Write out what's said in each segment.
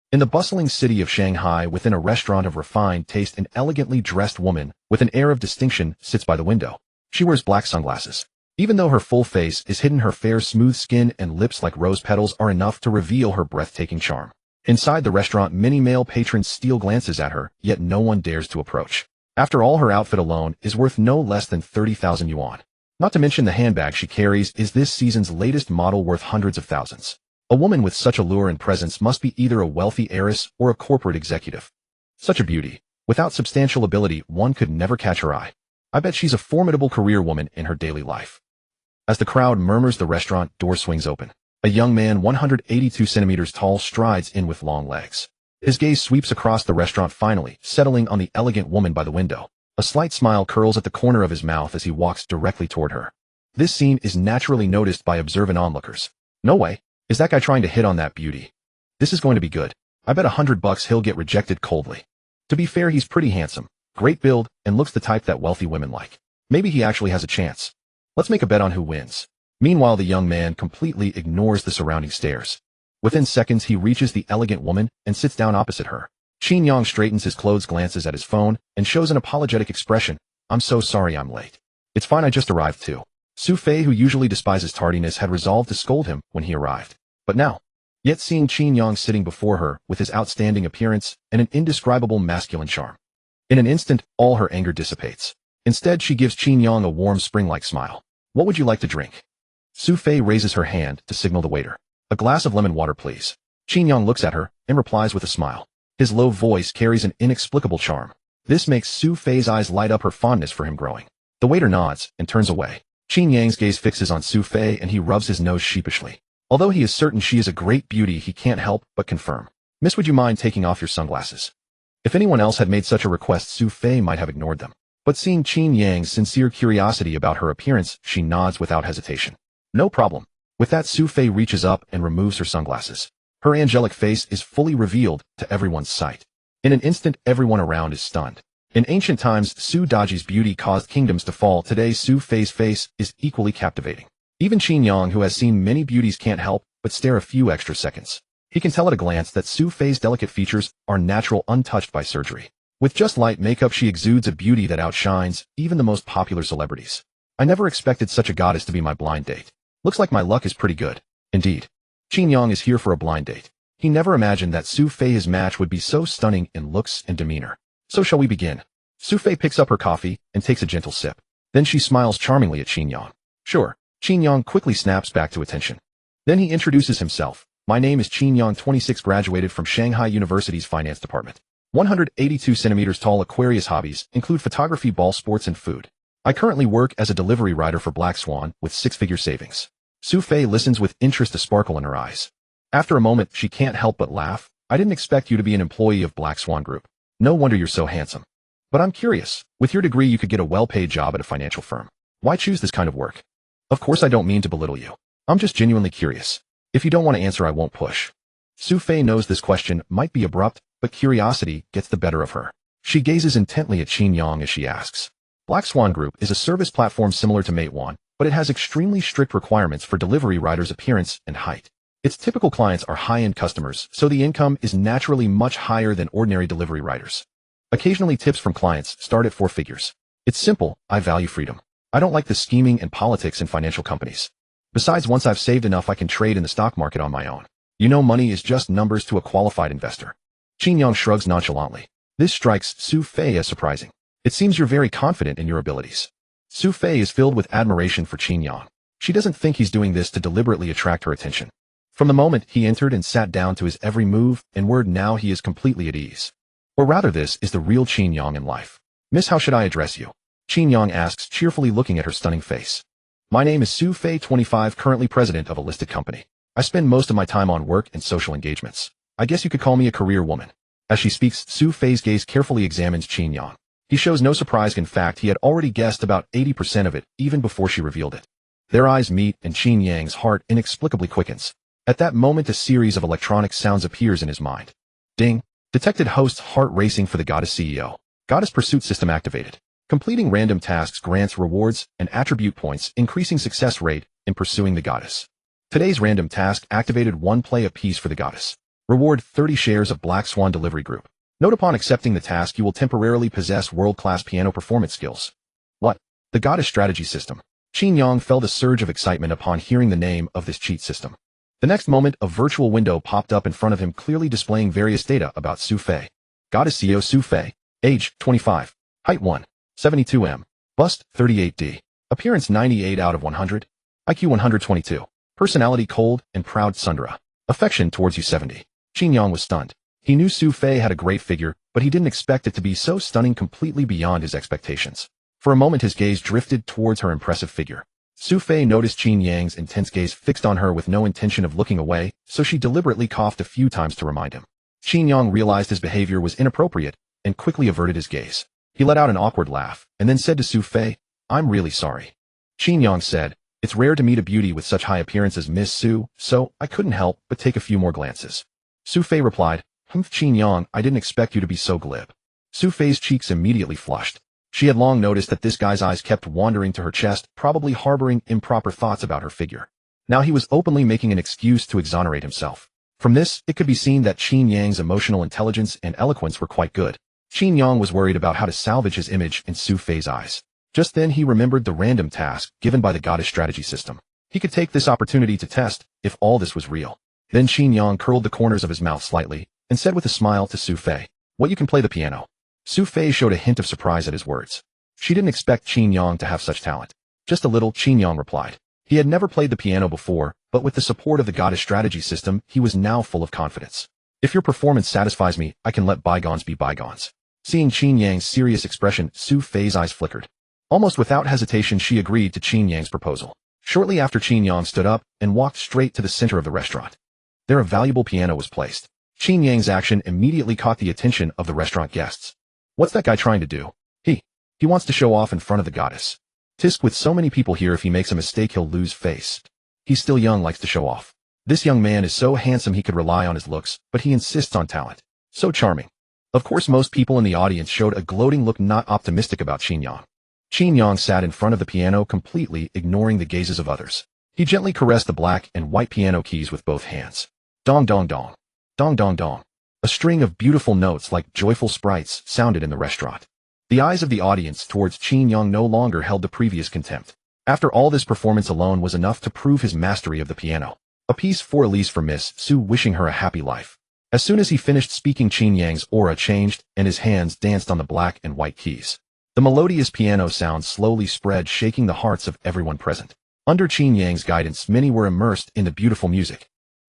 In the bustling city of Shanghai, within a restaurant of refined taste, an elegantly dressed woman with an air of distinction sits by the window. She wears black sunglasses. Even though her full face is hidden, her fair, smooth skin and lips like rose petals are enough to reveal her breathtaking charm. Inside the restaurant, many male patrons steal glances at her, yet no one dares to approach. After all, her outfit alone is worth no less than 30,000 yuan. Not to mention the handbag she carries is this season's latest model, worth hundreds of thousands. A woman with such allure and presence must be either a wealthy heiress or a corporate executive. Such a beauty. Without substantial ability, one could never catch her eye. I bet she's a formidable career woman in her daily life. As the crowd murmurs, the restaurant door swings open. A young man, 182 centimeters tall, strides in with long legs. His gaze sweeps across the restaurant, finally settling on the elegant woman by the window. A slight smile curls at the corner of his mouth as he walks directly toward her. This scene is naturally noticed by observant onlookers. No way. Is that guy trying to hit on that beauty? This is going to be good. I bet $100 he'll get rejected coldly. To be fair, he's pretty handsome, great build, and looks the type that wealthy women like. Maybe he actually has a chance. Let's make a bet on who wins. Meanwhile, the young man completely ignores the surrounding stares. Within seconds, he reaches the elegant woman and sits down opposite her. Qin Yang straightens his clothes, glances at his phone, and shows an apologetic expression. I'm so sorry I'm late. It's fine, I just arrived too. Sophie, who usually despises tardiness, had resolved to scold him when he arrived. But now, yet seeing Qin Yang sitting before her with his outstanding appearance and an indescribable masculine charm, in an instant, all her anger dissipates. Instead, she gives Qin Yang a warm, spring-like smile. What would you like to drink? Sophie raises her hand to signal the waiter. A glass of lemon water, please. Qin Yang looks at her and replies with a smile. His low voice carries an inexplicable charm. This makes Sophie's eyes light up, her fondness for him growing. The waiter nods and turns away. Qin Yang's gaze fixes on Sophie and he rubs his nose sheepishly. Although he is certain she is a great beauty, he can't help but confirm. Miss, would you mind taking off your sunglasses? If anyone else had made such a request, Sophie might have ignored them. But seeing Qin Yang's sincere curiosity about her appearance, she nods without hesitation. No problem. With that, Sophie reaches up and removes her sunglasses. Her angelic face is fully revealed to everyone's sight. In an instant, everyone around is stunned. In ancient times, Su Daji's beauty caused kingdoms to fall. Today, Sophie's face is equally captivating. Even Qin Yang, who has seen many beauties, can't help but stare a few extra seconds. He can tell at a glance that Sophie's delicate features are natural, untouched by surgery. With just light makeup, she exudes a beauty that outshines even the most popular celebrities. I never expected such a goddess to be my blind date. Looks like my luck is pretty good. Indeed. Qin Yang is here for a blind date. He never imagined that Sophie, his match, would be so stunning in looks and demeanor. So shall we begin? Sophie picks up her coffee and takes a gentle sip. Then she smiles charmingly at Qin Yang. Sure. Qin Yang quickly snaps back to attention. Then he introduces himself. My name is Qin Yang, 26, graduated from Shanghai University's finance department. 182 centimeters tall. Aquarius hobbies include photography, ball sports, and food. I currently work as a delivery rider for Black Swan with six-figure savings. Sophie listens with interest, a sparkle in her eyes. After a moment, she can't help but laugh. I didn't expect you to be an employee of Black Swan Group. No wonder you're so handsome. But I'm curious. With your degree, you could get a well-paid job at a financial firm. Why choose this kind of work? Of course, I don't mean to belittle you. I'm just genuinely curious. If you don't want to answer, I won't push. Sophie knows this question might be abrupt, but curiosity gets the better of her. She gazes intently at Qin Yang as she asks. Black Swan Group is a service platform similar to Meituan, but it has extremely strict requirements for delivery riders' appearance and height. Its typical clients are high-end customers, so the income is naturally much higher than ordinary delivery riders. Occasionally, tips from clients start at 4 figures. It's simple. I value freedom. I don't like the scheming and politics in financial companies. Besides, once I've saved enough, I can trade in the stock market on my own. You know, money is just numbers to a qualified investor. Qin Yang shrugs nonchalantly. This strikes Sophie as surprising. It seems you're very confident in your abilities. Sophie is filled with admiration for Qin Yang. She doesn't think he's doing this to deliberately attract her attention. From the moment he entered and sat down to his every move and word, now he is completely at ease. Or rather, this is the real Qin Yang in life. Miss, how should I address you? Qin Yang asks, cheerfully looking at her stunning face. My name is Sophie, 25, currently president of a listed company. I spend most of my time on work and social engagements. I guess you could call me a career woman. As she speaks, Sophie's gaze carefully examines Qin Yang. He shows no surprise. In fact, he had already guessed about 80% of it, even before she revealed it. Their eyes meet, and Qin Yang's heart inexplicably quickens. At that moment, a series of electronic sounds appears in his mind. Ding! Detected host's heart racing for the goddess CEO. Goddess pursuit system activated. Completing random tasks grants rewards and attribute points, increasing success rate in pursuing the goddess. Today's random task activated. 1, play a piece for the goddess. Reward 30 shares of Black Swan Delivery Group. Note: upon accepting the task, you will temporarily possess world-class piano performance skills. What? The Goddess Strategy System. Qin Yang felt a surge of excitement upon hearing the name of this cheat system. The next moment, a virtual window popped up in front of him, clearly displaying various data about Sophie. Goddess CEO Sophie. Age, 25. Height, 1.72 m. Bust, 38D. Appearance, 98 out of 100. IQ, 122. Personality, cold and proud Sundara. Affection towards you, 70. Qin Yang was stunned. He knew Sophie had a great figure, but he didn't expect it to be so stunning, completely beyond his expectations. For a moment, his gaze drifted towards her impressive figure. Sophie noticed Qin Yang's intense gaze fixed on her with no intention of looking away, so she deliberately coughed a few times to remind him. Qin Yang realized his behavior was inappropriate and quickly averted his gaze. He let out an awkward laugh and then said to Sophie, "I'm really sorry." Qin Yang said, "It's rare to meet a beauty with such high appearance as Miss Su, so I couldn't help but take a few more glances." Sophie replied, Qin Yang, I didn't expect you to be so glib." Sophie's cheeks immediately flushed. She had long noticed that this guy's eyes kept wandering to her chest, probably harboring improper thoughts about her figure. Now he was openly making an excuse to exonerate himself. From this, it could be seen that Qin Yang's emotional intelligence and eloquence were quite good. Qin Yang was worried about how to salvage his image in Sophie's eyes. Just then he remembered the random task given by the Goddess Strategy System. He could take this opportunity to test if all this was real. Then Qin Yang curled the corners of his mouth slightly and said with a smile to Sophie, "What, you can play the piano?" Sophie showed a hint of surprise at his words. She didn't expect Qin Yang to have such talent. "Just a little," Qin Yang replied. He had never played the piano before, but with the support of the Goddess Strategy System, he was now full of confidence. "If your performance satisfies me, I can let bygones be bygones." Seeing Qin Yang's serious expression, Sophie's eyes flickered. Almost without hesitation, she agreed to Qin Yang's proposal. Shortly after, Qin Yang stood up and walked straight to the center of the restaurant. There a valuable piano was placed. Qin Yang's action immediately caught the attention of the restaurant guests. "What's that guy trying to do? He wants to show off in front of the goddess. Tisk, with so many people here, if he makes a mistake he'll lose face. He's still young, likes to show off. This young man is so handsome he could rely on his looks, but he insists on talent. So charming." Of course, most people in the audience showed a gloating look, not optimistic about Qin Yang. Qin Yang sat in front of the piano, completely ignoring the gazes of others. He gently caressed the black and white piano keys with both hands. Dong dong dong. Dong dong dong. A string of beautiful notes like joyful sprites sounded in the restaurant. The eyes of the audience towards Qin Yang no longer held the previous contempt. After all, this performance alone was enough to prove his mastery of the piano. A piece for Elise for Miss Su, wishing her a happy life. As soon as he finished speaking, Qin Yang's aura changed and his hands danced on the black and white keys. The melodious piano sound slowly spread, shaking the hearts of everyone present. Under Qin Yang's guidance, many were immersed in the beautiful music.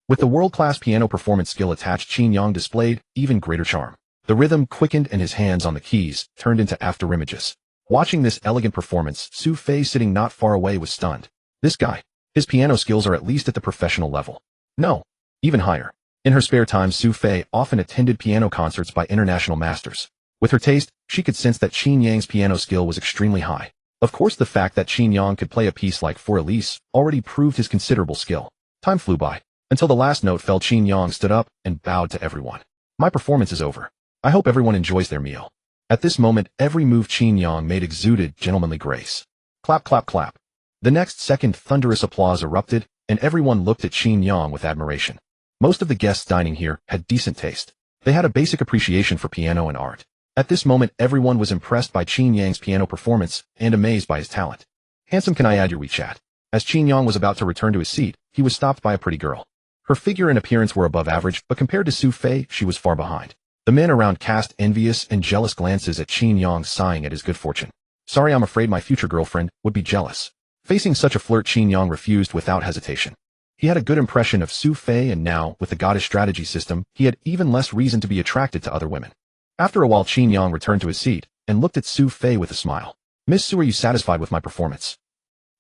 With the world-class piano performance skill attached, Qin Yang displayed even greater charm. The rhythm quickened and his hands on the keys turned into afterimages. Watching this elegant performance, Sophie, sitting not far away, was stunned. This guy, his piano skills are at least at the professional level. No, even higher. In her spare time, Sophie often attended piano concerts by international masters. With her taste, she could sense that Qin Yang's piano skill was extremely high. Of course, the fact that Qin Yang could play a piece like For Elise already proved his considerable skill. Time flew by. Until the last note fell, Qin Yang stood up and bowed to everyone. "My performance is over. I hope everyone enjoys their meal." At this moment, every move Qin Yang made exuded gentlemanly grace. Clap, clap, clap. The next second, thunderous applause erupted, and everyone looked at Qin Yang with admiration. Most of the guests dining here had decent taste. They had a basic appreciation for piano and art. At this moment, everyone was impressed by Qin Yang's piano performance and amazed by his talent. "Handsome, can I add your WeChat?" As Qin Yang was about to return to his seat, he was stopped by a pretty girl. Her figure and appearance were above average, but compared to Sophie, she was far behind. The men around cast envious and jealous glances at Qin Yang, sighing at his good fortune. "Sorry, I'm afraid my future girlfriend would be jealous." Facing such a flirt, Qin Yang refused without hesitation. He had a good impression of Sophie, and now, with the Goddess Strategy System, he had even less reason to be attracted to other women. After a while, Qin Yang returned to his seat and looked at Sophie with a smile. "Miss Su, are you satisfied with my performance?"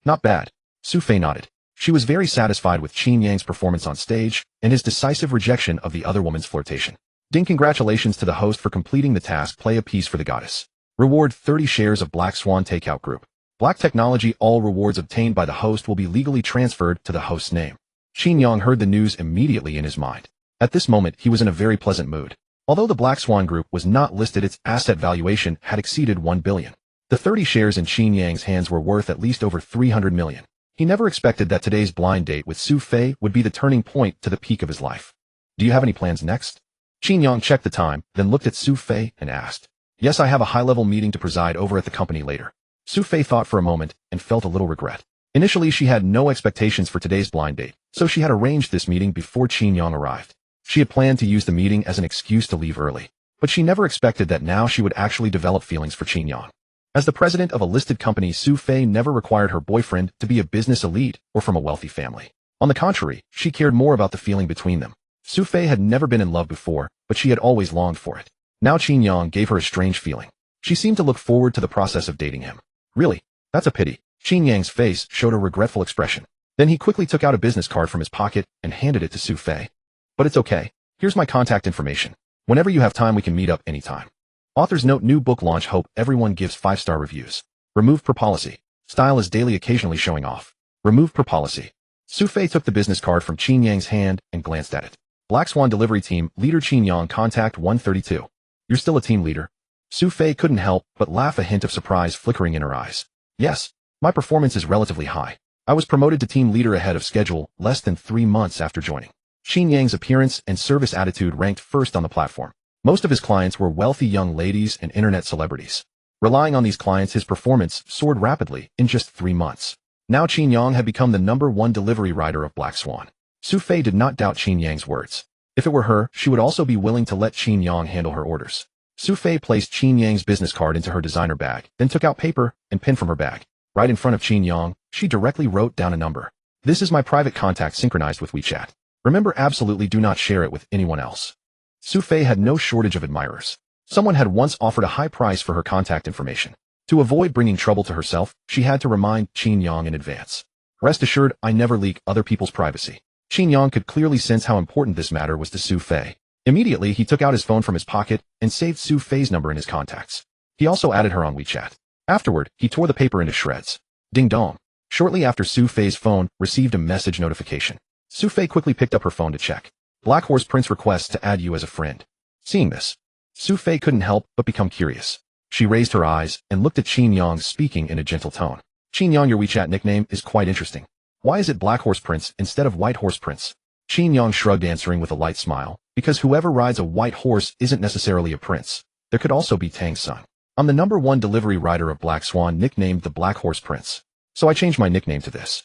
"Not bad." Sophie nodded. She was very satisfied with Qin Yang's performance on stage and his decisive rejection of the other woman's flirtation. "Ding, congratulations to the host for completing the task. Play a piece for the goddess. Reward 30 shares of Black Swan Takeout Group. Black Technology. All rewards obtained by the host will be legally transferred to the host's name." Qin Yang heard the news immediately in his mind. At this moment, he was in a very pleasant mood. Although the Black Swan Group was not listed, its asset valuation had exceeded 1 billion. The 30 shares in Qin Yang's hands were worth at least over 300 million. He never expected that today's blind date with Sophie would be the turning point to the peak of his life. Do you have any plans next? Qin Yang checked the time, then looked at Sophie and asked. Yes, I have a high-level meeting to preside over at the company later. Sophie thought for a moment and felt a little regret. Initially, she had no expectations for today's blind date, so she had arranged this meeting before Qin Yang arrived. She had planned to use the meeting as an excuse to leave early, but she never expected that now she would actually develop feelings for Qin Yang. As the president of a listed company, Sophie never required her boyfriend to be a business elite or from a wealthy family. On the contrary, she cared more about the feeling between them. Sophie had never been in love before, but she had always longed for it. Now Qin Yang gave her a strange feeling. She seemed to look forward to the process of dating him. Really? That's a pity. Qin Yang's face showed a regretful expression. Then he quickly took out a business card from his pocket and handed it to Sophie. But it's okay. Here's my contact information. Whenever you have time, we can meet up anytime. Author's note: new book launch. Hope everyone gives 5-star reviews. Remove per policy. Style is daily, occasionally showing off. Remove per policy. Sophie took the business card from Qin Yang's hand and glanced at it. Black Swan delivery team leader Qin Yang, contact 132. You're still a team leader? Sophie couldn't help but laugh, a hint of surprise flickering in her eyes. Yes. My performance is relatively high. I was promoted to team leader ahead of schedule, less than 3 months after joining. Qin Yang's appearance and service attitude ranked first on the platform. Most of his clients were wealthy young ladies and internet celebrities. Relying on these clients, his performance soared rapidly in just 3 months. Now Qin Yang had become the #1 delivery rider of Black Swan. Sophie did not doubt Qin Yang's words. If it were her, she would also be willing to let Qin Yang handle her orders. Sophie placed Qin Yang's business card into her designer bag, then took out paper and pen from her bag. Right in front of Qin Yang, she directly wrote down a number. This is my private contact synchronized with WeChat. Remember, absolutely do not share it with anyone else. Sophie had no shortage of admirers. Someone had once offered a high price for her contact information. To avoid bringing trouble to herself, she had to remind Qin Yang in advance. Rest assured, I never leak other people's privacy. Qin Yang could clearly sense how important this matter was to Sophie. Immediately, he took out his phone from his pocket and saved Sophie's number in his contacts. He also added her on WeChat. Afterward, he tore the paper into shreds. Ding dong. Shortly after, Sophie's phone received a message notification. Sophie quickly picked up her phone to check. Black Horse Prince requests to add you as a friend. Seeing this, Sophie couldn't help but become curious. She raised her eyes and looked at Qin Yang, speaking in a gentle tone. Qin Yang, your WeChat nickname is quite interesting. Why is it Black Horse Prince instead of White Horse Prince? Qin Yang shrugged, answering with a light smile. Because whoever rides a white horse isn't necessarily a prince. There could also be Tang's son. I'm the #1 delivery rider of Black Swan, nicknamed the Black Horse Prince. So I changed my nickname to this.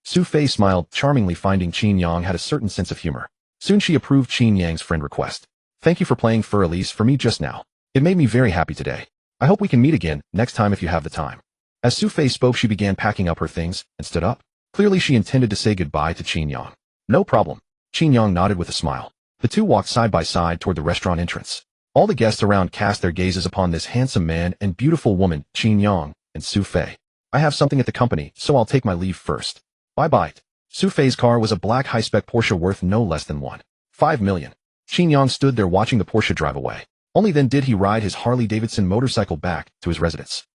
Sophie smiled charmingly, finding Qin Yang had a certain sense of humor. Soon she approved Qin Yang's friend request. Thank you for playing Fur Elise for me just now. It made me very happy today. I hope we can meet again next time if you have the time. As Sophie spoke, she began packing up her things and stood up. Clearly she intended to say goodbye to Qin Yang. No problem. Qin Yang nodded with a smile. The two walked side by side toward the restaurant entrance. All the guests around cast their gazes upon this handsome man and beautiful woman, Qin Yang and Sophie. I have something at the company, so I'll take my leave first. Bye-bye. Sophie's car was a black high-spec Porsche worth no less than $1.5 million. Qin Yang stood there watching the Porsche drive away. Only then did he ride his Harley-Davidson motorcycle back to his residence.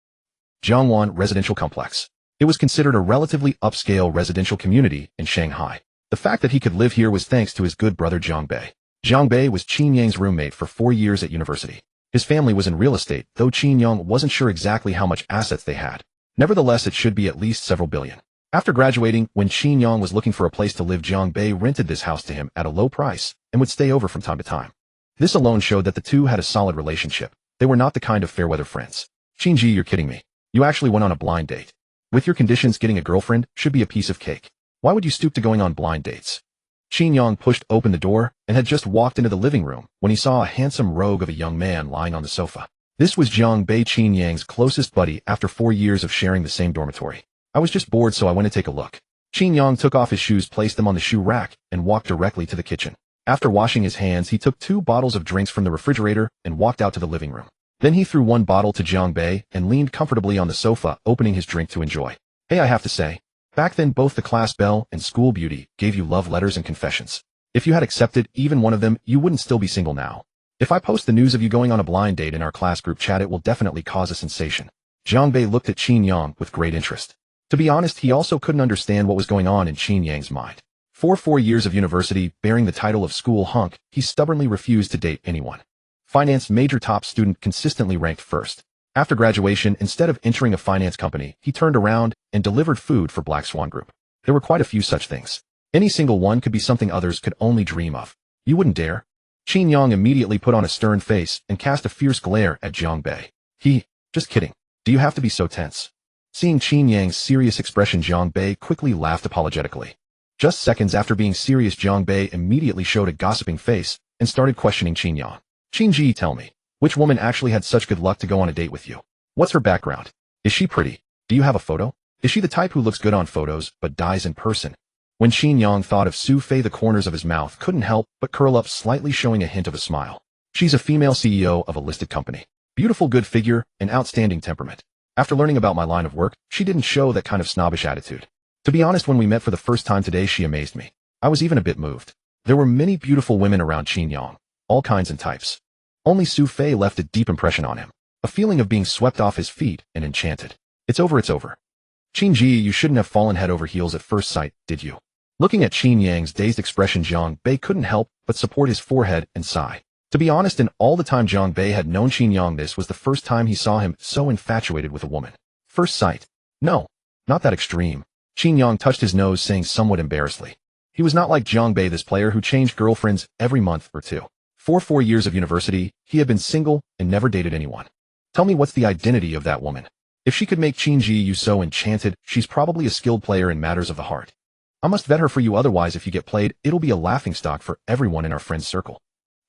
Jiangwan Residential Complex. It was considered a relatively upscale residential community in Shanghai. The fact that he could live here was thanks to his good brother Jiang Bei. Jiang Bei was Qin Yang's roommate for 4 years at university. His family was in real estate, though Qin Yang wasn't sure exactly how much assets they had. Nevertheless, it should be at least several billion. After graduating, when Qin Yang was looking for a place to live, Jiang Bei rented this house to him at a low price and would stay over from time to time. This alone showed that the two had a solid relationship. They were not the kind of fair-weather friends. Qinji, you're kidding me. You actually went on a blind date. With your conditions, getting a girlfriend should be a piece of cake. Why would you stoop to going on blind dates? Qin Yang pushed open the door and had just walked into the living room when he saw a handsome rogue of a young man lying on the sofa. This was Jiang Bei, Qin Yang's closest buddy after 4 years of sharing the same dormitory. I was just bored, so I went to take a look. Qin Yang took off his shoes, placed them on the shoe rack, and walked directly to the kitchen. After washing his hands, he took 2 bottles of drinks from the refrigerator and walked out to the living room. Then he threw 1 bottle to Jiang Bei and leaned comfortably on the sofa, opening his drink to enjoy. Hey, I have to say, back then both the class belle and school beauty gave you love letters and confessions. If you had accepted even one of them, you wouldn't still be single now. If I post the news of you going on a blind date in our class group chat, it will definitely cause a sensation. Jiang Bei looked at Qin Yang with great interest. To be honest, he also couldn't understand what was going on in Qin Yang's mind. For 4 years of university, bearing the title of school hunk, he stubbornly refused to date anyone. Finance major top student, consistently ranked first. After graduation, instead of entering a finance company, he turned around and delivered food for Black Swan Group. There were quite a few such things. Any single one could be something others could only dream of. You wouldn't dare. Qin Yang immediately put on a stern face and cast a fierce glare at Jiang Bei. Just kidding. Do you have to be so tense? Seeing Qin Yang's serious expression, Jiang Bei quickly laughed apologetically. Just seconds after being serious, Jiang Bei immediately showed a gossiping face and started questioning Qin Yang. Qin Ji, tell me, which woman actually had such good luck to go on a date with you? What's her background? Is she pretty? Do you have a photo? Is she the type who looks good on photos but dies in person? When Qin Yang thought of Su Fei, the corners of his mouth couldn't help but curl up slightly, showing a hint of a smile. She's a female CEO of a listed company. Beautiful, good figure, and outstanding temperament. After learning about my line of work, she didn't show that kind of snobbish attitude. To be honest, when we met for the first time today, she amazed me. I was even a bit moved. There were many beautiful women around Qin Yang, all kinds and types. Only Su Fei left a deep impression on him, a feeling of being swept off his feet and enchanted. It's over. Qin Ji, you shouldn't have fallen head over heels at first sight, did you? Looking at Qin Yang's dazed expression, Jiang Bei couldn't help but support his forehead and sigh. To be honest, in all the time Jiang Bei had known Qin Yang, this was the first time he saw him so infatuated with a woman. First sight? No, not that extreme. Qin Yang touched his nose, saying somewhat embarrassedly. He was not like Jiang Bei, this player who changed girlfriends every month or two. For 4 years of university, he had been single and never dated anyone. Tell me, what's the identity of that woman? If she could make Qin Ji you so enchanted, she's probably a skilled player in matters of the heart. I must vet her for you, otherwise if you get played, it'll be a laughingstock for everyone in our friend's circle.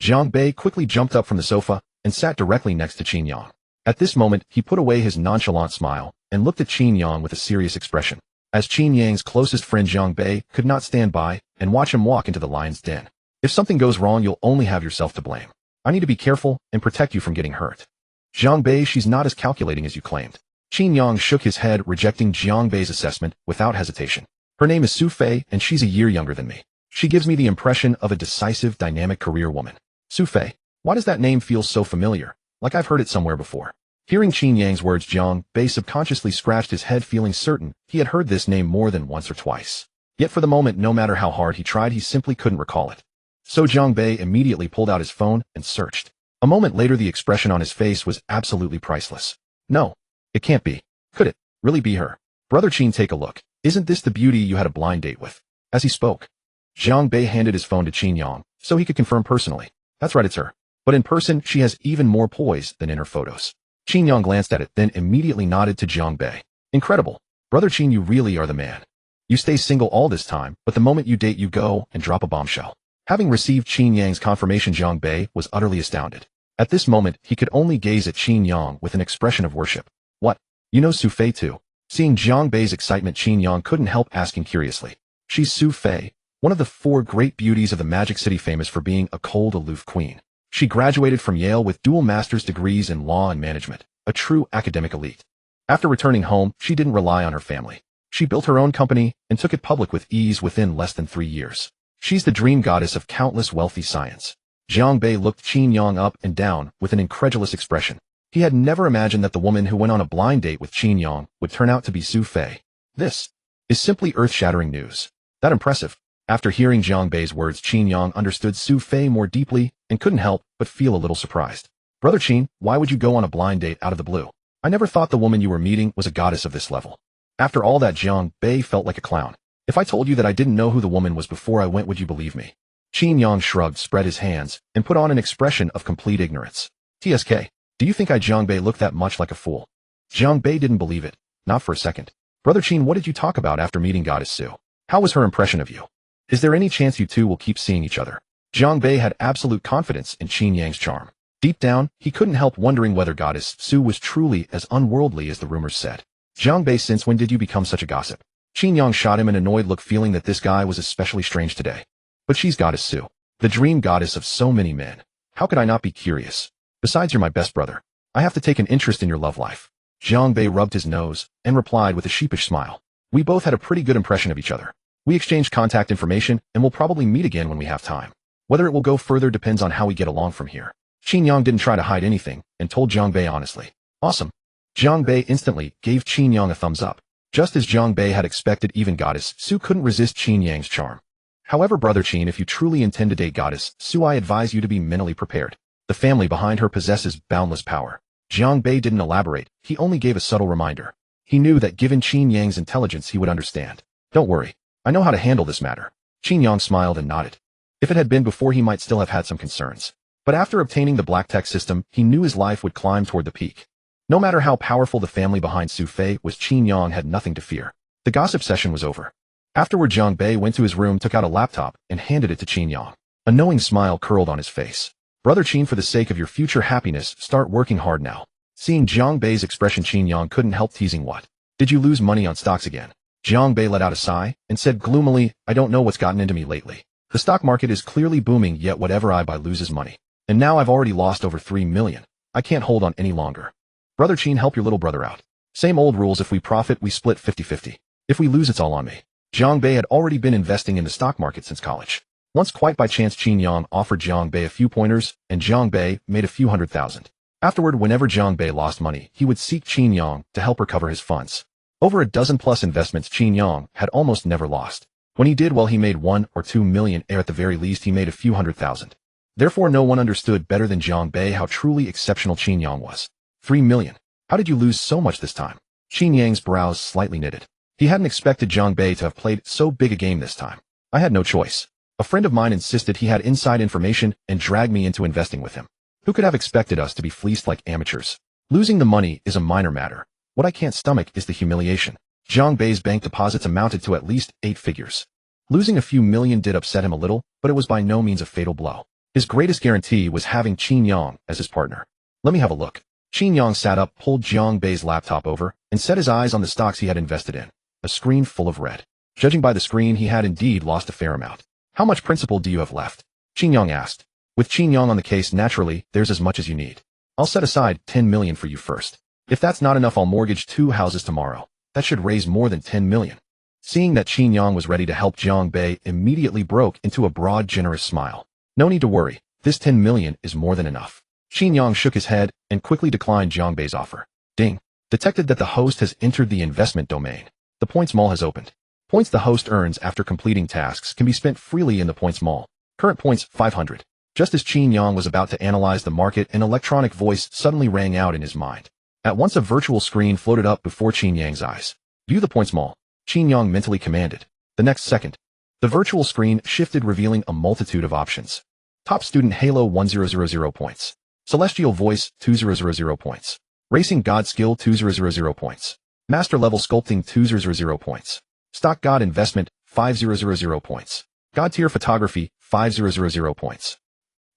Jiang Bei quickly jumped up from the sofa and sat directly next to Qin Yang. At this moment, he put away his nonchalant smile and looked at Qin Yang with a serious expression. As Qin Yang's closest friend, Jiang Bei could not stand by and watch him walk into the lion's den. If something goes wrong, you'll only have yourself to blame. I need to be careful and protect you from getting hurt. Jiang Bei, she's not as calculating as you claimed. Qin Yang shook his head, rejecting Jiang Bei's assessment without hesitation. Her name is Su Fei, and she's a year younger than me. She gives me the impression of a decisive, dynamic career woman. Su Fei. Why does that name feel so familiar, like I've heard it somewhere before? Hearing Qin Yang's words, Jiang Bei subconsciously scratched his head, feeling certain he had heard this name more than once or twice. Yet for the moment, no matter how hard he tried, he simply couldn't recall it. So Jiang Bei immediately pulled out his phone and searched. A moment later, the expression on his face was absolutely priceless. No, it can't be. Could it really be her? Brother Qin, take a look. Isn't this the beauty you had a blind date with? As he spoke, Jiang Bei handed his phone to Qin Yang so he could confirm personally. That's right, it's her. But in person, she has even more poise than in her photos. Qin Yang glanced at it, then immediately nodded to Jiang Bei. Incredible. Brother Qin, you really are the man. You stay single all this time, but the moment you date, you go and drop a bombshell. Having received Qin Yang's confirmation, Jiang Bei was utterly astounded. At this moment, he could only gaze at Qin Yang with an expression of worship. What? You know Su Fei too? Seeing Jiang Bei's excitement, Qin Yang couldn't help asking curiously. She's Su Fei, one of the 4 great beauties of the Magic City, famous for being a cold, aloof queen. She graduated from Yale with dual master's degrees in law and management, a true academic elite. After returning home, she didn't rely on her family. She built her own company and took it public with ease within less than 3 years. She's the dream goddess of countless wealthy science. Jiang Bei looked Qin Yang up and down with an incredulous expression. He had never imagined that the woman who went on a blind date with Qin Yang would turn out to be Su Fei. This is simply earth-shattering news. That impressive. After hearing Jiang Bei's words, Qin Yang understood Su Fei more deeply and couldn't help but feel a little surprised. Brother Qin, why would you go on a blind date out of the blue? I never thought the woman you were meeting was a goddess of this level. After all that, Jiang Bei felt like a clown. If I told you that I didn't know who the woman was before I went, would you believe me? Qin Yang shrugged, spread his hands, and put on an expression of complete ignorance. TSK. Do you think Jiang Bei looked that much like a fool? Jiang Bei didn't believe it, not for a second. Brother Qin, what did you talk about after meeting Goddess Su? How was her impression of you? Is there any chance you two will keep seeing each other? Jiang Bei had absolute confidence in Qin Yang's charm. Deep down, he couldn't help wondering whether Goddess Su was truly as unworldly as the rumors said. Jiang Bei, since when did you become such a gossip? Qin Yang shot him an annoyed look, feeling that this guy was especially strange today. But she's Goddess Su, the dream goddess of so many men. How could I not be curious? Besides, you're my best brother. I have to take an interest in your love life. Jiang Bei rubbed his nose and replied with a sheepish smile. We both had a pretty good impression of each other. We exchanged contact information and will probably meet again when we have time. Whether it will go further depends on how we get along from here. Qin Yang didn't try to hide anything and told Jiang Bei honestly. Awesome. Jiang Bei instantly gave Qin Yang a thumbs up. Just as Jiang Bei had expected, even Goddess Su couldn't resist Qin Yang's charm. However, Brother Qin, if you truly intend to date Goddess Su, I advise you to be mentally prepared. The family behind her possesses boundless power. Jiang Bei didn't elaborate, he only gave a subtle reminder. He knew that given Qin Yang's intelligence, he would understand. Don't worry, I know how to handle this matter. Qin Yang smiled and nodded. If it had been before, he might still have had some concerns. But after obtaining the black tech system, he knew his life would climb toward the peak. No matter how powerful the family behind Sophie was, Qin Yang had nothing to fear. The gossip session was over. Afterward, Zhang Bei went to his room, took out a laptop, and handed it to Qin Yang. A knowing smile curled on his face. Brother Qin, for the sake of your future happiness, start working hard now. Seeing Zhang Bei's expression, Qin Yang couldn't help teasing. What? Did you lose money on stocks again? Zhang Bei let out a sigh and said gloomily, I don't know what's gotten into me lately. The stock market is clearly booming, yet whatever I buy loses money. And now I've already lost over 3 million. I can't hold on any longer. Brother Qin, help your little brother out. Same old rules, if we profit, we split 50-50. If we lose, it's all on me. Zhang Bei had already been investing in the stock market since college. Once, quite by chance, Qin Yang offered Zhang Bei a few pointers, and Zhang Bei made a few $100,000. Afterward, whenever Zhang Bei lost money, he would seek Qin Yang to help recover his funds. Over a dozen plus investments, Qin Yang had almost never lost. When he did well, he made 1 or 2 million, or at the very least, he made a few $100,000. Therefore, no one understood better than Zhang Bei how truly exceptional Qin Yang was. 3 million. How did you lose so much this time? Qin Yang's brows slightly knitted. He hadn't expected Zhang Bei to have played so big a game this time. I had no choice. A friend of mine insisted he had inside information and dragged me into investing with him. Who could have expected us to be fleeced like amateurs? Losing the money is a minor matter. What I can't stomach is the humiliation. Zhang Bei's bank deposits amounted to at least 8 figures. Losing a few million did upset him a little, but it was by no means a fatal blow. His greatest guarantee was having Qin Yang as his partner. Let me have a look. Qin Yang sat up, pulled Zhang Bei's laptop over, and set his eyes on the stocks he had invested in. A screen full of red. Judging by the screen, he had indeed lost a fair amount. How much principal do you have left? Qin Yang asked. With Qin Yang on the case, naturally, there's as much as you need. I'll set aside 10 million for you first. If that's not enough, I'll mortgage 2 houses tomorrow. That should raise more than 10 million. Seeing that Qin Yang was ready to help, Zhang Bei immediately broke into a broad, generous smile. No need to worry. This 10 million is more than enough. Qin Yang shook his head and quickly declined Zhang Bei's offer. Ding. Detected that the host has entered the investment domain. The points mall has opened. Points the host earns after completing tasks can be spent freely in the points mall. Current points 500. Just as Qin Yang was about to analyze the market, an electronic voice suddenly rang out in his mind. At once, a virtual screen floated up before Qin Yang's eyes. View the points mall. Qin Yang mentally commanded. The next second, the virtual screen shifted, revealing a multitude of options. Top student Halo 1000 points. Celestial voice 2000 points. Racing god skill 2000 points. Master level sculpting 2000 points. Stock god investment 5000 points. God tier photography 5000 points.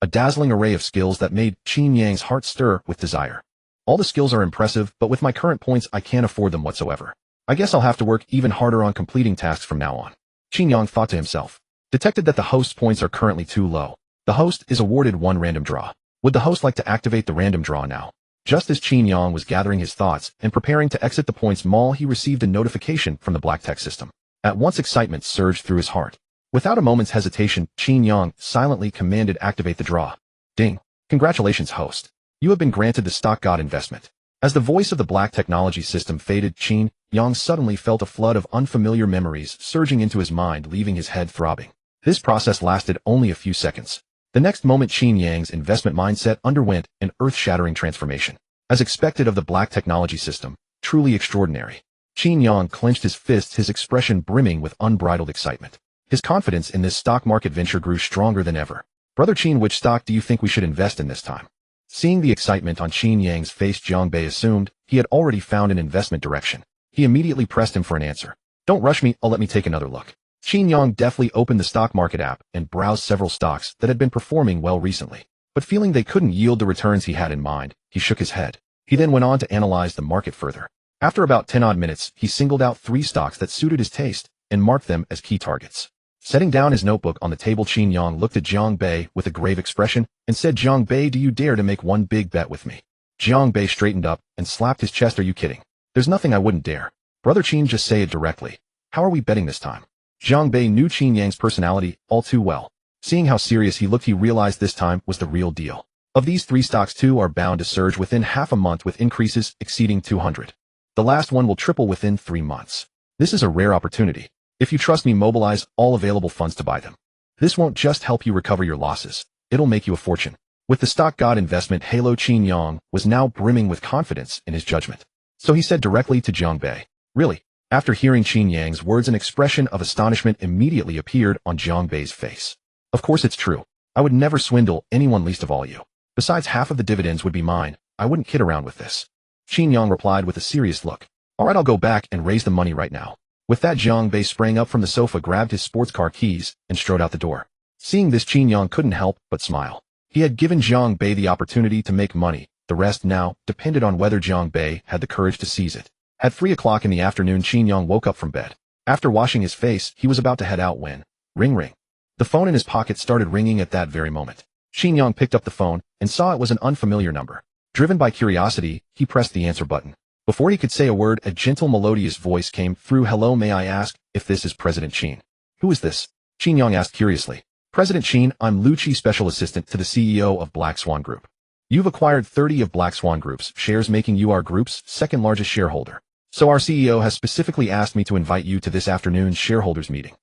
A dazzling array of skills that made Qin Yang's heart stir with desire. All the skills are impressive, but with my current points, I can't afford them whatsoever. I guess I'll have to work even harder on completing tasks from now on. Qin Yang thought to himself. Detected that the host's points are currently too low. The host is awarded 1 random draw. Would the host like to activate the random draw now? Just as Qin Yang was gathering his thoughts and preparing to exit the points mall, he received a notification from the black tech system. At once, excitement surged through his heart. Without a moment's hesitation, Qin Yang silently commanded activate the draw. Ding. Congratulations, host. You have been granted the stock god investment. As the voice of the black technology system faded, Qin Yang suddenly felt a flood of unfamiliar memories surging into his mind, leaving his head throbbing. This process lasted only a few seconds. The next moment, Qin Yang's investment mindset underwent an earth-shattering transformation. As expected of the black technology system, truly extraordinary. Qin Yang clenched his fists, his expression brimming with unbridled excitement. His confidence in this stock market venture grew stronger than ever. Brother Qin, which stock do you think we should invest in this time? Seeing the excitement on Qin Yang's face, Zhang Bei assumed he had already found an investment direction. He immediately pressed him for an answer. Don't rush me, let me take another look. Qin Yang deftly opened the stock market app and browsed several stocks that had been performing well recently. But feeling they couldn't yield the returns he had in mind, he shook his head. He then went on to analyze the market further. After about 10 odd minutes, he singled out 3 stocks that suited his taste and marked them as key targets. Setting down his notebook on the table, Qin Yang looked at Zhang Bei with a grave expression and said, Zhang Bei, do you dare to make one big bet with me? Zhang Bei straightened up and slapped his chest. Are you kidding? There's nothing I wouldn't dare. Brother Qin, just say it directly. How are we betting this time? Zhang Bei knew Qin Yang's personality all too well. Seeing how serious he looked, he realized this time was the real deal. Of these 3 stocks, 2 are bound to surge within half a month with increases exceeding 200. The last one will triple within 3 months. This is a rare opportunity. If you trust me, mobilize all available funds to buy them. This won't just help you recover your losses. It'll make you a fortune. With the stock god investment, Halo, Qin Yang was now brimming with confidence in his judgment. So he said directly to Zhang Bei, really? After hearing Qin Yang's words, an expression of astonishment immediately appeared on Zhang Bei's face. Of course it's true. I would never swindle anyone, least of all you. Besides, half of the dividends would be mine. I wouldn't kid around with this. Qin Yang replied with a serious look. All right, I'll go back and raise the money right now. With that, Jiang Bei sprang up from the sofa, grabbed his sports car keys, and strode out the door. Seeing this, Qin Yang couldn't help but smile. He had given Jiang Bei the opportunity to make money. The rest now depended on whether Jiang Bei had the courage to seize it. At 3 o'clock in the afternoon, Qin Yang woke up from bed. After washing his face, he was about to head out when, ring ring. The phone in his pocket started ringing at that very moment. Qin Yang picked up the phone and saw it was an unfamiliar number. Driven by curiosity, he pressed the answer button. Before he could say a word, a gentle melodious voice came through. Hello, may I ask if this is President Qin? Who is this? Qin Yang asked curiously. President Qin, I'm Lu Qi, special assistant to the CEO of Black Swan Group. You've acquired 30 of Black Swan Group's shares, making you our group's second largest shareholder. So our CEO has specifically asked me to invite you to this afternoon's shareholders meeting.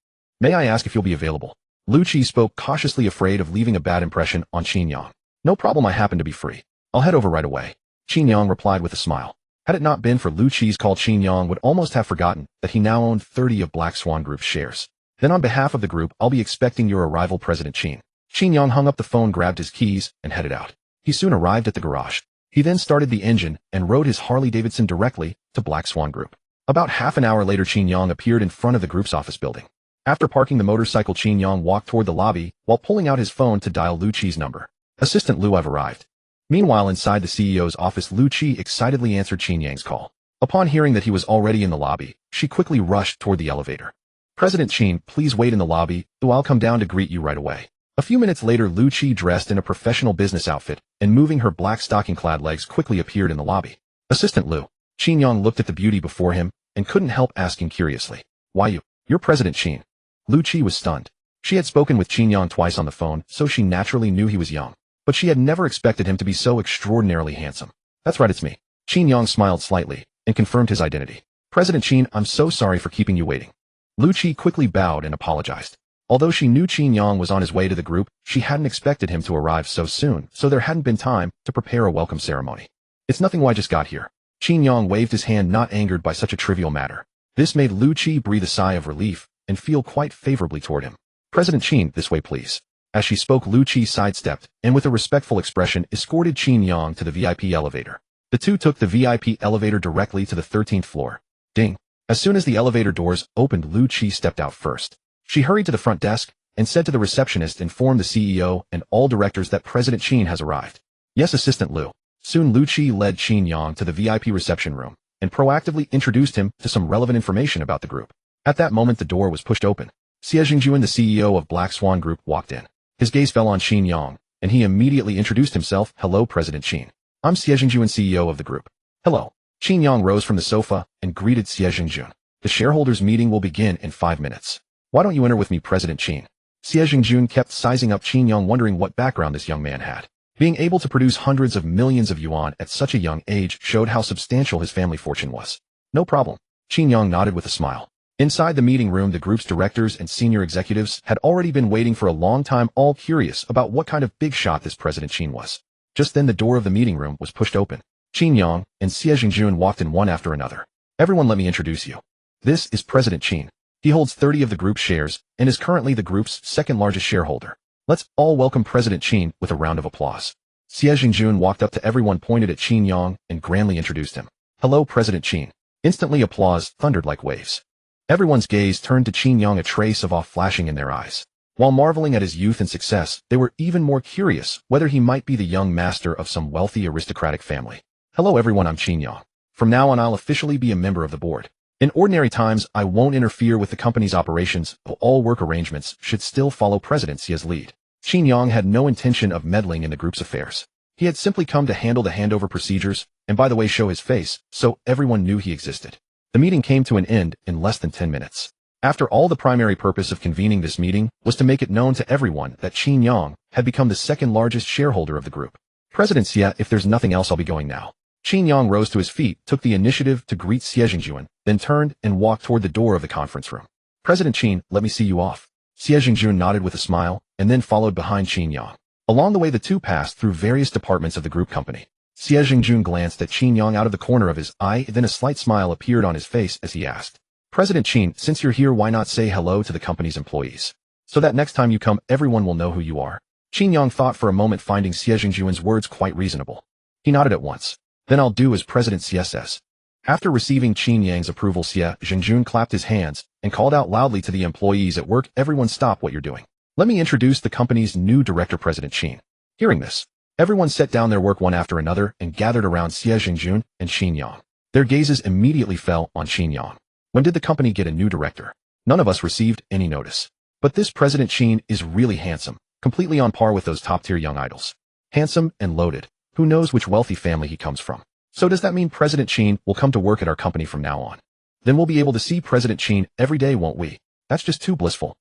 May I ask if you'll be available? Lu Qi spoke, cautiously afraid of leaving a bad impression on Qin Yang. No problem, I happen to be free. I'll head over right away. Qin Yang replied with a smile. Had it not been for Lu Qi's call, Qin Yang would almost have forgotten that he now owned 30 of Black Swan Group's shares. Then on behalf of the group, I'll be expecting your arrival, President Qin. Qin Yang hung up the phone, grabbed his keys, and headed out. He soon arrived at the garage. He then started the engine and rode his Harley-Davidson directly to Black Swan Group. About half an hour later, Qin Yang appeared in front of the group's office building. After parking the motorcycle, Qin Yang walked toward the lobby while pulling out his phone to dial Lu Qi's number. Assistant Lu, I've arrived. Meanwhile, inside the CEO's office, Lu Qi excitedly answered Qin Yang's call. Upon hearing that he was already in the lobby, she quickly rushed toward the elevator. President Qin, please wait in the lobby, or I'll come down to greet you right away. A few minutes later, Lu Qi, dressed in a professional business outfit and moving her black stocking-clad legs, quickly appeared in the lobby. Assistant Lu. Qin Yang looked at the beauty before him and couldn't help asking curiously. Why you're President Qin. Lu Qi was stunned. She had spoken with Qin Yang twice on the phone, so she naturally knew he was young. But she had never expected him to be so extraordinarily handsome. That's right, it's me. Qin Yang smiled slightly and confirmed his identity. President Qin, I'm so sorry for keeping you waiting. Lu Qi quickly bowed and apologized. Although she knew Qin Yang was on his way to the group, she hadn't expected him to arrive so soon, so there hadn't been time to prepare a welcome ceremony. It's nothing, I just got here. Qin Yang waved his hand, not angered by such a trivial matter. This made Lu Qi breathe a sigh of relief and feel quite favorably toward him. President Qin, this way please. As she spoke, Lu Qi sidestepped and with a respectful expression escorted Qin Yang to the VIP elevator. The two took the VIP elevator directly to the 13th floor. Ding. As soon as the elevator doors opened, Lu Qi stepped out first. She hurried to the front desk and said to the receptionist, inform the CEO and all directors that President Qin has arrived. Yes, Assistant Lu. Soon Lu Qi led Qin Yang to the VIP reception room and proactively introduced him to some relevant information about the group. At that moment, the door was pushed open. Xie Jingjuan, the CEO of Black Swan Group, walked in. His gaze fell on Qin Yang, and he immediately introduced himself. Hello, President Qin. I'm Xie Jingjuan, CEO of the group. Hello. Qin Yang rose from the sofa and greeted Xie Jingjuan. The shareholders' meeting will begin in 5 minutes. Why don't you enter with me, President Qin? Xie Jingjuan kept sizing up Qin Yang, wondering what background this young man had. Being able to produce hundreds of millions of yuan at such a young age showed how substantial his family fortune was. No problem. Qin Yang nodded with a smile. Inside the meeting room, the group's directors and senior executives had already been waiting for a long time, all curious about what kind of big shot this President Qin was. Just then the door of the meeting room was pushed open. Qin Yang and Xie Jingjuan walked in one after another. Everyone, let me introduce you. This is President Qin. He holds 30 of the group's shares and is currently the group's second largest shareholder. Let's all welcome President Qin with a round of applause. Xie Jingjuan walked up to everyone, pointed at Qin Yang, and grandly introduced him. Hello, President Qin. Instantly applause thundered like waves. Everyone's gaze turned to Qin Yang, a trace of awe flashing in their eyes. While marveling at his youth and success, they were even more curious whether he might be the young master of some wealthy aristocratic family. Hello everyone, I'm Qin Yang. From now on, I'll officially be a member of the board. In ordinary times, I won't interfere with the company's operations, but all work arrangements should still follow President Xie's lead. Qin Yang had no intention of meddling in the group's affairs. He had simply come to handle the handover procedures, and by the way, show his face, so everyone knew he existed. The meeting came to an end in less than 10 minutes. After all, the primary purpose of convening this meeting was to make it known to everyone that Qin Yang had become the second largest shareholder of the group. President Xie, if there's nothing else, I'll be going now. Qin Yang rose to his feet, took the initiative to greet Xie Jingjuan, then turned and walked toward the door of the conference room. President Qin, let me see you off. Xie Jingjuan nodded with a smile, and then followed behind Qin Yang. Along the way, the two passed through various departments of the group company. Xie Jingjuan glanced at Qin Yang out of the corner of his eye, then a slight smile appeared on his face as he asked, President Qin, since you're here, why not say hello to the company's employees? so that next time you come everyone will know who you are. Qin Yang thought for a moment, finding Xie Jingjuan's words quite reasonable. He nodded at once. Then I'll do as President Xie says. After receiving Qin Yang's approval, Xie Jingjuan clapped his hands and called out loudly to the employees at work, everyone stop what you're doing. Let me introduce the company's new director, President Qin. Hearing this, everyone set down their work one after another and gathered around Xie Jingjuan and Qin Yang. Their gazes immediately fell on Qin Yang. When did the company get a new director? None of us received any notice. But this President Qin is really handsome, completely on par with those top-tier young idols. Handsome and loaded. Who knows which wealthy family he comes from? So does that mean President Qin will come to work at our company from now on? Then we'll be able to see President Qin every day, won't we? That's just too blissful.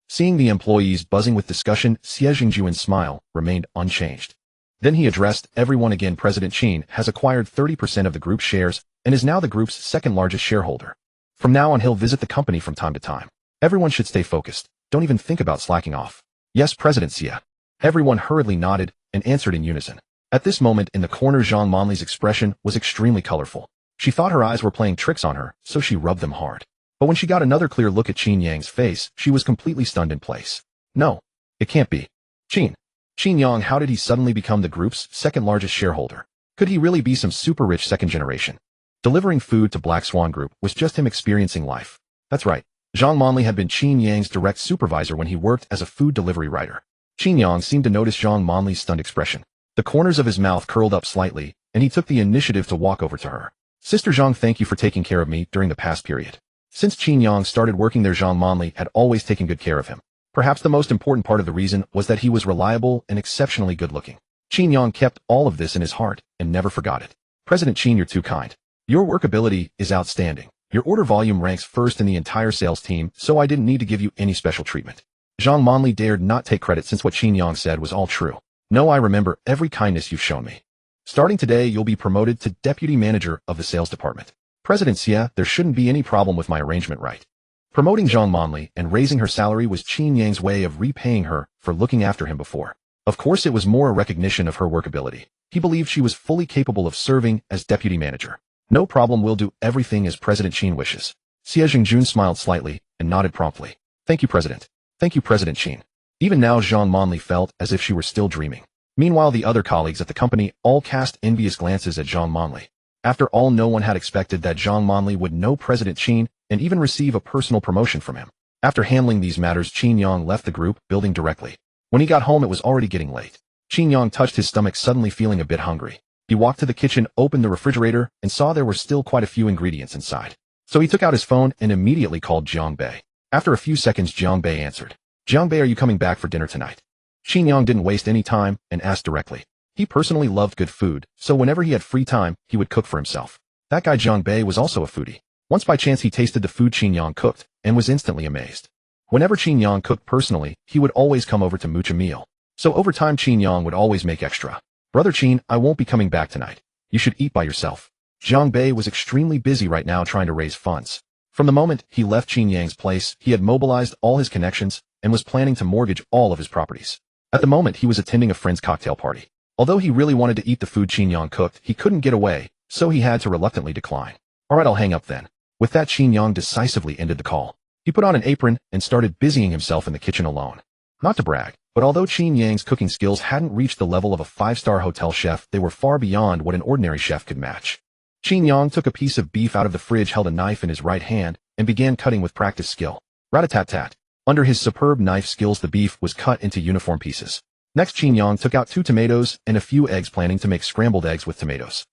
Seeing the employees buzzing with discussion, Xie Jingjuan's smile remained unchanged. Then he addressed everyone again. President Qin has acquired 30% of the group's shares and is now the group's second largest shareholder. From now on he'll visit the company from time to time. Everyone should stay focused. Don't even think about slacking off. Yes, President Xie. Everyone hurriedly nodded and answered in unison. At this moment in the corner, Zhang Manli's expression was extremely colorful. She thought her eyes were playing tricks on her, so she rubbed them hard. But when she got another clear look at Qin Yang's face, she was completely stunned in place. No, it can't be. Qin Yang, how did he suddenly become the group's second largest shareholder? Could he really be some super rich second generation? Delivering food to Black Swan Group was just him experiencing life. That's right. Zhang Manli had been Qin Yang's direct supervisor when he worked as a food delivery rider. Qin Yang seemed to notice Zhang Manli's stunned expression. The corners of his mouth curled up slightly, and he took the initiative to walk over to her. Sister Zhang, thank you for taking care of me during the past period. Since Qin Yang started working there, Zhang Manli had always taken good care of him. Perhaps the most important part of the reason was that he was reliable and exceptionally good-looking. Qin Yang kept all of this in his heart and never forgot it. President Qin, you're too kind. Your work ability is outstanding. Your order volume ranks first in the entire sales team, so I didn't need to give you any special treatment. Zhang Manli dared not take credit since what Qin Yang said was all true. No, I remember every kindness you've shown me. Starting today, you'll be promoted to deputy manager of the sales department. President Xie, there shouldn't be any problem with my arrangement, right? Promoting Zhang Manli and raising her salary was Qin Yang's way of repaying her for looking after him before. Of course, it was more a recognition of her work ability. He believed she was fully capable of serving as deputy manager. No problem, we'll do everything as President Qin wishes. Xie Jingjuan smiled slightly and nodded promptly. Thank you, President. Thank you, President Qin. Even now, Zhang Manli felt as if she were still dreaming. Meanwhile, the other colleagues at the company all cast envious glances at Zhang Manli. After all, no one had expected that Zhang Manli would know President Qin and even receive a personal promotion from him. After handling these matters, Qin Yang left the group building directly. When he got home, it was already getting late. Qin Yang touched his stomach, suddenly feeling a bit hungry. He walked to the kitchen, opened the refrigerator, and saw there were still quite a few ingredients inside. So he took out his phone and immediately called Jiang Bei. After a few seconds, Jiang Bei answered. Jiang Bei, are you coming back for dinner tonight? Qin Yang didn't waste any time and asked directly. He personally loved good food, so whenever he had free time, he would cook for himself. That guy Jiang Bei was also a foodie. Once by chance he tasted the food Qin Yang cooked and was instantly amazed. Whenever Qin Yang cooked personally, he would always come over to mooch a meal. So over time Qin Yang would always make extra. Brother Qin, I won't be coming back tonight. You should eat by yourself. Jiang Bei was extremely busy right now trying to raise funds. From the moment he left Qin Yang's place, he had mobilized all his connections and was planning to mortgage all of his properties. At the moment, he was attending a friend's cocktail party. Although he really wanted to eat the food Qin Yang cooked, he couldn't get away, so he had to reluctantly decline. Alright, I'll hang up then. With that, Qin Yang decisively ended the call. He put on an apron and started busying himself in the kitchen alone. Not to brag, but although Qin Yang's cooking skills hadn't reached the level of a 5-star hotel chef, they were far beyond what an ordinary chef could match. Qin Yang took a piece of beef out of the fridge, held a knife in his right hand, and began cutting with practiced skill. Rat-a-tat-tat. Under his superb knife skills, the beef was cut into uniform pieces. Next, Qin Yang took out 2 tomatoes and a few eggs, planning to make scrambled eggs with tomatoes.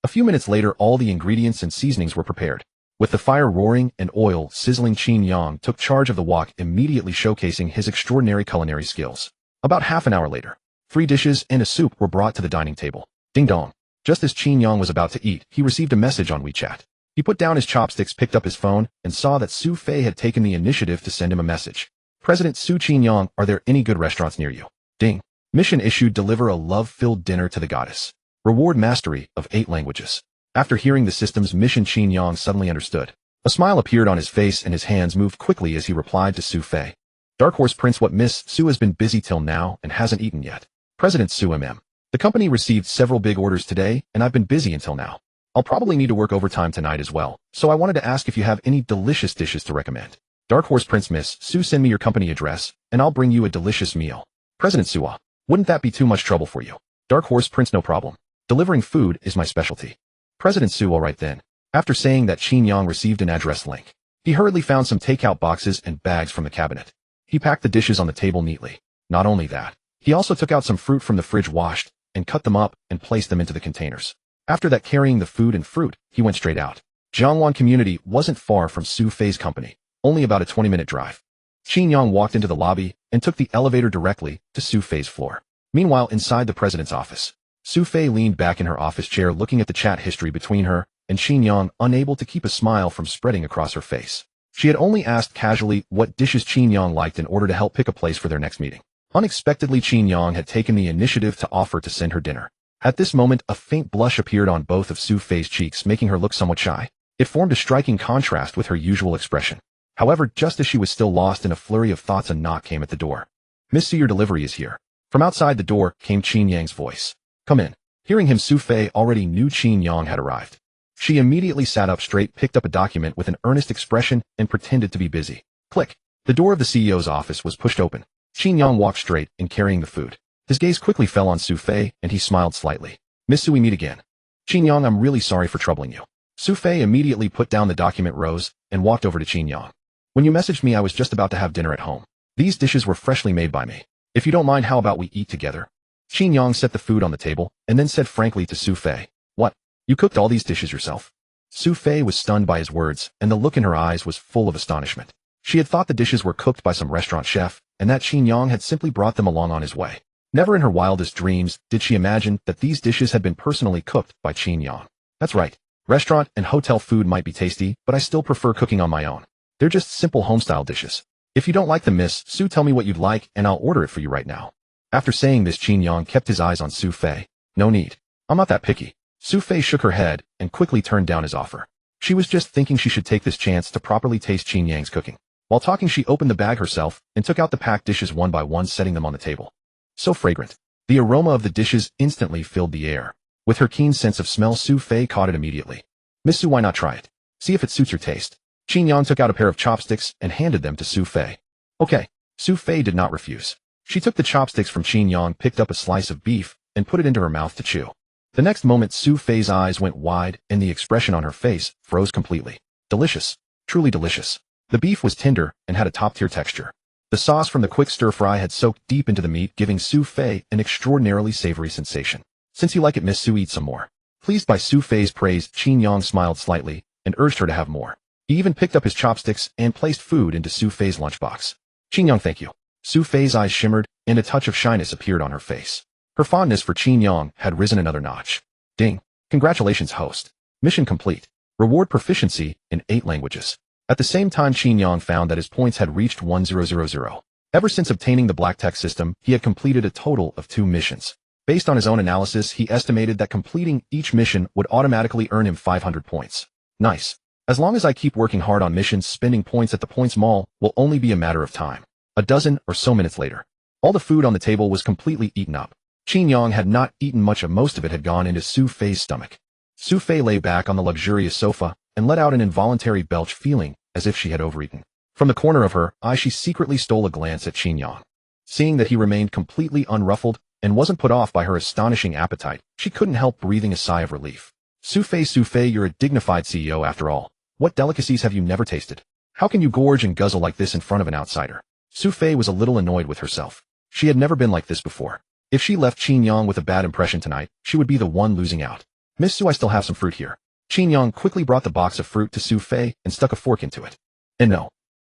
A few minutes later, all the ingredients and seasonings were prepared. With the fire roaring and oil sizzling, Qin Yang took charge of the wok, immediately showcasing his extraordinary culinary skills. About half an hour later, 3 dishes and a soup were brought to the dining table. Ding dong. Just as Qin Yang was about to eat, he received a message on WeChat. He put down his chopsticks, picked up his phone, and saw that Sophie had taken the initiative to send him a message. President Su, Qin Yang, are there any good restaurants near you? Ding. Mission issued, deliver a love-filled dinner to the goddess. Reward mastery of 8 languages. After hearing the system's mission, Qin Yang suddenly understood. A smile appeared on his face and his hands moved quickly as he replied to Sophie. Dark Horse Prince, what, Miss Su has been busy till now and hasn't eaten yet. President Su, The company received several big orders today and I've been busy until now. I'll probably need to work overtime tonight as well, so I wanted to ask if you have any delicious dishes to recommend. Dark Horse Prince Miss Su, send me your company address, and I'll bring you a delicious meal. President Sua, wouldn't that be too much trouble for you? Dark Horse Prince, no problem. Delivering food is my specialty. President Su, all right then. After saying that, Qin Yang received an address link. He hurriedly found some takeout boxes and bags from the cabinet. He packed the dishes on the table neatly. Not only that, he also took out some fruit from the fridge, washed, and cut them up and placed them into the containers. After that, carrying the food and fruit, he went straight out. Jiangwan community wasn't far from Su Fei's company, only about a 20-minute drive. Qin Yang walked into the lobby and took the elevator directly to Su Fei's floor. Meanwhile, inside the president's office, Su Fei leaned back in her office chair looking at the chat history between her and Qin Yang, unable to keep a smile from spreading across her face. She had only asked casually what dishes Qin Yang liked in order to help pick a place for their next meeting. Unexpectedly, Qin Yang had taken the initiative to offer to send her dinner. At this moment, a faint blush appeared on both of Su Fei's cheeks, making her look somewhat shy. It formed a striking contrast with her usual expression. However, just as she was still lost in a flurry of thoughts, a knock came at the door. Miss Su, your delivery is here. From outside the door came Qin Yang's voice. Come in. Hearing him, Su Fei already knew Qin Yang had arrived. She immediately sat up straight, picked up a document with an earnest expression, and pretended to be busy. Click. The door of the CEO's office was pushed open. Qin Yang walked straight in, carrying the food. His gaze quickly fell on Su Fei, and he smiled slightly. Miss Su, we meet again. Qin Yang, I'm really sorry for troubling you. Su Fei immediately put down the document, rose, and walked over to Qin Yang. When you messaged me, I was just about to have dinner at home. These dishes were freshly made by me. If you don't mind, how about we eat together? Qin Yang set the food on the table, and then said frankly to Su Fei, what? You cooked all these dishes yourself? Su Fei was stunned by his words, and the look in her eyes was full of astonishment. She had thought the dishes were cooked by some restaurant chef, and that Qin Yang had simply brought them along on his way. Never in her wildest dreams did she imagine that these dishes had been personally cooked by Qin Yang. That's right. Restaurant and hotel food might be tasty, but I still prefer cooking on my own. They're just simple homestyle dishes. If you don't like them, Miss Su, tell me what you'd like, and I'll order it for you right now. After saying this, Qin Yang kept his eyes on Su Fei. No need. I'm not that picky. Su Fei shook her head and quickly turned down his offer. She was just thinking she should take this chance to properly taste Qin Yang's cooking. While talking, she opened the bag herself and took out the packed dishes one by one, setting them on the table. So fragrant. The aroma of the dishes instantly filled the air. With her keen sense of smell, Su Fei caught it immediately. Miss Su, why not try it? See if it suits your taste. Qin Yang took out a pair of chopsticks and handed them to Su Fei. Okay. Su Fei did not refuse. She took the chopsticks from Qin Yang, picked up a slice of beef, and put it into her mouth to chew. The next moment, Su Fei's eyes went wide, and the expression on her face froze completely. Delicious. Truly delicious. The beef was tender and had a top-tier texture. The sauce from the quick stir-fry had soaked deep into the meat, giving Su Fei an extraordinarily savory sensation. Since you like it, Miss Su, eat some more. Pleased by Su Fei's praise, Qin Yang smiled slightly and urged her to have more. He even picked up his chopsticks and placed food into Su Fei's lunchbox. Qin Yang, thank you. Su Fei's eyes shimmered, and a touch of shyness appeared on her face. Her fondness for Qin Yang had risen another notch. Ding. Congratulations, host. Mission complete. Reward proficiency in 8 languages. At the same time, Qin Yang found that his points had reached 1000. Ever since obtaining the Black Tech system, he had completed a total of 2 missions. Based on his own analysis, he estimated that completing each mission would automatically earn him 500 points. Nice. As long as I keep working hard on missions, spending points at the points mall will only be a matter of time. A dozen or so minutes later, all the food on the table was completely eaten up. Qin Yang had not eaten much, of most of it had gone into Su Fei's stomach. Su Fei lay back on the luxurious sofa and let out an involuntary belch, feeling as if she had overeaten. From the corner of her eye, she secretly stole a glance at Qin Yang. Seeing that he remained completely unruffled and wasn't put off by her astonishing appetite, she couldn't help breathing a sigh of relief. Su Fei, you're a dignified CEO after all. What delicacies have you never tasted? How can you gorge and guzzle like this in front of an outsider? Su Fei was a little annoyed with herself. She had never been like this before. If she left Qin Yang with a bad impression tonight, she would be the one losing out. Miss Su, I still have some fruit here. Qin Yang quickly brought the box of fruit to Su Fei and stuck a fork into it. And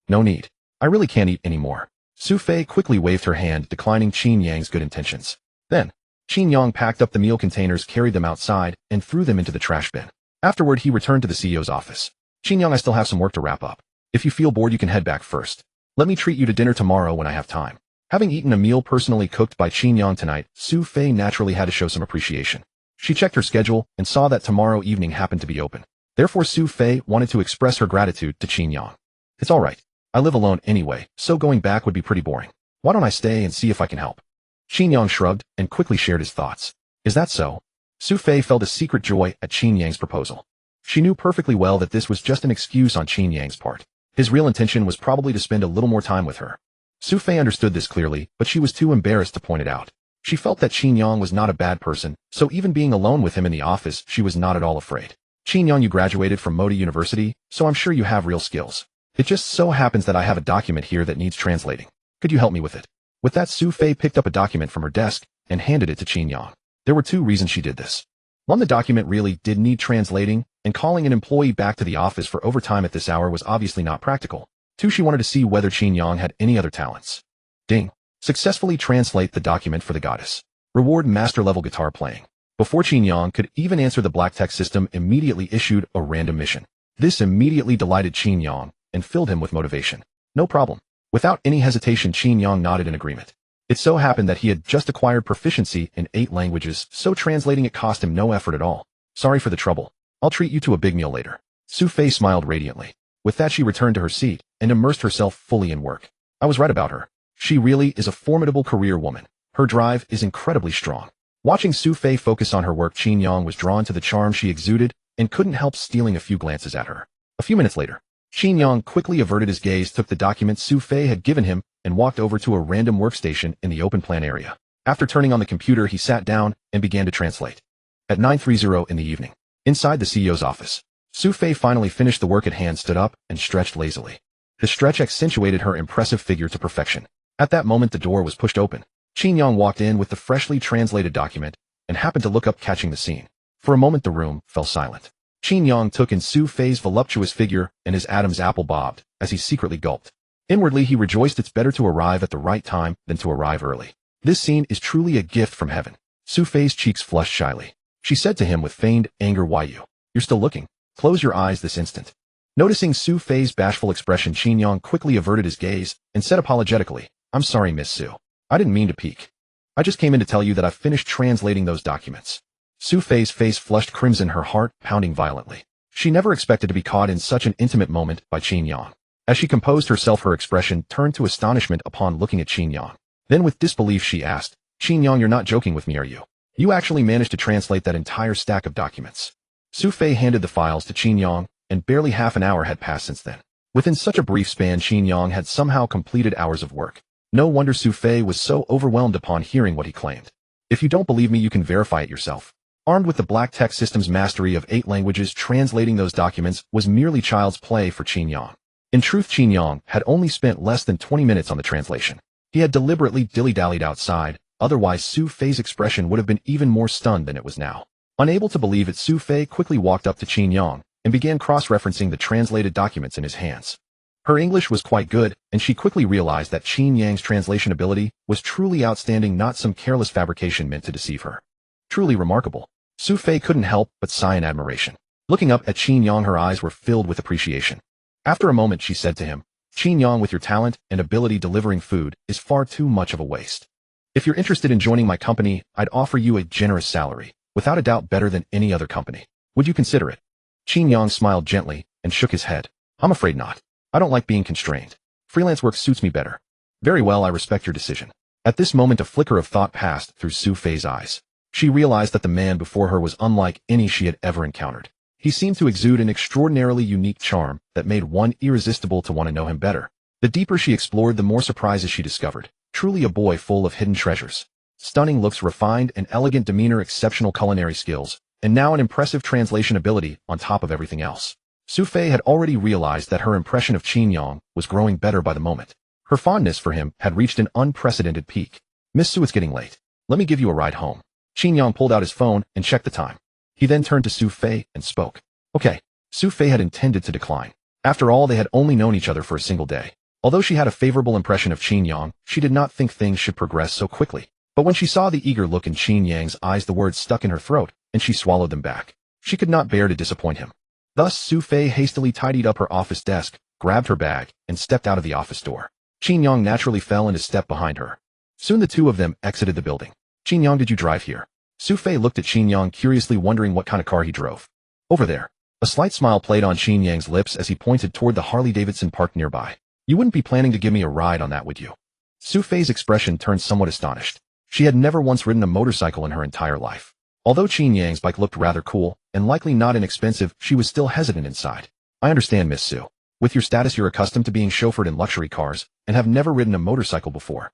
no need. I really can't eat anymore. Su Fei quickly waved her hand, declining Qin Yang's good intentions. Then, Qin Yang packed up the meal containers, carried them outside, and threw them into the trash bin. Afterward, he returned to the CEO's office. Qin Yang, I still have some work to wrap up. If you feel bored, you can head back first. Let me treat you to dinner tomorrow when I have time. Having eaten a meal personally cooked by Qin Yang tonight, Su Fei naturally had to show some appreciation. She checked her schedule and saw that tomorrow evening happened to be open. Therefore, Su Fei wanted to express her gratitude to Qin Yang. It's all right. I live alone anyway, so going back would be pretty boring. Why don't I stay and see if I can help? Qin Yang shrugged and quickly shared his thoughts. Is that so? Su Fei felt a secret joy at Qin Yang's proposal. She knew perfectly well that this was just an excuse on Qin Yang's part. His real intention was probably to spend a little more time with her. Sophie understood this clearly, but she was too embarrassed to point it out. She felt that Qin Yang was not a bad person, so even being alone with him in the office, she was not at all afraid. Qin Yang, you graduated from Modi University, so I'm sure you have real skills. It just so happens that I have a document here that needs translating. Could you help me with it? With that, Sophie picked up a document from her desk and handed it to Qin Yang. There were two reasons she did this. One, the document really did need translating, and calling an employee back to the office for overtime at this hour was obviously not practical. Two, she wanted to see whether Qin Yang had any other talents. Ding. Successfully translate the document for the goddess. Reward master-level guitar playing. Before Qin Yang could even answer, the black text system immediately issued a random mission. This immediately delighted Qin Yang and filled him with motivation. No problem. Without any hesitation, Qin Yang nodded in agreement. It so happened that he had just acquired proficiency in 8 languages, so translating it cost him no effort at all. Sorry for the trouble. I'll treat you to a big meal later. Sophie smiled radiantly. With that, she returned to her seat and immersed herself fully in work. I was right about her. She really is a formidable career woman. Her drive is incredibly strong. Watching Sophie focus on her work, Qin Yang was drawn to the charm she exuded and couldn't help stealing a few glances at her. A few minutes later, Qin Yang quickly averted his gaze, took the document Sophie had given him, and walked over to a random workstation in the open plan area. After turning on the computer, he sat down and began to translate. At 9:30 in the evening, inside the CEO's office, Sophie finally finished the work at hand, stood up, and stretched lazily. The stretch accentuated her impressive figure to perfection. At that moment, the door was pushed open. Qin Yang walked in with the freshly translated document and happened to look up, catching the scene. For a moment, the room fell silent. Qin Yang took in Sophie's voluptuous figure, and his Adam's apple bobbed as he secretly gulped. Inwardly, he rejoiced. It's better to arrive at the right time than to arrive early. This scene is truly a gift from heaven. Sophie's cheeks flushed shyly. She said to him with feigned anger, "Why you're still looking? Close your eyes this instant." Noticing Sophie's bashful expression, Qin Yang quickly averted his gaze and said apologetically, "I'm sorry, Miss Su. I didn't mean to peek. I just came in to tell you that I've finished translating those documents." Sophie's face flushed crimson, her heart pounding violently. She never expected to be caught in such an intimate moment by Qin Yang. As she composed herself, her expression turned to astonishment upon looking at Qin Yang. Then with disbelief, she asked, "Qin Yang, you're not joking with me, are you? You actually managed to translate that entire stack of documents?" Sophie handed the files to Qin Yang, and barely half an hour had passed since then. Within such a brief span, Qin Yang had somehow completed hours of work. No wonder Sophie was so overwhelmed upon hearing what he claimed. If you don't believe me, you can verify it yourself. Armed with the black text system's mastery of 8 languages, translating those documents was merely child's play for Qin Yang. In truth, Qin Yang had only spent less than 20 minutes on the translation. He had deliberately dilly-dallied outside, otherwise Sophie's expression would have been even more stunned than it was now. Unable to believe it, Sophie quickly walked up to Qin Yang and began cross-referencing the translated documents in his hands. Her English was quite good, and she quickly realized that Qin Yang's translation ability was truly outstanding, not some careless fabrication meant to deceive her. Truly remarkable. Sophie couldn't help but sigh in admiration. Looking up at Qin Yang, her eyes were filled with appreciation. After a moment, she said to him, "Qin Yang, with your talent and ability delivering food is far too much of a waste. If you're interested in joining my company, I'd offer you a generous salary, without a doubt better than any other company. Would you consider it?" Qin Yang smiled gently and shook his head. "I'm afraid not. I don't like being constrained. Freelance work suits me better." "Very well, I respect your decision." At this moment, a flicker of thought passed through Sophie's eyes. She realized that the man before her was unlike any she had ever encountered. He seemed to exude an extraordinarily unique charm that made one irresistible to want to know him better. The deeper she explored, the more surprises she discovered. Truly a boy full of hidden treasures. Stunning looks, refined and elegant demeanor, exceptional culinary skills, and now an impressive translation ability on top of everything else. Sophie had already realized that her impression of Qin Yang was growing better by the moment. Her fondness for him had reached an unprecedented peak. "Miss Su, it's getting late. Let me give you a ride home." Qin Yang pulled out his phone and checked the time. He then turned to Sophie and spoke. "Okay." Sophie had intended to decline. After all, they had only known each other for a single day. Although she had a favorable impression of Qin Yang, she did not think things should progress so quickly. But when she saw the eager look in Qin Yang's eyes, the words stuck in her throat, and she swallowed them back. She could not bear to disappoint him. Thus, Sophie hastily tidied up her office desk, grabbed her bag, and stepped out of the office door. Qin Yang naturally fell into step behind her. Soon the two of them exited the building. "Qin Yang, did you drive here?" Sophie looked at Qin Yang curiously, wondering what kind of car he drove. "Over there." A slight smile played on Qin Yang's lips as he pointed toward the Harley-Davidson parked nearby. "You wouldn't be planning to give me a ride on that, would you?" Sophie's expression turned somewhat astonished. She had never once ridden a motorcycle in her entire life. Although Qin Yang's bike looked rather cool, and likely not inexpensive, she was still hesitant inside. "I understand, Miss Su. With your status, you're accustomed to being chauffeured in luxury cars and have never ridden a motorcycle before.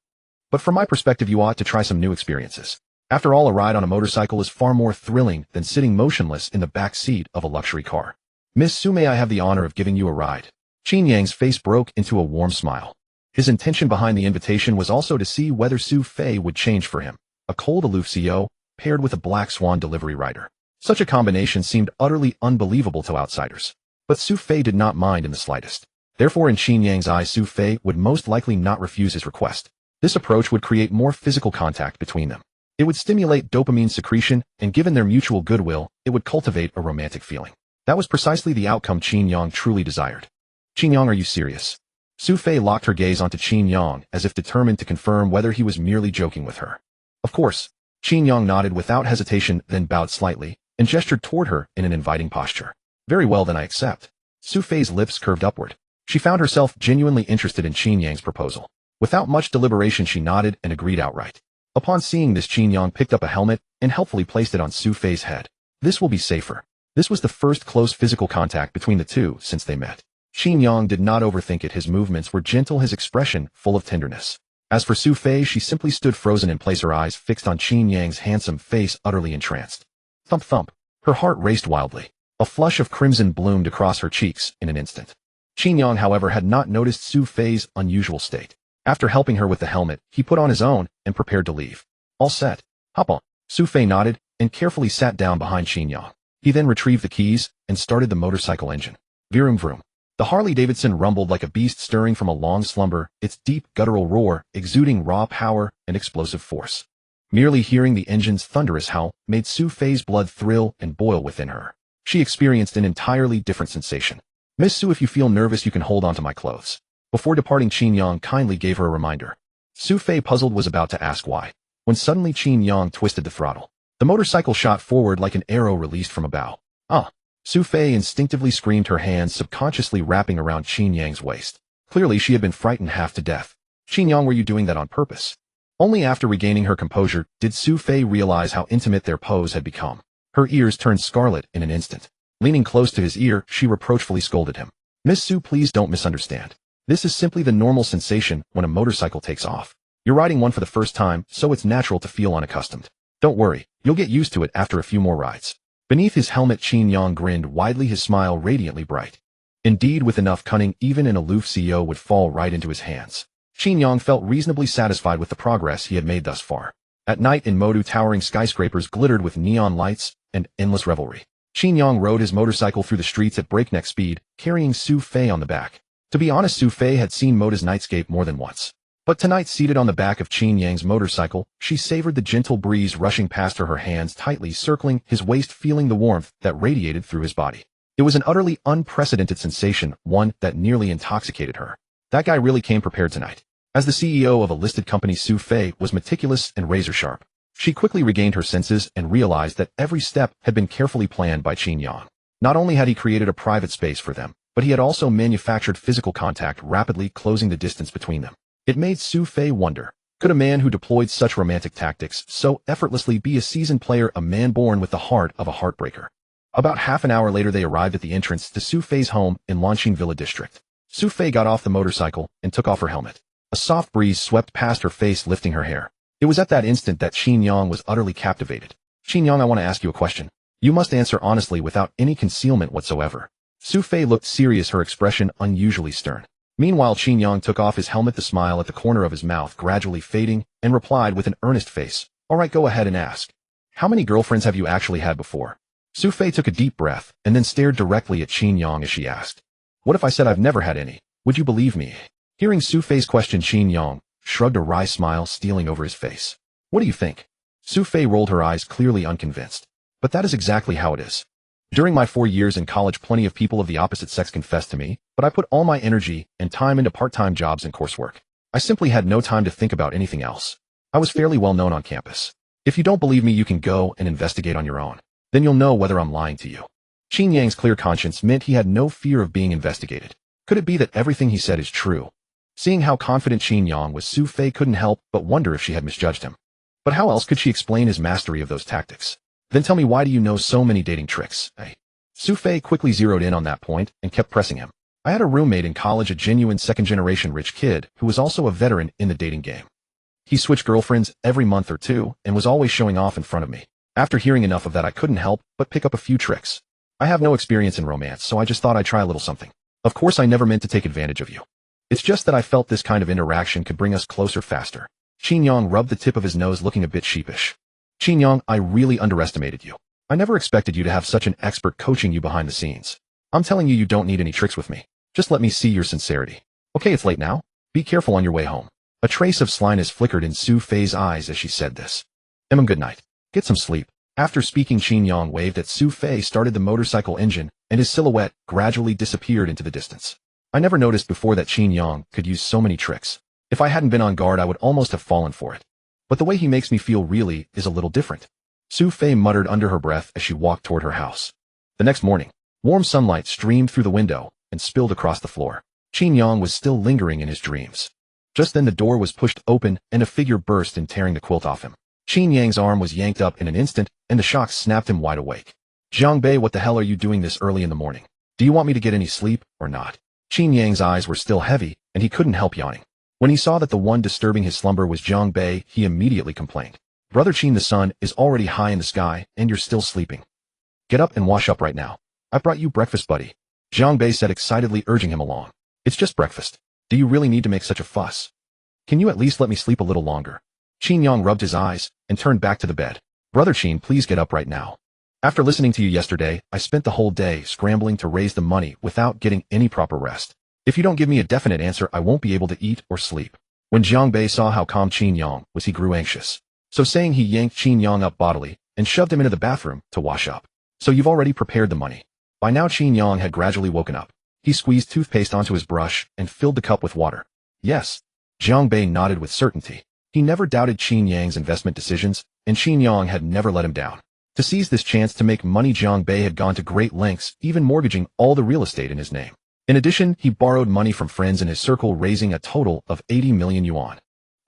But from my perspective, you ought to try some new experiences. After all, a ride on a motorcycle is far more thrilling than sitting motionless in the back seat of a luxury car. Miss Su, may I have the honor of giving you a ride? Qin Yang's face broke into a warm smile. His intention behind the invitation was also to see whether Su Fei would change for him. A cold, aloof CEO, paired with a Black Swan delivery rider. Such a combination seemed utterly unbelievable to outsiders. But Su Fei did not mind in the slightest. Therefore, in Qin Yang's eyes, Su Fei would most likely not refuse his request. This approach would create more physical contact between them. It would stimulate dopamine secretion, and given their mutual goodwill, it would cultivate a romantic feeling. That was precisely the outcome Qin Yang truly desired. Qin Yang, are you serious? Su Fei locked her gaze onto Qin Yang as if determined to confirm whether he was merely joking with her. Of course. Qin Yang nodded without hesitation, then bowed slightly, and gestured toward her in an inviting posture. Very well, then I accept. Su Fei's lips curved upward. She found herself genuinely interested in Qin Yang's proposal. Without much deliberation, she nodded and agreed outright. Upon seeing this, Qin Yang picked up a helmet and helpfully placed it on Su Fei's head. This will be safer. This was the first close physical contact between the two since they met. Qin Yang did not overthink it. His movements were gentle, his expression full of tenderness. As for Su Fei, she simply stood frozen in place, her eyes fixed on Qin Yang's handsome face, utterly entranced. Thump thump. Her heart raced wildly. A flush of crimson bloomed across her cheeks in an instant. Qin Yang, however, had not noticed Su Fei's unusual state. After helping her with the helmet, he put on his own and prepared to leave. All set. Hop on. Su Fei nodded and carefully sat down behind Qin Yang. He then retrieved the keys and started the motorcycle engine. Vroom vroom. The Harley-Davidson rumbled like a beast stirring from a long slumber, its deep guttural roar exuding raw power and explosive force. Merely hearing the engine's thunderous howl made Su Fei's blood thrill and boil within her. She experienced an entirely different sensation. Miss Su, if you feel nervous, you can hold on to my clothes. Before departing, Qin Yang kindly gave her a reminder. Su Fei, puzzled, was about to ask why, when suddenly Qin Yang twisted the throttle. The motorcycle shot forward like an arrow released from a bow. Ah! Su Fei instinctively screamed, her hands subconsciously wrapping around Qin Yang's waist. Clearly she had been frightened half to death. Qin Yang, were you doing that on purpose? Only after regaining her composure did Su Fei realize how intimate their pose had become. Her ears turned scarlet in an instant. Leaning close to his ear, she reproachfully scolded him. Miss Su, please don't misunderstand. This is simply the normal sensation when a motorcycle takes off. You're riding one for the first time, so it's natural to feel unaccustomed. Don't worry, you'll get used to it after a few more rides. Beneath his helmet, Qin Yang grinned widely, his smile radiantly bright. Indeed, with enough cunning, even an aloof CEO would fall right into his hands. Qin Yang felt reasonably satisfied with the progress he had made thus far. At night in Modu, towering skyscrapers glittered with neon lights and endless revelry. Qin Yang rode his motorcycle through the streets at breakneck speed, carrying Su Fei on the back. To be honest, Su Fei had seen Modu's nightscape more than once. But tonight, seated on the back of Qin Yang's motorcycle, she savored the gentle breeze rushing past her, her hands tightly circling his waist, feeling the warmth that radiated through his body. It was an utterly unprecedented sensation, one that nearly intoxicated her. That guy really came prepared tonight. As the CEO of a listed company, Su Fei was meticulous and razor-sharp. She quickly regained her senses and realized that every step had been carefully planned by Qin Yang. Not only had he created a private space for them, but he had also manufactured physical contact, rapidly closing the distance between them. It made Su Fei wonder, could a man who deployed such romantic tactics so effortlessly be a seasoned player, a man born with the heart of a heartbreaker? About half an hour later, they arrived at the entrance to Su Fei's home in Lanqing Villa District. Su Fei got off the motorcycle and took off her helmet. A soft breeze swept past her face, lifting her hair. It was at that instant that Qin Yang was utterly captivated. Qin Yang, I want to ask you a question. You must answer honestly without any concealment whatsoever. Su Fei looked serious, her expression unusually stern. Meanwhile, Qin Yang took off his helmet, the smile at the corner of his mouth gradually fading, and replied with an earnest face, all right, go ahead and ask. How many girlfriends have you actually had before? Su Fei took a deep breath, and then stared directly at Qin Yang as she asked, what if I said I've never had any? Would you believe me? Hearing Su Fei's question, Qin Yang shrugged, a wry smile stealing over his face. What do you think? Su Fei rolled her eyes, clearly unconvinced. But that is exactly how it is. During my 4 years in college, plenty of people of the opposite sex confessed to me, but I put all my energy and time into part-time jobs and coursework. I simply had no time to think about anything else. I was fairly well known on campus. If you don't believe me, you can go and investigate on your own. Then you'll know whether I'm lying to you. Qin Yang's clear conscience meant he had no fear of being investigated. Could it be that everything he said is true? Seeing how confident Qin Yang was, Su Fei couldn't help but wonder if she had misjudged him. But how else could she explain his mastery of those tactics? Then tell me, why do you know so many dating tricks, eh? Su Fei quickly zeroed in on that point and kept pressing him. I had a roommate in college, a genuine second-generation rich kid who was also a veteran in the dating game. He switched girlfriends every month or two and was always showing off in front of me. After hearing enough of that, I couldn't help but pick up a few tricks. I have no experience in romance, so I just thought I'd try a little something. Of course, I never meant to take advantage of you. It's just that I felt this kind of interaction could bring us closer faster. Qin Yang rubbed the tip of his nose, looking a bit sheepish. Qin Yang, I really underestimated you. I never expected you to have such an expert coaching you behind the scenes. I'm telling you, you don't need any tricks with me. Just let me see your sincerity. Okay, it's late now. Be careful on your way home. A trace of slyness flickered in Su Fei's eyes as she said this. Good night. Get some sleep. After speaking, Qin Yang waved at Su Fei, started the motorcycle engine, and his silhouette gradually disappeared into the distance. I never noticed before that Qin Yang could use so many tricks. If I hadn't been on guard, I would almost have fallen for it. But the way he makes me feel really is a little different. Su Fei muttered under her breath as she walked toward her house. The next morning, warm sunlight streamed through the window and spilled across the floor. Qin Yang was still lingering in his dreams. Just then the door was pushed open and a figure burst in, tearing the quilt off him. Qin Yang's arm was yanked up in an instant, and the shock snapped him wide awake. Zhang Bei, what the hell are you doing this early in the morning? Do you want me to get any sleep, or not? Qin Yang's eyes were still heavy, and he couldn't help yawning. When he saw that the one disturbing his slumber was Zhang Bei, he immediately complained. Brother Qin, the sun is already high in the sky, and you're still sleeping. Get up and wash up right now. I brought you breakfast, buddy. Zhang Bei said excitedly, urging him along. It's just breakfast. Do you really need to make such a fuss? Can you at least let me sleep a little longer? Qin Yang rubbed his eyes and turned back to the bed. Brother Qin, please get up right now. After listening to you yesterday, I spent the whole day scrambling to raise the money without getting any proper rest. If you don't give me a definite answer, I won't be able to eat or sleep. When Zhang Bei saw how calm Qin Yang was, he grew anxious. So saying, he yanked Qin Yang up bodily and shoved him into the bathroom to wash up. So you've already prepared the money. By now Qin Yang had gradually woken up. He squeezed toothpaste onto his brush and filled the cup with water. Yes. Zhang Bei nodded with certainty. He never doubted Qin Yang's investment decisions, and Qin Yang had never let him down. To seize this chance to make money, Zhang Bei had gone to great lengths, even mortgaging all the real estate in his name. In addition, he borrowed money from friends in his circle, raising a total of 80 million yuan.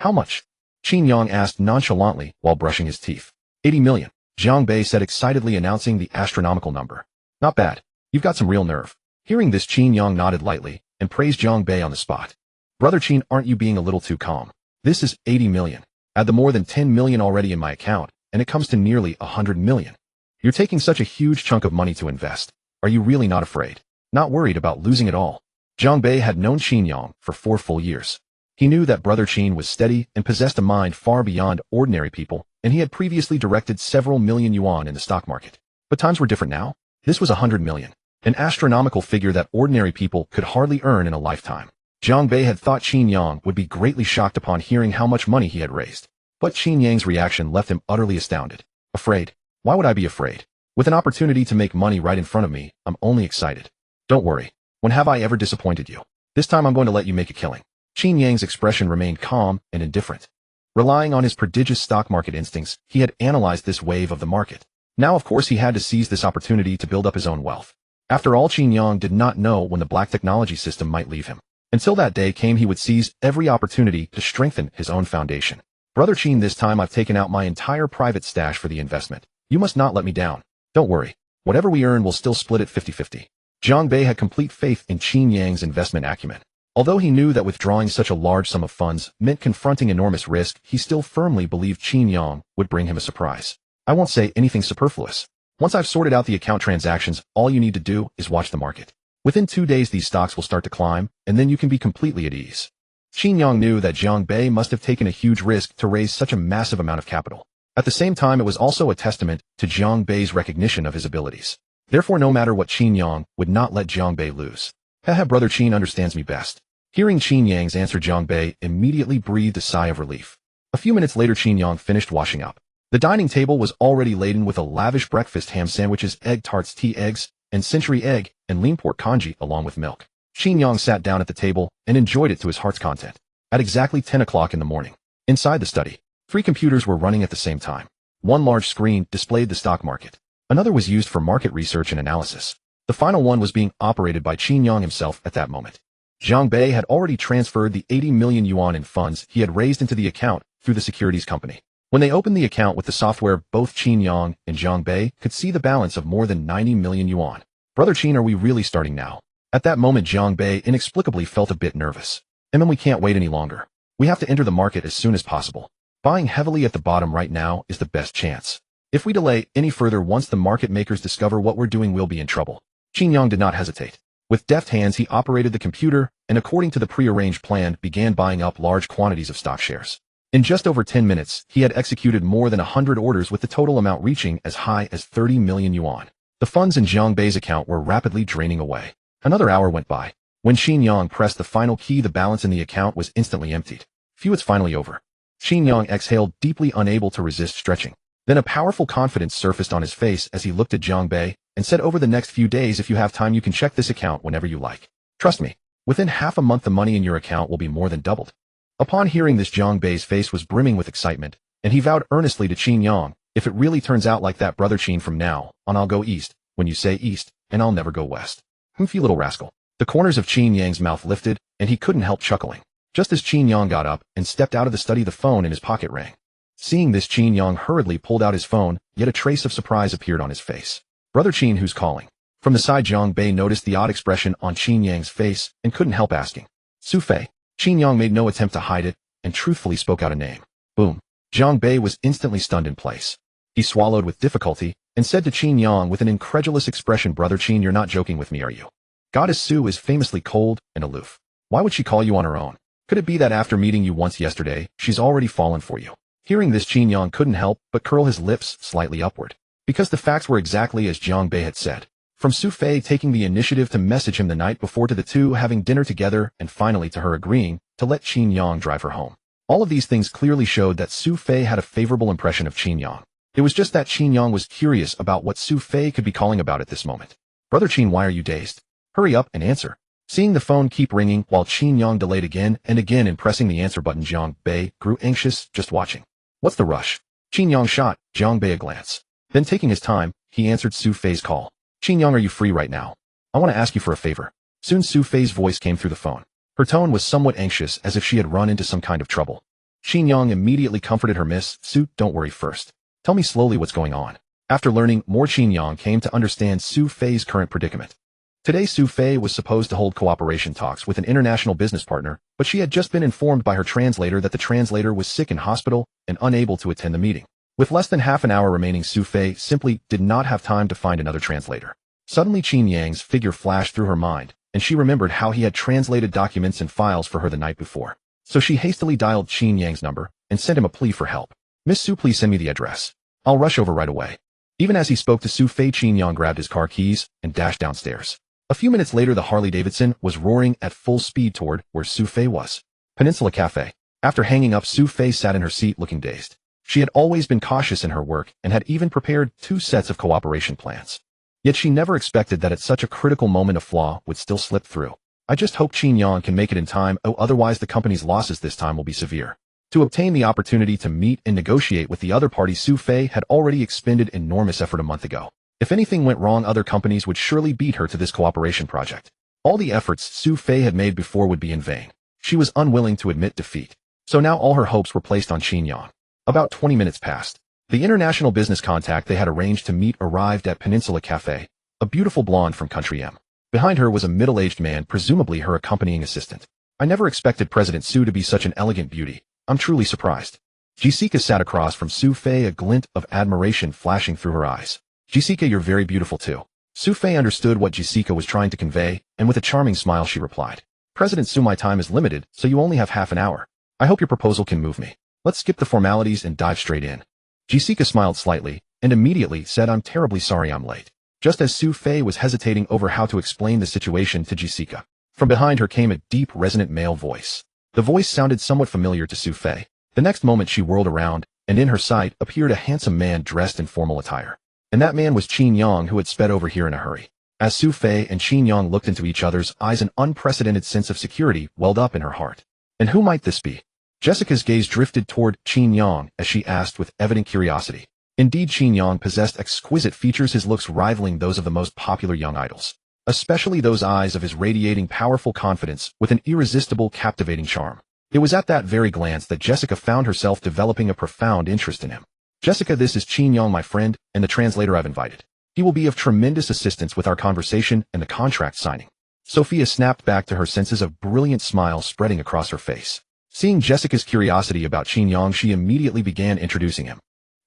How much? Qin Yang asked nonchalantly while brushing his teeth. 80 million, Zhang Bei said excitedly, announcing the astronomical number. Not bad. You've got some real nerve. Hearing this, Qin Yang nodded lightly and praised Zhang Bei on the spot. Brother Qin, aren't you being a little too calm? This is 80 million. Add the more than 10 million already in my account, and it comes to nearly 100 million. You're taking such a huge chunk of money to invest. Are you really not afraid? Not worried about losing it all? Zhang Bei had known Qin Yang for 4 full years. He knew that Brother Qin was steady and possessed a mind far beyond ordinary people, and he had previously directed several million yuan in the stock market. But times were different now. This was 100 million, an astronomical figure that ordinary people could hardly earn in a lifetime. Zhang Bei had thought Qin Yang would be greatly shocked upon hearing how much money he had raised. But Qin Yang's reaction left him utterly astounded. Afraid? Why would I be afraid? With an opportunity to make money right in front of me, I'm only excited. Don't worry. When have I ever disappointed you? This time I'm going to let you make a killing. Qin Yang's expression remained calm and indifferent. Relying on his prodigious stock market instincts, he had analyzed this wave of the market. Now, of course, he had to seize this opportunity to build up his own wealth. After all, Qin Yang did not know when the black technology system might leave him. Until that day came, he would seize every opportunity to strengthen his own foundation. Brother Qin, this time I've taken out my entire private stash for the investment. You must not let me down. Don't worry. Whatever we earn, we'll still split it 50-50. Zhang Bei had complete faith in Qin Yang's investment acumen. Although he knew that withdrawing such a large sum of funds meant confronting enormous risk, he still firmly believed Qin Yang would bring him a surprise. I won't say anything superfluous. Once I've sorted out the account transactions, all you need to do is watch the market. Within 2 days, these stocks will start to climb, and then you can be completely at ease. Qin Yang knew that Zhang Bei must have taken a huge risk to raise such a massive amount of capital. At the same time, it was also a testament to Zhang Bei's recognition of his abilities. Therefore, no matter what, Qin Yang would not let Zhang Bei lose. Haha, Brother Qin understands me best. Hearing Qin Yang's answer, Zhang Bei immediately breathed a sigh of relief. A few minutes later, Qin Yang finished washing up. The dining table was already laden with a lavish breakfast: ham sandwiches, egg tarts, tea eggs, and century egg, and lean pork congee along with milk. Qin Yang sat down at the table and enjoyed it to his heart's content. At exactly 10 o'clock in the morning, inside the study, 3 computers were running at the same time. One large screen displayed the stock market. Another was used for market research and analysis. The final one was being operated by Qin Yang himself at that moment. Zhang Bei had already transferred the 80 million yuan in funds he had raised into the account through the securities company. When they opened the account with the software, both Qin Yang and Zhang Bei could see the balance of more than 90 million yuan. Brother Qin, are we really starting now? At that moment Jiang Bei inexplicably felt a bit nervous. We can't wait any longer. We have to enter the market as soon as possible. Buying heavily at the bottom right now is the best chance. If we delay any further, once the market makers discover what we're doing, we'll be in trouble. Qin Yang did not hesitate. With deft hands he operated the computer and, according to the prearranged plan, began buying up large quantities of stock shares. In just over 10 minutes, he had executed more than 100 orders, with the total amount reaching as high as 30 million yuan. The funds in Jiang Bei's account were rapidly draining away. Another hour went by. When Qin Yang pressed the final key, the balance in the account was instantly emptied. Phew, it's finally over. Qin Yang exhaled deeply, unable to resist stretching. Then a powerful confidence surfaced on his face as he looked at Jiang Bei and said, "Over the next few days, if you have time, you can check this account whenever you like. Trust me, within half a month the money in your account will be more than doubled." Upon hearing this, Jiang Bei's face was brimming with excitement, and he vowed earnestly to Qin Yang, "If it really turns out like that, brother Qin, from now on I'll go east when you say east, and I'll never go west." You little rascal. The corners of Qin Yang's mouth lifted, and he couldn't help chuckling. Just as Qin Yang got up and stepped out of the study, the phone in his pocket rang. Seeing this, Qin Yang hurriedly pulled out his phone, yet a trace of surprise appeared on his face. "Brother Qin, who's calling?" From the side, Jiang Bei noticed the odd expression on Qin Yang's face and couldn't help asking. "Sophie." Qin Yang made no attempt to hide it and truthfully spoke out a name. Boom. Jiang Bei was instantly stunned in place. He swallowed with difficulty and said to Qin Yang with an incredulous expression, "Brother Qin, you're not joking with me, are you? Goddess Su is famously cold and aloof. Why would she call you on her own? Could it be that after meeting you once yesterday, she's already fallen for you?" Hearing this, Qin Yang couldn't help but curl his lips slightly upward, because the facts were exactly as Jiang Bei had said. From Sophie taking the initiative to message him the night before, to the two having dinner together, and finally to her agreeing to let Qin Yang drive her home. All of these things clearly showed that Sophie had a favorable impression of Qin Yang. It was just that Qin Yang was curious about what Sophie could be calling about at this moment. "Brother Qin, why are you dazed? Hurry up and answer." Seeing the phone keep ringing while Qin Yang delayed again and again in pressing the answer button, Jiang Bei grew anxious just watching. "What's the rush?" Qin Yang shot Jiang Bei a glance. Then, taking his time, he answered Sophie's call. "Qin Yang, are you free right now? I want to ask you for a favor." Soon Sophie's voice came through the phone. Her tone was somewhat anxious, as if she had run into some kind of trouble. Qin Yang immediately comforted her. "Miss Su, don't worry. First, tell me slowly what's going on." After learning more, Qin Yang came to understand Sophie's current predicament. Today, Sophie was supposed to hold cooperation talks with an international business partner, but she had just been informed by her translator that the translator was sick in hospital and unable to attend the meeting. With less than half an hour remaining, Sophie simply did not have time to find another translator. Suddenly, Qin Yang's figure flashed through her mind, and she remembered how he had translated documents and files for her the night before. So she hastily dialed Qin Yang's number and sent him a plea for help. "Miss Su, please send me the address. I'll rush over right away." Even as he spoke to Sophie, Qin Yang grabbed his car keys and dashed downstairs. A few minutes later, the Harley-Davidson was roaring at full speed toward where Sophie was. Peninsula Cafe. After hanging up, Sophie sat in her seat looking dazed. She had always been cautious in her work and had even prepared 2 sets of cooperation plans. Yet she never expected that at such a critical moment a flaw would still slip through. "I just hope Qin Yang can make it in time, otherwise the company's losses this time will be severe." To obtain the opportunity to meet and negotiate with the other party, Sophie had already expended enormous effort a month ago. If anything went wrong, other companies would surely beat her to this cooperation project. All the efforts Sophie had made before would be in vain. She was unwilling to admit defeat. So now all her hopes were placed on Qin Yang. About 20 minutes passed. The international business contact they had arranged to meet arrived at Peninsula Cafe, a beautiful blonde from Country M. Behind her was a middle-aged man, presumably her accompanying assistant. "I never expected President Su to be such an elegant beauty. I'm truly surprised." Jessica sat across from Sophie, a glint of admiration flashing through her eyes. "Jessica, you're very beautiful too." Sophie understood what Jessica was trying to convey, and with a charming smile she replied, "President Su, my time is limited, so you only have half an hour. I hope your proposal can move me. Let's skip the formalities and dive straight in." Jessica smiled slightly, and immediately said, "I'm terribly sorry I'm late." Just as Sophie was hesitating over how to explain the situation to Jessica, from behind her came a deep, resonant male voice. The voice sounded somewhat familiar to Sophie. The next moment she whirled around, and in her sight appeared a handsome man dressed in formal attire. And that man was Qin Yang, who had sped over here in a hurry. As Sophie and Qin Yang looked into each other's eyes, an unprecedented sense of security welled up in her heart. And who might this be? Jessica's gaze drifted toward Qin Yang as she asked with evident curiosity. Indeed, Qin Yang possessed exquisite features, his looks rivaling those of the most popular young idols. Especially those eyes of his radiating powerful confidence with an irresistible, captivating charm. It was at that very glance that Jessica found herself developing a profound interest in him. "Jessica, this is Qin Yang, my friend, and the translator I've invited. He will be of tremendous assistance with our conversation and the contract signing." Sophia snapped back to her senses, a brilliant smile spreading across her face. Seeing Jessica's curiosity about Qin Yang, she immediately began introducing him.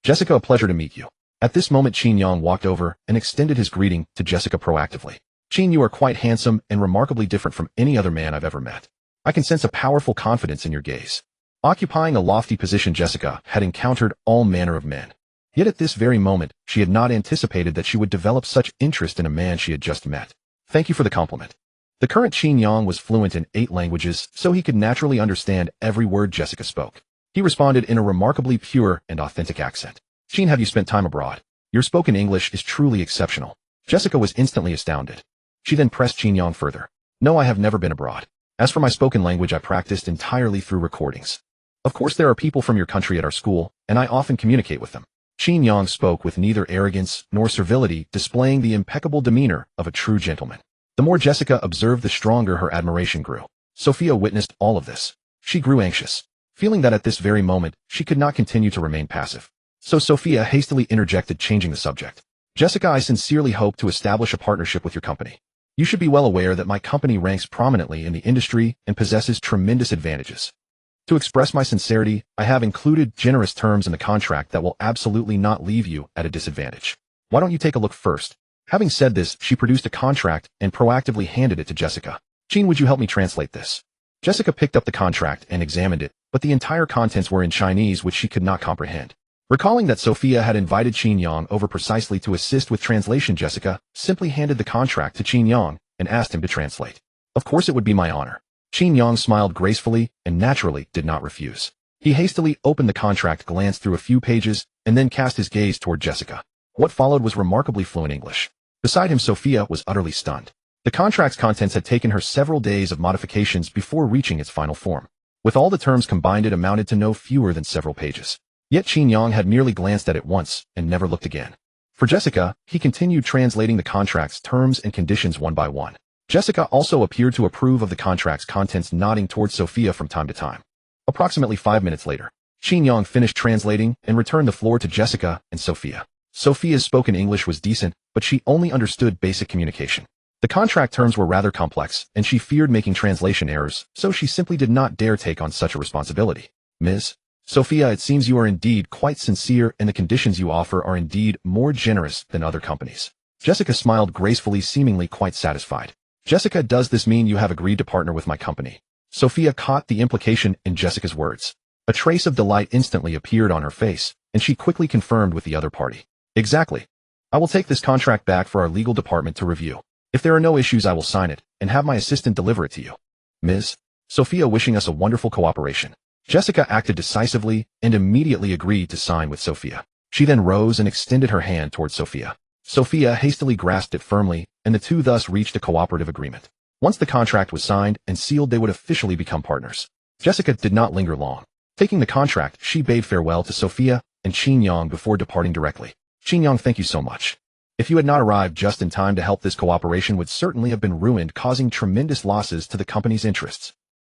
Jessica, a pleasure to meet you. At this moment, Qin Yang walked over and extended his greeting to Jessica proactively. Qin, you are quite handsome and remarkably different from any other man I've ever met. I can sense a powerful confidence in your gaze. Occupying a lofty position, Jessica had encountered all manner of men. Yet at this very moment, she had not anticipated that she would develop such interest in a man she had just met. Thank you for the compliment. The current Qin Yang was fluent in 8 languages, so he could naturally understand every word Jessica spoke. He responded in a remarkably pure and authentic accent. Qin, have you spent time abroad? Your spoken English is truly exceptional. Jessica was instantly astounded. She then pressed Qin Yang further. No, I have never been abroad. As for my spoken language, I practiced entirely through recordings. Of course, there are people from your country at our school, and I often communicate with them. Qin Yang spoke with neither arrogance nor servility, displaying the impeccable demeanor of a true gentleman. The more Jessica observed, the stronger her admiration grew. Sophia witnessed all of this. She grew anxious, feeling that at this very moment, she could not continue to remain passive. So Sophia hastily interjected, changing the subject. Jessica, I sincerely hope to establish a partnership with your company. You should be well aware that my company ranks prominently in the industry and possesses tremendous advantages. To express my sincerity, I have included generous terms in the contract that will absolutely not leave you at a disadvantage. Why don't you take a look first? Having said this, she produced a contract and proactively handed it to Jessica. Qin, would you help me translate this? Jessica picked up the contract and examined it, but the entire contents were in Chinese, which she could not comprehend. Recalling that Sophia had invited Qin Yang over precisely to assist with translation, Jessica simply handed the contract to Qin Yang and asked him to translate. Of course, it would be my honor. Qin Yang smiled gracefully and naturally did not refuse. He hastily opened the contract, glanced through a few pages, and then cast his gaze toward Jessica. What followed was remarkably fluent English. Beside him, Sophia was utterly stunned. The contract's contents had taken her several days of modifications before reaching its final form. With all the terms combined, it amounted to no fewer than several pages. Yet Qin Yang had merely glanced at it once and never looked again. For Jessica, he continued translating the contract's terms and conditions one by one. Jessica also appeared to approve of the contract's contents, nodding towards Sophia from time to time. Approximately 5 minutes later, Qin Yang finished translating and returned the floor to Jessica and Sophia. Sophia's spoken English was decent, but she only understood basic communication. The contract terms were rather complex, and she feared making translation errors, so she simply did not dare take on such a responsibility. Ms. Sophia, it seems you are indeed quite sincere, and the conditions you offer are indeed more generous than other companies. Jessica smiled gracefully, seemingly quite satisfied. Jessica, does this mean you have agreed to partner with my company? Sophia caught the implication in Jessica's words. A trace of delight instantly appeared on her face, and she quickly confirmed with the other party. Exactly. I will take this contract back for our legal department to review. If there are no issues, I will sign it and have my assistant deliver it to you. Ms. Sophia, wishing us a wonderful cooperation. Jessica acted decisively and immediately agreed to sign with Sophia. She then rose and extended her hand towards Sophia. Sophia hastily grasped it firmly, and the two thus reached a cooperative agreement. Once the contract was signed and sealed, they would officially become partners. Jessica did not linger long. Taking the contract, she bade farewell to Sophia and Qin Yang before departing directly. Qin Yang, thank you so much. If you had not arrived just in time to help, this cooperation would certainly have been ruined, causing tremendous losses to the company's interests.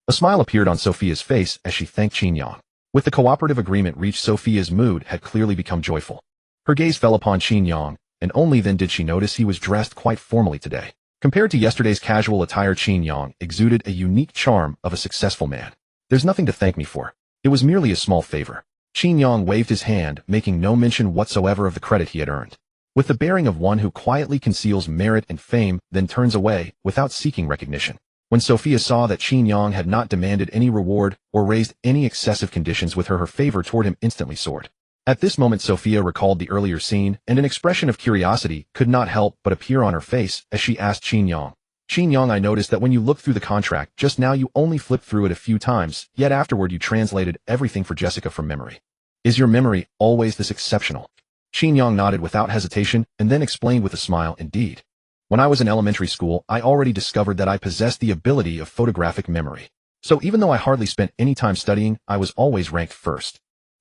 A smile appeared on Sophia's face as she thanked Qin Yang. With the cooperative agreement reached, Sophia's mood had clearly become joyful. Her gaze fell upon Qin Yang, and only then did she notice he was dressed quite formally today. Compared to yesterday's casual attire, Qin Yang exuded a unique charm of a successful man. There's nothing to thank me for. It was merely a small favor. Qin Yang waved his hand, making no mention whatsoever of the credit he had earned. With the bearing of one who quietly conceals merit and fame, then turns away without seeking recognition. When Sophia saw that Qin Yang had not demanded any reward or raised any excessive conditions with her, her favor toward him instantly soared. At this moment, Sophia recalled the earlier scene, and an expression of curiosity could not help but appear on her face as she asked Qin Yang. Qin Yang, I noticed that when you looked through the contract just now, you only flipped through it a few times, yet afterward you translated everything for Jessica from memory. Is your memory always this exceptional? Qin Yang nodded without hesitation and then explained with a smile, indeed. When I was in elementary school, I already discovered that I possessed the ability of photographic memory. So even though I hardly spent any time studying, I was always ranked first.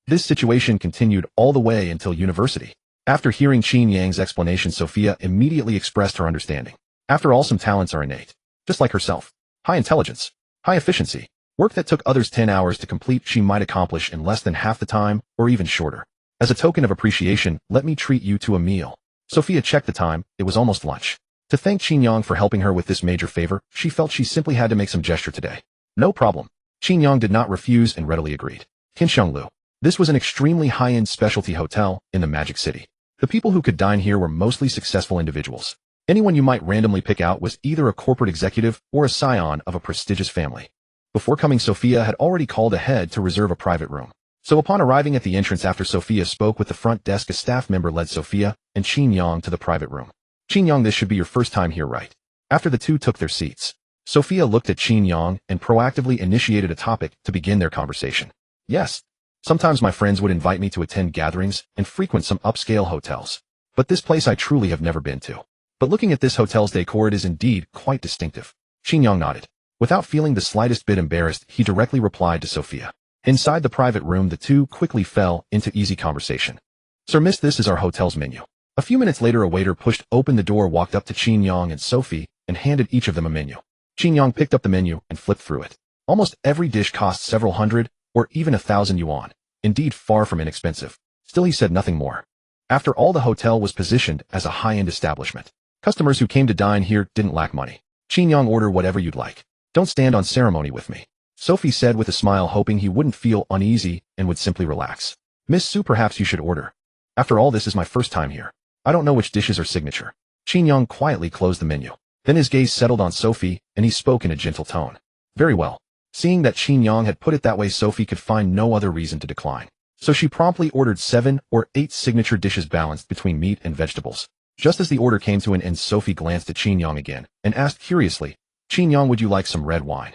This situation continued all the way until university. After hearing Qin Yang's explanation, Sophia immediately expressed her understanding. After all, some talents are innate. Just like herself. High intelligence, high efficiency. Work that took others 10 hours to complete, she might accomplish in less than half the time, or even shorter. As a token of appreciation, let me treat you to a meal. Sophia checked the time, it was almost lunch. To thank Qin Yang for helping her with this major favor, she felt she simply had to make some gesture today. No problem. Qin Yang did not refuse and readily agreed. Lu. This was an extremely high-end specialty hotel in the Magic City. The people who could dine here were mostly successful individuals. Anyone you might randomly pick out was either a corporate executive or a scion of a prestigious family. Before coming, Sophia had already called ahead to reserve a private room. So upon arriving at the entrance after Sophia spoke with the front desk, a staff member led Sophia and Qin Yang to the private room. Qin Yang, this should be your first time here, right? After the two took their seats, Sophia looked at Qin Yang and proactively initiated a topic to begin their conversation. Yes. Sometimes my friends would invite me to attend gatherings and frequent some upscale hotels. But this place I truly have never been to. But looking at this hotel's decor, it is indeed quite distinctive. Qin Yang nodded. Without feeling the slightest bit embarrassed, he directly replied to Sophia. Inside the private room, the two quickly fell into easy conversation. Sir, miss, this is our hotel's menu. A few minutes later, a waiter pushed open the door, walked up to Qin Yang and Sophie, and handed each of them a menu. Qin Yang picked up the menu and flipped through it. Almost every dish cost several hundred, or even 1,000 yuan. Indeed, far from inexpensive. Still, he said nothing more. After all, the hotel was positioned as a high-end establishment. Customers who came to dine here didn't lack money. Qin Yang, order whatever you'd like. Don't stand on ceremony with me, Sophie said with a smile, hoping he wouldn't feel uneasy and would simply relax. Miss Su, perhaps you should order. After all, this is my first time here. I don't know which dishes are signature. Qin Yang quietly closed the menu. Then his gaze settled on Sophie, and he spoke in a gentle tone. Very well. Seeing that Qin Yang had put it that way, Sophie could find no other reason to decline. So she promptly ordered 7 or 8 signature dishes balanced between meat and vegetables. Just as the order came to an end, Sophie glanced at Qin Yang again and asked curiously, Qin Yang, would you like some red wine?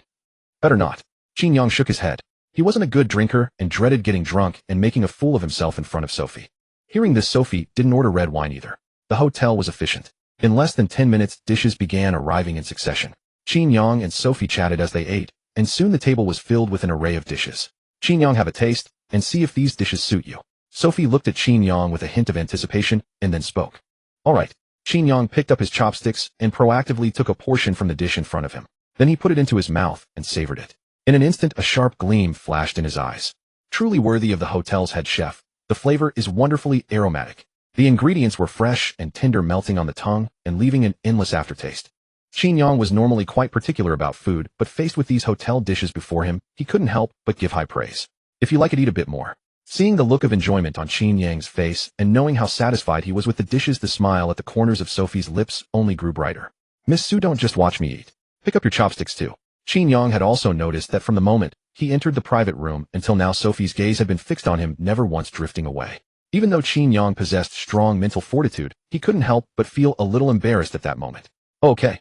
Better not. Qin Yang shook his head. He wasn't a good drinker and dreaded getting drunk and making a fool of himself in front of Sophie. Hearing this, Sophie didn't order red wine either. The hotel was efficient. In less than 10 minutes, dishes began arriving in succession. Qin Yang and Sophie chatted as they ate, and soon the table was filled with an array of dishes. Qin Yang, have a taste, and see if these dishes suit you. Sophie looked at Qin Yang with a hint of anticipation, and then spoke. All right. Qin Yang picked up his chopsticks and proactively took a portion from the dish in front of him. Then he put it into his mouth and savored it. In an instant, a sharp gleam flashed in his eyes. Truly worthy of the hotel's head chef, the flavor is wonderfully aromatic. The ingredients were fresh and tender, melting on the tongue and leaving an endless aftertaste. Qin Yang was normally quite particular about food, but faced with these hotel dishes before him, he couldn't help but give high praise. If you like it, eat a bit more. Seeing the look of enjoyment on Qin Yang's face and knowing how satisfied he was with the dishes, the smile at the corners of Sophie's lips only grew brighter. Miss Su, don't just watch me eat. Pick up your chopsticks too. Qin Yang had also noticed that from the moment he entered the private room until now, Sophie's gaze had been fixed on him, never once drifting away. Even though Qin Yang possessed strong mental fortitude, he couldn't help but feel a little embarrassed at that moment. Okay,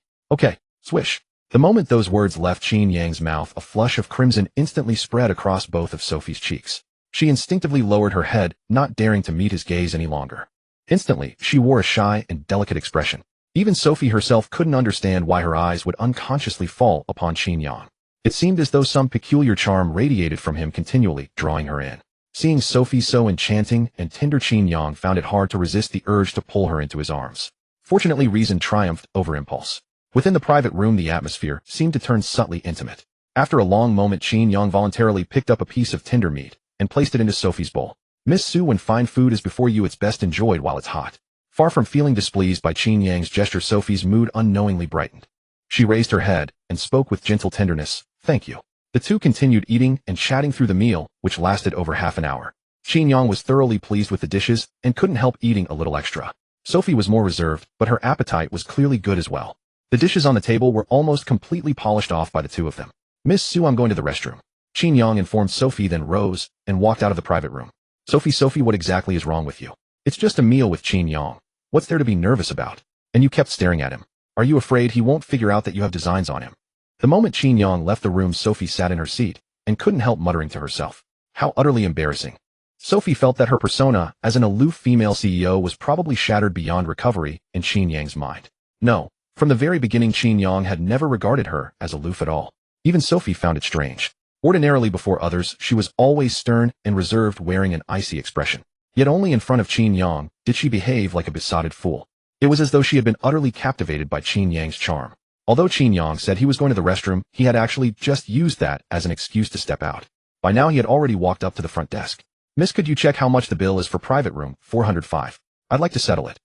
swish. The moment those words left Qin Yang's mouth, a flush of crimson instantly spread across both of Sophie's cheeks. She instinctively lowered her head, not daring to meet his gaze any longer. Instantly, she wore a shy and delicate expression. Even Sophie herself couldn't understand why her eyes would unconsciously fall upon Qin Yang. It seemed as though some peculiar charm radiated from him, continually drawing her in. Seeing Sophie so enchanting and tender, Qin Yang found it hard to resist the urge to pull her into his arms. Fortunately, reason triumphed over impulse. Within the private room, the atmosphere seemed to turn subtly intimate. After a long moment, Qin Yang voluntarily picked up a piece of tender meat and placed it into Sophie's bowl. Miss Su, when fine food is before you, it's best enjoyed while it's hot. Far from feeling displeased by Qin Yang's gesture, Sophie's mood unknowingly brightened. She raised her head and spoke with gentle tenderness. Thank you. The two continued eating and chatting through the meal, which lasted over half an hour. Qin Yang was thoroughly pleased with the dishes and couldn't help eating a little extra. Sophie was more reserved, but her appetite was clearly good as well. The dishes on the table were almost completely polished off by the two of them. Miss Su, I'm going to the restroom. Qin Yang informed Sophie, then rose and walked out of the private room. Sophie, what exactly is wrong with you? It's just a meal with Qin Yang. What's there to be nervous about? And you kept staring at him. Are you afraid he won't figure out that you have designs on him? The moment Qin Yang left the room, Sophie sat in her seat and couldn't help muttering to herself. How utterly embarrassing. Sophie felt that her persona as an aloof female CEO was probably shattered beyond recovery in Qin Yang's mind. No, from the very beginning, Qin Yang had never regarded her as aloof at all. Even Sophie found it strange. Ordinarily, before others, she was always stern and reserved, wearing an icy expression. Yet only in front of Qin Yang did she behave like a besotted fool. It was as though she had been utterly captivated by Qin Yang's charm. Although Qin Yang said he was going to the restroom, he had actually just used that as an excuse to step out. By now, he had already walked up to the front desk. Miss, could you check how much the bill is for private room 405? I'd like to settle it.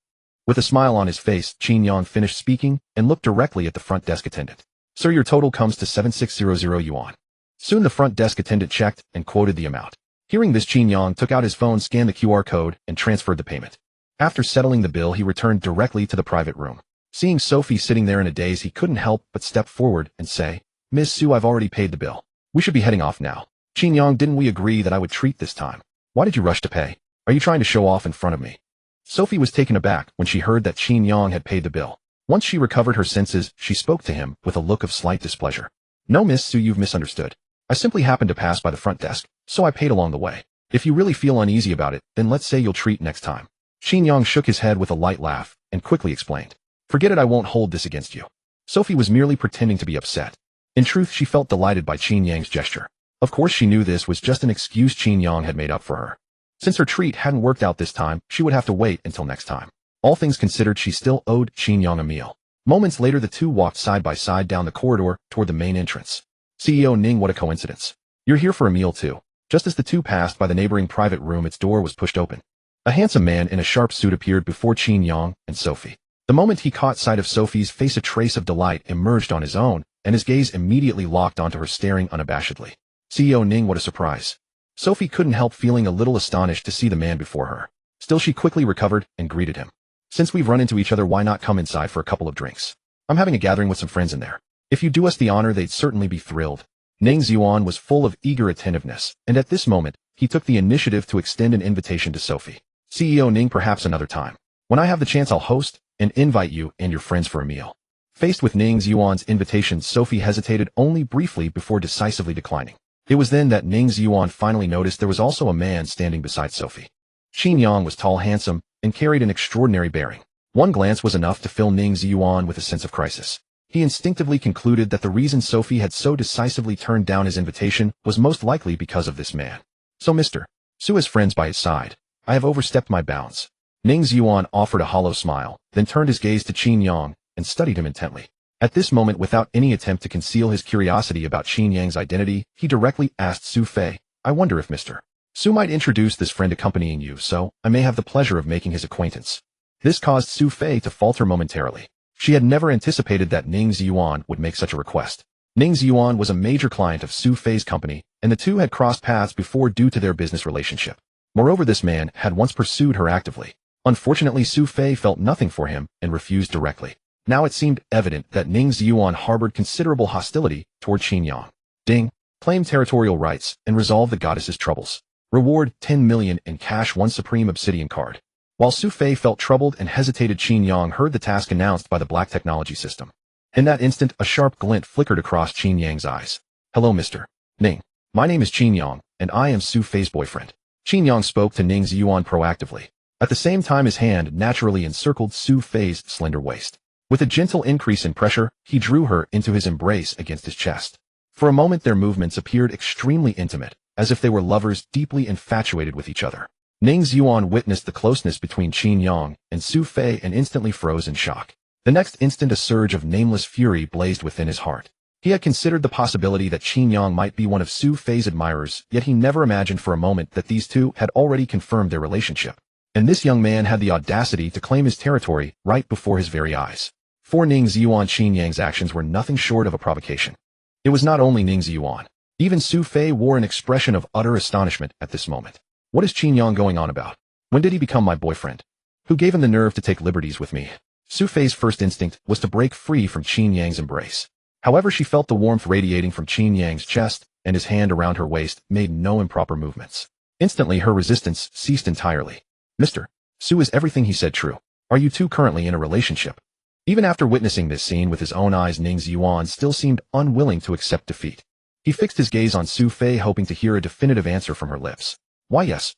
With a smile on his face, Qin Yang finished speaking and looked directly at the front desk attendant. Sir, your total comes to 7600 yuan. Soon the front desk attendant checked and quoted the amount. Hearing this, Qin Yang took out his phone, scanned the QR code, and transferred the payment. After settling the bill, he returned directly to the private room. Seeing Sophie sitting there in a daze, he couldn't help but step forward and say, Miss Su, I've already paid the bill. We should be heading off now. Qin Yang, didn't we agree that I would treat this time? Why did you rush to pay? Are you trying to show off in front of me? Sophie was taken aback when she heard that Qin Yang had paid the bill. Once she recovered her senses, she spoke to him with a look of slight displeasure. No, Miss Su, you've misunderstood. I simply happened to pass by the front desk, so I paid along the way. If you really feel uneasy about it, then let's say you'll treat next time. Qin Yang shook his head with a light laugh and quickly explained. Forget it, I won't hold this against you. Sophie was merely pretending to be upset. In truth, she felt delighted by Qin Yang's gesture. Of course, she knew this was just an excuse Qin Yang had made up for her. Since her treat hadn't worked out this time, she would have to wait until next time. All things considered, she still owed Qin Yang a meal. Moments later, the two walked side by side down the corridor toward the main entrance. CEO Ning, what a coincidence. You're here for a meal too. Just as the two passed by the neighboring private room, its door was pushed open. A handsome man in a sharp suit appeared before Qin Yang and Sophie. The moment he caught sight of Sophie's face, a trace of delight emerged on his own, and his gaze immediately locked onto her, staring unabashedly. CEO Ning, what a surprise. Sophie couldn't help feeling a little astonished to see the man before her. Still, she quickly recovered and greeted him. Since we've run into each other, why not come inside for a couple of drinks? I'm having a gathering with some friends in there. If you do us the honor, they'd certainly be thrilled. Ning's yuan was full of eager attentiveness, and at this moment, he took the initiative to extend an invitation to Sophie. CEO Ning, perhaps another time. When I have the chance, I'll host and invite you and your friends for a meal. Faced with Ning's yuan's invitation, Sophie hesitated only briefly before decisively declining. It was then that Ning's yuan finally noticed there was also a man standing beside Sophie. Qin Yang was tall, handsome, and carried an extraordinary bearing. One glance was enough to fill Ning's yuan with a sense of crisis. He instinctively concluded that the reason Sophie had so decisively turned down his invitation was most likely because of this man. So Mr. Su has friends by his side. I have overstepped my bounds. Ning's yuan offered a hollow smile, then turned his gaze to Qin Yang and studied him intently. At this moment, without any attempt to conceal his curiosity about Qin Yang's identity, he directly asked Su Fei, I wonder if Mr. Su might introduce this friend accompanying you, so I may have the pleasure of making his acquaintance. This caused Su Fei to falter momentarily. She had never anticipated that Ning's yuan would make such a request. Ning's yuan was a major client of Su Fei's company, and the two had crossed paths before due to their business relationship. Moreover, this man had once pursued her actively. Unfortunately, Su Fei felt nothing for him and refused directly. Now it seemed evident that Ning's yuan harbored considerable hostility toward Qin Yang. Ding. Claim territorial rights and resolve the goddess's troubles. Reward 10 million in cash, 1 supreme obsidian card. While Su Fei felt troubled and hesitated, Qin Yang heard the task announced by the black technology system. In that instant, a sharp glint flickered across Qin Yang's eyes. Hello, Mr. Ning. My name is Qin Yang, and I am Su Fei's boyfriend. Qin Yang spoke to Ning's yuan proactively. At the same time, his hand naturally encircled Su Fei's slender waist. With a gentle increase in pressure, he drew her into his embrace against his chest. For a moment, their movements appeared extremely intimate, as if they were lovers deeply infatuated with each other. Ning's yuan witnessed the closeness between Qin Yang and Su Fei and instantly froze in shock. The next instant, a surge of nameless fury blazed within his heart. He had considered the possibility that Qin Yang might be one of Su Fei's admirers, yet he never imagined for a moment that these two had already confirmed their relationship. And this young man had the audacity to claim his territory right before his very eyes. For Ning's yuan, Qin Yang's actions were nothing short of a provocation. It was not only Ning's yuan. Even Su Fei wore an expression of utter astonishment at this moment. What is Qin Yang going on about? When did he become my boyfriend? Who gave him the nerve to take liberties with me? Su Fei's first instinct was to break free from Qin Yang's embrace. However, she felt the warmth radiating from Qin Yang's chest, and his hand around her waist made no improper movements. Instantly, her resistance ceased entirely. Mr. Su, is everything he said true? Are you two currently in a relationship? Even after witnessing this scene with his own eyes, Ning's yuan still seemed unwilling to accept defeat. He fixed his gaze on Su Fei, hoping to hear a definitive answer from her lips. Why, yes.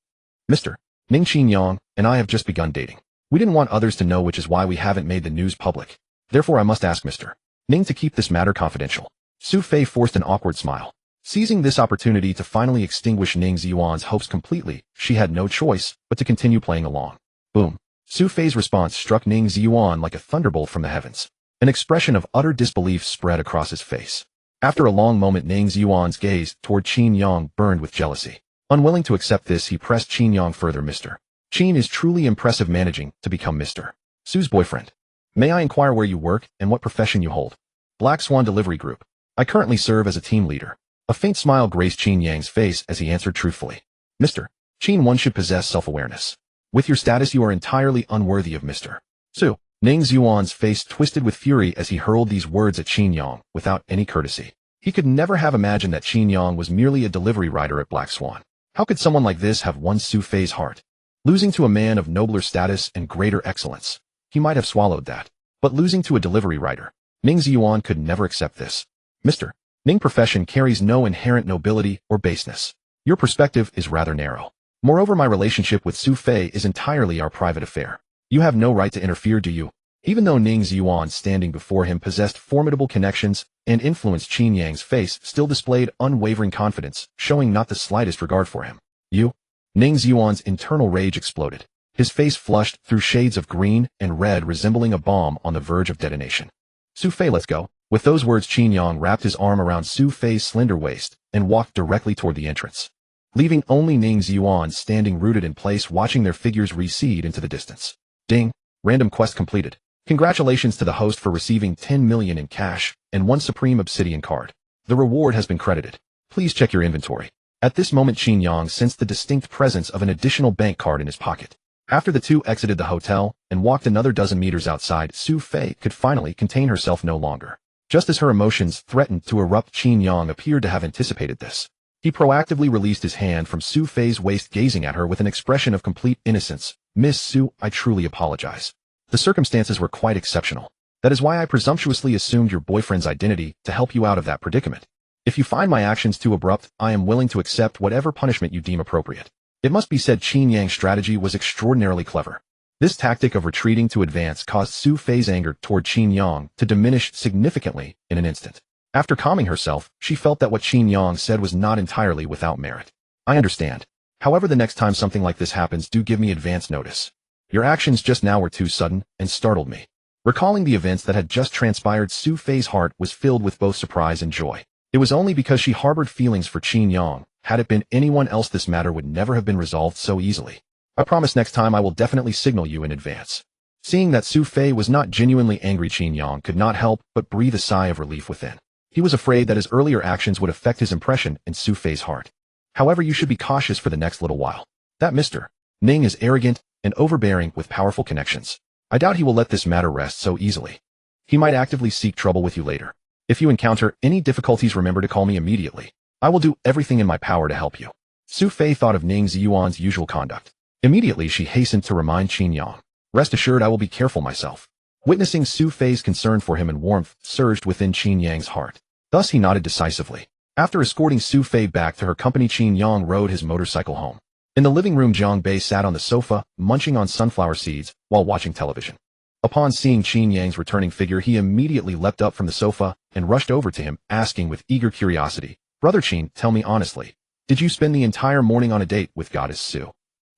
Mr. Ning, Qin Yang and I have just begun dating. We didn't want others to know, which is why we haven't made the news public. Therefore, I must ask Mr. Ning to keep this matter confidential. Su Fei forced an awkward smile. Seizing this opportunity to finally extinguish Ning's yuan's hopes completely, she had no choice but to continue playing along. Boom. Su Fei's response struck Ning's yuan like a thunderbolt from the heavens. An expression of utter disbelief spread across his face. After a long moment, Ning's yuan's gaze toward Qin Yang burned with jealousy. Unwilling to accept this, he pressed Qin Yang further. Mr. Qin is truly impressive, managing to become Mr. Sue's boyfriend. May I inquire where you work and what profession you hold? Black Swan Delivery Group. I currently serve as a team leader. A faint smile graced Qin Yang's face as he answered truthfully. Mr. Qin, one should possess self-awareness. With your status you are entirely unworthy of Mr. Su. Ning Xuan's face twisted with fury as he hurled these words at Qin Yang without any courtesy. He could never have imagined that Qin Yang was merely a delivery rider at Black Swan. How could someone like this have won Su Fei's heart? Losing to a man of nobler status and greater excellence. He might have swallowed that. But losing to a delivery rider. Ning Xuan could never accept this. Mr. Ning profession carries no inherent nobility or baseness. Your perspective is rather narrow. Moreover, my relationship with Su Fei is entirely our private affair. You have no right to interfere, do you? Even though Ning Xuan standing before him possessed formidable connections and influenced, Qin Yang's face still displayed unwavering confidence, showing not the slightest regard for him. You? Ning Xuan's internal rage exploded. His face flushed through shades of green and red, resembling a bomb on the verge of detonation. Su Fei, let's go. With those words, Qin Yang wrapped his arm around Su Fei's slender waist and walked directly toward the entrance, leaving only Ning Xuan standing rooted in place, watching their figures recede into the distance. Ding. Random quest completed. Congratulations to the host for receiving 10 million in cash and 1 Supreme Obsidian card. The reward has been credited. Please check your inventory. At this moment, Qin Yang sensed the distinct presence of an additional bank card in his pocket. After the two exited the hotel and walked another dozen meters outside, Su Fei could finally contain herself no longer. Just as her emotions threatened to erupt, Qin Yang appeared to have anticipated this. He proactively released his hand from Su Fei's waist, gazing at her with an expression of complete innocence. Miss Su, I truly apologize. The circumstances were quite exceptional. That is why I presumptuously assumed your boyfriend's identity to help you out of that predicament. If you find my actions too abrupt, I am willing to accept whatever punishment you deem appropriate. It must be said, Qin Yang's strategy was extraordinarily clever. This tactic of retreating to advance caused Su Fei's anger toward Qin Yang to diminish significantly in an instant. After calming herself, she felt that what Qin Yang said was not entirely without merit. I understand. However, the next time something like this happens, do give me advance notice. Your actions just now were too sudden and startled me. Recalling the events that had just transpired, Su Fei's heart was filled with both surprise and joy. It was only because she harbored feelings for Qin Yang. Had it been anyone else, this matter would never have been resolved so easily. I promise next time I will definitely signal you in advance. Seeing that Su Fei was not genuinely angry, Qin Yang could not help but breathe a sigh of relief within. He was afraid that his earlier actions would affect his impression in Su Fei's heart. However, you should be cautious for the next little while. That Mr. Ning is arrogant and overbearing with powerful connections. I doubt he will let this matter rest so easily. He might actively seek trouble with you later. If you encounter any difficulties, remember to call me immediately. I will do everything in my power to help you. Su Fei thought of Ning Xuan's usual conduct. Immediately she hastened to remind Qin Yang. Rest assured, I will be careful myself. Witnessing Su Fei's concern for him and warmth surged within Qin Yang's heart. Thus he nodded decisively. After escorting Su Fei back to her company, Qin Yang rode his motorcycle home. In the living room, Zhang Bei sat on the sofa, munching on sunflower seeds while watching television. Upon seeing Qin Yang's returning figure, he immediately leapt up from the sofa and rushed over to him, asking with eager curiosity, Brother Qin, tell me honestly, did you spend the entire morning on a date with Goddess Su?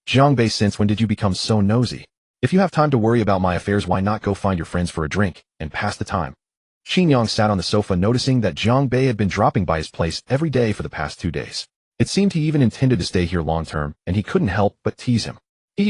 Zhang Bei, since when did you become so nosy? If you have time to worry about my affairs, why not go find your friends for a drink and pass the time? Qin Yang sat on the sofa, noticing that Zhang Bei had been dropping by his place every day for the past 2 days. It seemed he even intended to stay here long term, and he couldn't help but tease him.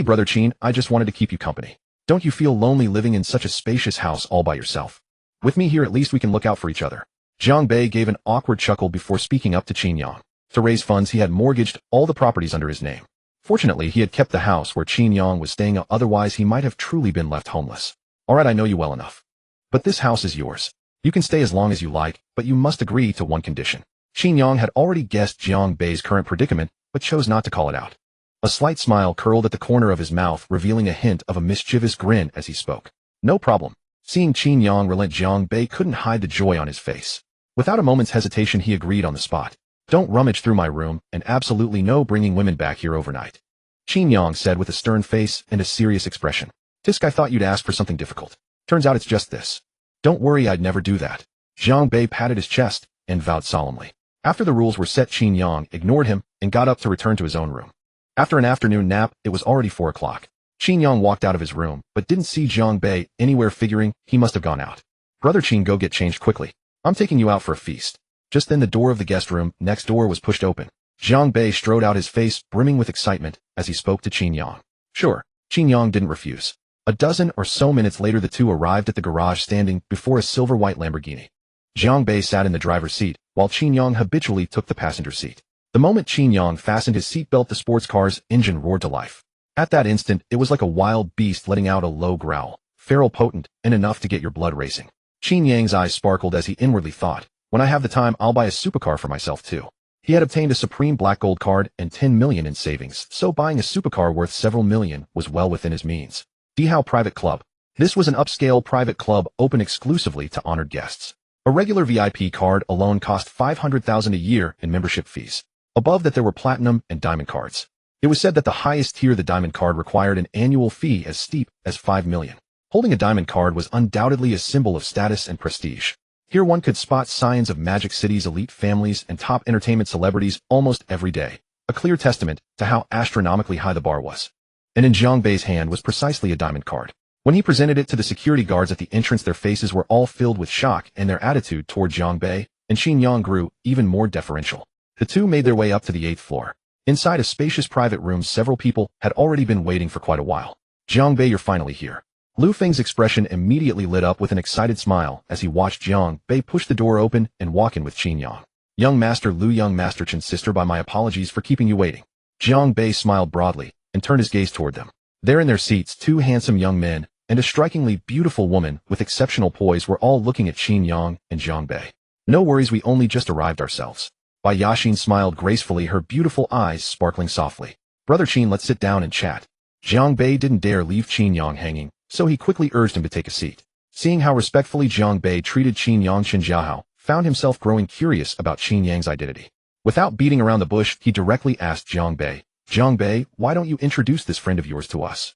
Brother Qin, I just wanted to keep you company. Don't you feel lonely living in such a spacious house all by yourself? With me here, at least we can look out for each other. Zhang Bei gave an awkward chuckle before speaking up to Qin Yang. To raise funds, he had mortgaged all the properties under his name. Fortunately, he had kept the house where Qin Yang was staying, otherwise he might have truly been left homeless. Alright, I know you well enough. But this house is yours. You can stay as long as you like, but you must agree to one condition. Qin Yang had already guessed Zhang Bei's current predicament, but chose not to call it out. A slight smile curled at the corner of his mouth, revealing a hint of a mischievous grin as he spoke. No problem. Seeing Qin Yang relent, Zhang Bei couldn't hide the joy on his face. Without a moment's hesitation, he agreed on the spot. Don't rummage through my room, and absolutely no bringing women back here overnight. Qin Yang said with a stern face and a serious expression. Tisk, I thought you'd ask for something difficult. Turns out it's just this. Don't worry, I'd never do that. Zhang Bei patted his chest and vowed solemnly. After the rules were set, Qin Yang ignored him and got up to return to his own room. After an afternoon nap, it was already 4 o'clock. Qin Yang walked out of his room, but didn't see Zhang Bei anywhere, figuring he must have gone out. Brother Qin, go get changed quickly. I'm taking you out for a feast. Just then the door of the guest room next door was pushed open. Zhang Bei strode out, his face brimming with excitement as he spoke to Qin Yang. Sure. Qin Yang didn't refuse. A dozen or so minutes later the two arrived at the garage standing before a silver-white Lamborghini. Jiang Bei sat in the driver's seat, while Qin Yang habitually took the passenger seat. The moment Qin Yang fastened his seatbelt, the sports car's engine roared to life. At that instant, it was like a wild beast letting out a low growl, feral, potent, and enough to get your blood racing. Qin Yang's eyes sparkled as he inwardly thought, when I have the time, I'll buy a supercar for myself too. He had obtained a Supreme Black Gold card and 10 million in savings, so buying a supercar worth several million was well within his means. Dihao Private Club. This was an upscale private club open exclusively to honored guests. A regular VIP card alone cost 500,000 a year in membership fees. Above that there were platinum and diamond cards. It was said that the highest tier, the diamond card, required an annual fee as steep as 5 million. Holding a diamond card was undoubtedly a symbol of status and prestige. Here one could spot signs of Magic City's elite families and top entertainment celebrities almost every day, a clear testament to how astronomically high the bar was. And in Jiang Bei's hand was precisely a diamond card. When he presented it to the security guards at the entrance, their faces were all filled with shock, and their attitude toward Jiang Bei and Qin Yang grew even more deferential. The two made their way up to the 8th floor. Inside a spacious private room, several people had already been waiting for quite a while. Jiang Bei, you're finally here. Lu Feng's expression immediately lit up with an excited smile as he watched Jiang Bei push the door open and walk in with Qin Yang. Young Master Lu, young Master Chen's sister, by my apologies for keeping you waiting. Jiang Bei smiled broadly and turned his gaze toward them. There in their seats, two handsome young men and a strikingly beautiful woman with exceptional poise were all looking at Qin Yang and Jiang Bei. No worries, we only just arrived ourselves. Bai Yaxin smiled gracefully, her beautiful eyes sparkling softly. Brother Qin, let's sit down and chat. Jiang Bei didn't dare leave Qin Yang hanging, so he quickly urged him to take a seat. Seeing how respectfully Jiang Bei treated Qin Yang, Chen Jiahao found himself growing curious about Qin Yang's identity. Without beating around the bush, he directly asked Jiang Bei, why don't you introduce this friend of yours to us?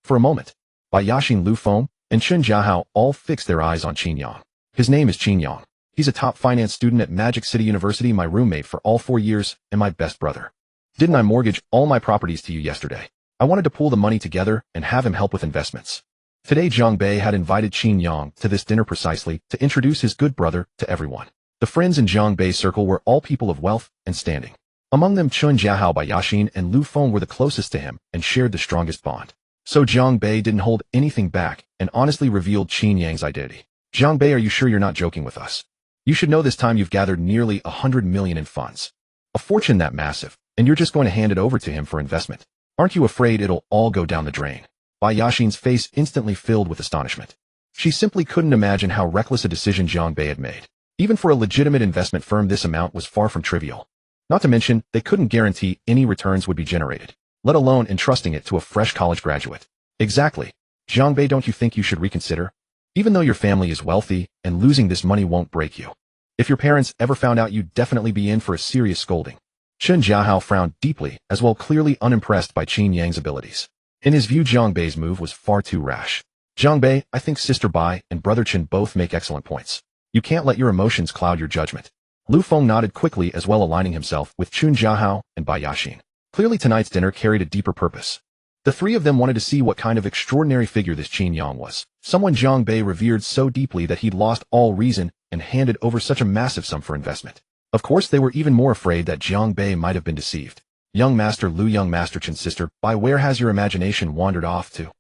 For a moment, Bai Yaxin, Lu Feng, and Chen Jiahao all fixed their eyes on Qin Yang. His name is Qin Yang. He's a top finance student at Magic City University, my roommate for all 4 years, and my best brother. Didn't I mortgage all my properties to you yesterday? I wanted to pool the money together and have him help with investments. Today Jiang Bei had invited Qin Yang to this dinner precisely to introduce his good brother to everyone. The friends in Jiang Bei's circle were all people of wealth and standing. Among them, Chen Jiahao, Bai Yaxin, and Lu Feng were the closest to him and shared the strongest bond. So Jiang Bei didn't hold anything back and honestly revealed Qin Yang's identity. Jiang Bei, are you sure you're not joking with us? You should know this time you've gathered nearly 100 million in funds. A fortune that massive, and you're just going to hand it over to him for investment. Aren't you afraid it'll all go down the drain? Bai Yaxin's face instantly filled with astonishment. She simply couldn't imagine how reckless a decision Jiang Bei had made. Even for a legitimate investment firm, this amount was far from trivial. Not to mention, they couldn't guarantee any returns would be generated, let alone entrusting it to a fresh college graduate. Exactly. Jiang Bei, don't you think you should reconsider? Even though your family is wealthy, and losing this money won't break you. If your parents ever found out, you'd definitely be in for a serious scolding. Chen Jiahao frowned deeply, as well clearly unimpressed by Qin Yang's abilities. In his view, Jiang Bei's move was far too rash. Jiang Bei, I think Sister Bai and Brother Chen both make excellent points. You can't let your emotions cloud your judgment. Lu Feng nodded quickly, as well aligning himself with Chen Jiahao and Bai Yaxin. Clearly tonight's dinner carried a deeper purpose. The three of them wanted to see what kind of extraordinary figure this Qin Yang was. Someone Jiang Bei revered so deeply that he'd lost all reason and handed over such a massive sum for investment. Of course, they were even more afraid that Jiang Bei might have been deceived. Young Master Lu, young Master Chen's sister, Bai, where has your imagination wandered off to?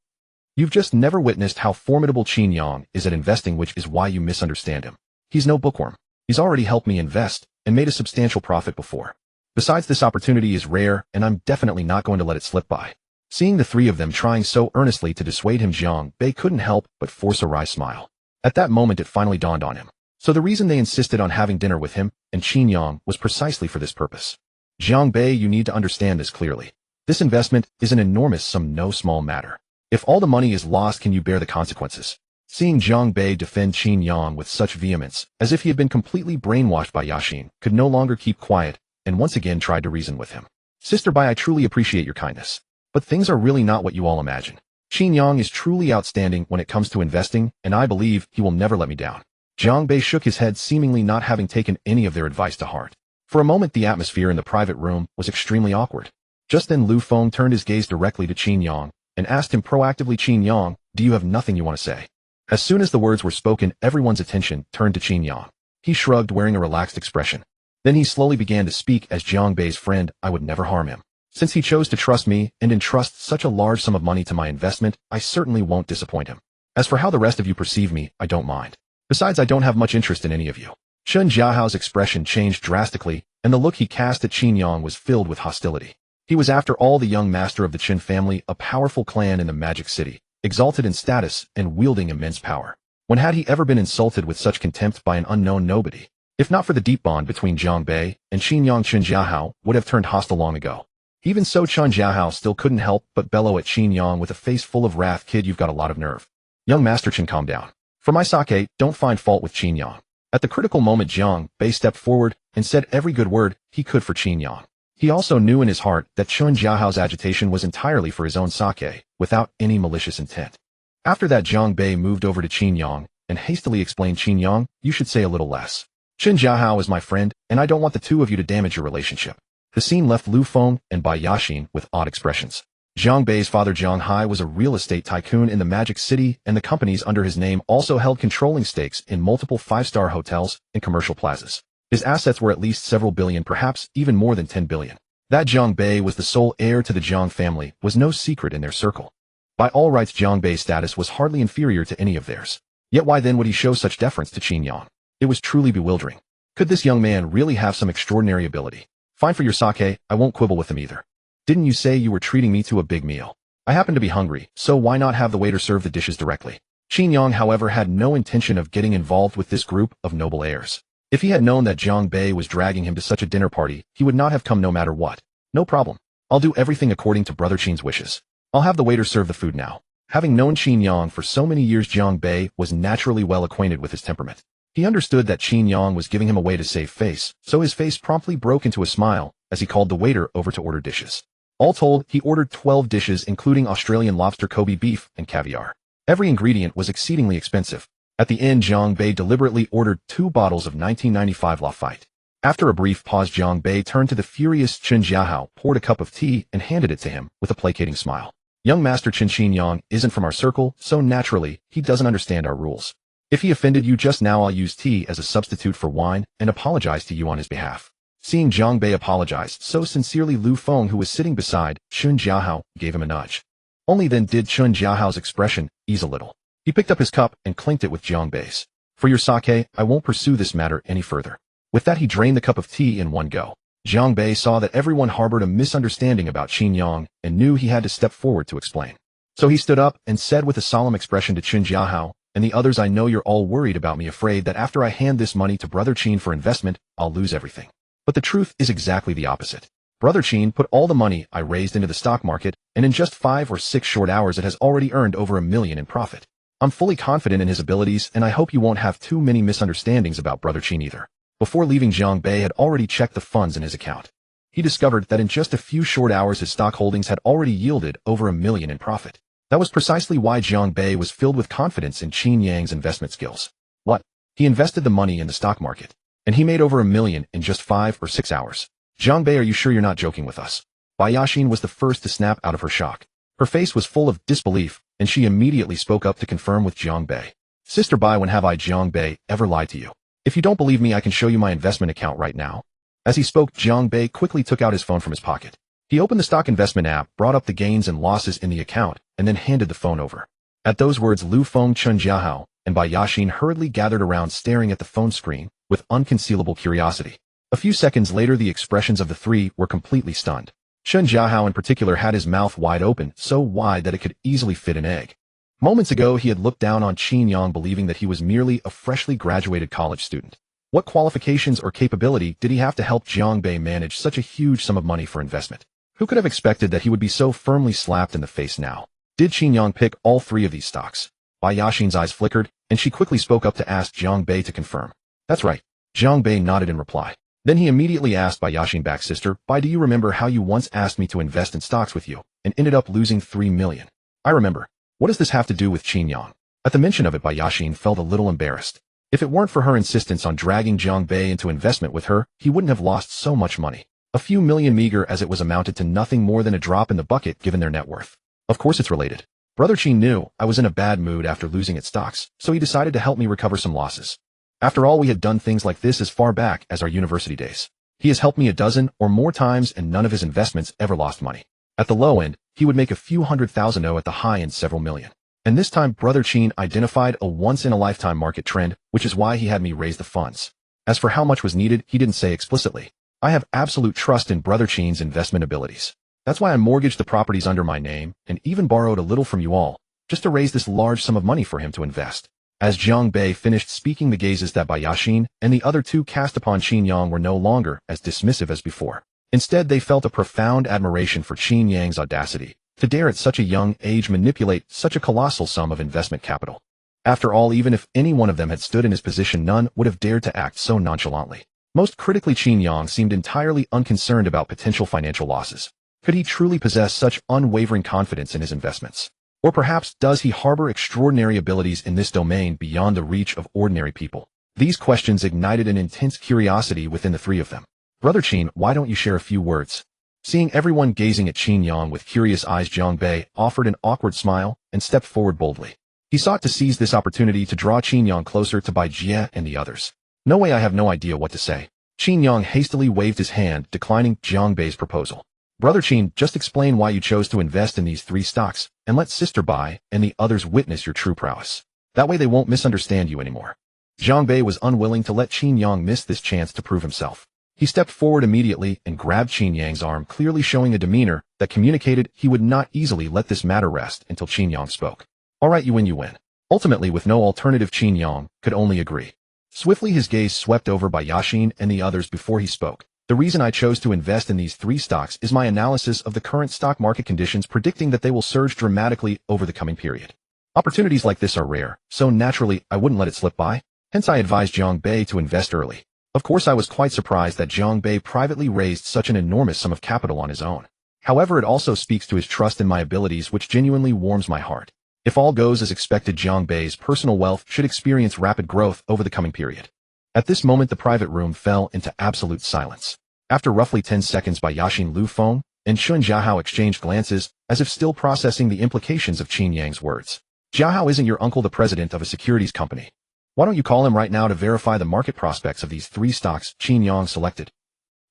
You've just never witnessed how formidable Qin Yang is at investing, which is why you misunderstand him. He's no bookworm. He's already helped me invest and made a substantial profit before. Besides, this opportunity is rare, and I'm definitely not going to let it slip by. Seeing the three of them trying so earnestly to dissuade him, Jiang Bei couldn't help but force a wry smile. At that moment it finally dawned on him. So the reason they insisted on having dinner with him and Qin Yang was precisely for this purpose. Jiang Bei, you need to understand this clearly. This investment is an enormous sum, no small matter. If all the money is lost, can you bear the consequences? Seeing Jiang Bei defend Qin Yang with such vehemence, as if he had been completely brainwashed by Yaxin, could no longer keep quiet, and once again tried to reason with him. Sister Bai, I truly appreciate your kindness. But things are really not what you all imagine. Qin Yang is truly outstanding when it comes to investing, and I believe he will never let me down. Jiang Bei shook his head, seemingly not having taken any of their advice to heart. For a moment the atmosphere in the private room was extremely awkward. Just then Lu Feng turned his gaze directly to Qin Yang and asked him proactively, Qin Yang, do you have nothing you want to say? As soon as the words were spoken, everyone's attention turned to Qin Yang. He shrugged, wearing a relaxed expression. Then he slowly began to speak as Jiang Bei's friend. I would never harm him. Since he chose to trust me and entrust such a large sum of money to my investment, I certainly won't disappoint him. As for how the rest of you perceive me, I don't mind. Besides, I don't have much interest in any of you. Chen Jiahao's expression changed drastically, and the look he cast at Qin Yang was filled with hostility. He was, after all, the young master of the Qin family, a powerful clan in the Magic City, exalted in status and wielding immense power. When had he ever been insulted with such contempt by an unknown nobody? If not for the deep bond between Jiang Bei and Qin Yang, Chen Jiahao would have turned hostile long ago. Even so, Chen Jiahao still couldn't help but bellow at Qin Yang with a face full of wrath. Kid, you've got a lot of nerve. Young Master Chen, calm down. For my sake, don't find fault with Qin Yang. At the critical moment, Jiang Bei stepped forward and said every good word he could for Qin Yang. He also knew in his heart that Chen Jiahao's agitation was entirely for his own sake, without any malicious intent. After that, Jiang Bei moved over to Qin Yang and hastily explained, Qin Yang, you should say a little less. Chen Jiahao is my friend, and I don't want the two of you to damage your relationship. The scene left Lu Feng and Bai Yaxin with odd expressions. Jiang Bei's father Jiang Hai was a real estate tycoon in the Magic City, and the companies under his name also held controlling stakes in multiple five-star hotels and commercial plazas. His assets were at least several billion, perhaps even more than 10 billion. That Jiang Bei was the sole heir to the Jiang family was no secret in their circle. By all rights, Jiang Bei's status was hardly inferior to any of theirs. Yet why then would he show such deference to Qin Yang? It was truly bewildering. Could this young man really have some extraordinary ability? Fine for your sake, I won't quibble with him either. Didn't you say you were treating me to a big meal? I happen to be hungry, so why not have the waiter serve the dishes directly? Qin Yang, however, had no intention of getting involved with this group of noble heirs. If he had known that Jiang Bei was dragging him to such a dinner party, he would not have come no matter what. No problem. I'll do everything according to Brother Qin's wishes. I'll have the waiter serve the food now. Having known Qin Yang for so many years, Jiang Bei was naturally well acquainted with his temperament. He understood that Qin Yang was giving him away to save face, so his face promptly broke into a smile as he called the waiter over to order dishes. All told, he ordered 12 dishes, including Australian lobster, Kobe beef, and caviar. Every ingredient was exceedingly expensive. At the end, Jiang Bei deliberately ordered 2 bottles of 1995 Lafite. After a brief pause, Jiang Bei turned to the furious Chen Jiahao, poured a cup of tea, and handed it to him with a placating smile. Young Master Qin Yang isn't from our circle, so naturally, he doesn't understand our rules. If he offended you just now, I'll use tea as a substitute for wine and apologize to you on his behalf. Seeing Jiang Bei apologize so sincerely, Lu Feng, who was sitting beside Chen Jiahao, gave him a nudge. Only then did Chen Jiahao's expression ease a little. He picked up his cup and clinked it with Jiang Bei's. For your sake, I won't pursue this matter any further. With that, he drained the cup of tea in one go. Jiang Bei saw that everyone harbored a misunderstanding about Qin Yang and knew he had to step forward to explain. So he stood up and said with a solemn expression to Chen Jiahao and the others, I know you're all worried about me, afraid that after I hand this money to Brother Qin for investment, I'll lose everything. But the truth is exactly the opposite. Brother Qin put all the money I raised into the stock market, and in just 5 or 6 short hours it has already earned over $1 million in profit. I'm fully confident in his abilities, and I hope you won't have too many misunderstandings about Brother Qin either. Before leaving, Jiang Bei had already checked the funds in his account. He discovered that in just a few short hours his stock holdings had already yielded over $1 million in profit. That was precisely why Jiang Bei was filled with confidence in Qin Yang's investment skills. What? He invested the money in the stock market, and he made over $1 million in just 5 or 6 hours. Jiang Bei, are you sure you're not joking with us? Bai Yaxin was the first to snap out of her shock. Her face was full of disbelief, and she immediately spoke up to confirm with Jiang Bei. Sister Bai, when have I, Jiang Bei, ever lied to you? If you don't believe me, I can show you my investment account right now. As he spoke, Jiang Bei quickly took out his phone from his pocket. He opened the stock investment app, brought up the gains and losses in the account, and then handed the phone over. At those words, Lu Feng, Chen Jiahao, and Bai Yaxin hurriedly gathered around, staring at the phone screen with unconcealable curiosity. A few seconds later, the expressions of the three were completely stunned. Chen Jiahao in particular had his mouth wide open, so wide that it could easily fit an egg. Moments ago, he had looked down on Qin Yang, believing that he was merely a freshly graduated college student. What qualifications or capability did he have to help Jiang Bei manage such a huge sum of money for investment? Who could have expected that he would be so firmly slapped in the face now? Did Qin Yang pick all 3 of these stocks? Bai Yaxin's eyes flickered, and she quickly spoke up to ask Jiang Bei to confirm. That's right. Jiang Bei nodded in reply. Then he immediately asked Bai Yaxin back, Sister Bai, do you remember how you once asked me to invest in stocks with you, and ended up losing $3 million? I remember. What does this have to do with Qin Yang? At the mention of it, Bai Yaxin felt a little embarrassed. If it weren't for her insistence on dragging Jiang Bei into investment with her, he wouldn't have lost so much money. A few million, meager as it was, amounted to nothing more than a drop in the bucket given their net worth. Of course it's related. Brother Qin knew I was in a bad mood after losing its stocks, so he decided to help me recover some losses. After all, we had done things like this as far back as our university days. He has helped me a dozen or more times and none of his investments ever lost money. At the low end, he would make a few $100,000, at the high end several million. And this time Brother Qin identified a once-in-a-lifetime market trend, which is why he had me raise the funds. As for how much was needed, he didn't say explicitly. I have absolute trust in Brother Qin's investment abilities. That's why I mortgaged the properties under my name and even borrowed a little from you all, just to raise this large sum of money for him to invest. As Jiang Bei finished speaking, the gazes that Bayashin and the other two cast upon Qin Yang were no longer as dismissive as before. Instead, they felt a profound admiration for Qin Yang's audacity to dare at such a young age manipulate such a colossal sum of investment capital. After all, even if any one of them had stood in his position, none would have dared to act so nonchalantly. Most critically, Qin Yang seemed entirely unconcerned about potential financial losses. Could he truly possess such unwavering confidence in his investments? Or perhaps does he harbor extraordinary abilities in this domain beyond the reach of ordinary people? These questions ignited an intense curiosity within the three of them. Brother Qin, why don't you share a few words? Seeing everyone gazing at Qin Yang with curious eyes, Jiang Bei offered an awkward smile and stepped forward boldly. He sought to seize this opportunity to draw Qin Yang closer to Bai Jie and the others. No way, I have no idea what to say. Qin Yang hastily waved his hand, declining Jiang Bei's proposal. Brother Qin, just explain why you chose to invest in these three stocks, and let Sister Bai and the others witness your true prowess. That way they won't misunderstand you anymore. Jiang Bei was unwilling to let Qin Yang miss this chance to prove himself. He stepped forward immediately and grabbed Qin Yang's arm, clearly showing a demeanor that communicated he would not easily let this matter rest until Qin Yang spoke. All right, you win, you win. Ultimately, with no alternative, Qin Yang could only agree. Swiftly, his gaze swept over by Yashin and the others before he spoke. The reason I chose to invest in these three stocks is my analysis of the current stock market conditions, predicting that they will surge dramatically over the coming period. Opportunities like this are rare, so naturally, I wouldn't let it slip by. Hence, I advised Jiang Bei to invest early. Of course, I was quite surprised that Jiang Bei privately raised such an enormous sum of capital on his own. However, it also speaks to his trust in my abilities, which genuinely warms my heart. If all goes as expected, Jiang Bei's personal wealth should experience rapid growth over the coming period. At this moment, the private room fell into absolute silence. After roughly 10 seconds, Yashin Lu Feng and Shun Jiahao exchanged glances, as if still processing the implications of Qin Yang's words. Jiahao, isn't your uncle the president of a securities company? Why don't you call him right now to verify the market prospects of these three stocks Qin Yang selected?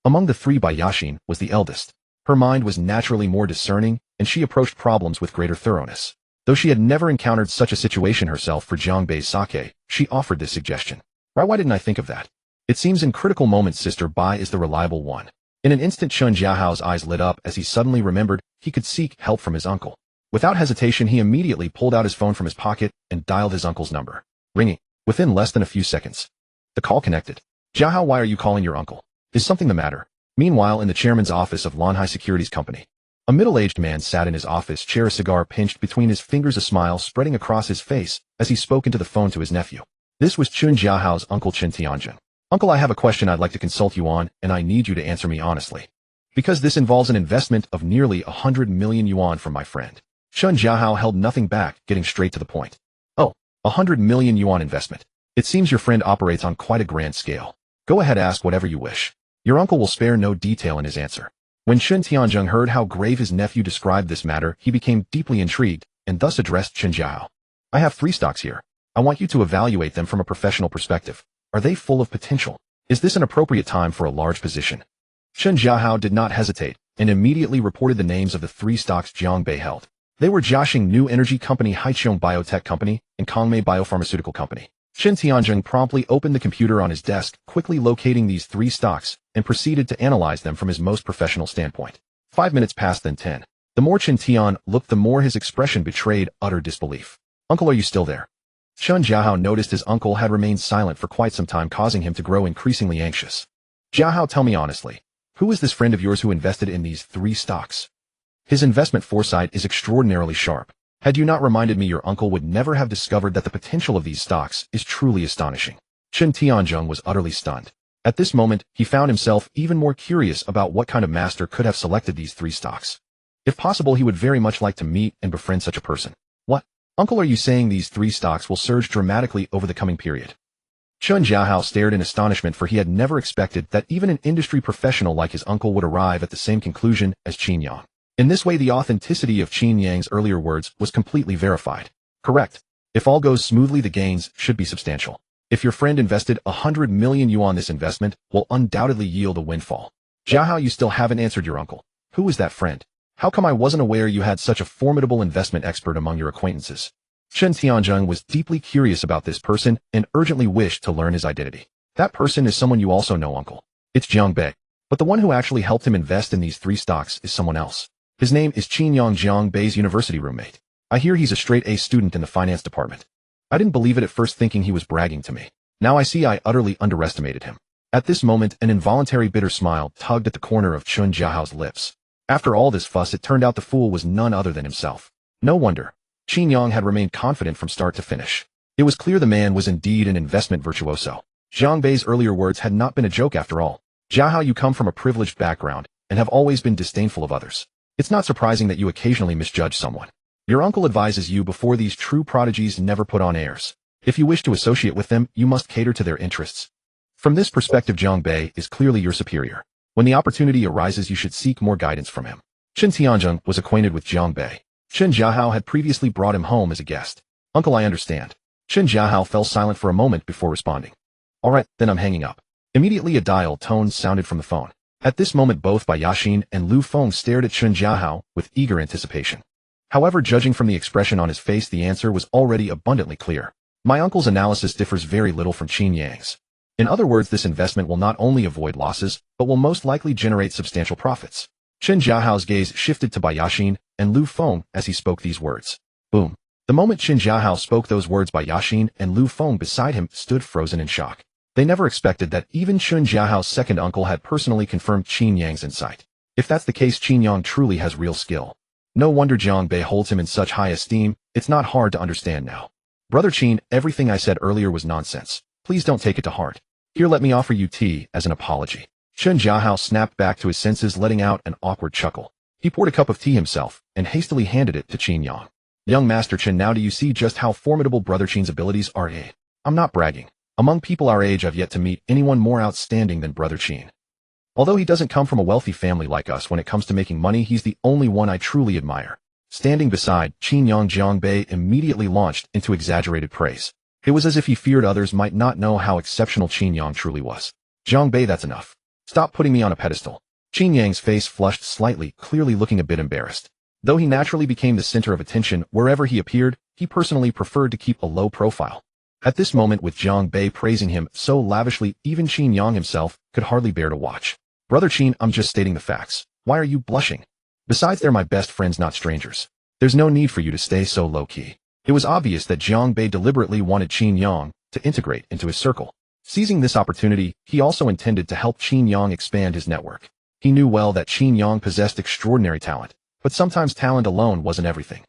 Among the three, Yashin was the eldest. Her mind was naturally more discerning, and she approached problems with greater thoroughness. Though she had never encountered such a situation herself for Jiang Bei's sake, she offered this suggestion. Why didn't I think of that? It seems in critical moments Sister Bai is the reliable one. In an instant, Shun Jiahao's eyes lit up as he suddenly remembered he could seek help from his uncle. Without hesitation, he immediately pulled out his phone from his pocket and dialed his uncle's number. Ringing. Within less than a few seconds, the call connected. Jiahao, why are you calling your uncle? Is something the matter? Meanwhile, in the chairman's office of Lanhai Securities Company, a middle-aged man sat in his office chair, a cigar pinched between his fingers, a smile spreading across his face as he spoke into the phone to his nephew. This was Chun Jiahao's uncle, Qin Tianjin. Uncle, I have a question I'd like to consult you on, and I need you to answer me honestly. Because this involves an investment of nearly 100 million yuan from my friend. Shun Jiahao held nothing back, getting straight to the point. Oh, 100 million yuan investment. It seems your friend operates on quite a grand scale. Go ahead, ask whatever you wish. Your uncle will spare no detail in his answer. When Qin Tianjin heard how grave his nephew described this matter, he became deeply intrigued, and thus addressed Qin Jiahao. I have three stocks here. I want you to evaluate them from a professional perspective. Are they full of potential? Is this an appropriate time for a large position? Qin Jiahao did not hesitate, and immediately reported the names of the three stocks Jiang Bei held. They were Jiaxing New Energy Company, Haiqiong Biotech Company, and Kongmei Biopharmaceutical Company. Qin Tianjin promptly opened the computer on his desk, quickly locating these three stocks, and proceeded to analyze them from his most professional standpoint. 5 minutes passed, then 10. The more Qin Tian looked, the more his expression betrayed utter disbelief. Uncle, are you still there? Shun Jiahao noticed his uncle had remained silent for quite some time, causing him to grow increasingly anxious. Jiahao, tell me honestly, who is this friend of yours who invested in these three stocks? His investment foresight is extraordinarily sharp. Had you not reminded me, your uncle would never have discovered that the potential of these stocks is truly astonishing. Qin Tianjin was utterly stunned. At this moment, he found himself even more curious about what kind of master could have selected these three stocks. If possible, he would very much like to meet and befriend such a person. What? Uncle, are you saying these three stocks will surge dramatically over the coming period? Shun Jiahao stared in astonishment, for he had never expected that even an industry professional like his uncle would arrive at the same conclusion as Qin Yang. In this way, the authenticity of Qin Yang's earlier words was completely verified. Correct. If all goes smoothly, the gains should be substantial. If your friend invested 100 million yuan, this investment will undoubtedly yield a windfall. Jiahao, you still haven't answered your uncle. Who is that friend? How come I wasn't aware you had such a formidable investment expert among your acquaintances? Chen Tianzheng was deeply curious about this person and urgently wished to learn his identity. That person is someone you also know, uncle. It's Jiang Bei. But the one who actually helped him invest in these 3 stocks is someone else. His name is Qin Yang, Jiang Bei's university roommate. I hear he's a straight-A student in the finance department. I didn't believe it at first, thinking he was bragging to me. Now I see I utterly underestimated him. At this moment, an involuntary bitter smile tugged at the corner of Chen Jiahao's lips. After all this fuss, it turned out the fool was none other than himself. No wonder. Qin Yang had remained confident from start to finish. It was clear the man was indeed an investment virtuoso. Jiang Bei's earlier words had not been a joke after all. Jiahao, you come from a privileged background and have always been disdainful of others. It's not surprising that you occasionally misjudge someone. Your uncle advises you before these true prodigies never put on airs. If you wish to associate with them, you must cater to their interests. From this perspective, Jiang Bei is clearly your superior. When the opportunity arises, you should seek more guidance from him. Chen Tianzheng was acquainted with Jiang Bei. Chen Jiahao had previously brought him home as a guest. Uncle, I understand. Chen Jiahao fell silent for a moment before responding. All right, then I'm hanging up. Immediately a dial tone sounded from the phone. At this moment, both Bai Yaxin and Lu Feng stared at Chen Jiahao with eager anticipation. However, judging from the expression on his face, the answer was already abundantly clear. My uncle's analysis differs very little from Qin Yang's. In other words, this investment will not only avoid losses, but will most likely generate substantial profits. Chen Jiahao's gaze shifted to Bai Yaxin and Lu Feng as he spoke these words. Boom. The moment Chen Jiahao spoke those words, Bai Yaxin and Lu Feng beside him stood frozen in shock. They never expected that even Chen Jiahao's second uncle had personally confirmed Qin Yang's insight. If that's the case, Qin Yang truly has real skill. No wonder Jiang Bei holds him in such high esteem. It's not hard to understand now. Brother Qin, everything I said earlier was nonsense. Please don't take it to heart. Here, let me offer you tea as an apology. Chen Jiahao snapped back to his senses, letting out an awkward chuckle. He poured a cup of tea himself and hastily handed it to Qin Yang. Young Master Chen, now do you see just how formidable Brother Qin's abilities are? I'm not bragging. Among people our age, I've yet to meet anyone more outstanding than Brother Qin. Although he doesn't come from a wealthy family like us, when it comes to making money, he's the only one I truly admire. Standing beside Qin Yang, Jiang Bei immediately launched into exaggerated praise. It was as if he feared others might not know how exceptional Qin Yang truly was. Jiang Bei, that's enough. Stop putting me on a pedestal. Qin Yang's face flushed slightly, clearly looking a bit embarrassed. Though he naturally became the center of attention wherever he appeared, he personally preferred to keep a low profile. At this moment, with Jiang Bei praising him so lavishly, even Qin Yang himself could hardly bear to watch. Brother Qin, I'm just stating the facts. Why are you blushing? Besides, they're my best friends, not strangers. There's no need for you to stay so low-key. It was obvious that Jiang Bei deliberately wanted Qin Yang to integrate into his circle. Seizing this opportunity, he also intended to help Qin Yang expand his network. He knew well that Qin Yang possessed extraordinary talent, but sometimes talent alone wasn't everything.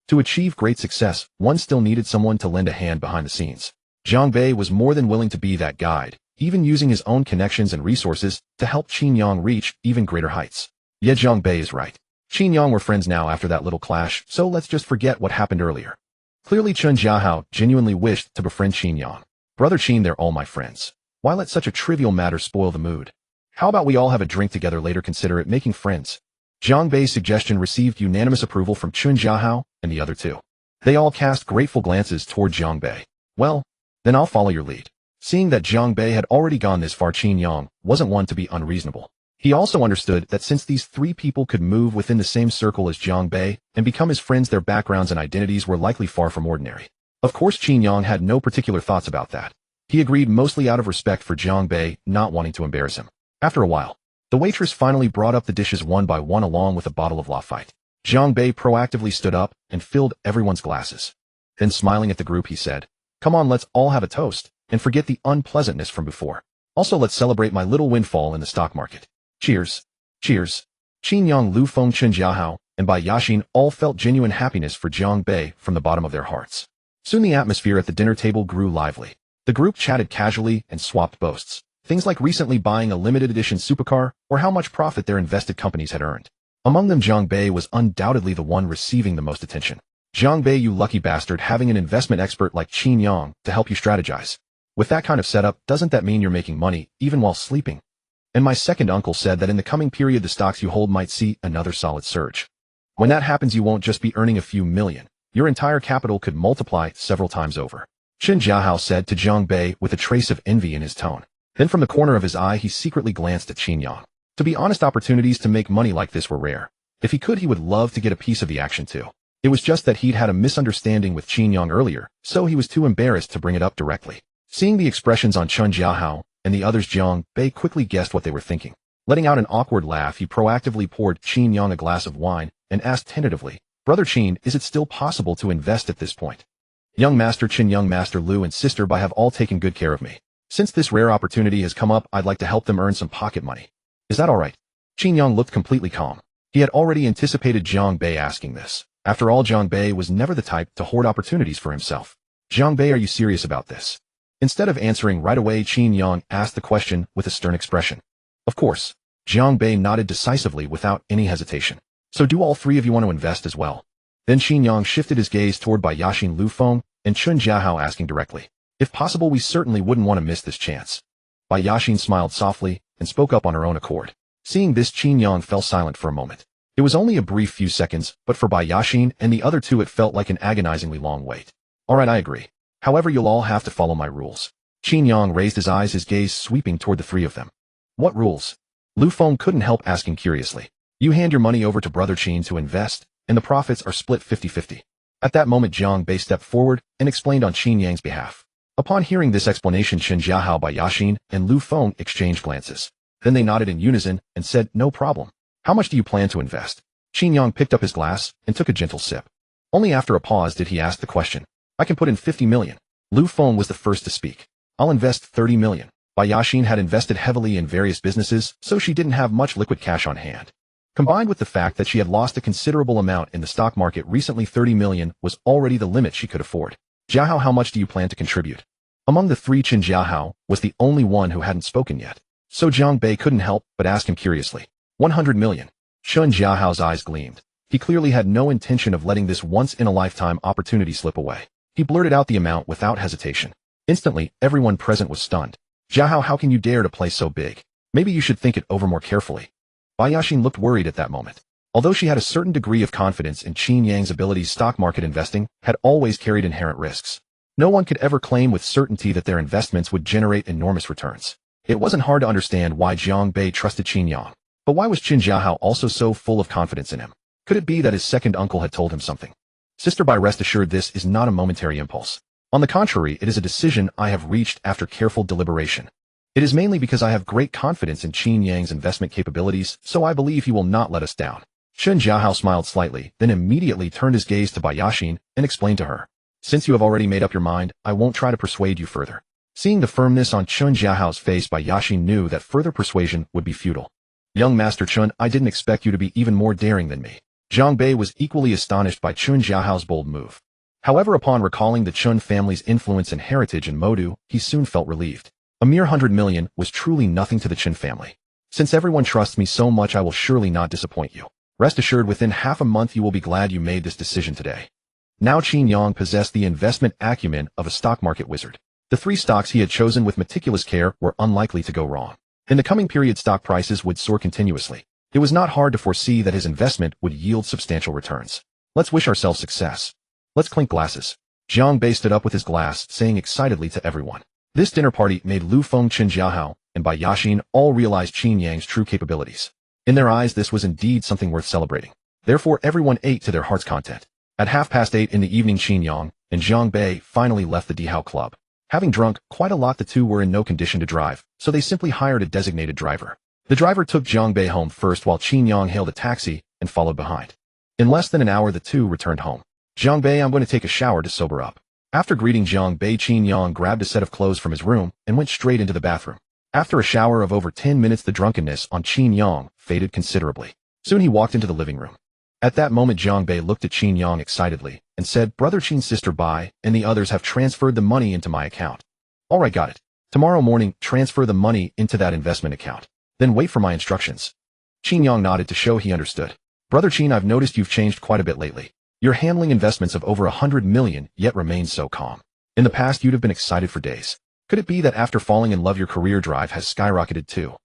To achieve great success, one still needed someone to lend a hand behind the scenes. Jiang Bei was more than willing to be that guide, even using his own connections and resources to help Qin Yang reach even greater heights. Yeah, Jiang Bei is right. Qin Yang were friends now after that little clash, so let's just forget what happened earlier. Clearly Chen Jiahao genuinely wished to befriend Qin Yang. Brother Qin, they're all my friends. Why let such a trivial matter spoil the mood? How about we all have a drink together later, consider it making friends? Jiang Bei's suggestion received unanimous approval from Chen Jiahao and the other two. They all cast grateful glances toward Jiang Bei. Well, then I'll follow your lead. Seeing that Jiang Bei had already gone this far, Qin Yang wasn't one to be unreasonable. He also understood that since these 3 people could move within the same circle as Jiang Bei and become his friends, their backgrounds and identities were likely far from ordinary. Of course, Qin Yang had no particular thoughts about that. He agreed mostly out of respect for Jiang Bei, not wanting to embarrass him. After a while, the waitress finally brought up the dishes one by one along with a bottle of Lafite. Jiang Bei proactively stood up and filled everyone's glasses. Then smiling at the group, he said, "Come on, let's all have a toast and forget the unpleasantness from before. Also, let's celebrate my little windfall in the stock market. Cheers. Cheers." Qin Yang, Lu Feng, Chen Jiahao, and Bai Yaxin all felt genuine happiness for Jiang Bei from the bottom of their hearts. Soon the atmosphere at the dinner table grew lively. The group chatted casually and swapped boasts. Things like recently buying a limited edition supercar or how much profit their invested companies had earned. Among them, Jiang Bei was undoubtedly the one receiving the most attention. Jiang Bei, you lucky bastard, having an investment expert like Qin Yang to help you strategize. With that kind of setup, doesn't that mean you're making money even while sleeping? And my second uncle said that in the coming period the stocks you hold might see another solid surge. When that happens, you won't just be earning a few million. Your entire capital could multiply several times over. Qin Jiahao said to Jiang Bei with a trace of envy in his tone. Then from the corner of his eye he secretly glanced at Qin Yang. To be honest, opportunities to make money like this were rare. If he could, he would love to get a piece of the action too. It was just that he'd had a misunderstanding with Qin Yang earlier, so he was too embarrassed to bring it up directly. Seeing the expressions on Qin Jiahao and the others, Jiang Bei quickly guessed what they were thinking. Letting out an awkward laugh, he proactively poured Qin Yang a glass of wine and asked tentatively, "Brother Qin, is it still possible to invest at this point? Young Master Qin, young Master Lu and Sister Bai have all taken good care of me. Since this rare opportunity has come up, I'd like to help them earn some pocket money. Is that all right?" Qin Yang looked completely calm. He had already anticipated Jiang Bei asking this. After all, Jiang Bei was never the type to hoard opportunities for himself. "Jiang Bei, are you serious about this?" Instead of answering right away, Qin Yang asked the question with a stern expression. "Of course." Jiang Bei nodded decisively without any hesitation. "So do all three of you want to invest as well?" Then Qin Yang shifted his gaze toward Bai Yaxin, Lu Feng, and Qin Jiahao, asking directly, "If possible, we certainly wouldn't want to miss this chance." Bai Yaxin smiled softly and spoke up on her own accord. Seeing this, Qin Yang fell silent for a moment. It was only a brief few seconds, but for Bai Yaxin and the other two it felt like an agonizingly long wait. "All right, I agree. However, you'll all have to follow my rules." Qin Yang raised his eyes, his gaze sweeping toward the three of them. "What rules?" Lu Feng couldn't help asking curiously. "You hand your money over to Brother Qin to invest, and the profits are split 50-50. At that moment, Jiang Bei stepped forward and explained on Qin Yang's behalf. Upon hearing this explanation, Qin Jiahao, Bai Yaxin, and Lu Feng exchanged glances. Then they nodded in unison and said, "No problem. How much do you plan to invest?" Qin Yang picked up his glass and took a gentle sip. Only after a pause did he ask the question. "I can put in 50 million. Lu Feng was the first to speak. "I'll invest 30 million. Bai Yaxin had invested heavily in various businesses, so she didn't have much liquid cash on hand. Combined with the fact that she had lost a considerable amount in the stock market recently, 30 million was already the limit she could afford. "Jiahao, how much do you plan to contribute?" Among the three, Qin Jiahao was the only one who hadn't spoken yet. So Jiang Bei couldn't help but ask him curiously. 100 million. Qin Jiahao's eyes gleamed. He clearly had no intention of letting this once-in-a-lifetime opportunity slip away. He blurted out the amount without hesitation. Instantly, everyone present was stunned. "Jiahao, how can you dare to play so big? Maybe you should think it over more carefully." Bai Yaxin looked worried at that moment. Although she had a certain degree of confidence in Qin Yang's abilities, stock market investing had always carried inherent risks. No one could ever claim with certainty that their investments would generate enormous returns. It wasn't hard to understand why Jiang Bei trusted Qin Yang. But why was Qin Jiahao also so full of confidence in him? Could it be that his second uncle had told him something? Sister Bai, rest assured, this is not a momentary impulse. On the contrary, it is a decision I have reached after careful deliberation. It is mainly because I have great confidence in Qin Yang's investment capabilities, so I believe he will not let us down. Qin Jiahao smiled slightly, then immediately turned his gaze to Bai Yaxin and explained to her. "Since you have already made up your mind, I won't try to persuade you further." Seeing the firmness on Qin Jiahao's face, Bai Yaxin knew that further persuasion would be futile. "Young Master Qin, I didn't expect you to be even more daring than me." Jiang Bei was equally astonished by Qin Jiahao's bold move. However, upon recalling the Qin family's influence and heritage in Modu, he soon felt relieved. A mere 100 million was truly nothing to the Qin family. "Since everyone trusts me so much, I will surely not disappoint you. Rest assured, within half a month you will be glad you made this decision today." Now Qin Yang possessed the investment acumen of a stock market wizard. The three stocks he had chosen with meticulous care were unlikely to go wrong. In the coming period, stock prices would soar continuously. It was not hard to foresee that his investment would yield substantial returns. "Let's wish ourselves success. Let's clink glasses." Jiang Bei stood up with his glass, saying excitedly to everyone. This dinner party made Lu Feng, Qin Jiahao, and Bai Yaxin all realize Qin Yang's true capabilities. In their eyes, this was indeed something worth celebrating. Therefore, everyone ate to their heart's content. At 8:30 in the evening, Qin Yang and Jiang Bei finally left the Dihao Club. Having drunk quite a lot, the two were in no condition to drive, so they simply hired a designated driver. The driver took Jiang Bei home first, while Qin Yang hailed a taxi and followed behind. In less than an hour, the two returned home. "Jiang Bei, I'm going to take a shower to sober up." After greeting Jiang Bei, Qin Yang grabbed a set of clothes from his room and went straight into the bathroom. After a shower of over 10 minutes, the drunkenness on Qin Yang faded considerably. Soon he walked into the living room. At that moment, Jiang Bei looked at Qin Yang excitedly and said, "Brother Qin, Sister Bai, and the others have transferred the money into my account." "All right, got it. Tomorrow morning, transfer the money into that investment account. Then wait for my instructions." Qin Yang nodded to show he understood. "Brother Qin, I've noticed you've changed quite a bit lately. You're handling investments of over 100 million, yet remain so calm. In the past, you'd have been excited for days. Could it be that after falling in love, your career drive has skyrocketed too?"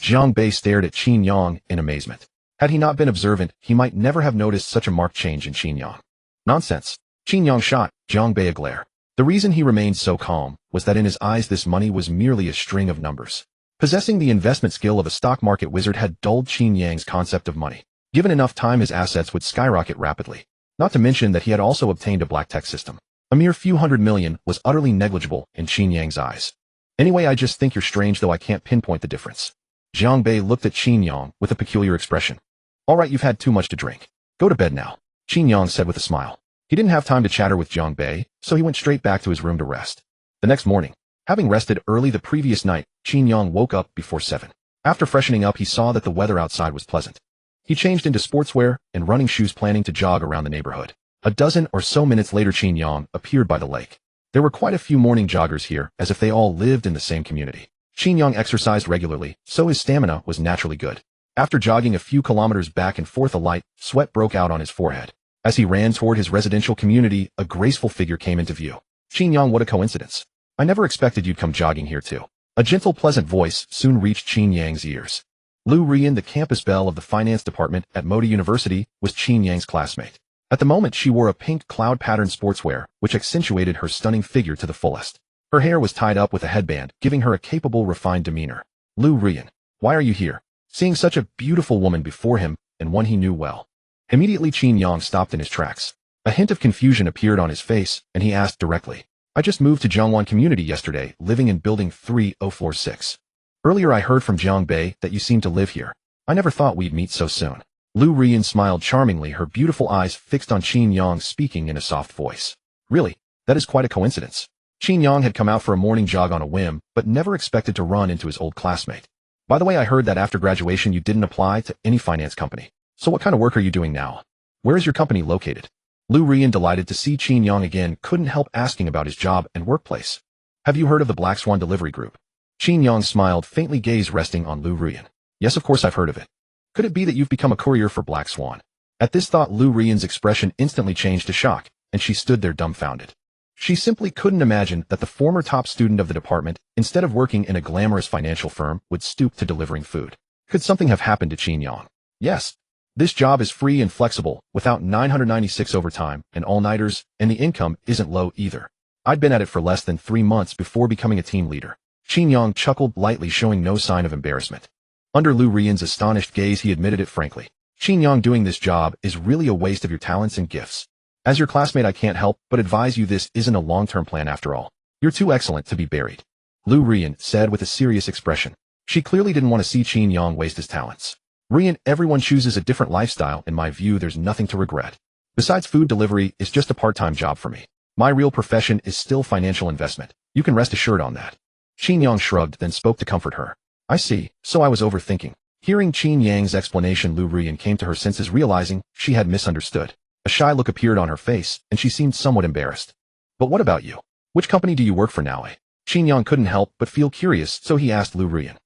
Jiang Bei stared at Qin Yang in amazement. Had he not been observant, he might never have noticed such a marked change in Qin Yang. "Nonsense." Qin Yang shot Jiang Bei a glare. The reason he remained so calm was that in his eyes this money was merely a string of numbers. Possessing the investment skill of a stock market wizard had dulled Qin Yang's concept of money. Given enough time, his assets would skyrocket rapidly. Not to mention that he had also obtained a black tech system. A mere few hundred million was utterly negligible in Qin Yang's eyes. Anyway, I just think you're strange, though I can't pinpoint the difference. Jiang Bei looked at Qin Yang with a peculiar expression. All right, you've had too much to drink. Go to bed now, Qin Yang said with a smile. He didn't have time to chatter with Jiang Bei, so he went straight back to his room to rest. The next morning, having rested early the previous night, Qin Yang woke up before 7. After freshening up, he saw that the weather outside was pleasant. He changed into sportswear and running shoes, planning to jog around the neighborhood. A dozen or so minutes later, Qin Yang appeared by the lake. There were quite a few morning joggers here, as if they all lived in the same community. Qin Yang exercised regularly, so his stamina was naturally good. After jogging a few kilometers back and forth, a light sweat broke out on his forehead. As he ran toward his residential community, a graceful figure came into view. Qin Yang, what a coincidence. I never expected you'd come jogging here too. A gentle, pleasant voice soon reached Qin Yang's ears. Lu Rian, the campus belle of the finance department at Modi University, was Qin Yang's classmate. At the moment, she wore a pink cloud-patterned sportswear, which accentuated her stunning figure to the fullest. Her hair was tied up with a headband, giving her a capable, refined demeanor. Lu Rian, why are you here? Seeing such a beautiful woman before him, and one he knew well. Immediately, Qin Yang stopped in his tracks. A hint of confusion appeared on his face, and he asked directly. I just moved to Zhongwan Community yesterday, living in Building 3046. Earlier I heard from Jiang Bei that you seem to live here. I never thought we'd meet so soon. Lu Rian smiled charmingly, her beautiful eyes fixed on Qin Yang, speaking in a soft voice. Really, that is quite a coincidence. Qin Yang had come out for a morning jog on a whim, but never expected to run into his old classmate. By the way, I heard that after graduation you didn't apply to any finance company. So what kind of work are you doing now? Where is your company located? Lu Rian, delighted to see Qin Yang again, couldn't help asking about his job and workplace. Have you heard of the Black Swan delivery group? Qin Yang smiled, faintly, gaze resting on Lu Rian. Yes, of course I've heard of it. Could it be that you've become a courier for Black Swan? At this thought, Lu Rian's expression instantly changed to shock, and she stood there dumbfounded. She simply couldn't imagine that the former top student of the department, instead of working in a glamorous financial firm, would stoop to delivering food. Could something have happened to Qin Yang? Yes. This job is free and flexible, without 996 overtime and all-nighters, and the income isn't low either. I'd been at it for less than 3 months before becoming a team leader. Qin Yang chuckled lightly, showing no sign of embarrassment. Under Lu Rian's astonished gaze, he admitted it frankly. Qin Yang, doing this job is really a waste of your talents and gifts. As your classmate, I can't help but advise you this isn't a long-term plan after all. You're too excellent to be buried. Lu Rian said with a serious expression. She clearly didn't want to see Qin Yang waste his talents. Rian, everyone chooses a different lifestyle. In my view, there's nothing to regret. Besides, food delivery is just a part-time job for me. My real profession is still financial investment. You can rest assured on that. Qin Yang shrugged, then spoke to comfort her. I see, so I was overthinking. Hearing Qin Yang's explanation, Lu Rian came to her senses, realizing she had misunderstood. A shy look appeared on her face, and she seemed somewhat embarrassed. But what about you? Which company do you work for now? Qin Yang couldn't help but feel curious, so he asked Lu Rian.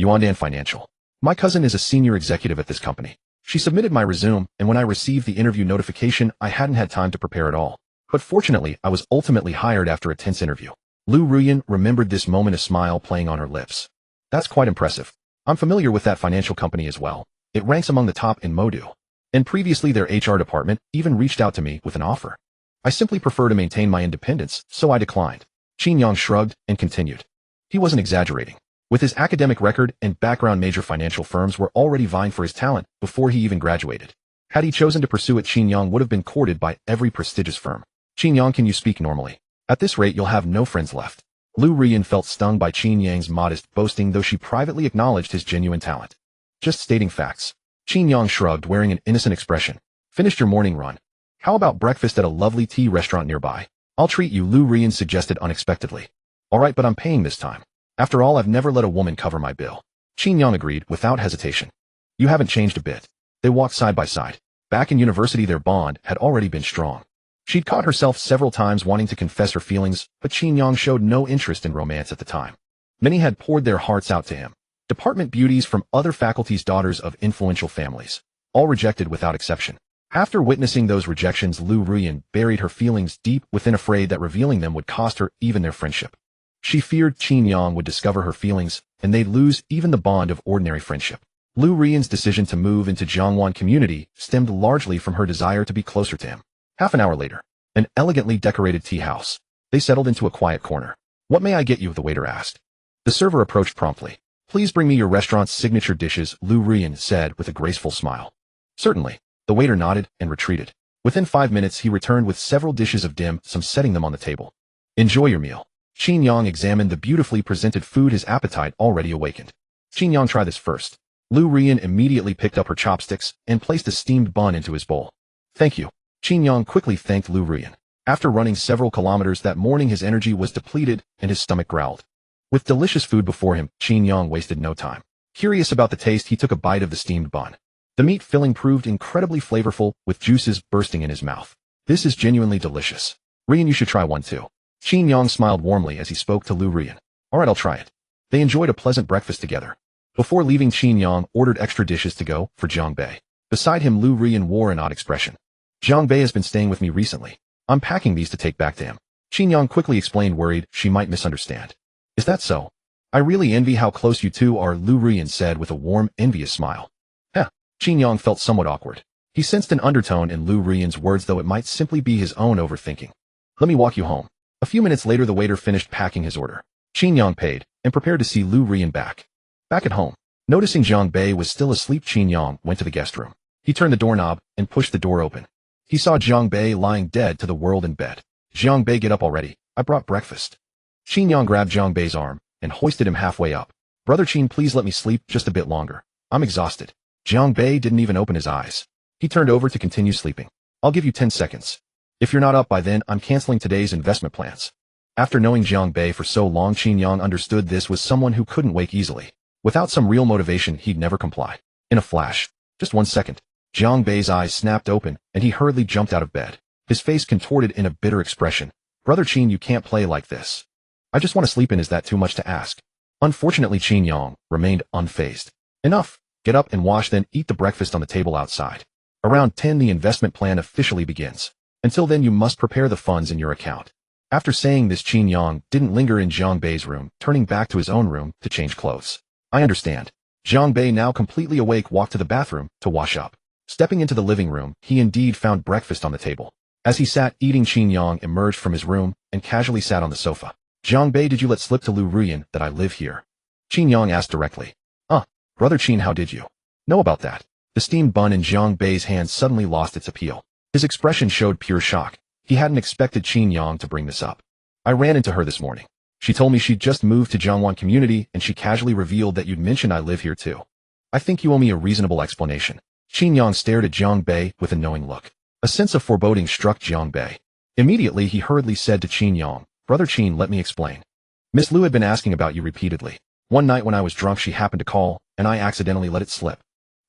Yuandan Financial. My cousin is a senior executive at this company. She submitted my resume, and when I received the interview notification, I hadn't had time to prepare at all. But fortunately, I was ultimately hired after a tense interview. Lu Rian remembered this moment, a smile playing on her lips. That's quite impressive. I'm familiar with that financial company as well. It ranks among the top in Modu. And previously their HR department even reached out to me with an offer. I simply prefer to maintain my independence, so I declined. Qin Yang shrugged and continued. He wasn't exaggerating. With his academic record and background, major financial firms were already vying for his talent before he even graduated. Had he chosen to pursue it, Qin Yang would have been courted by every prestigious firm. Qin Yang, can you speak normally? At this rate, you'll have no friends left. Lu Rian felt stung by Qin Yang's modest boasting, though she privately acknowledged his genuine talent. Just stating facts. Qin Yang shrugged, wearing an innocent expression. Finished your morning run? How about breakfast at a lovely tea restaurant nearby? I'll treat you, Lu Rian suggested unexpectedly. All right, but I'm paying this time. After all, I've never let a woman cover my bill. Qin Yang agreed without hesitation. You haven't changed a bit. They walked side by side. Back in university, their bond had already been strong. She'd caught herself several times wanting to confess her feelings, but Qin Yang showed no interest in romance at the time. Many had poured their hearts out to him. Department beauties from other faculties, daughters of influential families. All rejected without exception. After witnessing those rejections, Lu Rian buried her feelings deep within, afraid that revealing them would cost her even their friendship. She feared Qin Yang would discover her feelings, and they'd lose even the bond of ordinary friendship. Lu Rian's decision to move into Zhongwan Community stemmed largely from her desire to be closer to him. Half an hour later, an elegantly decorated tea house. They settled into a quiet corner. "What may I get you?" the waiter asked. The server approached promptly. "Please bring me your restaurant's signature dishes," Lu Rian said with a graceful smile. "Certainly." The waiter nodded and retreated. Within 5 minutes he returned with several dishes of dim sum, setting them on the table. "Enjoy your meal." Qin Yang examined the beautifully presented food, his appetite already awakened. "Qin Yang, try this first." Lu Rian immediately picked up her chopsticks and placed a steamed bun into his bowl. "Thank you." Qin Yang quickly thanked Lu Rian. After running several kilometers that morning, his energy was depleted and his stomach growled. With delicious food before him, Qin Yang wasted no time. Curious about the taste, he took a bite of the steamed bun. The meat filling proved incredibly flavorful, with juices bursting in his mouth. "This is genuinely delicious. Rian, you should try one too." Qin Yang smiled warmly as he spoke to Lu Rian. "Alright, I'll try it." They enjoyed a pleasant breakfast together. Before leaving, Qin Yang ordered extra dishes to go for Zhang Bei. Beside him, Lu Rian wore an odd expression. "Zhang Bei has been staying with me recently. I'm packing these to take back to him." Qin Yang quickly explained, worried she might misunderstand. "Is that so? I really envy how close you two are," Lu Rian said with a warm, envious smile. Qin Yang felt somewhat awkward. He sensed an undertone in Lu Rian's words, though it might simply be his own overthinking. "Let me walk you home." A few minutes later, the waiter finished packing his order. Qin Yang paid and prepared to see Lu Rian back. Back at home, noticing Zhang Bei was still asleep, Qin Yang went to the guest room. He turned the doorknob and pushed the door open. He saw Zhang Bei lying dead to the world in bed. "Zhang Bei, get up already. I brought breakfast." Qin Yang grabbed Zhang Bei's arm and hoisted him halfway up. "Brother Qin, please let me sleep just a bit longer. I'm exhausted." Zhang Bei didn't even open his eyes. He turned over to continue sleeping. "I'll give you 10 seconds. If you're not up by then, I'm canceling today's investment plans." After knowing Zhang Bei for so long, Qin Yang understood this was someone who couldn't wake easily. Without some real motivation, he'd never comply. In a flash, just 1 second, Zhang Bei's eyes snapped open and he hurriedly jumped out of bed. His face contorted in a bitter expression. "Brother Qin, you can't play like this. I just want to sleep in. Is that too much to ask?" Unfortunately, Qin Yang remained unfazed. "Enough. Get up and wash, then eat the breakfast on the table outside. Around 10 the investment plan officially begins. Until then you must prepare the funds in your account." After saying this, Qin Yang didn't linger in Zhang Bei's room, turning back to his own room to change clothes. "I understand." Zhang Bei, now completely awake, walked to the bathroom to wash up. Stepping into the living room, he indeed found breakfast on the table. As he sat eating, Qin Yang emerged from his room and casually sat on the sofa. "Zhang Bei, did you let slip to Lu Rian that I live here?" Qin Yang asked directly. Brother Qin, how did you know about that?" The steamed bun in Zhang Bei's hand suddenly lost its appeal. His expression showed pure shock. He hadn't expected Qin Yang to bring this up. "I ran into her this morning. She told me she'd just moved to Zhangwan community and she casually revealed that you'd mentioned I live here too. I think you owe me a reasonable explanation." Qin Yang stared at Zhang Bei with a knowing look. A sense of foreboding struck Zhang Bei. Immediately he hurriedly said to Qin Yang, "Brother Qin, let me explain. Miss Lu had been asking about you repeatedly. One night when I was drunk she happened to call, and I accidentally let it slip.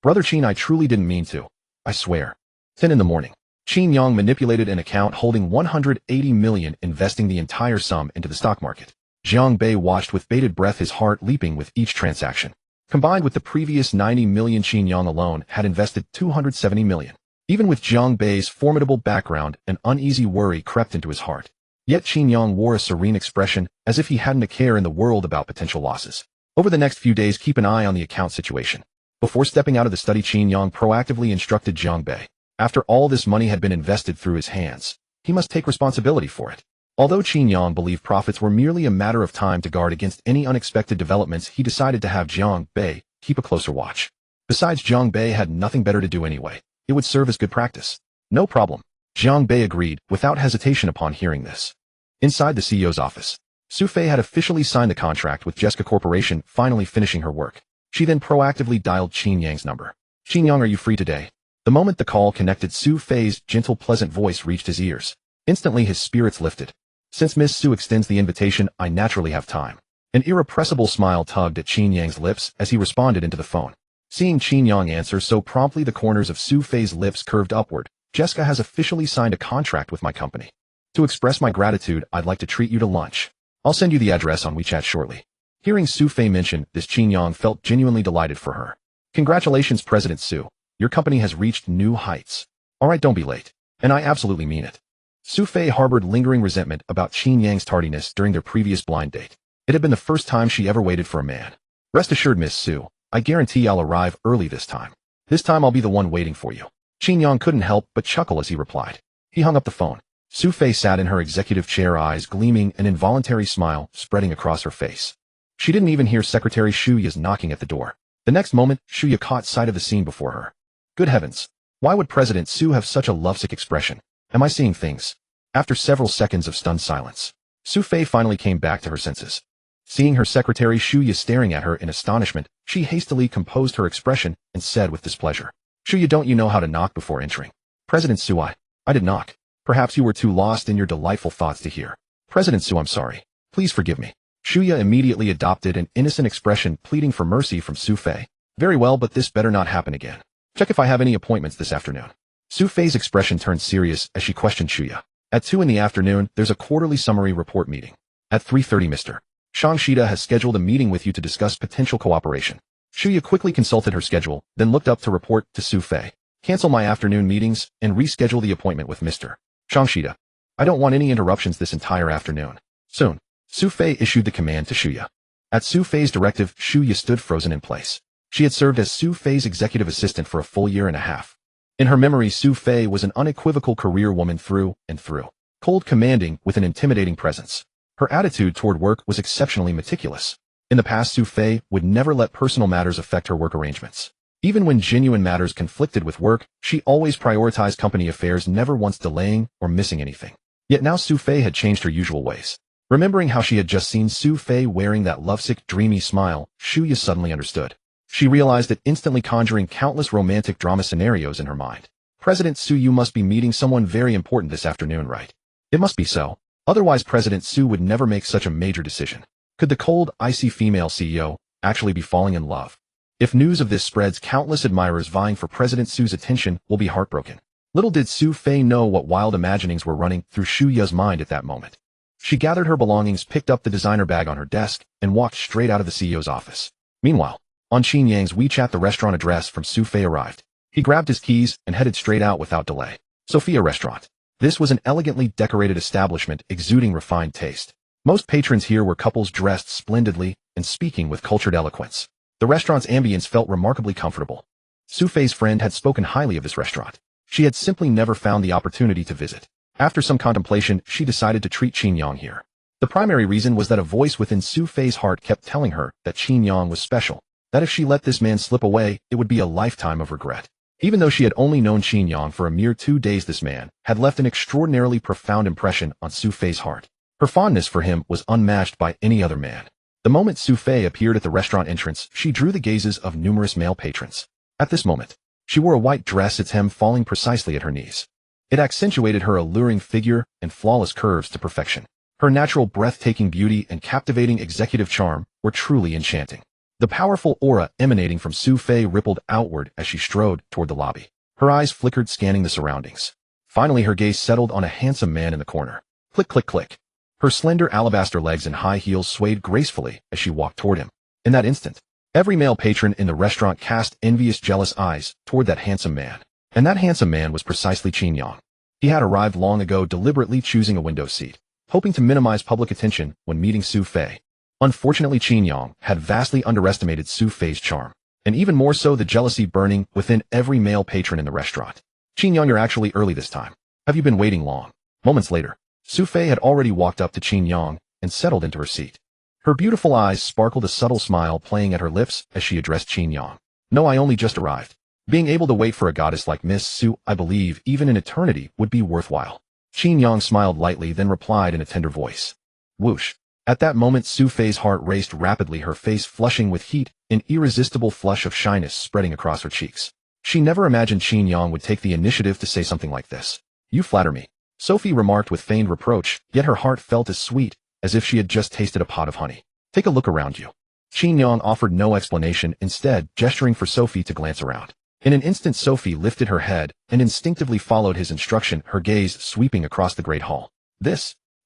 Brother Qin, I truly didn't mean to. I swear." 10 in the morning. Qin Yang manipulated an account holding 180 million, investing the entire sum into the stock market. Zhang Bei watched with bated breath, his heart leaping with each transaction. Combined with the previous 90 million, Qin Yang alone had invested 270 million. Even with Zhang Bei's formidable background, an uneasy worry crept into his heart. Yet Qin Yang wore a serene expression, as if he hadn't a care in the world about potential losses. Over the next few days, keep an eye on the account situation. Before stepping out of the study, Qin Yang proactively instructed Zhang Bei. After all this money had been invested through his hands, he must take responsibility for it. Although Qin Yang believed profits were merely a matter of time to guard against any unexpected developments, he decided to have Zhang Bei keep a closer watch. Besides, Zhang Bei had nothing better to do anyway. It would serve as good practice. "No problem." Zhang Bei agreed, without hesitation upon hearing this. Inside the CEO's office, Sophie had officially signed the contract with Jessica Corporation, finally finishing her work. She then proactively dialed Qin Yang's number. "Qin Yang, are you free today?" The moment the call connected, Su Fei's gentle, pleasant voice reached his ears. Instantly his spirits lifted. "Since Miss Su extends the invitation, I naturally have time." An irrepressible smile tugged at Qin Yang's lips as he responded into the phone. Seeing Qin Yang answer so promptly, the corners of Su Fei's lips curved upward. "Jessica has officially signed a contract with my company. To express my gratitude, I'd like to treat you to lunch. I'll send you the address on WeChat shortly." Hearing Su Fei mention this, Qin Yang felt genuinely delighted for her. "Congratulations, President Su. Your company has reached new heights. Alright, don't be late. And I absolutely mean it." Su Fei harbored lingering resentment about Qin Yang's tardiness during their previous blind date. It had been the first time she ever waited for a man. "Rest assured, Miss Su, I guarantee I'll arrive early this time. This time I'll be the one waiting for you." Qin Yang couldn't help but chuckle as he replied. He hung up the phone. Su Fei sat in her executive chair, eyes gleaming, an involuntary smile spreading across her face. She didn't even hear Secretary Shu Ya's knocking at the door. The next moment, Shu Ya caught sight of the scene before her. Good heavens! Why would President Su have such a lovesick expression? Am I seeing things? After several seconds of stunned silence, Su Fei finally came back to her senses. Seeing her secretary Shu Ya staring at her in astonishment, she hastily composed her expression and said with displeasure, Shu Ya, don't you know how to knock before entering? President Su, I did knock. Perhaps you were too lost in your delightful thoughts to hear. President Su, I'm sorry. Please forgive me. Shu Ya immediately adopted an innocent expression, pleading for mercy from Su Fei. Very well, but this better not happen again. Check if I have any appointments this afternoon. Su Fei's expression turned serious as she questioned Shu Ya. At 2 in the afternoon, there's a quarterly summary report meeting. At 3:30, Mr. Shang Shida has scheduled a meeting with you to discuss potential cooperation. Shu Ya quickly consulted her schedule, then looked up to report to Su Fei. Cancel my afternoon meetings and reschedule the appointment with Mr. Shang Shida. I don't want any interruptions this entire afternoon. Soon. Su Fei issued the command to Shu Ya. At Su Fei's directive, Shu Ya stood frozen in place. She had served as Su Fei's executive assistant for a full year and a half. In her memory, Su Fei was an unequivocal career woman through and through. Cold, commanding, with an intimidating presence. Her attitude toward work was exceptionally meticulous. In the past, Su Fei would never let personal matters affect her work arrangements. Even when genuine matters conflicted with work, she always prioritized company affairs, never once delaying or missing anything. Yet now Su Fei had changed her usual ways. Remembering how she had just seen Su Fei wearing that lovesick, dreamy smile, Shu Ya suddenly understood. She realized it, instantly conjuring countless romantic drama scenarios in her mind. President Su, you must be meeting someone very important this afternoon, right? It must be so. Otherwise President Su would never make such a major decision. Could the cold, icy female CEO actually be falling in love? If news of this spreads, countless admirers vying for President Su's attention will be heartbroken. Little did Su Fei know what wild imaginings were running through Shu Ya's mind at that moment. She gathered her belongings, picked up the designer bag on her desk, and walked straight out of the CEO's office. Meanwhile, on Qin Yang's WeChat, the restaurant address from Su Fei arrived. He grabbed his keys and headed straight out without delay. Sophia Restaurant. This was an elegantly decorated establishment exuding refined taste. Most patrons here were couples dressed splendidly and speaking with cultured eloquence. The restaurant's ambience felt remarkably comfortable. Su Fei's friend had spoken highly of this restaurant. She had simply never found the opportunity to visit. After some contemplation, she decided to treat Qin Yang here. The primary reason was that a voice within Su Fei's heart kept telling her that Qin Yang was special, that if she let this man slip away, it would be a lifetime of regret. Even though she had only known Qin Yang for a mere 2 days, this man had left an extraordinarily profound impression on Su Fei's heart. Her fondness for him was unmatched by any other man. The moment Su Fei appeared at the restaurant entrance, she drew the gazes of numerous male patrons. At this moment, she wore a white dress, its hem falling precisely at her knees. It accentuated her alluring figure and flawless curves to perfection. Her natural breathtaking beauty and captivating executive charm were truly enchanting. The powerful aura emanating from Su Fei rippled outward as she strode toward the lobby. Her eyes flickered, scanning the surroundings. Finally, her gaze settled on a handsome man in the corner. Click, click, click. Her slender alabaster legs and high heels swayed gracefully as she walked toward him. In that instant, every male patron in the restaurant cast envious, jealous eyes toward that handsome man. And that handsome man was precisely Qin Yang. He had arrived long ago, deliberately choosing a window seat, hoping to minimize public attention when meeting Su Fei. Unfortunately, Qin Yang had vastly underestimated Su Fei's charm, and even more so the jealousy burning within every male patron in the restaurant. Qin Yang, you're actually early this time. Have you been waiting long? Moments later, Su Fei had already walked up to Qin Yang and settled into her seat. Her beautiful eyes sparkled, a subtle smile playing at her lips as she addressed Qin Yang. No, I only just arrived. Being able to wait for a goddess like Miss Su, I believe even an eternity would be worthwhile. Qin Yang smiled lightly, then replied in a tender voice. Whoosh. At that moment, Su Fei's heart raced rapidly, her face flushing with heat, an irresistible flush of shyness spreading across her cheeks. She never imagined Qin Yang would take the initiative to say something like this. You flatter me, Sophie remarked with feigned reproach, yet her heart felt as sweet as if she had just tasted a pot of honey. Take a look around you. Qin Yang offered no explanation, instead gesturing for Sophie to glance around. In an instant, Sophie lifted her head and instinctively followed his instruction, her gaze sweeping across the great hall.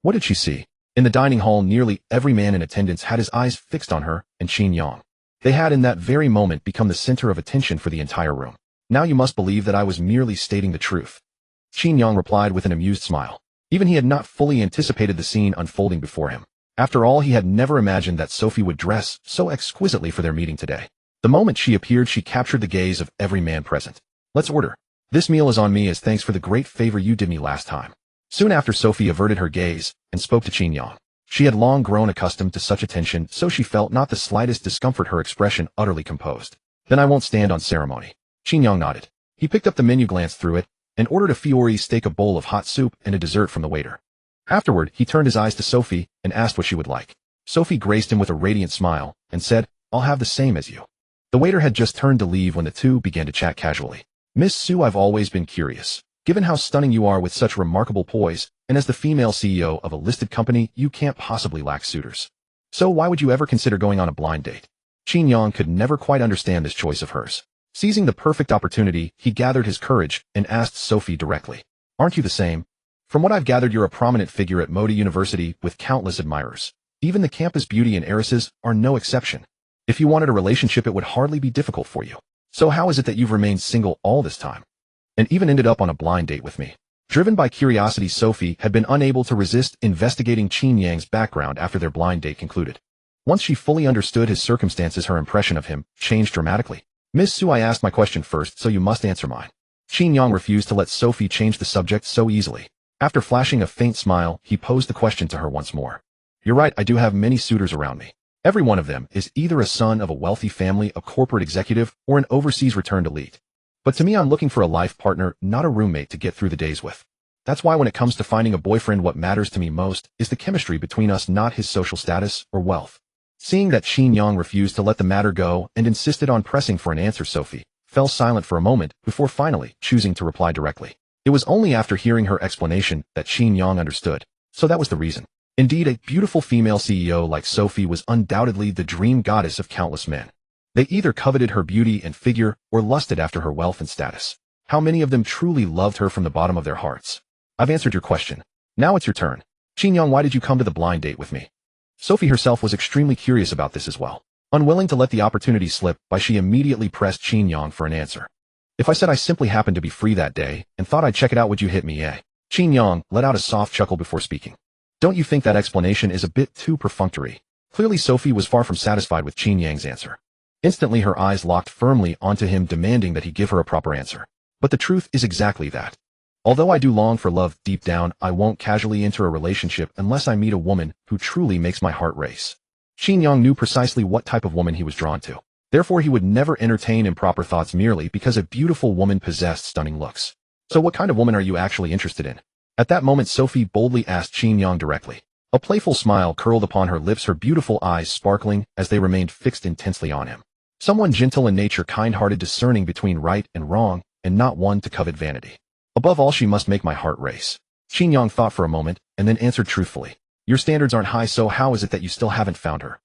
What did she see? In the dining hall, nearly every man in attendance had his eyes fixed on her and Qin Yang. They had in that very moment become the center of attention for the entire room. Now you must believe that I was merely stating the truth, Qin Yang replied with an amused smile. Even he had not fully anticipated the scene unfolding before him. After all, he had never imagined that Sophie would dress so exquisitely for their meeting today. The moment she appeared, she captured the gaze of every man present. Let's order. This meal is on me as thanks for the great favor you did me last time. Soon after, Sophie averted her gaze and spoke to Qin Yang. She had long grown accustomed to such attention, so she felt not the slightest discomfort, her expression utterly composed. Then I won't stand on ceremony. Qin Yang nodded. He picked up the menu, glanced through it, and ordered a Fiore steak, a bowl of hot soup, and a dessert from the waiter. Afterward, he turned his eyes to Sophie and asked what she would like. Sophie graced him with a radiant smile and said, "I'll have the same as you." The waiter had just turned to leave when the two began to chat casually. "Miss Su, I've always been curious. Given how stunning you are with such remarkable poise, and as the female CEO of a listed company, you can't possibly lack suitors. So why would you ever consider going on a blind date?" Qin Yang could never quite understand this choice of hers. Seizing the perfect opportunity, he gathered his courage and asked Sophie directly, "Aren't you the same? From what I've gathered, you're a prominent figure at Modi University with countless admirers. Even the campus beauty and heiresses are no exception. If you wanted a relationship, it would hardly be difficult for you. So how is it that you've remained single all this time? And even ended up on a blind date with me?" Driven by curiosity, Sophie had been unable to resist investigating Qin Yang's background after their blind date concluded. Once she fully understood his circumstances, her impression of him changed dramatically. "Miss Su, I asked my question first, so you must answer mine." Qin Yang refused to let Sophie change the subject so easily. After flashing a faint smile, he posed the question to her once more. "You're right, I do have many suitors around me. Every one of them is either a son of a wealthy family, a corporate executive, or an overseas returned elite. But to me, I'm looking for a life partner, not a roommate to get through the days with. That's why when it comes to finding a boyfriend, what matters to me most is the chemistry between us, not his social status or wealth." Seeing that Qin Yang refused to let the matter go and insisted on pressing for an answer, Sophie fell silent for a moment before finally choosing to reply directly. It was only after hearing her explanation that Qin Yang understood. So that was the reason. Indeed, a beautiful female CEO like Sophie was undoubtedly the dream goddess of countless men. They either coveted her beauty and figure or lusted after her wealth and status. How many of them truly loved her from the bottom of their hearts? "I've answered your question. Now it's your turn. Qin Yang, why did you come to the blind date with me?" Sophie herself was extremely curious about this as well. Unwilling to let the opportunity slip by, she immediately pressed Qin Yang for an answer. "If I said I simply happened to be free that day and thought I'd check it out, would you hit me, eh?" Qin Yang let out a soft chuckle before speaking. "Don't you think that explanation is a bit too perfunctory?" Clearly, Sophie was far from satisfied with Qin Yang's answer. Instantly, her eyes locked firmly onto him, demanding that he give her a proper answer. "But the truth is exactly that. Although I do long for love deep down, I won't casually enter a relationship unless I meet a woman who truly makes my heart race." Qin Yang knew precisely what type of woman he was drawn to. Therefore, he would never entertain improper thoughts merely because a beautiful woman possessed stunning looks. "So what kind of woman are you actually interested in?" At that moment, Sophie boldly asked Qin Yang directly. A playful smile curled upon her lips, her beautiful eyes sparkling as they remained fixed intensely on him. "Someone gentle in nature, kind-hearted, discerning between right and wrong, and not one to covet vanity. Above all, she must make my heart race." Qin Yang thought for a moment, and then answered truthfully. "Your standards aren't high, so how is it that you still haven't found her?"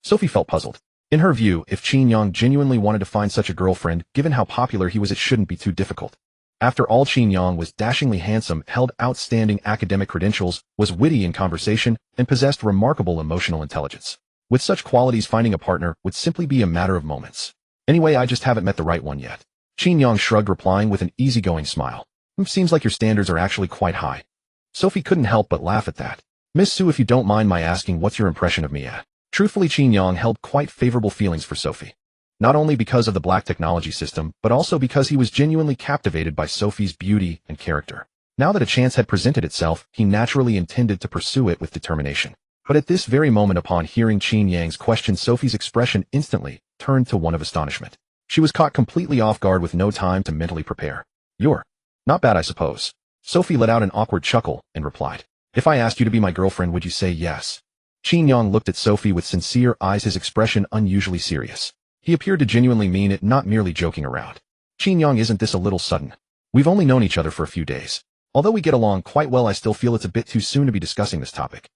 Sophie felt puzzled. In her view, if Qin Yang genuinely wanted to find such a girlfriend, given how popular he was, it shouldn't be too difficult. After all, Qin Yang was dashingly handsome, held outstanding academic credentials, was witty in conversation, and possessed remarkable emotional intelligence. With such qualities, finding a partner would simply be a matter of moments. "Anyway, I just haven't met the right one yet." Qin Yang shrugged, replying with an easygoing smile. "Seems like your standards are actually quite high." Sophie couldn't help but laugh at that. "Miss Su, if you don't mind my asking, what's your impression of me at?" Truthfully, Qin Yang held quite favorable feelings for Sophie. Not only because of the black technology system, but also because he was genuinely captivated by Sophie's beauty and character. Now that a chance had presented itself, he naturally intended to pursue it with determination. But at this very moment, upon hearing Qin Yang's question, Sophie's expression instantly turned to one of astonishment. She was caught completely off guard with no time to mentally prepare. "You're not bad, I suppose." Sophie let out an awkward chuckle and replied, "If I asked you to be my girlfriend, would you say yes?" Qin Yang looked at Sophie with sincere eyes, his expression unusually serious. He appeared to genuinely mean it, not merely joking around. "Qin Yang, isn't this a little sudden? We've only known each other for a few days. Although we get along quite well, I still feel it's a bit too soon to be discussing this topic."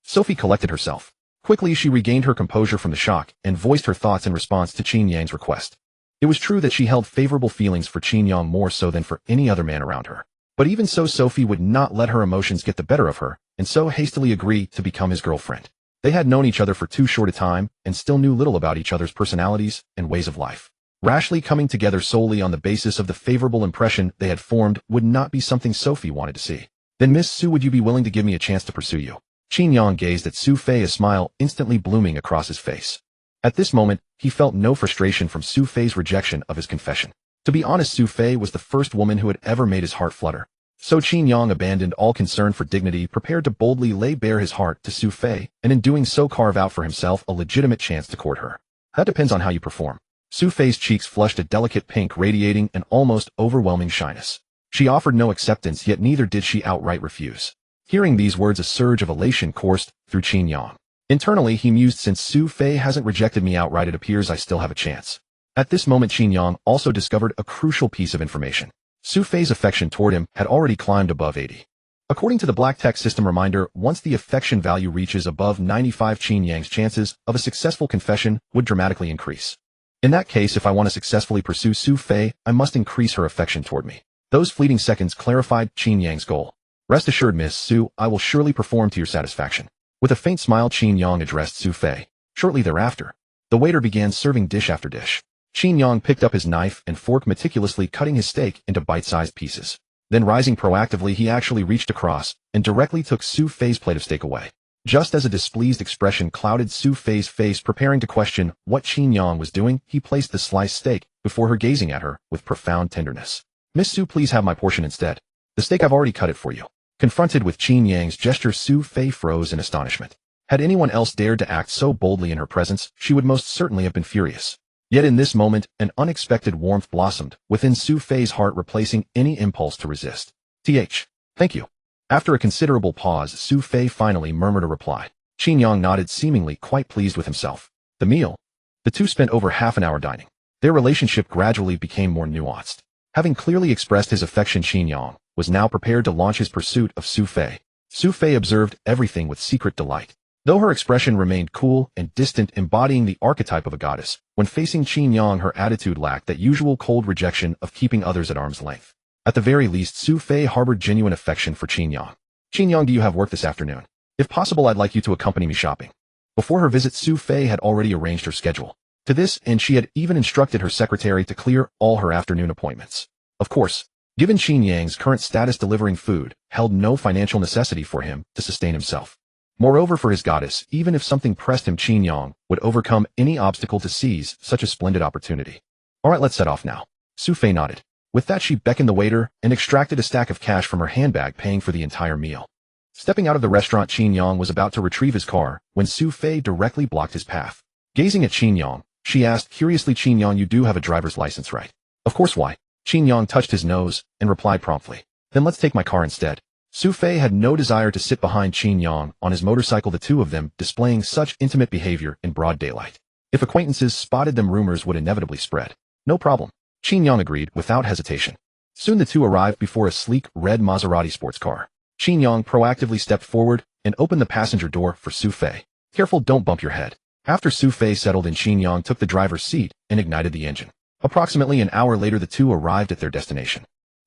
Sophie collected herself. Quickly, she regained her composure from the shock and voiced her thoughts in response to Qin Yang's request. It was true that she held favorable feelings for Qin Yang, more so than for any other man around her. But even so, Sophie would not let her emotions get the better of her, and so hastily agreed to become his girlfriend. They had known each other for too short a time, and still knew little about each other's personalities and ways of life. Rashly coming together solely on the basis of the favorable impression they had formed would not be something Sophie wanted to see. "Then Miss Su, would you be willing to give me a chance to pursue you?" Qin Yang gazed at Su Fei, a smile instantly blooming across his face. At this moment, he felt no frustration from Su Fei's rejection of his confession. To be honest, Su Fei was the first woman who had ever made his heart flutter. So Qin Yang abandoned all concern for dignity, prepared to boldly lay bare his heart to Su Fei, and in doing so carve out for himself a legitimate chance to court her. That depends on how you perform. Su Fei's cheeks flushed a delicate pink, radiating an almost overwhelming shyness. She offered no acceptance, yet neither did she outright refuse. Hearing these words, a surge of elation coursed through Qin Yang. Internally, he mused, since Su Fei hasn't rejected me outright, it appears I still have a chance. At this moment, Qin Yang also discovered a crucial piece of information. Su Fei's affection toward him had already climbed above 80. According to the Black Tech System reminder, once the affection value reaches above 95, Qin Yang's chances of a successful confession would dramatically increase. In that case, if I want to successfully pursue Su Fei, I must increase her affection toward me. Those fleeting seconds clarified Qin Yang's goal. Rest assured, Miss Su, I will surely perform to your satisfaction. With a faint smile, Qin Yang addressed Su Fei. Shortly thereafter, the waiter began serving dish after dish. Qin Yang picked up his knife and fork, meticulously cutting his steak into bite-sized pieces. Then, rising proactively, he actually reached across and directly took Su Fei's plate of steak away. Just as a displeased expression clouded Su Fei's face, preparing to question what Qin Yang was doing, he placed the sliced steak before her, gazing at her with profound tenderness. Miss Su, please have my portion instead. The steak, I've already cut it for you. Confronted with Qin Yang's gesture, Su Fei froze in astonishment. Had anyone else dared to act so boldly in her presence, she would most certainly have been furious. Yet in this moment, an unexpected warmth blossomed within Su Fei's heart, replacing any impulse to resist. Thank you. After a considerable pause, Su Fei finally murmured a reply. Qin Yang nodded, seemingly quite pleased with himself. The meal. The two spent over half an hour dining. Their relationship gradually became more nuanced. Having clearly expressed his affection, Qin Yang was now prepared to launch his pursuit of Su Fei. Su Fei observed everything with secret delight. Though her expression remained cool and distant, embodying the archetype of a goddess, when facing Qin Yang, her attitude lacked that usual cold rejection of keeping others at arm's length. At the very least, Su Fei harbored genuine affection for Qin Yang. Qin Yang, do you have work this afternoon? If possible, I'd like you to accompany me shopping. Before her visit, Su Fei had already arranged her schedule. To this end, she had even instructed her secretary to clear all her afternoon appointments. Of course, given Qin Yang's current status, delivering food held no financial necessity for him to sustain himself. Moreover, for his goddess, even if something pressed him, Qin Yang would overcome any obstacle to seize such a splendid opportunity. All right, let's set off now. Su Fei nodded. With that, she beckoned the waiter and extracted a stack of cash from her handbag, paying for the entire meal. Stepping out of the restaurant, Qin Yang was about to retrieve his car when Su Fei directly blocked his path. Gazing at Qin Yang, she asked curiously, Qin Yang, you do have a driver's license, right? Of course, why? Qin Yang touched his nose and replied promptly. Then let's take my car instead. Su Fei had no desire to sit behind Qin Yang on his motorcycle, the two of them displaying such intimate behavior in broad daylight. If acquaintances spotted them, rumors would inevitably spread. No problem. Qin Yang agreed without hesitation. Soon the two arrived before a sleek red Maserati sports car. Qin Yang proactively stepped forward and opened the passenger door for Su Fei. Careful, don't bump your head. After Su Fei settled in, Qin Yang took the driver's seat and ignited the engine. Approximately an hour later, the two arrived at their destination.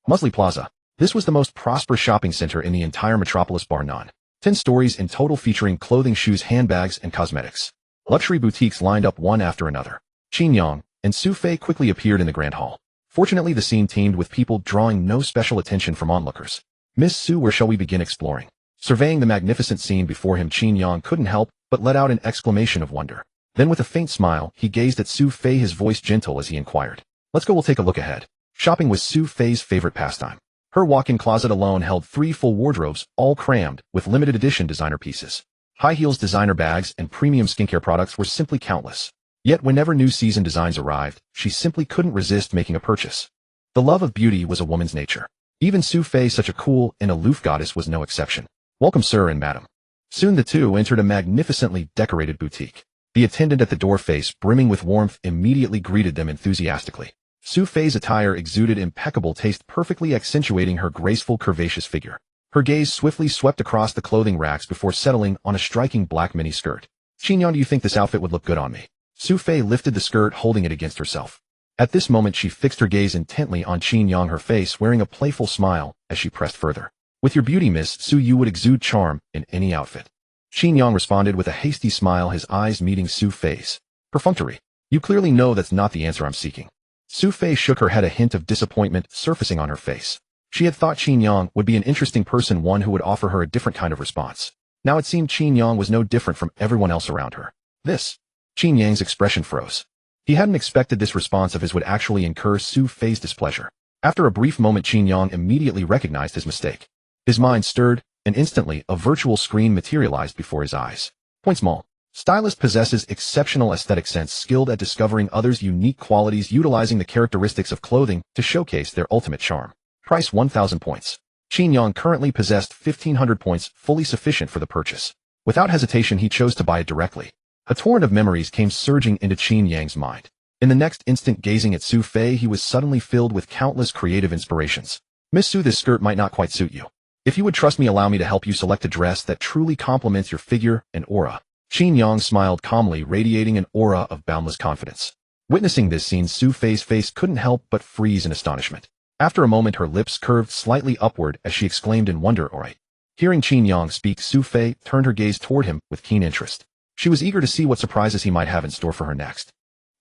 Musley Plaza. This was the most prosperous shopping center in the entire metropolis, bar none. 10 stories in total, featuring clothing, shoes, handbags, and cosmetics. Luxury boutiques lined up one after another. Qin Yang and Su Fei quickly appeared in the grand hall. Fortunately, the scene teemed with people, drawing no special attention from onlookers. Miss Su, where shall we begin exploring? Surveying the magnificent scene before him, Qin Yang couldn't help but let out an exclamation of wonder. Then with a faint smile, he gazed at Su Fei, his voice gentle as he inquired. Let's go, we'll take a look ahead. Shopping was Su Fei's favorite pastime. Her walk-in closet alone held 3 full wardrobes, all crammed with limited edition designer pieces. High heels, designer bags, and premium skincare products were simply countless. Yet whenever new season designs arrived, she simply couldn't resist making a purchase. The love of beauty was a woman's nature. Even Su Fei, such a cool and aloof goddess, was no exception. Welcome, sir and madam. Soon the two entered a magnificently decorated boutique. The attendant at the door, face brimming with warmth, immediately greeted them enthusiastically. Su Fei's attire exuded impeccable taste, perfectly accentuating her graceful, curvaceous figure. Her gaze swiftly swept across the clothing racks before settling on a striking black mini skirt. Qin Yang, do you think this outfit would look good on me? Su Fei lifted the skirt, holding it against herself. At this moment, she fixed her gaze intently on Qin Yang, her face wearing a playful smile as she pressed further. With your beauty, Miss Su, you would exude charm in any outfit. Qin Yang responded with a hasty smile, his eyes meeting Su Fei's. Perfunctory. You clearly know that's not the answer I'm seeking. Su Fei shook her head, a hint of disappointment surfacing on her face. She had thought Qin Yang would be an interesting person, one who would offer her a different kind of response. Now it seemed Qin Yang was no different from everyone else around her. Qin Yang's expression froze. He hadn't expected this response of his would actually incur Su Fei's displeasure. After a brief moment, Qin Yang immediately recognized his mistake. His mind stirred, and instantly a virtual screen materialized before his eyes. Point small. Stylist possesses exceptional aesthetic sense, skilled at discovering others' unique qualities, utilizing the characteristics of clothing to showcase their ultimate charm. Price 1,000 points. Qin Yang currently possessed 1,500 points, fully sufficient for the purchase. Without hesitation, he chose to buy it directly. A torrent of memories came surging into Qin Yang's mind. In the next instant, gazing at Su Fei, he was suddenly filled with countless creative inspirations. Miss Su, this skirt might not quite suit you. If you would trust me, allow me to help you select a dress that truly complements your figure and aura. Qin Yang smiled calmly, radiating an aura of boundless confidence. Witnessing this scene, Su Fei's face couldn't help but freeze in astonishment. After a moment, her lips curved slightly upward as she exclaimed in wonder, "Alright." Hearing Qin Yang speak, Su Fei turned her gaze toward him with keen interest. She was eager to see what surprises he might have in store for her next.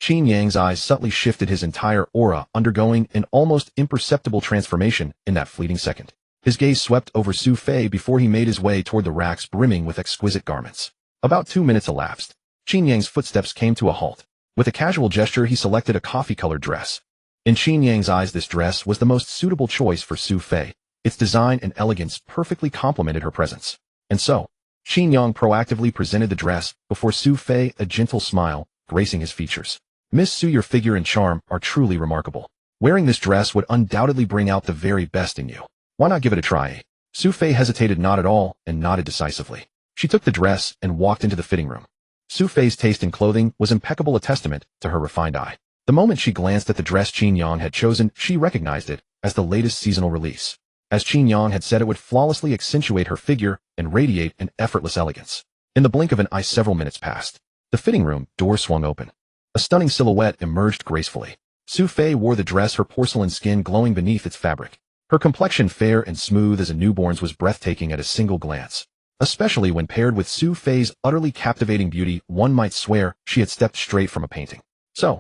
Qin Yang's eyes subtly shifted, his entire aura undergoing an almost imperceptible transformation in that fleeting second. His gaze swept over Su Fei before he made his way toward the racks brimming with exquisite garments. About 2 minutes elapsed. Qin Yang's footsteps came to a halt. With a casual gesture, he selected a coffee-colored dress. In Qin Yang's eyes, this dress was the most suitable choice for Su Fei. Its design and elegance perfectly complemented her presence. And so, Qin Yang proactively presented the dress before Su Fei, a gentle smile gracing his features. "Miss Su, your figure and charm are truly remarkable. Wearing this dress would undoubtedly bring out the very best in you. Why not give it a try?" Su Fei hesitated not at all and nodded decisively. She took the dress and walked into the fitting room. Su Fei's taste in clothing was impeccable, a testament to her refined eye. The moment she glanced at the dress Qin Yang had chosen, she recognized it as the latest seasonal release. As Qin Yang had said, it would flawlessly accentuate her figure and radiate an effortless elegance. In the blink of an eye, several minutes passed. The fitting room door swung open. A stunning silhouette emerged gracefully. Su Fei wore the dress, her porcelain skin glowing beneath its fabric. Her complexion, fair and smooth as a newborn's, was breathtaking at a single glance. Especially when paired with Su Fei's utterly captivating beauty, one might swear she had stepped straight from a painting. So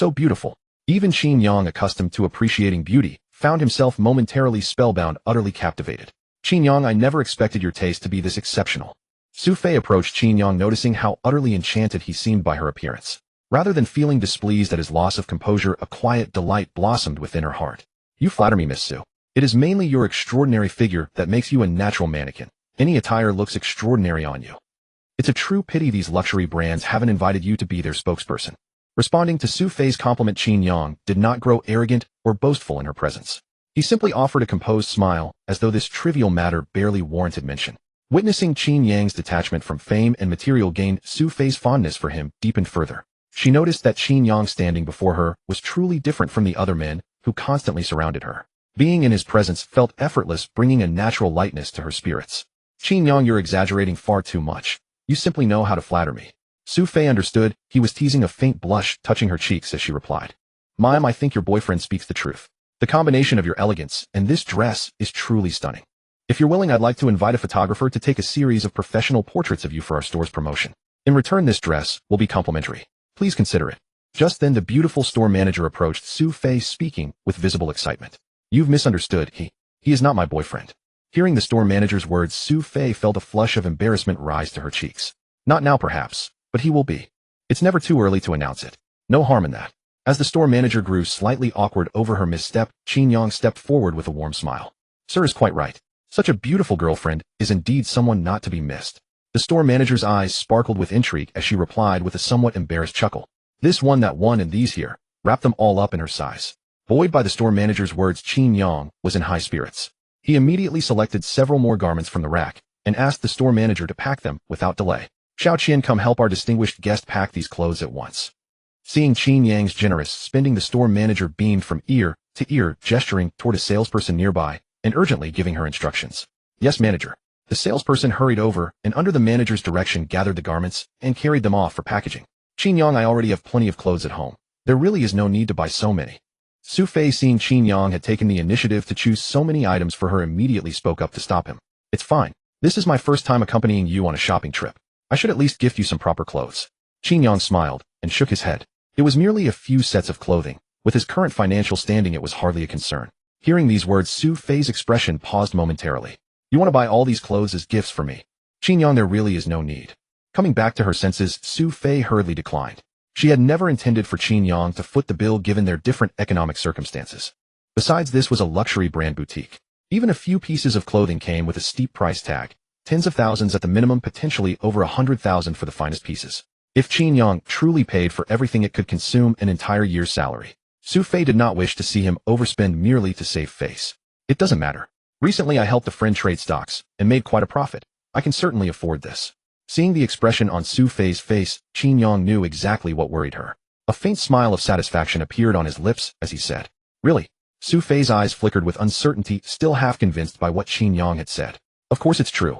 beautiful. Even Qin Yang, accustomed to appreciating beauty, found himself momentarily spellbound, utterly captivated. "Qin Yang, I never expected your taste to be this exceptional." Su Fei approached Qin Yang, noticing how utterly enchanted he seemed by her appearance. Rather than feeling displeased at his loss of composure, a quiet delight blossomed within her heart. "You flatter me, Miss Su. It is mainly your extraordinary figure that makes you a natural mannequin. Any attire looks extraordinary on you. It's a true pity these luxury brands haven't invited you to be their spokesperson." Responding to Su Fei's compliment, Qin Yang did not grow arrogant or boastful in her presence. He simply offered a composed smile, as though this trivial matter barely warranted mention. Witnessing Qin Yang's detachment from fame and material gain, Su Fei's fondness for him deepened further. She noticed that Qin Yang standing before her was truly different from the other men who constantly surrounded her. Being in his presence felt effortless, bringing a natural lightness to her spirits. "Qin Yang, you're exaggerating far too much. You simply know how to flatter me." Su Fei understood he was teasing, a faint blush touching her cheeks as she replied. "Ma'am, I think your boyfriend speaks the truth. The combination of your elegance and this dress is truly stunning. If you're willing, I'd like to invite a photographer to take a series of professional portraits of you for our store's promotion. In return, this dress will be complimentary. Please consider it." Just then, the beautiful store manager approached Su Fei, speaking with visible excitement. "You've misunderstood. He is not my boyfriend." Hearing the store manager's words, Su Fei felt a flush of embarrassment rise to her cheeks. "Not now, perhaps, but he will be. It's never too early to announce it. No harm in that." As the store manager grew slightly awkward over her misstep, Qin Yang stepped forward with a warm smile. "Sir is quite right. Such a beautiful girlfriend is indeed someone not to be missed." The store manager's eyes sparkled with intrigue as she replied with a somewhat embarrassed chuckle. "This one, that one, and these here. Wrap them all up in her size." Buoyed by the store manager's words, Qin Yang was in high spirits. He immediately selected several more garments from the rack and asked the store manager to pack them without delay. "Xiao Qian, come help our distinguished guest pack these clothes at once." Seeing Qin Yang's generous spending, the store manager beamed from ear to ear, gesturing toward a salesperson nearby and urgently giving her instructions. "Yes, manager." The salesperson hurried over and, under the manager's direction, gathered the garments and carried them off for packaging. "Qin Yang, I already have plenty of clothes at home. There really is no need to buy so many." Su Fei, seeing Qin Yang had taken the initiative to choose so many items for her, immediately spoke up to stop him. "It's fine. This is my first time accompanying you on a shopping trip. I should at least gift you some proper clothes." Qin Yang smiled and shook his head. It was merely a few sets of clothing. With his current financial standing, it was hardly a concern. Hearing these words, Su Fei's expression paused momentarily. "You want to buy all these clothes as gifts for me?" "Qin Yang, there really is no need." Coming back to her senses, Su Fei hurriedly declined. She had never intended for Qin Yang to foot the bill given their different economic circumstances. Besides, this was a luxury brand boutique. Even a few pieces of clothing came with a steep price tag, tens of thousands at the minimum, potentially over 100,000 for the finest pieces. If Qin Yang truly paid for everything, it could consume an entire year's salary. Sophie did not wish to see him overspend merely to save face. It doesn't matter. Recently I helped a friend trade stocks and made quite a profit. I can certainly afford this. Seeing the expression on Sophie's face, Qin Yang knew exactly what worried her. A faint smile of satisfaction appeared on his lips as he said, "Really?" Sophie's eyes flickered with uncertainty, still half convinced by what Qin Yang had said. "Of course it's true.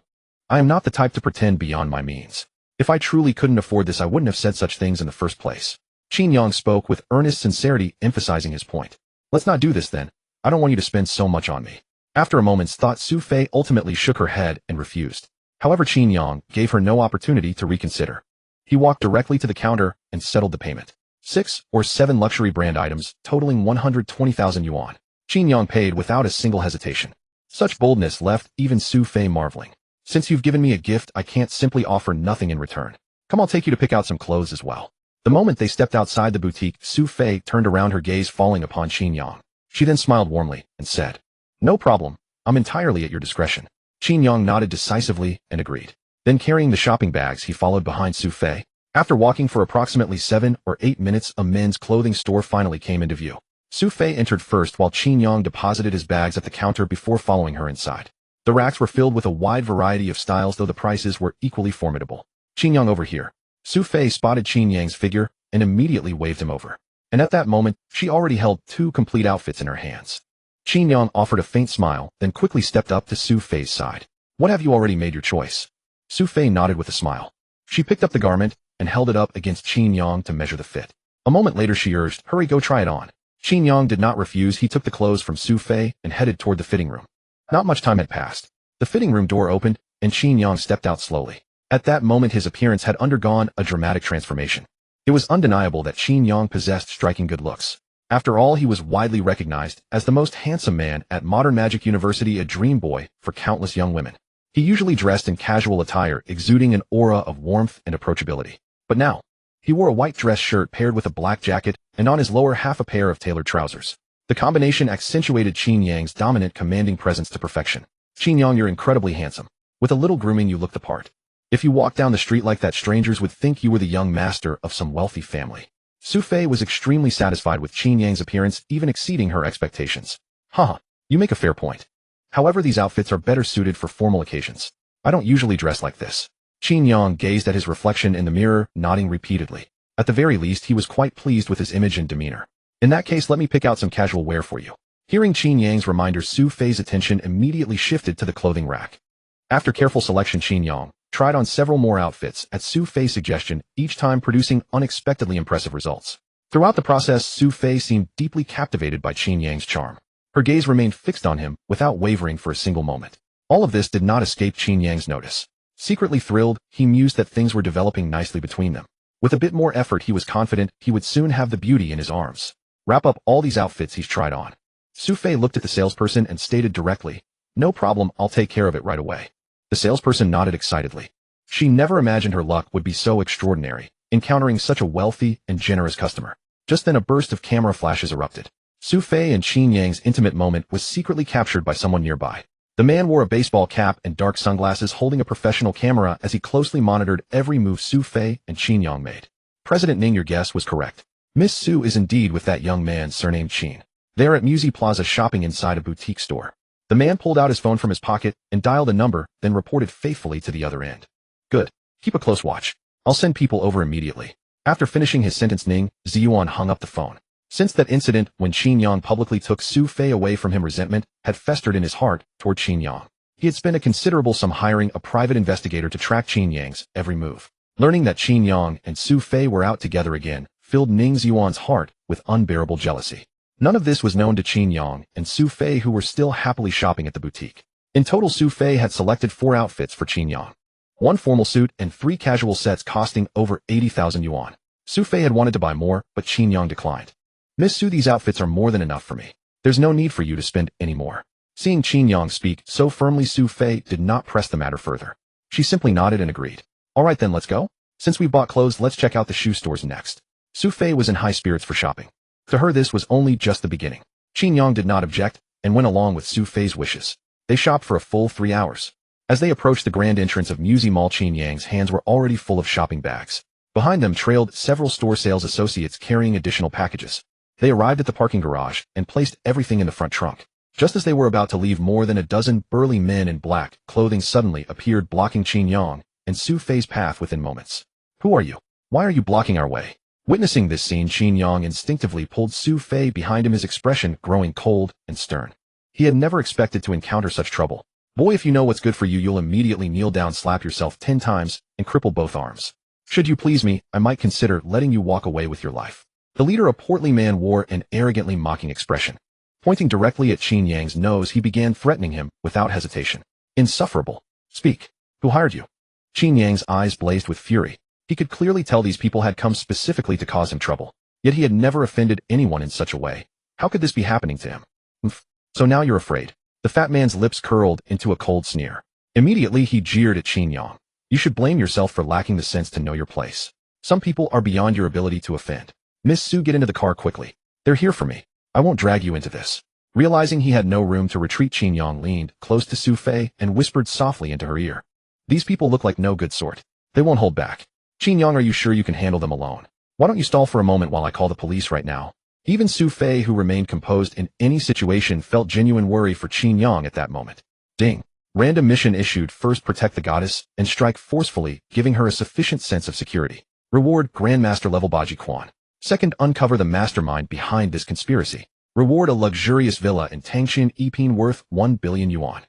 I am not the type to pretend beyond my means. If I truly couldn't afford this, I wouldn't have said such things in the first place." Qin Yang spoke with earnest sincerity, emphasizing his point. "Let's not do this then. I don't want you to spend so much on me." After a moment's thought, Sophie ultimately shook her head and refused. However, Qin Yang gave her no opportunity to reconsider. He walked directly to the counter and settled the payment. 6 or 7 luxury brand items, totaling 120,000 yuan. Qin Yang paid without a single hesitation. Such boldness left even Sophie marveling. "Since you've given me a gift, I can't simply offer nothing in return. Come, I'll take you to pick out some clothes as well." The moment they stepped outside the boutique, Sophie turned around, her gaze falling upon Qin Yang. She then smiled warmly and said, "No problem. I'm entirely at your discretion." Qin Yang nodded decisively and agreed. Then, carrying the shopping bags, he followed behind Sophie. After walking for approximately 7 or 8 minutes, a men's clothing store finally came into view. Sophie entered first while Qin Yang deposited his bags at the counter before following her inside. The racks were filled with a wide variety of styles, though the prices were equally formidable. "Qin Yang, over here." Sophie spotted Qin Yang's figure and immediately waved him over. And at that moment, she already held 2 complete outfits in her hands. Qin Yang offered a faint smile, then quickly stepped up to Sophie's side. "What, have you already made your choice?" Sophie nodded with a smile. She picked up the garment and held it up against Qin Yang to measure the fit. A moment later she urged, "Hurry, go try it on." Qin Yang did not refuse. He took the clothes from Sophie and headed toward the fitting room. Not much time had passed. The fitting room door opened, and Qin Yang stepped out slowly. At that moment his appearance had undergone a dramatic transformation. It was undeniable that Qin Yang possessed striking good looks. After all, he was widely recognized as the most handsome man at Modern Magic University, a dream boy for countless young women. He usually dressed in casual attire, exuding an aura of warmth and approachability. But now, he wore a white dress shirt paired with a black jacket, and on his lower half a pair of tailored trousers. The combination accentuated Qin Yang's dominant, commanding presence to perfection. "Qin Yang, you're incredibly handsome. With a little grooming, you look the part. If you walk down the street like that, strangers would think you were the young master of some wealthy family." Sophie was extremely satisfied with Qin Yang's appearance, even exceeding her expectations. "Haha, you make a fair point. However, these outfits are better suited for formal occasions. I don't usually dress like this." Qin Yang gazed at his reflection in the mirror, nodding repeatedly. At the very least, he was quite pleased with his image and demeanor. "In that case, let me pick out some casual wear for you." Hearing Qin Yang's reminder, Sophie's attention immediately shifted to the clothing rack. After careful selection, Qin Yang tried on several more outfits at Sophie's suggestion, each time producing unexpectedly impressive results. Throughout the process, Sophie seemed deeply captivated by Qin Yang's charm. Her gaze remained fixed on him without wavering for a single moment. All of this did not escape Qin Yang's notice. Secretly thrilled, he mused that things were developing nicely between them. With a bit more effort, he was confident he would soon have the beauty in his arms. "Wrap up all these outfits he's tried on." Sophie looked at the salesperson and stated directly, "No problem, I'll take care of it right away." The salesperson nodded excitedly. She never imagined her luck would be so extraordinary, encountering such a wealthy and generous customer. Just then a burst of camera flashes erupted. Sophie and Qin Yang's intimate moment was secretly captured by someone nearby. The man wore a baseball cap and dark sunglasses, holding a professional camera as he closely monitored every move Sophie and Qin Yang made. "President Ning, your guess was correct. Miss Su is indeed with that young man surnamed Qin. They're at Musée Plaza shopping inside a boutique store." The man pulled out his phone from his pocket and dialed a number, then reported faithfully to the other end. "Good. Keep a close watch. I'll send people over immediately." After finishing his sentence, Ning Ziyuan hung up the phone. Since that incident when Qin Yang publicly took Sophie away from him, resentment had festered in his heart toward Qin Yang. He had spent a considerable sum hiring a private investigator to track Qin Yang's every move. Learning that Qin Yang and Sophie were out together again filled Ning Ziyuan's heart with unbearable jealousy. None of this was known to Qin Yang and Sophie, who were still happily shopping at the boutique. In total, Sophie had selected 4 outfits for Qin Yang. 1 formal suit and 3 casual sets costing over 80,000 yuan. Sophie had wanted to buy more, but Qin Yang declined. "Miss Su, these outfits are more than enough for me. There's no need for you to spend any more." Seeing Qin Yang speak so firmly, Sophie did not press the matter further. She simply nodded and agreed. "All right then, let's go. Since we bought clothes, let's check out the shoe stores next." Sophie was in high spirits for shopping. To her, this was only just the beginning. Qin Yang did not object and went along with Su Fei's wishes. They shopped for a full 3 hours. As they approached the grand entrance of Musée Mall, Qin Yang's hands were already full of shopping bags. Behind them trailed several store sales associates carrying additional packages. They arrived at the parking garage and placed everything in the front trunk. Just as they were about to leave, more than a dozen burly men in black clothing suddenly appeared, blocking Qin Yang and Su Fei's path within moments. "Who are you? Why are you blocking our way?" Witnessing this scene, Qin Yang instinctively pulled Su Fei behind him, his expression growing cold and stern. He had never expected to encounter such trouble. "Boy, if you know what's good for you, you'll immediately kneel down, slap yourself 10 times, and cripple both arms. Should you please me, I might consider letting you walk away with your life." The leader, a portly man, wore an arrogantly mocking expression. Pointing directly at Qin Yang's nose, he began threatening him without hesitation. "Insufferable. Speak. Who hired you?" Qin Yang's eyes blazed with fury. He could clearly tell these people had come specifically to cause him trouble. Yet he had never offended anyone in such a way. How could this be happening to him? "So now you're afraid." The fat man's lips curled into a cold sneer. Immediately he jeered at Qin Yang. "You should blame yourself for lacking the sense to know your place. Some people are beyond your ability to offend. Miss Su, get into the car quickly. They're here for me. I won't drag you into this." Realizing he had no room to retreat, Qin Yang leaned close to Su Fei and whispered softly into her ear. "These people look like no good sort. They won't hold back. Qin Yang, are you sure you can handle them alone? Why don't you stall for a moment while I call the police right now?" Even Su Fei, who remained composed in any situation, felt genuine worry for Qin Yang at that moment. Ding. Random mission issued. First, protect the goddess and strike forcefully, giving her a sufficient sense of security. Reward, Grandmaster level Baji Quan. Second, uncover the mastermind behind this conspiracy. Reward, a luxurious villa in Tangshan Yiping worth 1 billion yuan.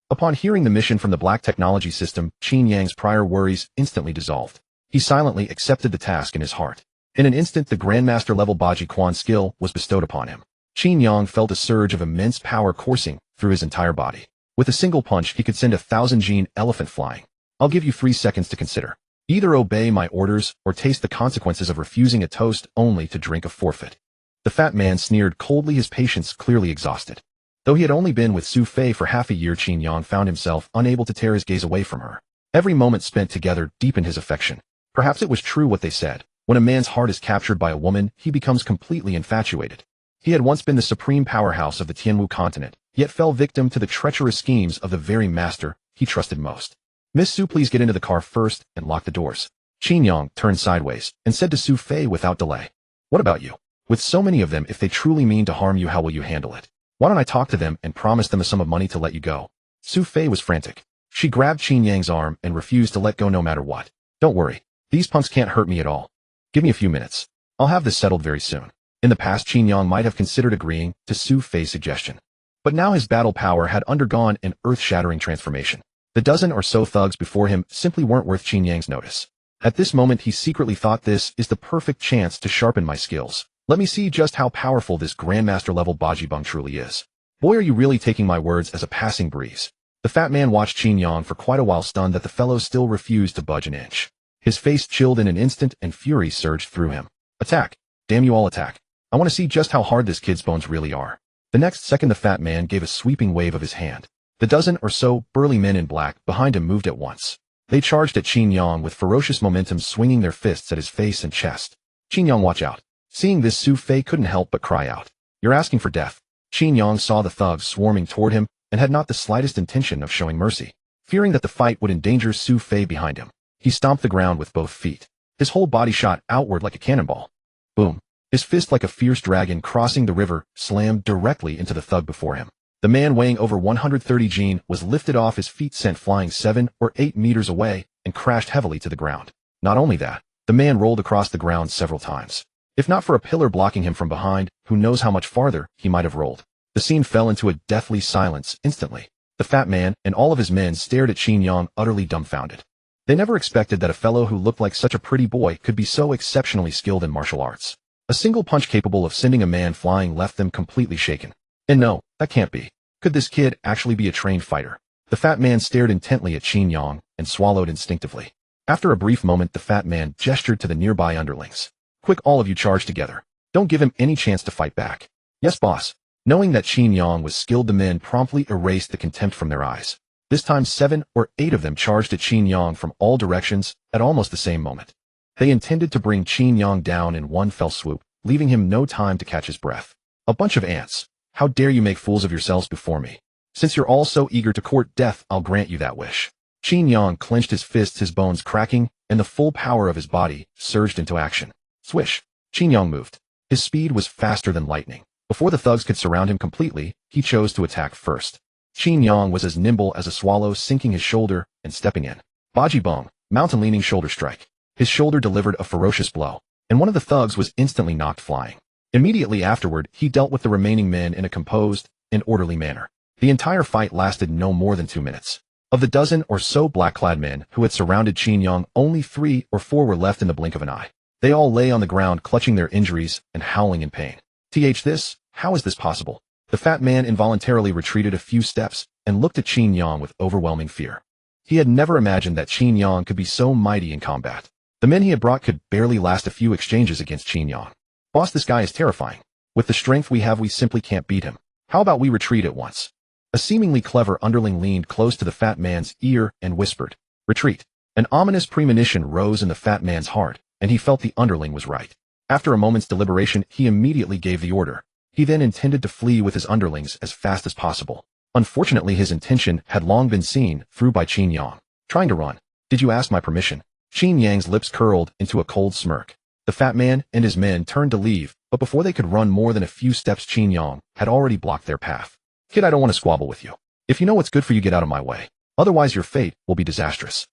Upon hearing the mission from the Black Technology System, Qin Yang's prior worries instantly dissolved. He silently accepted the task in his heart. In an instant, the Grandmaster-level Baji Quan skill was bestowed upon him. Qin Yang felt a surge of immense power coursing through his entire body. With a single punch, he could send a 1,000-gene elephant flying. "I'll give you 3 seconds to consider. Either obey my orders or taste the consequences of refusing a toast only to drink a forfeit." The fat man sneered coldly, his patience clearly exhausted. Though he had only been with Su Fei for half a year, Qin Yang found himself unable to tear his gaze away from her. Every moment spent together deepened his affection. Perhaps it was true what they said. When a man's heart is captured by a woman, he becomes completely infatuated. He had once been the supreme powerhouse of the Tianwu continent, yet fell victim to the treacherous schemes of the very master he trusted most. "Miss Su, please get into the car first and lock the doors." Qin Yang turned sideways and said to Su Fei without delay. "What about you? With so many of them, if they truly mean to harm you, how will you handle it? Why don't I talk to them and promise them a sum of money to let you go?" Su Fei was frantic. She grabbed Qin Yang's arm and refused to let go no matter what. "Don't worry. These punks can't hurt me at all. Give me a few minutes. I'll have this settled very soon." In the past, Qin Yang might have considered agreeing to Su Fei's suggestion. But now his battle power had undergone an earth-shattering transformation. The dozen or so thugs before him simply weren't worth Qin Yang's notice. At this moment, he secretly thought, "This is the perfect chance to sharpen my skills. Let me see just how powerful this Grandmaster-level Baji Bung truly is." "Boy, are you really taking my words as a passing breeze?" The fat man watched Qin Yang for quite a while, stunned that the fellow still refused to budge an inch. His face chilled in an instant and fury surged through him. "Attack! Damn you all, attack! I want to see just how hard this kid's bones really are." The next second, the fat man gave a sweeping wave of his hand. The dozen or so burly men in black behind him moved at once. They charged at Qin Yang with ferocious momentum, swinging their fists at his face and chest. "Qin Yang, watch out." Seeing this, Su Fei couldn't help but cry out. "You're asking for death." Qin Yang saw the thugs swarming toward him and had not the slightest intention of showing mercy. Fearing that the fight would endanger Su Fei behind him, he stomped the ground with both feet. His whole body shot outward like a cannonball. Boom. His fist, like a fierce dragon crossing the river, slammed directly into the thug before him. The man, weighing over 130 gene, was lifted off his feet, sent flying 7 or 8 meters away, and crashed heavily to the ground. Not only that, the man rolled across the ground several times. If not for a pillar blocking him from behind, who knows how much farther he might have rolled. The scene fell into a deathly silence instantly. The fat man and all of his men stared at Qin Yang, utterly dumbfounded. They never expected that a fellow who looked like such a pretty boy could be so exceptionally skilled in martial arts. A single punch capable of sending a man flying left them completely shaken. And no, that can't be. Could this kid actually be a trained fighter? The fat man stared intently at Qin Yang and swallowed instinctively. After a brief moment, the fat man gestured to the nearby underlings. "Quick, all of you, charge together. Don't give him any chance to fight back." "Yes, boss." Knowing that Qin Yang was skilled, the men promptly erased the contempt from their eyes. This time 7 or 8 of them charged at Qin Yang from all directions at almost the same moment. They intended to bring Qin Yang down in one fell swoop, leaving him no time to catch his breath. A bunch of ants. How dare you make fools of yourselves before me? Since you're all so eager to court death, I'll grant you that wish. Qin Yang clenched his fists, his bones cracking, and the full power of his body surged into action. Swish! Qin Yang moved. His speed was faster than lightning. Before the thugs could surround him completely, he chose to attack first. Qin Yang was as nimble as a swallow, sinking his shoulder and stepping in. Baji Bong, mountain-leaning shoulder strike. His shoulder delivered a ferocious blow, and one of the thugs was instantly knocked flying. Immediately afterward, he dealt with the remaining men in a composed and orderly manner. The entire fight lasted no more than 2 minutes. Of the dozen or so black-clad men who had surrounded Qin Yang, only 3 or 4 were left in the blink of an eye. They all lay on the ground, clutching their injuries and howling in pain. How is this possible? The fat man involuntarily retreated a few steps and looked at Qin Yang with overwhelming fear. He had never imagined that Qin Yang could be so mighty in combat. The men he had brought could barely last a few exchanges against Qin Yang. Boss, this guy is terrifying. With the strength we have, we simply can't beat him. How about we retreat at once? A seemingly clever underling leaned close to the fat man's ear and whispered, "Retreat." An ominous premonition rose in the fat man's heart, and he felt the underling was right. After a moment's deliberation, he immediately gave the order. He then intended to flee with his underlings as fast as possible. Unfortunately, his intention had long been seen through by Qin Yang. Trying to run. Did you ask my permission? Qin Yang's lips curled into a cold smirk. The fat man and his men turned to leave, but before they could run more than a few steps, Qin Yang had already blocked their path. Kid, I don't want to squabble with you. If you know what's good for you, get out of my way. Otherwise, your fate will be disastrous.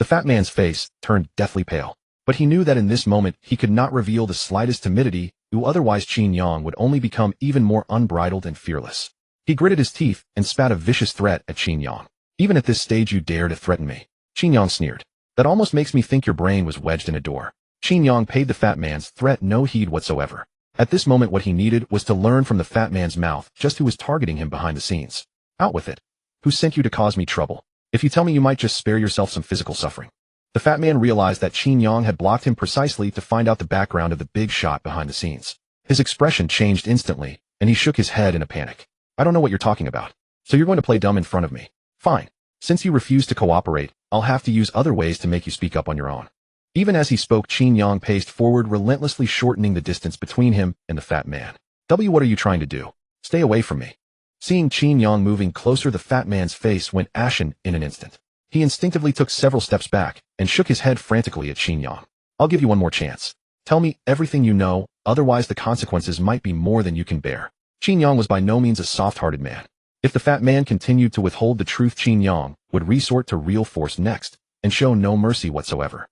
The fat man's face turned deathly pale, but he knew that in this moment he could not reveal the slightest timidity, otherwise Qin Yang would only become even more unbridled and fearless. He gritted his teeth and spat a vicious threat at Qin Yang. Even at this stage, you dare to threaten me? Qin Yang sneered. That almost makes me think your brain was wedged in a door. Qin Yang paid the fat man's threat no heed whatsoever. At this moment, what he needed was to learn from the fat man's mouth just who was targeting him behind the scenes. Out with it. Who sent you to cause me trouble? If you tell me, you might just spare yourself some physical suffering. The fat man realized that Qin Yang had blocked him precisely to find out the background of the big shot behind the scenes. His expression changed instantly, and he shook his head in a panic. I don't know what you're talking about. So you're going to play dumb in front of me? Fine. Since you refuse to cooperate, I'll have to use other ways to make you speak up on your own. Even as he spoke, Qin Yang paced forward, relentlessly shortening the distance between him and the fat man. What are you trying to do? Stay away from me. Seeing Qin Yang moving closer, the fat man's face went ashen in an instant. He instinctively took several steps back and shook his head frantically at Qin Yang. I'll give you one more chance. Tell me everything you know, otherwise the consequences might be more than you can bear. Qin Yang was by no means a soft-hearted man. If the fat man continued to withhold the truth, Qin Yang would resort to real force next and show no mercy whatsoever.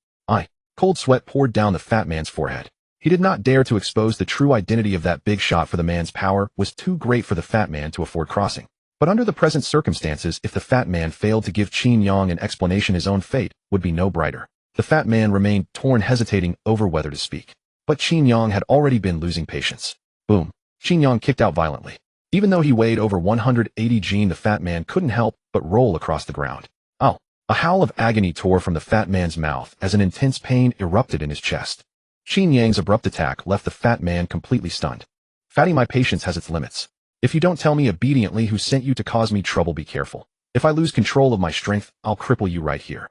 Cold sweat poured down the fat man's forehead. He did not dare to expose the true identity of that big shot, for the man's power was too great for the fat man to afford crossing. But under the present circumstances, if the fat man failed to give Qin Yang an explanation, his own fate would be no brighter. The fat man remained torn, hesitating over whether to speak. But Qin Yang had already been losing patience. Boom. Qin Yang kicked out violently. Even though he weighed over 180 Gene, the fat man couldn't help but roll across the ground. Ow. A howl of agony tore from the fat man's mouth as an intense pain erupted in his chest. Qin Yang's abrupt attack left the fat man completely stunned. Fatty, my patience has its limits. If you don't tell me obediently who sent you to cause me trouble, be careful. If I lose control of my strength, I'll cripple you right here.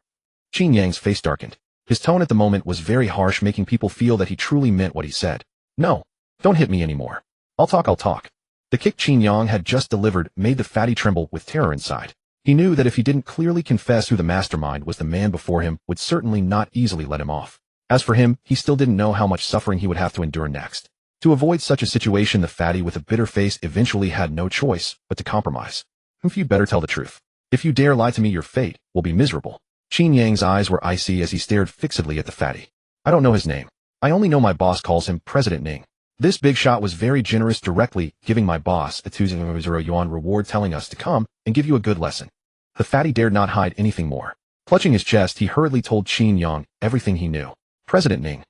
Qin Yang's face darkened. His tone at the moment was very harsh, making people feel that he truly meant what he said. No, don't hit me anymore. I'll talk. The kick Qin Yang had just delivered made the fatty tremble with terror inside. He knew that if he didn't clearly confess who the mastermind was, the man before him would certainly not easily let him off. As for him, he still didn't know how much suffering he would have to endure next. To avoid such a situation, the fatty with a bitter face eventually had no choice but to compromise. You better tell the truth. If you dare lie to me, your fate will be miserable. Qin Yang's eyes were icy as he stared fixedly at the fatty. I don't know his name. I only know my boss calls him President Ning. This big shot was very generous, directly giving my boss a 200 yuan reward, telling us to come and give you a good lesson. The fatty dared not hide anything more. Clutching his chest, he hurriedly told Qin Yang everything he knew. President Ning.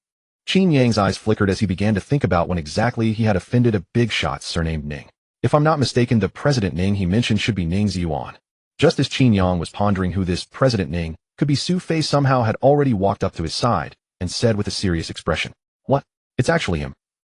Qin Yang's eyes flickered as he began to think about when exactly he had offended a big shot surnamed Ning. If I'm not mistaken, the President Ning he mentioned should be Ning Ziyuan. Just as Qin Yang was pondering who this President Ning could be, Sophie somehow had already walked up to his side and said with a serious expression, "What? It's actually him."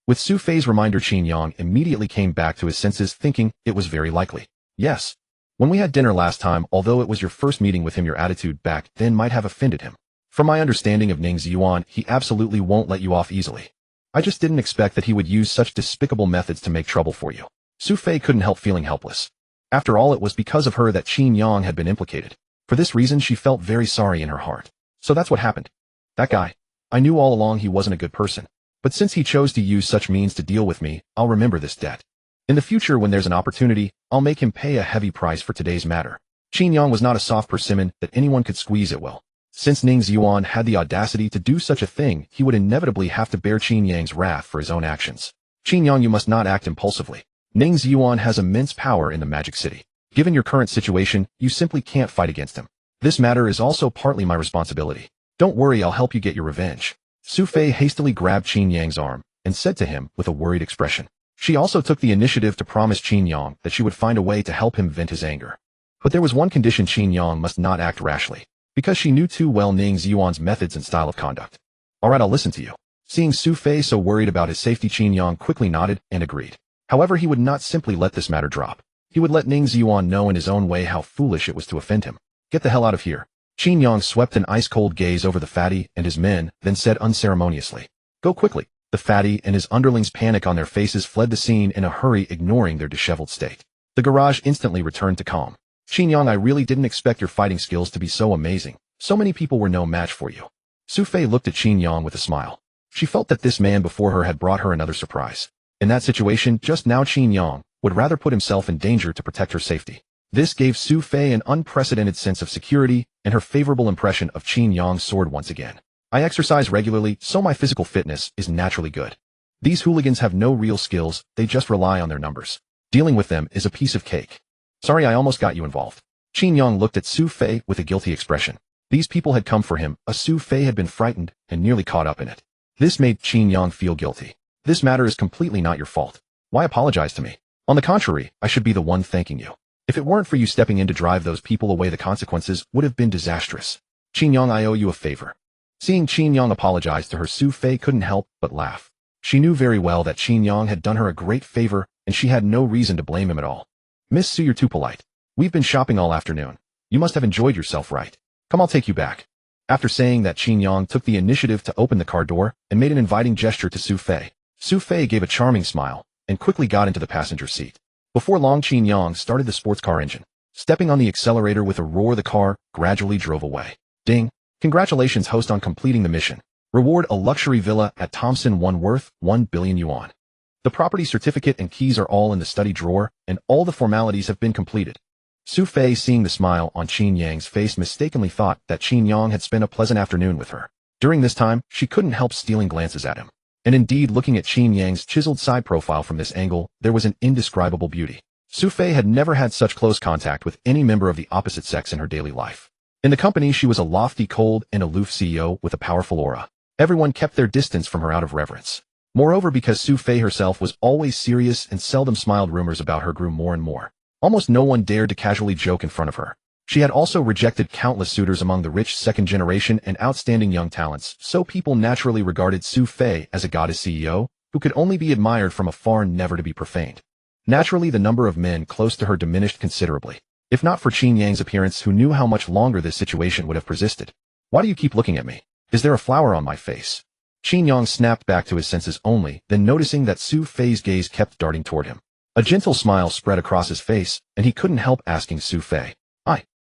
With Sophie's reminder, Qin Yang immediately came back to his senses, thinking it was very likely. Yes. When we had dinner last time, although it was your first meeting with him, your attitude back then might have offended him. From my understanding of Ning Ziyuan, he absolutely won't let you off easily. I just didn't expect that he would use such despicable methods to make trouble for you. Su Fei couldn't help feeling helpless. After all, it was because of her that Qin Yang had been implicated. For this reason, she felt very sorry in her heart. So that's what happened. That guy. I knew all along he wasn't a good person. But since he chose to use such means to deal with me, I'll remember this debt. In the future, when there's an opportunity, I'll make him pay a heavy price for today's matter. Qin Yang was not a soft persimmon that anyone could squeeze at will. Since Ning Xuan had the audacity to do such a thing, he would inevitably have to bear Qin Yang's wrath for his own actions. Qin Yang, you must not act impulsively. Ning Xuan has immense power in the Magic City. Given your current situation, you simply can't fight against him. This matter is also partly my responsibility. Don't worry, I'll help you get your revenge. Su Fei hastily grabbed Qin Yang's arm and said to him with a worried expression. She also took the initiative to promise Qin Yang that she would find a way to help him vent his anger. But there was one condition: Qin Yang must not act rashly, because she knew too well Ning Xuan's methods and style of conduct. Alright, I'll listen to you. Seeing Su Fei so worried about his safety, Qin Yang quickly nodded and agreed. However, he would not simply let this matter drop. He would let Ning Xuan know in his own way how foolish it was to offend him. Get the hell out of here. Qin Yang swept an ice-cold gaze over the fatty and his men, then said unceremoniously, "Go quickly." The fatty and his underlings, panic on their faces, fled the scene in a hurry, ignoring their disheveled state. The garage instantly returned to calm. Qin Yang, I really didn't expect your fighting skills to be so amazing. So many people were no match for you. Su Fei looked at Qin Yang with a smile. She felt that this man before her had brought her another surprise. In that situation just now, Qin Yang would rather put himself in danger to protect her safety. This gave Su Fei an unprecedented sense of security, and her favorable impression of Qin Yang soared once again. I exercise regularly, so my physical fitness is naturally good. These hooligans have no real skills, they just rely on their numbers. Dealing with them is a piece of cake. Sorry, I almost got you involved. Qin Yang looked at Su Fei with a guilty expression. These people had come for him. Su Fei had been frightened and nearly caught up in it. This made Qin Yang feel guilty. This matter is completely not your fault. Why apologize to me? On the contrary, I should be the one thanking you. If it weren't for you stepping in to drive those people away, the consequences would have been disastrous. Qin Yang, I owe you a favor. Seeing Qin Yang apologize to her, Su Fei couldn't help but laugh. She knew very well that Qin Yang had done her a great favor, and she had no reason to blame him at all. Miss Su, you're too polite. We've been shopping all afternoon. You must have enjoyed yourself, right? Come, I'll take you back. After saying that, Qin Yang took the initiative to open the car door and made an inviting gesture to Su Fei. Su Fei gave a charming smile and quickly got into the passenger seat. Before long, Qin Yang started the sports car engine. Stepping on the accelerator with a roar, the car gradually drove away. Ding! Congratulations, host, on completing the mission. Reward: a luxury villa at Thompson, one worth 1 billion yuan. The property certificate and keys are all in the study drawer, and all the formalities have been completed. Su Fei, seeing the smile on Qin Yang's face, mistakenly thought that Qin Yang had spent a pleasant afternoon with her. During this time, she couldn't help stealing glances at him. And indeed, looking at Qin Yang's chiseled side profile from this angle, there was an indescribable beauty. Su Fei had never had such close contact with any member of the opposite sex in her daily life. In the company, she was a lofty, cold, and aloof CEO with a powerful aura. Everyone kept their distance from her out of reverence. Moreover, because Su Fei herself was always serious and seldom smiled, rumors about her grew more and more. Almost no one dared to casually joke in front of her. She had also rejected countless suitors among the rich second generation and outstanding young talents, so people naturally regarded Su Fei as a goddess CEO, who could only be admired from afar, never to be profaned. Naturally, the number of men close to her diminished considerably. If not for Qin Yang's appearance, who knew how much longer this situation would have persisted. Why do you keep looking at me? Is there a flower on my face? Qin Yang snapped back to his senses only, then noticing that Su Fei's gaze kept darting toward him. A gentle smile spread across his face, and he couldn't help asking Su Fei,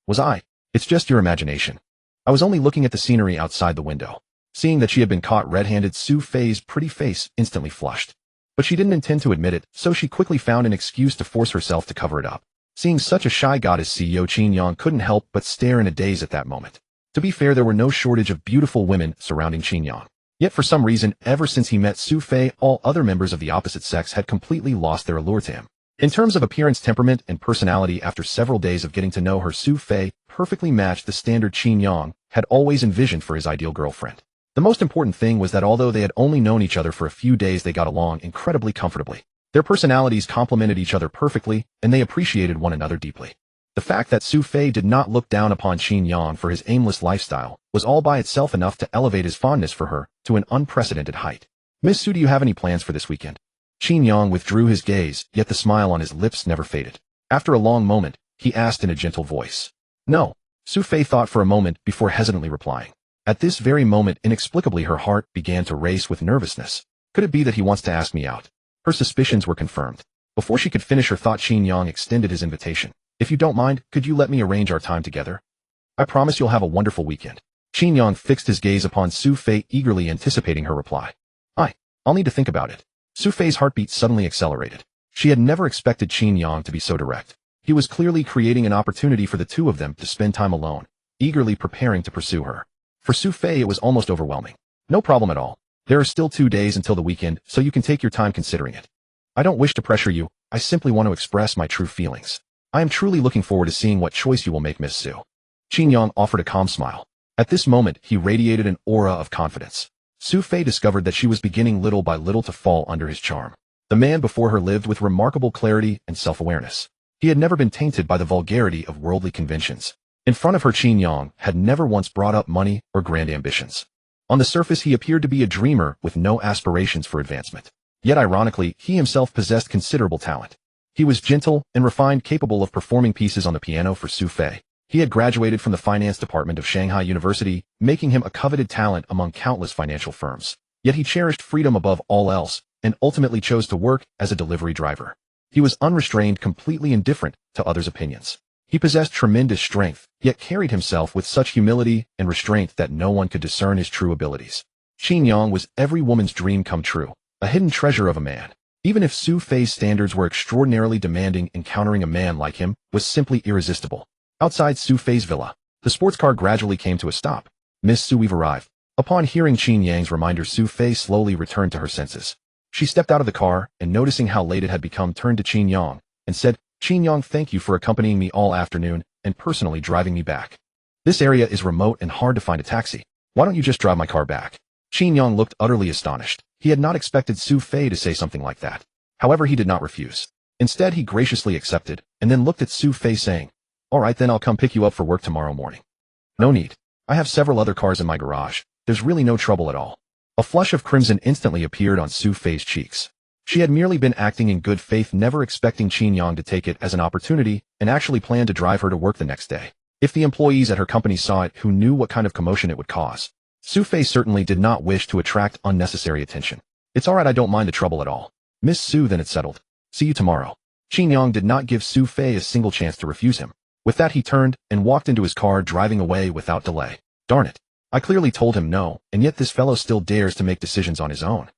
Was I? It's just your imagination. I was only looking at the scenery outside the window. Seeing that she had been caught red-handed, Su Fei's pretty face instantly flushed. But she didn't intend to admit it, so she quickly found an excuse to force herself to cover it up. Seeing such a shy goddess CEO, Qin Yang couldn't help but stare in a daze at that moment. To be fair, there were no shortage of beautiful women surrounding Qin Yang. Yet for some reason, ever since he met Su Fei, all other members of the opposite sex had completely lost their allure to him. In terms of appearance, temperament, and personality, after several days of getting to know her, Su Fei perfectly matched the standard Qin Yang had always envisioned for his ideal girlfriend. The most important thing was that although they had only known each other for a few days, they got along incredibly comfortably. Their personalities complemented each other perfectly, and they appreciated one another deeply. The fact that Su Fei did not look down upon Qin Yang for his aimless lifestyle was all by itself enough to elevate his fondness for her to an unprecedented height. Miss Su, do you have any plans for this weekend? Qin Yang withdrew his gaze, yet the smile on his lips never faded. After a long moment, he asked in a gentle voice. No. Su Fei thought for a moment before hesitantly replying. At this very moment, inexplicably, her heart began to race with nervousness. Could it be that he wants to ask me out? Her suspicions were confirmed. Before she could finish her thought, Qin Yang extended his invitation. If you don't mind, could you let me arrange our time together? I promise you'll have a wonderful weekend. Qin Yang fixed his gaze upon Sophie, eagerly anticipating her reply. I'll need to think about it. Sophie's heartbeat suddenly accelerated. She had never expected Qin Yang to be so direct. He was clearly creating an opportunity for the two of them to spend time alone, eagerly preparing to pursue her. For Sophie, it was almost overwhelming. No problem at all. There are still 2 days until the weekend, so you can take your time considering it. I don't wish to pressure you, I simply want to express my true feelings. I am truly looking forward to seeing what choice you will make, Miss Su. Qin Yang offered a calm smile. At this moment, he radiated an aura of confidence. Sophie discovered that she was beginning little by little to fall under his charm. The man before her lived with remarkable clarity and self-awareness. He had never been tainted by the vulgarity of worldly conventions. In front of her, Qin Yang had never once brought up money or grand ambitions. On the surface, he appeared to be a dreamer with no aspirations for advancement. Yet ironically, he himself possessed considerable talent. He was gentle and refined, capable of performing pieces on the piano for Sophie. He had graduated from the finance department of Shanghai University, making him a coveted talent among countless financial firms. Yet he cherished freedom above all else, and ultimately chose to work as a delivery driver. He was unrestrained, completely indifferent to others' opinions. He possessed tremendous strength, yet carried himself with such humility and restraint that no one could discern his true abilities. Qin Yang was every woman's dream come true, a hidden treasure of a man. Even if Sophie's standards were extraordinarily demanding, encountering a man like him was simply irresistible. Outside Sophie's villa, the sports car gradually came to a stop. Miss Su, we've arrived. Upon hearing Qin Yang's reminder, Sophie slowly returned to her senses. She stepped out of the car and, noticing how late it had become, turned to Qin Yang and said, Qin Yang, thank you for accompanying me all afternoon and personally driving me back. This area is remote and hard to find a taxi. Why don't you just drive my car back? Qin Yang looked utterly astonished. He had not expected Sophie to say something like that. However, he did not refuse. Instead, he graciously accepted and then looked at Sophie, saying, all right, then I'll come pick you up for work tomorrow morning. No need. I have several other cars in my garage. There's really no trouble at all. A flush of crimson instantly appeared on Sophie's cheeks. She had merely been acting in good faith, never expecting Qin Yang to take it as an opportunity and actually planned to drive her to work the next day. If the employees at her company saw it, who knew what kind of commotion it would cause? Sophie certainly did not wish to attract unnecessary attention. It's all right, I don't mind the trouble at all. Miss Su, then it's settled. See you tomorrow. Qin Yang did not give Sophie a single chance to refuse him. With that, he turned and walked into his car, driving away without delay. Darn it. I clearly told him no, and yet this fellow still dares to make decisions on his own.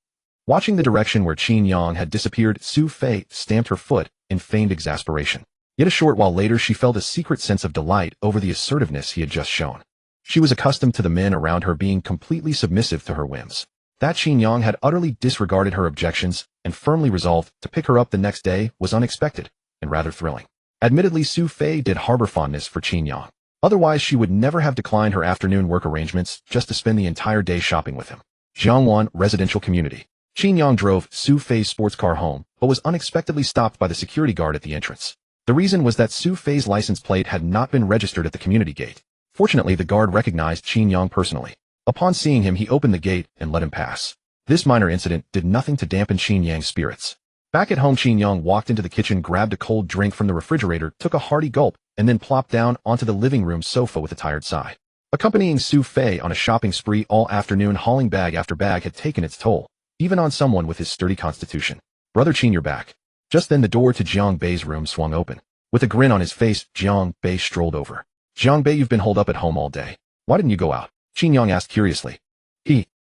Watching the direction where Qin Yang had disappeared, Sophie stamped her foot in feigned exasperation. Yet a short while later, she felt a secret sense of delight over the assertiveness he had just shown. She was accustomed to the men around her being completely submissive to her whims. That Qin Yang had utterly disregarded her objections and firmly resolved to pick her up the next day was unexpected and rather thrilling. Admittedly, Sophie did harbor fondness for Qin Yang. Otherwise, she would never have declined her afternoon work arrangements just to spend the entire day shopping with him. Jiangwan Residential Community. Qin Yang drove Sophie's sports car home, but was unexpectedly stopped by the security guard at the entrance. The reason was that Sophie's license plate had not been registered at the community gate. Fortunately, the guard recognized Qin Yang personally. Upon seeing him, he opened the gate and let him pass. This minor incident did nothing to dampen Qin Yang's spirits. Back at home, Qin Yang walked into the kitchen, grabbed a cold drink from the refrigerator, took a hearty gulp, and then plopped down onto the living room sofa with a tired sigh. Accompanying Sophie on a shopping spree all afternoon, hauling bag after bag had taken its toll, even on someone with his sturdy constitution. Brother Qin, you're back. Just then the door to Jiang Bei's room swung open. With a grin on his face, Jiang Bei strolled over. Jiang Bei, you've been holed up at home all day. Why didn't you go out? Qin Yang asked curiously.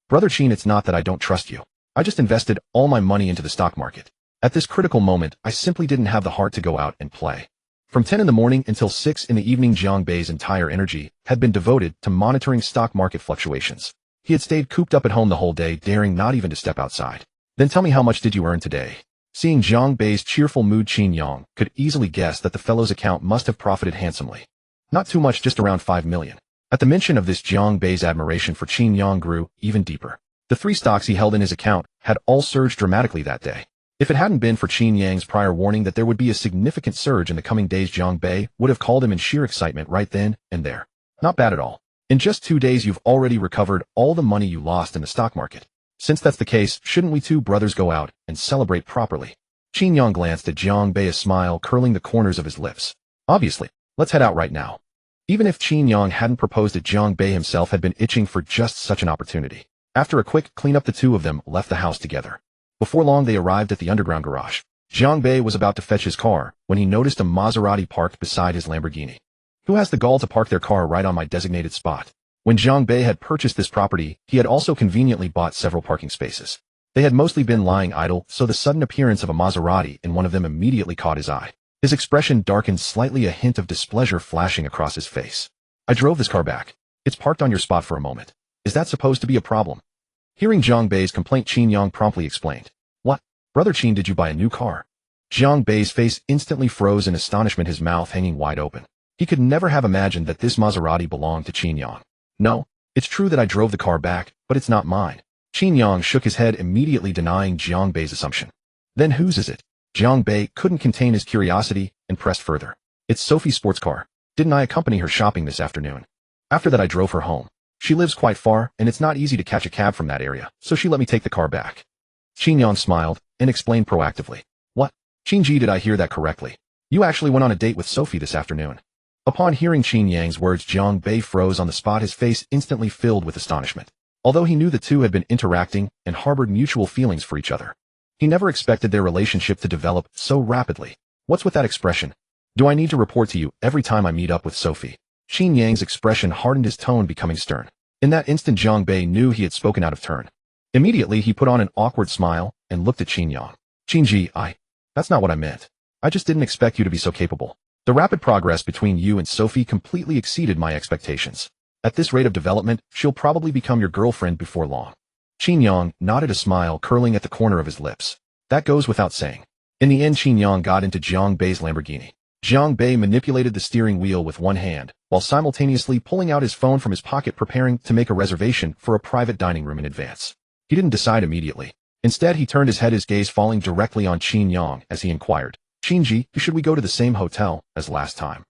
Brother Qin, it's not that I don't trust you. I just invested all my money into the stock market. At this critical moment, I simply didn't have the heart to go out and play. From 10 in the morning until 6 in the evening, Jiang Bei's entire energy had been devoted to monitoring stock market fluctuations. He had stayed cooped up at home the whole day, daring not even to step outside. Then tell me, how much did you earn today? Seeing Jiang Bei's cheerful mood, Qin Yang could easily guess that the fellow's account must have profited handsomely. Not too much, just around 5 million. At the mention of this, Jiang Bei's admiration for Qin Yang grew even deeper. The 3 stocks he held in his account had all surged dramatically that day. If it hadn't been for Qin Yang's prior warning that there would be a significant surge in the coming days, Jiang Bei would have called him in sheer excitement right then and there. Not bad at all. In just 2 days, you've already recovered all the money you lost in the stock market. Since that's the case, shouldn't we two brothers go out and celebrate properly? Qin Yang glanced at Jiang Bei, a smile curling the corners of his lips. Obviously, let's head out right now. Even if Qin Yang hadn't proposed it, Jiang Bei himself had been itching for just such an opportunity. After a quick cleanup, the two of them left the house together. Before long, they arrived at the underground garage. Jiang Bei was about to fetch his car when he noticed a Maserati parked beside his Lamborghini. Who has the gall to park their car right on my designated spot? When Jiang Bei had purchased this property, he had also conveniently bought several parking spaces. They had mostly been lying idle, so the sudden appearance of a Maserati in one of them immediately caught his eye. His expression darkened slightly, a hint of displeasure flashing across his face. I drove this car back. It's parked on your spot for a moment. Is that supposed to be a problem? Hearing Jiang Bei's complaint, Qin Yang promptly explained. What? Brother Qin, did you buy a new car? Jiang Bei's face instantly froze in astonishment, his mouth hanging wide open. He could never have imagined that this Maserati belonged to Qin Yang. No, it's true that I drove the car back, but it's not mine. Qin Yang shook his head, immediately denying Jiang Bei's assumption. Then whose is it? Jiang Bei couldn't contain his curiosity and pressed further. It's Sophie's sports car. Didn't I accompany her shopping this afternoon? After that I drove her home. She lives quite far, and it's not easy to catch a cab from that area, so she let me take the car back. Qin Yang smiled and explained proactively. What? Qinji, did I hear that correctly? You actually went on a date with Sophie this afternoon. Upon hearing Qin Yang's words, Jiang Bei froze on the spot, his face instantly filled with astonishment. Although he knew the two had been interacting and harbored mutual feelings for each other, he never expected their relationship to develop so rapidly. What's with that expression? Do I need to report to you every time I meet up with Sophie? Qin Yang's expression hardened, his tone becoming stern. In that instant, Jiang Bei knew he had spoken out of turn. Immediately, he put on an awkward smile and looked at Qin Yang. Qinji, that's not what I meant. I just didn't expect you to be so capable. The rapid progress between you and Sophie completely exceeded my expectations. At this rate of development, she'll probably become your girlfriend before long. Qin Yang nodded, a smile curling at the corner of his lips. That goes without saying. In the end, Qin Yang got into Jiang Bei's Lamborghini. Jiang Bei manipulated the steering wheel with one hand, while simultaneously pulling out his phone from his pocket, preparing to make a reservation for a private dining room in advance. He didn't decide immediately. Instead, he turned his head, his gaze falling directly on Qin Yang as he inquired, Qinji, should we go to the same hotel as last time?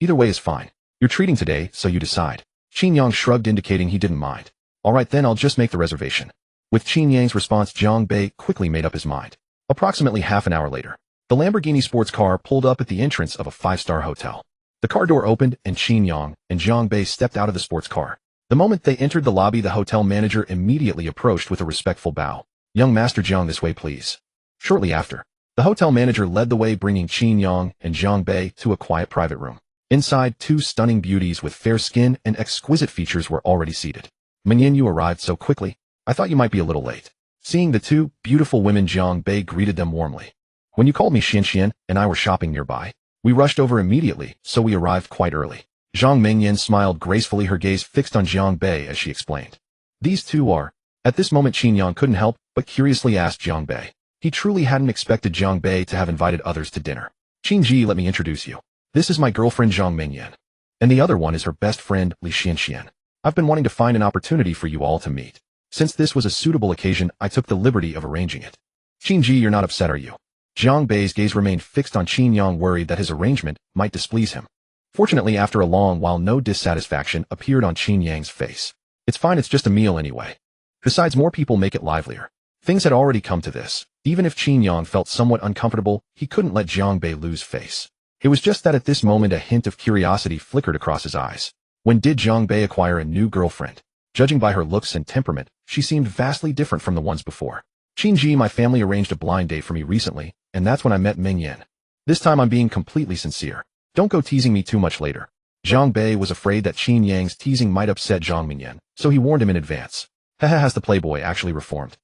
Either way is fine. You're treating today, so you decide. Qin Yang shrugged, indicating he didn't mind. All right, then I'll just make the reservation. With Qin Yang's response, Jiang Bei quickly made up his mind. Approximately half an hour later, the Lamborghini sports car pulled up at the entrance of a five-star hotel. The car door opened, and Qin Yang and Jiang Bei stepped out of the sports car. The moment they entered the lobby, the hotel manager immediately approached with a respectful bow. Young Master Jiang, this way please. Shortly after, the hotel manager led the way, bringing Qin Yang and Jiang Bei to a quiet private room. Inside, two stunning beauties with fair skin and exquisite features were already seated. Mingyan, you arrived so quickly. I thought you might be a little late. Seeing the two beautiful women, Jiang Bei greeted them warmly. When you called me, Xian and I were shopping nearby. We rushed over immediately, so we arrived quite early. Zhang Mingyan smiled gracefully, her gaze fixed on Jiang Bei as she explained. These two are... At this moment, Qin Yang couldn't help but curiously ask Jiang Bei. He truly hadn't expected Jiang Bei to have invited others to dinner. Qinji, let me introduce you. This is my girlfriend Zhang Mingyan. And the other one is her best friend, Li Xian. I've been wanting to find an opportunity for you all to meet. Since this was a suitable occasion, I took the liberty of arranging it. Qinji, you're not upset, are you? Jiang Bei's gaze remained fixed on Qin Yang, worried that his arrangement might displease him. Fortunately, after a long while, no dissatisfaction appeared on Qin Yang's face. It's fine, it's just a meal anyway. Besides, more people make it livelier. Things had already come to this. Even if Qin Yang felt somewhat uncomfortable, he couldn't let Jiang Bei lose face. It was just that at this moment a hint of curiosity flickered across his eyes. When did Jiang Bei acquire a new girlfriend? Judging by her looks and temperament, she seemed vastly different from the ones before. Qinji, my family arranged a blind date for me recently, and that's when I met Mingyan. This time I'm being completely sincere. Don't go teasing me too much later. Jiang Bei was afraid that Qin Yang's teasing might upset Zhang Mingyan, so he warned him in advance. Haha, has the playboy actually reformed?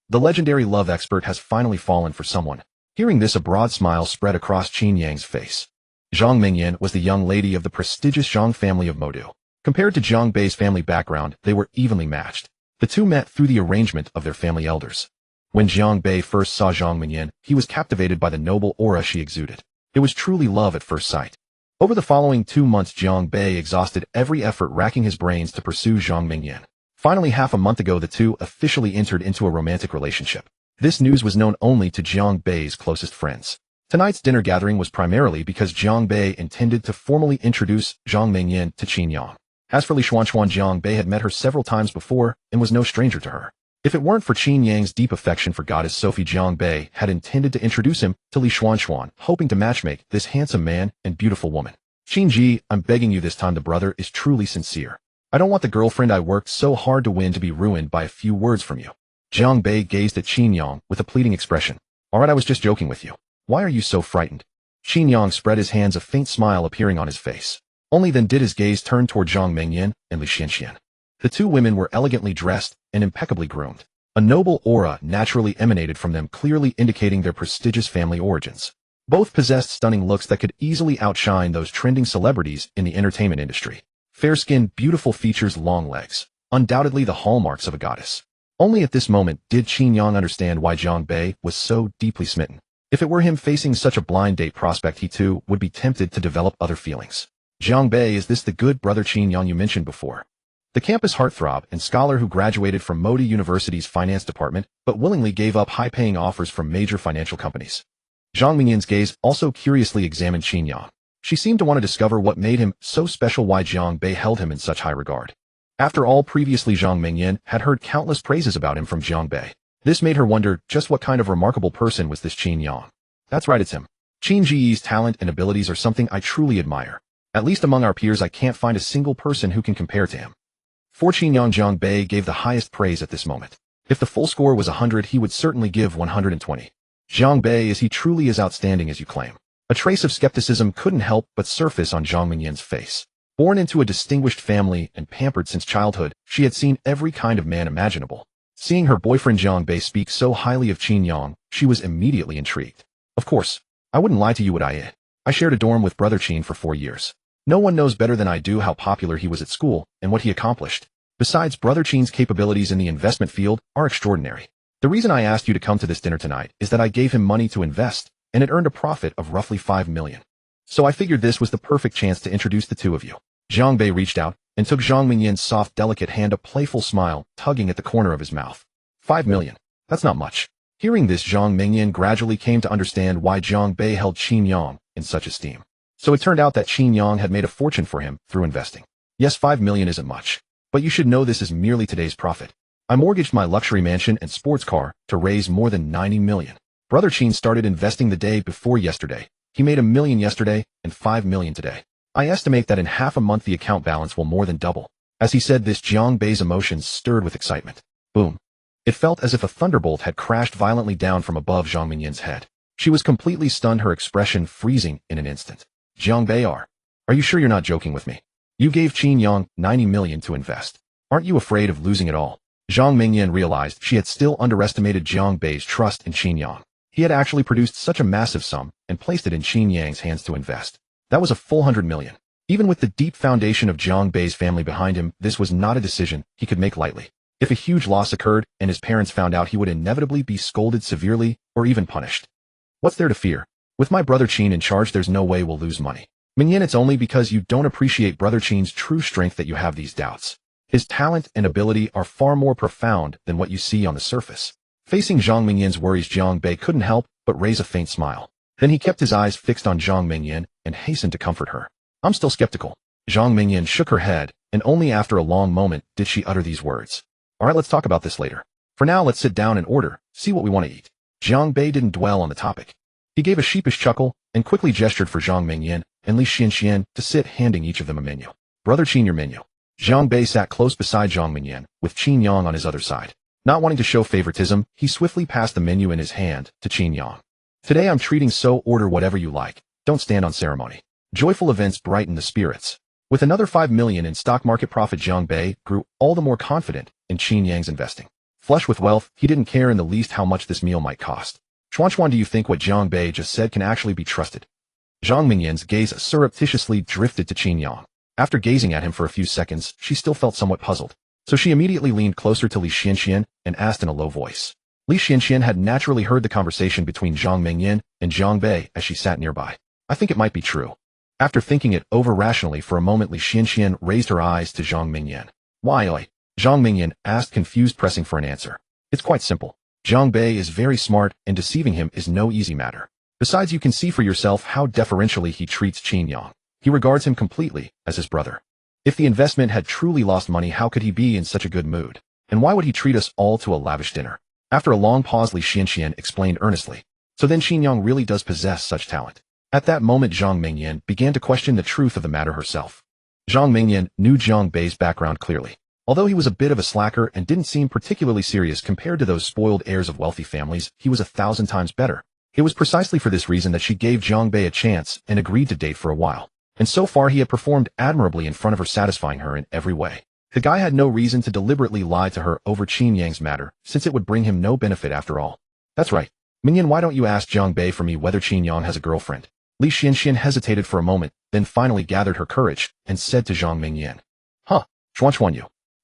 The legendary love expert has finally fallen for someone. Hearing this, a broad smile spread across Qin Yang's face. Zhang Mingyan was the young lady of the prestigious Zhang family of Modu. Compared to Jiang Bei's family background, they were evenly matched. The two met through the arrangement of their family elders. When Jiang Bei first saw Zhang Mingyan, he was captivated by the noble aura she exuded. It was truly love at first sight. Over the following 2 months, Jiang Bei exhausted every effort, racking his brains to pursue Zhang Mingyan. Finally, half a month ago, the two officially entered into a romantic relationship. This news was known only to Jiang Bei's closest friends. Tonight's dinner gathering was primarily because Jiang Bei intended to formally introduce Zhang Mingyan to Qin Yang. As for Li Xuanxuan, Jiang Bei had met her several times before and was no stranger to her. If it weren't for Qin Yang's deep affection for goddess Sophie, Jiang Bei had intended to introduce him to Li Xuanxuan, hoping to matchmake this handsome man and beautiful woman. Qinji, I'm begging you this time, the brother is truly sincere. I don't want the girlfriend I worked so hard to win to be ruined by a few words from you. Jiang Bei gazed at Qin Yang with a pleading expression. Alright, I was just joking with you. Why are you so frightened? Qin Yang spread his hands, a faint smile appearing on his face. Only then did his gaze turn toward Zhang Mengyan and Li Xianxian. The two women were elegantly dressed and impeccably groomed. A noble aura naturally emanated from them, clearly indicating their prestigious family origins. Both possessed stunning looks that could easily outshine those trending celebrities in the entertainment industry. Fair skin, beautiful features, long legs. Undoubtedly the hallmarks of a goddess. Only at this moment did Qin Yang understand why Zhang Bei was so deeply smitten. If it were him facing such a blind date prospect, he too would be tempted to develop other feelings. Zhang Bei, is this the good brother Qin Yang you mentioned before? The campus heartthrob and scholar who graduated from Modi University's finance department, but willingly gave up high-paying offers from major financial companies. Zhang Mengyan's gaze also curiously examined Qin Yang. She seemed to want to discover what made him so special, why Zhang Bei held him in such high regard. After all, previously Zhang Mengyan had heard countless praises about him from Zhang Bei. This made her wonder just what kind of remarkable person was this Qin Yang. That's right, it's him. Qin Ji's talent and abilities are something I truly admire. At least among our peers, I can't find a single person who can compare to him. For Qin Yang, Zhang Bei gave the highest praise at this moment. If the full score was 100, he would certainly give 120. Zhang Bei, is he truly as outstanding as you claim? A trace of skepticism couldn't help but surface on Zhang Mengyan's face. Born into a distinguished family and pampered since childhood, she had seen every kind of man imaginable. Seeing her boyfriend Zhang Bei speak so highly of Qin Yang, she was immediately intrigued. Of course, I wouldn't lie to you, I shared a dorm with brother Qin for 4 years. No one knows better than I do how popular he was at school and what he accomplished. Besides, brother Qin's capabilities in the investment field are extraordinary. The reason I asked you to come to this dinner tonight is that I gave him money to invest, and it earned a profit of roughly 5 million. So I figured this was the perfect chance to introduce the two of you. Zhang Bei reached out and took Zhang Mengyan's soft, delicate hand, a playful smile tugging at the corner of his mouth. 5 million. That's not much. Hearing this, Zhang Mengyan gradually came to understand why Zhang Bei held Qin Yang in such esteem. So it turned out that Qin Yang had made a fortune for him through investing. Yes, 5 million isn't much. But you should know this is merely today's profit. I mortgaged my luxury mansion and sports car to raise more than 90 million. Brother Qin started investing the day before yesterday. He made 1 million yesterday and 5 million today. I estimate that in half a month the account balance will more than double. As he said this, Zhang Bei's emotions stirred with excitement. Boom. It felt as if a thunderbolt had crashed violently down from above Zhang Mengyan's head. She was completely stunned, her expression freezing in an instant. Zhang Bei, are you sure you're not joking with me? You gave Qin Yang 90 million to invest. Aren't you afraid of losing it all? Zhang Mengyan realized she had still underestimated Zhang Bei's trust in Qin Yang. He had actually produced such a massive sum and placed it in Qin Yang's hands to invest. That was a full 100 million. Even with the deep foundation of Zhang Bei's family behind him, this was not a decision he could make lightly. If a huge loss occurred and his parents found out, he would inevitably be scolded severely or even punished. What's there to fear? With my brother Qin in charge, there's no way we'll lose money. Mengyan, it's only because you don't appreciate brother Qin's true strength that you have these doubts. His talent and ability are far more profound than what you see on the surface. Facing Zhang Mengyan's worries, Zhang Bei couldn't help but raise a faint smile. Then he kept his eyes fixed on Zhang Mengyan and hastened to comfort her. I'm still skeptical. Zhang Mengyan shook her head, and only after a long moment did she utter these words. Alright, let's talk about this later. For now, let's sit down and order, see what we want to eat. Zhang Bei didn't dwell on the topic. He gave a sheepish chuckle and quickly gestured for Zhang Mengyan and Li Xianxian to sit, handing each of them a menu. Brother Qin, your menu. Zhang Bei sat close beside Zhang Mengyan, with Qin Yang on his other side. Not wanting to show favoritism, he swiftly passed the menu in his hand to Qin Yang. Today I'm treating, so order whatever you like. Don't stand on ceremony. Joyful events brighten the spirits. With another 5 million in stock market profit, Zhang Bei grew all the more confident in Qin Yang's investing. Flush with wealth, he didn't care in the least how much this meal might cost. Chuan, do you think what Zhang Bei just said can actually be trusted? Zhang Mengyan's gaze surreptitiously drifted to Qin Yang. After gazing at him for a few seconds, she still felt somewhat puzzled. So she immediately leaned closer to Li Xianxian and asked in a low voice. Li Xianxian had naturally heard the conversation between Zhang Mengyan and Zhang Bei as she sat nearby. I think it might be true. After thinking it over rationally for a moment, Li Xianxian raised her eyes to Zhang Mengyan. Why, Zhang Mengyan asked, confused, pressing for an answer. It's quite simple. Zhang Bei is very smart, and deceiving him is no easy matter. Besides, you can see for yourself how deferentially he treats Qin Yang. He regards him completely as his brother. If the investment had truly lost money, how could he be in such a good mood? And why would he treat us all to a lavish dinner? After a long pause, Li Xianxian explained earnestly. So then Qin Yang really does possess such talent. At that moment, Zhang Mengyan began to question the truth of the matter herself. Zhang Mengyan knew Zhang Bei's background clearly. Although he was a bit of a slacker and didn't seem particularly serious compared to those spoiled heirs of wealthy families, he was 1,000 times better. It was precisely for this reason that she gave Zhang Bei a chance and agreed to date for a while. And so far he had performed admirably in front of her, satisfying her in every way. The guy had no reason to deliberately lie to her over Qin Yang's matter, since it would bring him no benefit after all. That's right. Minion, why don't you ask Zhang Bei for me whether Qin Yang has a girlfriend? Li Xianxian hesitated for a moment, then finally gathered her courage and said to Zhang Mingyan. Huh, Xuan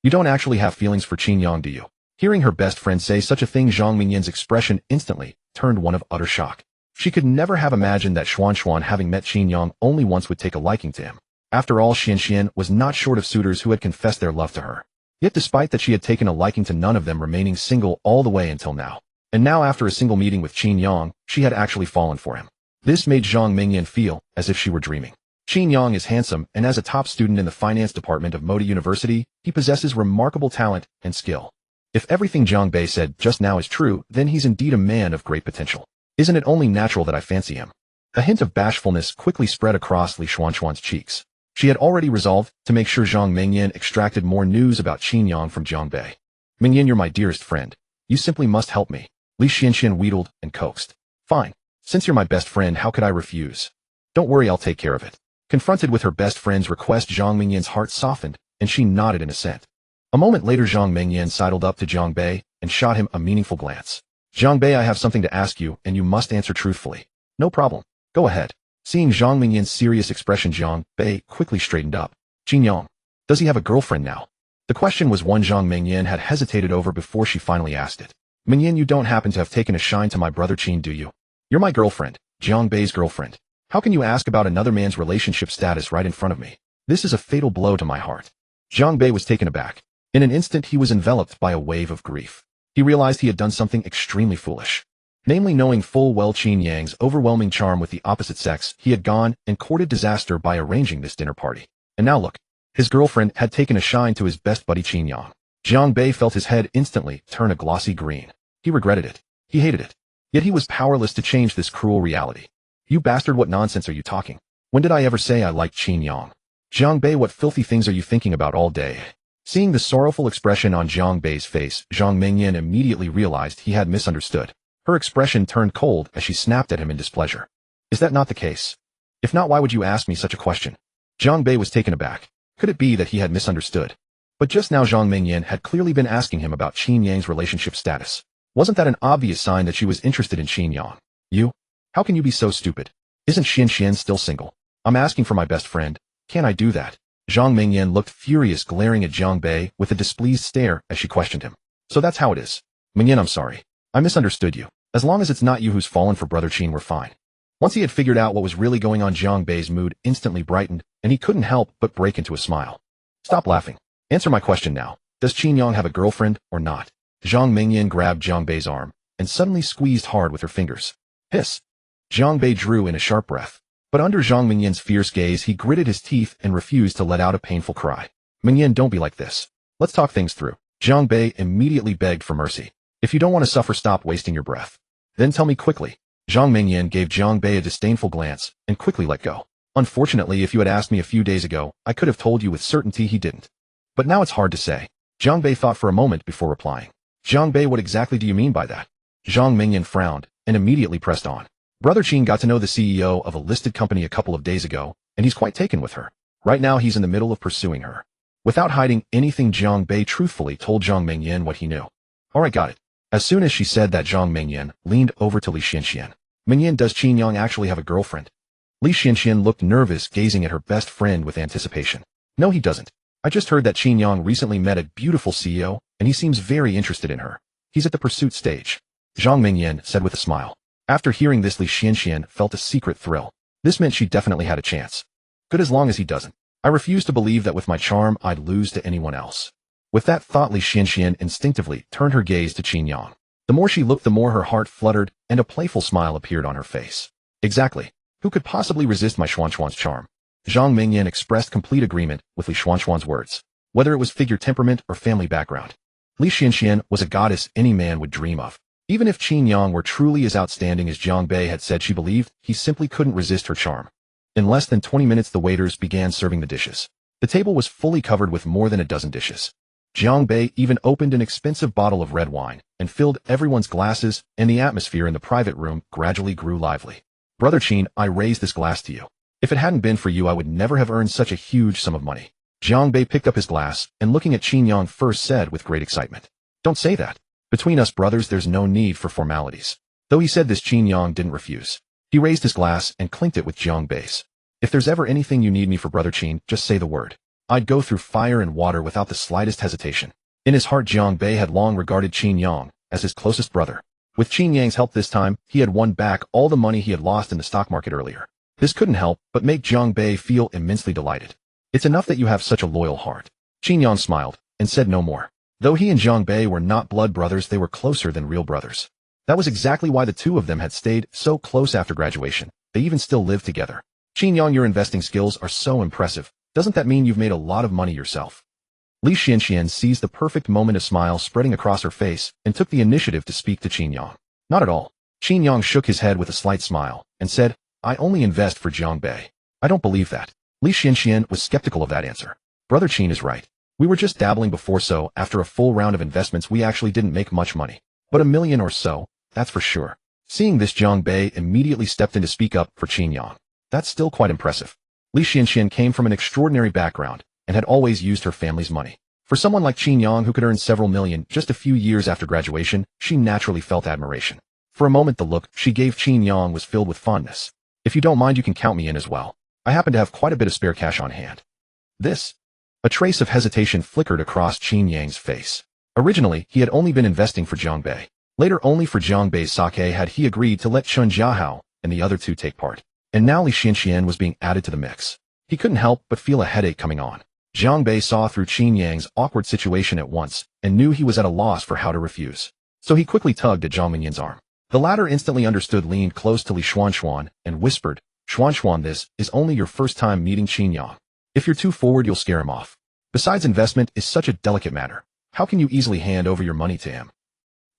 you don't actually have feelings for Qin Yang, do you? Hearing her best friend say such a thing, Zhang Mingyan's expression instantly turned one of utter shock. She could never have imagined that Xuan, having met Qin Yang only once, would take a liking to him. After all, Xianxian was not short of suitors who had confessed their love to her. Yet despite that, she had taken a liking to none of them, remaining single all the way until now. And now, after a single meeting with Qin Yang, she had actually fallen for him. This made Zhang Mingyan feel as if she were dreaming. Qin Yang is handsome, and as a top student in the finance department of Moda University, he possesses remarkable talent and skill. If everything Zhang Bei said just now is true, then he's indeed a man of great potential. Isn't it only natural that I fancy him? A hint of bashfulness quickly spread across Li Xuan's cheeks. She had already resolved to make sure Zhang Mingyan extracted more news about Qin Yang from Zhang Bei. Mingyan, you're my dearest friend. You simply must help me. Li Xianxian wheedled and coaxed. Fine. Since you're my best friend, how could I refuse? Don't worry, I'll take care of it. Confronted with her best friend's request, Zhang Mingyan's heart softened, and she nodded in assent. A moment later, Zhang Mingyan sidled up to Zhang Bei and shot him a meaningful glance. Zhang Bei, I have something to ask you, and you must answer truthfully. No problem. Go ahead. Seeing Zhang Mingyan's serious expression, Zhang Bei quickly straightened up. Qin Yang, does he have a girlfriend now? The question was one Zhang Mingyan had hesitated over before she finally asked it. Mingyan, you don't happen to have taken a shine to my brother Qin, do you? You're my girlfriend, Zhang Bei's girlfriend. How can you ask about another man's relationship status right in front of me? This is a fatal blow to my heart. Zhang Bei was taken aback. In an instant, he was enveloped by a wave of grief. He realized he had done something extremely foolish. Namely, knowing full well Qin Yang's overwhelming charm with the opposite sex, he had gone and courted disaster by arranging this dinner party. And now look, his girlfriend had taken a shine to his best buddy Qin Yang. Zhang Bei felt his head instantly turn a glossy green. He regretted it. He hated it. Yet he was powerless to change this cruel reality. You bastard, what nonsense are you talking? When did I ever say I liked Qin Yang? Zhang Bei, what filthy things are you thinking about all day? Seeing the sorrowful expression on Zhang Bei's face, Zhang Mingyan immediately realized he had misunderstood. Her expression turned cold as she snapped at him in displeasure. Is that not the case? If not, why would you ask me such a question? Zhang Bei was taken aback. Could it be that he had misunderstood? But just now Zhang Mingyan had clearly been asking him about Qin Yang's relationship status. Wasn't that an obvious sign that she was interested in Qin Yang? You? How can you be so stupid? Isn't Xianxian still single? I'm asking for my best friend. Can't I do that? Zhang Mingyan looked furious, glaring at Zhang Bei with a displeased stare as she questioned him. So that's how it is. Mingyan, I'm sorry. I misunderstood you. As long as it's not you who's fallen for brother Qin, we're fine. Once he had figured out what was really going on, Zhang Bei's mood instantly brightened, and he couldn't help but break into a smile. Stop laughing. Answer my question now. Does Qin Yang have a girlfriend or not? Zhang Mingyan grabbed Zhang Bei's arm and suddenly squeezed hard with her fingers. Hiss. Zhang Bei drew in a sharp breath. But under Zhang Mingyan's fierce gaze, he gritted his teeth and refused to let out a painful cry. Mingyan, don't be like this. Let's talk things through. Zhang Bei immediately begged for mercy. If you don't want to suffer, stop wasting your breath. Then tell me quickly. Zhang Mingyan gave Zhang Bei a disdainful glance and quickly let go. Unfortunately, if you had asked me a few days ago, I could have told you with certainty he didn't. But now it's hard to say. Zhang Bei thought for a moment before replying. Zhang Bei, what exactly do you mean by that? Zhang Mingyan frowned and immediately pressed on. Brother Qin got to know the CEO of a listed company a couple of days ago, and he's quite taken with her. Right now he's in the middle of pursuing her. Without hiding anything, Zhang Bei truthfully told Zhang Mingyan what he knew. Alright, got it. As soon as she said that, Zhang Mingyan leaned over to Li Xianxian. Mingyan, does Qin Yang actually have a girlfriend? Li Xianxian looked nervous, gazing at her best friend with anticipation. No, he doesn't. I just heard that Qin Yang recently met a beautiful CEO, and he seems very interested in her. He's at the pursuit stage. Zhang Mingyan said with a smile. After hearing this, Li Xianxian felt a secret thrill. This meant she definitely had a chance. Good, as long as he doesn't. I refuse to believe that with my charm I'd lose to anyone else. With that thought, Li Xianxian instinctively turned her gaze to Qin Yang. The more she looked, the more her heart fluttered, and a playful smile appeared on her face. Exactly. Who could possibly resist my Xuan's charm? Zhang Mingyan expressed complete agreement with Li Xuan's words, whether it was figure, temperament, or family background. Li Xianxian was a goddess any man would dream of. Even if Qin Yang were truly as outstanding as Zhang Bei had said she believed, he simply couldn't resist her charm. In less than 20 minutes, the waiters began serving the dishes. The table was fully covered with more than a dozen dishes. Jiang Bei even opened an expensive bottle of red wine and filled everyone's glasses, and the atmosphere in the private room gradually grew lively. Brother Qin, I raise this glass to you. If it hadn't been for you, I would never have earned such a huge sum of money. Jiang Bei picked up his glass and looking at Qin Yang first said with great excitement, Don't say that. Between us brothers there's no need for formalities. Though he said this, Qin Yang didn't refuse. He raised his glass and clinked it with Jiang Bei's. If there's ever anything you need me for, Brother Qin, just say the word. I'd go through fire and water without the slightest hesitation. In his heart, Jiang Bei had long regarded Qin Yang as his closest brother. With Qin Yang's help this time, he had won back all the money he had lost in the stock market earlier. This couldn't help but make Jiang Bei feel immensely delighted. It's enough that you have such a loyal heart. Qin Yang smiled and said no more. Though he and Jiang Bei were not blood brothers, they were closer than real brothers. That was exactly why the two of them had stayed so close after graduation. They even still lived together. Qin Yang, your investing skills are so impressive. Doesn't that mean you've made a lot of money yourself? Li Xianxian seized the perfect moment, a smile spreading across her face, and took the initiative to speak to Qin Yang. Not at all. Qin Yang shook his head with a slight smile and said, I only invest for Jiang Bei. I don't believe that. Li Xianxian was skeptical of that answer. Brother Qin is right. We were just dabbling before, so after a full round of investments we actually didn't make much money. But $1 million or so, that's for sure. Seeing this, Jiang Bei immediately stepped in to speak up for Qin Yang. That's still quite impressive. Li Xianxian came from an extraordinary background and had always used her family's money. For someone like Qin Yang who could earn several million just a few years after graduation, she naturally felt admiration. For a moment the look she gave Qin Yang was filled with fondness. If you don't mind, you can count me in as well. I happen to have quite a bit of spare cash on hand. This? A trace of hesitation flickered across Qin Yang's face. Originally, he had only been investing for Jiang Bei. Later, only for Jiang Bei's sake had he agreed to let Chun Jiahao and the other two take part. And now Li Xianxian was being added to the mix. He couldn't help but feel a headache coming on. Jiang Bei saw through Qin Yang's awkward situation at once and knew he was at a loss for how to refuse. So he quickly tugged at Zhang Minyan's arm. The latter instantly understood, leaned close to Li Xuan and whispered, Xuan, this is only your first time meeting Qin Yang. If you're too forward, you'll scare him off. Besides, investment is such a delicate matter. How can you easily hand over your money to him?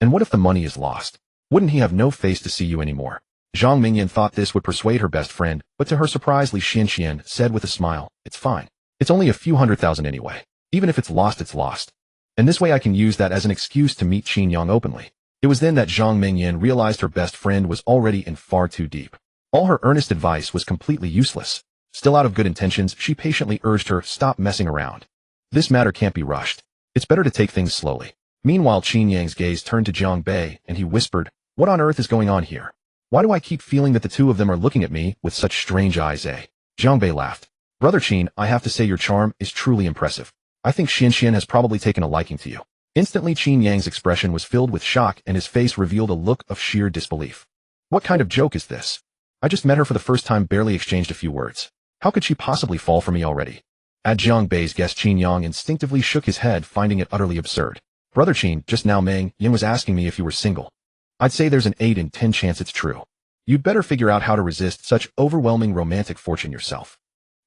And what if the money is lost? Wouldn't he have no face to see you anymore? Zhang Mingyan thought this would persuade her best friend, but to her surprise, Li Xianxian said with a smile, It's fine. It's only a few $100,000 anyway. Even if it's lost, it's lost. And this way I can use that as an excuse to meet Qin Yang openly. It was then that Zhang Mingyan realized her best friend was already in far too deep. All her earnest advice was completely useless. Still out of good intentions, she patiently urged her, Stop messing around. This matter can't be rushed. It's better to take things slowly. Meanwhile, Qin Yang's gaze turned to Jiang Bei, and he whispered, What on earth is going on here? Why do I keep feeling that the two of them are looking at me with such strange eyes, eh? Jiang Bei laughed. Brother Qin, I have to say your charm is truly impressive. I think Xianxian has probably taken a liking to you. Instantly, Qin Yang's expression was filled with shock and his face revealed a look of sheer disbelief. What kind of joke is this? I just met her for the first time, barely exchanged a few words. How could she possibly fall for me already? At Jiang Bei's guess, Qin Yang instinctively shook his head, finding it utterly absurd. Brother Qin, just now Meng Yin was asking me if you were single. I'd say there's an 8 in 10 chance it's true. You'd better figure out how to resist such overwhelming romantic fortune yourself.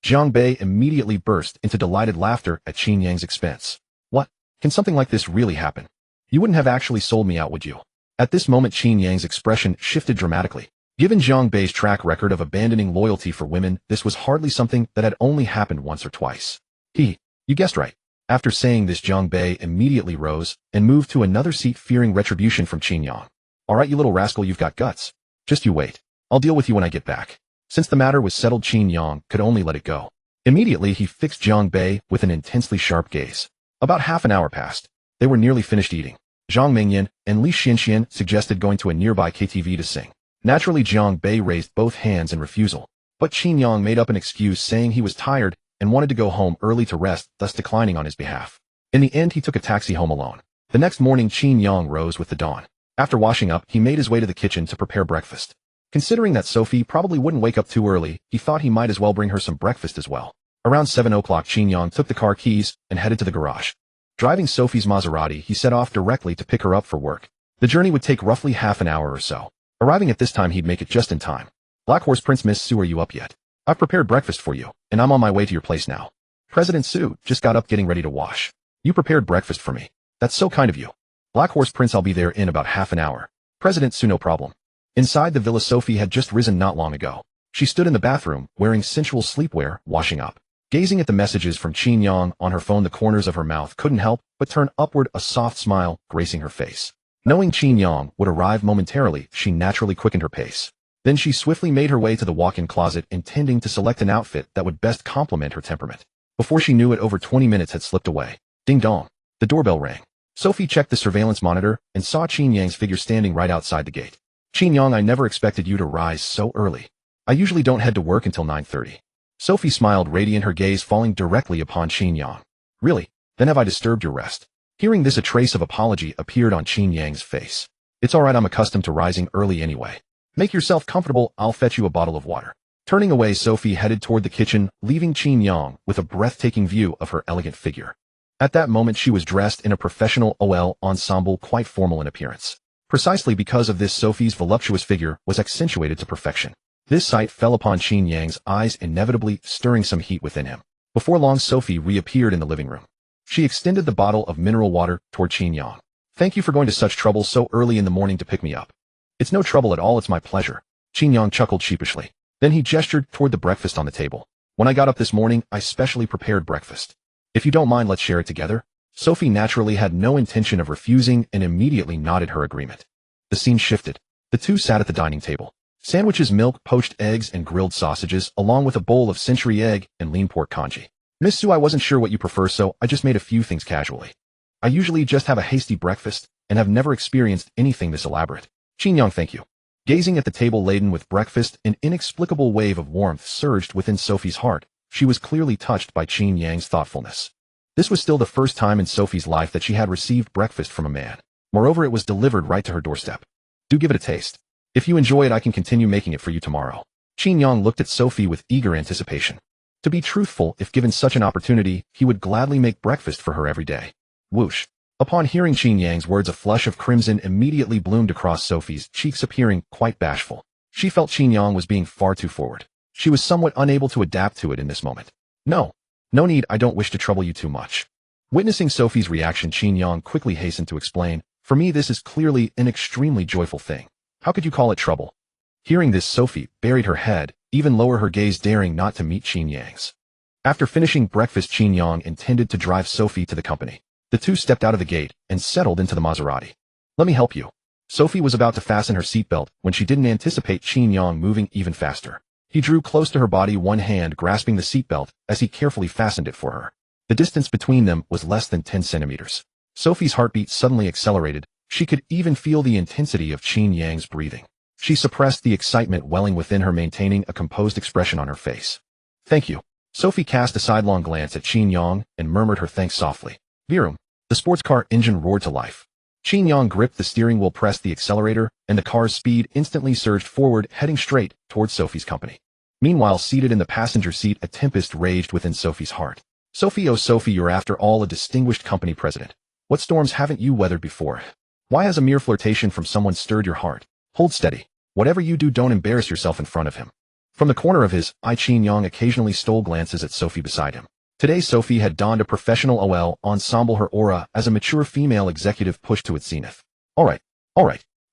Jiang Bei immediately burst into delighted laughter at Qin Yang's expense. What? Can something like this really happen? You wouldn't have actually sold me out, would you? At this moment, Qin Yang's expression shifted dramatically. Given Jiang Bei's track record of abandoning loyalty for women, this was hardly something that had only happened once or twice. You guessed right. After saying this, Jiang Bei immediately rose and moved to another seat, fearing retribution from Qin Yang. All right, you little rascal, you've got guts. Just you wait. I'll deal with you when I get back. Since the matter was settled, Qin Yang could only let it go. Immediately, he fixed Jiang Bei with an intensely sharp gaze. About half an hour passed. They were nearly finished eating. Zhang Mingyan and Li Xianxian suggested going to a nearby KTV to sing. Naturally, Jiang Bei raised both hands in refusal. But Qin Yang made up an excuse, saying he was tired and wanted to go home early to rest, thus declining on his behalf. In the end, he took a taxi home alone. The next morning, Qin Yang rose with the dawn. After washing up, he made his way to the kitchen to prepare breakfast. Considering that Sophie probably wouldn't wake up too early, he thought he might as well bring her some breakfast as well. Around 7 o'clock, Qin Yang took the car keys and headed to the garage. Driving Sophie's Maserati, he set off directly to pick her up for work. The journey would take roughly half an hour or so. Arriving at this time, he'd make it just in time. Black Horse Prince, Miss Su, are you up yet? I've prepared breakfast for you, and I'm on my way to your place now. President Su just got up getting ready to wash. You prepared breakfast for me. That's so kind of you. Black Horse Prince, I'll be there in about half an hour. President Su, no problem. Inside the villa, Sophie had just risen not long ago. She stood in the bathroom, wearing sensual sleepwear, washing up. Gazing at the messages from Qin Yang on her phone, the corners of her mouth couldn't help but turn upward, a soft smile gracing her face. Knowing Qin Yang would arrive momentarily, she naturally quickened her pace. Then she swiftly made her way to the walk-in closet, intending to select an outfit that would best complement her temperament. Before she knew it, over 20 minutes had slipped away. Ding dong. The doorbell rang. Sophie checked the surveillance monitor and saw Qin Yang's figure standing right outside the gate. Qin Yang, I never expected you to rise so early. I usually don't head to work until 9:30. Sophie smiled, radiant, her gaze falling directly upon Qin Yang. Really? Then have I disturbed your rest? Hearing this, a trace of apology appeared on Qin Yang's face. It's alright, I'm accustomed to rising early anyway. Make yourself comfortable, I'll fetch you a bottle of water. Turning away, Sophie headed toward the kitchen, leaving Qin Yang with a breathtaking view of her elegant figure. At that moment, she was dressed in a professional OL ensemble, quite formal in appearance. Precisely because of this, Sophie's voluptuous figure was accentuated to perfection. This sight fell upon Qin Yang's eyes, inevitably stirring some heat within him. Before long, Sophie reappeared in the living room. She extended the bottle of mineral water toward Qin Yang. Thank you for going to such trouble so early in the morning to pick me up. It's no trouble at all, it's my pleasure. Qin Yang chuckled sheepishly. Then he gestured toward the breakfast on the table. When I got up this morning, I specially prepared breakfast. If you don't mind, let's share it together. Sophie naturally had no intention of refusing and immediately nodded her agreement. The scene shifted. The two sat at the dining table. Sandwiches, milk, poached eggs, and grilled sausages, along with a bowl of century egg and lean pork congee. Miss Sue, I wasn't sure what you prefer, so I just made a few things casually. I usually just have a hasty breakfast and have never experienced anything this elaborate. Qin Yang, thank you. Gazing at the table laden with breakfast, an inexplicable wave of warmth surged within Sophie's heart. She was clearly touched by Qin Yang's thoughtfulness. This was still the first time in Sophie's life that she had received breakfast from a man. Moreover, it was delivered right to her doorstep. Do give it a taste. If you enjoy it, I can continue making it for you tomorrow. Qin Yang looked at Sophie with eager anticipation. To be truthful, if given such an opportunity, he would gladly make breakfast for her every day. Whoosh. Upon hearing Qin Yang's words, a flush of crimson immediately bloomed across Sophie's cheeks, appearing quite bashful. She felt Qin Yang was being far too forward. She was somewhat unable to adapt to it in this moment. No need, I don't wish to trouble you too much. Witnessing Sophie's reaction, Qin Yang quickly hastened to explain, for me this is clearly an extremely joyful thing. How could you call it trouble? Hearing this, Sophie buried her head, even lower her gaze, daring not to meet Qin Yang's. After finishing breakfast, Qin Yang intended to drive Sophie to the company. The two stepped out of the gate and settled into the Maserati. Let me help you. Sophie was about to fasten her seatbelt when she didn't anticipate Qin Yang moving even faster. He drew close to her body, one hand grasping the seatbelt as he carefully fastened it for her. The distance between them was less than 10 centimeters. Sophie's heartbeat suddenly accelerated. She could even feel the intensity of Qin Yang's breathing. She suppressed the excitement welling within her, maintaining a composed expression on her face. Thank you. Sophie cast a sidelong glance at Qin Yang and murmured her thanks softly. Vroom. The sports car engine roared to life. Qin Yang gripped the steering wheel, pressed the accelerator, and the car's speed instantly surged forward, heading straight towards Sophie's company. Meanwhile, seated in the passenger seat, a tempest raged within Sophie's heart. Sophie, oh Sophie, you're after all a distinguished company president. What storms haven't you weathered before? Why has a mere flirtation from someone stirred your heart? Hold steady. Whatever you do, don't embarrass yourself in front of him. From the corner of his eye, Qin Yang occasionally stole glances at Sophie beside him. Today, Sophie had donned a professional OL ensemble, her aura as a mature female executive pushed to its zenith. All right.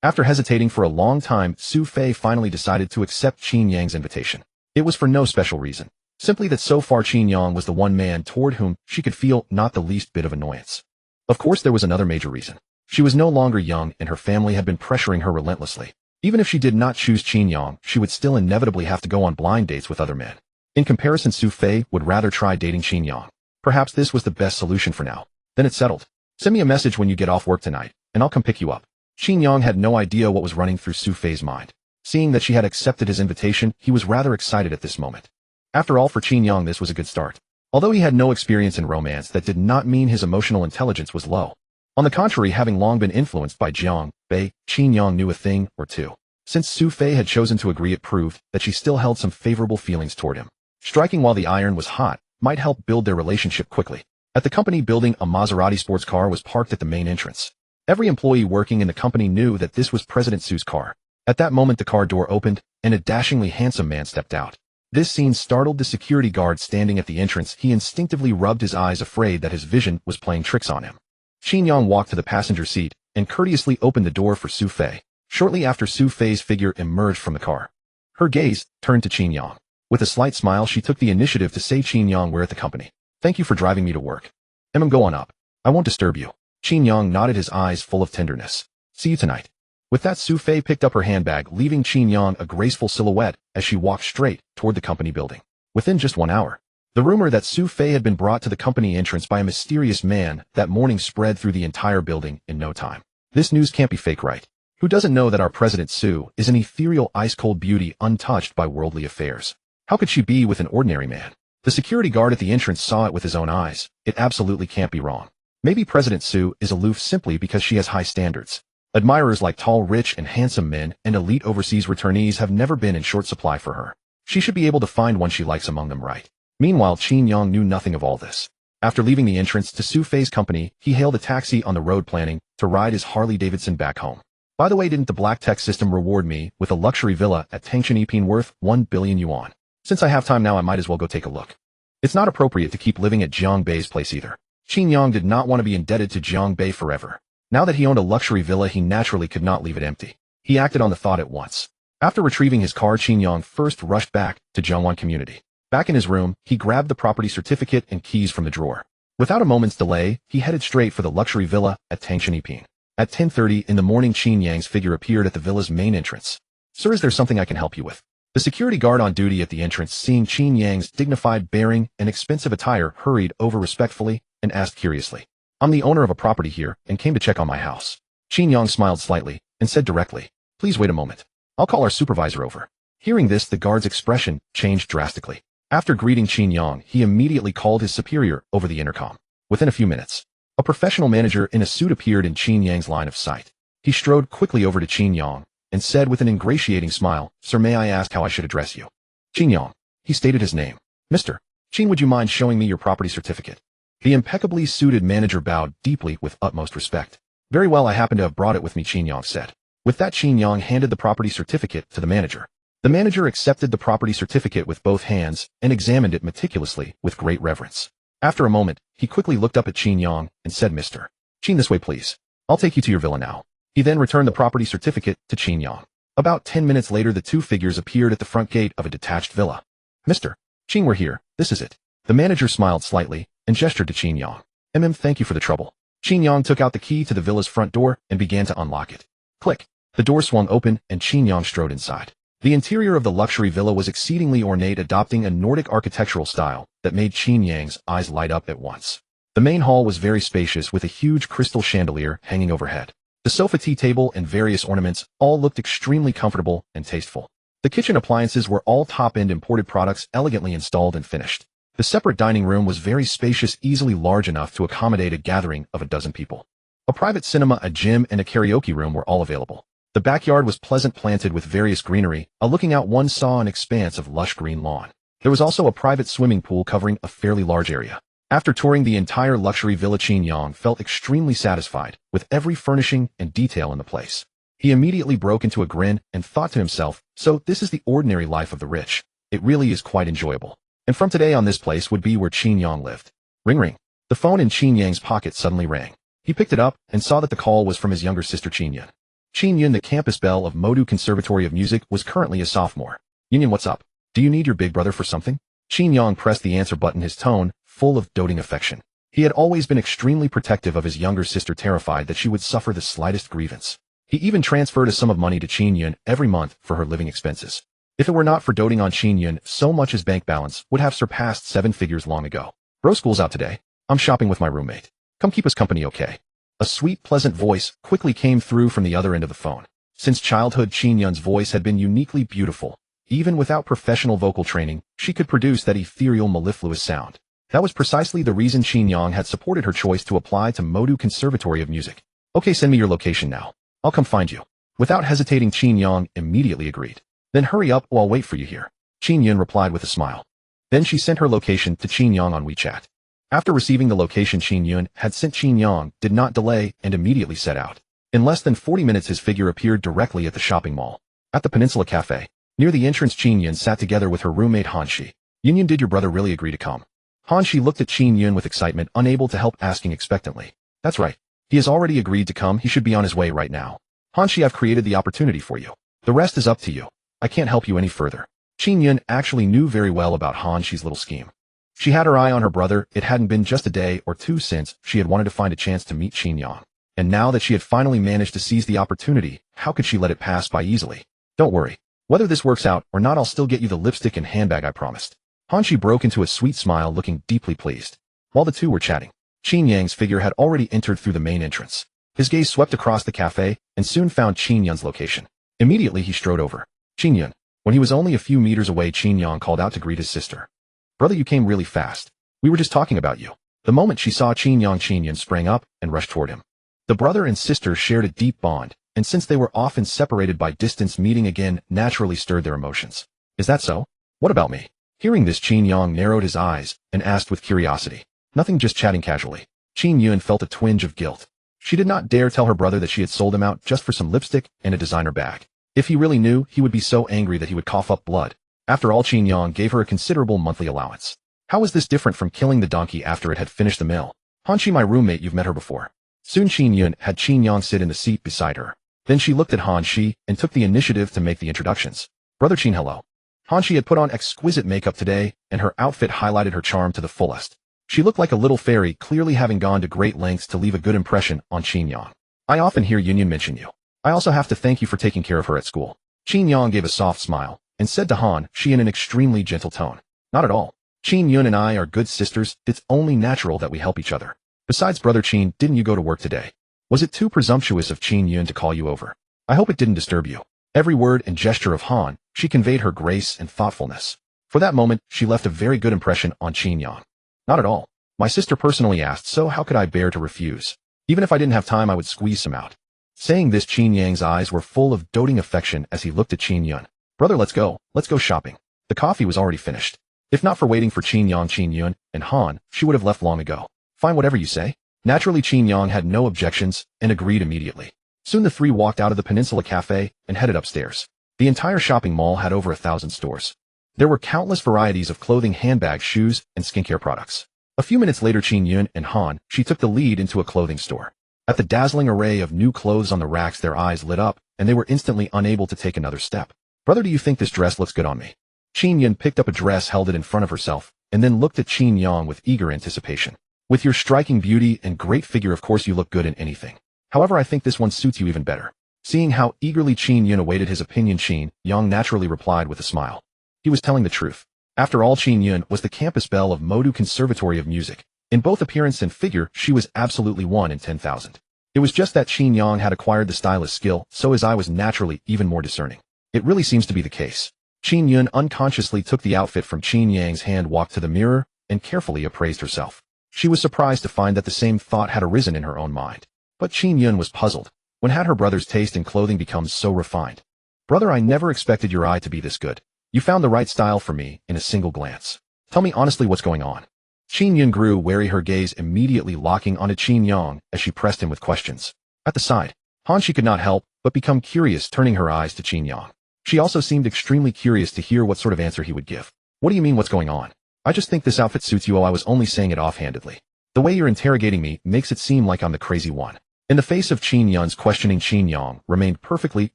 After hesitating for a long time, Su Fei finally decided to accept Qin Yang's invitation. It was for no special reason. Simply that so far Qin Yang was the one man toward whom she could feel not the least bit of annoyance. Of course, there was another major reason. She was no longer young, and her family had been pressuring her relentlessly. Even if she did not choose Qin Yang, she would still inevitably have to go on blind dates with other men. In comparison, Su Fei would rather try dating Qin Yang. Perhaps this was the best solution for now. Then it's settled. Send me a message when you get off work tonight, and I'll come pick you up. Qin Yang had no idea what was running through Su Fei's mind. Seeing that she had accepted his invitation, he was rather excited at this moment. After all, for Qin Yang this was a good start. Although he had no experience in romance, that did not mean his emotional intelligence was low. On the contrary, having long been influenced by Jiang Bei, Qin Yang knew a thing or two. Since Su Fei had chosen to agree, it proved that she still held some favorable feelings toward him. Striking while the iron was hot might help build their relationship quickly. At the company building, a Maserati sports car was parked at the main entrance. Every employee working in the company knew that this was President Su's car. At that moment, the car door opened, and a dashingly handsome man stepped out. This scene startled the security guard standing at the entrance. He instinctively rubbed his eyes, afraid that his vision was playing tricks on him. Qin Yang walked to the passenger seat and courteously opened the door for Su Fei. Shortly after, Su Fei's figure emerged from the car. Her gaze turned to Qin Yang. With a slight smile, she took the initiative to say, Qin Yang, we're at the company. Thank you for driving me to work. Go on up. I won't disturb you. Qin Yang nodded, his eyes full of tenderness. See you tonight. With that, Sophie picked up her handbag, leaving Qin Yang a graceful silhouette as she walked straight toward the company building. Within just 1 hour, the rumor that Sophie had been brought to the company entrance by a mysterious man that morning spread through the entire building in no time. This news can't be fake, right? Who doesn't know that our President Sue is an ethereal, ice-cold beauty untouched by worldly affairs? How could she be with an ordinary man? The security guard at the entrance saw it with his own eyes. It absolutely can't be wrong. Maybe President Sue is aloof simply because she has high standards. Admirers like tall, rich, and handsome men and elite overseas returnees have never been in short supply for her. She should be able to find one she likes among them, right? Meanwhile, Qin Yang knew nothing of all this. After leaving the entrance to Sophie's company, he hailed a taxi on the road, planning to ride his Harley-Davidson back home. By the way, didn't the Black Tech system reward me with a luxury villa at Tangshan worth 1 billion yuan? Since I have time now, I might as well go take a look. It's not appropriate to keep living at Jiang Bei's place either. Qin Yang did not want to be indebted to Jiang Bei forever. Now that he owned a luxury villa, he naturally could not leave it empty. He acted on the thought at once. After retrieving his car, Qin Yang first rushed back to Zhongwan community. Back in his room, he grabbed the property certificate and keys from the drawer. Without a moment's delay, he headed straight for the luxury villa at Tangshan. At 10:30 in the morning, Qin Yang's figure appeared at the villa's main entrance. Sir, is there something I can help you with? The security guard on duty at the entrance, seeing Qin Yang's dignified bearing and expensive attire, hurried over respectfully and asked curiously, I'm the owner of a property here and came to check on my house. Qin Yang smiled slightly and said directly, please wait a moment. I'll call our supervisor over. Hearing this, the guard's expression changed drastically. After greeting Qin Yang, he immediately called his superior over the intercom. Within a few minutes, a professional manager in a suit appeared in Qin Yang's line of sight. He strode quickly over to Qin Yang and said with an ingratiating smile, Sir, may I ask how I should address you? Qin Yang. He stated his name. Mr. Qin, would you mind showing me your property certificate? The impeccably suited manager bowed deeply with utmost respect. Very well, I happen to have brought it with me, Qin Yang said. With that, Qin Yang handed the property certificate to the manager. The manager accepted the property certificate with both hands and examined it meticulously with great reverence. After a moment, he quickly looked up at Qin Yang and said, Mr. Qin, this way please. I'll take you to your villa now. He then returned the property certificate to Qin Yang. About 10 minutes later, the two figures appeared at the front gate of a detached villa. Mr. Qin, we're here. This is it. The manager smiled slightly and gestured to Qin Yang. Thank you for the trouble. Qin Yang took out the key to the villa's front door and began to unlock it. Click. The door swung open and Qin Yang strode inside. The interior of the luxury villa was exceedingly ornate, adopting a Nordic architectural style that made Qin Yang's eyes light up at once. The main hall was very spacious with a huge crystal chandelier hanging overhead. The sofa, tea table, and various ornaments all looked extremely comfortable and tasteful. The kitchen appliances were all top-end imported products, elegantly installed and finished. The separate dining room was very spacious, easily large enough to accommodate a gathering of a dozen people. A private cinema, a gym, and a karaoke room were all available. The backyard was pleasant, planted with various greenery. Looking out, one saw an expanse of lush green lawn. There was also a private swimming pool covering a fairly large area. After touring the entire luxury villa, Qin Yang felt extremely satisfied with every furnishing and detail in the place. He immediately broke into a grin and thought to himself, so this is the ordinary life of the rich. It really is quite enjoyable. And from today on, this place would be where Qin Yang lived. Ring ring. The phone in Qin Yang's pocket suddenly rang. He picked it up and saw that the call was from his younger sister Qin Yun. Qin Yun, the campus belle of Modu Conservatory of Music, was currently a sophomore. Yun, what's up? Do you need your big brother for something? Qin Yang pressed the answer button, his tone full of doting affection. He had always been extremely protective of his younger sister, terrified that she would suffer the slightest grievance. He even transferred a sum of money to Qin Yun every month for her living expenses. If it were not for doting on Qin Yun so much, his bank balance would have surpassed 7 figures long ago. Bro, school's out today. I'm shopping with my roommate. Come keep us company, okay? A sweet, pleasant voice quickly came through from the other end of the phone. Since childhood, Qin Yun's voice had been uniquely beautiful. Even without professional vocal training, she could produce that ethereal, mellifluous sound. That was precisely the reason Qin Yang had supported her choice to apply to Modu Conservatory of Music. Okay, send me your location now. I'll come find you. Without hesitating, Qin Yang immediately agreed. Then hurry up, or I'll wait for you here. Qin Yun replied with a smile. Then she sent her location to Qin Yang on WeChat. After receiving the location Qin Yun had sent, Qin Yang did not delay and immediately set out. In less than 40 minutes, his figure appeared directly at the shopping mall. At the Peninsula Cafe, near the entrance, Qin Yun sat together with her roommate Hanshi. Yun, did your brother really agree to come? Hanshi looked at Qin Yun with excitement, unable to help asking expectantly. That's right. He has already agreed to come. He should be on his way right now. Hanshi, I've created the opportunity for you. The rest is up to you. I can't help you any further. Qin Yun actually knew very well about Han Shi's little scheme. She had her eye on her brother. It hadn't been just a day or two since she had wanted to find a chance to meet Qin Yang. And now that she had finally managed to seize the opportunity, how could she let it pass by easily? Don't worry. Whether this works out or not, I'll still get you the lipstick and handbag I promised. Han Shi broke into a sweet smile, looking deeply pleased. While the two were chatting, Qin Yang's figure had already entered through the main entrance. His gaze swept across the cafe and soon found Qin Yun's location. Immediately he strode over. Qin Yun. When he was only a few meters away, Qin Yang called out to greet his sister. Brother, you came really fast. We were just talking about you. The moment she saw Qin Yang, Qin Yun sprang up and rushed toward him. The brother and sister shared a deep bond, and since they were often separated by distance, meeting again naturally stirred their emotions. Is that so? What about me? Hearing this, Qin Yang narrowed his eyes and asked with curiosity. Nothing, just chatting casually. Qin Yun felt a twinge of guilt. She did not dare tell her brother that she had sold him out just for some lipstick and a designer bag. If he really knew, he would be so angry that he would cough up blood. After all, Qin Yang gave her a considerable monthly allowance. How was this different from killing the donkey after it had finished the mill? Han Shi, my roommate, you've met her before. Soon Qin Yun had Qin Yang sit in the seat beside her. Then she looked at Han Shi and took the initiative to make the introductions. Brother Qin, hello. Han Shi had put on exquisite makeup today, and her outfit highlighted her charm to the fullest. She looked like a little fairy, clearly having gone to great lengths to leave a good impression on Qin Yang. I often hear Yun mention you. I also have to thank you for taking care of her at school. Qin Yang gave a soft smile and said to Han Shi in an extremely gentle tone. Not at all. Qin Yun and I are good sisters. It's only natural that we help each other. Besides, Brother Qin, didn't you go to work today? Was it too presumptuous of Qin Yun to call you over? I hope it didn't disturb you. Every word and gesture of Han Shi conveyed her grace and thoughtfulness. For that moment, she left a very good impression on Qin Yang. Not at all. My sister personally asked, so how could I bear to refuse? Even if I didn't have time, I would squeeze some out. Saying this, Qin Yang's eyes were full of doting affection as he looked at Qin Yun. Brother, let's go shopping. The coffee was already finished. If not for waiting for Qin Yang, Qin Yun, and Han, she would have left long ago. Fine, whatever you say. Naturally, Qin Yang had no objections and agreed immediately. Soon the three walked out of the Peninsula Cafe and headed upstairs. The entire shopping mall had over 1,000 stores. There were countless varieties of clothing, handbags, shoes, and skincare products. A few minutes later, Qin Yun and Han Shi took the lead into a clothing store. At the dazzling array of new clothes on the racks, their eyes lit up, and they were instantly unable to take another step. Brother, do you think this dress looks good on me? Qin Yun picked up a dress, held it in front of herself, and then looked at Qin Yang with eager anticipation. With your striking beauty and great figure, of course you look good in anything. However, I think this one suits you even better. Seeing how eagerly Qin Yun awaited his opinion, Qin Yang naturally replied with a smile. He was telling the truth. After all, Qin Yun was the campus belle of Modu Conservatory of Music. In both appearance and figure, she was absolutely 1 in 10,000. It was just that Qin Yang had acquired the stylist skill, so his eye was naturally even more discerning. It really seems to be the case. Qin Yun unconsciously took the outfit from Qin Yang's hand, walked to the mirror, and carefully appraised herself. She was surprised to find that the same thought had arisen in her own mind. But Qin Yun was puzzled. When had her brother's taste in clothing become so refined? Brother, I never expected your eye to be this good. You found the right style for me in a single glance. Tell me honestly what's going on. Qin Yun grew wary, her gaze immediately locking onto Qin Yang as she pressed him with questions. At the side, Han Shi could not help but become curious, turning her eyes to Qin Yang. She also seemed extremely curious to hear what sort of answer he would give. What do you mean, what's going on? I just think this outfit suits you. Oh, I was only saying it offhandedly. The way you're interrogating me makes it seem like I'm the crazy one. In the face of Qin Yun's questioning, Qin Yang remained perfectly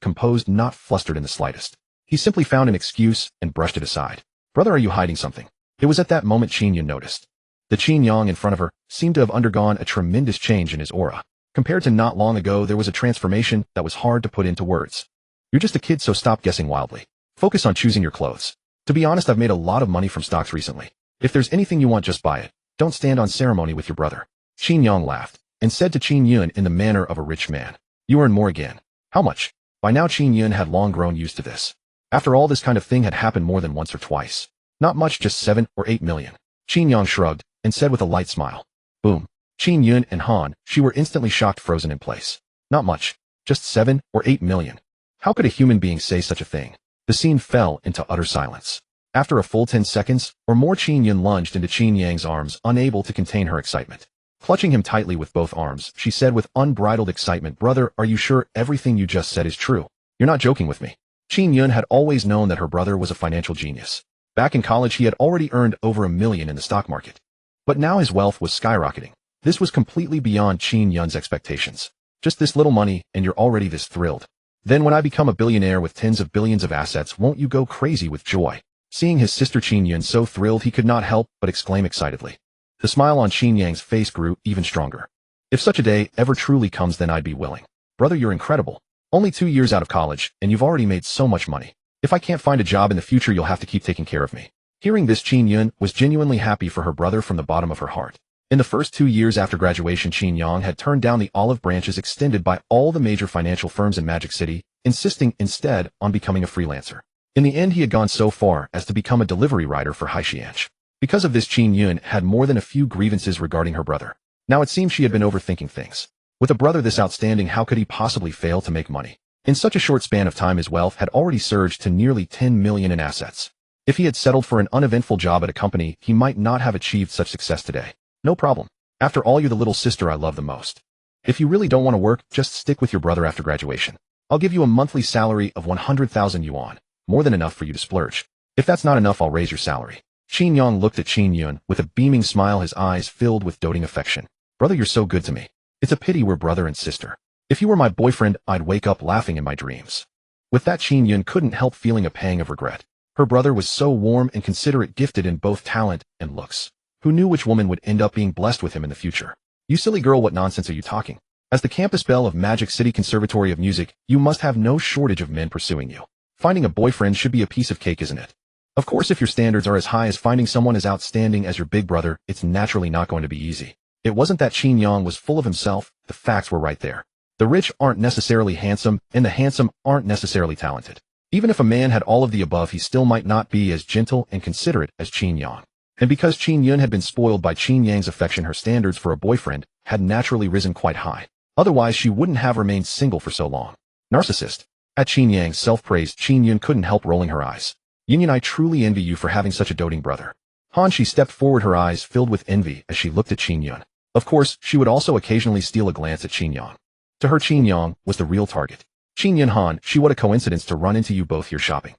composed, not flustered in the slightest. He simply found an excuse and brushed it aside. Brother, are you hiding something? It was at that moment Qin Yun noticed. The Qin Yang in front of her seemed to have undergone a tremendous change in his aura. Compared to not long ago, there was a transformation that was hard to put into words. You're just a kid, so stop guessing wildly. Focus on choosing your clothes. To be honest, I've made a lot of money from stocks recently. If there's anything you want, just buy it. Don't stand on ceremony with your brother. Qin Yang laughed and said to Qin Yun in the manner of a rich man. You earn more again. How much? By now Qin Yun had long grown used to this. After all, this kind of thing had happened more than once or twice. Not much, just 7 or 8 million. Qin Yang shrugged and said with a light smile. Boom. Qin Yun and Han Shi were instantly shocked, frozen in place. Not much. Just 7 or 8 million. How could a human being say such a thing? The scene fell into utter silence. After a full 10 seconds or more, Qin Yun lunged into Qin Yang's arms, unable to contain her excitement. Clutching him tightly with both arms, she said with unbridled excitement, Brother, are you sure everything you just said is true? You're not joking with me. Qin Yun had always known that her brother was a financial genius. Back in college, he had already earned over $1 million in the stock market. But now his wealth was skyrocketing. This was completely beyond Qin Yun's expectations. Just this little money, and you're already this thrilled. Then when I become a billionaire with tens of billions of assets, won't you go crazy with joy? Seeing his sister Qin Yun so thrilled, he could not help but exclaim excitedly. The smile on Qin Yang's face grew even stronger. If such a day ever truly comes, then I'd be willing. Brother, you're incredible. Only 2 years out of college, and you've already made so much money. If I can't find a job in the future, you'll have to keep taking care of me. Hearing this, Qin Yun was genuinely happy for her brother from the bottom of her heart. In the first 2 years after graduation, Qin Yang had turned down the olive branches extended by all the major financial firms in Magic City, insisting instead on becoming a freelancer. In the end, he had gone so far as to become a delivery rider for Haishianch. Because of this, Qin Yun had more than a few grievances regarding her brother. Now it seemed she had been overthinking things. With a brother this outstanding, how could he possibly fail to make money? In such a short span of time, his wealth had already surged to nearly 10 million in assets. If he had settled for an uneventful job at a company, he might not have achieved such success today. No problem. After all, you're the little sister I love the most. If you really don't want to work, just stick with your brother after graduation. I'll give you a monthly salary of 100,000 yuan, more than enough for you to splurge. If that's not enough, I'll raise your salary. Qin Yang looked at Qin Yun with a beaming smile, his eyes filled with doting affection. Brother, you're so good to me. It's a pity we're brother and sister. If you were my boyfriend, I'd wake up laughing in my dreams. With that, Qin Yun couldn't help feeling a pang of regret. Her brother was so warm and considerate, gifted in both talent and looks. Who knew which woman would end up being blessed with him in the future? You silly girl, what nonsense are you talking? As the campus belle of Magic City Conservatory of Music, you must have no shortage of men pursuing you. Finding a boyfriend should be a piece of cake, isn't it? Of course, if your standards are as high as finding someone as outstanding as your big brother, it's naturally not going to be easy. It wasn't that Qin Yang was full of himself, the facts were right there. The rich aren't necessarily handsome, and the handsome aren't necessarily talented. Even if a man had all of the above, he still might not be as gentle and considerate as Qin Yang. And because Qin Yun had been spoiled by Qin Yang's affection, her standards for a boyfriend had naturally risen quite high. Otherwise, she wouldn't have remained single for so long. Narcissist. At Qin Yang's self-praise, Qin Yun couldn't help rolling her eyes. Yin, I truly envy you for having such a doting brother. Han, she stepped forward, her eyes filled with envy as she looked at Qin Yun. Of course, she would also occasionally steal a glance at Qin Yang. To her, Qin Yang was the real target. Qin Yun, Han, she, what a coincidence to run into you both here shopping.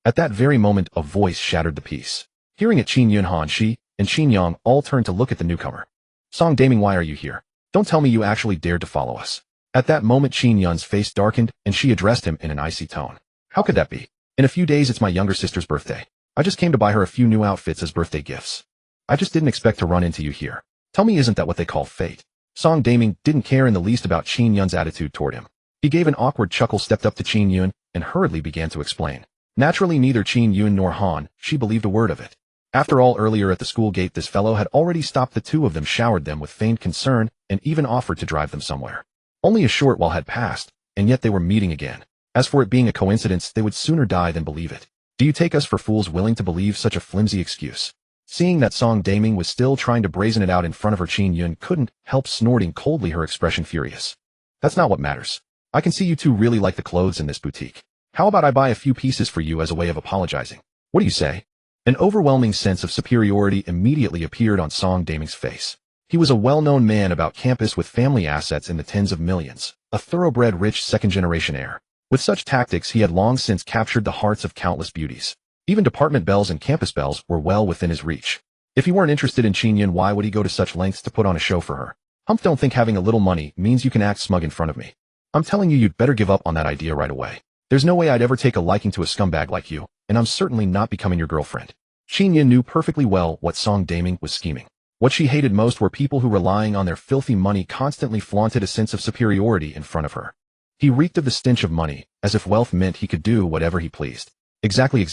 At that very moment, a voice shattered the peace. Hearing it, Qin Yun, Han, she, and Qin Yang all turned to look at the newcomer. Song Daming, why are you here? Don't tell me you actually dared to follow us. At that moment, Qin Yun's face darkened, and she addressed him in an icy tone. How could that be? In a few days, it's my younger sister's birthday. I just came to buy her a few new outfits as birthday gifts. I just didn't expect to run into you here. Tell me, isn't that what they call fate? Song Daming didn't care in the least about Qin Yun's attitude toward him. He gave an awkward chuckle, stepped up to Qin Yun, and hurriedly began to explain. Naturally, neither Qin Yun nor Han, she believed a word of it. After all, earlier at the school gate, this fellow had already stopped the two of them, showered them with feigned concern, and even offered to drive them somewhere. Only a short while had passed, and yet they were meeting again. As for it being a coincidence, they would sooner die than believe it. Do you take us for fools willing to believe such a flimsy excuse? Seeing that Song Daming was still trying to brazen it out in front of her, Qin Yun couldn't help snorting coldly, her expression furious. That's not what matters. I can see you two really like the clothes in this boutique. How about I buy a few pieces for you as a way of apologizing? What do you say? An overwhelming sense of superiority immediately appeared on Song Daming's face. He was a well-known man about campus with family assets in the tens of millions, a thoroughbred rich second-generation heir. With such tactics, he had long since captured the hearts of countless beauties. Even department belles and campus belles were well within his reach. If he weren't interested in Qin Yun, why would he go to such lengths to put on a show for her? Humph, don't think having a little money means you can act smug in front of me. I'm telling you, you'd better give up on that idea right away. There's no way I'd ever take a liking to a scumbag like you, and I'm certainly not becoming your girlfriend. Qin Yun knew perfectly well what Song Daming was scheming. What she hated most were people who, relying on their filthy money, constantly flaunted a sense of superiority in front of her. He reeked of the stench of money, as if wealth meant he could do whatever he pleased. Exactly.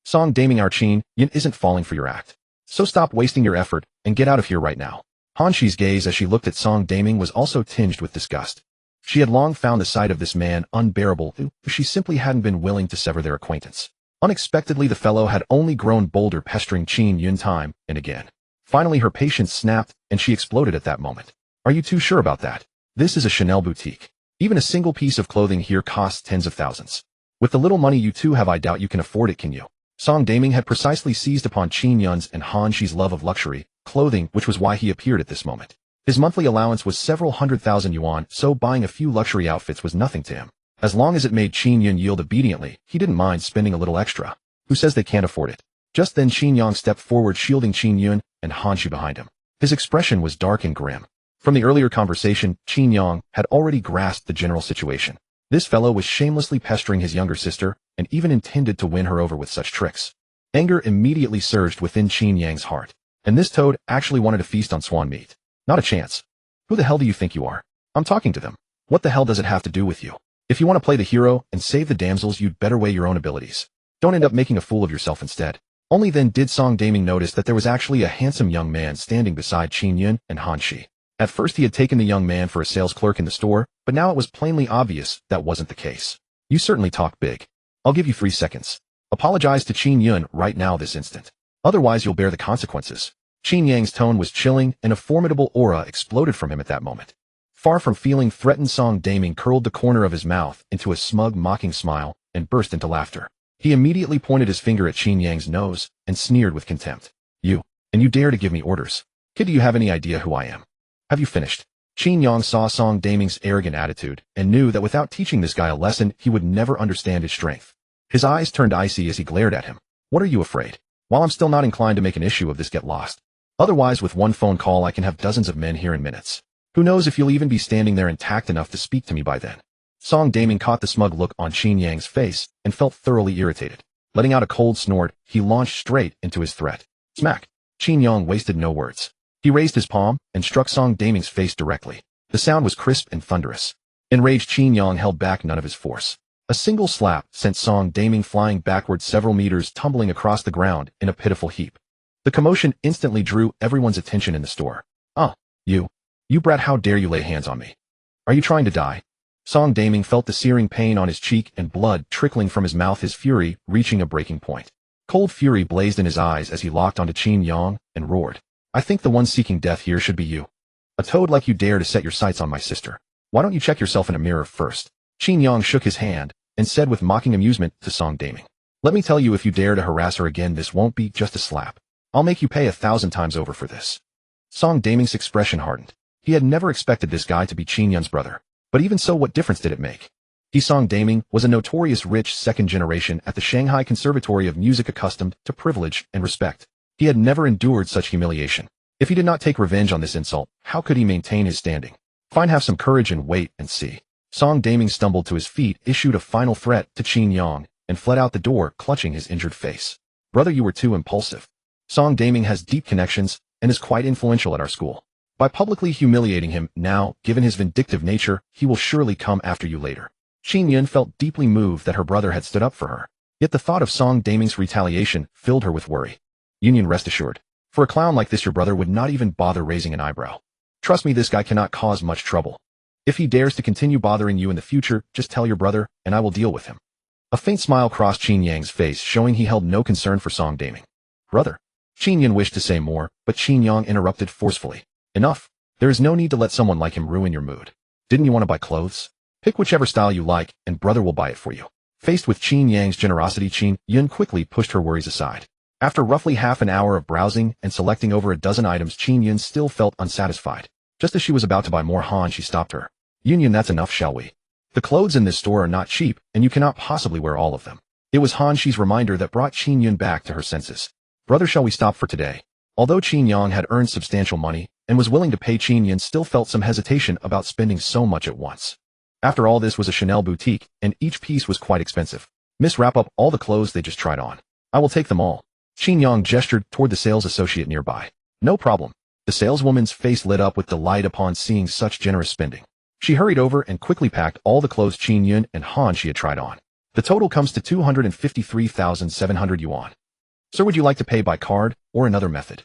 Song Daming, our Qin Yun isn't falling for your act. So stop wasting your effort, and get out of here right now. Han Shi's gaze as she looked at Song Daming was also tinged with disgust. She had long found the sight of this man unbearable, who she simply hadn't been willing to sever their acquaintance. Unexpectedly, the fellow had only grown bolder, pestering Qin Yun time and again. Finally, her patience snapped, and she exploded at that moment. Are you too sure about that? This is a Chanel boutique. Even a single piece of clothing here costs tens of thousands. With the little money you two have, I doubt you can afford it, can you? Song Daming had precisely seized upon Qin Yun's and Han Shi's love of luxury, clothing, which was why he appeared at this moment. His monthly allowance was several 100,000 yuan, so buying a few luxury outfits was nothing to him. As long as it made Qin Yun yield obediently, he didn't mind spending a little extra. Who says they can't afford it? Just then Qin Yang stepped forward, shielding Qin Yun and Han Shi behind him. His expression was dark and grim. From the earlier conversation, Qin Yang had already grasped the general situation. This fellow was shamelessly pestering his younger sister, and even intended to win her over with such tricks. Anger immediately surged within Qin Yang's heart. And this toad actually wanted to feast on swan meat. Not a chance. Who the hell do you think you are? I'm talking to them. What the hell does it have to do with you? If you want to play the hero and save the damsels, you'd better weigh your own abilities. Don't end up making a fool of yourself instead. Only then did Song Daming notice that there was actually a handsome young man standing beside Qin Yun and Han Shi. At first he had taken the young man for a sales clerk in the store, but now it was plainly obvious that wasn't the case. You certainly talk big. I'll give you 3 seconds. Apologize to Qin Yun right now this instant. Otherwise you'll bear the consequences. Qin Yang's tone was chilling, and a formidable aura exploded from him at that moment. Far from feeling threatened, Song Daming curled the corner of his mouth into a smug, mocking smile and burst into laughter. He immediately pointed his finger at Qin Yang's nose and sneered with contempt. You dare to give me orders? Kid, do you have any idea who I am? Have you finished? Qin Yang saw Song Daming's arrogant attitude and knew that without teaching this guy a lesson, he would never understand his strength. His eyes turned icy as he glared at him. What are you afraid? While I'm still not inclined to make an issue of this, get lost. Otherwise, with one phone call, I can have dozens of men here in minutes. Who knows if you'll even be standing there intact enough to speak to me by then. Song Daming caught the smug look on Qin Yang's face and felt thoroughly irritated. Letting out a cold snort, he launched straight into his threat. Smack! Qin Yang wasted no words. He raised his palm and struck Song Daming's face directly. The sound was crisp and thunderous. Enraged, Qin Yang held back none of his force. A single slap sent Song Daming flying backward several meters, tumbling across the ground in a pitiful heap. The commotion instantly drew everyone's attention in the store. You brat, how dare you lay hands on me? Are you trying to die? Song Daming felt the searing pain on his cheek and blood trickling from his mouth, his fury reaching a breaking point. Cold fury blazed in his eyes as he locked onto Qin Yang and roared. I think the one seeking death here should be you. A toad like you dare to set your sights on my sister. Why don't you check yourself in a mirror first? Qin Yang shook his hand and said with mocking amusement to Song Daming. Let me tell you, if you dare to harass her again, this won't be just a slap. I'll make you pay 1,000 times over for this. Song Daming's expression hardened. He had never expected this guy to be Qin Yun's brother. But even so, what difference did it make? He, Song Daming, was a notorious rich second generation at the Shanghai Conservatory of Music, accustomed to privilege and respect. He had never endured such humiliation. If he did not take revenge on this insult, how could he maintain his standing? Fine, have some courage and wait and see. Song Daming stumbled to his feet, issued a final threat to Qin Yang, and fled out the door, clutching his injured face. Brother, you were too impulsive. Song Daming has deep connections and is quite influential at our school. By publicly humiliating him now, given his vindictive nature, he will surely come after you later. Qin Yun felt deeply moved that her brother had stood up for her. Yet the thought of Song Daming's retaliation filled her with worry. Yun, rest assured. For a clown like this, your brother would not even bother raising an eyebrow. Trust me, this guy cannot cause much trouble. If he dares to continue bothering you in the future, just tell your brother, and I will deal with him. A faint smile crossed Qin Yang's face, showing he held no concern for Song Daming. Brother. Qin Yun wished to say more, but Qin Yang interrupted forcefully. Enough. There is no need to let someone like him ruin your mood. Didn't you want to buy clothes? Pick whichever style you like, and brother will buy it for you. Faced with Qin Yang's generosity, Qin Yun quickly pushed her worries aside. After roughly half an hour of browsing and selecting over a dozen items, Qin Yun still felt unsatisfied. Just as she was about to buy more, Han Shi stopped her. Yun, that's enough, shall we? The clothes in this store are not cheap, and you cannot possibly wear all of them. It was Han Shi's reminder that brought Qin Yun back to her senses. Brother, shall we stop for today? Although Qin Yang had earned substantial money and was willing to pay, Qin Yun still felt some hesitation about spending so much at once. After all, this was a Chanel boutique, and each piece was quite expensive. Miss, wrap up all the clothes they just tried on. I will take them all. Qin Yang gestured toward the sales associate nearby. No problem. The saleswoman's face lit up with delight upon seeing such generous spending. She hurried over and quickly packed all the clothes Qin Yun and Han Shi had tried on. The total comes to 253,700 yuan. Sir, would you like to pay by card or another method?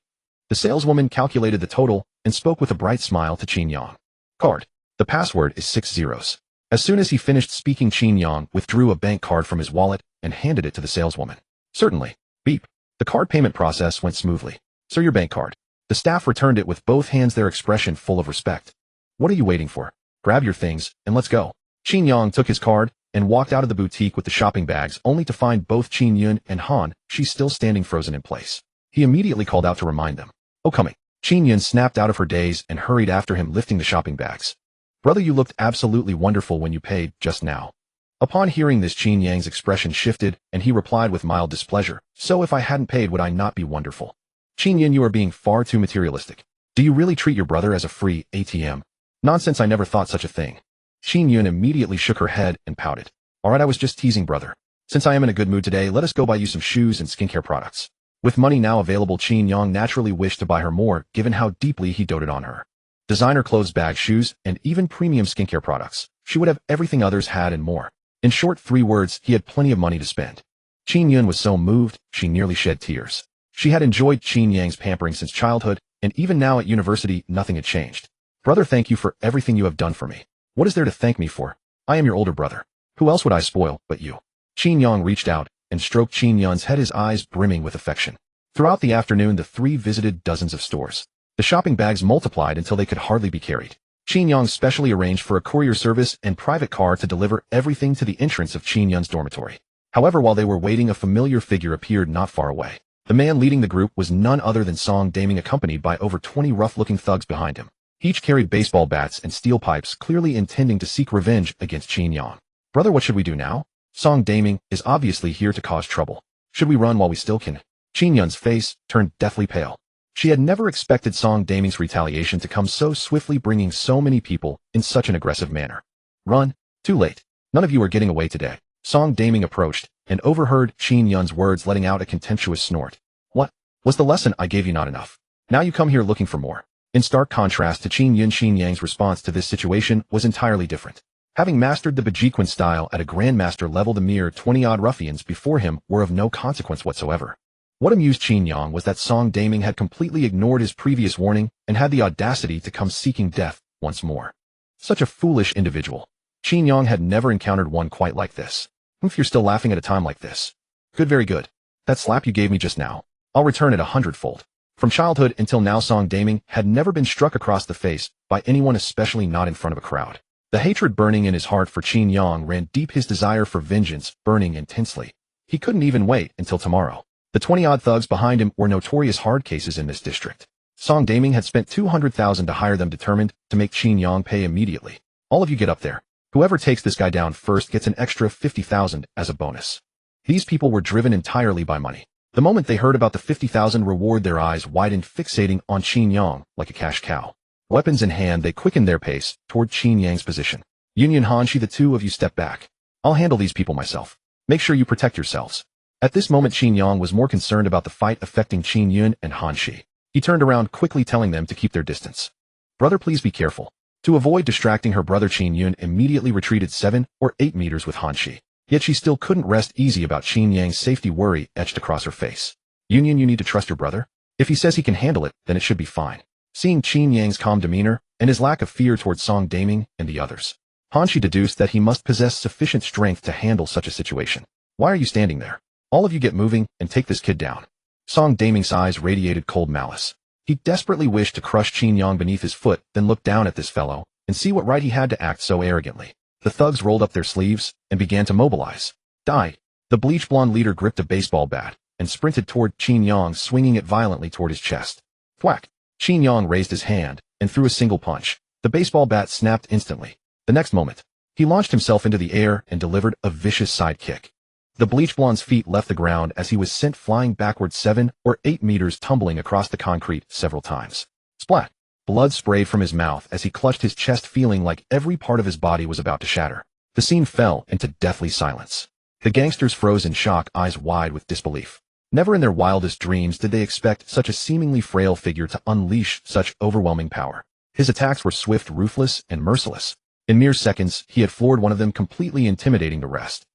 The saleswoman calculated the total and spoke with a bright smile to Qin Yang. Card. The password is 6 zeros. As soon as he finished speaking, Qin Yang withdrew a bank card from his wallet and handed it to the saleswoman. Certainly. Beep. The card payment process went smoothly. Sir, your bank card. The staff returned it with both hands, their expression full of respect. What are you waiting for? Grab your things and let's go. Qin Yang took his card and walked out of the boutique with the shopping bags, only to find both Qin Yun and Han Shi still standing frozen in place. He immediately called out to remind them. Oh, coming. Qin Yun snapped out of her daze and hurried after him, lifting the shopping bags. Brother, you looked absolutely wonderful when you paid just now. Upon hearing this, Qin Yang's expression shifted, and he replied with mild displeasure. So if I hadn't paid, would I not be wonderful? Qin Yun, you are being far too materialistic. Do you really treat your brother as a free ATM? Nonsense, I never thought such a thing. Qin Yun immediately shook her head and pouted. Alright, I was just teasing, brother. Since I am in a good mood today, let us go buy you some shoes and skincare products. With money now available, Qin Yang naturally wished to buy her more, given how deeply he doted on her. Designer clothes, bags, shoes, and even premium skincare products. She would have everything others had and more. In short, 3 words, he had plenty of money to spend. Qin Yun was so moved, she nearly shed tears. She had enjoyed Qin Yang's pampering since childhood, and even now at university, nothing had changed. Brother, thank you for everything you have done for me. What is there to thank me for? I am your older brother. Who else would I spoil but you? Qin Yang reached out and stroked Qin Yun's head, his eyes brimming with affection. Throughout the afternoon, the 3 visited dozens of stores. The shopping bags multiplied until they could hardly be carried. Qin Yang specially arranged for a courier service and private car to deliver everything to the entrance of Qin Yun's dormitory. However, while they were waiting, a familiar figure appeared not far away. The man leading the group was none other than Song Daming, accompanied by over 20 rough-looking thugs behind him. Each carried baseball bats and steel pipes, clearly intending to seek revenge against Qin Yang. Brother, what should we do now? Song Daming is obviously here to cause trouble. Should we run while we still can? Qin Yun's face turned deathly pale. She had never expected Song Daming's retaliation to come so swiftly, bringing so many people in such an aggressive manner. Run. Too late. None of you are getting away today. Song Daming approached and overheard Qin Yun's words, letting out a contemptuous snort. What? Was the lesson I gave you not enough? Now you come here looking for more. In stark contrast to Qin Yang's response to this situation was entirely different. Having mastered the Bajiquan style at a grandmaster level, the mere 20-odd ruffians before him were of no consequence whatsoever. What amused Qin Yang was that Song Daming had completely ignored his previous warning and had the audacity to come seeking death once more. Such a foolish individual. Qin Yang had never encountered one quite like this. If you're still laughing at a time like this. Good, very good. That slap you gave me just now, I'll return it 100-fold. From childhood until now, Song Daming had never been struck across the face by anyone, especially not in front of a crowd. The hatred burning in his heart for Qin Yang ran deep, his desire for vengeance burning intensely. He couldn't even wait until tomorrow. The 20-odd thugs behind him were notorious hard cases in this district. Song Daming had spent 200,000 to hire them, determined to make Qin Yang pay immediately. All of you get up there. Whoever takes this guy down first gets an extra 50,000 as a bonus. These people were driven entirely by money. The moment they heard about the 50,000 reward, their eyes widened, fixating on Qin Yang like a cash cow. Weapons in hand, they quickened their pace toward Qin Yang's position. Yun and Han Shi, the 2 of you step back. I'll handle these people myself. Make sure you protect yourselves. At this moment, Qin Yang was more concerned about the fight affecting Qin Yun and Han Shi. He turned around quickly, telling them to keep their distance. Brother, please be careful. To avoid distracting her brother, Qin Yun immediately retreated 7 or 8 meters with Han Shi. Yet she still couldn't rest easy about Qin Yang's safety, worry etched across her face. Yun, you need to trust your brother. If he says he can handle it, then it should be fine. Seeing Qin Yang's calm demeanor and his lack of fear towards Song Daming and the others, Han Shi deduced that he must possess sufficient strength to handle such a situation. Why are you standing there? All of you get moving and take this kid down. Song Daming's eyes radiated cold malice. He desperately wished to crush Qin Yang beneath his foot, then look down at this fellow and see what right he had to act so arrogantly. The thugs rolled up their sleeves and began to mobilize. Die! The bleach-blonde leader gripped a baseball bat and sprinted toward Qin Yang, swinging it violently toward his chest. Thwack! Qin Yang raised his hand and threw a single punch. The baseball bat snapped instantly. The next moment, he launched himself into the air and delivered a vicious side kick. The bleach-blonde's feet left the ground as he was sent flying backward 7 or 8 meters, tumbling across the concrete several times. Splat! Blood sprayed from his mouth as he clutched his chest, feeling like every part of his body was about to shatter. The scene fell into deathly silence. The gangsters froze in shock, eyes wide with disbelief. Never in their wildest dreams did they expect such a seemingly frail figure to unleash such overwhelming power. His attacks were swift, ruthless, and merciless. In mere seconds, he had floored one of them, completely intimidating the rest.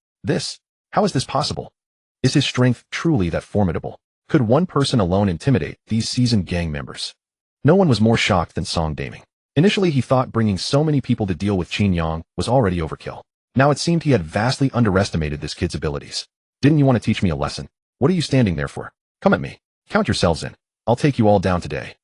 How is this possible? Is his strength truly that formidable? Could one person alone intimidate these seasoned gang members? No one was more shocked than Song Daming. Initially, he thought bringing so many people to deal with Qin Yang was already overkill. Now it seemed he had vastly underestimated this kid's abilities. Didn't you want to teach me a lesson? What are you standing there for? Come at me. Count yourselves in. I'll take you all down today.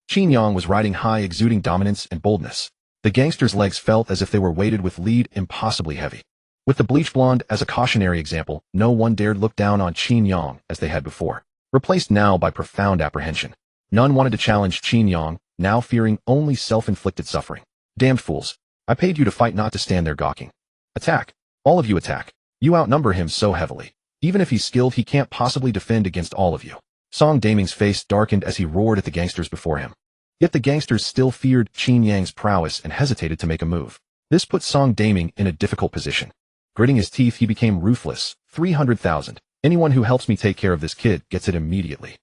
Qin Yang was riding high, exuding dominance and boldness. The gangster's legs felt as if they were weighted with lead, impossibly heavy. With the bleach blonde as a cautionary example, no one dared look down on Qin Yang as they had before, replaced now by profound apprehension. None wanted to challenge Qin Yang, now fearing only self-inflicted suffering. Damned fools. I paid you to fight, not to stand there gawking. Attack. All of you attack. You outnumber him so heavily. Even if he's skilled, he can't possibly defend against all of you. Song Daming's face darkened as he roared at the gangsters before him. Yet the gangsters still feared Qin Yang's prowess and hesitated to make a move. This put Song Daming in a difficult position. Gritting his teeth, he became ruthless, 300,000. Anyone who helps me take care of this kid gets it immediately.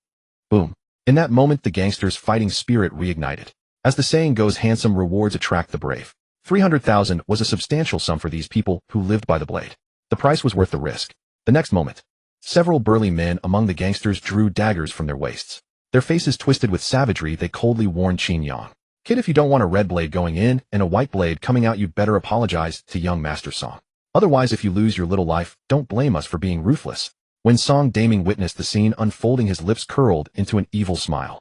Boom. In that moment, the gangster's fighting spirit reignited. As the saying goes, handsome rewards attract the brave. 300,000 was a substantial sum for these people who lived by the blade. The price was worth the risk. The next moment, several burly men among the gangsters drew daggers from their waists. Their faces twisted with savagery, they coldly warned Qin Yang. Kid, if you don't want a red blade going in and a white blade coming out, you'd better apologize to young Master Song. Otherwise, if you lose your little life, don't blame us for being ruthless. When Song Daming witnessed the scene unfolding, his lips curled into an evil smile.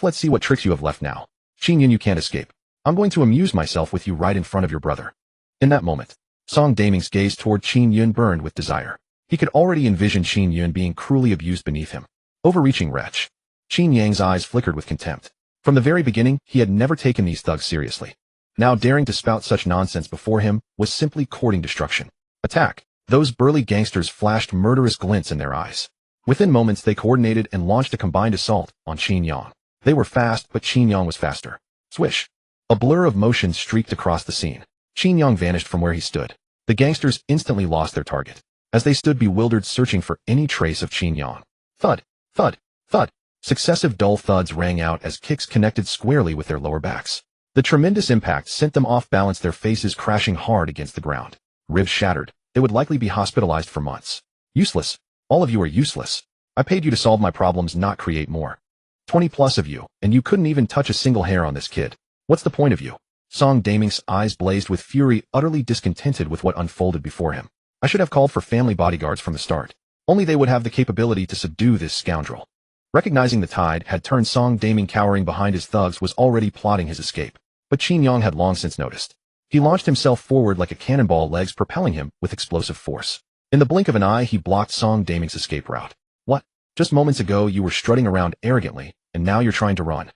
Let's see what tricks you have left now. Qin Yang, you can't escape. I'm going to amuse myself with you right in front of your brother. In that moment, Song Daming's gaze toward Qin Yang burned with desire. He could already envision Qin Yang being cruelly abused beneath him. Overreaching wretch. Qin Yang's eyes flickered with contempt. From the very beginning, he had never taken these thugs seriously. Now daring to spout such nonsense before him was simply courting destruction. Attack! Those burly gangsters flashed murderous glints in their eyes. Within moments, they coordinated and launched a combined assault on Qin Yang. They were fast, but Qin Yang was faster. Swish! A blur of motion streaked across the scene. Qin Yang vanished from where he stood. The gangsters instantly lost their target, as they stood bewildered, searching for any trace of Qin Yang. Thud! Thud! Thud! Successive dull thuds rang out as kicks connected squarely with their lower backs. The tremendous impact sent them off balance, their faces crashing hard against the ground. Ribs shattered. They would likely be hospitalized for months. Useless. All of you are useless. I paid you to solve my problems, not create more. 20 plus of you, and you couldn't even touch a single hair on this kid. What's the point of you? Song Daming's eyes blazed with fury, utterly discontented with what unfolded before him. I should have called for family bodyguards from the start. Only they would have the capability to subdue this scoundrel. Recognizing the tide had turned, Song Daming, cowering behind his thugs, was already plotting his escape. But Qin Yang had long since noticed. He launched himself forward like a cannonball, legs propelling him with explosive force. In the blink of an eye, he blocked Song Daming's escape route. What? Just moments ago you were strutting around arrogantly, and now you're trying to run.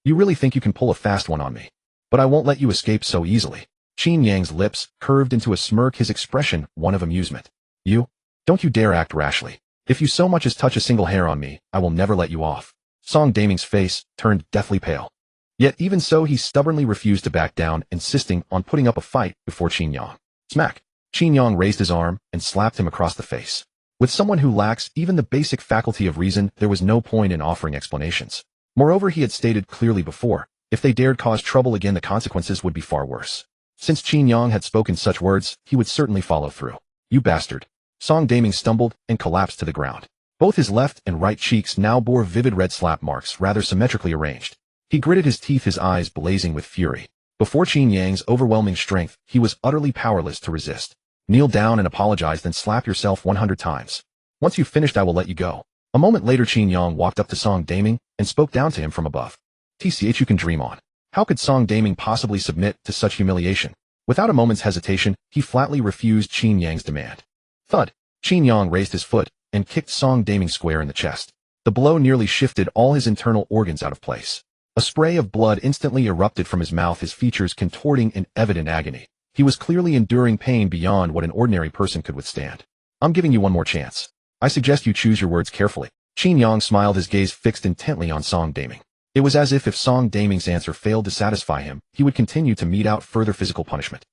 You really think you can pull a fast one on me? But I won't let you escape so easily. Qin Yang's lips curved into a smirk, his expression one of amusement. You? Don't you dare act rashly. If you so much as touch a single hair on me, I will never let you off. Song Daming's face turned deathly pale. Yet even so, he stubbornly refused to back down, insisting on putting up a fight before Qin Yang. Smack! Qin Yang raised his arm and slapped him across the face. With someone who lacks even the basic faculty of reason, there was no point in offering explanations. Moreover, he had stated clearly before, if they dared cause trouble again, the consequences would be far worse. Since Qin Yang had spoken such words, he would certainly follow through. You bastard! Song Daming stumbled and collapsed to the ground. Both his left and right cheeks now bore vivid red slap marks, rather symmetrically arranged. He gritted his teeth, his eyes blazing with fury. Before Qin Yang's overwhelming strength, he was utterly powerless to resist. Kneel down and apologize, then slap yourself 100 times. Once you've finished, I will let you go. A moment later, Qin Yang walked up to Song Daming and spoke down to him from above. TCH, you can dream on. How could Song Daming possibly submit to such humiliation? Without a moment's hesitation, he flatly refused Qin Yang's demand. Thud! Qin Yang raised his foot and kicked Song Daming square in the chest. The blow nearly shifted all his internal organs out of place. A spray of blood instantly erupted from his mouth, his features contorting in evident agony. He was clearly enduring pain beyond what an ordinary person could withstand. I'm giving you one more chance. I suggest you choose your words carefully. Qin Yang smiled, his gaze fixed intently on Song Daming. It was as if Song Daming's answer failed to satisfy him, he would continue to mete out further physical punishment.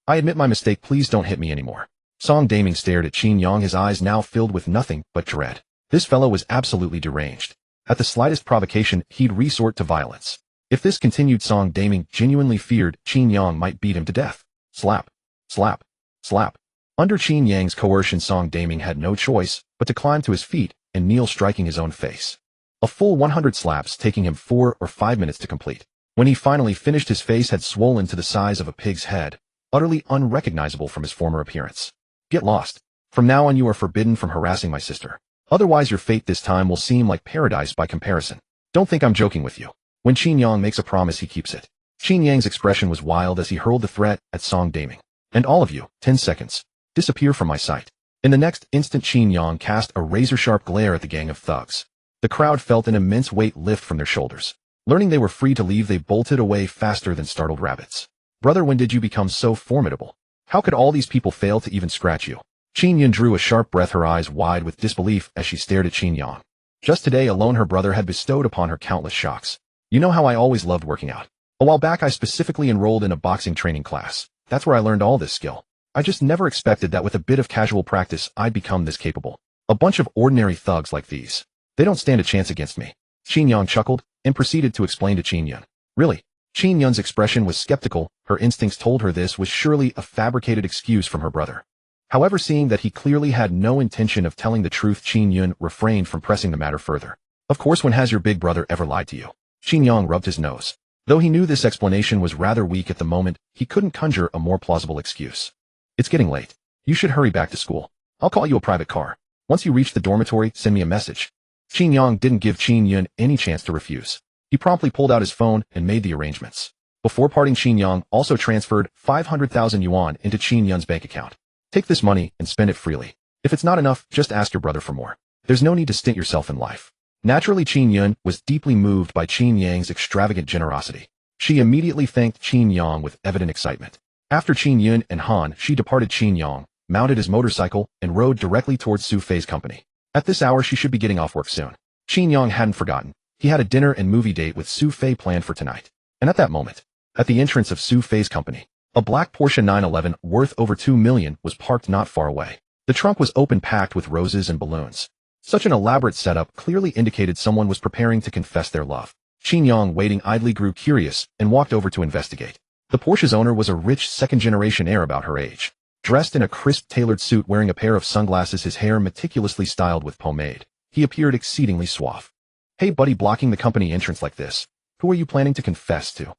I admit my mistake, please don't hit me anymore. Song Daming stared at Qin Yang, his eyes now filled with nothing but dread. This fellow was absolutely deranged. At the slightest provocation, he'd resort to violence. If this continued, Song Daming genuinely feared Qin Yang might beat him to death. Slap, slap, slap. Under Qin Yang's coercion, Song Daming had no choice but to climb to his feet and kneel, striking his own face. A full 100 slaps, taking him 4 or 5 minutes to complete. When he finally finished, his face had swollen to the size of a pig's head, utterly unrecognizable from his former appearance. Get lost. From now on you are forbidden from harassing my sister. Otherwise your fate this time will seem like paradise by comparison. Don't think I'm joking with you. When Qin Yang makes a promise, he keeps it. Qin Yang's expression was wild as he hurled the threat at Song Daming. And all of you, 10 seconds. Disappear from my sight. In the next instant, Qin Yang cast a razor-sharp glare at the gang of thugs. The crowd felt an immense weight lift from their shoulders. Learning they were free to leave, they bolted away faster than startled rabbits. Brother, when did you become so formidable? How could all these people fail to even scratch you? Qin Yan drew a sharp breath, her eyes wide with disbelief as she stared at Qin Yang. Just today alone her brother had bestowed upon her countless shocks. You know how I always loved working out. A while back I specifically enrolled in a boxing training class. That's where I learned all this skill. I just never expected that with a bit of casual practice I'd become this capable. A bunch of ordinary thugs like these. They don't stand a chance against me. Qin Yang chuckled and proceeded to explain to Qin Yang. Really? Qin Yang's expression was skeptical. Her instincts told her this was surely a fabricated excuse from her brother. However, seeing that he clearly had no intention of telling the truth, Qin Yang refrained from pressing the matter further. Of course, when has your big brother ever lied to you? Qin Yang rubbed his nose. Though he knew this explanation was rather weak at the moment, he couldn't conjure a more plausible excuse. It's getting late. You should hurry back to school. I'll call you a private car. Once you reach the dormitory, send me a message. Qin Yang didn't give Qin Yang any chance to refuse. He promptly pulled out his phone and made the arrangements. Before parting, Qin Yang also transferred 500,000 yuan into Qin Yang's bank account. Take this money and spend it freely. If it's not enough, just ask your brother for more. There's no need to stint yourself in life. Naturally, Qin Yang was deeply moved by Qin Yang's extravagant generosity. She immediately thanked Qin Yang with evident excitement. After Qin Yang and Han, she departed Qin Yang, mounted his motorcycle, and rode directly towards Sophie's company. At this hour, she should be getting off work soon. Qin Yang hadn't forgotten. He had a dinner and movie date with Sophie planned for tonight. And at that moment, at the entrance of Sophie's company, a black Porsche 911 worth over 2 million was parked not far away. The trunk was open, packed with roses and balloons. Such an elaborate setup clearly indicated someone was preparing to confess their love. Qin Yang, waiting idly, grew curious and walked over to investigate. The Porsche's owner was a rich second-generation heir about her age. Dressed in a crisp tailored suit, wearing a pair of sunglasses, his hair meticulously styled with pomade, he appeared exceedingly suave. Hey buddy, blocking the company entrance like this. Who are you planning to confess to?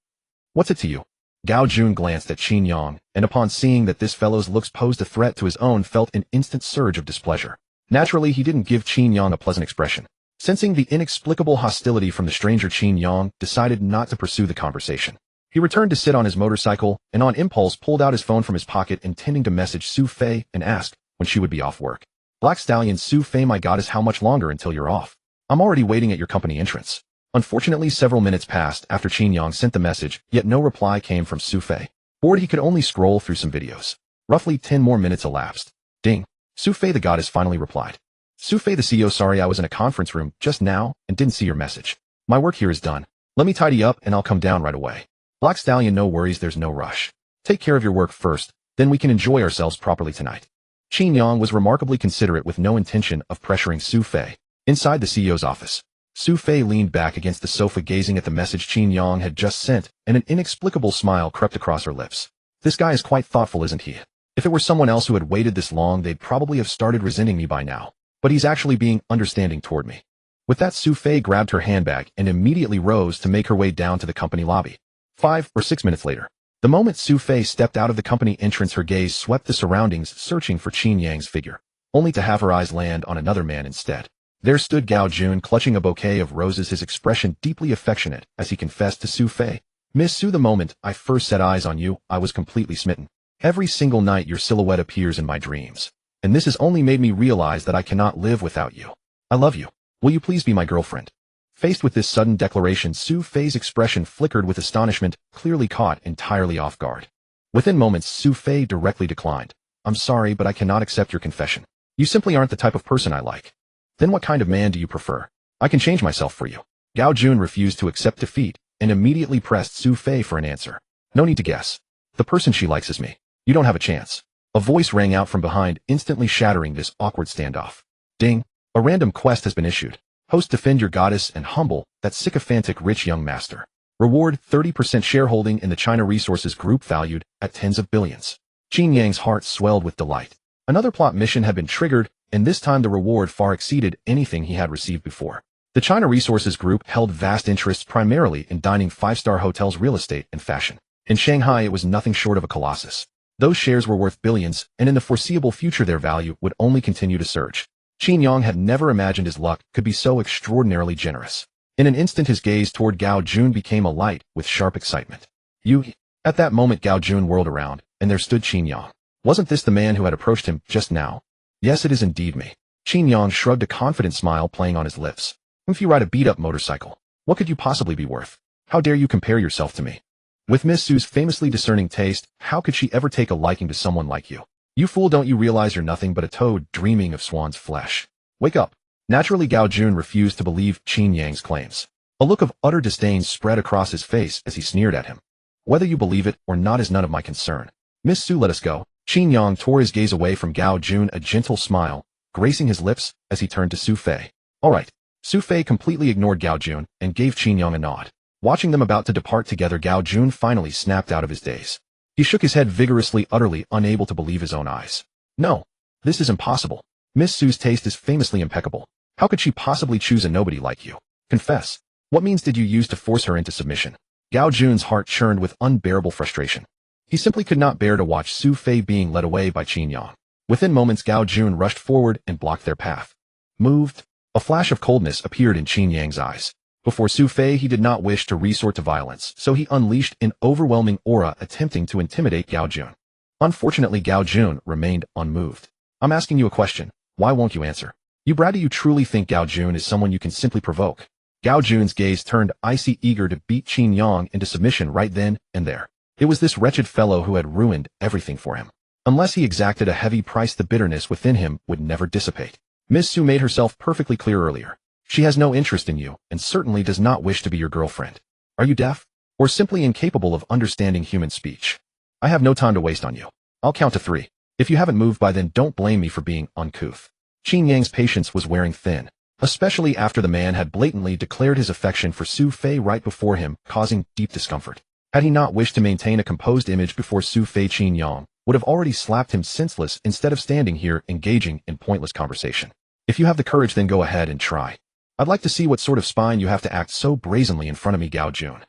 What's it to you? Gao Jun glanced at Qin Yang, and upon seeing that this fellow's looks posed a threat to his own, felt an instant surge of displeasure. Naturally, he didn't give Qin Yang a pleasant expression. Sensing the inexplicable hostility from the stranger, Qin Yang decided not to pursue the conversation. He returned to sit on his motorcycle, and on impulse pulled out his phone from his pocket, intending to message Sophie and ask when she would be off work. Black Stallion, Sophie, my goddess, how much longer until you're off? I'm already waiting at your company entrance. Unfortunately, several minutes passed after Qin Yang sent the message, yet no reply came from Sophie. Bored, he could only scroll through some videos. Roughly 10 more minutes elapsed. Ding. Sophie the goddess finally replied. Sophie the CEO, sorry, I was in a conference room just now and didn't see your message. My work here is done. Let me tidy up and I'll come down right away. Black Stallion, no worries, there's no rush. Take care of your work first, then we can enjoy ourselves properly tonight. Qin Yang was remarkably considerate, with no intention of pressuring Sophie. Inside the CEO's office, Sophie leaned back against the sofa, gazing at the message Qin Yang had just sent, and an inexplicable smile crept across her lips. This guy is quite thoughtful, isn't he? If it were someone else who had waited this long, they'd probably have started resenting me by now. But he's actually being understanding toward me. With that, Sophie grabbed her handbag and immediately rose to make her way down to the company lobby. 5 or 6 minutes later, the moment Sophie stepped out of the company entrance, her gaze swept the surroundings, searching for Qin Yang's figure, only to have her eyes land on another man instead. There stood Gao Jun, clutching a bouquet of roses, his expression deeply affectionate as he confessed to Sophie. Miss Su, the moment I first set eyes on you, I was completely smitten. Every single night your silhouette appears in my dreams, and this has only made me realize that I cannot live without you. I love you. Will you please be my girlfriend? Faced with this sudden declaration, Sophie's expression flickered with astonishment, clearly caught entirely off guard. Within moments, Sophie directly declined. I'm sorry, but I cannot accept your confession. You simply aren't the type of person I like. Then what kind of man do you prefer? I can change myself for you. Gao Jun refused to accept defeat and immediately pressed Sophie for an answer. No need to guess. The person she likes is me. You don't have a chance. A voice rang out from behind, instantly shattering this awkward standoff. Ding. A random quest has been issued. Host, defend your goddess and humble that sycophantic rich young master. Reward 30% shareholding in the China Resources Group, valued at tens of billions. Qin Yang's heart swelled with delight. Another plot mission had been triggered, and this time the reward far exceeded anything he had received before. The China Resources Group held vast interests primarily in dining five-star hotels, real estate, and fashion. In Shanghai, it was nothing short of a colossus. Those shares were worth billions, and in the foreseeable future their value would only continue to surge. Qin Yang had never imagined his luck could be so extraordinarily generous. In an instant, his gaze toward Gao Jun became alight with sharp excitement. You. At that moment, Gao Jun whirled around, and there stood Qin Yang. Wasn't this the man who had approached him just now? Yes, it is indeed me. Qin Yang shrugged, a confident smile playing on his lips. If you ride a beat-up motorcycle, what could you possibly be worth? How dare you compare yourself to me? With Miss Su's famously discerning taste, how could she ever take a liking to someone like you? You fool, don't you realize you're nothing but a toad dreaming of swan's flesh? Wake up. Naturally, Gao Jun refused to believe Qin Yang's claims. A look of utter disdain spread across his face as he sneered at him. Whether you believe it or not is none of my concern. Miss Su, let us go. Qin Yang tore his gaze away from Gao Jun, a gentle smile gracing his lips as he turned to Su Fei. All right. Su Fei completely ignored Gao Jun and gave Qin Yang a nod. Watching them about to depart together, Gao Jun finally snapped out of his daze. He shook his head vigorously, utterly unable to believe his own eyes. No. This is impossible. Miss Su's taste is famously impeccable. How could she possibly choose a nobody like you? Confess. What means did you use to force her into submission? Gao Jun's heart churned with unbearable frustration. He simply could not bear to watch Su Fei being led away by Qin Yang. Within moments, Gao Jun rushed forward and blocked their path. Moved. A flash of coldness appeared in Qin Yang's eyes. Before Su Fei, he did not wish to resort to violence, so he unleashed an overwhelming aura attempting to intimidate Gao Jun. Unfortunately, Gao Jun remained unmoved. I'm asking you a question. Why won't you answer? You brat, do you truly think Gao Jun is someone you can simply provoke? Gao Jun's gaze turned icy, eager to beat Qin Yang into submission right then and there. It was this wretched fellow who had ruined everything for him. Unless he exacted a heavy price, the bitterness within him would never dissipate. Miss Su made herself perfectly clear earlier. She has no interest in you and certainly does not wish to be your girlfriend. Are you deaf? Or simply incapable of understanding human speech? I have no time to waste on you. I'll count to 3. If you haven't moved by then, don't blame me for being uncouth. Qin Yang's patience was wearing thin, especially after the man had blatantly declared his affection for Su Fei right before him, causing deep discomfort. Had he not wished to maintain a composed image before Su Fei, Qin Yang would have already slapped him senseless instead of standing here engaging in pointless conversation. If you have the courage, then go ahead and try. I'd like to see what sort of spine you have to act so brazenly in front of me, Gao Jun.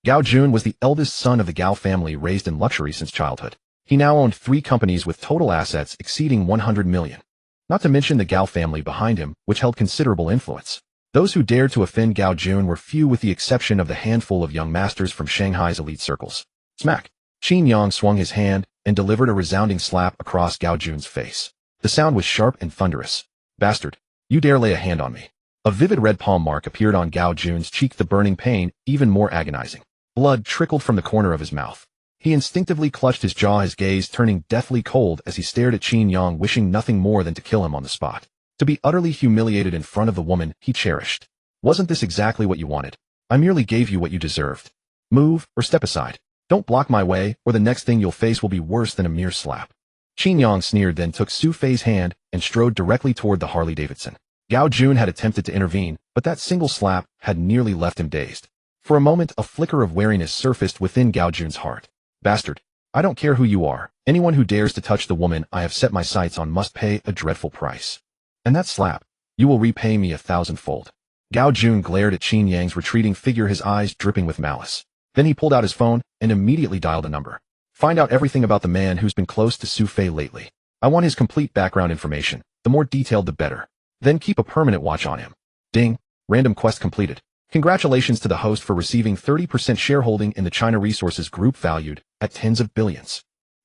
Gao Jun was the eldest son of the Gao family, raised in luxury since childhood. He now owned 3 companies with total assets exceeding 100 million. Not to mention the Gao family behind him, which held considerable influence. Those who dared to offend Gao Jun were few, with the exception of the handful of young masters from Shanghai's elite circles. Smack! Qin Yang swung his hand and delivered a resounding slap across Gao Jun's face. The sound was sharp and thunderous. Bastard! You dare lay a hand on me! A vivid red palm mark appeared on Gao Jun's cheek, the burning pain even more agonizing. Blood trickled from the corner of his mouth. He instinctively clutched his jaw, his gaze turning deathly cold as he stared at Qin Yang, wishing nothing more than to kill him on the spot. To be utterly humiliated in front of the woman he cherished. Wasn't this exactly what you wanted? I merely gave you what you deserved. Move or step aside. Don't block my way, or the next thing you'll face will be worse than a mere slap. Qin Yang sneered, then took Su Fei's hand and strode directly toward the Harley-Davidson. Gao Jun had attempted to intervene, but that single slap had nearly left him dazed. For a moment, a flicker of wariness surfaced within Gao Jun's heart. Bastard! I don't care who you are. Anyone who dares to touch the woman I have set my sights on must pay a dreadful price. And that slap, you will repay me 1,000-fold. Gao Jun glared at Qin Yang's retreating figure, his eyes dripping with malice. Then he pulled out his phone and immediately dialed a number. Find out everything about the man who's been close to Su Fei lately. I want his complete background information. The more detailed, the better. Then keep a permanent watch on him. Ding. Random quest completed. Congratulations to the host for receiving 30% shareholding in the China Resources Group, valued at tens of billions.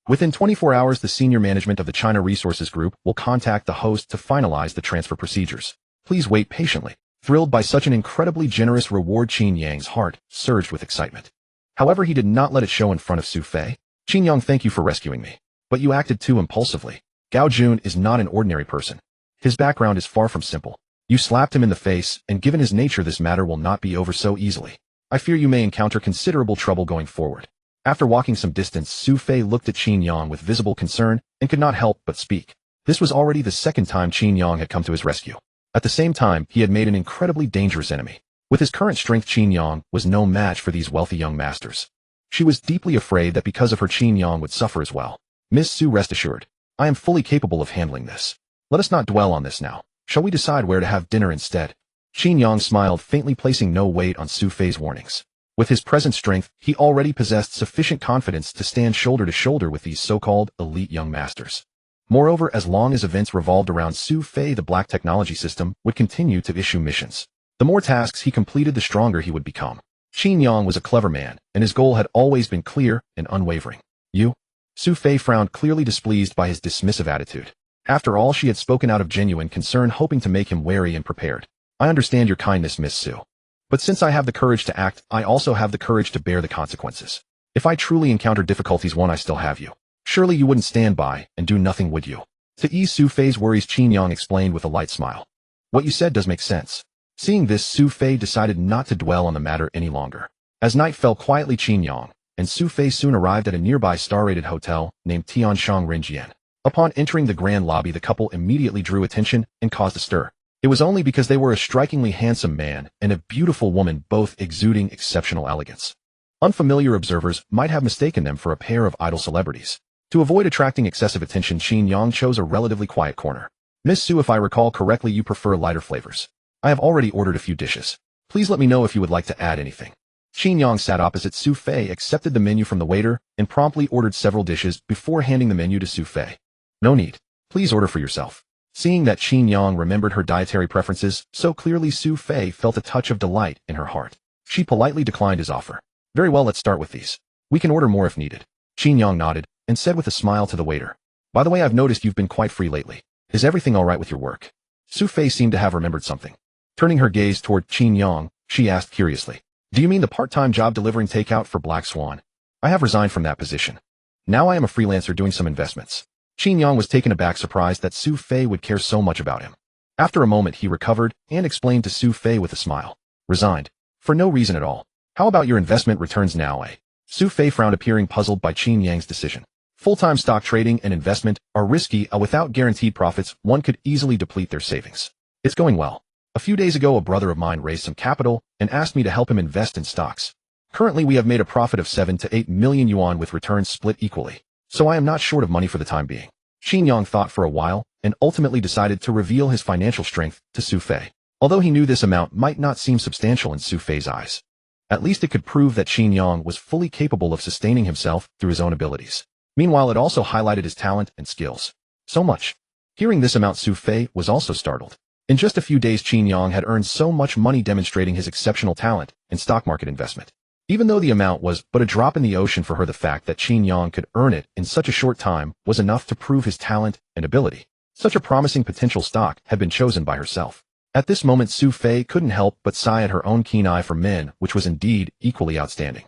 Within 24 hours, the senior management of the China Resources Group will contact the host to finalize the transfer procedures. Please wait patiently. Thrilled by such an incredibly generous reward, Qin Yang's heart surged with excitement. However, he did not let it show in front of Su Fei. Qin Yang, thank you for rescuing me. But you acted too impulsively. Gao Jun is not an ordinary person. His background is far from simple. You slapped him in the face, and given his nature, this matter will not be over so easily. I fear you may encounter considerable trouble going forward. After walking some distance, Su Fei looked at Qin Yang with visible concern and could not help but speak. This was already the second time Qin Yang had come to his rescue. At the same time, he had made an incredibly dangerous enemy. With his current strength, Qin Yang was no match for these wealthy young masters. She was deeply afraid that because of her, Qin Yang would suffer as well. Miss Su, rest assured. I am fully capable of handling this. Let us not dwell on this now. Shall we decide where to have dinner instead? Qin Yang smiled faintly, placing no weight on Su Fei's warnings. With his present strength, he already possessed sufficient confidence to stand shoulder to shoulder with these so-called elite young masters. Moreover, as long as events revolved around Su Fei, the Black Technology System would continue to issue missions. The more tasks he completed, the stronger he would become. Qin Yang was a clever man, and his goal had always been clear and unwavering. You? Su Fei frowned, clearly displeased by his dismissive attitude. After all, she had spoken out of genuine concern, hoping to make him wary and prepared. I understand your kindness, Miss Su. But since I have the courage to act, I also have the courage to bear the consequences. If I truly encounter difficulties, I still have you. Surely you wouldn't stand by and do nothing, would you? To ease Su Fei's worries, Qin Yang explained with a light smile. What you said does make sense. Seeing this, Su Fei decided not to dwell on the matter any longer. As night fell quietly, Qin Yang and Su Fei soon arrived at a nearby star-rated hotel named Tianshang Rinjian. Upon entering the grand lobby, the couple immediately drew attention and caused a stir. It was only because they were a strikingly handsome man and a beautiful woman, both exuding exceptional elegance. Unfamiliar observers might have mistaken them for a pair of idol celebrities. To avoid attracting excessive attention, Qin Yang chose a relatively quiet corner. "Miss Su, if I recall correctly, you prefer lighter flavors. I have already ordered a few dishes. Please let me know if you would like to add anything." Qin Yang sat opposite Su Fei, accepted the menu from the waiter, and promptly ordered several dishes before handing the menu to Su Fei. "No need. Please order for yourself." Seeing that Qin Yang remembered her dietary preferences so clearly, Su Fei felt a touch of delight in her heart. She politely declined his offer. "Very well, let's start with these. We can order more if needed." Qin Yang nodded and said with a smile to the waiter, "By the way, I've noticed you've been quite free lately. Is everything all right with your work?" Su Fei seemed to have remembered something. Turning her gaze toward Qin Yang, she asked curiously, "Do you mean the part-time job delivering takeout for Black Swan? I have resigned from that position. Now I am a freelancer doing some investments." Qin Yang was taken aback, surprised that Su Fei would care so much about him. After a moment, he recovered and explained to Su Fei with a smile. "Resigned? For no reason at all. How about your investment returns now, eh?" Su Fei frowned, appearing puzzled by Qin Yang's decision. Full-time stock trading and investment are risky. Without guaranteed profits, one could easily deplete their savings. "It's going well. A few days ago, a brother of mine raised some capital and asked me to help him invest in stocks. Currently, we have made a profit of 7 to 8 million yuan with returns split equally. So I am not short of money for the time being." Qin Yang thought for a while and ultimately decided to reveal his financial strength to Su Fei. Although he knew this amount might not seem substantial in Su Fei's eyes, at least it could prove that Qin Yang was fully capable of sustaining himself through his own abilities. Meanwhile, it also highlighted his talent and skills. So much. Hearing this amount, Su Fei was also startled. In just a few days, Qin Yang had earned so much money, demonstrating his exceptional talent in stock market investment. Even though the amount was but a drop in the ocean for her, the fact that Qin Yang could earn it in such a short time was enough to prove his talent and ability. Such a promising potential stock had been chosen by herself. At this moment, Su Fei couldn't help but sigh at her own keen eye for men, which was indeed equally outstanding.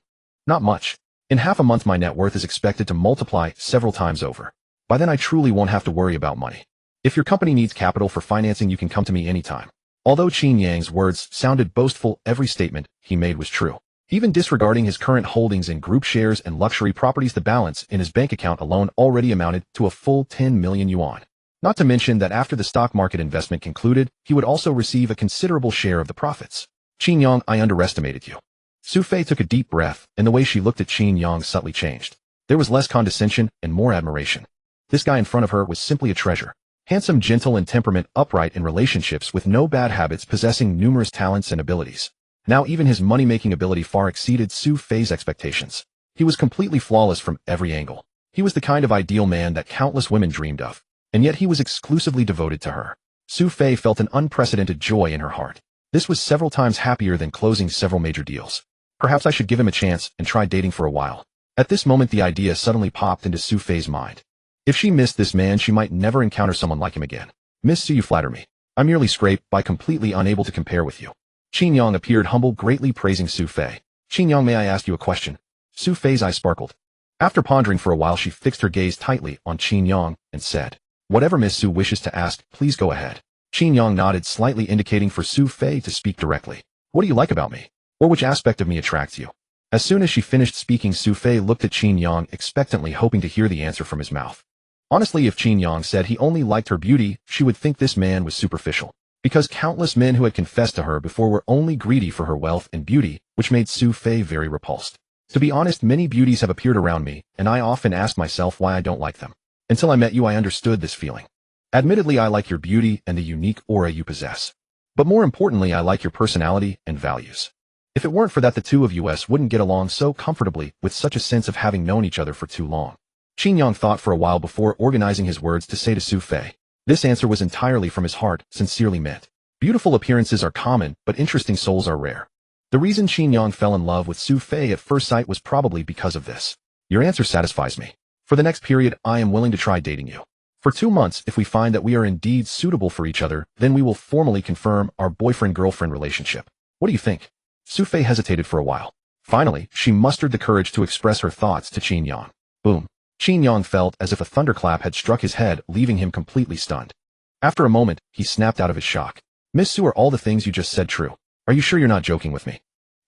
"Not much. In half a month, my net worth is expected to multiply several times over. By then, I truly won't have to worry about money. If your company needs capital for financing, you can come to me anytime." Although Qin Yang's words sounded boastful, every statement he made was true. Even disregarding his current holdings in group shares and luxury properties, the balance in his bank account alone already amounted to a full 10 million yuan. Not to mention that after the stock market investment concluded, he would also receive a considerable share of the profits. "Qin Yang, I underestimated you." Su Fei took a deep breath, and the way she looked at Qin Yang subtly changed. There was less condescension and more admiration. This guy in front of her was simply a treasure. Handsome, gentle in temperament, upright in relationships, with no bad habits, possessing numerous talents and abilities. Now even his money-making ability far exceeded Su Fei's expectations. He was completely flawless from every angle. He was the kind of ideal man that countless women dreamed of, and yet he was exclusively devoted to her. Su Fei felt an unprecedented joy in her heart. This was several times happier than closing several major deals. Perhaps I should give him a chance and try dating for a while. At this moment, the idea suddenly popped into Su Fei's mind. If she missed this man, she might never encounter someone like him again. "Miss Su, you flatter me. I'm merely scraped by, completely unable to compare with you." Qin Yang appeared humble, greatly praising Su Fei. "Qin Yang, may I ask you a question?" Su Fei's eyes sparkled. After pondering for a while, she fixed her gaze tightly on Qin Yang and said, "Whatever Miss Su wishes to ask, please go ahead." Qin Yang nodded slightly, indicating for Su Fei to speak directly. "What do you like about me? Or which aspect of me attracts you?" As soon as she finished speaking, Su Fei looked at Qin Yang expectantly, hoping to hear the answer from his mouth. Honestly, if Qin Yang said he only liked her beauty, she would think this man was superficial. Because countless men who had confessed to her before were only greedy for her wealth and beauty, which made Su Fei very repulsed. To be honest, many beauties have appeared around me, and I often ask myself why I don't like them. Until I met you, I understood this feeling. Admittedly, I like your beauty and the unique aura you possess. But more importantly, I like your personality and values. If it weren't for that, the two of us wouldn't get along so comfortably, with such a sense of having known each other for too long. Qin Yang thought for a while before organizing his words to say to Su Fei. This answer was entirely from his heart, sincerely meant. Beautiful appearances are common, but interesting souls are rare. The reason Qin Yang fell in love with Su Fei at first sight was probably because of this. "Your answer satisfies me. For the next period, I am willing to try dating you. For 2 months, if we find that we are indeed suitable for each other, then we will formally confirm our boyfriend-girlfriend relationship. What do you think?" Su Fei hesitated for a while. Finally, she mustered the courage to express her thoughts to Qin Yang. Boom. Qin Yang felt as if a thunderclap had struck his head, leaving him completely stunned. After a moment, he snapped out of his shock. "Miss Su, are all the things you just said true? Are you sure you're not joking with me?"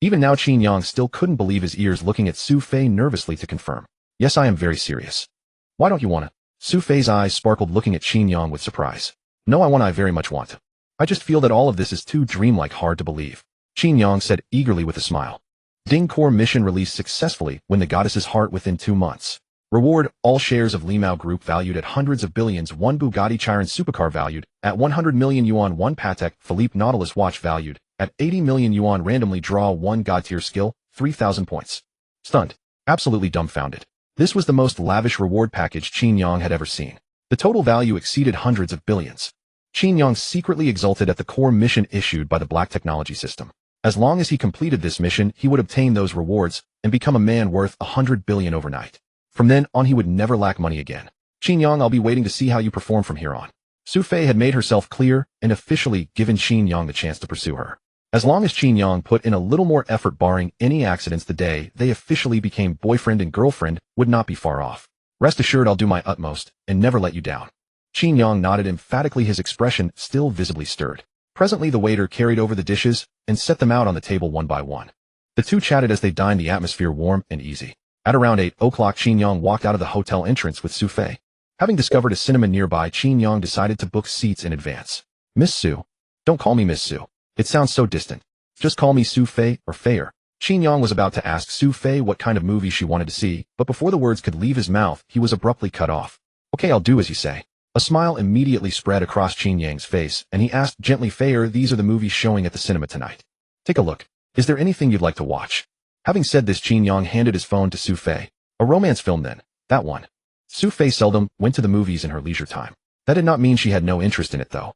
Even now Qin Yang still couldn't believe his ears, looking at Su Fei nervously to confirm. Yes, I am very serious. Why don't you want to? Su Fei's eyes sparkled, looking at Qin Yang with surprise. No, I very much want to. I just feel that all of this is too dreamlike, hard to believe. Qin Yang said eagerly with a smile. Ding core mission released successfully. Win the goddess's heart within 2 months. Reward, all shares of Limao Group valued at hundreds of billions, 1 Bugatti Chiron supercar valued at 100 million yuan, 1 Patek Philippe Nautilus watch valued at 80 million yuan, randomly draw 1 God tier skill, 3,000 points. Stunned. Absolutely dumbfounded. This was the most lavish reward package Qin Yang had ever seen. The total value exceeded hundreds of billions. Qin Yang secretly exulted at the core mission issued by the Black Technology System. As long as he completed this mission, he would obtain those rewards and become a man worth 100 billion overnight. From then on, he would never lack money again. Qin Yang, I'll be waiting to see how you perform from here on. Su Fei had made herself clear and officially given Qin Yang the chance to pursue her. As long as Qin Yang put in a little more effort, barring any accidents, the day they officially became boyfriend and girlfriend would not be far off. Rest assured, I'll do my utmost and never let you down. Qin Yang nodded emphatically, his expression still visibly stirred. Presently the waiter carried over the dishes and set them out on the table one by one. The two chatted as they dined, the atmosphere warm and easy. At around 8 o'clock, Qin Yang walked out of the hotel entrance with Su Fei. Having discovered a cinema nearby, Qin Yang decided to book seats in advance. Miss Su. Don't call me Miss Su. It sounds so distant. Just call me Su Fei or Feier. Qin Yang was about to ask Su Fei what kind of movie she wanted to see, but before the words could leave his mouth, he was abruptly cut off. Okay, I'll do as you say. A smile immediately spread across Qin Yang's face, and he asked gently, Feier, these are the movies showing at the cinema tonight. Take a look. Is there anything you'd like to watch? Having said this, Qin Yang handed his phone to Su Fei. A romance film then. That one. Su Fei seldom went to the movies in her leisure time. That did not mean she had no interest in it though.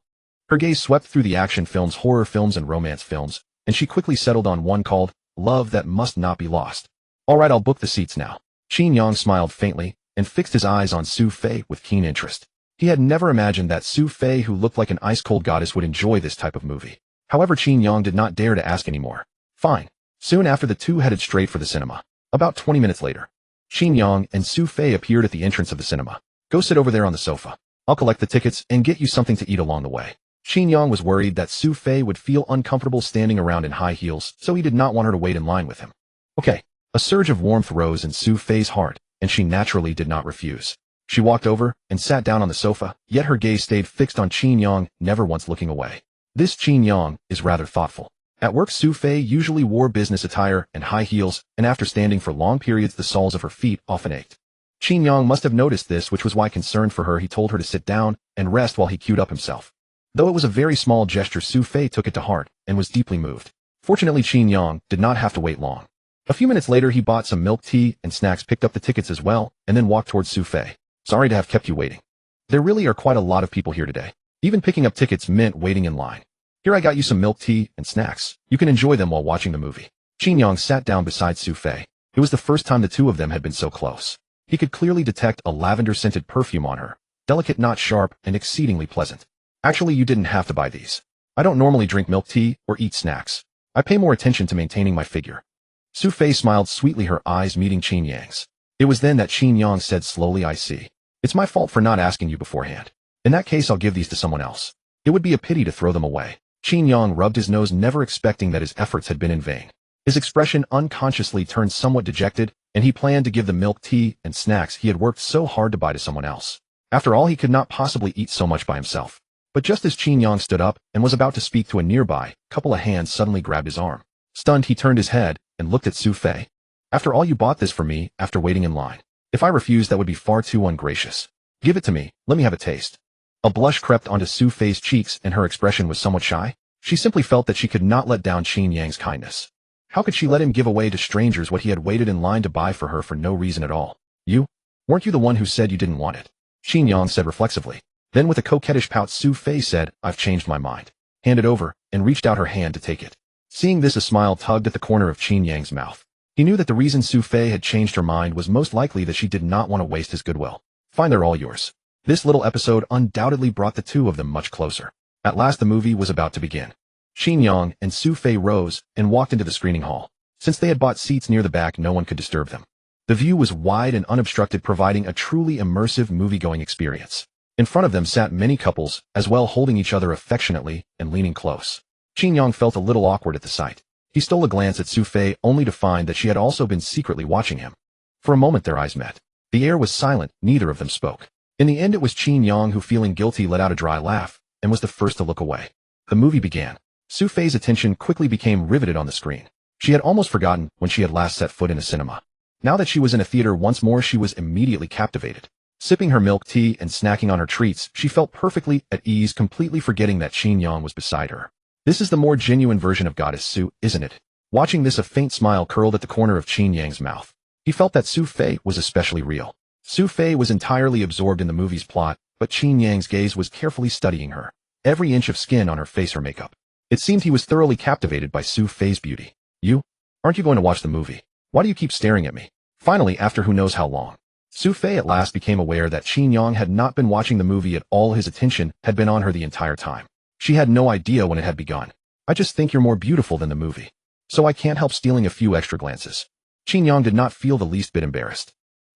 Her gaze swept through the action films, horror films, and romance films, and she quickly settled on one called Love That Must Not Be Lost. Alright, I'll book the seats now. Qin Yang smiled faintly and fixed his eyes on Su Fei with keen interest. He had never imagined that Su Fei, who looked like an ice-cold goddess, would enjoy this type of movie. However, Qin Yang did not dare to ask any more. Fine. Soon after, the two headed straight for the cinema. About 20 minutes later, Qin Yang and Su Fei appeared at the entrance of the cinema. Go sit over there on the sofa. I'll collect the tickets and get you something to eat along the way. Qin Yang was worried that Su Fei would feel uncomfortable standing around in high heels, so he did not want her to wait in line with him. Okay. A surge of warmth rose in Su Fei's heart, and she naturally did not refuse. She walked over and sat down on the sofa, yet her gaze stayed fixed on Qin Yang, never once looking away. This Qin Yang is rather thoughtful. At work, Su Fei usually wore business attire and high heels, and after standing for long periods, the soles of her feet often ached. Qin Yang must have noticed this, which was why, concerned for her, he told her to sit down and rest while he queued up himself. Though it was a very small gesture, Su Fei took it to heart and was deeply moved. Fortunately, Qin Yang did not have to wait long. A few minutes later, he bought some milk tea and snacks, picked up the tickets as well, and then walked towards Su Fei. Sorry to have kept you waiting. There really are quite a lot of people here today. Even picking up tickets meant waiting in line. Here, I got you some milk tea and snacks. You can enjoy them while watching the movie. Qin Yang sat down beside Su Fei. It was the first time the two of them had been so close. He could clearly detect a lavender-scented perfume on her. Delicate, not sharp, and exceedingly pleasant. Actually, you didn't have to buy these. I don't normally drink milk tea or eat snacks. I pay more attention to maintaining my figure. Su Fei smiled sweetly, her eyes meeting Qin Yang's. It was then that Qin Yang said slowly, I see. It's my fault for not asking you beforehand. In that case, I'll give these to someone else. It would be a pity to throw them away. Qin Yang rubbed his nose, never expecting that his efforts had been in vain. His expression unconsciously turned somewhat dejected, and he planned to give the milk tea and snacks he had worked so hard to buy to someone else. After all, he could not possibly eat so much by himself. But just as Qin Yang stood up and was about to speak to a nearby couple, of hands suddenly grabbed his arm. Stunned, he turned his head and looked at Su Fei. After all, you bought this for me after waiting in line. If I refused, that would be far too ungracious. Give it to me. Let me have a taste. A blush crept onto Su Fei's cheeks, and her expression was somewhat shy. She simply felt that she could not let down Qin Yang's kindness. How could she let him give away to strangers what he had waited in line to buy for her for no reason at all? You? Weren't you the one who said you didn't want it? Qin Yang said reflexively. Then with a coquettish pout, Su Fei said, I've changed my mind. Handed over, and reached out her hand to take it. Seeing this, a smile tugged at the corner of Qin Yang's mouth. He knew that the reason Su Fei had changed her mind was most likely that she did not want to waste his goodwill. Fine, they're all yours. This little episode undoubtedly brought the two of them much closer. At last the movie was about to begin. Qin Yang and Su Fei rose and walked into the screening hall. Since they had bought seats near the back, no one could disturb them. The view was wide and unobstructed, providing a truly immersive movie-going experience. In front of them sat many couples, as well, holding each other affectionately and leaning close. Qin Yang felt a little awkward at the sight. He stole a glance at Sophie only to find that she had also been secretly watching him. For a moment their eyes met. The air was silent, neither of them spoke. In the end it was Qin Yang who, feeling guilty, let out a dry laugh, and was the first to look away. The movie began. Sophie's attention quickly became riveted on the screen. She had almost forgotten when she had last set foot in a cinema. Now that she was in a theater once more, she was immediately captivated. Sipping her milk tea and snacking on her treats, she felt perfectly at ease, completely forgetting that Qin Yang was beside her. This is the more genuine version of Goddess Su, isn't it? Watching this, a faint smile curled at the corner of Qin Yang's mouth. He felt that Sophie was especially real. Sophie was entirely absorbed in the movie's plot, but Qin Yang's gaze was carefully studying her. Every inch of skin on her face, her makeup. It seemed he was thoroughly captivated by Sophie's beauty. You? Aren't you going to watch the movie? Why do you keep staring at me? Finally, after who knows how long, Sophie at last became aware that Qin Yang had not been watching the movie at all. His attention had been on her the entire time. She had no idea when it had begun. I just think you're more beautiful than the movie. So I can't help stealing a few extra glances. Qin Yang did not feel the least bit embarrassed.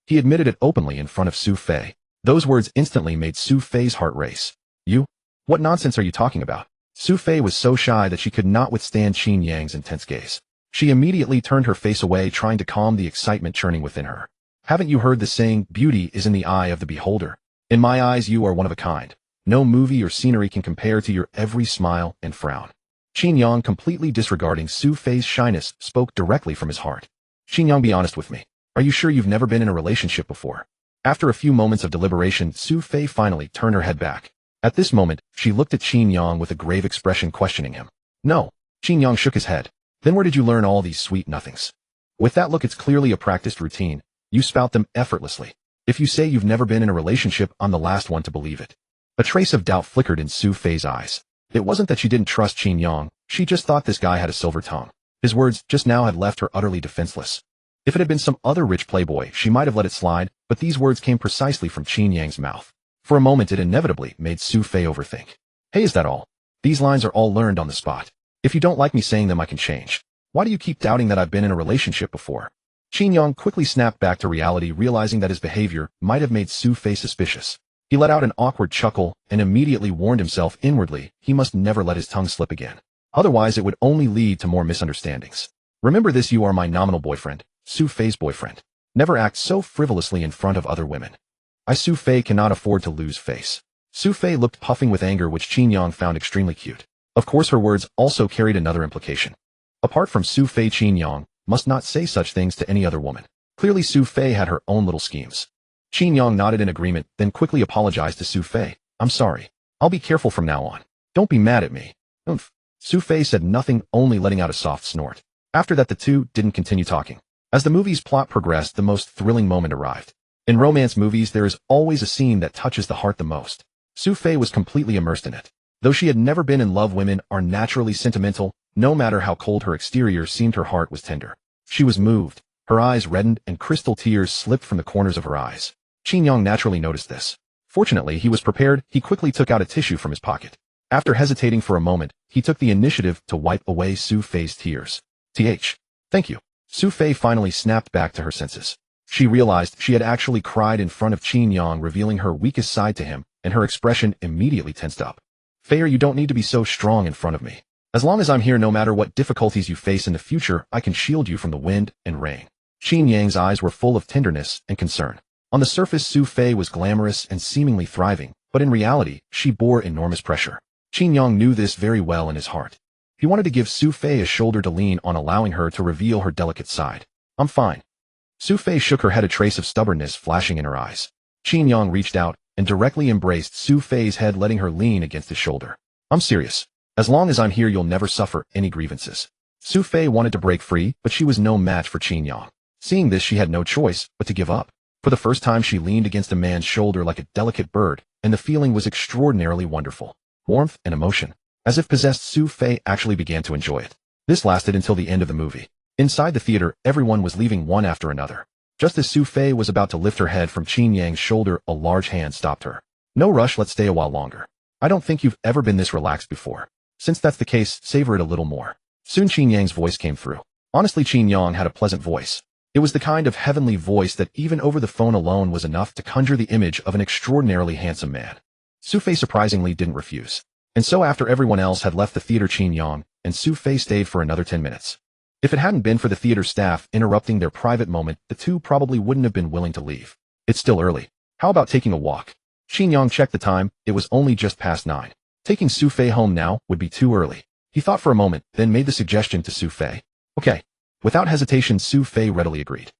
He admitted it openly in front of Sophie. Those words instantly made Sophie's heart race. You? What nonsense are you talking about? Sophie was so shy that she could not withstand Qin Yang's intense gaze. She immediately turned her face away, trying to calm the excitement churning within her. Haven't you heard the saying, beauty is in the eye of the beholder? In my eyes you are one of a kind. No movie or scenery can compare to your every smile and frown. Qin Yang, completely disregarding Sophie's shyness, spoke directly from his heart. Qin Yang, be honest with me. Are you sure you've never been in a relationship before? After a few moments of deliberation, Sophie finally turned her head back. At this moment, she looked at Qin Yang with a grave expression, questioning him. No. Qin Yang shook his head. Then where did you learn all these sweet nothings? With that look, it's clearly a practiced routine. You spout them effortlessly. If you say you've never been in a relationship, I'm the last one to believe it. A trace of doubt flickered in Sophie's eyes. It wasn't that she didn't trust Qin Yang, she just thought this guy had a silver tongue. His words just now had left her utterly defenseless. If it had been some other rich playboy, she might have let it slide, but these words came precisely from Qin Yang's mouth. For a moment it inevitably made Sophie overthink. Hey, is that all? These lines are all learned on the spot. If you don't like me saying them, I can change. Why do you keep doubting that I've been in a relationship before? Qin Yang quickly snapped back to reality, realizing that his behavior might have made Sophie suspicious. He let out an awkward chuckle and immediately warned himself inwardly he must never let his tongue slip again. Otherwise it would only lead to more misunderstandings. Remember this, you are my nominal boyfriend, Sophie's boyfriend. Never act so frivolously in front of other women. I, Sophie, cannot afford to lose face. Sophie looked puffing with anger, which Qin Yang found extremely cute. Of course her words also carried another implication. Apart from Sophie, Qin Yang must not say such things to any other woman. Clearly Sophie had her own little schemes. Qin Yang nodded in agreement, then quickly apologized to Sophie. I'm sorry. I'll be careful from now on. Don't be mad at me. Oomph. Sophie said nothing, only letting out a soft snort. After that the two didn't continue talking. As the movie's plot progressed, the most thrilling moment arrived. In romance movies there is always a scene that touches the heart the most. Sophie was completely immersed in it. Though she had never been in love, women are naturally sentimental. No matter how cold her exterior seemed, her heart was tender. She was moved. Her eyes reddened and crystal tears slipped from the corners of her eyes. Qin Yang naturally noticed this. Fortunately, he was prepared. He quickly took out a tissue from his pocket. After hesitating for a moment, he took the initiative to wipe away Sophie's tears. Thank you. Sophie finally snapped back to her senses. She realized she had actually cried in front of Qin Yang, revealing her weakest side to him, and her expression immediately tensed up. Faye, you don't need to be so strong in front of me. As long as I'm here, no matter what difficulties you face in the future, I can shield you from the wind and rain. Qin Yang's eyes were full of tenderness and concern. On the surface, Sophie was glamorous and seemingly thriving, but in reality, she bore enormous pressure. Qin Yang knew this very well in his heart. He wanted to give Sophie a shoulder to lean on, allowing her to reveal her delicate side. I'm fine. Sophie shook her head, a trace of stubbornness flashing in her eyes. Qin Yang reached out and directly embraced Sophie's head, letting her lean against his shoulder. I'm serious. As long as I'm here, you'll never suffer any grievances. Sophie wanted to break free, but she was no match for Qin Yang. Seeing this, she had no choice but to give up. For the first time, she leaned against a man's shoulder like a delicate bird, and the feeling was extraordinarily wonderful. Warmth and emotion. As if possessed, Sophie actually began to enjoy it. This lasted until the end of the movie. Inside the theater, everyone was leaving one after another. Just as Sophie was about to lift her head from Qin Yang's shoulder, a large hand stopped her. No rush, let's stay a while longer. I don't think you've ever been this relaxed before. Since that's the case, savor it a little more. Soon Qin Yang's voice came through. Honestly, Qin Yang had a pleasant voice. It was the kind of heavenly voice that even over the phone alone was enough to conjure the image of an extraordinarily handsome man. Sophie surprisingly didn't refuse. And so after everyone else had left the theater, Qin Yang and Sophie stayed for another 10 minutes. If it hadn't been for the theater staff interrupting their private moment, the two probably wouldn't have been willing to leave. It's still early. How about taking a walk? Qin Yang checked the time. It was only just past 9. Taking Sophie home now would be too early. He thought for a moment, then made the suggestion to Sophie. Okay. Without hesitation, Sophie readily agreed.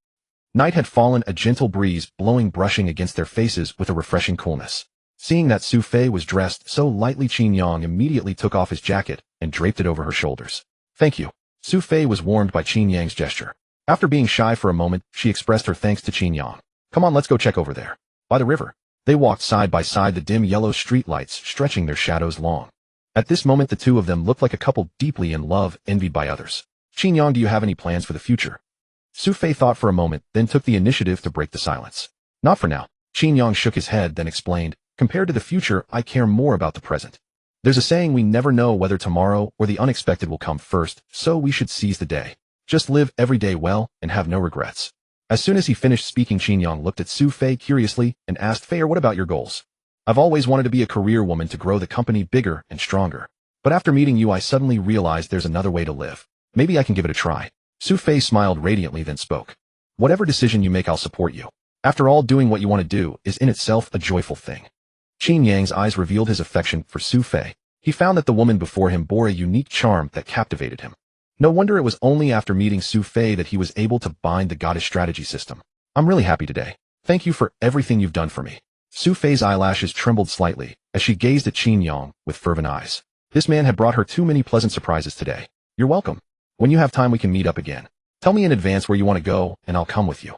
Night had fallen, a gentle breeze blowing brushing against their faces with a refreshing coolness. Seeing that Sophie was dressed so lightly, Qin Yang immediately took off his jacket and draped it over her shoulders. Thank you. Sophie was warmed by Qin Yang's gesture. After being shy for a moment, she expressed her thanks to Qin Yang. Come on, let's go check over there. By the river. They walked side by side, the dim yellow streetlights stretching their shadows long. At this moment, the two of them looked like a couple deeply in love, envied by others. Qin Yang, do you have any plans for the future? Sophie thought for a moment, then took the initiative to break the silence. Not for now. Qin Yang shook his head, then explained, compared to the future, I care more about the present. There's a saying, we never know whether tomorrow or the unexpected will come first, so we should seize the day. Just live every day well and have no regrets. As soon as he finished speaking, Qin Yang looked at Sophie curiously and asked, Faye, what about your goals? I've always wanted to be a career woman, to grow the company bigger and stronger. But after meeting you, I suddenly realized there's another way to live. Maybe I can give it a try. Sophie smiled radiantly, then spoke. Whatever decision you make, I'll support you. After all, doing what you want to do is in itself a joyful thing. Qin Yang's eyes revealed his affection for Sophie. He found that the woman before him bore a unique charm that captivated him. No wonder it was only after meeting Sophie that he was able to bind the goddess strategy system. I'm really happy today. Thank you for everything you've done for me. Sophie's eyelashes trembled slightly as she gazed at Qin Yang with fervent eyes. This man had brought her too many pleasant surprises today. You're welcome. When you have time, we can meet up again. Tell me in advance where you want to go, and I'll come with you.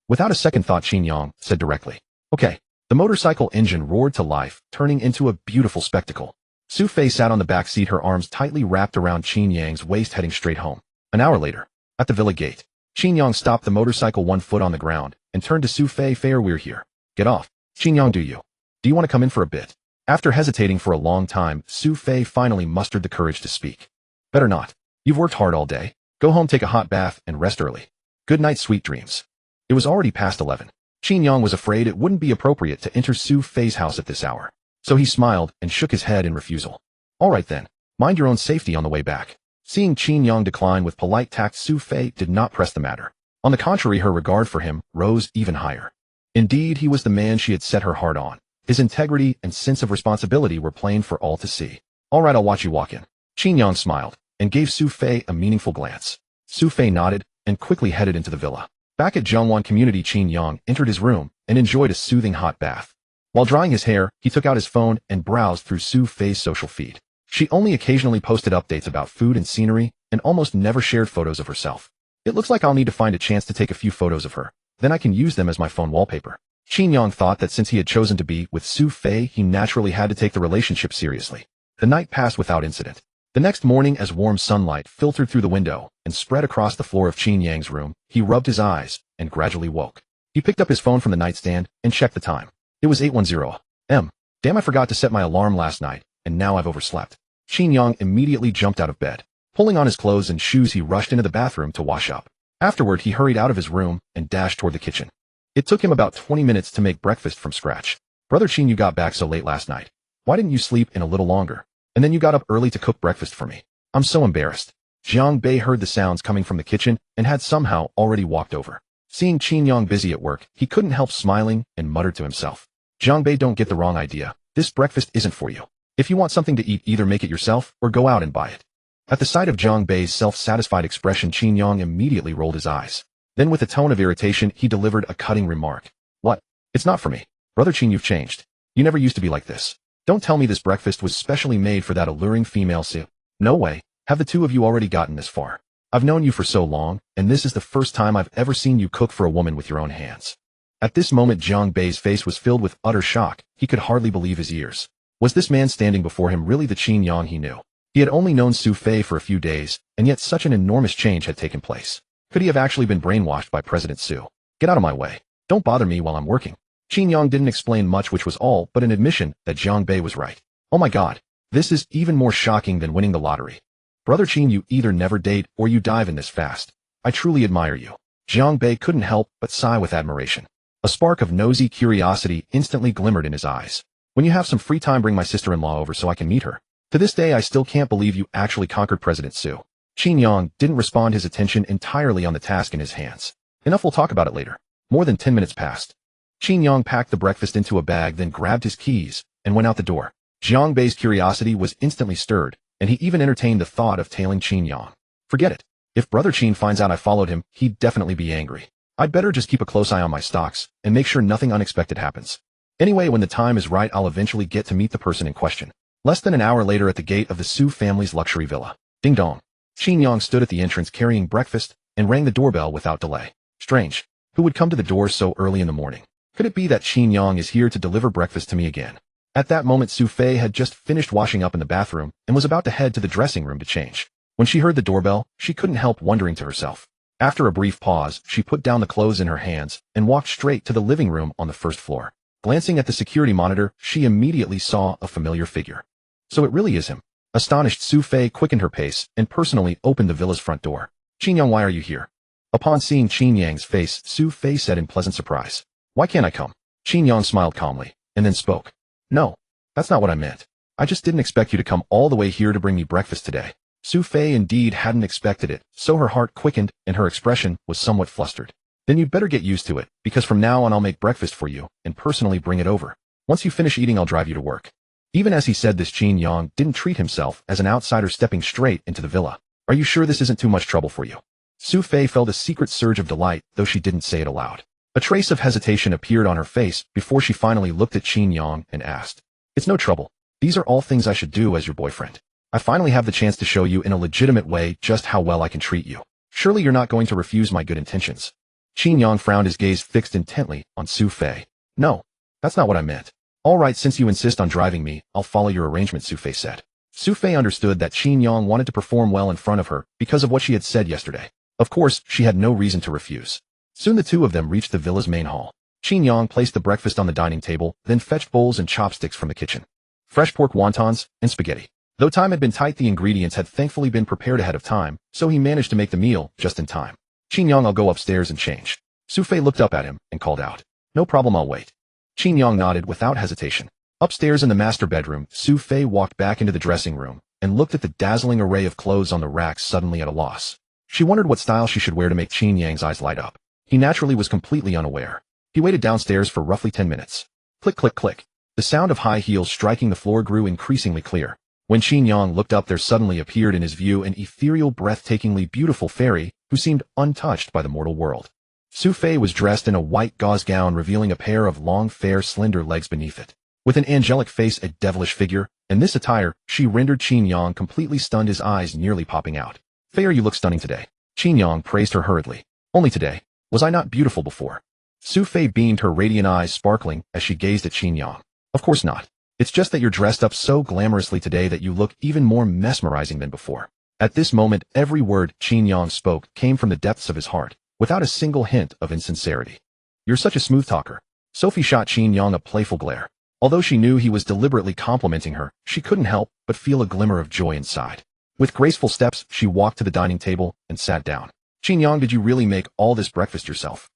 Without a second thought, Qin Yang said directly. Okay. The motorcycle engine roared to life, turning into a beautiful spectacle. Sophie sat on the back seat, her arms tightly wrapped around Qin Yang's waist, heading straight home. An hour later, at the villa gate, Qin Yang stopped the motorcycle, one foot on the ground, and turned to Sophie. Fair, we're here. Get off. Qin Yang, do you want to come in for a bit? After hesitating for a long time, Sophie finally mustered the courage to speak. Better not. You've worked hard all day. Go home, take a hot bath, and rest early. Good night, sweet dreams. It was already past 11. Qin Yang was afraid it wouldn't be appropriate to enter Sophie's house at this hour. So he smiled and shook his head in refusal. All right then. Mind your own safety on the way back. Seeing Qin Yang decline with polite tact, Sophie did not press the matter. On the contrary, her regard for him rose even higher. Indeed, he was the man she had set her heart on. His integrity and sense of responsibility were plain for all to see. All right, I'll watch you walk in. Qin Yang smiled and gave Sophie a meaningful glance. Sophie nodded and quickly headed into the villa. Back at Zhongwan Community, Qin Yang entered his room and enjoyed a soothing hot bath. While drying his hair, he took out his phone and browsed through Sophie's social feed. She only occasionally posted updates about food and scenery and almost never shared photos of herself. It looks like I'll need to find a chance to take a few photos of her. Then I can use them as my phone wallpaper. Qin Yang thought that since he had chosen to be with Sophie, he naturally had to take the relationship seriously. The night passed without incident. The next morning, as warm sunlight filtered through the window and spread across the floor of Qin Yang's room, he rubbed his eyes and gradually woke. He picked up his phone from the nightstand and checked the time. It was 8:10 am. Damn, I forgot to set my alarm last night, and now I've overslept. Qin Yang immediately jumped out of bed. Pulling on his clothes and shoes, he rushed into the bathroom to wash up. Afterward, he hurried out of his room and dashed toward the kitchen. It took him about 20 minutes to make breakfast from scratch. Brother Qin, you got back so late last night. Why didn't you sleep in a little longer? And then you got up early to cook breakfast for me. I'm so embarrassed. Jiang Bei heard the sounds coming from the kitchen and had somehow already walked over. Seeing Qin Yang busy at work, he couldn't help smiling and muttered to himself. Jiang Bei, don't get the wrong idea. This breakfast isn't for you. If you want something to eat, either make it yourself or go out and buy it. At the sight of Jiang Bei's self-satisfied expression, Qin Yang immediately rolled his eyes. Then with a tone of irritation, he delivered a cutting remark. What? It's not for me. Brother Qin, you've changed. You never used to be like this. Don't tell me this breakfast was specially made for that alluring female Su. No way. Have the two of you already gotten this far? I've known you for so long, and this is the first time I've ever seen you cook for a woman with your own hands. At this moment, Jiang Bei's face was filled with utter shock. He could hardly believe his ears. Was this man standing before him really the Qin Yang he knew? He had only known Sophie for a few days, and yet such an enormous change had taken place. Could he have actually been brainwashed by President Su? Get out of my way. Don't bother me while I'm working. Qin Yang didn't explain much, which was all but an admission that Jiang Bei was right. Oh my god. This is even more shocking than winning the lottery. Brother Qin, you either never date or you dive in this fast. I truly admire you. Jiang Bei couldn't help but sigh with admiration. A spark of nosy curiosity instantly glimmered in his eyes. When you have some free time, bring my sister-in-law over so I can meet her. To this day, I still can't believe you actually conquered President Su. Qin Yang didn't respond, his attention entirely on the task in his hands. Enough, we'll talk about it later. More than 10 minutes passed. Qin Yang packed the breakfast into a bag, then grabbed his keys and went out the door. Jiang Bei's curiosity was instantly stirred, and he even entertained the thought of tailing Qin Yang. Forget it. If Brother Qin finds out I followed him, he'd definitely be angry. I'd better just keep a close eye on my stocks and make sure nothing unexpected happens. Anyway, when the time is right, I'll eventually get to meet the person in question. Less than an hour later, at the gate of the Su family's luxury villa. Ding dong. Qin Yang stood at the entrance carrying breakfast and rang the doorbell without delay. Strange. Who would come to the door so early in the morning? Could it be that Qin Yang is here to deliver breakfast to me again? At that moment, Su Fei had just finished washing up in the bathroom and was about to head to the dressing room to change. When she heard the doorbell, she couldn't help wondering to herself. After a brief pause, she put down the clothes in her hands and walked straight to the living room on the first floor. Glancing at the security monitor, she immediately saw a familiar figure. So it really is him. Astonished, Su Fei quickened her pace and personally opened the villa's front door. Qin Yang, why are you here? Upon seeing Qin Yang's face, Su Fei said in pleasant surprise. Why can't I come? Qin Yang smiled calmly, and then spoke. No, that's not what I meant. I just didn't expect you to come all the way here to bring me breakfast today. Su Fei indeed hadn't expected it, so her heart quickened and her expression was somewhat flustered. Then you'd better get used to it, because from now on I'll make breakfast for you and personally bring it over. Once you finish eating, I'll drive you to work. Even as he said this, Qin Yang didn't treat himself as an outsider stepping straight into the villa. Are you sure this isn't too much trouble for you? Su Fei felt a secret surge of delight, though she didn't say it aloud. A trace of hesitation appeared on her face before she finally looked at Qin Yang and asked. It's no trouble. These are all things I should do as your boyfriend. I finally have the chance to show you in a legitimate way just how well I can treat you. Surely you're not going to refuse my good intentions. Qin Yang frowned, his gaze fixed intently on Su Fei. No, that's not what I meant. All right, since you insist on driving me, I'll follow your arrangement, Su Fei said. Su Fei understood that Qin Yang wanted to perform well in front of her because of what she had said yesterday. Of course, she had no reason to refuse. Soon the two of them reached the villa's main hall. Qin Yang placed the breakfast on the dining table, then fetched bowls and chopsticks from the kitchen. Fresh pork wontons and spaghetti. Though time had been tight, the ingredients had thankfully been prepared ahead of time, so he managed to make the meal just in time. Qin Yang, I'll go upstairs and change. Su Fei looked up at him and called out. No problem, I'll wait. Qin Yang nodded without hesitation. Upstairs in the master bedroom, Su Fei walked back into the dressing room and looked at the dazzling array of clothes on the racks, suddenly at a loss. She wondered what style she should wear to make Qin Yang's eyes light up. He naturally was completely unaware. He waited downstairs for roughly 10 minutes. Click, click, click. The sound of high heels striking the floor grew increasingly clear. When Qin Yang looked up, there suddenly appeared in his view an ethereal, breathtakingly beautiful fairy who seemed untouched by the mortal world. Su Fei was dressed in a white gauze gown, revealing a pair of long, fair, slender legs beneath it. With an angelic face, a devilish figure, in this attire, she rendered Qin Yang completely stunned, his eyes nearly popping out. Fair, you look stunning today. Qin Yang praised her hurriedly. Only today. Was I not beautiful before? Su Fei beamed, her radiant eyes sparkling as she gazed at Qin Yang. Of course not. It's just that you're dressed up so glamorously today that you look even more mesmerizing than before. At this moment, every word Qin Yang spoke came from the depths of his heart, without a single hint of insincerity. You're such a smooth talker. Sophie shot Qin Yang a playful glare. Although she knew he was deliberately complimenting her, she couldn't help but feel a glimmer of joy inside. With graceful steps, she walked to the dining table and sat down. Qin Yang, did you really make all this breakfast yourself?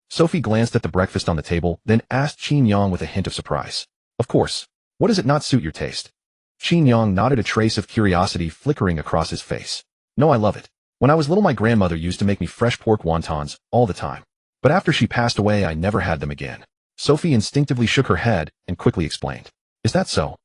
Sophie glanced at the breakfast on the table, then asked Qin Yang with a hint of surprise. Of course. What does it not suit your taste? Qin Yang nodded, a trace of curiosity flickering across his face. No, I love it. When I was little, my grandmother used to make me fresh pork wontons all the time. But after she passed away, I never had them again. Sophie instinctively shook her head and quickly explained. Is that so?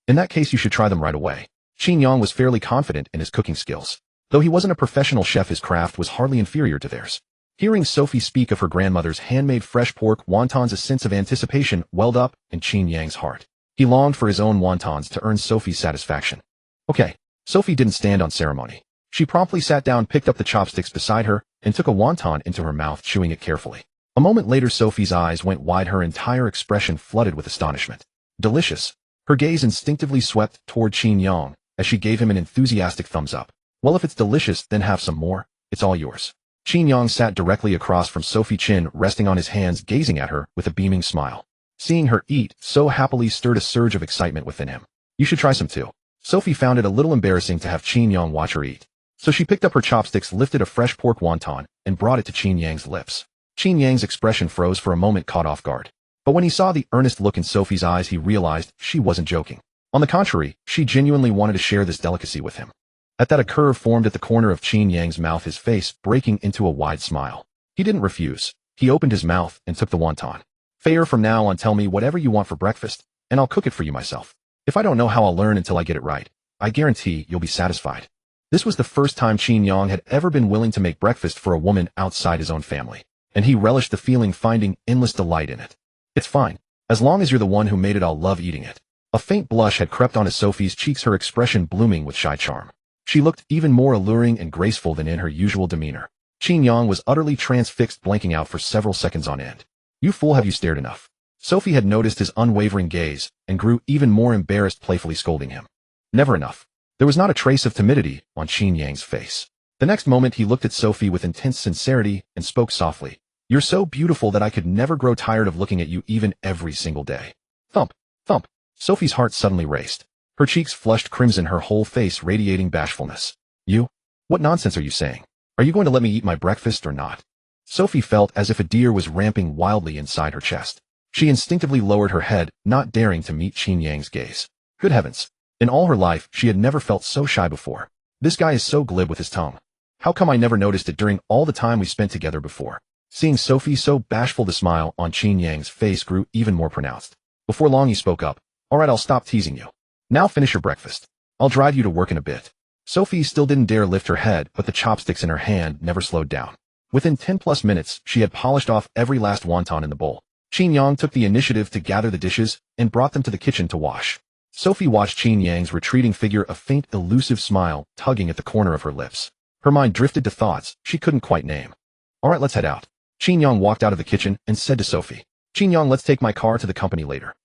In that case, you should try them right away. Qin Yang was fairly confident in his cooking skills. Though he wasn't a professional chef, his craft was hardly inferior to theirs. Hearing Sophie speak of her grandmother's handmade fresh pork wontons, a sense of anticipation welled up in Qin Yang's heart. He longed for his own wontons to earn Sophie's satisfaction. Okay. Sophie didn't stand on ceremony. She promptly sat down, picked up the chopsticks beside her, and took a wonton into her mouth, chewing it carefully. A moment later, Sophie's eyes went wide, her entire expression flooded with astonishment. Delicious. Her gaze instinctively swept toward Qin Yang as she gave him an enthusiastic thumbs up. Well, if it's delicious, then have some more. It's all yours. Qin Yang sat directly across from Sophie, chin resting on his hands, gazing at her with a beaming smile. Seeing her eat so happily stirred a surge of excitement within him. You should try some too. Sophie found it a little embarrassing to have Qin Yang watch her eat. So she picked up her chopsticks, lifted a fresh pork wonton, and brought it to Qin Yang's lips. Qin Yang's expression froze for a moment, caught off guard. But when he saw the earnest look in Sophie's eyes, he realized she wasn't joking. On the contrary, she genuinely wanted to share this delicacy with him. At that, a curve formed at the corner of Qin Yang's mouth, his face breaking into a wide smile. He didn't refuse. He opened his mouth and took the wonton. Fair, from now on tell me whatever you want for breakfast, and I'll cook it for you myself. If I don't know how, I'll learn until I get it right. I guarantee you'll be satisfied. This was the first time Qin Yang had ever been willing to make breakfast for a woman outside his own family, and he relished the feeling, finding endless delight in it. It's fine. As long as you're the one who made it, I'll love eating it. A faint blush had crept onto Sophie's cheeks, her expression blooming with shy charm. She looked even more alluring and graceful than in her usual demeanor. Qin Yang was utterly transfixed, blanking out for several seconds on end. You fool, have you stared enough? Sophie had noticed his unwavering gaze and grew even more embarrassed, playfully scolding him. Never enough. There was not a trace of timidity on Qin Yang's face. The next moment he looked at Sophie with intense sincerity and spoke softly. You're so beautiful that I could never grow tired of looking at you, even every single day. Thump, thump. Sophie's heart suddenly raced. Her cheeks flushed crimson, her whole face radiating bashfulness. You? What nonsense are you saying? Are you going to let me eat my breakfast or not? Sophie felt as if a deer was ramping wildly inside her chest. She instinctively lowered her head, not daring to meet Qin Yang's gaze. Good heavens. In all her life, she had never felt so shy before. This guy is so glib with his tongue. How come I never noticed it during all the time we spent together before? Seeing Sophie so bashful, the smile on Qin Yang's face grew even more pronounced. Before long, he spoke up. All right, I'll stop teasing you. Now finish your breakfast. I'll drive you to work in a bit. Sophie still didn't dare lift her head, but the chopsticks in her hand never slowed down. Within 10+ minutes, she had polished off every last wonton in the bowl. Qin Yang took the initiative to gather the dishes and brought them to the kitchen to wash. Sophie watched Qin Yang's retreating figure, a faint, elusive smile tugging at the corner of her lips. Her mind drifted to thoughts she couldn't quite name. All right, let's head out. Qin Yang walked out of the kitchen and said to Sophie, Qin Yang, let's take my car to the company later.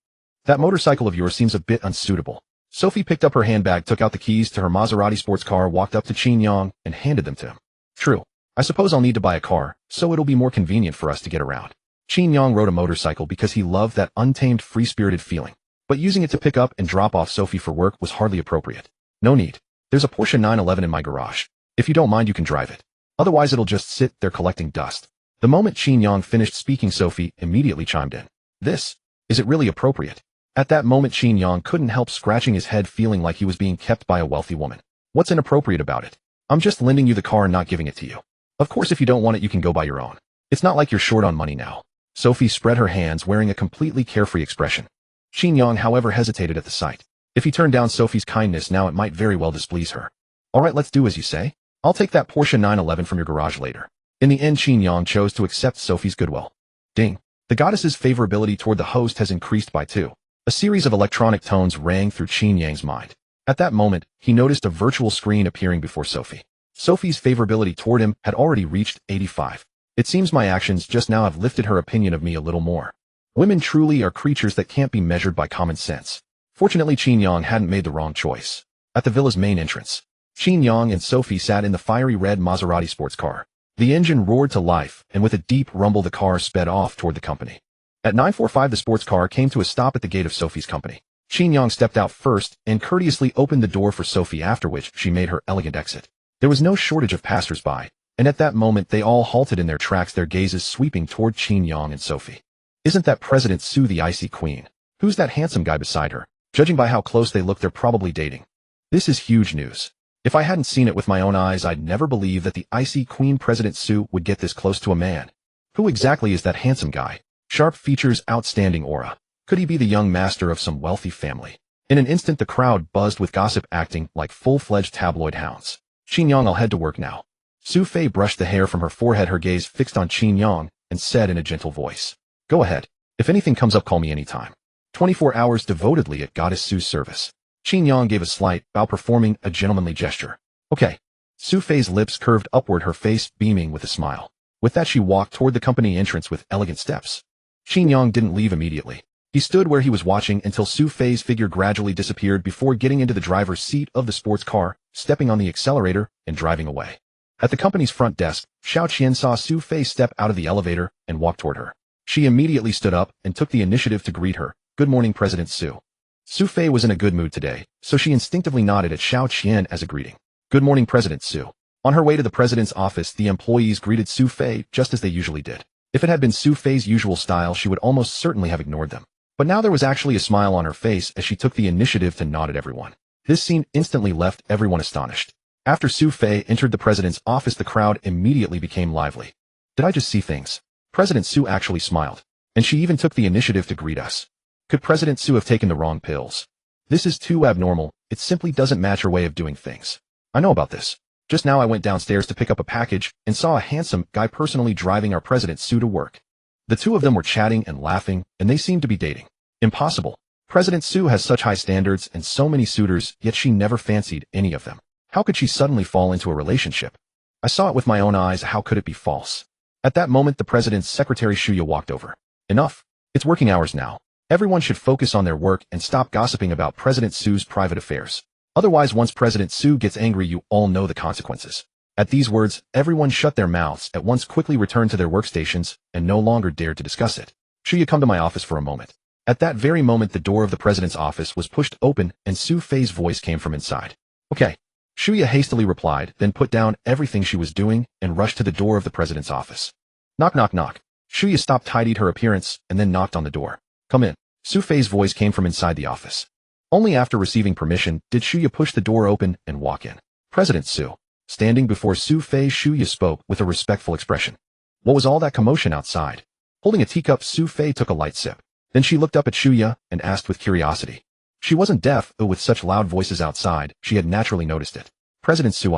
That motorcycle of yours seems a bit unsuitable. Sophie picked up her handbag, took out the keys to her Maserati sports car, walked up to Qin Yang, and handed them to him. True. I suppose I'll need to buy a car, so it'll be more convenient for us to get around. Qin Yang rode a motorcycle because he loved that untamed, free-spirited feeling. But using it to pick up and drop off Sophie for work was hardly appropriate. No need. There's a Porsche 911 in my garage. If you don't mind, you can drive it. Otherwise, it'll just sit there collecting dust. The moment Qin Yang finished speaking, Sophie immediately chimed in. Is it really appropriate? At that moment, Qin Yang couldn't help scratching his head, feeling like he was being kept by a wealthy woman. What's inappropriate about it? I'm just lending you the car and not giving it to you. Of course, if you don't want it, you can go buy your own. It's not like you're short on money now. Sophie spread her hands, wearing a completely carefree expression. Qin Yang, however, hesitated at the sight. If he turned down Sophie's kindness now, it might very well displease her. All right, let's do as you say. I'll take that Porsche 911 from your garage later. In the end, Qin Yang chose to accept Sophie's goodwill. Ding. The goddess's favorability toward the host has increased by 2. A series of electronic tones rang through Qin Yang's mind. At that moment, he noticed a virtual screen appearing before Sophie. Sophie's favorability toward him had already reached 85. It seems my actions just now have lifted her opinion of me a little more. Women truly are creatures that can't be measured by common sense. Fortunately, Qin Yang hadn't made the wrong choice. At the villa's main entrance, Qin Yang and Sophie sat in the fiery red Maserati sports car. The engine roared to life, and with a deep rumble, the car sped off toward the company. At 9:45, the sports car came to a stop at the gate of Sophie's company. Qin Yang stepped out first and courteously opened the door for Sophie, after which she made her elegant exit. There was no shortage of passers-by, and at that moment they all halted in their tracks, their gazes sweeping toward Qin Yang and Sophie. Isn't that President Su, the icy queen? Who's that handsome guy beside her? Judging by how close they look, they're probably dating. This is huge news. If I hadn't seen it with my own eyes, I'd never believe that the icy queen President Su would get this close to a man. Who exactly is that handsome guy? Sharp features, outstanding aura. Could he be the young master of some wealthy family? In an instant, the crowd buzzed with gossip, acting like full-fledged tabloid hounds. Qin Yang, I'll head to work now. Su Fei brushed the hair from her forehead, her gaze fixed on Qin Yang, and said in a gentle voice, Go ahead. If anything comes up, call me anytime. 24 hours devotedly at Goddess Su's service. Qin Yang gave a slight bow, performing a gentlemanly gesture. Okay. Su Fei's lips curved upward, her face beaming with a smile. With that, she walked toward the company entrance with elegant steps. Qin Yang didn't leave immediately. He stood where he was, watching until Su Fei's figure gradually disappeared before getting into the driver's seat of the sports car, stepping on the accelerator, and driving away. At the company's front desk, Xiao Qian saw Su Fei step out of the elevator and walk toward her. She immediately stood up and took the initiative to greet her. Good morning, President Su. Su Fei was in a good mood today, so she instinctively nodded at Xiao Qian as a greeting. Good morning, President Su. On her way to the president's office, the employees greeted Su Fei just as they usually did. If it had been Su Fei's usual style, she would almost certainly have ignored them. But now there was actually a smile on her face as she took the initiative to nod at everyone. This scene instantly left everyone astonished. After Su Fei entered the president's office, the crowd immediately became lively. Did I just see things? President Su actually smiled, and she even took the initiative to greet us. Could President Su have taken the wrong pills? This is too abnormal. It simply doesn't match her way of doing things. I know about this. Just now I went downstairs to pick up a package and saw a handsome guy personally driving our President Su to work. The two of them were chatting and laughing, and they seemed to be dating. Impossible. President Su has such high standards and so many suitors, yet she never fancied any of them. How could she suddenly fall into a relationship? I saw it with my own eyes. How could it be false? At that moment, the president's secretary Shuya walked over. Enough. It's working hours now. Everyone should focus on their work and stop gossiping about President Su's private affairs. Otherwise, once President Su gets angry, you all know the consequences. At these words, everyone shut their mouths, at once quickly returned to their workstations, and no longer dared to discuss it. Shuya, come to my office for a moment. At that very moment, the door of the president's office was pushed open, and Su Fei's voice came from inside. Okay. Shuya hastily replied, then put down everything she was doing and rushed to the door of the president's office. Knock, knock, knock. Shuya stopped, tidied her appearance, and then knocked on the door. Come in. Su Fei's voice came from inside the office. Only after receiving permission did Shuya push the door open and walk in. President Su. Standing before Su Fei, Shuya spoke with a respectful expression. What was all that commotion outside? Holding a teacup, Su Fei took a light sip. Then she looked up at Shuya and asked with curiosity. She wasn't deaf, but with such loud voices outside, she had naturally noticed it. President Su,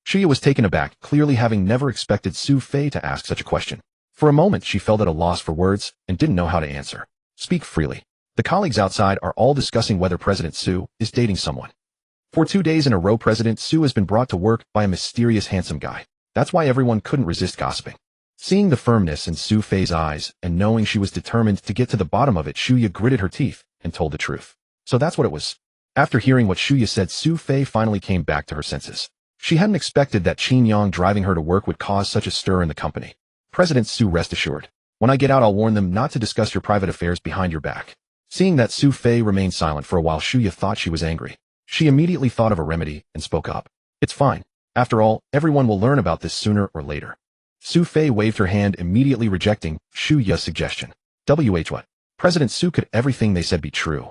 Shuya was taken aback, clearly having never expected Su Fei to ask such a question. For a moment, she felt at a loss for words and didn't know how to answer. Speak freely. The colleagues outside are all discussing whether President Su is dating someone. For 2 days in a row, President Su has been brought to work by a mysterious handsome guy. That's why everyone couldn't resist gossiping. Seeing the firmness in Su Fei's eyes and knowing she was determined to get to the bottom of it, Shuya gritted her teeth and told the truth. So that's what it was. After hearing what Shuya said, Su Fei finally came back to her senses. She hadn't expected that Qin Yang driving her to work would cause such a stir in the company. President Su, rest assured. When I get out, I'll warn them not to discuss your private affairs behind your back. Seeing that Su Fei remained silent for a while, Shuya thought she was angry. She immediately thought of a remedy and spoke up. It's fine. After all, everyone will learn about this sooner or later. Su Fei waved her hand, immediately rejecting Shuya's suggestion. What? President Su, could everything they said be true?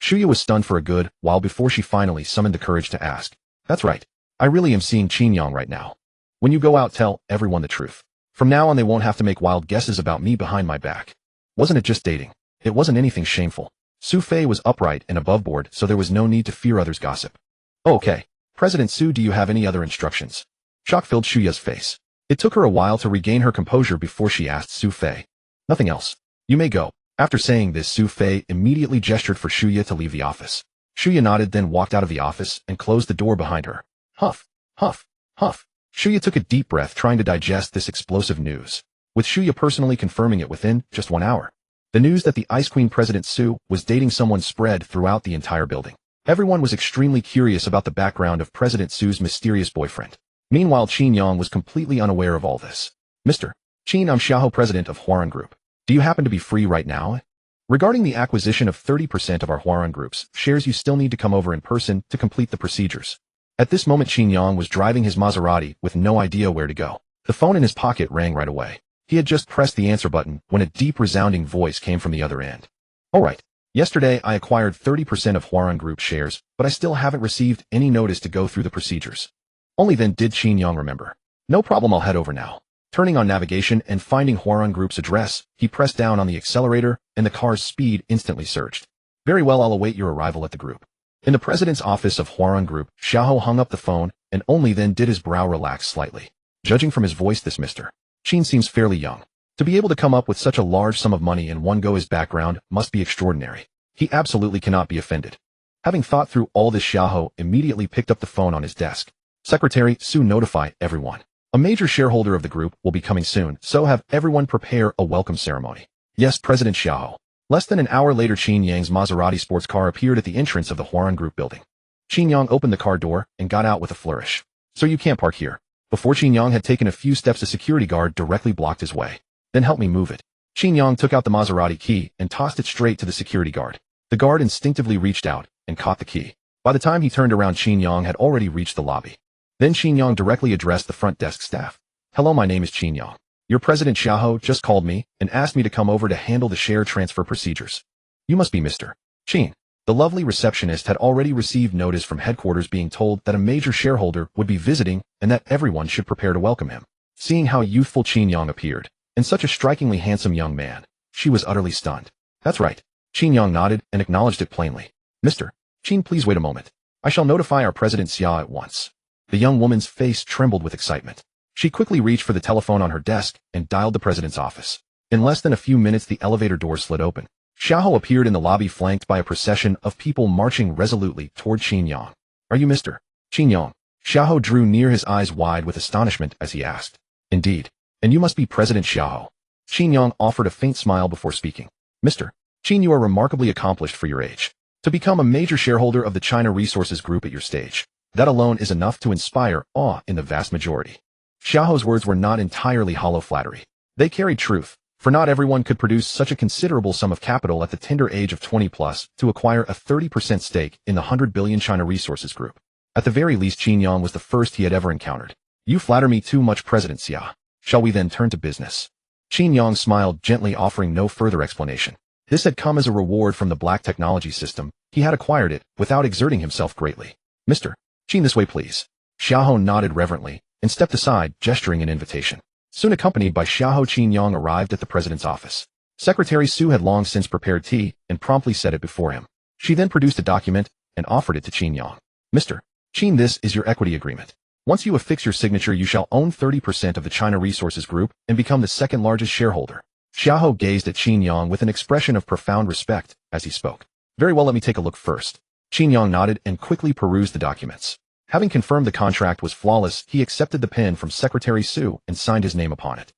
Shuya was stunned for a good while before she finally summoned the courage to ask. That's right. I really am seeing Qin Yang right now. When you go out, tell everyone the truth. From now on, they won't have to make wild guesses about me behind my back. Wasn't it just dating? It wasn't anything shameful. Su Fei was upright and above board, so there was no need to fear others' gossip. Oh, okay. President Su, do you have any other instructions? Shock filled Shuya's face. It took her a while to regain her composure before she asked Su Fei. Nothing else. You may go. After saying this, Su Fei immediately gestured for Shuya to leave the office. Shuya nodded, then walked out of the office and closed the door behind her. Huff, huff, huff. Shuya took a deep breath, trying to digest this explosive news, with Shuya personally confirming it within just 1 hour. The news that the Ice Queen President Su was dating someone spread throughout the entire building. Everyone was extremely curious about the background of President Su's mysterious boyfriend. Meanwhile, Qin Yang was completely unaware of all this. Mr. Qin, I'm Xiaohou, president of Huarun Group. Do you happen to be free right now? Regarding the acquisition of 30% of our Huarun Group's shares, you still need to come over in person to complete the procedures. At this moment, Qin Yang was driving his Maserati with no idea where to go. The phone in his pocket rang right away. He had just pressed the answer button when a deep resounding voice came from the other end. All right. Yesterday, I acquired 30% of Huarun Group shares, but I still haven't received any notice to go through the procedures. Only then did Qin Yang remember. No problem, I'll head over now. Turning on navigation and finding Huarun Group's address, he pressed down on the accelerator and the car's speed instantly surged. Very well, I'll await your arrival at the group. In the president's office of Huarun Group, Xiaohou hung up the phone and only then did his brow relax slightly. Judging from his voice, this Mr. Qin seems fairly young. To be able to come up with such a large sum of money in one go, his background must be extraordinary. He absolutely cannot be offended. Having thought through all this, Xiaohou immediately picked up the phone on his desk. Secretary Su, notify everyone. A major shareholder of the group will be coming soon, so have everyone prepare a welcome ceremony. Yes, President Xiaohou. Less than an hour later, Qin Yang's Maserati sports car appeared at the entrance of the Huarun Group building. Qin Yang opened the car door and got out with a flourish. Sir, you can't park here. Before Qin Yang had taken a few steps, a security guard directly blocked his way. Then help me move it. Qin Yang took out the Maserati key and tossed it straight to the security guard. The guard instinctively reached out and caught the key. By the time he turned around, Qin Yang had already reached the lobby. Then Qin Yang directly addressed the front desk staff. Hello, my name is Qin Yang. Your President Xiaohou just called me and asked me to come over to handle the share transfer procedures. You must be Mr. Qin. The lovely receptionist had already received notice from headquarters being told that a major shareholder would be visiting and that everyone should prepare to welcome him. Seeing how youthful Qin Yang appeared, and such a strikingly handsome young man, she was utterly stunned. That's right. Qin Yang nodded and acknowledged it plainly. Mr. Qin, please wait a moment. I shall notify our President Xia at once. The young woman's face trembled with excitement. She quickly reached for the telephone on her desk and dialed the president's office. In less than a few minutes the elevator doors slid open. Xiaohou appeared in the lobby flanked by a procession of people marching resolutely toward Qin Yang. Are you Mr. Qin Yang? Xiaohou drew near, his eyes wide with astonishment as he asked. Indeed. And you must be President Xiaohou. Qin Yang offered a faint smile before speaking. Mr. Qin, you are remarkably accomplished for your age. To become a major shareholder of the China Resources Group at your stage, that alone is enough to inspire awe in the vast majority. Xiaohou's words were not entirely hollow flattery. They carried truth, for not everyone could produce such a considerable sum of capital at the tender age of 20+ to acquire a 30% stake in the 100 billion China Resources Group. At the very least, Qin Yang was the first he had ever encountered. You flatter me too much, President Xia. Shall we then turn to business? Qin Yang smiled gently, offering no further explanation. This had come as a reward from the Black technology system. He had acquired it without exerting himself greatly. Mr. Qin, this way please. Xiaohou nodded reverently and stepped aside, gesturing an invitation. Soon accompanied by Xiaohou, Qin Yang arrived at the president's office. Secretary Su had long since prepared tea and promptly set it before him. She then produced a document and offered it to Qin Yang. Mr. Qin, this is your equity agreement. Once you affix your signature, you shall own 30% of the China Resources Group and become the second largest shareholder. Xiaohou gazed at Qin Yang with an expression of profound respect as he spoke. Very well, let me take a look first. Qin Yang nodded and quickly perused the documents. Having confirmed the contract was flawless, he accepted the pen from Secretary Su and signed his name upon it.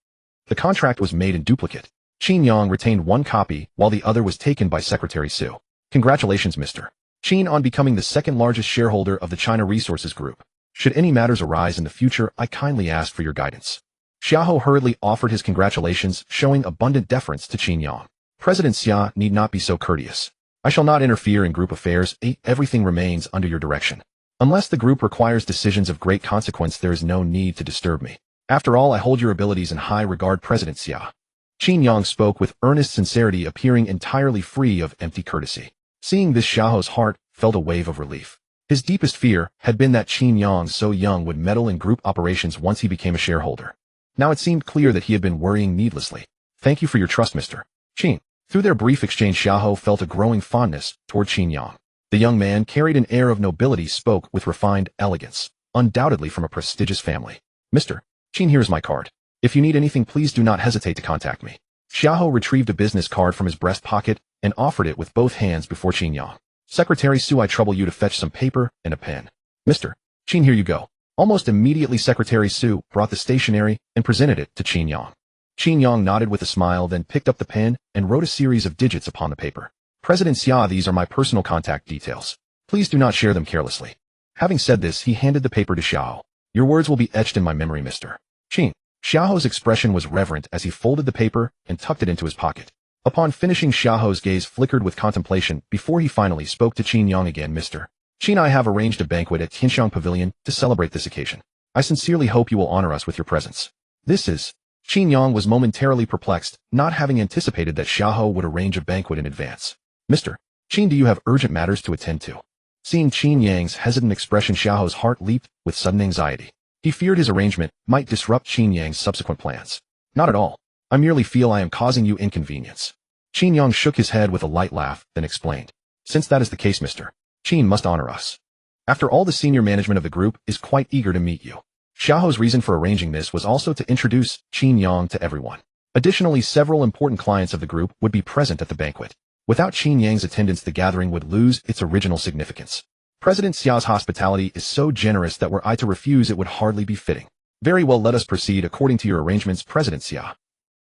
The contract was made in duplicate. Qin Yang retained one copy while the other was taken by Secretary Su. Congratulations, Mr. Qin, on becoming the second largest shareholder of the China Resources Group. Should any matters arise in the future, I kindly ask for your guidance. Xiaohou hurriedly offered his congratulations, showing abundant deference to Qin Yang. President Xia need not be so courteous. I shall not interfere in group affairs. Everything remains under your direction. Unless the group requires decisions of great consequence, there is no need to disturb me. After all, I hold your abilities in high regard, President Xia. Qin Yang spoke with earnest sincerity, appearing entirely free of empty courtesy. Seeing this, Xiaohou's heart felt a wave of relief. His deepest fear had been that Qin Yang, so young, would meddle in group operations once he became a shareholder. Now it seemed clear that he had been worrying needlessly. Thank you for your trust, Mr. Qin. Through their brief exchange, Xiaohou felt a growing fondness toward Qin Yang. The young man carried an air of nobility, spoke with refined elegance, undoubtedly from a prestigious family. Mr. Qin, here's my card. If you need anything, please do not hesitate to contact me. Xiaohou retrieved a business card from his breast pocket and offered it with both hands before Qin Yang. Secretary Su, I trouble you to fetch some paper and a pen. Mr. Qin, here you go. Almost immediately, Secretary Su brought the stationery and presented it to Qin Yang. Qin Yang nodded with a smile, then picked up the pen and wrote a series of digits upon the paper. President Xia, these are my personal contact details. Please do not share them carelessly. Having said this, he handed the paper to Xiaohou. Your words will be etched in my memory, Mr. Qin. Xiaohou's expression was reverent as he folded the paper and tucked it into his pocket. Upon finishing, Xiaohou's gaze flickered with contemplation before he finally spoke to Qin Yang again. Mr. Qin, I have arranged a banquet at Tianxiang Pavilion to celebrate this occasion. I sincerely hope you will honor us with your presence. This is... Qin Yang was momentarily perplexed, not having anticipated that Xiaohou would arrange a banquet in advance. Mr. Qin, do you have urgent matters to attend to? Seeing Qin Yang's hesitant expression, Xiaohou's heart leaped with sudden anxiety. He feared his arrangement might disrupt Qin Yang's subsequent plans. Not at all. I merely feel I am causing you inconvenience. Qin Yang shook his head with a light laugh, then explained. Since that is the case, Mr. Qin must honor us. After all, the senior management of the group is quite eager to meet you. Xiaohou's reason for arranging this was also to introduce Qin Yang to everyone. Additionally, several important clients of the group would be present at the banquet. Without Qin Yang's attendance, the gathering would lose its original significance. President Xiao's hospitality is so generous that were I to refuse, it would hardly be fitting. Very well, let us proceed according to your arrangements, President Xia.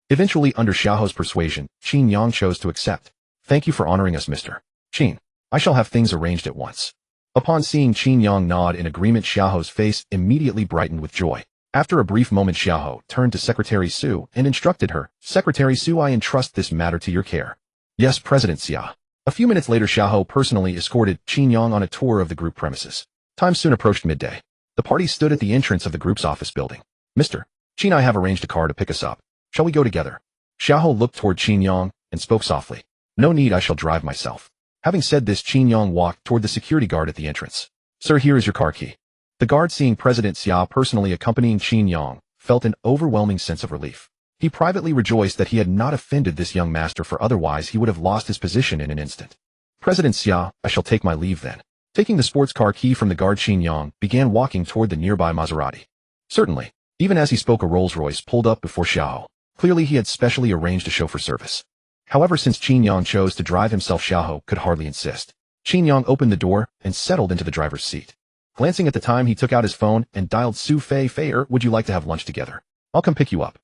Eventually, under Xiaohou's persuasion, Qin Yang chose to accept. Thank you for honoring us, Mr. Qin. I shall have things arranged at once. Upon seeing Qin Yang nod in agreement, Xiaohou's face immediately brightened with joy. After a brief moment, Xiaohou turned to Secretary Su and instructed her, Secretary Su, I entrust this matter to your care. Yes, President Xia. A few minutes later, Xiaohou personally escorted Qin Yang on a tour of the group premises. Time soon approached midday. The party stood at the entrance of the group's office building. Mr. Qin, I have arranged a car to pick us up. Shall we go together? Xiaohou looked toward Qin Yang and spoke softly. No need, I shall drive myself. Having said this, Qin Yang walked toward the security guard at the entrance. Sir, here is your car key. The guard, seeing President Xia personally accompanying Qin Yang, felt an overwhelming sense of relief. He privately rejoiced that he had not offended this young master, for otherwise he would have lost his position in an instant. President Xia, I shall take my leave then. Taking the sports car key from the guard, Qin Yang began walking toward the nearby Maserati. Certainly. Even as he spoke, a Rolls-Royce pulled up before Xiao. Clearly he had specially arranged a chauffeur service. However, since Qin Yang chose to drive himself, Xiao could hardly insist. Qin Yang opened the door and settled into the driver's seat. Glancing at the time, he took out his phone and dialed Su Fei. Fei, would you like to have lunch together? I'll come pick you up.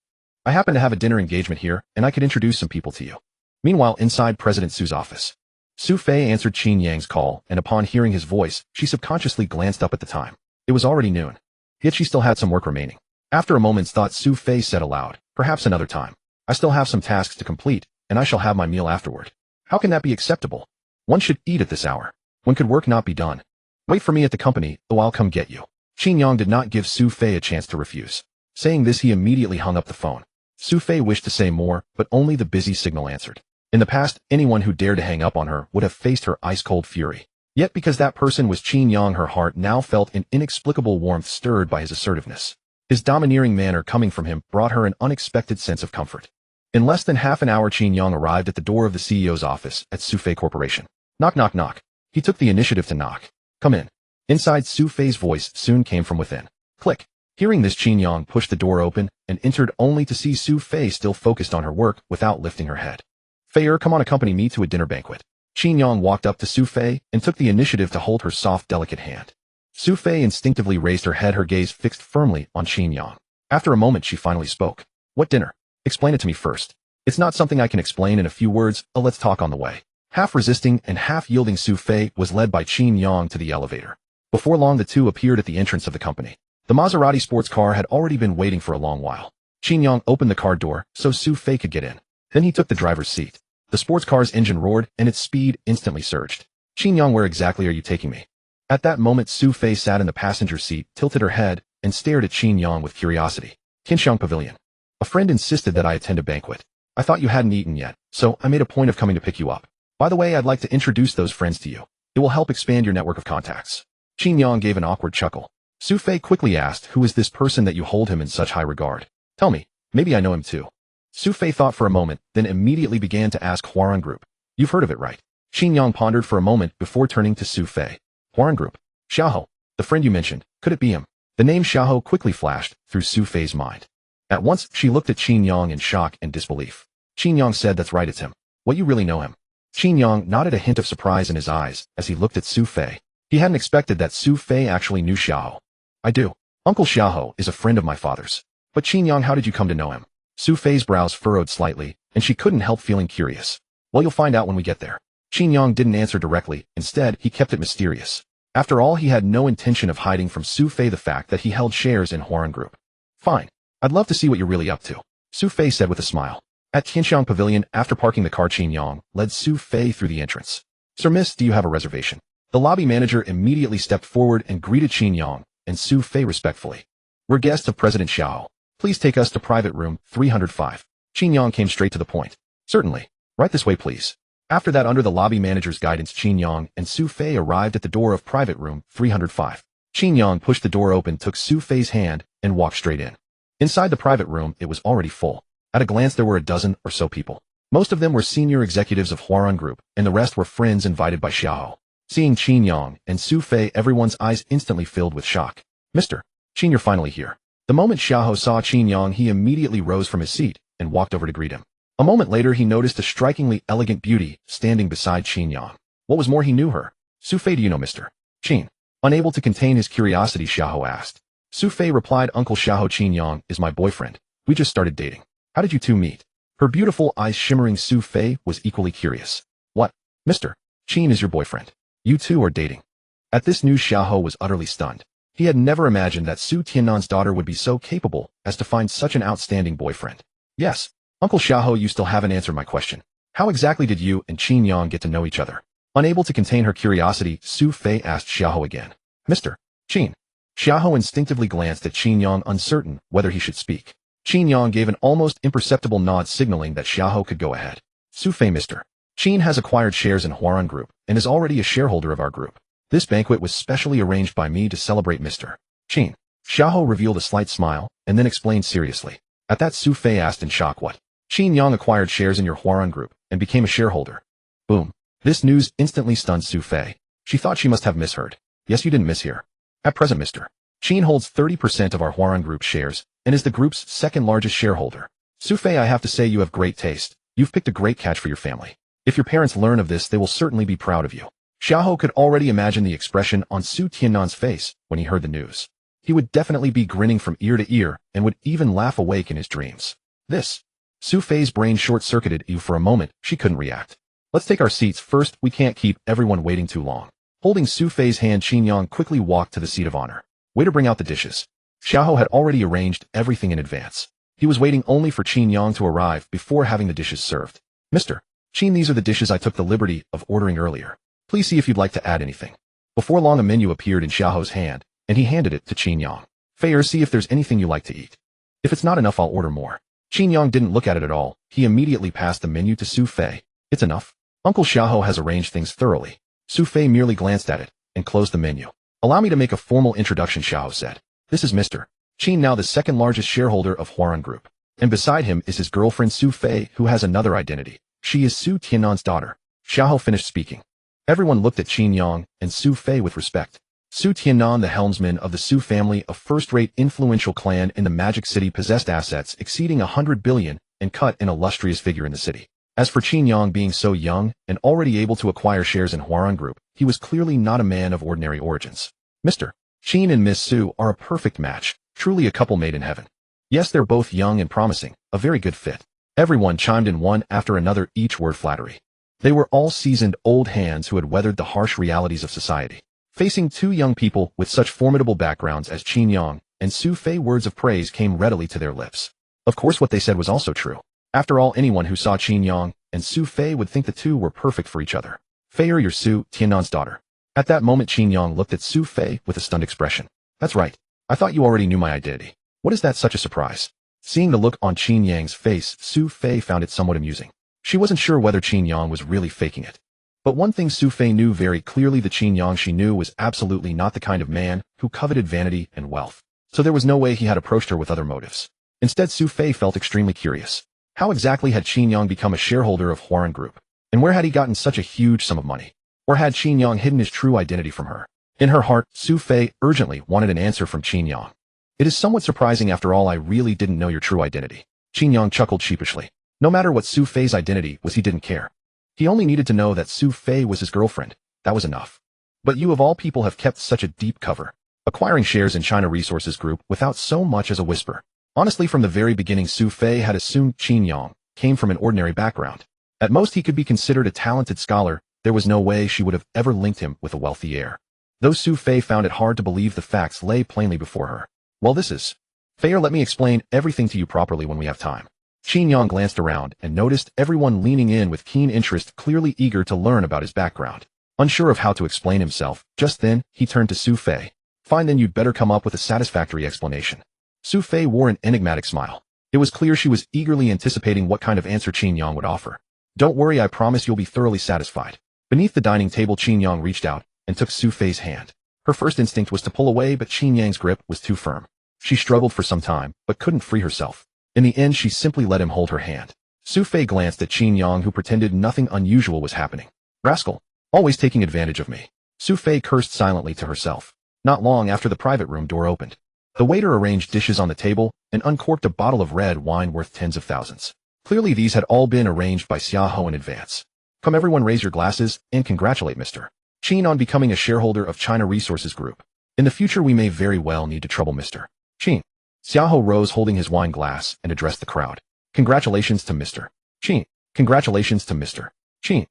I happen to have a dinner engagement here, and I could introduce some people to you. Meanwhile, inside President Su's office, Su Fei answered Qin Yang's call, and upon hearing his voice, she subconsciously glanced up at the time. It was already noon. Yet she still had some work remaining. After a moment's thought, Su Fei said aloud, perhaps another time. I still have some tasks to complete, and I shall have my meal afterward. How can that be acceptable? One should eat at this hour. When could work not be done? Wait for me at the company, or I'll come get you. Qin Yang did not give Su Fei a chance to refuse. Saying this, he immediately hung up the phone. Su Fei wished to say more, but only the busy signal answered. In the past, anyone who dared to hang up on her would have faced her ice-cold fury. Yet because that person was Qin Yang, her heart now felt an inexplicable warmth stirred by his assertiveness. His domineering manner coming from him brought her an unexpected sense of comfort. In less than half an hour, Qin Yang arrived at the door of the CEO's office at Su Fei Corporation. Knock, knock, knock. He took the initiative to knock. Come in. Inside, Su Fei's voice soon came from within. Click. Hearing this, Qin Yang pushed the door open and entered, only to see Su Fei still focused on her work without lifting her head. Fei, come on, accompany me to a dinner banquet. Qin Yang walked up to Su Fei and took the initiative to hold her soft, delicate hand. Su Fei instinctively raised her head, her gaze fixed firmly on Qin Yang. After a moment, she finally spoke. What dinner? Explain it to me first. It's not something I can explain in a few words, let's talk on the way. Half resisting and half yielding, Su Fei was led by Qin Yang to the elevator. Before long, the two appeared at the entrance of the company. The Maserati sports car had already been waiting for a long while. Qin Yang opened the car door so Su Fei could get in. Then he took the driver's seat. The sports car's engine roared and its speed instantly surged. Qin Yang, where exactly are you taking me? At that moment, Su Fei sat in the passenger seat, tilted her head, and stared at Qin Yang with curiosity. Qin Yang Pavilion. A friend insisted that I attend a banquet. I thought you hadn't eaten yet, so I made a point of coming to pick you up. By the way, I'd like to introduce those friends to you. It will help expand your network of contacts. Qin Yang gave an awkward chuckle. Su Fei quickly asked, who is this person that you hold him in such high regard? Tell me, maybe I know him too. Su Fei thought for a moment, then immediately began to ask. Huaran Group. You've heard of it, right? Qin Yang pondered for a moment before turning to Su Fei. Huaran Group. Xiao, the friend you mentioned, could it be him? The name Xiao quickly flashed through Su Fei's mind. At once, she looked at Qin Yang in shock and disbelief. Qin Yang said, that's right, it's him. What, you really know him? Qin Yang nodded, a hint of surprise in his eyes as he looked at Su Fei. He hadn't expected that Su Fei actually knew Xiao. I do. Uncle Xiao is a friend of my father's. But Qin Yang, how did you come to know him? Su Fei's brows furrowed slightly, and she couldn't help feeling curious. Well, you'll find out when we get there. Qin Yang didn't answer directly. Instead, he kept it mysterious. After all, he had no intention of hiding from Su Fei the fact that he held shares in Huaran Group. Fine. I'd love to see what you're really up to, Su Fei said with a smile. At Qin Yang Pavilion, after parking the car, Qin Yang led Su Fei through the entrance. Sir, miss, do you have a reservation? The lobby manager immediately stepped forward and greeted Qin Yang and Su Fei respectfully. We're guests of President Xiao. Please take us to private room 305. Qin Yang came straight to the point. Certainly. Right this way, please. After that, under the lobby manager's guidance, Qin Yang and Su Fei arrived at the door of private room 305. Qin Yang pushed the door open, took Su Fei's hand, and walked straight in. Inside the private room, it was already full. At a glance, there were a dozen or so people. Most of them were senior executives of Huaran Group, and the rest were friends invited by Xiao. Seeing Qin Yang and Su Fei, everyone's eyes instantly filled with shock. Mr. Qin, you're finally here. The moment Xiao saw Qin Yang, he immediately rose from his seat and walked over to greet him. A moment later, he noticed a strikingly elegant beauty standing beside Qin Yang. What was more, he knew her. Su Fei, do you know Mr. Qin? Unable to contain his curiosity, Xiao asked. Su Fei replied, Uncle Xiao, Qin Yang is my boyfriend. We just started dating. How did you two meet? Her beautiful eyes shimmering, Su Fei was equally curious. What? Mr. Qin is your boyfriend. You two are dating. At this news, Xiao was utterly stunned. He had never imagined that Su Tiannan's daughter would be so capable as to find such an outstanding boyfriend. Yes. Uncle Xiao, you still haven't answered my question. How exactly did you and Qin Yang get to know each other? Unable to contain her curiosity, Su Fei asked Xiao again. Mr. Qin. Xiao instinctively glanced at Qin Yang, uncertain whether he should speak. Qin Yang gave an almost imperceptible nod, signaling that Xiao could go ahead. Su Fei, Mr. Qin has acquired shares in Huarun Group and is already a shareholder of our group. This banquet was specially arranged by me to celebrate Mr. Qin. Xiaohou revealed a slight smile and then explained seriously. At that, Su Fei asked in shock, what? Qin Yang acquired shares in your Huarun Group and became a shareholder. Boom. This news instantly stunned Su Fei. She thought she must have misheard. Yes, you didn't mishear. At present, Mr. Qin holds 30% of our Huarun Group shares and is the group's second largest shareholder. Su Fei, I have to say you have great taste. You've picked a great catch for your family. If your parents learn of this, they will certainly be proud of you. Xiaohou could already imagine the expression on Su Tiannan's face when he heard the news. He would definitely be grinning from ear to ear and would even laugh awake in his dreams. This. Su Fei's brain short-circuited. For a moment, she couldn't react. Let's take our seats first, we can't keep everyone waiting too long. Holding Su Fei's hand, Qin Yang quickly walked to the seat of honor. Way to bring out the dishes. Xiaohou had already arranged everything in advance. He was waiting only for Qin Yang to arrive before having the dishes served. Mr. Qin, these are the dishes I took the liberty of ordering earlier. Please see if you'd like to add anything. Before long, a menu appeared in Xiaohou's hand, and he handed it to Qin Yang. Fei, see if there's anything you like to eat. If it's not enough, I'll order more. Qin Yang didn't look at it at all. He immediately passed the menu to Su Fei. It's enough. Uncle Xiaohou has arranged things thoroughly. Su Fei merely glanced at it and closed the menu. Allow me to make a formal introduction, Xiaohou said. This is Mr. Qin, now the second largest shareholder of Huarun Group. And beside him is his girlfriend Su Fei, who has another identity. She is Su Tiannan's daughter. Xiaohou finished speaking. Everyone looked at Qin Yang and Su Fei with respect. Su Tiannan, the helmsman of the Su family, a first-rate influential clan in the Magic City, possessed assets exceeding 100 billion and cut an illustrious figure in the city. As for Qin Yang, being so young and already able to acquire shares in Huarun Group, he was clearly not a man of ordinary origins. Mr. Qin and Miss Su are a perfect match, truly a couple made in heaven. Yes, they're both young and promising, a very good fit. Everyone chimed in one after another, each word flattery. They were all seasoned old hands who had weathered the harsh realities of society. Facing two young people with such formidable backgrounds as Qin Yang and Su Fei, words of praise came readily to their lips. Of course, what they said was also true. After all, anyone who saw Qin Yang and Su Fei would think the two were perfect for each other. Fei, you're Su Tiannan's daughter. At that moment, Qin Yang looked at Su Fei with a stunned expression. That's right. I thought you already knew my identity. What is that such a surprise? Seeing the look on Qin Yang's face, Su Fei found it somewhat amusing. She wasn't sure whether Qin Yang was really faking it. But one thing Su Fei knew very clearly, the Qin Yang she knew was absolutely not the kind of man who coveted vanity and wealth. So there was no way he had approached her with other motives. Instead, Su Fei felt extremely curious. How exactly had Qin Yang become a shareholder of Huarun Group? And where had he gotten such a huge sum of money? Or had Qin Yang hidden his true identity from her? In her heart, Su Fei urgently wanted an answer from Qin Yang. It is somewhat surprising, after all, I really didn't know your true identity. Qin Yang chuckled sheepishly. No matter what Su Fei's identity was, he didn't care. He only needed to know that Su Fei was his girlfriend. That was enough. But you of all people have kept such a deep cover, acquiring shares in China Resources Group without so much as a whisper. Honestly, from the very beginning, Su Fei had assumed Qin Yang came from an ordinary background. At most, he could be considered a talented scholar. There was no way she would have ever linked him with a wealthy heir. Though Su Fei found it hard to believe, the facts lay plainly before her. Well, this is fair. Let me explain everything to you properly when we have time. Qin Yang glanced around and noticed everyone leaning in with keen interest, clearly eager to learn about his background. Unsure of how to explain himself, just then, he turned to Su Fei. Fine, then you'd better come up with a satisfactory explanation. Su Fei wore an enigmatic smile. It was clear she was eagerly anticipating what kind of answer Qin Yang would offer. Don't worry, I promise you'll be thoroughly satisfied. Beneath the dining table, Qin Yang reached out and took Su Fei's hand. Her first instinct was to pull away, but Qin Yang's grip was too firm. She struggled for some time, but couldn't free herself. In the end, she simply let him hold her hand. Su Fei glanced at Qin Yang, who pretended nothing unusual was happening. Rascal, always taking advantage of me. Su Fei cursed silently to herself. Not long after, the private room door opened. The waiter arranged dishes on the table and uncorked a bottle of red wine worth tens of thousands. Clearly, these had all been arranged by Xiaohou in advance. Come everyone, raise your glasses and congratulate Mr. Qin on becoming a shareholder of China Resources Group. In the future, we may very well need to trouble Mr. Qin. Xiaohou rose, holding his wine glass, and addressed the crowd. Congratulations to Mr. Qin. Congratulations to Mr. Qin.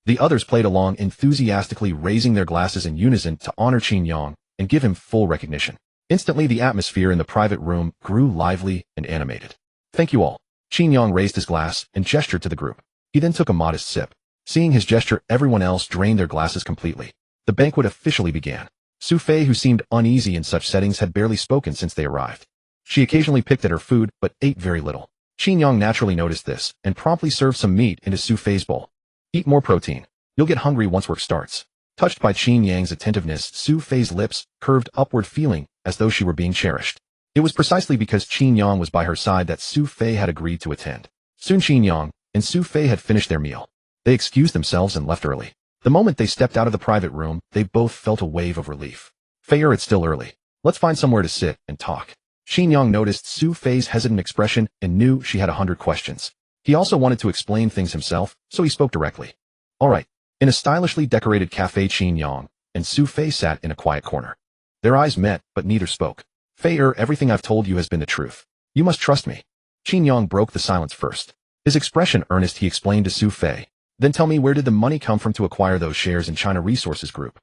The others played along, enthusiastically raising their glasses in unison to honor Qin Yang and give him full recognition. Instantly, the atmosphere in the private room grew lively and animated. Thank you all. Qin Yang raised his glass and gestured to the group. He then took a modest sip. Seeing his gesture, everyone else drained their glasses completely. The banquet officially began. Su Fei, who seemed uneasy in such settings, had barely spoken since they arrived. She occasionally picked at her food, but ate very little. Qin Yang naturally noticed this and promptly served some meat into Su Fei's bowl. Eat more protein. You'll get hungry once work starts. Touched by Qin Yang's attentiveness, Su Fei's lips curved upward, feeling as though she were being cherished. It was precisely because Qin Yang was by her side that Su Fei had agreed to attend. Soon Qin Yang and Su Fei had finished their meal. They excused themselves and left early. The moment they stepped out of the private room, they both felt a wave of relief. Feier, it's still early. Let's find somewhere to sit and talk. Qin Yang noticed Su Fei's hesitant expression and knew she had 100 questions. He also wanted to explain things himself, so he spoke directly. All right. In a stylishly decorated cafe, Qin Yang and Su Fei sat in a quiet corner. Their eyes met, but neither spoke. Feier, everything I've told you has been the truth. You must trust me. Qin Yang broke the silence first. His expression earnest, he explained to Su Fei. Then tell me, where did the money come from to acquire those shares in China Resources Group?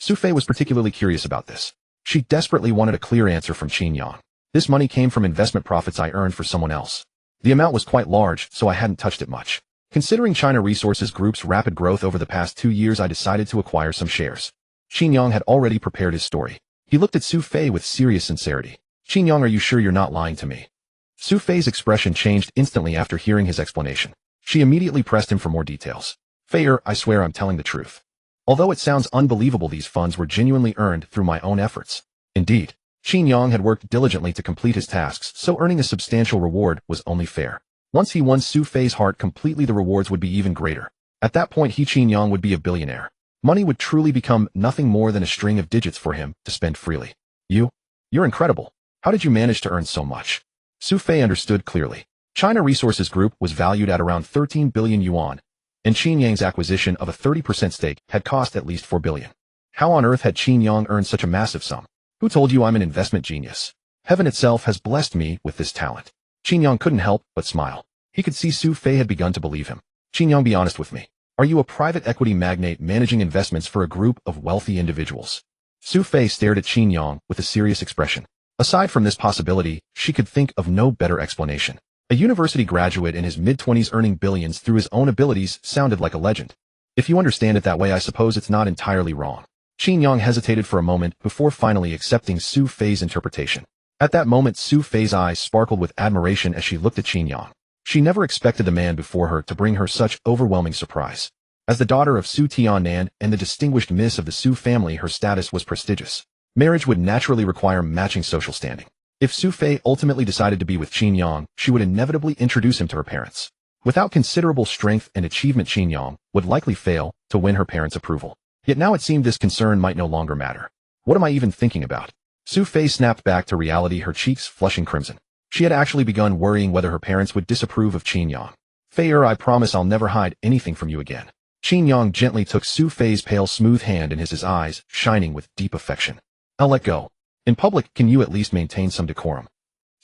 Su Fei was particularly curious about this. She desperately wanted a clear answer from Qin Yang. This money came from investment profits I earned for someone else. The amount was quite large, so I hadn't touched it much. Considering China Resources Group's rapid growth over the past 2 years, I decided to acquire some shares. Qin Yang had already prepared his story. He looked at Su Fei with serious sincerity. Qin Yang, are you sure you're not lying to me? Su Fei's expression changed instantly after hearing his explanation. She immediately pressed him for more details. Feier, I swear I'm telling the truth. Although it sounds unbelievable, these funds were genuinely earned through my own efforts. Indeed, Qin Yang had worked diligently to complete his tasks, so earning a substantial reward was only fair. Once he won Su Fei's heart completely, the rewards would be even greater. At that point, Qin Yang would be a billionaire. Money would truly become nothing more than a string of digits for him to spend freely. You're incredible. How did you manage to earn so much? Su Fei understood clearly. China Resources Group was valued at around 13 billion yuan, and Qin Yang's acquisition of a 30% stake had cost at least 4 billion. How on earth had Qin Yang earned such a massive sum? Who told you I'm an investment genius? Heaven itself has blessed me with this talent. Qin Yang couldn't help but smile. He could see Su Fei had begun to believe him. Qin Yang, be honest with me. Are you a private equity magnate managing investments for a group of wealthy individuals? Su Fei stared at Qin Yang with a serious expression. Aside from this possibility, she could think of no better explanation. A university graduate in his mid-20s earning billions through his own abilities sounded like a legend. If you understand it that way, I suppose it's not entirely wrong. Qin Yang hesitated for a moment before finally accepting Su Fei's interpretation. At that moment, Su Fei's eyes sparkled with admiration as she looked at Qin Yang. She never expected the man before her to bring her such overwhelming surprise. As the daughter of Su Tiannan and the distinguished miss of the Su family, her status was prestigious. Marriage would naturally require matching social standing. If Su Fei ultimately decided to be with Qin Yang, she would inevitably introduce him to her parents. Without considerable strength and achievement, Qin Yang would likely fail to win her parents' approval. Yet now it seemed this concern might no longer matter. What am I even thinking about? Su Fei snapped back to reality, her cheeks flushing crimson. She had actually begun worrying whether her parents would disapprove of Qin Yang. Feier, I promise I'll never hide anything from you again. Qin Yang gently took Su Fei's pale, smooth hand in his eyes shining with deep affection. I'll let go. In public, can you at least maintain some decorum?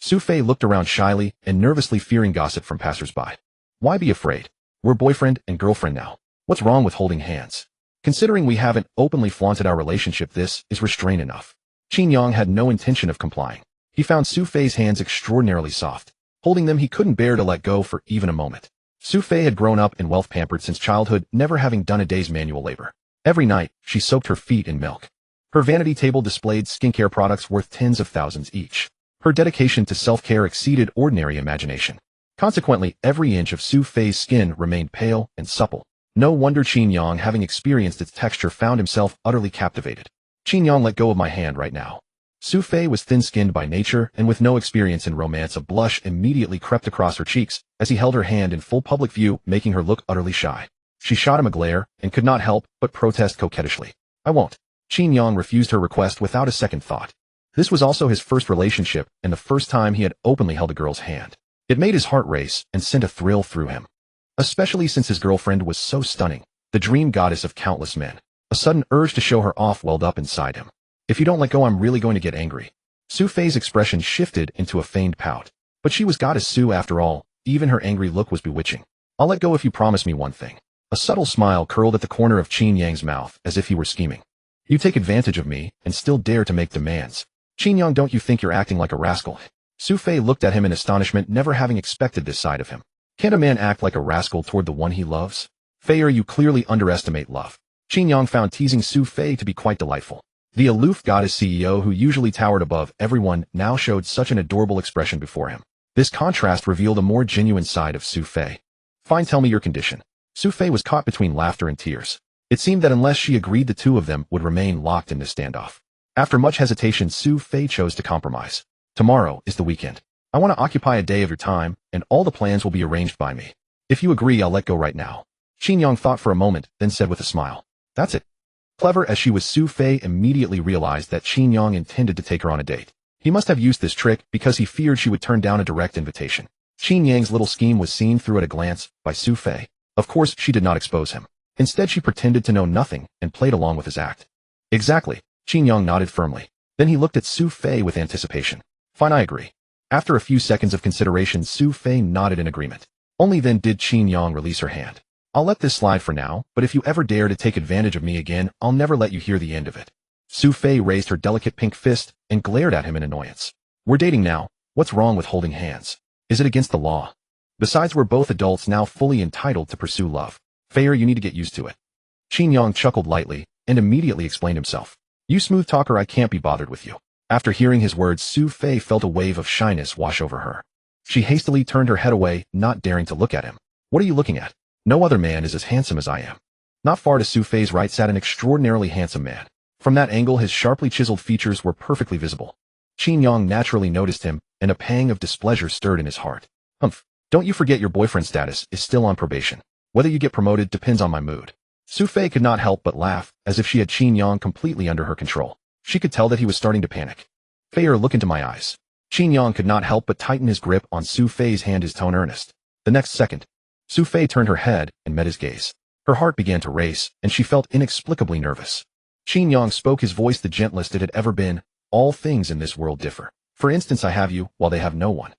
Su Fei looked around shyly and nervously, fearing gossip from passersby. Why be afraid? We're boyfriend and girlfriend now. What's wrong with holding hands? Considering we haven't openly flaunted our relationship, this is restraint enough. Qin Yang had no intention of complying. He found Su Fei's hands extraordinarily soft. Holding them, he couldn't bear to let go for even a moment. Su Fei had grown up in wealth, pampered since childhood, never having done a day's manual labor. Every night, she soaked her feet in milk. Her vanity table displayed skincare products worth tens of thousands each. Her dedication to self-care exceeded ordinary imagination. Consequently, every inch of Su Fei's skin remained pale and supple. No wonder Qin Yang, having experienced its texture, found himself utterly captivated. Qin Yang, let go of my hand right now. Su Fei was thin-skinned by nature and with no experience in romance. A blush immediately crept across her cheeks as he held her hand in full public view, making her look utterly shy. She shot him a glare and could not help but protest coquettishly. I won't. Qin Yang refused her request without a second thought. This was also his first relationship and the first time he had openly held a girl's hand. It made his heart race and sent a thrill through him. Especially since his girlfriend was so stunning, the dream goddess of countless men. A sudden urge to show her off welled up inside him. If you don't let go, I'm really going to get angry. Su Fei's expression shifted into a feigned pout. But she was Goddess Su after all. Even her angry look was bewitching. I'll let go if you promise me one thing. A subtle smile curled at the corner of Qin Yang's mouth as if he were scheming. You take advantage of me and still dare to make demands. Qin Yang, don't you think you're acting like a rascal? Su Fei looked at him in astonishment, never having expected this side of him. Can't a man act like a rascal toward the one he loves? Feier, you clearly underestimate love. Qin Yang found teasing Su Fei to be quite delightful. The aloof goddess CEO, who usually towered above everyone, now showed such an adorable expression before him. This contrast revealed a more genuine side of Su Fei. Fine, tell me your condition. Su Fei was caught between laughter and tears. It seemed that unless she agreed, the two of them would remain locked in this standoff. After much hesitation, Su Fei chose to compromise. Tomorrow is the weekend. I want to occupy a day of your time, and all the plans will be arranged by me. If you agree, I'll let go right now. Qin Yang thought for a moment, then said with a smile, "That's it." Clever as she was, Su Fei immediately realized that Qin Yang intended to take her on a date. He must have used this trick because he feared she would turn down a direct invitation. Qin Yang's little scheme was seen through at a glance by Su Fei. Of course, she did not expose him. Instead, she pretended to know nothing and played along with his act. Exactly. Qin Yang nodded firmly. Then he looked at Su Fei with anticipation. Fine, I agree. After a few seconds of consideration, Su Fei nodded in agreement. Only then did Qin Yang release her hand. I'll let this slide for now, but if you ever dare to take advantage of me again, I'll never let you hear the end of it. Su Fei raised her delicate pink fist and glared at him in annoyance. We're dating now. What's wrong with holding hands? Is it against the law? Besides, we're both adults now, fully entitled to pursue love. Fei, you need to get used to it. Qin Yang chuckled lightly and immediately explained himself. You smooth talker, I can't be bothered with you. After hearing his words, Su Fei felt a wave of shyness wash over her. She hastily turned her head away, not daring to look at him. What are you looking at? No other man is as handsome as I am. Not far to Su Fei's right sat an extraordinarily handsome man. From that angle, his sharply chiseled features were perfectly visible. Qin Yang naturally noticed him, and a pang of displeasure stirred in his heart. Humph. Don't you forget your boyfriend status is still on probation. Whether you get promoted depends on my mood. Su Fei could not help but laugh, as if she had Qin Yang completely under her control. She could tell that he was starting to panic. Fei, look into my eyes. Qin Yang could not help but tighten his grip on Su Fei's hand, his tone earnest. The next second, Su Fei turned her head and met his gaze. Her heart began to race, and she felt inexplicably nervous. Qin Yang spoke, his voice the gentlest it had ever been. All things in this world differ. For instance, I have you, while they have no one.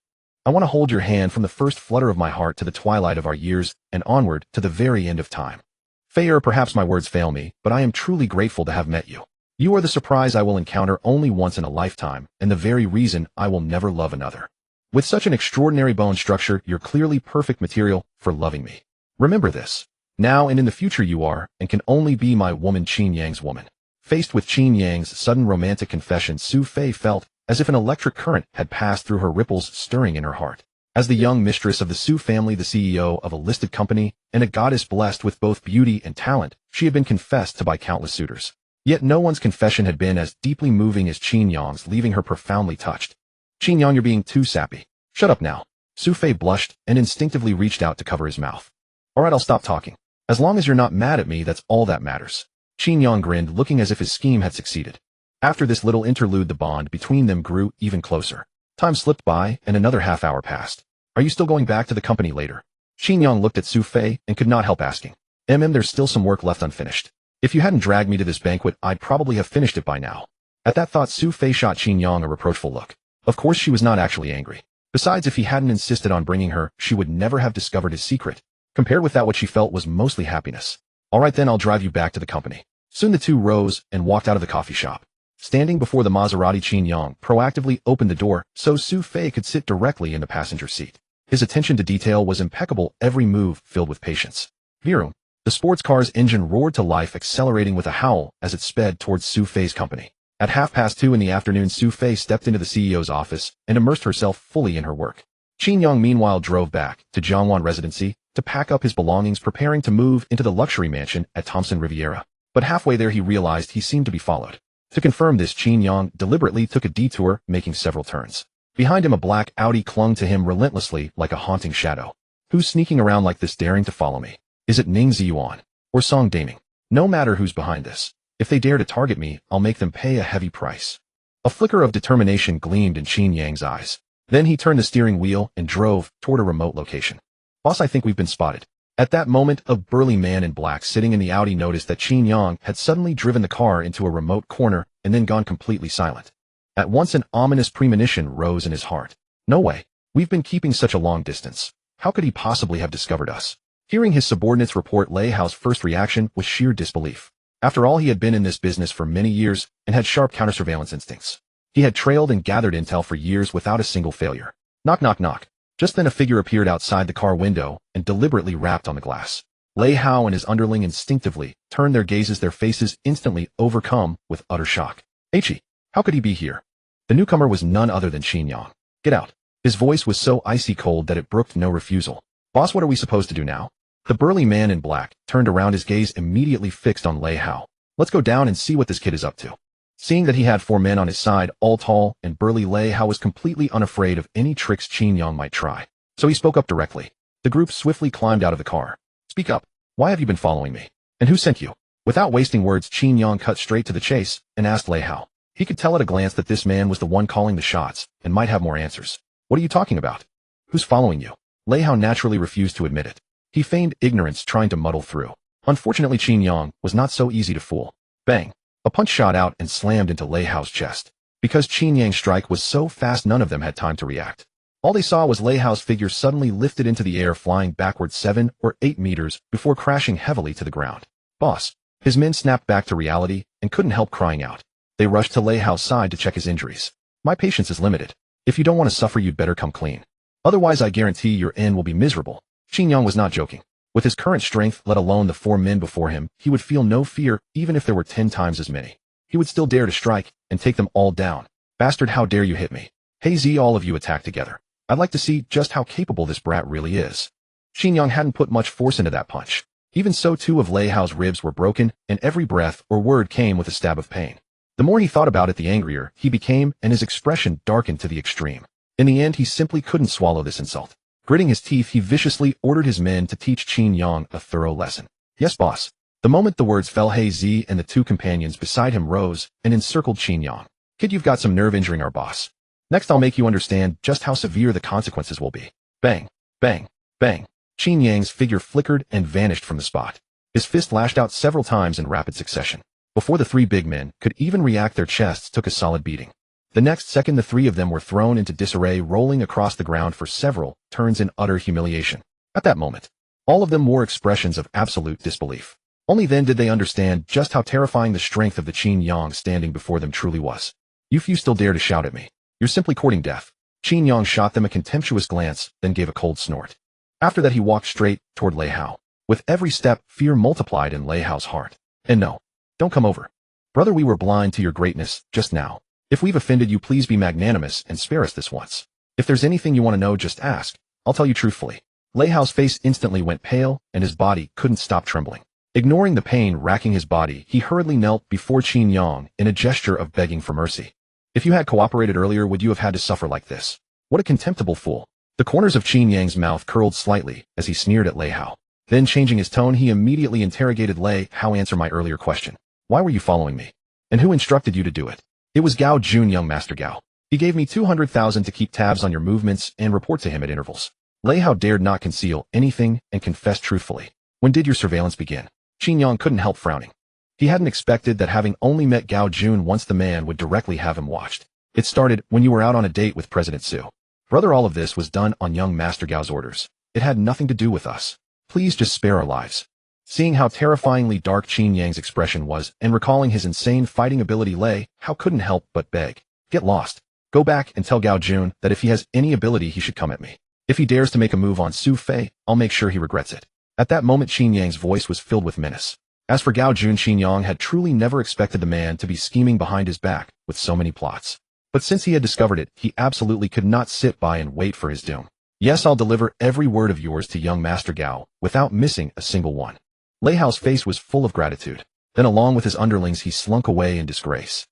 I want to hold your hand from the first flutter of my heart to the twilight of our years, and onward to the very end of time. Fei, perhaps my words fail me, but I am truly grateful to have met you. You are the surprise I will encounter only once in a lifetime, and the very reason I will never love another. With such an extraordinary bone structure, you're clearly perfect material for loving me. Remember this. Now and in the future you are, and can only be my woman, Qin Yang's woman. Faced with Qin Yang's sudden romantic confession, Su Fei felt as if an electric current had passed through her, ripples stirring in her heart. As the young mistress of the Su family, the CEO of a listed company, and a goddess blessed with both beauty and talent, she had been confessed to by countless suitors. Yet no one's confession had been as deeply moving as Qin Yang's, leaving her profoundly touched. Qin Yang, you're being too sappy. Shut up now. Su Fei blushed and instinctively reached out to cover his mouth. All right, I'll stop talking. As long as you're not mad at me, that's all that matters. Qin Yang grinned, looking as if his scheme had succeeded. After this little interlude, the bond between them grew even closer. Time slipped by, and another half hour passed. Are you still going back to the company later? Qin Yang looked at Su Fei and could not help asking. There's still some work left unfinished. If you hadn't dragged me to this banquet, I'd probably have finished it by now. At that thought, Su Fei shot Qin Yang a reproachful look. Of course, she was not actually angry. Besides, if he hadn't insisted on bringing her, she would never have discovered his secret. Compared with that, what she felt was mostly happiness. All right then, I'll drive you back to the company. Soon the two rose and walked out of the coffee shop. Standing before the Maserati, Qin Yang proactively opened the door so Su Fei could sit directly in the passenger seat. His attention to detail was impeccable, every move filled with patience. Vroom. The sports car's engine roared to life, accelerating with a howl as it sped towards Su Fei's company. At 2:30 in the afternoon, Su Fei stepped into the CEO's office and immersed herself fully in her work. Qin Yang meanwhile drove back to Jiangwan Residency to pack up his belongings, preparing to move into the luxury mansion at Thompson Riviera. But halfway there he realized he seemed to be followed. To confirm this, Qin Yang deliberately took a detour, making several turns. Behind him, a black Audi clung to him relentlessly like a haunting shadow. Who's sneaking around like this, daring to follow me? Is it Ning Ziyuan or Song Daming? No matter who's behind this. If they dare to target me, I'll make them pay a heavy price. A flicker of determination gleamed in Qin Yang's eyes. Then he turned the steering wheel and drove toward a remote location. Boss, I think we've been spotted. At that moment, a burly man in black sitting in the Audi noticed that Qin Yang had suddenly driven the car into a remote corner and then gone completely silent. At once an ominous premonition rose in his heart. No way. We've been keeping such a long distance. How could he possibly have discovered us? Hearing his subordinates report, Lei Hao's first reaction was sheer disbelief. After all, he had been in this business for many years and had sharp counter-surveillance instincts. He had trailed and gathered intel for years without a single failure. Knock, knock, knock. Just then a figure appeared outside the car window and deliberately rapped on the glass. Lei Hao and his underling instinctively turned their gazes, their faces instantly overcome with utter shock. H.E. How could he be here? The newcomer was none other than Qin Yang. Get out. His voice was so icy cold that it brooked no refusal. Boss, what are we supposed to do now? The burly man in black turned around, his gaze immediately fixed on Lei Hao. Let's go down and see what this kid is up to. Seeing that he had 4 men on his side, all tall and burly, Lei Hao was completely unafraid of any tricks Qin Yang might try. So he spoke up directly. The group swiftly climbed out of the car. Speak up. Why have you been following me? And who sent you? Without wasting words, Qin Yang cut straight to the chase and asked Lei Hao. He could tell at a glance that this man was the one calling the shots and might have more answers. What are you talking about? Who's following you? Lei Hao naturally refused to admit it. He feigned ignorance, trying to muddle through. Unfortunately, Qin Yang was not so easy to fool. Bang! A punch shot out and slammed into Lei Hao's chest. Because Qin Yang's strike was so fast, none of them had time to react. All they saw was Lei Hao's figure suddenly lifted into the air, flying backward 7 or 8 meters before crashing heavily to the ground. Boss! His men snapped back to reality and couldn't help crying out. They rushed to Lei Hao's side to check his injuries. My patience is limited. If you don't want to suffer, you'd better come clean. Otherwise, I guarantee your end will be miserable. Qin Yang was not joking. With his current strength, let alone the 4 men before him, he would feel no fear even if there were 10 times as many. He would still dare to strike and take them all down. Bastard, how dare you hit me? Hey Z, all of you attack together. I'd like to see just how capable this brat really is. Qin Yang hadn't put much force into that punch. Even so, 2 of Lei Hao's ribs were broken, and every breath or word came with a stab of pain. The more he thought about it, the angrier he became, and his expression darkened to the extreme. In the end, he simply couldn't swallow this insult. Gritting his teeth, he viciously ordered his men to teach Qin Yang a thorough lesson. Yes, boss. The moment the words fell, He Zi and the 2 companions beside him rose and encircled Qin Yang. Kid, you've got some nerve injuring our boss. Next, I'll make you understand just how severe the consequences will be. Bang, bang, bang. Qin Yang's figure flickered and vanished from the spot. His fist lashed out several times in rapid succession. Before the 3 big men could even react, their chests took a solid beating. The next second, the 3 of them were thrown into disarray, rolling across the ground for several turns in utter humiliation. At that moment, all of them wore expressions of absolute disbelief. Only then did they understand just how terrifying the strength of the Qin Yang standing before them truly was. You few still dare to shout at me. You're simply courting death. Qin Yang shot them a contemptuous glance, then gave a cold snort. After that, he walked straight toward Lei Hao. With every step, fear multiplied in Lei Hao's heart. And no, don't come over. Brother, we were blind to your greatness just now. If we've offended you, please be magnanimous and spare us this once. If there's anything you want to know, just ask. I'll tell you truthfully. Lei Hao's face instantly went pale, and his body couldn't stop trembling. Ignoring the pain racking his body, he hurriedly knelt before Qin Yang in a gesture of begging for mercy. If you had cooperated earlier, would you have had to suffer like this? What a contemptible fool. The corners of Qin Yang's mouth curled slightly as he sneered at Lei Hao. Then, changing his tone, he immediately interrogated Lei Hao. Answer my earlier question. Why were you following me? And who instructed you to do it? It was Gao Jun, young Master Gao. He gave me 200,000 to keep tabs on your movements and report to him at intervals. Lei Hao dared not conceal anything and confessed truthfully. When did your surveillance begin? Qin Yang couldn't help frowning. He hadn't expected that having only met Gao Jun once, the man would directly have him watched. It started when you were out on a date with President Su. Brother, all of this was done on young Master Gao's orders. It had nothing to do with us. Please just spare our lives. Seeing how terrifyingly dark Qin Yang's expression was and recalling his insane fighting ability, Lei Hao couldn't help but beg. Get lost. Go back and tell Gao Jun that if he has any ability, he should come at me. If he dares to make a move on Su Fei, I'll make sure he regrets it. At that moment, Qin Yang's voice was filled with menace. As for Gao Jun, Qin Yang had truly never expected the man to be scheming behind his back with so many plots. But since he had discovered it, he absolutely could not sit by and wait for his doom. Yes, I'll deliver every word of yours to young Master Gao without missing a single one. Lei Hao's face was full of gratitude. Then, along with his underlings, he slunk away in disgrace.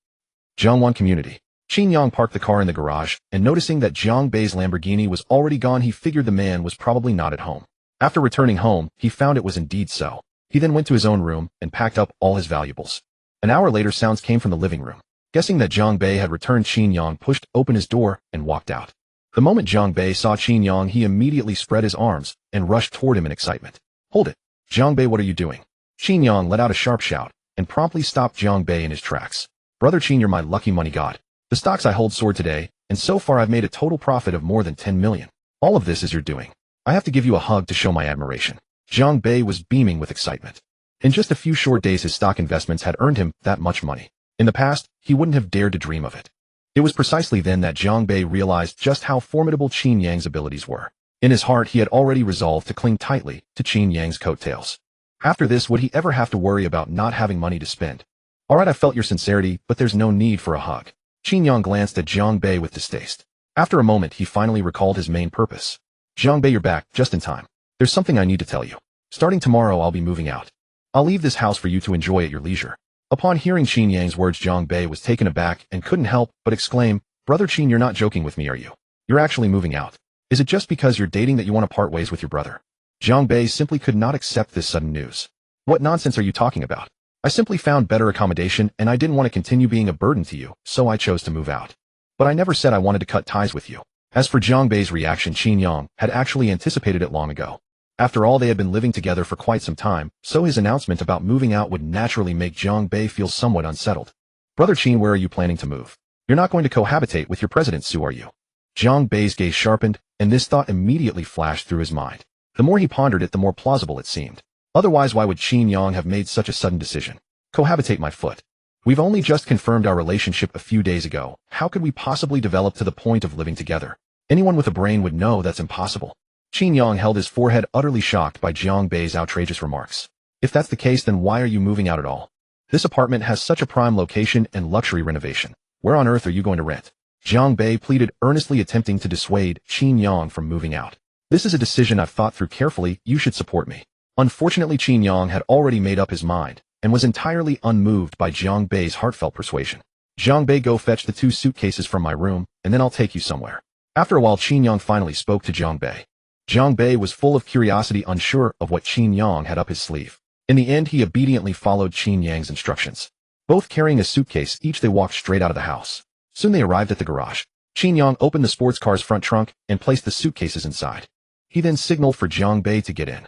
Jiangwan community. Qin Yang parked the car in the garage, and noticing that Jiang Bei's Lamborghini was already gone, he figured the man was probably not at home. After returning home, he found it was indeed so. He then went to his own room and packed up all his valuables. An hour later, sounds came from the living room. Guessing that Jiang Bei had returned, Qin Yang pushed open his door and walked out. The moment Jiang Bei saw Qin Yang, he immediately spread his arms and rushed toward him in excitement. Hold it. Jiang Bei, what are you doing? Qin Yang let out a sharp shout and promptly stopped Jiang Bei in his tracks. Brother Qin, you're my lucky money god. The stocks I hold soared today, and so far I've made a total profit of more than 10 million. All of this is your doing. I have to give you a hug to show my admiration. Jiang Bei was beaming with excitement. In just a few short days, his stock investments had earned him that much money. In the past, he wouldn't have dared to dream of it. It was precisely then that Jiang Bei realized just how formidable Qin Yang's abilities were. In his heart, he had already resolved to cling tightly to Qin Yang's coattails. After this, would he ever have to worry about not having money to spend? All right, I felt your sincerity, but there's no need for a hug. Qin Yang glanced at Jiang Bei with distaste. After a moment, he finally recalled his main purpose. Jiang Bei, you're back, just in time. There's something I need to tell you. Starting tomorrow, I'll be moving out. I'll leave this house for you to enjoy at your leisure. Upon hearing Qin Yang's words, Jiang Bei was taken aback and couldn't help but exclaim, Brother Qin, you're not joking with me, are you? You're actually moving out. Is it just because you're dating that you want to part ways with your brother? Jiang Bei simply could not accept this sudden news. What nonsense are you talking about? I simply found better accommodation and I didn't want to continue being a burden to you, so I chose to move out. But I never said I wanted to cut ties with you. As for Jiang Bei's reaction, Qin Yang had actually anticipated it long ago. After all, they had been living together for quite some time, so his announcement about moving out would naturally make Jiang Bei feel somewhat unsettled. Brother Qin, where are you planning to move? You're not going to cohabitate with your president Su, are you? Jiang Bei's gaze sharpened, and this thought immediately flashed through his mind. The more he pondered it, the more plausible it seemed. Otherwise, why would Qin Yang have made such a sudden decision? Cohabitate, my foot. We've only just confirmed our relationship a few days ago. How could we possibly develop to the point of living together? Anyone with a brain would know that's impossible. Qin Yang held his forehead, utterly shocked by Jiang Bei's outrageous remarks. If that's the case, then why are you moving out at all? This apartment has such a prime location and luxury renovation. Where on earth are you going to rent? Jiang Bei pleaded, earnestly attempting to dissuade Qin Yang from moving out. This is a decision I've thought through carefully. You should support me. Unfortunately, Qin Yang had already made up his mind and was entirely unmoved by Jiang Bei's heartfelt persuasion. Jiang Bei, go fetch the 2 suitcases from my room, and then I'll take you somewhere. After a while, Qin Yang finally spoke to Jiang Bei. Jiang Bei was full of curiosity, unsure of what Qin Yang had up his sleeve. In the end, he obediently followed Qin Yang's instructions. Both carrying a suitcase each, they walked straight out of the house. Soon they arrived at the garage. Qin Yang opened the sports car's front trunk and placed the suitcases inside. He then signaled for Jiang Bei to get in.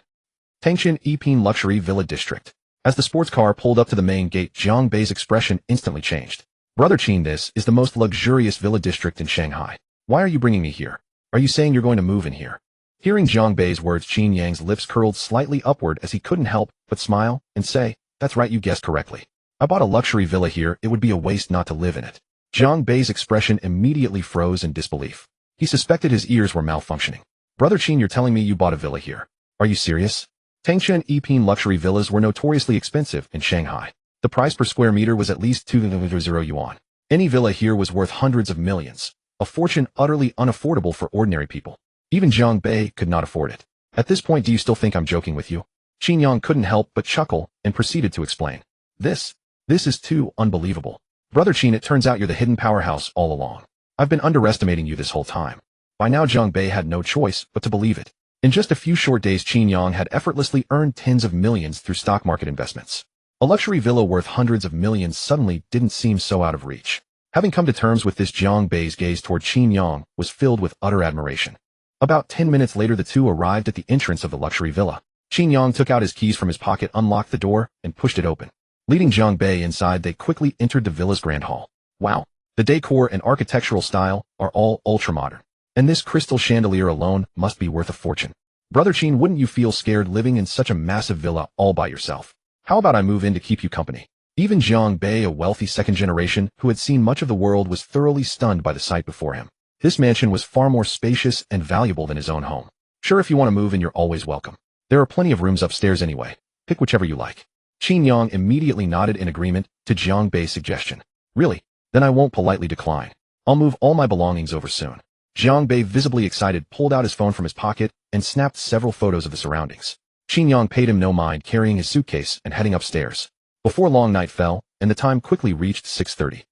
Tangshan Yiping Luxury Villa District. As the sports car pulled up to the main gate, Jiang Bei's expression instantly changed. Brother Qin, this is the most luxurious villa district in Shanghai. Why are you bringing me here? Are you saying you're going to move in here? Hearing Jiang Bei's words, Qin Yang's lips curled slightly upward as he couldn't help but smile and say, that's right, you guessed correctly. I bought a luxury villa here. It would be a waste not to live in it. Jiang Bei's expression immediately froze in disbelief. He suspected his ears were malfunctioning. Brother Qin, you're telling me you bought a villa here? Are you serious? Tangshan Yiping luxury villas were notoriously expensive in Shanghai. The price per square meter was at least 200 yuan. Any villa here was worth hundreds of millions, a fortune utterly unaffordable for ordinary people. Even Jiang Bei could not afford it. At this point, do you still think I'm joking with you? Qin Yang couldn't help but chuckle and proceeded to explain. This is too unbelievable. Brother Qin, it turns out you're the hidden powerhouse all along. I've been underestimating you this whole time. By now, Jiang Bei had no choice but to believe it. In just a few short days, Qin Yang had effortlessly earned tens of millions through stock market investments. A luxury villa worth hundreds of millions suddenly didn't seem so out of reach. Having come to terms with this, Jiang Bei's gaze toward Qin Yang was filled with utter admiration. About 10 minutes later, the two arrived at the entrance of the luxury villa. Qin Yang took out his keys from his pocket, unlocked the door, and pushed it open. Leading Jiang Bei inside, they quickly entered the villa's grand hall. Wow! The decor and architectural style are all ultra-modern. And this crystal chandelier alone must be worth a fortune. Brother Qin, wouldn't you feel scared living in such a massive villa all by yourself? How about I move in to keep you company? Even Jiang Bei, a wealthy second generation who had seen much of the world, was thoroughly stunned by the sight before him. This mansion was far more spacious and valuable than his own home. Sure, if you want to move in, you're always welcome. There are plenty of rooms upstairs anyway. Pick whichever you like. Qin Yang immediately nodded in agreement to Jiang Bei's suggestion. Really? Then I won't politely decline. I'll move all my belongings over soon. Jiang Bei, visibly excited, pulled out his phone from his pocket and snapped several photos of the surroundings. Qin Yang paid him no mind, carrying his suitcase and heading upstairs. Before long, night fell, and the time quickly reached 6:30.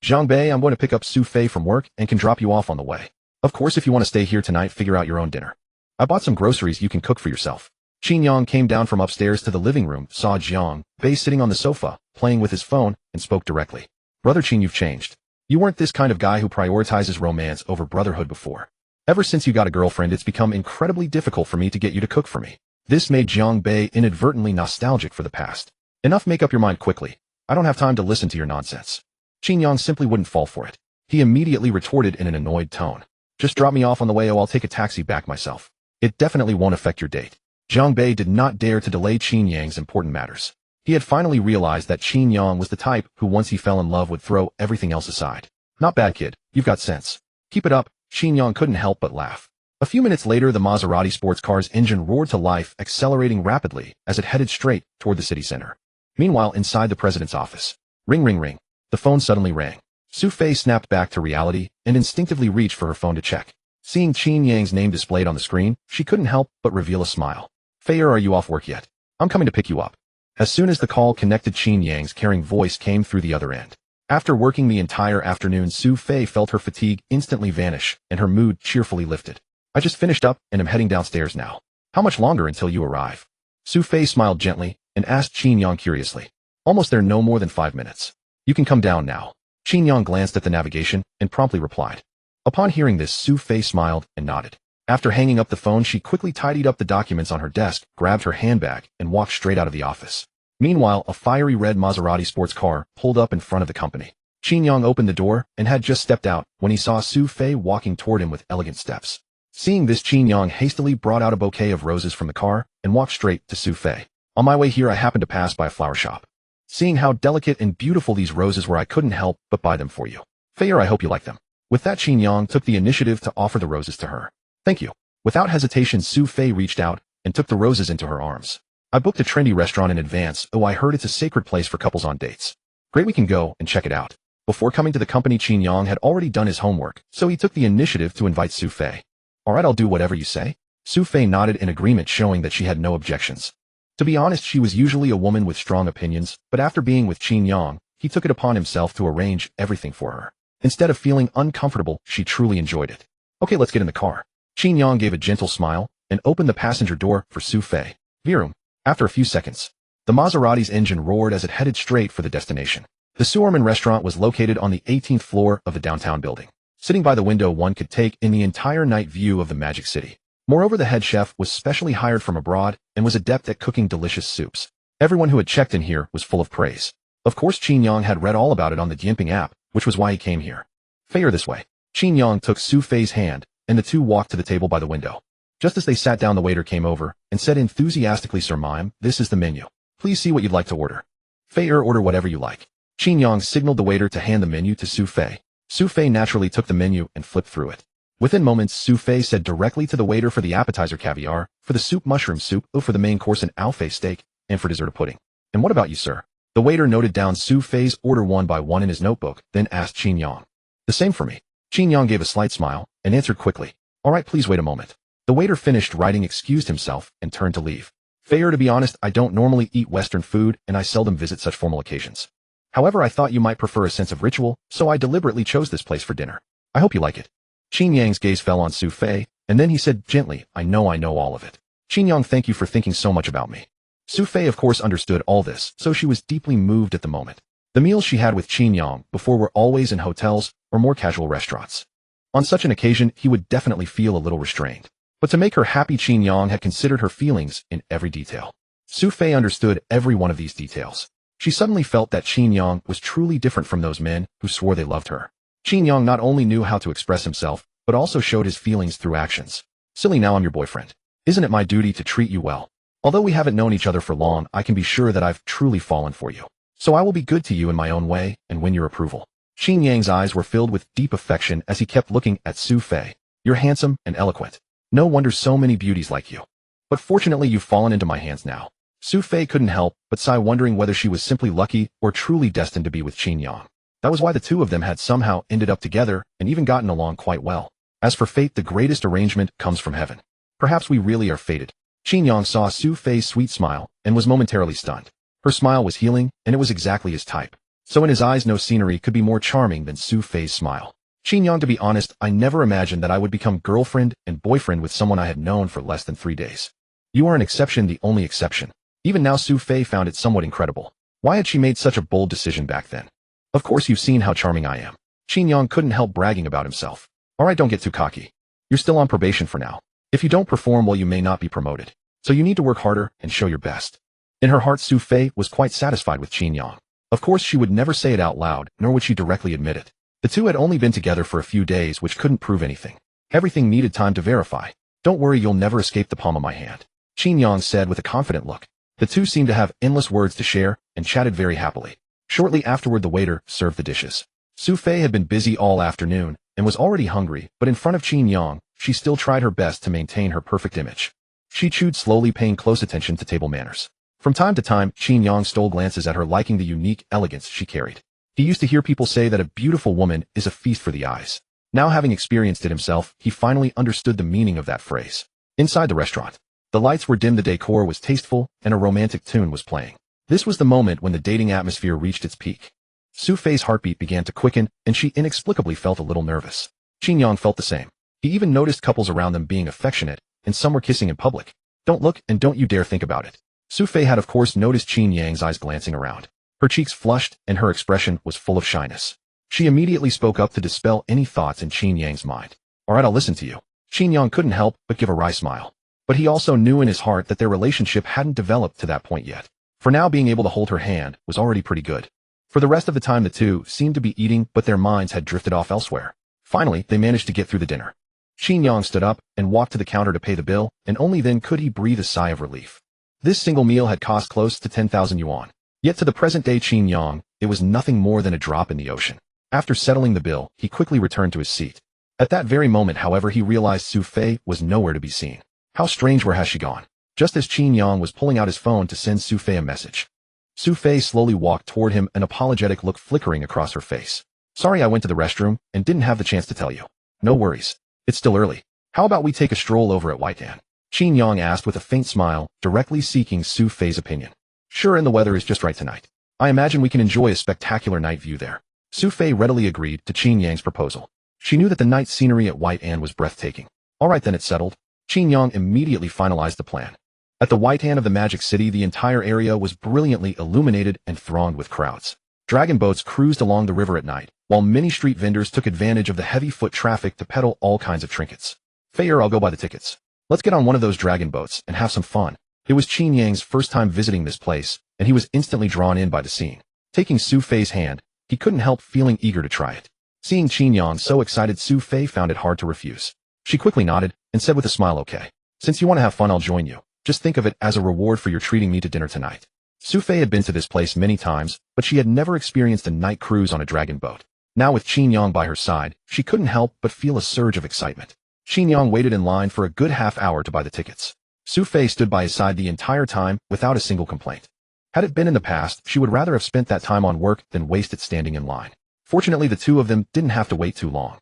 Jiang Bei, I'm going to pick up Sophie from work and can drop you off on the way. Of course, if you want to stay here tonight, figure out your own dinner. I bought some groceries you can cook for yourself. Qin Yang came down from upstairs to the living room, saw Jiang Bei sitting on the sofa, playing with his phone, and spoke directly. Brother Qin, you've changed. You weren't this kind of guy who prioritizes romance over brotherhood before. Ever since you got a girlfriend, it's become incredibly difficult for me to get you to cook for me. This made Jiang Bei inadvertently nostalgic for the past. Enough, make up your mind quickly. I don't have time to listen to your nonsense. Qin Yang simply wouldn't fall for it. He immediately retorted in an annoyed tone. Just drop me off on the way, or I'll take a taxi back myself. It definitely won't affect your date. Jiang Bei did not dare to delay Qin Yang's important matters. He had finally realized that Qin Yang was the type who, once he fell in love, would throw everything else aside. Not bad, kid. You've got sense. Keep it up. Qin Yang couldn't help but laugh. A few minutes later, the Maserati sports car's engine roared to life, accelerating rapidly as it headed straight toward the city center. Meanwhile, inside the president's office. Ring, ring, ring. The phone suddenly rang. Sophie snapped back to reality and instinctively reached for her phone to check. Seeing Qin Yang's name displayed on the screen, she couldn't help but reveal a smile. Fei, are you off work yet? I'm coming to pick you up. As soon as the call connected, Qin Yang's caring voice came through the other end. After working the entire afternoon, Sophie felt her fatigue instantly vanish and her mood cheerfully lifted. I just finished up and am heading downstairs now. How much longer until you arrive? Sophie smiled gently and asked Qin Yang curiously. Almost there, no more than 5 minutes. You can come down now. Qin Yang glanced at the navigation and promptly replied. Upon hearing this, Sophie smiled and nodded. After hanging up the phone, she quickly tidied up the documents on her desk, grabbed her handbag, and walked straight out of the office. Meanwhile, a fiery red Maserati sports car pulled up in front of the company. Qin Yang opened the door and had just stepped out when he saw Sophie walking toward him with elegant steps. Seeing this, Qin Yang hastily brought out a bouquet of roses from the car and walked straight to Sophie. On my way here, I happened to pass by a flower shop. Seeing how delicate and beautiful these roses were, I couldn't help but buy them for you. Fei, I hope you like them. With that, Qin Yang took the initiative to offer the roses to her. Thank you. Without hesitation, Sophie reached out and took the roses into her arms. I booked a trendy restaurant in advance. Oh, I heard it's a sacred place for couples on dates. Great, we can go and check it out. Before coming to the company, Qin Yang had already done his homework, so he took the initiative to invite Sophie. Alright, I'll do whatever you say. Sophie nodded in agreement, showing that she had no objections. To be honest, she was usually a woman with strong opinions, but after being with Qin Yang, he took it upon himself to arrange everything for her. Instead of feeling uncomfortable, she truly enjoyed it. Okay, let's get in the car. Qin Yang gave a gentle smile and opened the passenger door for Sophie. Vroom. After a few seconds, the Maserati's engine roared as it headed straight for the destination. The Suorman restaurant was located on the 18th floor of the downtown building. Sitting by the window, one could take in the entire night view of the Magic City. Moreover, the head chef was specially hired from abroad and was adept at cooking delicious soups. Everyone who had checked in here was full of praise. Of course, Qin Yang had read all about it on the Jianping app, which was why he came here. Fei, this way. Qin Yang took Sophie's hand, and the two walked to the table by the window. Just as they sat down, the waiter came over and said enthusiastically, Sir Mime, this is the menu. Please see what you'd like to order. Fei, order whatever you like. Qin Yang signaled the waiter to hand the menu to Sophie. Sophie naturally took the menu and flipped through it. Within moments, Sophie said directly to the waiter, for the appetizer caviar, for the soup mushroom soup, for the main course an alfei steak, and for dessert a pudding. And what about you, sir? The waiter noted down Sophie's order one by one in his notebook, then asked Qin Yang. The same for me. Qin Yang gave a slight smile and answered quickly. Alright, please wait a moment. The waiter finished writing, excused himself, and turned to leave. Fei, to be honest, I don't normally eat Western food and I seldom visit such formal occasions. However, I thought you might prefer a sense of ritual, so I deliberately chose this place for dinner. I hope you like it. Qin Yang's gaze fell on Sophie, and then he said gently, I know all of it. Qin Yang, thank you for thinking so much about me. Sophie of course understood all this, so she was deeply moved at the moment. The meals she had with Qin Yang before were always in hotels or more casual restaurants. On such an occasion, he would definitely feel a little restrained. But to make her happy, Qin Yang had considered her feelings in every detail. Sophie understood every one of these details. She suddenly felt that Qin Yang was truly different from those men who swore they loved her. Qin Yang not only knew how to express himself, but also showed his feelings through actions. Silly, now I'm your boyfriend. Isn't it my duty to treat you well? Although we haven't known each other for long, I can be sure that I've truly fallen for you. So I will be good to you in my own way and win your approval. Qin Yang's eyes were filled with deep affection as he kept looking at Sophie. You're handsome and eloquent. No wonder so many beauties like you. But fortunately, you've fallen into my hands now. Sophie couldn't help but sigh, wondering whether she was simply lucky or truly destined to be with Qin Yang. That was why the two of them had somehow ended up together and even gotten along quite well. As for fate, the greatest arrangement comes from heaven. Perhaps we really are fated. Qin Yang saw Sophie's sweet smile and was momentarily stunned. Her smile was healing, and it was exactly his type. So in his eyes, no scenery could be more charming than Sophie's smile. Qin Yang, to be honest, I never imagined that I would become girlfriend and boyfriend with someone I had known for less than 3 days. You are an exception, the only exception. Even now, Sophie found it somewhat incredible. Why had she made such a bold decision back then? Of course, you've seen how charming I am. Qin Yang couldn't help bragging about himself. Alright, don't get too cocky. You're still on probation for now. If you don't perform well, you may not be promoted. So you need to work harder and show your best. In her heart, Sophie was quite satisfied with Qin Yang. Of course, she would never say it out loud, nor would she directly admit it. The two had only been together for a few days, which couldn't prove anything. Everything needed time to verify. Don't worry, you'll never escape the palm of my hand, Qin Yang said with a confident look. The two seemed to have endless words to share and chatted very happily. Shortly afterward, the waiter served the dishes. Sophie had been busy all afternoon and was already hungry, but in front of Qin Yang, she still tried her best to maintain her perfect image. She chewed slowly, paying close attention to table manners. From time to time, Qin Yang stole glances at her, liking the unique elegance she carried. He used to hear people say that a beautiful woman is a feast for the eyes. Now, having experienced it himself, he finally understood the meaning of that phrase. Inside the restaurant, The lights were dim, the decor was tasteful, and a romantic tune was playing. This was the moment when the dating atmosphere reached its peak. Sophie's heartbeat began to quicken, and she inexplicably felt a little nervous. Qin Yang felt the same. He even noticed couples around them being affectionate, and some were kissing in public. Don't look, and don't you dare think about it. Sophie had of course noticed Qin Yang's eyes glancing around. Her cheeks flushed, and her expression was full of shyness. She immediately spoke up to dispel any thoughts in Qin Yang's mind. Alright, I'll listen to you. Qin Yang couldn't help but give a wry smile. But he also knew in his heart that their relationship hadn't developed to that point yet. For now, being able to hold her hand was already pretty good. For the rest of the time, the two seemed to be eating, but their minds had drifted off elsewhere. Finally, they managed to get through the dinner. Qin Yang stood up and walked to the counter to pay the bill, and only then could he breathe a sigh of relief. This single meal had cost close to 10,000 yuan. Yet to the present day Qin Yang, it was nothing more than a drop in the ocean. After settling the bill, he quickly returned to his seat. At that very moment, however, he realized Sophie was nowhere to be seen. How strange, where has she gone? Just as Qin Yang was pulling out his phone to send Sophie a message, Sophie slowly walked toward him, an apologetic look flickering across her face. Sorry, I went to the restroom and didn't have the chance to tell you. No worries. It's still early. How about we take a stroll over at Whitehan? Qin Yang asked with a faint smile, directly seeking Sophie's opinion. Sure, and the weather is just right tonight. I imagine we can enjoy a spectacular night view there. Sophie readily agreed to Qin Yang's proposal. She knew that the night scenery at Whitehan was breathtaking. Alright then, it's settled. Qin Yang immediately finalized the plan. At the Whitehan of the Magic City, the entire area was brilliantly illuminated and thronged with crowds. Dragon boats cruised along the river at night, while many street vendors took advantage of the heavy foot traffic to peddle all kinds of trinkets. Fair, I'll go buy the tickets. Let's get on one of those dragon boats and have some fun. It was Qin Yang's first time visiting this place, and he was instantly drawn in by the scene. Taking Sophie's hand, he couldn't help feeling eager to try it. Seeing Qin Yang so excited, Sophie found it hard to refuse. She quickly nodded and said with a smile, okay. Since you want to have fun, I'll join you. Just think of it as a reward for your treating me to dinner tonight. Sophie had been to this place many times, but she had never experienced a night cruise on a dragon boat. Now with Qin Yang by her side, she couldn't help but feel a surge of excitement. Qin Yang waited in line for a good half hour to buy the tickets. Sophie stood by his side the entire time without a single complaint. Had it been in the past, she would rather have spent that time on work than waste it standing in line. Fortunately, the two of them didn't have to wait too long.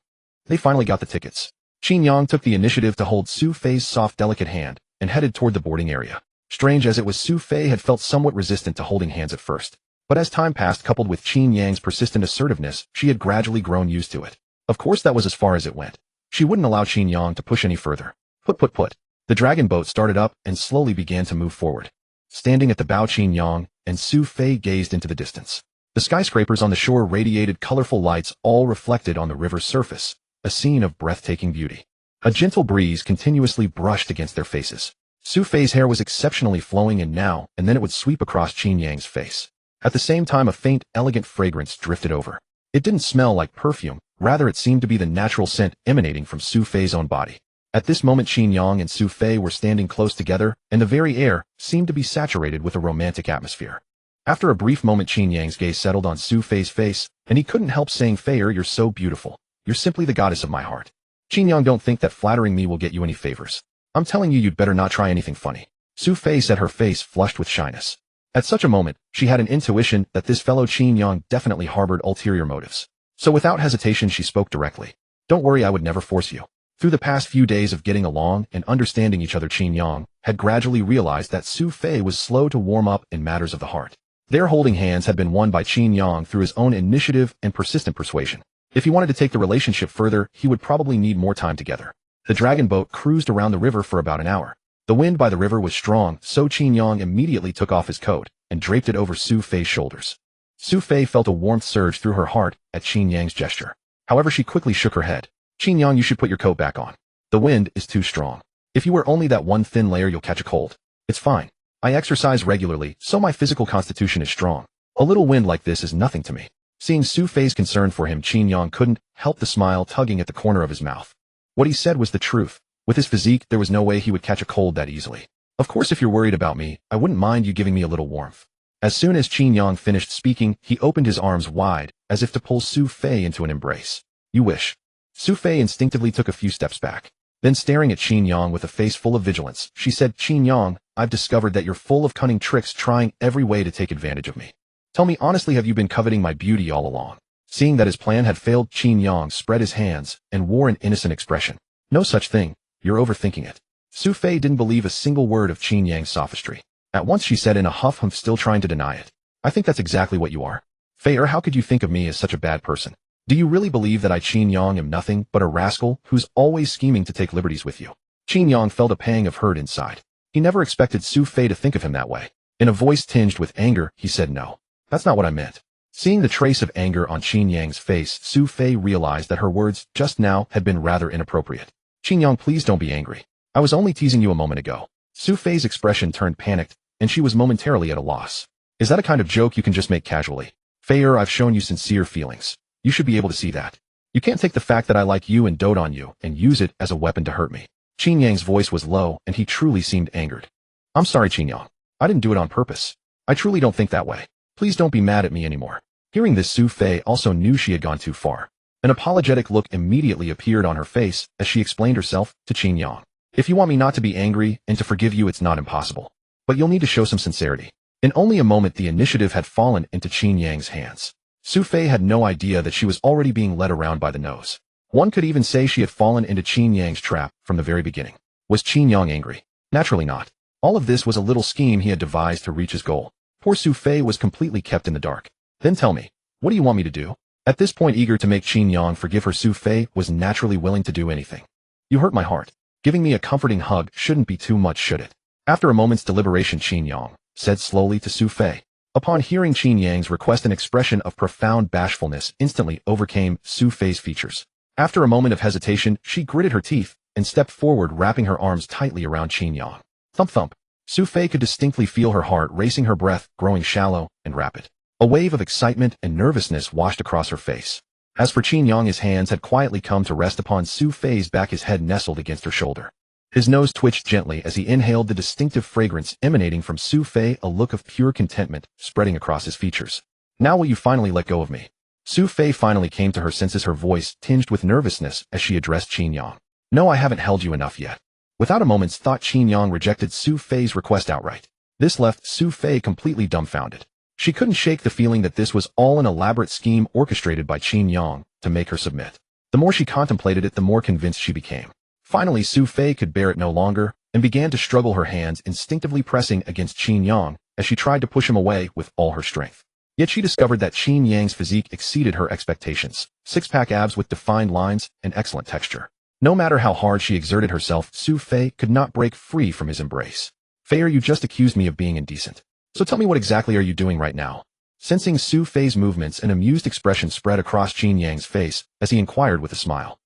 They finally got the tickets. Qin Yang took the initiative to hold Sophie's soft, delicate hand and headed toward the boarding area. Strange as it was, Sophie had felt somewhat resistant to holding hands at first. But as time passed, coupled with Qin Yang's persistent assertiveness, she had gradually grown used to it. Of course, that was as far as it went. She wouldn't allow Qin Yang to push any further. Put. The dragon boat started up and slowly began to move forward. Standing at the bow, Qin Yang and Sophie gazed into the distance. The skyscrapers on the shore radiated colorful lights, all reflected on the river's surface, a scene of breathtaking beauty. A gentle breeze continuously brushed against their faces. Sophie's hair was exceptionally flowing, and now and then it would sweep across Qin Yang's face. At the same time, a faint, elegant fragrance drifted over. It didn't smell like perfume, rather it seemed to be the natural scent emanating from Sophie's own body. At this moment, Qin Yang and Sophie were standing close together, and the very air seemed to be saturated with a romantic atmosphere. After a brief moment, Qin Yang's gaze settled on Sophie's face, and he couldn't help saying, Fair, you're so beautiful. You're simply the goddess of my heart. Qin Yang, don't think that flattering me will get you any favors. I'm telling you, you'd better not try anything funny. Sophie said, her face flushed with shyness. At such a moment, she had an intuition that this fellow Qin Yang definitely harbored ulterior motives. So without hesitation, she spoke directly. Don't worry, I would never force you. Through the past few days of getting along and understanding each other, Qin Yang had gradually realized that Sophie was slow to warm up in matters of the heart. Their holding hands had been won by Qin Yang through his own initiative and persistent persuasion. If he wanted to take the relationship further, he would probably need more time together. The dragon boat cruised around the river for about an hour. The wind by the river was strong, so Qin Yang immediately took off his coat and draped it over Sophie's shoulders. Sophie felt a warmth surge through her heart at Qin Yang's gesture. However, she quickly shook her head. Qin Yang, you should put your coat back on. The wind is too strong. If you wear only that one thin layer, you'll catch a cold. It's fine. I exercise regularly, so my physical constitution is strong. A little wind like this is nothing to me. Seeing Sophie's concern for him, Qin Yang couldn't help the smile tugging at the corner of his mouth. What he said was the truth. With his physique, there was no way he would catch a cold that easily. Of course, if you're worried about me, I wouldn't mind you giving me a little warmth. As soon as Qin Yang finished speaking, he opened his arms wide, as if to pull Sophie into an embrace. You wish. Sophie instinctively took a few steps back. Then staring at Qin Yang with a face full of vigilance, she said, Qin Yang, I've discovered that you're full of cunning tricks, trying every way to take advantage of me. Tell me honestly, have you been coveting my beauty all along? Seeing that his plan had failed, Qin Yang spread his hands and wore an innocent expression. No such thing. You're overthinking it. Su Fei didn't believe a single word of Qin Yang's sophistry. At once she said in a huff, still trying to deny it. I think that's exactly what you are. Fei, how could you think of me as such a bad person? Do you really believe that I Qin Yang am nothing but a rascal who's always scheming to take liberties with you? Qin Yang felt a pang of hurt inside. He never expected Su Fei to think of him that way. In a voice tinged with anger, he said, no. That's not what I meant. Seeing the trace of anger on Qin Yang's face, Su Fei realized that her words just now had been rather inappropriate. Qin Yang, please don't be angry. I was only teasing you a moment ago. Su Fei's expression turned panicked, and she was momentarily at a loss. Is that a kind of joke you can just make casually? Fei, I've shown you sincere feelings. You should be able to see that. You can't take the fact that I like you and dote on you and use it as a weapon to hurt me. Qin Yang's voice was low, and he truly seemed angered. I'm sorry, Qin Yang. I didn't do it on purpose. I truly don't think that way. Please don't be mad at me anymore. Hearing this, Su Fei also knew she had gone too far. An apologetic look immediately appeared on her face as she explained herself to Qin Yang. If you want me not to be angry and to forgive you, it's not impossible. But you'll need to show some sincerity. In only a moment, the initiative had fallen into Qin Yang's hands. Su Fei had no idea that she was already being led around by the nose. One could even say she had fallen into Qin Yang's trap from the very beginning. Was Qin Yang angry? Naturally not. All of this was a little scheme he had devised to reach his goal. Poor Su Fei was completely kept in the dark. Then tell me, what do you want me to do? At this point, eager to make Qin Yang forgive her, Su Fei was naturally willing to do anything. You hurt my heart. Giving me a comforting hug shouldn't be too much, should it? After a moment's deliberation, Qin Yang said slowly to Su Fei. Upon hearing Qin Yang's request, an expression of profound bashfulness instantly overcame Su Fei's features. After a moment of hesitation, she gritted her teeth and stepped forward, wrapping her arms tightly around Qin Yang. Thump thump. Su Fei could distinctly feel her heart racing, her breath growing shallow and rapid. A wave of excitement and nervousness washed across her face. As for Qin Yang, his hands had quietly come to rest upon Su Fei's back, his head nestled against her shoulder. His nose twitched gently as he inhaled the distinctive fragrance emanating from Su Fei, a look of pure contentment spreading across his features. Now will you finally let go of me? Su Fei finally came to her senses, her voice tinged with nervousness as she addressed Qin Yang. No, I haven't held you enough yet. Without a moment's thought, Qin Yang rejected Su Fei's request outright. This left Su Fei completely dumbfounded. She couldn't shake the feeling that this was all an elaborate scheme orchestrated by Qin Yang to make her submit. The more she contemplated it, the more convinced she became. Finally, Su Fei could bear it no longer and began to struggle, her hands instinctively pressing against Qin Yang as she tried to push him away with all her strength. Yet she discovered that Qin Yang's physique exceeded her expectations. Six-pack abs with defined lines and excellent texture. No matter how hard she exerted herself, Su Fei could not break free from his embrace. Fei, you just accused me of being indecent. So tell me, what exactly are you doing right now? Sensing Su Fei's movements, an amused expression spread across Qin Yang's face as he inquired with a smile.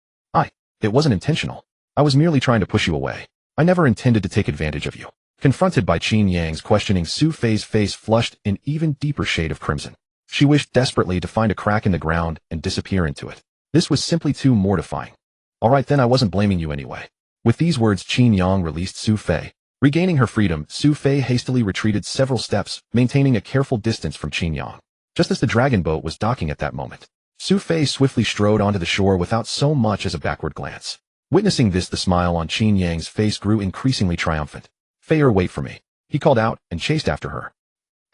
It wasn't intentional. I was merely trying to push you away. I never intended to take advantage of you. Confronted by Qin Yang's questioning, Su Fei's face flushed an even deeper shade of crimson. She wished desperately to find a crack in the ground and disappear into it. This was simply too mortifying. All right then, I wasn't blaming you anyway. With these words, Qin Yang released Su Fei. Regaining her freedom, Su Fei hastily retreated several steps, maintaining a careful distance from Qin Yang. Just as the dragon boat was docking at that moment, Su Fei swiftly strode onto the shore without so much as a backward glance. Witnessing this, the smile on Qin Yang's face grew increasingly triumphant. Fei, wait for me, he called out and chased after her.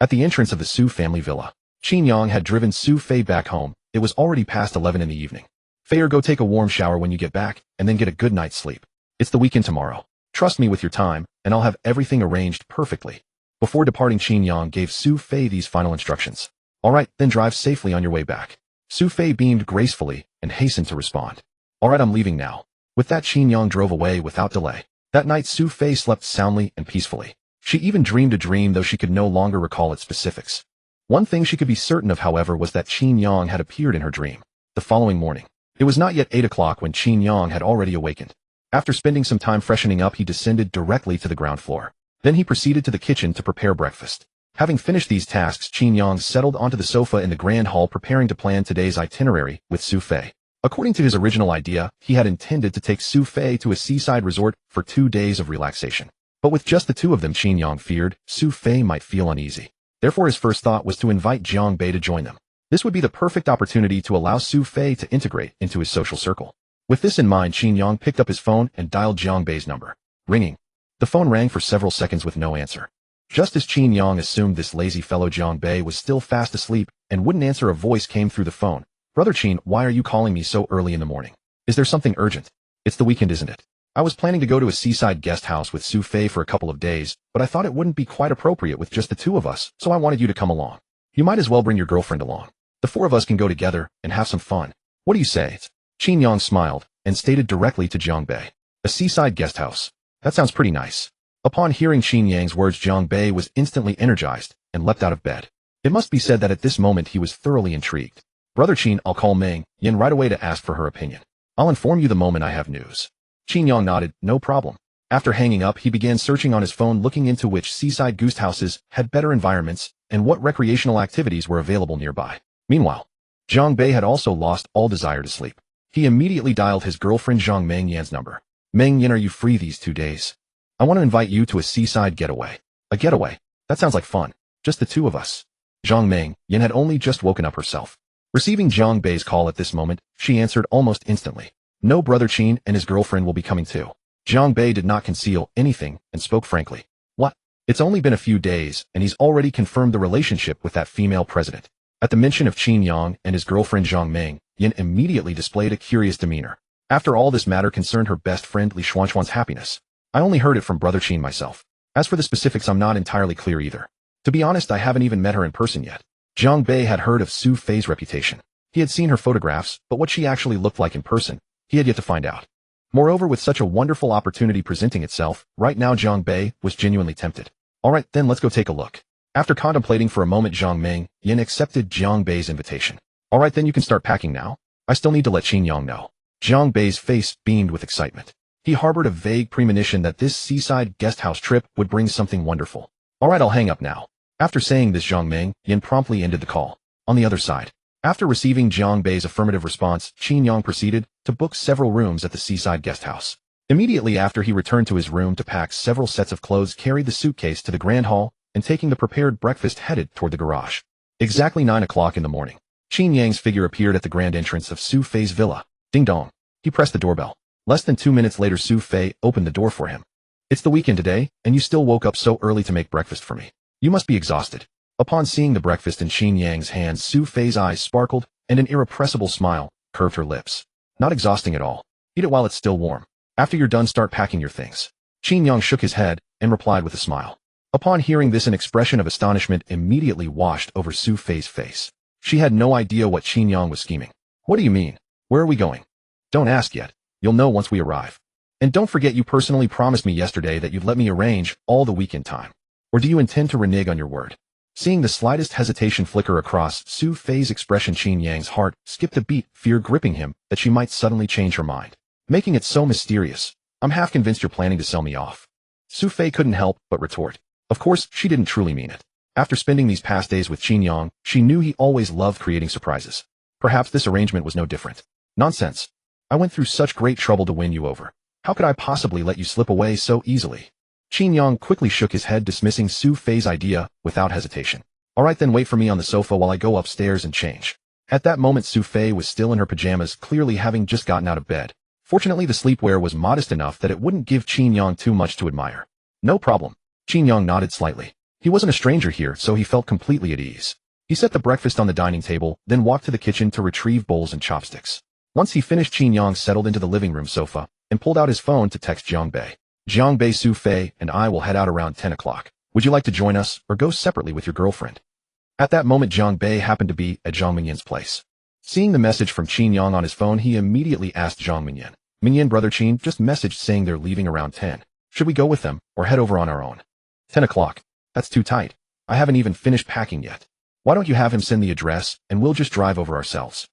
At the entrance of the Su family villa, Qin Yang had driven Su Fei back home. It was already past 11 in the evening. Fei, go take a warm shower when you get back, and then get a good night's sleep. It's the weekend tomorrow. Trust me with your time, and I'll have everything arranged perfectly. Before departing, Qin Yang gave Su Fei these final instructions. All right, then drive safely on your way back. Su Fei beamed gracefully and hastened to respond. All right, I'm leaving now. With that, Qin Yang drove away without delay. That night, Su Fei slept soundly and peacefully. She even dreamed a dream, though she could no longer recall its specifics. One thing she could be certain of, however, was that Qin Yang had appeared in her dream. The following morning, it was not yet 8 o'clock when Qin Yang had already awakened. After spending some time freshening up, he descended directly to the ground floor. Then he proceeded to the kitchen to prepare breakfast. Having finished these tasks, Qin Yang settled onto the sofa in the grand hall, preparing to plan today's itinerary with Su Fei. According to his original idea, he had intended to take Su Fei to a seaside resort for 2 days of relaxation. But with just the two of them, Qin Yang feared Su Fei might feel uneasy. Therefore, his first thought was to invite Jiang Bei to join them. This would be the perfect opportunity to allow Su Fei to integrate into his social circle. With this in mind, Qin Yang picked up his phone and dialed Jiang Bei's number. Ringing. The phone rang for several seconds with no answer. Just as Qin Yang assumed this lazy fellow Jiang Bei was still fast asleep and wouldn't answer, a voice came through the phone. Brother Qin, why are you calling me so early in the morning? Is there something urgent? It's the weekend, isn't it? I was planning to go to a seaside guest house with Sophie for a couple of days, but I thought it wouldn't be quite appropriate with just the two of us, so I wanted you to come along. You might as well bring your girlfriend along. The four of us can go together and have some fun. What do you say? Qin Yang smiled and stated directly to Zhang Bei. A seaside guest house. That sounds pretty nice. Upon hearing Qin Yang's words, Zhang Bei was instantly energized and leapt out of bed. It must be said that at this moment he was thoroughly intrigued. Brother Qin, I'll call Meng Yin right away to ask for her opinion. I'll inform you the moment I have news. Qin Yang nodded, no problem. After hanging up, he began searching on his phone, looking into which seaside guest houses had better environments and what recreational activities were available nearby. Meanwhile, Zhang Bei had also lost all desire to sleep. He immediately dialed his girlfriend Zhang Meng Yan's number. Meng Yin, are you free these 2 days? I want to invite you to a seaside getaway. A getaway? That sounds like fun. Just the two of us. Zhang Meng Yin had only just woken up herself. Receiving Zhang Bei's call at this moment, she answered almost instantly. No, Brother Qin and his girlfriend will be coming too. Zhang Bei did not conceal anything and spoke frankly. What? It's only been a few days and he's already confirmed the relationship with that female president. At the mention of Qin Yang and his girlfriend Zhang Meng, Yin immediately displayed a curious demeanor. After all, this matter concerned her best friend Li Xuanxuan's happiness. I only heard it from Brother Qin myself. As for the specifics, I'm not entirely clear either. To be honest, I haven't even met her in person yet. Zhang Bei had heard of Su Fei's reputation. He had seen her photographs, but what she actually looked like in person, he had yet to find out. Moreover, with such a wonderful opportunity presenting itself, right now Zhang Bei was genuinely tempted. Alright, then let's go take a look. After contemplating for a moment, Zhang Meng Yin accepted Zhang Bei's invitation. Alright, then you can start packing now. I still need to let Qin Yang know. Zhang Bei's face beamed with excitement. He harbored a vague premonition that this seaside guest house trip would bring something wonderful. Alright, I'll hang up now. After saying this, Zhang Meng Yin promptly ended the call. On the other side, after receiving Zhang Bei's affirmative response, Qin Yang proceeded to book several rooms at the seaside guest house. Immediately after, he returned to his room to pack several sets of clothes, carried the suitcase to the grand hall, and taking the prepared breakfast headed toward the garage. Exactly 9 o'clock in the morning, Qin Yang's figure appeared at the grand entrance of Su Fei's villa. Ding dong. He pressed the doorbell. Less than 2 minutes later, Su Fei opened the door for him. It's the weekend today, and you still woke up so early to make breakfast for me. You must be exhausted. Upon seeing the breakfast in Qin Yang's hands, Su Fei's eyes sparkled, and an irrepressible smile curved her lips. Not exhausting at all. Eat it while it's still warm. After you're done, start packing your things. Qin Yang shook his head and replied with a smile. Upon hearing this, an expression of astonishment immediately washed over Su Fei's face. She had no idea what Qin Yang was scheming. What do you mean? Where are we going? Don't ask yet. You'll know once we arrive. And don't forget, you personally promised me yesterday that you'd let me arrange all the weekend time. Or do you intend to renege on your word? Seeing the slightest hesitation flicker across Su Fei's expression, Qin Yang's heart skipped a beat, fear gripping him that she might suddenly change her mind, making it so mysterious. I'm half convinced you're planning to sell me off. Su Fei couldn't help but retort. Of course, she didn't truly mean it. After spending these past days with Qin Yang, she knew he always loved creating surprises. Perhaps this arrangement was no different. Nonsense. I went through such great trouble to win you over. How could I possibly let you slip away so easily? Qin Yang quickly shook his head, dismissing Su Fei's idea without hesitation. Alright, then wait for me on the sofa while I go upstairs and change. At that moment, Su Fei was still in her pajamas, clearly having just gotten out of bed. Fortunately, the sleepwear was modest enough that it wouldn't give Qin Yang too much to admire. No problem. Qin Yang nodded slightly. He wasn't a stranger here, so he felt completely at ease. He set the breakfast on the dining table, then walked to the kitchen to retrieve bowls and chopsticks. Once he finished, Qin Yang settled into the living room sofa and pulled out his phone to text Zhang Bei. Zhang Bei, Su Fei and I will head out around 10 o'clock. Would you like to join us or go separately with your girlfriend? At that moment, Zhang Bei happened to be at Zhang Minyan's place. Seeing the message from Qin Yang on his phone, he immediately asked Zhang Minyan. Minyan, Brother Qin just messaged saying they're leaving around 10. Should we go with them or head over on our own? 10 o'clock. That's too tight. I haven't even finished packing yet. Why don't you have him send the address and we'll just drive over ourselves?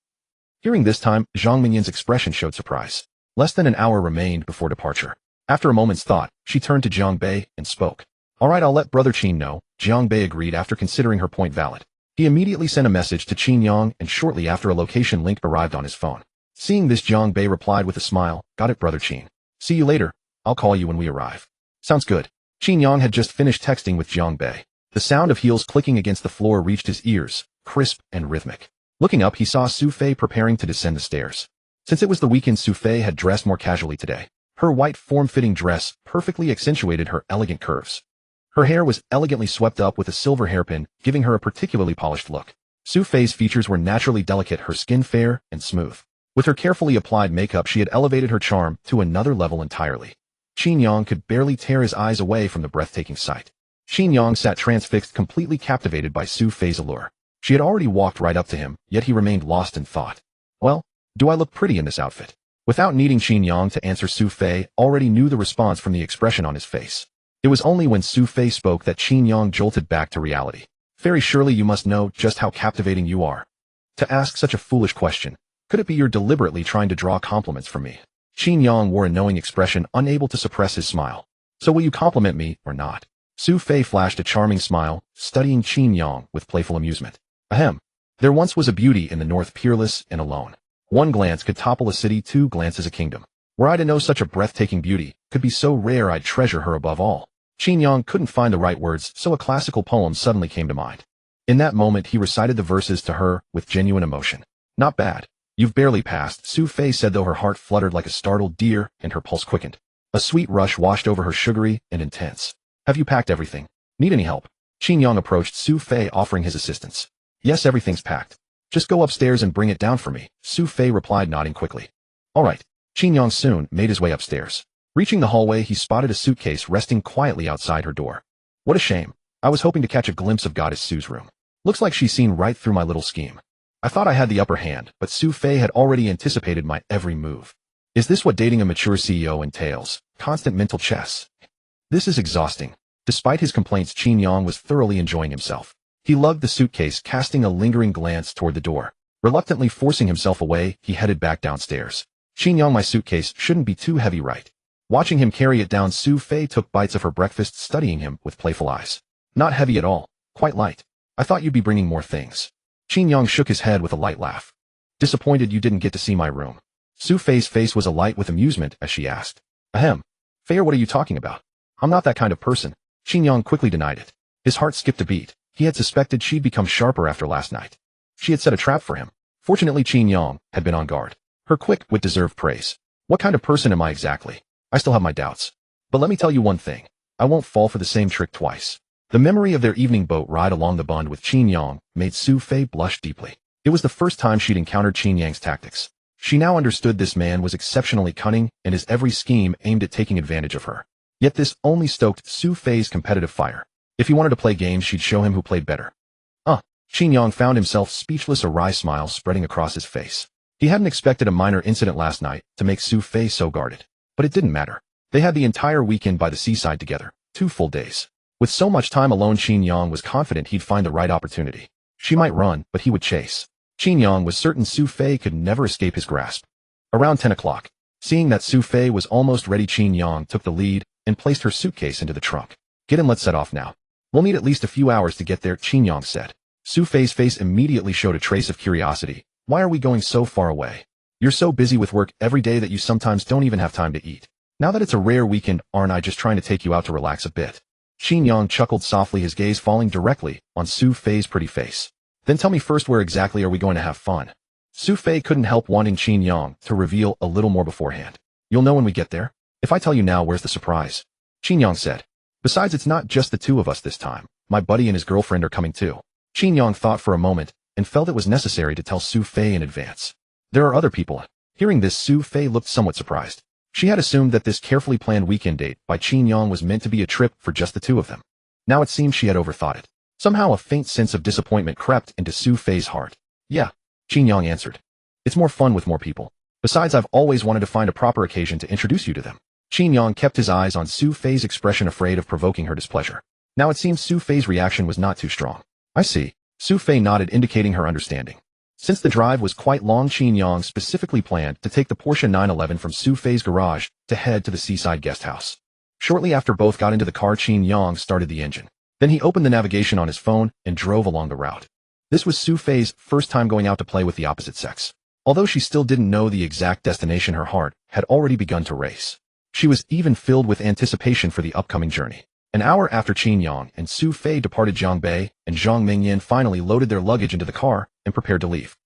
Hearing this time, Zhang Minyan's expression showed surprise. Less than an hour remained before departure. After a moment's thought, she turned to Zhang Bei and spoke. Alright, I'll let Brother Qin know. Zhang Bei agreed after considering her point valid. He immediately sent a message to Qin Yang, and shortly after, a location link arrived on his phone. Seeing this, Zhang Bei replied with a smile, Got it, Brother Qin. See you later. I'll call you when we arrive. Sounds good. Qin Yang had just finished texting with Zhang Bei. The sound of heels clicking against the floor reached his ears, crisp and rhythmic. Looking up, he saw Su Fei preparing to descend the stairs. Since it was the weekend, Su Fei had dressed more casually today. Her white form-fitting dress perfectly accentuated her elegant curves. Her hair was elegantly swept up with a silver hairpin, giving her a particularly polished look. Su Fei's features were naturally delicate, her skin fair and smooth. With her carefully applied makeup, she had elevated her charm to another level entirely. Qin Yang could barely tear his eyes away from the breathtaking sight. Qin Yang sat transfixed, completely captivated by Su Fei's allure. She had already walked right up to him, yet he remained lost in thought. Well, do I look pretty in this outfit? Without needing Qin Yang to answer, Su Fei already knew the response from the expression on his face. It was only when Su Fei spoke that Qin Yang jolted back to reality. Very surely you must know just how captivating you are. To ask such a foolish question, could it be you're deliberately trying to draw compliments from me? Qin Yang wore a knowing expression, unable to suppress his smile. So will you compliment me or not? Su Fei flashed a charming smile, studying Qin Yang with playful amusement. Ahem. There once was a beauty in the north, peerless and alone. One glance could topple a city, 2 glances a kingdom. Were I to know such a breathtaking beauty could be so rare, I'd treasure her above all. Qin Yang couldn't find the right words, so a classical poem suddenly came to mind. In that moment, he recited the verses to her with genuine emotion. Not bad. You've barely passed, Su Fei said, though her heart fluttered like a startled deer and her pulse quickened. A sweet rush washed over her, sugary and intense. Have you packed everything? Need any help? Qin Yang approached Su Fei, offering his assistance. Yes, everything's packed. Just go upstairs and bring it down for me, Su Fei replied, nodding quickly. All right. Qin Yang soon made his way upstairs. Reaching the hallway, he spotted a suitcase resting quietly outside her door. What a shame. I was hoping to catch a glimpse of Goddess Su's room. Looks like she's seen right through my little scheme. I thought I had the upper hand, but Su Fei had already anticipated my every move. Is this what dating a mature CEO entails? Constant mental chess. This is exhausting. Despite his complaints, Qin Yang was thoroughly enjoying himself. He lugged the suitcase, casting a lingering glance toward the door. Reluctantly forcing himself away, he headed back downstairs. Qin Yang, my suitcase shouldn't be too heavy, right? Watching him carry it down, Su Fei took bites of her breakfast, studying him with playful eyes. Not heavy at all. Quite light. I thought you'd be bringing more things. Qin Yang shook his head with a light laugh. Disappointed you didn't get to see my room. Su Fei's face was alight with amusement as she asked. Ahem. Fair, what are you talking about? I'm not that kind of person. Qin Yang quickly denied it. His heart skipped a beat. He had suspected she'd become sharper after last night. She had set a trap for him. Fortunately, Qin Yang had been on guard. Her quick wit deserved praise. What kind of person am I exactly? I still have my doubts. But let me tell you one thing. I won't fall for the same trick twice. The memory of their evening boat ride along the Bund with Qin Yang made Su Fei blush deeply. It was the first time she'd encountered Qin Yang's tactics. She now understood this man was exceptionally cunning, and his every scheme aimed at taking advantage of her. Yet this only stoked Su Fei's competitive fire. If he wanted to play games, she'd show him who played better. Qin Yang found himself speechless, a wry smile spreading across his face. He hadn't expected a minor incident last night to make Su Fei so guarded. But it didn't matter. They had the entire weekend by the seaside together, 2 full days. With so much time alone, Qin Yang was confident he'd find the right opportunity. She might run, but he would chase. Qin Yang was certain Su Fei could never escape his grasp. Around 10 o'clock, seeing that Su Fei was almost ready, Qin Yang took the lead and placed her suitcase into the trunk. Get in, let's set off now. We'll need at least a few hours to get there, Qin Yang said. Su Fei's face immediately showed a trace of curiosity. Why are we going so far away? You're so busy with work every day that you sometimes don't even have time to eat. Now that it's a rare weekend, aren't I just trying to take you out to relax a bit? Qin Yang chuckled softly, his gaze falling directly on Su Fei's pretty face. Then tell me first, where exactly are we going to have fun? Su Fei couldn't help wanting Qin Yang to reveal a little more beforehand. You'll know when we get there. If I tell you now, where's the surprise? Qin Yang said. Besides, it's not just the 2 of us this time. My buddy and his girlfriend are coming too. Qin Yang thought for a moment and felt it was necessary to tell Su Fei in advance. There are other people. Hearing this, Su Fei looked somewhat surprised. She had assumed that this carefully planned weekend date by Qin Yang was meant to be a trip for just the 2 of them. Now it seemed she had overthought it. Somehow a faint sense of disappointment crept into Su Fei's heart. Yeah, Qin Yang answered. It's more fun with more people. Besides, I've always wanted to find a proper occasion to introduce you to them. Qin Yang kept his eyes on Su Fei's expression, afraid of provoking her displeasure. Now it seemed Su Fei's reaction was not too strong. I see. Su Fei nodded, indicating her understanding. Since the drive was quite long, Qin Yang specifically planned to take the Porsche 911 from Su Fei's garage to head to the seaside guest house. Shortly after both got into the car, Qin Yang started the engine. Then he opened the navigation on his phone and drove along the route. This was Su Fei's first time going out to play with the opposite sex. Although she still didn't know the exact destination, her heart had already begun to race. She was even filled with anticipation for the upcoming journey. An hour after Qin Yang and Su Fei departed, Zhang Bei and Zhang Mingyan finally loaded their luggage into the car and prepared to leave.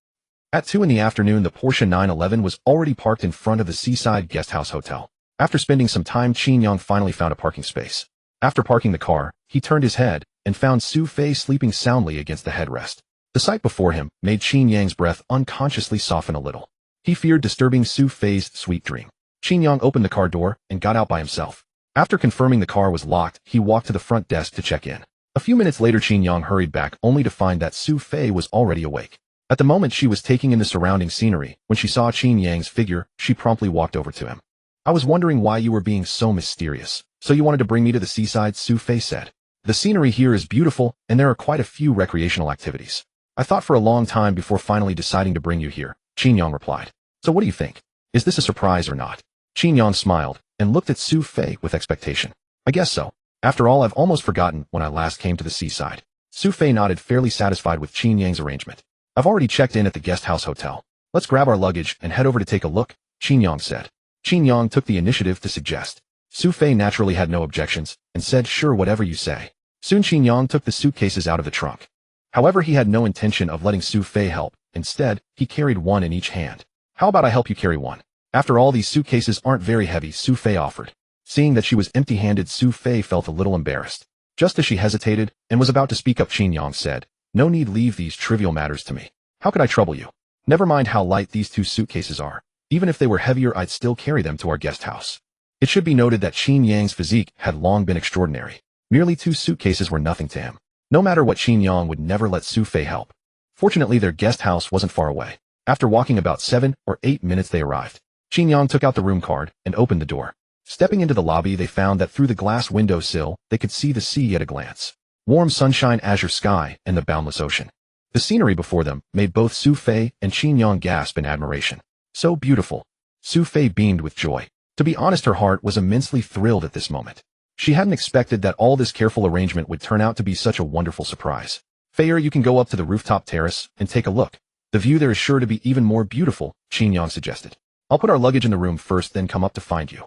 At 2 in the afternoon, the Porsche 911 was already parked in front of the Seaside Guesthouse Hotel. After spending some time, Qin Yang finally found a parking space. After parking the car, he turned his head and found Su Fei sleeping soundly against the headrest. The sight before him made Qin Yang's breath unconsciously soften a little. He feared disturbing Su Fei's sweet dream. Qin Yang opened the car door and got out by himself. After confirming the car was locked, he walked to the front desk to check in. A few minutes later, Qin Yang hurried back only to find that Su Fei was already awake. At the moment she was taking in the surrounding scenery, when she saw Qin Yang's figure, she promptly walked over to him. "I was wondering why you were being so mysterious. So you wanted to bring me to the seaside," Su Fei said. "The scenery here is beautiful, and there are quite a few recreational activities. I thought for a long time before finally deciding to bring you here," Qin Yang replied. "So what do you think? Is this a surprise or not?" Qin Yang smiled and looked at Su Fei with expectation. "I guess so. After all, I've almost forgotten when I last came to the seaside." Su Fei nodded, fairly satisfied with Qin Yang's arrangement. "I've already checked in at the guest house hotel. Let's grab our luggage and head over to take a look," Qin Yang said. Qin Yang took the initiative to suggest. Su Fei naturally had no objections and said, "Sure, whatever you say." Soon Qin Yang took the suitcases out of the trunk. However, he had no intention of letting Su Fei help. Instead, he carried one in each hand. "How about I help you carry one? After all, these suitcases aren't very heavy," Su Fei offered. Seeing that she was empty-handed, Su Fei felt a little embarrassed. Just as she hesitated and was about to speak up, Qin Yang said, "No need, leave these trivial matters to me. How could I trouble you? Never mind how light these 2 suitcases are. Even if they were heavier, I'd still carry them to our guest house." It should be noted that Qin Yang's physique had long been extraordinary. Merely 2 suitcases were nothing to him. No matter what, Qin Yang would never let Su Fei help. Fortunately, their guest house wasn't far away. After walking about 7 or 8 minutes, they arrived. Qin Yang took out the room card and opened the door. Stepping into the lobby, they found that through the glass window sill, they could see the sea at a glance. Warm sunshine, azure sky, and the boundless ocean. The scenery before them made both Su Fei and Qin Yang gasp in admiration. So beautiful. Su Fei beamed with joy. To be honest, her heart was immensely thrilled at this moment. She hadn't expected that all this careful arrangement would turn out to be such a wonderful surprise. "Fei, you can go up to the rooftop terrace and take a look. The view there is sure to be even more beautiful," Qin Yang suggested. "I'll put our luggage in the room first, then come up to find you."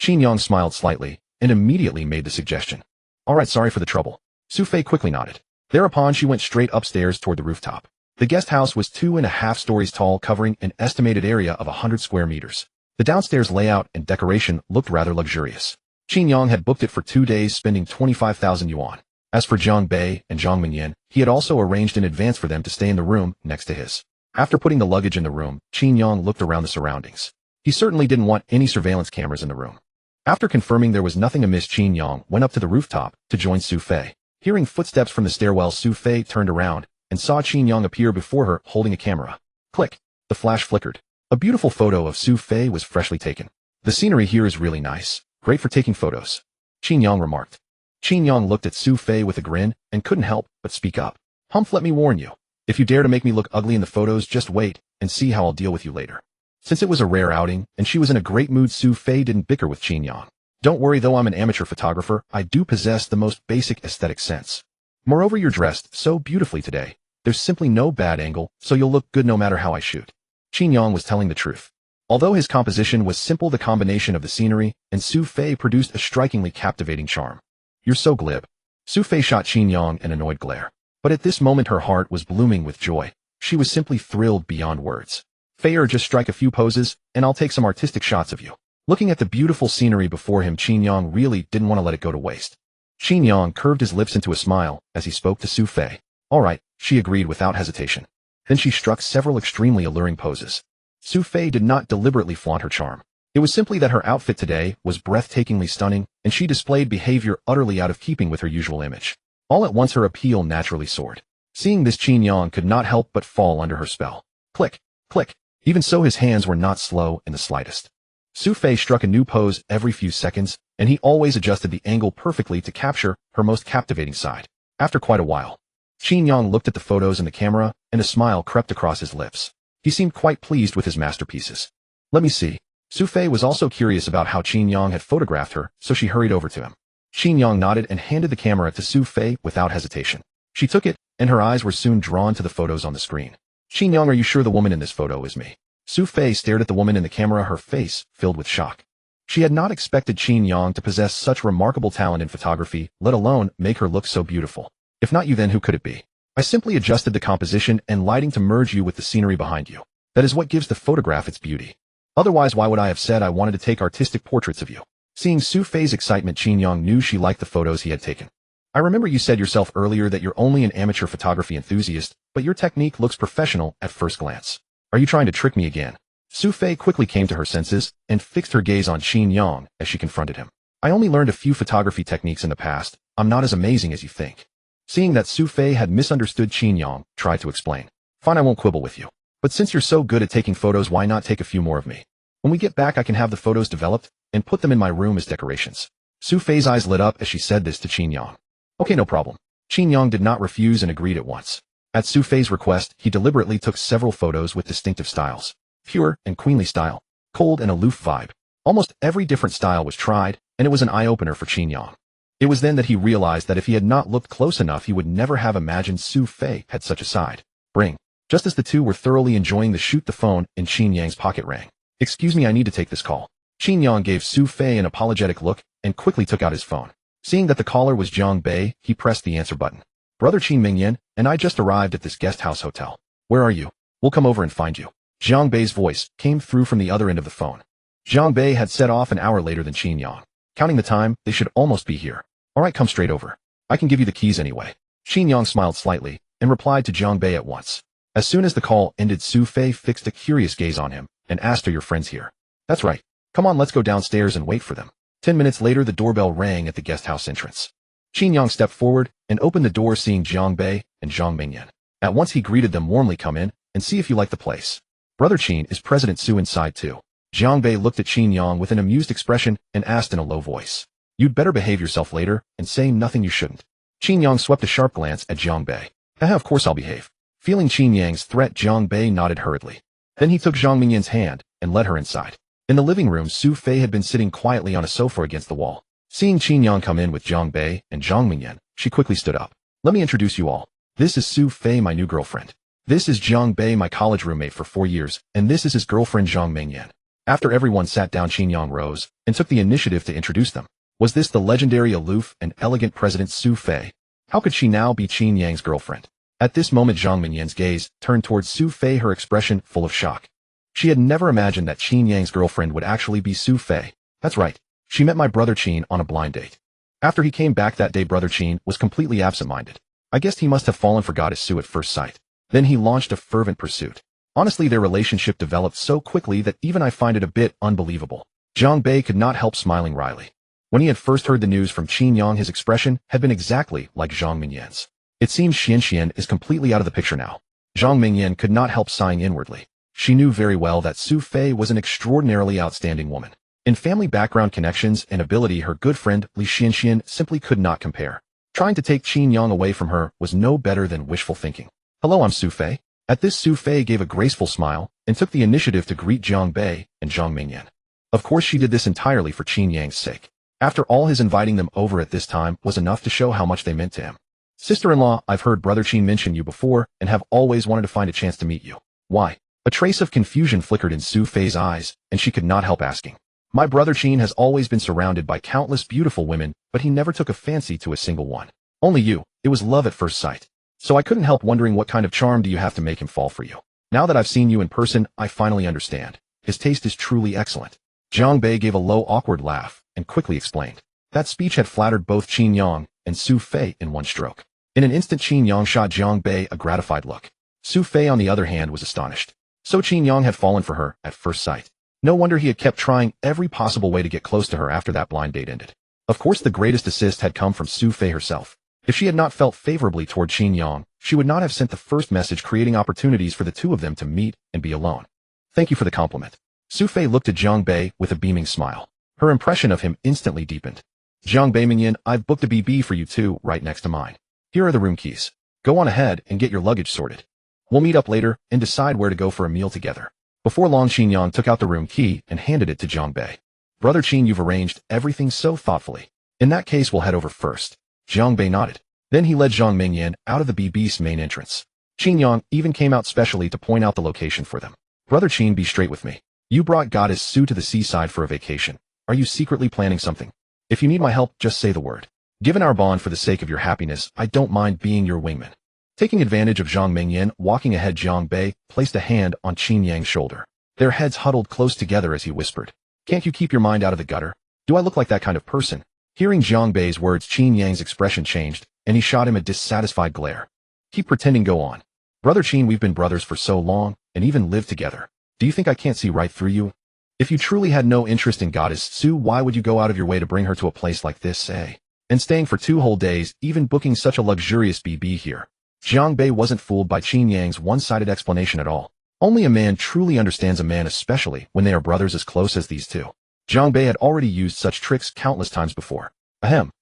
Qin Yang smiled slightly and immediately made the suggestion. "All right, sorry for the trouble." Su Fei quickly nodded. Thereupon she went straight upstairs toward the rooftop. The guest house was 2.5 stories tall, covering an estimated area of 100 square meters. The downstairs layout and decoration looked rather luxurious. Qin Yang had booked it for 2 days, spending 25,000 yuan. As for Zhang Bei and Zhang Minyan, he had also arranged in advance for them to stay in the room next to his. After putting the luggage in the room, Qin Yang looked around the surroundings. He certainly didn't want any surveillance cameras in the room. After confirming there was nothing amiss, Qin Yang went up to the rooftop to join Su Fei. Hearing footsteps from the stairwell, Su Fei turned around and saw Qin Yang appear before her holding a camera. Click. The flash flickered. A beautiful photo of Su Fei was freshly taken. "The scenery here is really nice. Great for taking photos," Qin Yang remarked. Qin Yang looked at Su Fei with a grin and couldn't help but speak up. "Humph, let me warn you. If you dare to make me look ugly in the photos, just wait and see how I'll deal with you later." Since it was a rare outing and she was in a great mood, Su Fei didn't bicker with Qin Yang. "Don't worry, though I'm an amateur photographer, I do possess the most basic aesthetic sense. Moreover, you're dressed so beautifully today. There's simply no bad angle, so you'll look good no matter how I shoot." Qin Yang was telling the truth. Although his composition was simple, the combination of the scenery and Su Fei produced a strikingly captivating charm. "You're so glib." Su Fei shot Qin Yang an annoyed glare. But at this moment her heart was blooming with joy. She was simply thrilled beyond words. "Fei, just strike a few poses, and I'll take some artistic shots of you." Looking at the beautiful scenery before him, Qin Yang really didn't want to let it go to waste. Qin Yang curved his lips into a smile as he spoke to Su Fei. "All right," she agreed without hesitation. Then she struck several extremely alluring poses. Su Fei did not deliberately flaunt her charm. It was simply that her outfit today was breathtakingly stunning, and she displayed behavior utterly out of keeping with her usual image. All at once her appeal naturally soared. Seeing this, Qin Yang could not help but fall under her spell. Click, click. Even so, his hands were not slow in the slightest. Su Fei struck a new pose every few seconds, and he always adjusted the angle perfectly to capture her most captivating side. After quite a while, Qin Yang looked at the photos in the camera, and a smile crept across his lips. He seemed quite pleased with his masterpieces. "Let me see." Su Fei was also curious about how Qin Yang had photographed her, so she hurried over to him. Qin Yang nodded and handed the camera to Su Fei without hesitation. She took it, and her eyes were soon drawn to the photos on the screen. "Qin Yang, are you sure the woman in this photo is me?" Su Fei stared at the woman in the camera, her face filled with shock. She had not expected Qin Yang to possess such remarkable talent in photography, let alone make her look so beautiful. "If not you, then who could it be? I simply adjusted the composition and lighting to merge you with the scenery behind you. That is what gives the photograph its beauty. Otherwise, why would I have said I wanted to take artistic portraits of you?" Seeing Su Fei's excitement, Qin Yang knew she liked the photos he had taken. "I remember you said yourself earlier that you're only an amateur photography enthusiast, but your technique looks professional at first glance. Are you trying to trick me again?" Su Fei quickly came to her senses and fixed her gaze on Qin Yang as she confronted him. I only learned a few photography techniques in the past. I'm not as amazing as you think. Seeing that Su Fei had misunderstood, Qin Yang tried to explain. Fine, I won't quibble with you. But since you're so good at taking photos, why not take a few more of me? When we get back, I can have the photos developed and put them in my room as decorations. Su Fei's eyes lit up as she said this to Qin Yang. Okay, no problem. Qin Yang did not refuse and agreed at once. At Su Fei's request, he deliberately took several photos with distinctive styles. Pure and queenly style, cold and aloof vibe. Almost every different style was tried, and it was an eye-opener for Qin Yang. It was then that he realized that if he had not looked close enough, he would never have imagined Su Fei had such a side. Bring. Just as the two were thoroughly enjoying the shoot, the phone in Qin Yang's pocket rang. Excuse me, I need to take this call. Qin Yang gave Su Fei an apologetic look and quickly took out his phone. Seeing that the caller was Zhang Bei, he pressed the answer button. Brother Qin Mingyan, and I just arrived at this guest house hotel. Where are you? We'll come over and find you. Zhang Bei's voice came through from the other end of the phone. Zhang Bei had set off an hour later than Qin Yang. Counting the time, they should almost be here. All right, come straight over. I can give you the keys anyway. Qin Yang smiled slightly and replied to Zhang Bei at once. As soon as the call ended, Su Fei fixed a curious gaze on him and asked, are your friends here? That's right. Come on, let's go downstairs and wait for them. 10 minutes later, the doorbell rang at the guest house entrance. Qin Yang stepped forward and opened the door, seeing Zhang Bei and Zhang Mingyan. At once he greeted them warmly. Come in and see if you like the place. Brother Qin, is President Su inside too? Zhang Bei looked at Qin Yang with an amused expression and asked in a low voice. You'd better behave yourself later and say nothing you shouldn't. Qin Yang swept a sharp glance at Zhang Bei. Of course I'll behave. Feeling Qin Yang's threat, Zhang Bei nodded hurriedly. Then he took Zhang Mingyan's hand and led her inside. In the living room, Su Fei had been sitting quietly on a sofa against the wall. Seeing Qin Yang come in with Zhang Bei and Zhang Mingyan, she quickly stood up. Let me introduce you all. This is Su Fei, my new girlfriend. This is Zhang Bei, my college roommate for 4 years, and this is his girlfriend Zhang Mingyan. After everyone sat down, Qin Yang rose and took the initiative to introduce them. Was this the legendary, aloof, and elegant President Su Fei? How could she now be Qin Yang's girlfriend? At this moment, Zhang Mingyan's gaze turned towards Su Fei, her expression full of shock. She had never imagined that Qin Yang's girlfriend would actually be Su Fei. That's right. She met my brother Qin on a blind date. After he came back that day, brother Qin was completely absent-minded. I guess he must have fallen for goddess Su at first sight. Then he launched a fervent pursuit. Honestly, their relationship developed so quickly that even I find it a bit unbelievable. Zhang Bei could not help smiling wryly. When he had first heard the news from Qin Yang, his expression had been exactly like Zhang Mingyan's. It seems Xian is completely out of the picture now. Zhang Mingyan could not help sighing inwardly. She knew very well that Su Fei was an extraordinarily outstanding woman. In family background, connections, and ability, her good friend Li Xian simply could not compare. Trying to take Qin Yang away from her was no better than wishful thinking. Hello, I'm Su Fei. At this, Su Fei gave a graceful smile and took the initiative to greet Zhang Bei and Zhang Mingyan. Of course, she did this entirely for Qin Yang's sake. After all, his inviting them over at this time was enough to show how much they meant to him. Sister-in-law, I've heard brother Qin mention you before and have always wanted to find a chance to meet you. Why? A trace of confusion flickered in Su Fei's eyes, and she could not help asking. My brother Qin has always been surrounded by countless beautiful women, but he never took a fancy to a single one. Only you. It was love at first sight. So I couldn't help wondering, what kind of charm do you have to make him fall for you? Now that I've seen you in person, I finally understand. His taste is truly excellent. Zhang Bei gave a low, awkward laugh and quickly explained. That speech had flattered both Qin Yang and Su Fei in one stroke. In an instant, Qin Yang shot Zhang Bei a gratified look. Su Fei, on the other hand, was astonished. So Qin Yang had fallen for her at first sight. No wonder he had kept trying every possible way to get close to her after that blind date ended. Of course, the greatest assist had come from Su Fei herself. If she had not felt favorably toward Qin Yang, she would not have sent the first message, creating opportunities for the two of them to meet and be alone. Thank you for the compliment. Su Fei looked at Zhang Bei with a beaming smile. Her impression of him instantly deepened. Zhang Bei Mingyan, I've booked a BB for you too, right next to mine. Here are the room keys. Go on ahead and get your luggage sorted. We'll meet up later and decide where to go for a meal together. Before long, Qin Yang took out the room key and handed it to Zhang Bei. Brother Qin, you've arranged everything so thoughtfully. In that case, we'll head over first. Zhang Bei nodded. Then he led Zhang Mingyan out of the BB's main entrance. Qin Yang even came out specially to point out the location for them. Brother Qin, be straight with me. You brought goddess Su to the seaside for a vacation. Are you secretly planning something? If you need my help, just say the word. Given our bond, for the sake of your happiness, I don't mind being your wingman. Taking advantage of Zhang Mingyan walking ahead, Zhang Bei placed a hand on Qin Yang's shoulder. Their heads huddled close together as he whispered, Can't you keep your mind out of the gutter? Do I look like that kind of person? Hearing Zhang Bei's words, Qin Yang's expression changed, and he shot him a dissatisfied glare. Keep pretending, go on. Brother Qin, we've been brothers for so long, and even lived together. Do you think I can't see right through you? If you truly had no interest in Goddess Su, why would you go out of your way to bring her to a place like this, eh? And staying for 2 whole days, even booking such a luxurious BB here. Jiang Bei wasn't fooled by Qin Yang's one-sided explanation at all. Only a man truly understands a man, especially when they are brothers as close as these two. Jiang Bei had already used such tricks countless times before. Ahem.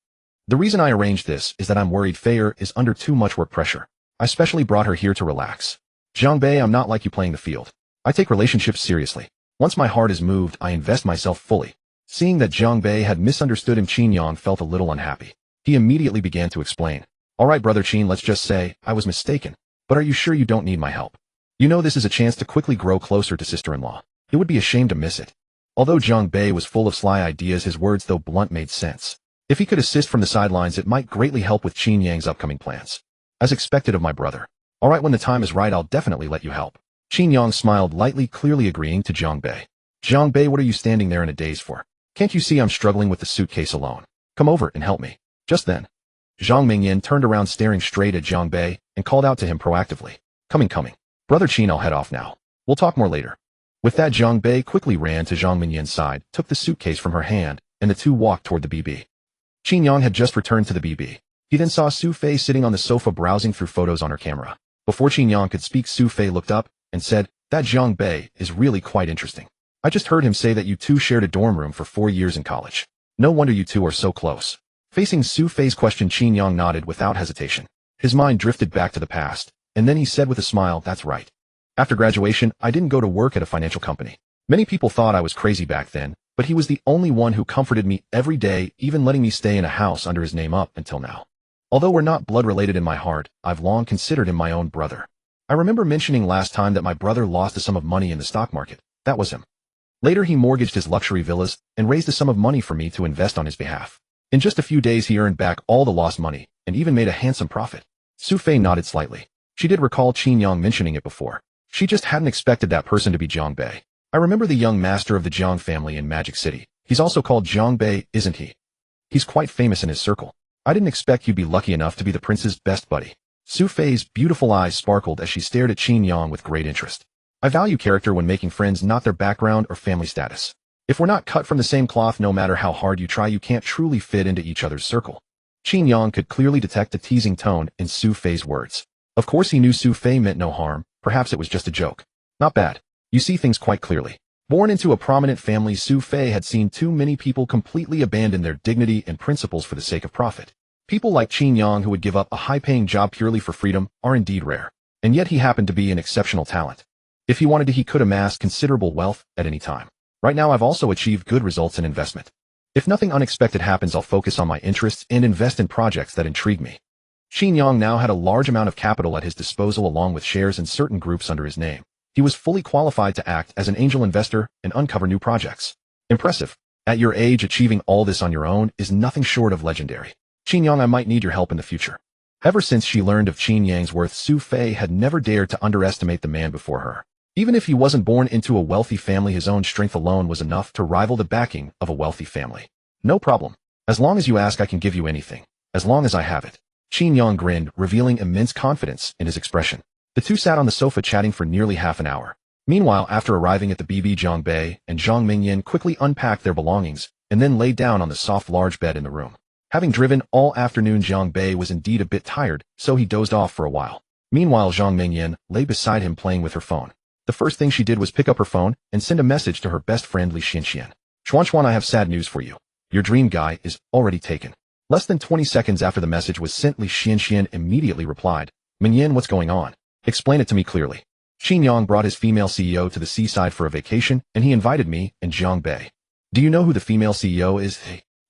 The reason I arranged this is that I'm worried Feier is under too much work pressure. I specially brought her here to relax. Jiang Bei, I'm not like you playing the field. I take relationships seriously. Once my heart is moved, I invest myself fully. Seeing that Jiang Bei had misunderstood him, Qin Yang felt a little unhappy. He immediately began to explain. All right, brother Qin, let's just say I was mistaken. But are you sure you don't need my help? You know this is a chance to quickly grow closer to sister-in-law. It would be a shame to miss it. Although Jiang Bei was full of sly ideas, his words, though blunt, made sense. If he could assist from the sidelines, it might greatly help with Qin Yang's upcoming plans. As expected of my brother. All right, when the time is right, I'll definitely let you help. Qin Yang smiled lightly, clearly agreeing to Jiang Bei. Jiang Bei, what are you standing there in a daze for? Can't you see I'm struggling with the suitcase alone? Come over and help me. Just then, Zhang Mingyan turned around staring straight at Jiang Bei and called out to him proactively. Coming. Brother Qin, I'll head off now. We'll talk more later. With that, Jiang Bei quickly ran to Zhang Mingyan's side, took the suitcase from her hand, and the two walked toward the BB. Qin Yang had just returned to the BB. He then saw Su Fei sitting on the sofa browsing through photos on her camera. Before Qin Yang could speak, Su Fei looked up and said, that Jiang Bei is really quite interesting. I just heard him say that you two shared a dorm room for 4 years in college. No wonder you two are so close. Facing Su Fei's question, Qin Yang nodded without hesitation. His mind drifted back to the past, and then he said with a smile, that's right. After graduation, I didn't go to work at a financial company. Many people thought I was crazy back then, but he was the only one who comforted me every day, even letting me stay in a house under his name up until now. Although we're not blood-related in my heart, I've long considered him my own brother. I remember mentioning last time that my brother lost a sum of money in the stock market. That was him. Later he mortgaged his luxury villas and raised a sum of money for me to invest on his behalf. In just a few days he earned back all the lost money, and even made a handsome profit. Su Fei nodded slightly. She did recall Qin Yang mentioning it before. She just hadn't expected that person to be Jiang Bei. I remember the young master of the Jiang family in Magic City. He's also called Jiang Bei, isn't he? He's quite famous in his circle. I didn't expect you'd be lucky enough to be the prince's best buddy. Su Fei's beautiful eyes sparkled as she stared at Qin Yang with great interest. I value character when making friends, not their background or family status. If we're not cut from the same cloth, no matter how hard you try, you can't truly fit into each other's circle. Qin Yang could clearly detect a teasing tone in Su Fei's words. Of course he knew Su Fei meant no harm, perhaps it was just a joke. Not bad. You see things quite clearly. Born into a prominent family, Su Fei had seen too many people completely abandon their dignity and principles for the sake of profit. People like Qin Yang who would give up a high-paying job purely for freedom are indeed rare. And yet he happened to be an exceptional talent. If he wanted to, he could amass considerable wealth at any time. Right now I've also achieved good results in investment. If nothing unexpected happens, I'll focus on my interests and invest in projects that intrigue me. Qin Yang now had a large amount of capital at his disposal along with shares in certain groups under his name. He was fully qualified to act as an angel investor and uncover new projects. Impressive. At your age, achieving all this on your own is nothing short of legendary. Qin Yang, I might need your help in the future. Ever since she learned of Qin Yang's worth, Su Fei had never dared to underestimate the man before her. Even if he wasn't born into a wealthy family, his own strength alone was enough to rival the backing of a wealthy family. No problem. As long as you ask, I can give you anything. As long as I have it. Qin Yang grinned, revealing immense confidence in his expression. The two sat on the sofa chatting for nearly half an hour. Meanwhile, after arriving at the BB, Jiang Bei and Zhang Mingyan quickly unpacked their belongings and then lay down on the soft large bed in the room. Having driven all afternoon, Jiang Bei was indeed a bit tired, so he dozed off for a while. Meanwhile, Zhang Mingyan lay beside him playing with her phone. The first thing she did was pick up her phone and send a message to her best friend Li Xianxian. Xuan, I have sad news for you. Your dream guy is already taken. Less than 20 seconds after the message was sent, Li Xianxian immediately replied, Mingyan, what's going on? Explain it to me clearly. Qin Yang brought his female CEO to the seaside for a vacation, and he invited me and Jiang Bei. Do you know who the female CEO is?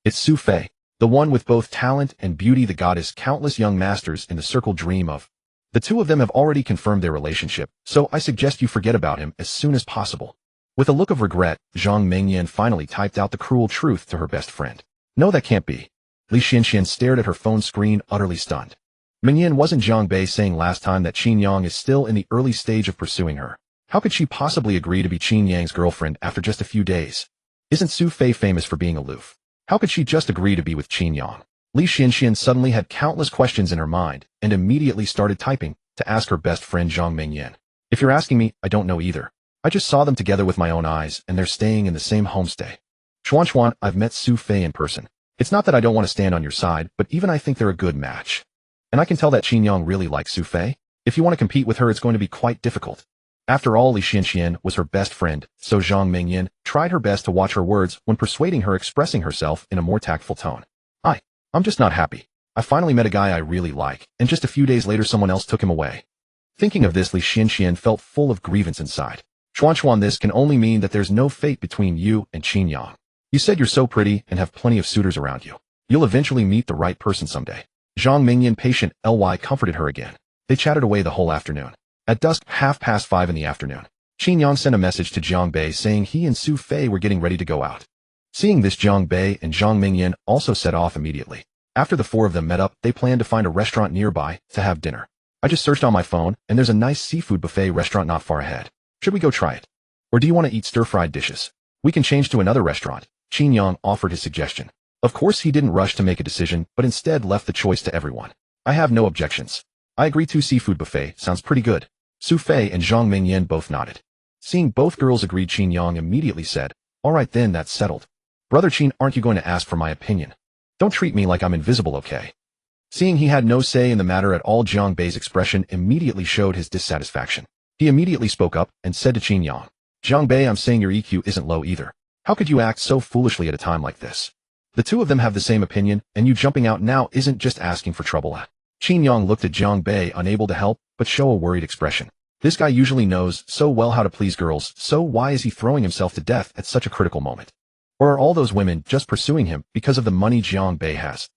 It's Su Fei, the one with both talent and beauty, the goddess countless young masters in the circle dream of. The two of them have already confirmed their relationship, so I suggest you forget about him as soon as possible. With a look of regret, Zhang Mingyan finally typed out the cruel truth to her best friend. No, that can't be. Li Xianxian stared at her phone screen, utterly stunned. Mingyan, wasn't Jiang Bei saying last time that Qin Yang is still in the early stage of pursuing her? How could she possibly agree to be Qin Yang's girlfriend after just a few days? Isn't Su Fei famous for being aloof? How could she just agree to be with Qin Yang? Li Xianxian suddenly had countless questions in her mind and immediately started typing to ask her best friend Zhang Mingyan. If you're asking me, I don't know either. I just saw them together with my own eyes, and they're staying in the same homestay. Xuan, I've met Sophie in person. It's not that I don't want to stand on your side, but even I think they're a good match. And I can tell that Qin Yang really likes Sophie. If you want to compete with her, it's going to be quite difficult. After all, Li Xianxian was her best friend, so Zhang Mingyan tried her best to watch her words when persuading her, expressing herself in a more tactful tone. I'm just not happy. I finally met a guy I really like, and just a few days later someone else took him away. Thinking of this, Li Xianxian felt full of grievance inside. Xuan, this can only mean that there's no fate between you and Qin Yang. You said you're so pretty and have plenty of suitors around you. You'll eventually meet the right person someday. Zhang Mingyan, patient ly, comforted her again. They chatted away the whole afternoon. At dusk, 5:30 in the afternoon, Qin Yang sent a message to Zhang Bei saying he and Su Fei were getting ready to go out. Seeing this, Zhang Bei and Zhang Mingyan also set off immediately. After the four of them met up, they planned to find a restaurant nearby to have dinner. I just searched on my phone, and there's a nice seafood buffet restaurant not far ahead. Should we go try it? Or do you want to eat stir-fried dishes? We can change to another restaurant. Qin Yang offered his suggestion. Of course, he didn't rush to make a decision, but instead left the choice to everyone. I have no objections. I agree to seafood buffet, sounds pretty good. Su Fei and Zhang Mingyan both nodded. Seeing both girls agreed, Qin Yang immediately said, all right then, that's settled. Brother Qin, aren't you going to ask for my opinion? Don't treat me like I'm invisible, okay? Seeing he had no say in the matter at all, Zhang Bei's expression immediately showed his dissatisfaction. He immediately spoke up and said to Qin Yang, Zhang Bei, I'm saying your EQ isn't low either. How could you act so foolishly at a time like this? The two of them have the same opinion, and you jumping out now isn't just asking for trouble. Qin Yang looked at Zhang Bei, unable to help but show a worried expression. This guy usually knows so well how to please girls, so why is he throwing himself to death at such a critical moment? Or are all those women just pursuing him because of the money Zhang Bei has?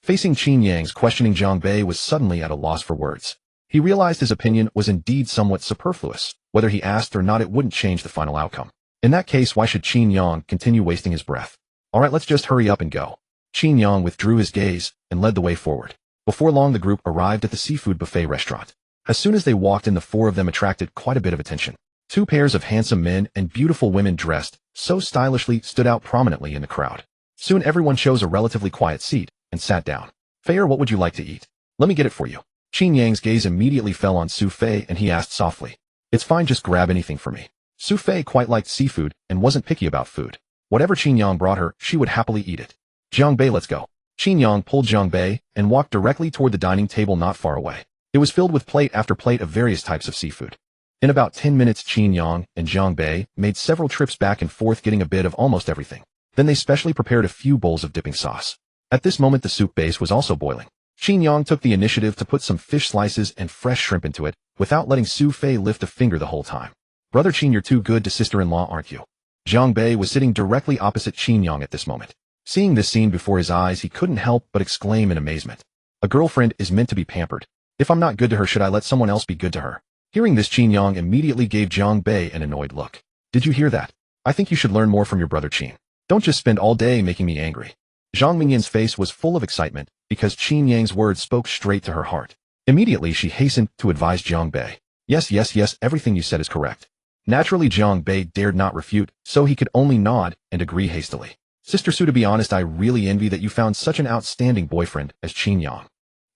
Facing Qin Yang's questioning, Zhang Bei was suddenly at a loss for words. He realized his opinion was indeed somewhat superfluous. Whether he asked or not, it wouldn't change the final outcome. In that case, why should Qin Yang continue wasting his breath? Alright, let's just hurry up and go. Qin Yang withdrew his gaze and led the way forward. Before long, the group arrived at the seafood buffet restaurant. As soon as they walked in, the four of them attracted quite a bit of attention. Two pairs of handsome men and beautiful women dressed so stylishly stood out prominently in the crowd. Soon everyone chose a relatively quiet seat and sat down. Fei, what would you like to eat? Let me get it for you. Qin Yang's gaze immediately fell on Su Fei and he asked softly. It's fine, just grab anything for me. Su Fei quite liked seafood and wasn't picky about food. Whatever Qin Yang brought her, she would happily eat it. Zhang Bei, let's go. Qin Yang pulled Zhang Bei and walked directly toward the dining table not far away. It was filled with plate after plate of various types of seafood. In about 10 minutes, Qin Yang and Zhang Bei made several trips back and forth, getting a bit of almost everything. Then they specially prepared a few bowls of dipping sauce. At this moment, the soup base was also boiling. Qin Yang took the initiative to put some fish slices and fresh shrimp into it, without letting Su Fei lift a finger the whole time. Brother Qin, you're too good to sister-in-law, aren't you? Zhang Bei was sitting directly opposite Qin Yang at this moment. Seeing this scene before his eyes, he couldn't help but exclaim in amazement. A girlfriend is meant to be pampered. If I'm not good to her, should I let someone else be good to her? Hearing this, Qin Yang immediately gave Zhang Bei an annoyed look. Did you hear that? I think you should learn more from your brother Qin. Don't just spend all day making me angry. Zhang Mingyan's face was full of excitement because Qin Yang's words spoke straight to her heart. Immediately, she hastened to advise Zhang Bei. Yes, everything you said is correct. Naturally, Zhang Bei dared not refute, so he could only nod and agree hastily. Sister Su, to be honest, I really envy that you found such an outstanding boyfriend as Qin Yang.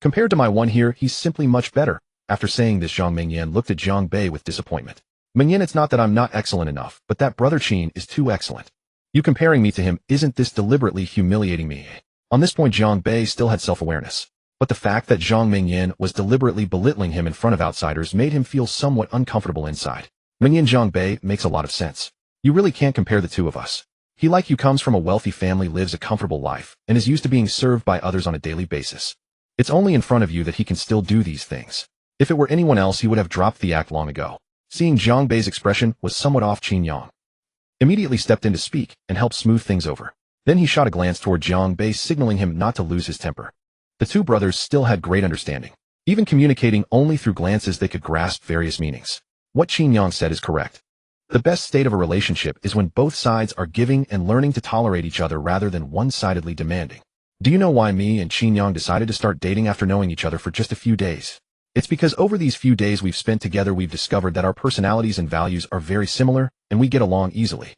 Compared to my one here, he's simply much better. After saying this, Zhang Mingyan looked at Zhang Bei with disappointment. Mingyan, it's not that I'm not excellent enough, but that brother Qin is too excellent. You comparing me to him, isn't this deliberately humiliating me? On this point, Zhang Bei still had self-awareness. But the fact that Zhang Mingyan was deliberately belittling him in front of outsiders made him feel somewhat uncomfortable inside. Mingyan, Zhang Bei makes a lot of sense. You really can't compare the two of us. He, like you, comes from a wealthy family, lives a comfortable life, and is used to being served by others on a daily basis. It's only in front of you that he can still do these things. If it were anyone else, he would have dropped the act long ago. Seeing Zhang Bei's expression was somewhat off, Qin Yang immediately stepped in to speak and help smooth things over. Then he shot a glance toward Zhang Bei, signaling him not to lose his temper. The two brothers still had great understanding. Even communicating only through glances, they could grasp various meanings. What Qin Yang said is correct. The best state of a relationship is when both sides are giving and learning to tolerate each other rather than one-sidedly demanding. Do you know why me and Qin Yang decided to start dating after knowing each other for just a few days? It's because over these few days we've spent together, we've discovered that our personalities and values are very similar, and we get along easily.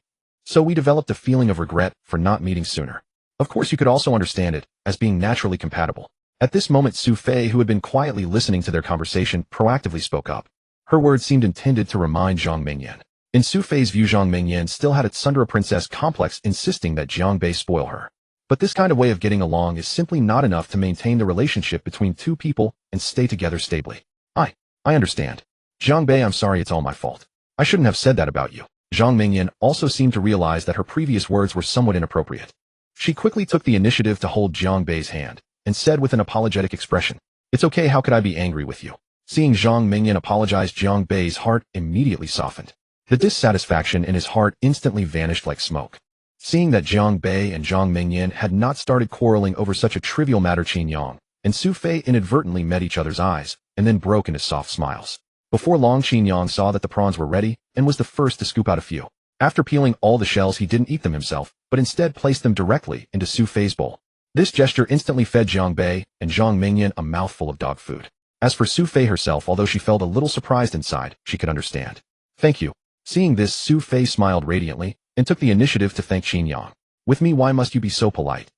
So we developed a feeling of regret for not meeting sooner. Of course, you could also understand it as being naturally compatible. At this moment, Su Fei, who had been quietly listening to their conversation, proactively spoke up. Her words seemed intended to remind Zhang Mingyan. In Su Fei's view, Zhang Mingyan still had its Sundara princess complex, insisting that Jiang Bei spoil her. But this kind of way of getting along is simply not enough to maintain the relationship between two people and stay together stably. I understand. Jiang Bei, I'm sorry, it's all my fault. I shouldn't have said that about you. Zhang Mingyan also seemed to realize that her previous words were somewhat inappropriate. She quickly took the initiative to hold Jiang Bei's hand, and said with an apologetic expression, "It's okay, how could I be angry with you?" Seeing Zhang Mingyan apologize, Jiang Bei's heart immediately softened. The dissatisfaction in his heart instantly vanished like smoke. Seeing that Jiang Bei and Zhang Mingyan had not started quarreling over such a trivial matter, Qin Yang and Su Fei inadvertently met each other's eyes, and then broke into soft smiles. Before long, Qin Yang saw that the prawns were ready, and was the first to scoop out a few. After peeling all the shells, he didn't eat them himself, but instead placed them directly into Su Fei's bowl. This gesture instantly fed Jiang Bei and Zhang Mingyan a mouthful of dog food. As for Su Fei herself, although she felt a little surprised inside, she could understand. "Thank you." Seeing this, Su Fei smiled radiantly, and took the initiative to thank Qin Yang. "With me, why must you be so polite?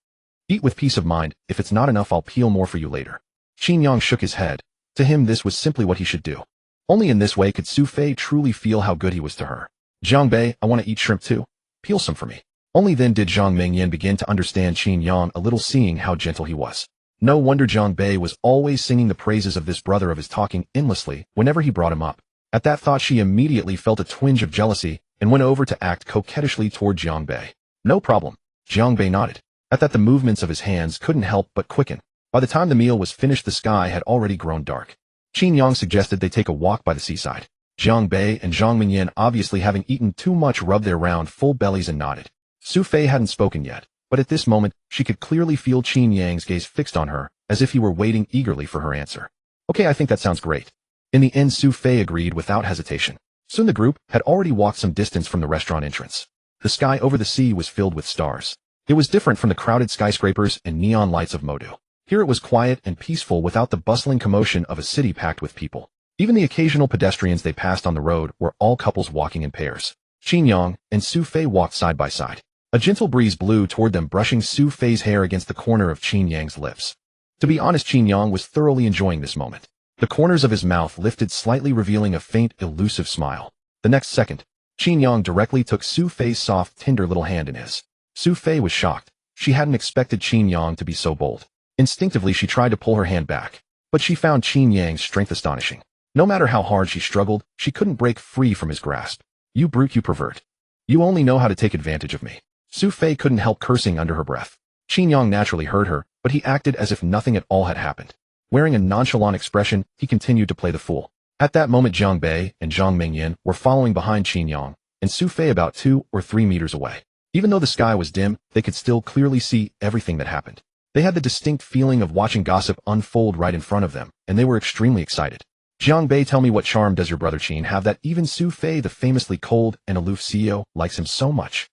Eat with peace of mind. If it's not enough, I'll peel more for you later." Qin Yang shook his head. To him, this was simply what he should do. Only in this way could Su Fei truly feel how good he was to her. "Jiang Bei, I want to eat shrimp too. Peel some for me." Only then did Zhang Mingyan begin to understand Qin Yang a little, seeing how gentle he was. No wonder Jiang Bei was always singing the praises of this brother of his, talking endlessly whenever he brought him up. At that thought, she immediately felt a twinge of jealousy and went over to act coquettishly toward Jiang Bei. "No problem." Jiang Bei nodded. At that, the movements of his hands couldn't help but quicken. By the time the meal was finished, the sky had already grown dark. Qin Yang suggested they take a walk by the seaside. Jiang Bei and Zhang Mingyan, obviously having eaten too much, rubbed their round, full bellies and nodded. Su Fei hadn't spoken yet, but at this moment, she could clearly feel Qin Yang's gaze fixed on her, as if he were waiting eagerly for her answer. "Okay, I think that sounds great." In the end, Su Fei agreed without hesitation. Soon the group had already walked some distance from the restaurant entrance. The sky over the sea was filled with stars. It was different from the crowded skyscrapers and neon lights of Modu. Here it was quiet and peaceful, without the bustling commotion of a city packed with people. Even the occasional pedestrians they passed on the road were all couples walking in pairs. Qin Yang and Su Fei walked side by side. A gentle breeze blew toward them, brushing Su Fei's hair against the corner of Qin Yang's lips. To be honest, Qin Yang was thoroughly enjoying this moment. The corners of his mouth lifted slightly, revealing a faint, elusive smile. The next second, Qin Yang directly took Su Fei's soft, tender little hand in his. Su Fei was shocked. She hadn't expected Qin Yang to be so bold. Instinctively, she tried to pull her hand back, but she found Qin Yang's strength astonishing. No matter how hard she struggled, she couldn't break free from his grasp. "You brute, you pervert. You only know how to take advantage of me." Su Fei couldn't help cursing under her breath. Qin Yang naturally heard her, but he acted as if nothing at all had happened. Wearing a nonchalant expression, he continued to play the fool. At that moment, Jiang Bei and Zhang Mingyan were following behind Qin Yang, and Su Fei about 2 or 3 meters away. Even though the sky was dim, they could still clearly see everything that happened. They had the distinct feeling of watching gossip unfold right in front of them, and they were extremely excited. "Jiang Bei, tell me, what charm does your brother Qin have that even Su Fei, the famously cold and aloof CEO, likes him so much?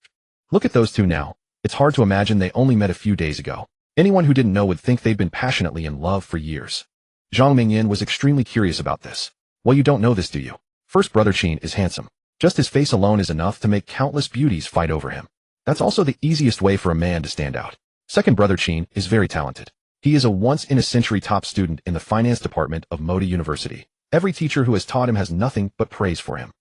Look at those two now. It's hard to imagine they only met a few days ago. Anyone who didn't know would think they've been passionately in love for years." Zhang Mingyan was extremely curious about this. "Well, you don't know this, do you? First, brother Qin is handsome. Just his face alone is enough to make countless beauties fight over him. That's also the easiest way for a man to stand out. Second, brother Qin is very talented. He is a once-in-a-century top student in the finance department of Moda University. Every teacher who has taught him has nothing but praise for him.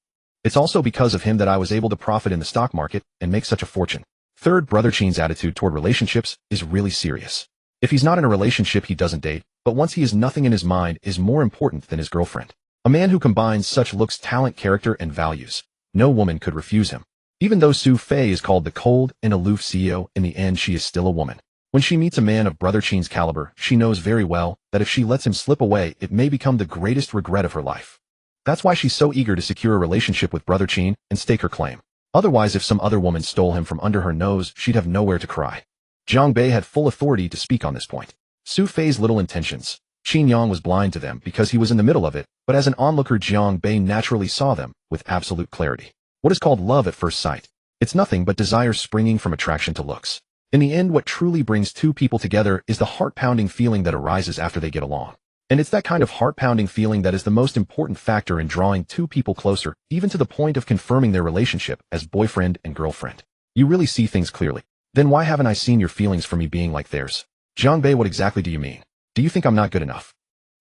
It's also because of him that I was able to profit in the stock market and make such a fortune. Third, brother Qin's attitude toward relationships is really serious. If he's not in a relationship, he doesn't date, but once he has, nothing in his mind is more important than his girlfriend. A man who combines such looks, talent, character, and values. No woman could refuse him. Even though Su Fei is called the cold and aloof CEO, in the end she is still a woman. When she meets a man of brother Qin's caliber, she knows very well that if she lets him slip away, it may become the greatest regret of her life. That's why she's so eager to secure a relationship with brother Qin and stake her claim. Otherwise, if some other woman stole him from under her nose, she'd have nowhere to cry. Jiang Bei had full authority to speak on this point. Su Fei's little intentions. Qin Yang was blind to them because he was in the middle of it, but as an onlooker, Jiang Bei naturally saw them with absolute clarity. What is called love at first sight? It's nothing but desire springing from attraction to looks. In the end, what truly brings two people together is the heart-pounding feeling that arises after they get along. And it's that kind of heart-pounding feeling that is the most important factor in drawing two people closer, even to the point of confirming their relationship as boyfriend and girlfriend. You really see things clearly. Then why haven't I seen your feelings for me being like theirs? Jiang Bei, what exactly do you mean? Do you think I'm not good enough?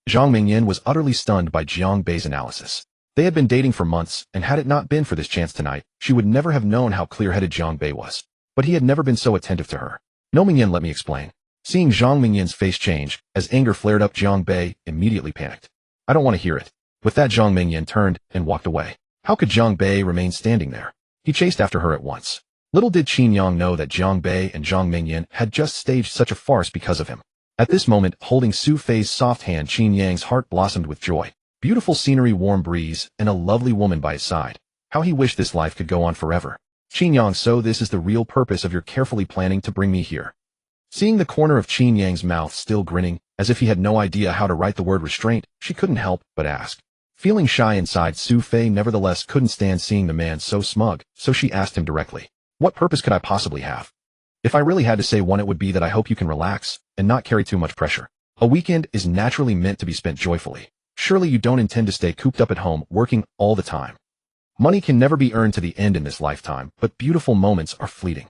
Zhang Mingyan was utterly stunned by Jiang Bei's analysis. They had been dating for months, and had it not been for this chance tonight, she would never have known how clear-headed Jiang Bei was. But he had never been so attentive to her. No, Mingyan, let me explain. Seeing Zhang Mingyan's face change, as anger flared up, Jiang Bei immediately panicked. I don't want to hear it. With that, Zhang Mingyan turned and walked away. How could Jiang Bei remain standing there? He chased after her at once. Little did Qin Yang know that Jiang Bei and Zhang Mingyan had just staged such a farce because of him. At this moment, holding Su Fei's soft hand, Qin Yang's heart blossomed with joy. Beautiful scenery, warm breeze, and a lovely woman by his side. How he wished this life could go on forever. Qin Yang, so this is the real purpose of your carefully planning to bring me here. Seeing the corner of Qin Yang's mouth still grinning, as if he had no idea how to write the word restraint, she couldn't help but ask. Feeling shy inside, Su Fei nevertheless couldn't stand seeing the man so smug, so she asked him directly. What purpose could I possibly have? If I really had to say one, it would be that I hope you can relax and not carry too much pressure. A weekend is naturally meant to be spent joyfully. Surely you don't intend to stay cooped up at home working all the time. Money can never be earned to the end in this lifetime, but beautiful moments are fleeting.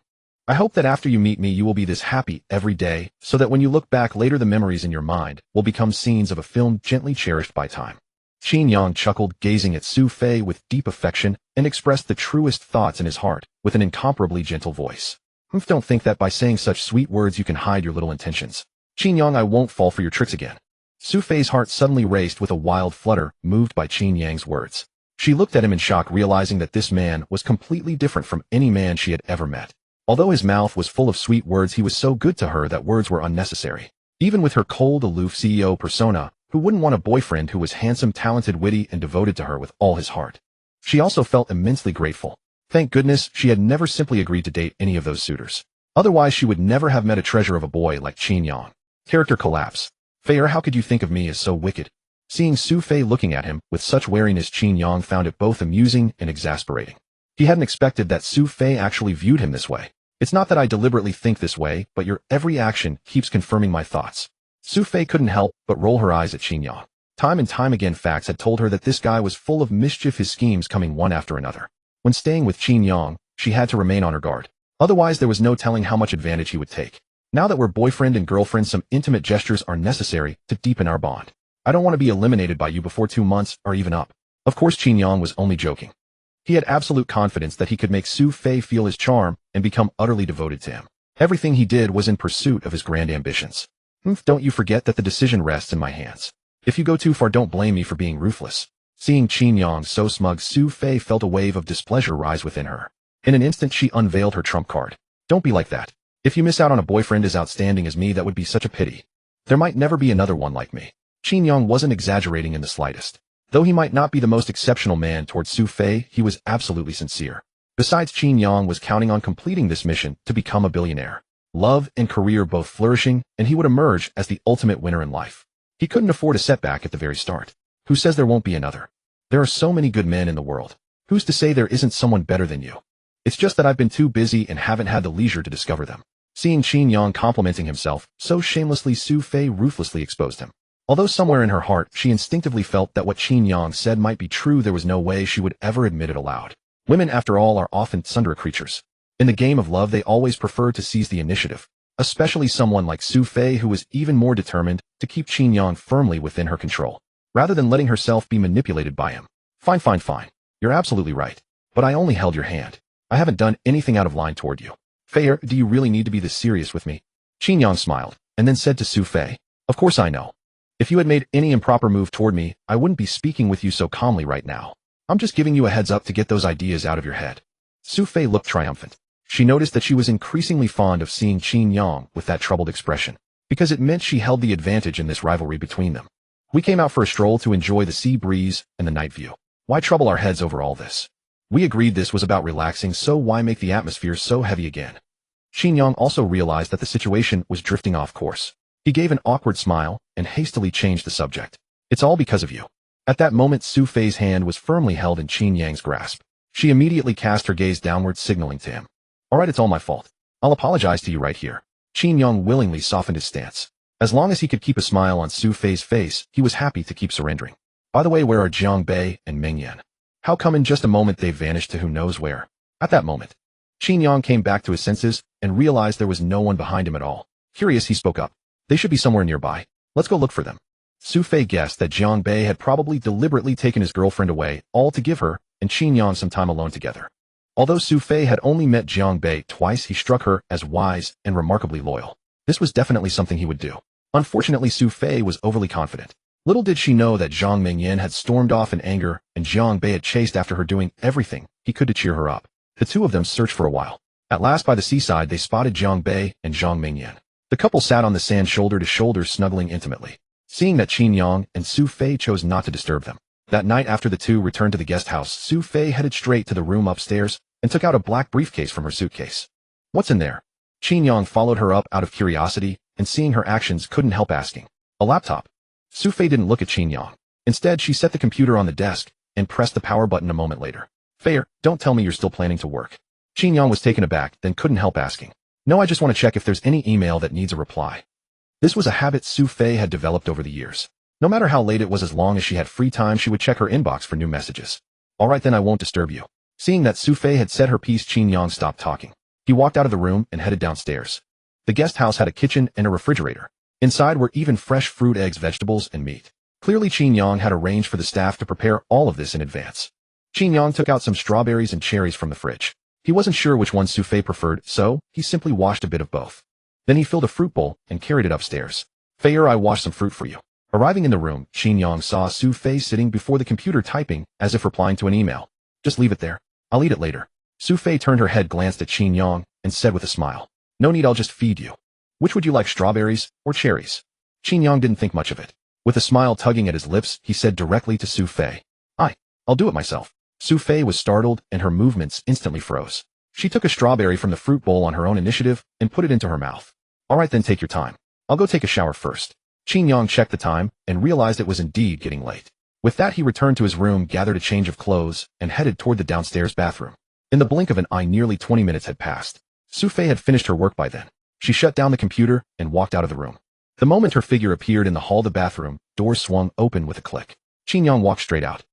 I hope that after you meet me you will be this happy every day, so that when you look back later the memories in your mind will become scenes of a film gently cherished by time. Qin Yang chuckled, gazing at Su Fei with deep affection, and expressed the truest thoughts in his heart, with an incomparably gentle voice. Don't think that by saying such sweet words you can hide your little intentions. Qin Yang, I won't fall for your tricks again. Su Fei's heart suddenly raced with a wild flutter, moved by Qin Yang's words. She looked at him in shock, realizing that this man was completely different from any man she had ever met. Although his mouth was full of sweet words, he was so good to her that words were unnecessary. Even with her cold, aloof CEO persona, who wouldn't want a boyfriend who was handsome, talented, witty, and devoted to her with all his heart? She also felt immensely grateful. Thank goodness she had never simply agreed to date any of those suitors. Otherwise she would never have met a treasure of a boy like Qin Yang. Character collapse. Fei, how could you think of me as so wicked? Seeing Su Fei looking at him with such wariness, Qin Yang found it both amusing and exasperating. He hadn't expected that Su Fei actually viewed him this way. It's not that I deliberately think this way, but your every action keeps confirming my thoughts. Su Fei couldn't help but roll her eyes at Qin Yang. Time and time again facts had told her that this guy was full of mischief, his schemes coming one after another. When staying with Qin Yang, she had to remain on her guard. Otherwise there was no telling how much advantage he would take. Now that we're boyfriend and girlfriend, some intimate gestures are necessary to deepen our bond. I don't want to be eliminated by you before 2 months are even up. Of course Qin Yang was only joking. He had absolute confidence that he could make Su Fei feel his charm and become utterly devoted to him. Everything he did was in pursuit of his grand ambitions. Don't you forget that the decision rests in my hands. If you go too far, don't blame me for being ruthless. Seeing Qin Yang so smug, Su Fei felt a wave of displeasure rise within her. In an instant she unveiled her trump card. Don't be like that. If you miss out on a boyfriend as outstanding as me, that would be such a pity. There might never be another one like me. Qin Yang wasn't exaggerating in the slightest. Though he might not be the most exceptional man towards Su Fei, he was absolutely sincere. Besides, Qin Yang was counting on completing this mission to become a billionaire. Love and career both flourishing, and he would emerge as the ultimate winner in life. He couldn't afford a setback at the very start. Who says there won't be another? There are so many good men in the world. Who's to say there isn't someone better than you? It's just that I've been too busy and haven't had the leisure to discover them. Seeing Qin Yang complimenting himself so shamelessly, Su Fei ruthlessly exposed him. Although somewhere in her heart she instinctively felt that what Qin Yang said might be true, there was no way she would ever admit it aloud. Women, after all, are often tsundere creatures. In the game of love, they always prefer to seize the initiative, especially someone like Su Fei, who was even more determined to keep Qin Yang firmly within her control, rather than letting herself be manipulated by him. Fine. You're absolutely right. But I only held your hand. I haven't done anything out of line toward you. Fei, do you really need to be this serious with me? Qin Yang smiled, and then said to Su Fei, of course I know. If you had made any improper move toward me, I wouldn't be speaking with you so calmly right now. I'm just giving you a heads up to get those ideas out of your head. Su Fei looked triumphant. She noticed that she was increasingly fond of seeing Qin Yang with that troubled expression, because it meant she held the advantage in this rivalry between them. We came out for a stroll to enjoy the sea breeze and the night view. Why trouble our heads over all this? We agreed this was about relaxing, so why make the atmosphere so heavy again? Qin Yang also realized that the situation was drifting off course. He gave an awkward smile and hastily changed the subject. It's all because of you. At that moment, Su Fei's hand was firmly held in Qin Yang's grasp. She immediately cast her gaze downward, signaling to him. All right, it's all my fault. I'll apologize to you right here. Qin Yang willingly softened his stance. As long as he could keep a smile on Su Fei's face, he was happy to keep surrendering. By the way, where are Jiang Bei and Mingyan? How come in just a moment they've vanished to who knows where? At that moment, Qin Yang came back to his senses and realized there was no one behind him at all. Curious, he spoke up. They should be somewhere nearby. Let's go look for them. Su Fei guessed that Jiang Bei had probably deliberately taken his girlfriend away, all to give her and Qin Yang some time alone together. Although Su Fei had only met Jiang Bei twice, he struck her as wise and remarkably loyal. This was definitely something he would do. Unfortunately, Su Fei was overly confident. Little did she know that Zhang Mingyan had stormed off in anger and Jiang Bei had chased after her, doing everything he could to cheer her up. The two of them searched for a while. At last, by the seaside, they spotted Jiang Bei and Zhang Mingyan. The couple sat on the sand shoulder to shoulder, snuggling intimately. Seeing that Qin Yang and Su Fei chose not to disturb them. That night, after the two returned to the guest house, Su Fei headed straight to the room upstairs and took out a black briefcase from her suitcase. "What's in there?" Qin Yang followed her up out of curiosity, and seeing her actions couldn't help asking. "A laptop." Su Fei didn't look at Qin Yang. Instead, she set the computer on the desk and pressed the power button a moment later. "Fei, don't tell me you're still planning to work." Qin Yang was taken aback, then couldn't help asking. "No, I just want to check if there's any email that needs a reply." This was a habit Su Fei had developed over the years. No matter how late it was, as long as she had free time, she would check her inbox for new messages. "All right then, I won't disturb you." Seeing that Su Fei had said her piece, Qin Yang stopped talking. He walked out of the room and headed downstairs. The guest house had a kitchen and a refrigerator. Inside were even fresh fruit, eggs, vegetables, and meat. Clearly, Qin Yang had arranged for the staff to prepare all of this in advance. Qin Yang took out some strawberries and cherries from the fridge. He wasn't sure which one Su Fei preferred, so he simply washed a bit of both. Then he filled a fruit bowl and carried it upstairs. "Fei, I washed some fruit for you." Arriving in the room, Qin Yang saw Su Fei sitting before the computer typing, as if replying to an email. "Just leave it there. I'll eat it later." Su Fei turned her head, glanced at Qin Yang, and said with a smile, "No need, I'll just feed you." "Which would you like, strawberries or cherries?" Qin Yang didn't think much of it. With a smile tugging at his lips, he said directly to Su Fei, I'll do it myself." Su Fei was startled and her movements instantly froze. She took a strawberry from the fruit bowl on her own initiative and put it into her mouth. "All right then, take your time. I'll go take a shower first." Qin Yang checked the time and realized it was indeed getting late. With that, he returned to his room, gathered a change of clothes, and headed toward the downstairs bathroom. In the blink of an eye, nearly 20 minutes had passed. Su Fei had finished her work by then. She shut down the computer and walked out of the room. The moment her figure appeared in the hall of the bathroom, doors swung open with a click. Qin Yang walked straight out.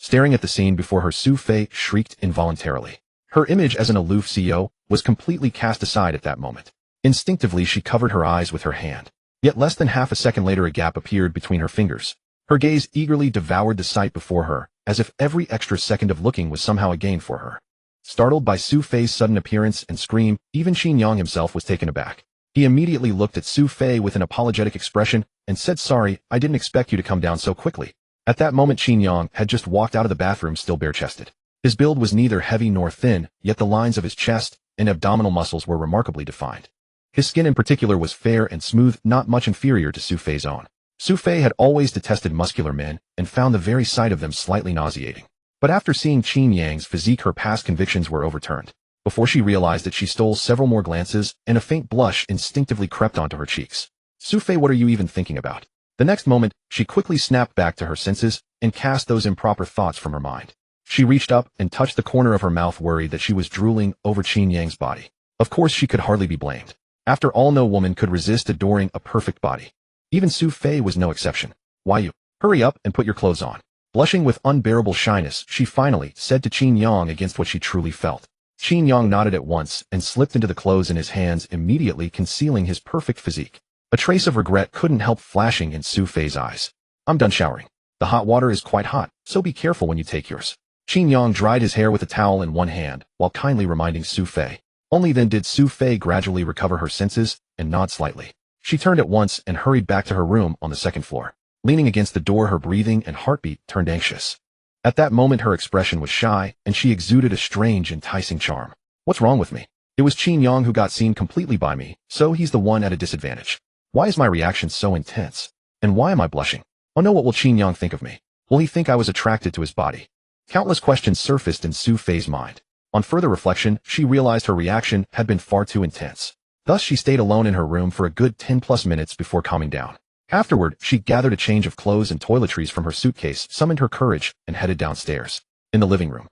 Staring at the scene before her, Su Fei shrieked involuntarily. Her image as an aloof CEO was completely cast aside at that moment. Instinctively, she covered her eyes with her hand. Yet less than half a second later, a gap appeared between her fingers. Her gaze eagerly devoured the sight before her, as if every extra second of looking was somehow a gain for her. Startled by Su Fei's sudden appearance and scream, even Qin Yang himself was taken aback. He immediately looked at Su Fei with an apologetic expression and said, "Sorry, I didn't expect you to come down so quickly." At that moment, Qin Yang had just walked out of the bathroom, still bare-chested. His build was neither heavy nor thin, yet the lines of his chest and abdominal muscles were remarkably defined. His skin in particular was fair and smooth, not much inferior to Su Fei's own. Su Fei had always detested muscular men and found the very sight of them slightly nauseating. But after seeing Qin Yang's physique, her past convictions were overturned. Before she realized it, she stole several more glances, and a faint blush instinctively crept onto her cheeks. "Su Fei, what are you even thinking about?" The next moment, she quickly snapped back to her senses and cast those improper thoughts from her mind. She reached up and touched the corner of her mouth, worried that she was drooling over Qin Yang's body. Of course, she could hardly be blamed. After all, no woman could resist adoring a perfect body. Even Su Fei was no exception. "Why, you hurry up and put your clothes on." Blushing with unbearable shyness, she finally said to Qin Yang against what she truly felt. Qin Yang nodded at once and slipped into the clothes in his hands, immediately concealing his perfect physique. A trace of regret couldn't help flashing in Su Fei's eyes. "I'm done showering. The hot water is quite hot, so be careful when you take yours." Qin Yang dried his hair with a towel in one hand, while kindly reminding Su Fei. Only then did Su Fei gradually recover her senses and nod slightly. She turned at once and hurried back to her room on the second floor. Leaning against the door, her breathing and heartbeat turned anxious. At that moment, her expression was shy, and she exuded a strange, enticing charm. "What's wrong with me? It was Qin Yang who got seen completely by me, so he's the one at a disadvantage. Why is my reaction so intense? And why am I blushing? Oh no, what will Qin Yang think of me? Will he think I was attracted to his body?" Countless questions surfaced in Su Fei's mind. On further reflection, she realized her reaction had been far too intense. Thus, she stayed alone in her room for a good 10+ minutes before calming down. Afterward, she gathered a change of clothes and toiletries from her suitcase, summoned her courage, and headed downstairs. In the living room,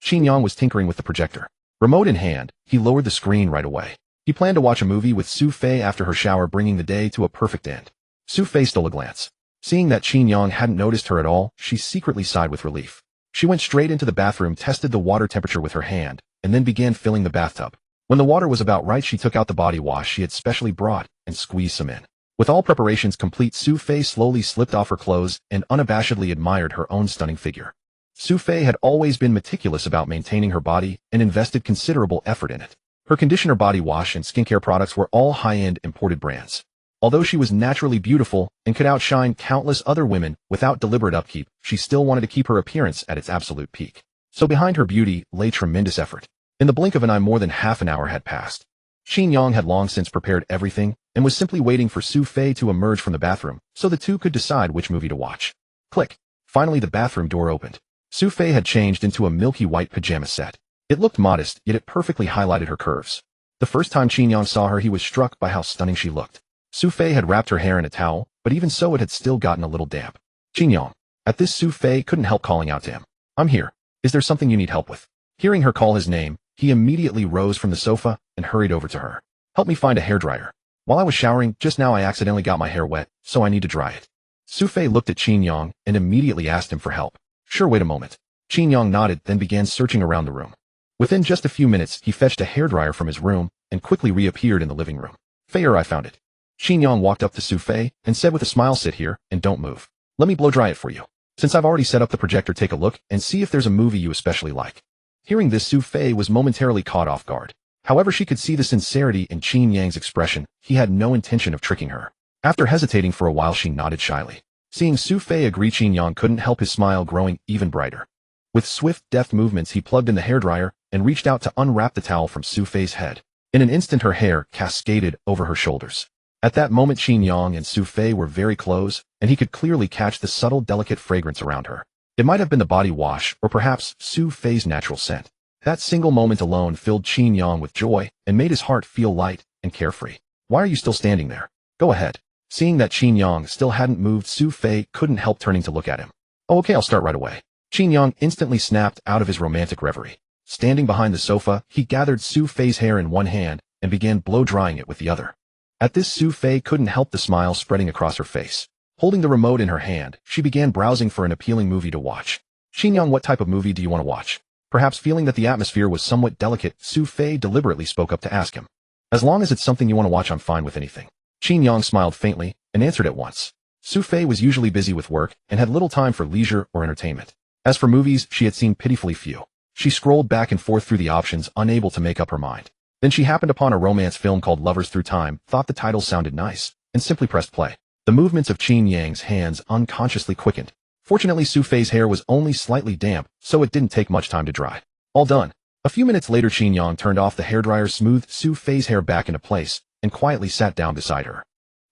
Qin Yang was tinkering with the projector. Remote in hand, he lowered the screen right away. He planned to watch a movie with Su Fei after her shower, bringing the day to a perfect end. Su Fei stole a glance. Seeing that Qin Yang hadn't noticed her at all, she secretly sighed with relief. She went straight into the bathroom, tested the water temperature with her hand, and then began filling the bathtub. When the water was about right, she took out the body wash she had specially brought and squeezed some in. With all preparations complete, Sophie slowly slipped off her clothes and unabashedly admired her own stunning figure. Sophie had always been meticulous about maintaining her body and invested considerable effort in it. Her conditioner, body wash, and skincare products were all high-end imported brands. Although she was naturally beautiful and could outshine countless other women without deliberate upkeep, she still wanted to keep her appearance at its absolute peak. So behind her beauty lay tremendous effort. In the blink of an eye, more than half an hour had passed. Qin Yang had long since prepared everything and was simply waiting for Sophie to emerge from the bathroom so the two could decide which movie to watch. Click. Finally, the bathroom door opened. Sophie had changed into a milky white pajama set. It looked modest, yet it perfectly highlighted her curves. The first time Qin Yang saw her, he was struck by how stunning she looked. Sophie had wrapped her hair in a towel, but even so it had still gotten a little damp. Qin Yang. At this, Sophie couldn't help calling out to him. "I'm here. Is there something you need help with?" Hearing her call his name, he immediately rose from the sofa and hurried over to her. "Help me find a hairdryer. While I was showering just now, I accidentally got my hair wet, so I need to dry it." Sophie looked at Qin Yang and immediately asked him for help. "Sure, wait a moment." Qin Yang nodded, then began searching around the room. Within just a few minutes, he fetched a hairdryer from his room and quickly reappeared in the living room. "Fair, I found it." Qin Yang walked up to Sophie and said with a smile, "Sit here and don't move. Let me blow dry it for you. Since I've already set up the projector, take a look and see if there's a movie you especially like." Hearing this, Sophie was momentarily caught off guard. However, she could see the sincerity in Qin Yang's expression. He had no intention of tricking her. After hesitating for a while, she nodded shyly. Seeing Sophie agree, Qin Yang couldn't help his smile growing even brighter. With swift, deft movements, he plugged in the hairdryer and reached out to unwrap the towel from Sophie's head. In an instant, her hair cascaded over her shoulders. At that moment, Qin Yang and Sophie were very close, and he could clearly catch the subtle, delicate fragrance around her. It might have been the body wash, or perhaps Sophie's natural scent. That single moment alone filled Qin Yang with joy and made his heart feel light and carefree. "Why are you still standing there? Go ahead." Seeing that Qin Yang still hadn't moved, Sophie couldn't help turning to look at him. "Oh, okay, I'll start right away." Qin Yang instantly snapped out of his romantic reverie. Standing behind the sofa, he gathered Sophie's hair in one hand and began blow-drying it with the other. At this, Sophie couldn't help the smile spreading across her face. Holding the remote in her hand, she began browsing for an appealing movie to watch. "Qin Yang, what type of movie do you want to watch?" Perhaps feeling that the atmosphere was somewhat delicate, Sophie deliberately spoke up to ask him. "As long as it's something you want to watch, I'm fine with anything." Qin Yang smiled faintly and answered at once. Sophie was usually busy with work and had little time for leisure or entertainment. As for movies, she had seen pitifully few. She scrolled back and forth through the options, unable to make up her mind. Then she happened upon a romance film called Lovers Through Time, thought the title sounded nice, and simply pressed play. The movements of Qin Yang's hands unconsciously quickened. Fortunately, Sophie's hair was only slightly damp, so it didn't take much time to dry. All done. A few minutes later, Qin Yang turned off the hairdryer, smoothed Sophie's hair back into place, and quietly sat down beside her.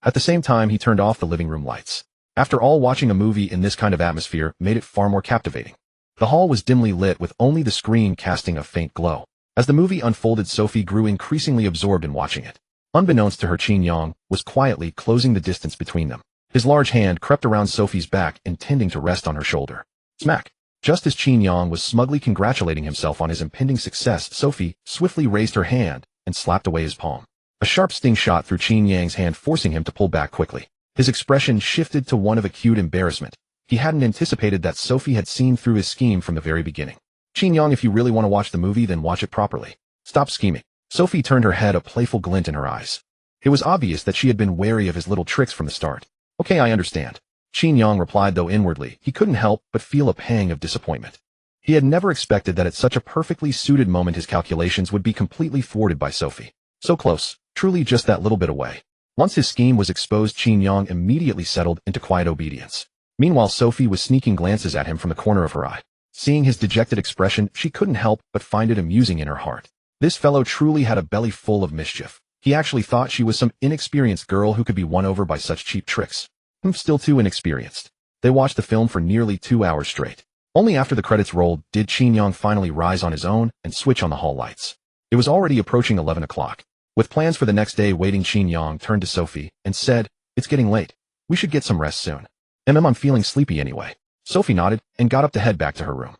At the same time, he turned off the living room lights. After all, watching a movie in this kind of atmosphere made it far more captivating. The hall was dimly lit with only the screen casting a faint glow. As the movie unfolded, Sophie grew increasingly absorbed in watching it. Unbeknownst to her, Qin Yang was quietly closing the distance between them. His large hand crept around Sophie's back, intending to rest on her shoulder. Smack! Just as Qin Yang was smugly congratulating himself on his impending success, Sophie swiftly raised her hand and slapped away his palm. A sharp sting shot through Qin Yang's hand, forcing him to pull back quickly. His expression shifted to one of acute embarrassment. He hadn't anticipated that Sophie had seen through his scheme from the very beginning. "Qin Yang, if you really want to watch the movie, then watch it properly. Stop scheming." Sophie turned her head, a playful glint in her eyes. It was obvious that she had been wary of his little tricks from the start. "Okay, I understand." Qin Yang replied, though inwardly he couldn't help but feel a pang of disappointment. He had never expected that at such a perfectly suited moment his calculations would be completely thwarted by Sophie. So close, truly just that little bit away. Once his scheme was exposed, Qin Yang immediately settled into quiet obedience. Meanwhile, Sophie was sneaking glances at him from the corner of her eye. Seeing his dejected expression, she couldn't help but find it amusing in her heart. This fellow truly had a belly full of mischief. He actually thought she was some inexperienced girl who could be won over by such cheap tricks. Still too inexperienced. They watched the film for nearly 2 hours straight. Only after the credits rolled did Qin Yang finally rise on his own and switch on the hall lights. It was already approaching 11 o'clock. With plans for the next day waiting, Qin Yang turned to Sophie and said, "It's getting late. We should get some rest soon." I'm feeling sleepy anyway." Sophie nodded and got up to head back to her room.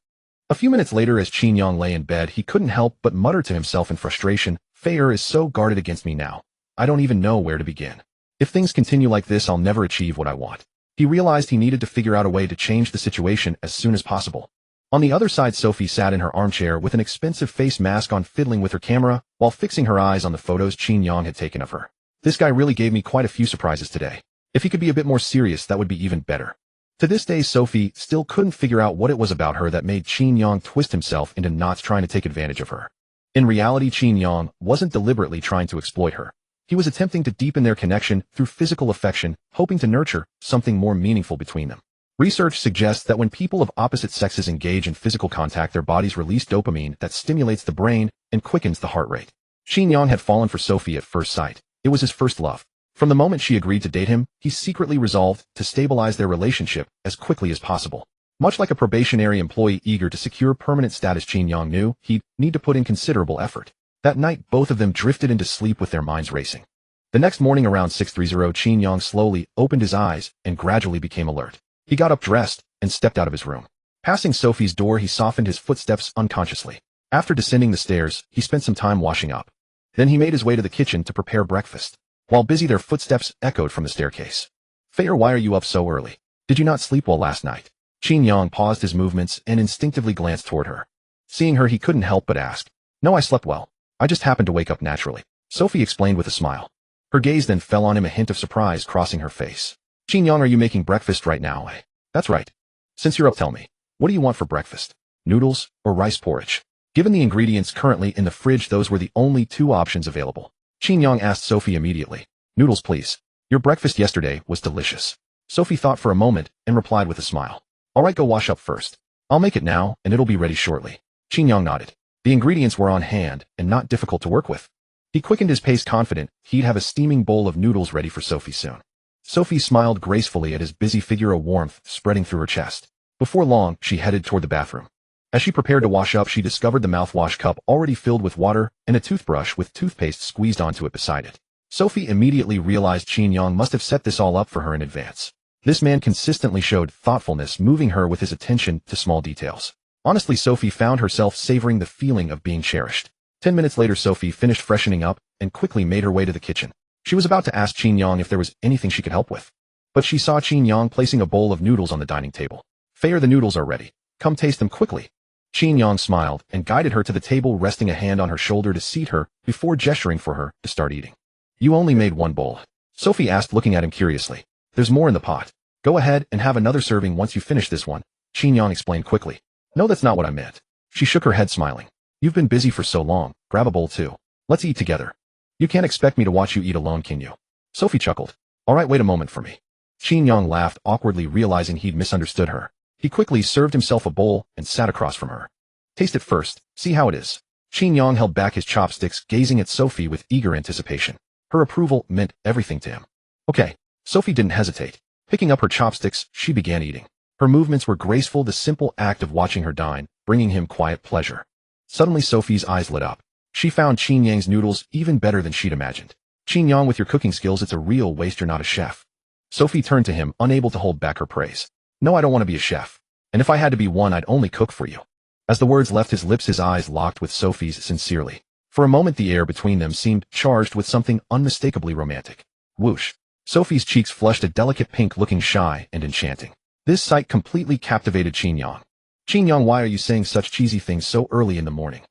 A few minutes later, as Qin Yang lay in bed, he couldn't help but mutter to himself in frustration, "Fei is so guarded against me now. I don't even know where to begin. If things continue like this, I'll never achieve what I want." He realized he needed to figure out a way to change the situation as soon as possible. On the other side, Sophie sat in her armchair with an expensive face mask on, fiddling with her camera while fixing her eyes on the photos Qin Yang had taken of her. This guy really gave me quite a few surprises today. If he could be a bit more serious, that would be even better. To this day, Sophie still couldn't figure out what it was about her that made Qin Yang twist himself into knots trying to take advantage of her. In reality, Qin Yang wasn't deliberately trying to exploit her. He was attempting to deepen their connection through physical affection, hoping to nurture something more meaningful between them. Research suggests that when people of opposite sexes engage in physical contact, their bodies release dopamine that stimulates the brain and quickens the heart rate. Qin Yang had fallen for Sophie at first sight. It was his first love. From the moment she agreed to date him, he secretly resolved to stabilize their relationship as quickly as possible. Much like a probationary employee eager to secure permanent status, Qin Yang knew he'd need to put in considerable effort. That night, both of them drifted into sleep with their minds racing. The next morning around 6:30, Qin Yang slowly opened his eyes and gradually became alert. He got up dressed and stepped out of his room. Passing Sophie's door, he softened his footsteps unconsciously. After descending the stairs, he spent some time washing up. Then he made his way to the kitchen to prepare breakfast. While busy, their footsteps echoed from the staircase. "Fair, why are you up so early? Did you not sleep well last night?" Qin Yang paused his movements and instinctively glanced toward her. Seeing her, he couldn't help but ask. "No, I slept well. I just happened to wake up naturally," Sophie explained with a smile. Her gaze then fell on him, a hint of surprise crossing her face. "Qin Yang, are you making breakfast right now?" "That's right. Since you're up, tell me, what do you want for breakfast? Noodles or rice porridge?" Given the ingredients currently in the fridge, those were the only two options available. Qin Yang asked Sophie immediately. "Noodles, please. Your breakfast yesterday was delicious." Sophie thought for a moment and replied with a smile. "All right, go wash up first. I'll make it now, and it'll be ready shortly." Qin Yang nodded. The ingredients were on hand and not difficult to work with. He quickened his pace, confident he'd have a steaming bowl of noodles ready for Sophie soon. Sophie smiled gracefully at his busy figure, a warmth spreading through her chest. Before long, she headed toward the bathroom. As she prepared to wash up, she discovered the mouthwash cup already filled with water and a toothbrush with toothpaste squeezed onto it beside it. Sophie immediately realized Qin Yang must have set this all up for her in advance. This man consistently showed thoughtfulness, moving her with his attention to small details. Honestly, Sophie found herself savoring the feeling of being cherished. 10 minutes later, Sophie finished freshening up and quickly made her way to the kitchen. She was about to ask Qin Yang if there was anything she could help with, but she saw Qin Yang placing a bowl of noodles on the dining table. "Fair, the noodles are ready. Come taste them quickly." Qin Yang smiled and guided her to the table, resting a hand on her shoulder to seat her before gesturing for her to start eating. "You only made one bowl?" Sophie asked, looking at him curiously. "There's more in the pot. Go ahead and have another serving once you finish this one," Qin Yang explained quickly. "No, that's not what I meant." She shook her head, smiling. "You've been busy for so long. Grab a bowl too. Let's eat together." "You can't expect me to watch you eat alone, can you?" Sophie chuckled. "All right, wait a moment for me." Qin Yang laughed awkwardly, realizing he'd misunderstood her. He quickly served himself a bowl and sat across from her. "Taste it first. See how it is." Qin Yang held back his chopsticks, gazing at Sophie with eager anticipation. Her approval meant everything to him. "Okay." Sophie didn't hesitate. Picking up her chopsticks, she began eating. Her movements were graceful, the simple act of watching her dine bringing him quiet pleasure. Suddenly, Sophie's eyes lit up. She found Qin Yang's noodles even better than she'd imagined. "Qin Yang, with your cooking skills, it's a real waste you're not a chef." Sophie turned to him, unable to hold back her praise. "No, I don't want to be a chef. And if I had to be one, I'd only cook for you." As the words left his lips, his eyes locked with Sophie's sincerely. For a moment, the air between them seemed charged with something unmistakably romantic. Whoosh. Sophie's cheeks flushed a delicate pink, looking shy and enchanting. This sight completely captivated Qin Yang. "Qin Yang, why are you saying such cheesy things so early in the morning?"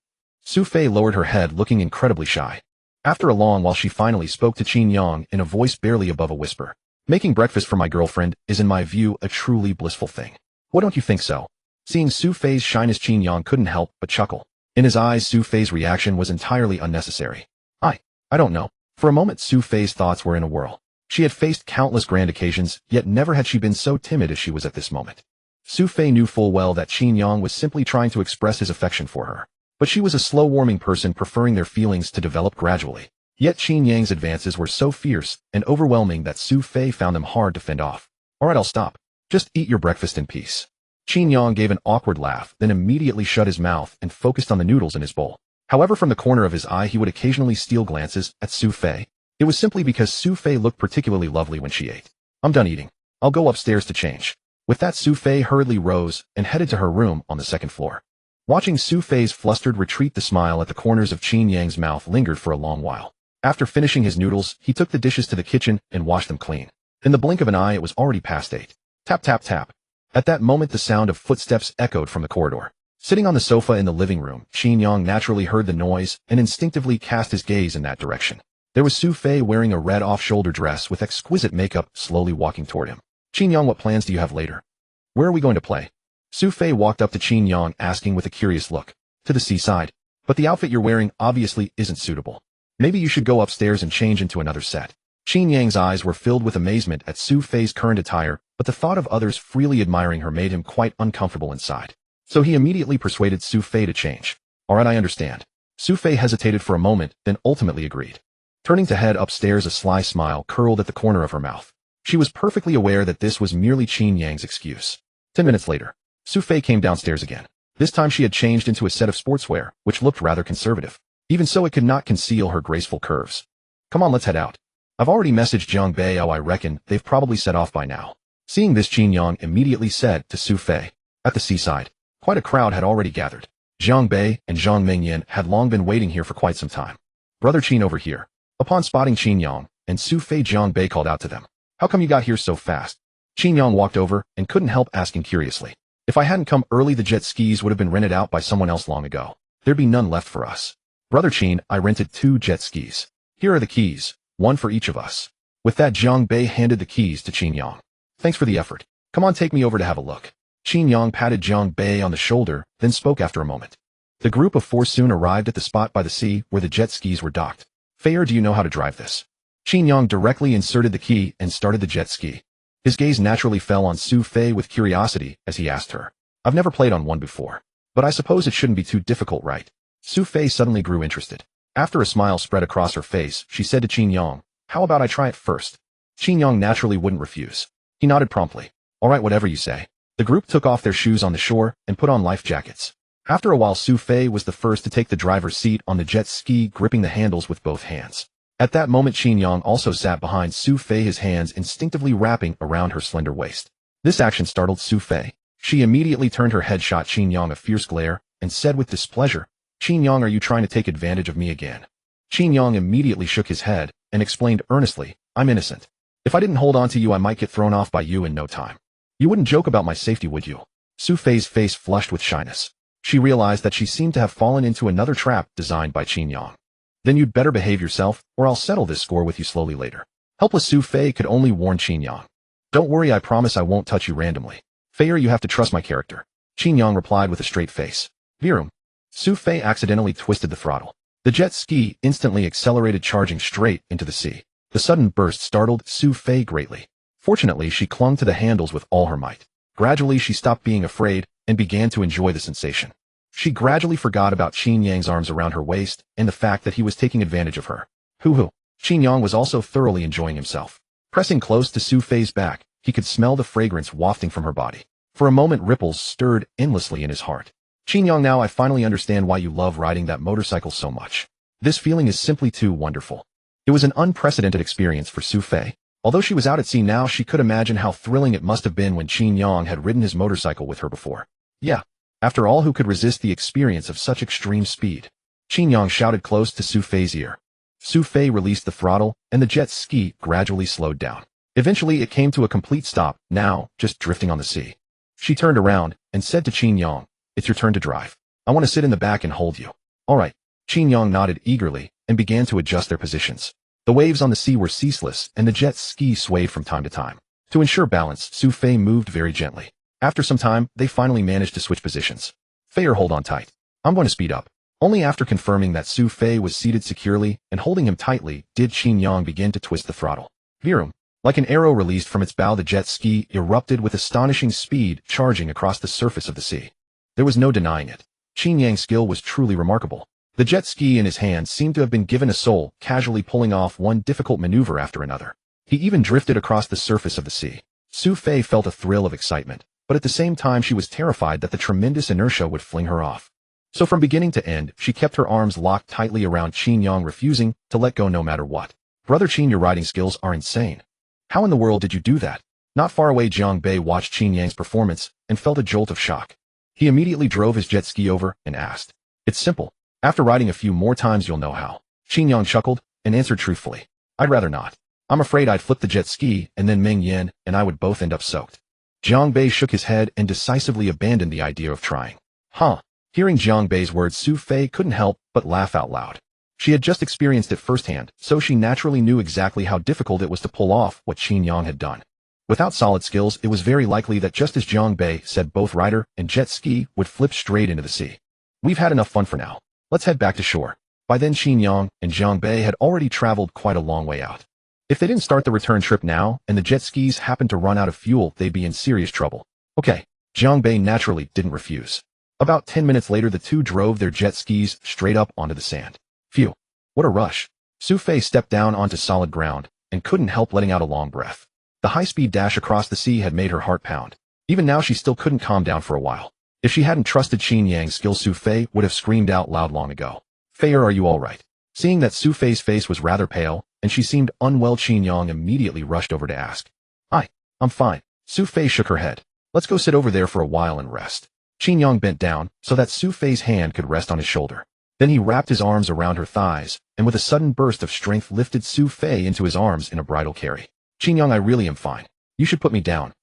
Sophie lowered her head, looking incredibly shy. After a long while, she finally spoke to Qin Yang in a voice barely above a whisper. "Making breakfast for my girlfriend is, in my view, a truly blissful thing. What don't you think so?" Seeing Sophie's shyness, Qin Yang couldn't help but chuckle. In his eyes, Sophie's reaction was entirely unnecessary. I don't know." For a moment, Sophie's thoughts were in a whirl. She had faced countless grand occasions, yet never had she been so timid as she was at this moment. Sophie knew full well that Qin Yang was simply trying to express his affection for her. But she was a slow-warming person, preferring their feelings to develop gradually. Yet Qin Yang's advances were so fierce and overwhelming that Sophie found them hard to fend off. "All right, I'll stop. Just eat your breakfast in peace." Qin Yang gave an awkward laugh, then immediately shut his mouth and focused on the noodles in his bowl. However, from the corner of his eye, he would occasionally steal glances at Sophie. It was simply because Sophie looked particularly lovely when she ate. "I'm done eating. I'll go upstairs to change." With that, Sophie hurriedly rose and headed to her room on the second floor. Watching Sophie's flustered retreat, the smile at the corners of Qin Yang's mouth lingered for a long while. After finishing his noodles, he took the dishes to the kitchen and washed them clean. In the blink of an eye, it was already past 8. Tap, tap, tap. At that moment, the sound of footsteps echoed from the corridor. Sitting on the sofa in the living room, Qin Yang naturally heard the noise and instinctively cast his gaze in that direction. There was Su Fei wearing a red off-shoulder dress with exquisite makeup slowly walking toward him. Qin Yang, what plans do you have later? Where are we going to play? Su Fei walked up to Qin Yang asking with a curious look. To the seaside. But the outfit you're wearing obviously isn't suitable. Maybe you should go upstairs and change into another set. Qin Yang's eyes were filled with amazement at Su Fei's current attire, but the thought of others freely admiring her made him quite uncomfortable inside. So he immediately persuaded Su Fei to change. Alright, I understand. Su Fei hesitated for a moment, then ultimately agreed. Turning to head upstairs, a sly smile curled at the corner of her mouth. She was perfectly aware that this was merely Qin Yang's excuse. 10 minutes later, Su Fei came downstairs again. This time she had changed into a set of sportswear, which looked rather conservative. Even so, it could not conceal her graceful curves. Come on, let's head out. I've already messaged Zhang Bei. I reckon they've probably set off by now. Seeing this, Qin Yang immediately said to Su Fei. At the seaside, quite a crowd had already gathered. Zhang Bei and Zhang Mingyan had long been waiting here for quite some time. Brother Qin, over here. Upon spotting Qin Yang and Su Fei, Zhang Bei called out to them. How come you got here so fast? Qin Yang walked over and couldn't help asking curiously. If I hadn't come early, the jet skis would have been rented out by someone else long ago. There'd be none left for us. Brother Qin, I rented 2 jet skis. Here are the keys, one for each of us. With that, Zhang Bei handed the keys to Qin Yang. Thanks for the effort. Come on, take me over to have a look. Qin Yang patted Zhang Bei on the shoulder, then spoke after a moment. The group of 4 soon arrived at the spot by the sea where the jet skis were docked. Fei, do you know how to drive this? Qin Yang directly inserted the key and started the jet ski. His gaze naturally fell on Su Fei with curiosity as he asked her. I've never played on one before, but I suppose it shouldn't be too difficult, right? Su Fei suddenly grew interested. After a smile spread across her face, she said to Qin Yang, how about I try it first? Qin Yang naturally wouldn't refuse. He nodded promptly. All right, whatever you say. The group took off their shoes on the shore and put on life jackets. After a while, Su Fei was the first to take the driver's seat on the jet ski, gripping the handles with both hands. At that moment, Qin Yang also sat behind Su Fei, his hands instinctively wrapping around her slender waist. This action startled Su Fei. She immediately turned her head, shot Qin Yang a fierce glare, and said with displeasure, Qin Yang, are you trying to take advantage of me again? Qin Yang immediately shook his head and explained earnestly, I'm innocent. If I didn't hold on to you, I might get thrown off by you in no time. You wouldn't joke about my safety, would you? Su Fei's face flushed with shyness. She realized that she seemed to have fallen into another trap designed by Qin Yang. Then you'd better behave yourself, or I'll settle this score with you slowly later. Helpless Su Fei could only warn Qin Yang. Don't worry, I promise I won't touch you randomly. Fei, you have to trust my character. Qin Yang replied with a straight face. Virum. Su Fei accidentally twisted the throttle. The jet ski instantly accelerated, charging straight into the sea. The sudden burst startled Su Fei greatly. Fortunately, she clung to the handles with all her might. Gradually, she stopped being afraid and began to enjoy the sensation. She gradually forgot about Qin Yang's arms around her waist and the fact that he was taking advantage of her. Hoo-hoo. Qin Yang was also thoroughly enjoying himself. Pressing close to Su Fei's back, he could smell the fragrance wafting from her body. For a moment, ripples stirred endlessly in his heart. Qin Yang, now I finally understand why you love riding that motorcycle so much. This feeling is simply too wonderful. It was an unprecedented experience for Su Fei. Although she was out at sea now, she could imagine how thrilling it must have been when Qin Yang had ridden his motorcycle with her before. Yeah. After all, who could resist the experience of such extreme speed? Qin Yang shouted close to Su Fei's ear. Su Fei released the throttle, and the jet ski gradually slowed down. Eventually, it came to a complete stop, now just drifting on the sea. She turned around and said to Qin Yang, it's your turn to drive. I want to sit in the back and hold you. All right. Qin Yang nodded eagerly and began to adjust their positions. The waves on the sea were ceaseless, and the jet ski swayed from time to time. To ensure balance, Su Fei moved very gently. After some time, they finally managed to switch positions. Fei, hold on tight. I'm going to speed up. Only after confirming that Su Fei was seated securely and holding him tightly did Qin Yang begin to twist the throttle. Virum. Like an arrow released from its bow, the jet ski erupted with astonishing speed, charging across the surface of the sea. There was no denying it. Qin Yang's skill was truly remarkable. The jet ski in his hands seemed to have been given a soul, casually pulling off one difficult maneuver after another. He even drifted across the surface of the sea. Su Fei felt a thrill of excitement, but at the same time she was terrified that the tremendous inertia would fling her off. So from beginning to end, she kept her arms locked tightly around Qin Yang, refusing to let go no matter what. Brother Qin, your riding skills are insane. How in the world did you do that? Not far away, Zhang Bei watched Qin Yang's performance and felt a jolt of shock. He immediately drove his jet ski over and asked, it's simple. After riding a few more times you'll know how. Qin Yang chuckled and answered truthfully, I'd rather not. I'm afraid I'd flip the jet ski and then Ming Yan and I would both end up soaked. Zhang Bei shook his head and decisively abandoned the idea of trying. Huh. Hearing Zhang Bei's words, Su Fei couldn't help but laugh out loud. She had just experienced it firsthand, so she naturally knew exactly how difficult it was to pull off what Qin Yang had done. Without solid skills, it was very likely that just as Zhang Bei said, both rider and jet ski would flip straight into the sea. We've had enough fun for now. Let's head back to shore. By then Qin Yang and Zhang Bei had already traveled quite a long way out. If they didn't start the return trip now, and the jet skis happened to run out of fuel, they'd be in serious trouble. Okay, Zhang Bei naturally didn't refuse. About 10 minutes later, the two drove their jet skis straight up onto the sand. Phew, what a rush. Sophie stepped down onto solid ground, and couldn't help letting out a long breath. The high-speed dash across the sea had made her heart pound. Even now she still couldn't calm down for a while. If she hadn't trusted Qin Yang's skills, Sophie would have screamed out loud long ago. "Fair, are you all right?" Seeing that Sophie's face was rather pale, and she seemed unwell, Qin Yang immediately rushed over to ask. I'm fine." Sophie shook her head. "Let's go sit over there for a while and rest." Qin Yang bent down, so that Sophie's hand could rest on his shoulder. Then he wrapped his arms around her thighs, and with a sudden burst of strength lifted Sophie into his arms in a bridal carry. "Qin Yang, I really am fine. You should put me down."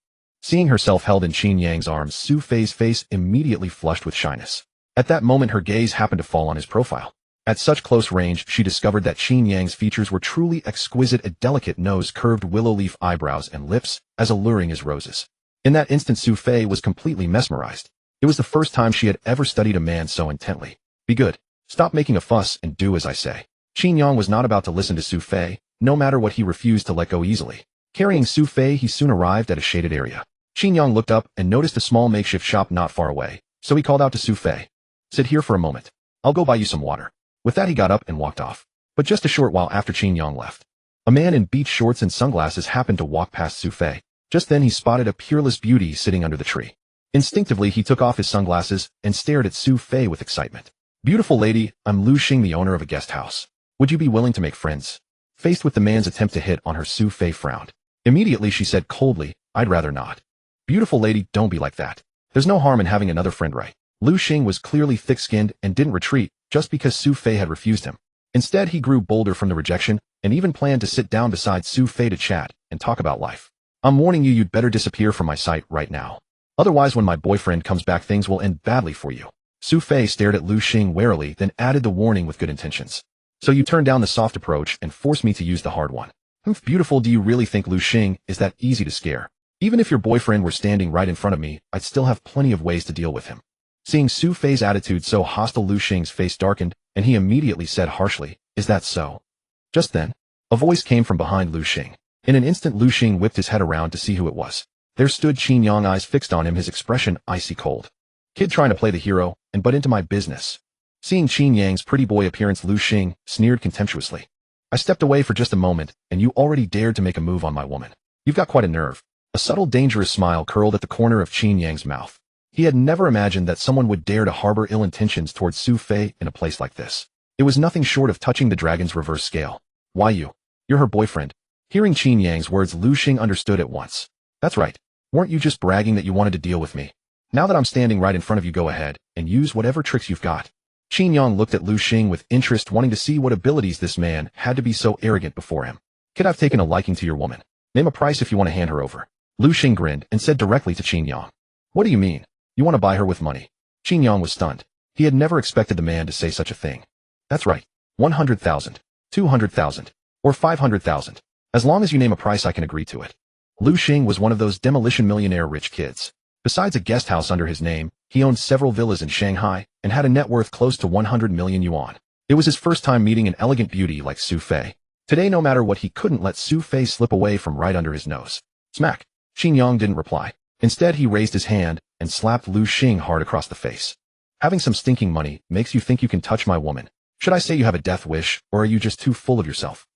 Seeing herself held in Qin Yang's arms, Sophie's face immediately flushed with shyness. At that moment her gaze happened to fall on his profile. At such close range, she discovered that Qin Yang's features were truly exquisite, a delicate nose, curved willow leaf eyebrows, and lips as alluring as roses. In that instant Sophie was completely mesmerized. It was the first time she had ever studied a man so intently. "Be good. Stop making a fuss and do as I say." Qin Yang was not about to listen to Sophie, no matter what. He refused to let go easily. Carrying Sophie, he soon arrived at a shaded area. Qin Yang looked up and noticed a small makeshift shop not far away, so he called out to Sophie. "Sit here for a moment. I'll go buy you some water." With that he got up and walked off. But just a short while after Qin Yang left, a man in beach shorts and sunglasses happened to walk past Sophie. Just then he spotted a peerless beauty sitting under the tree. Instinctively he took off his sunglasses and stared at Sophie with excitement. "Beautiful lady, I'm Lu Xing, the owner of a guest house. Would you be willing to make friends?" Faced with the man's attempt to hit on her, Sophie frowned. Immediately she said coldly, "I'd rather not." "Beautiful lady, don't be like that. There's no harm in having another friend, right?" Lu Xing was clearly thick-skinned and didn't retreat just because Sophie had refused him. Instead, he grew bolder from the rejection and even planned to sit down beside Sophie to chat and talk about life. "I'm warning you, you'd better disappear from my sight right now. Otherwise, when my boyfriend comes back, things will end badly for you." Sophie stared at Lu Xing warily, then added the warning with good intentions. "So you turned down the soft approach and forced me to use the hard one. Beautiful, do you really think Lu Xing is that easy to scare? Even if your boyfriend were standing right in front of me, I'd still have plenty of ways to deal with him." Seeing Sophie's attitude so hostile, Lu Xing's face darkened, and he immediately said harshly, "Is that so?" Just then, a voice came from behind Lu Xing. In an instant, Lu Xing whipped his head around to see who it was. There stood Qin Yang, eyes fixed on him, his expression icy cold. "Kid trying to play the hero and butt into my business." Seeing Qin Yang's pretty boy appearance, Lu Xing sneered contemptuously. "I stepped away for just a moment, and you already dared to make a move on my woman. You've got quite a nerve." A subtle, dangerous smile curled at the corner of Qin Yang's mouth. He had never imagined that someone would dare to harbor ill intentions towards Sophie in a place like this. It was nothing short of touching the dragon's reverse scale. "Why you're her boyfriend." Hearing Qin Yang's words, Lu Xing understood at once. "That's right. Weren't you just bragging that you wanted to deal with me? Now that I'm standing right in front of you, go ahead and use whatever tricks you've got." Qin Yang looked at Lu Xing with interest, wanting to see what abilities this man had to be so arrogant before him. "Kid, I've taken a liking to your woman. Name a price if you want to hand her over." Lu Xing grinned and said directly to Qin Yang, "What do you mean? You want to buy her with money?" Qin Yang was stunned. He had never expected the man to say such a thing. "That's right. 100,000, 200,000, or 500,000. As long as you name a price, I can agree to it." Lu Xing was one of those demolition millionaire rich kids. Besides a guest house under his name, he owned several villas in Shanghai and had a net worth close to 100 million yuan. It was his first time meeting an elegant beauty like Sophie. Today, no matter what, he couldn't let Sophie slip away from right under his nose. Smack! Qin Yang didn't reply. Instead, he raised his hand and slapped Lu Xing hard across the face. "Having some stinking money makes you think you can touch my woman. Should I say you have a death wish, or are you just too full of yourself?"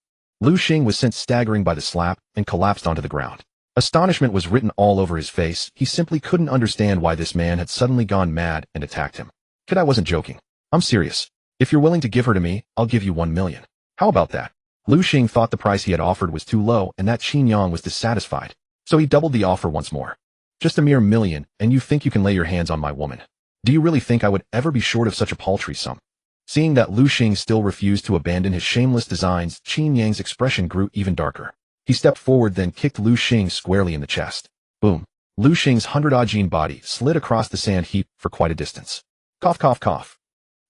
Lu Xing was sent staggering by the slap and collapsed onto the ground. Astonishment was written all over his face. He simply couldn't understand why this man had suddenly gone mad and attacked him. "Kid, I wasn't joking. I'm serious. If you're willing to give her to me, I'll give you 1 million. How about that?" Lu Xing thought the price he had offered was too low and that Qin Yang was dissatisfied, so he doubled the offer once more. "Just a mere million, and you think you can lay your hands on my woman? Do you really think I would ever be short of such a paltry sum?" Seeing that Lu Xing still refused to abandon his shameless designs, Qin Yang's expression grew even darker. He stepped forward, then kicked Lu Xing squarely in the chest. Boom! Lu Xing's 100-odd body slid across the sand heap for quite a distance. "Cough, cough, cough.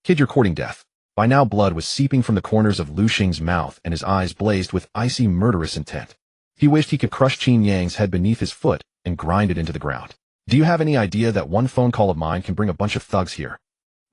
Kid, you're courting death. By now blood was seeping from the corners of Lu Xing's mouth and his eyes blazed with icy murderous intent. He wished he could crush Qin Yang's head beneath his foot and grind it into the ground. Do you have any idea that one phone call of mine can bring a bunch of thugs here?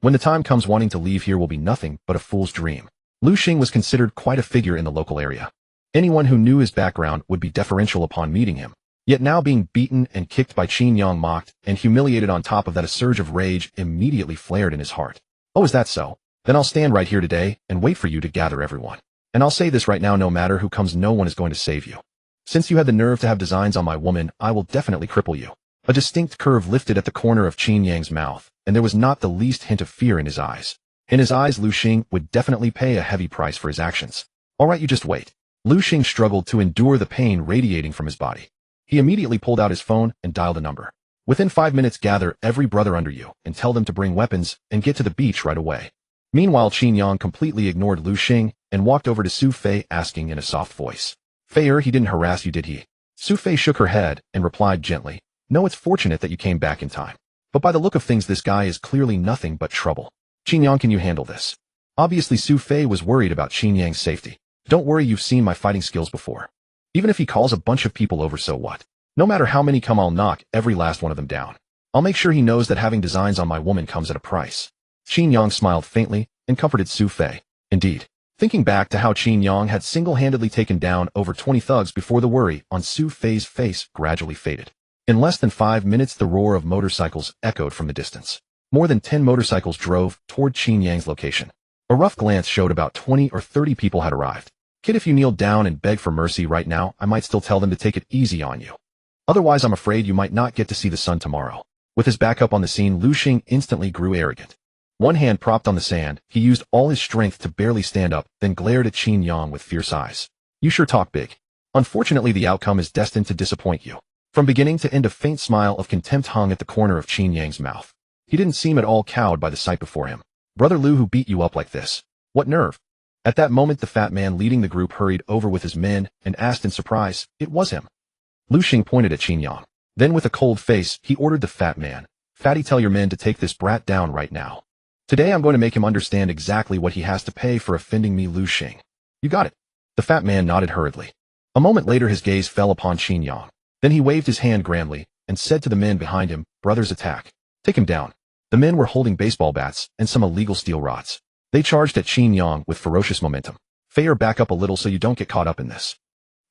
When the time comes, wanting to leave here will be nothing but a fool's dream. Lu Xing was considered quite a figure in the local area. Anyone who knew his background would be deferential upon meeting him. Yet now being beaten and kicked by Qin Yang, mocked and humiliated on top of that, a surge of rage immediately flared in his heart. Oh, is that so? Then I'll stand right here today and wait for you to gather everyone. And I'll say this right now, no matter who comes, no one is going to save you. Since you had the nerve to have designs on my woman, I will definitely cripple you. A distinct curve lifted at the corner of Qin Yang's mouth, and there was not the least hint of fear in his eyes. In his eyes, Lu Xing would definitely pay a heavy price for his actions. All right, you just wait. Lu Xing struggled to endure the pain radiating from his body. He immediately pulled out his phone and dialed a number. Within 5 minutes, gather every brother under you and tell them to bring weapons and get to the beach right away. Meanwhile, Qin Yang completely ignored Lu Xing and walked over to Sophie, asking in a soft voice, "Fei, he didn't harass you, did he?" Sophie shook her head and replied gently, "No, it's fortunate that you came back in time. But by the look of things, this guy is clearly nothing but trouble. Qin Yang, can you handle this?" Obviously, Sophie was worried about Qin Yang's safety. "Don't worry, you've seen my fighting skills before. Even if he calls a bunch of people over, so what? No matter how many come, I'll knock every last one of them down. I'll make sure he knows that having designs on my woman comes at a price." Qin Yang smiled faintly and comforted Sophie. Indeed, thinking back to how Qin Yang had single-handedly taken down over 20 thugs before, the worry on Sophie's face gradually faded. In less than 5 minutes, the roar of motorcycles echoed from the distance. More than 10 motorcycles drove toward Qin Yang's location. A rough glance showed about 20 or 30 people had arrived. "Kid, if you kneel down and beg for mercy right now, I might still tell them to take it easy on you. Otherwise, I'm afraid you might not get to see the sun tomorrow." With his back up on the scene, Lu Xing instantly grew arrogant. One hand propped on the sand, he used all his strength to barely stand up, then glared at Qin Yang with fierce eyes. "You sure talk big. Unfortunately, the outcome is destined to disappoint you." From beginning to end, a faint smile of contempt hung at the corner of Qin Yang's mouth. He didn't seem at all cowed by the sight before him. "Brother Lu, who beat you up like this? What nerve?" At that moment, the fat man leading the group hurried over with his men and asked in surprise, "It was him." Lu Xing pointed at Qin Yang. Then with a cold face, he ordered the fat man, "Fatty, tell your men to take this brat down right now. Today I'm going to make him understand exactly what he has to pay for offending me, Lu Xing." "You got it." The fat man nodded hurriedly. A moment later, his gaze fell upon Qin Yang. Then he waved his hand grandly and said to the men behind him, "Brothers, attack. Take him down." The men were holding baseball bats and some illegal steel rods. They charged at Qin Yang with ferocious momentum. "Fei, back up a little so you don't get caught up in this."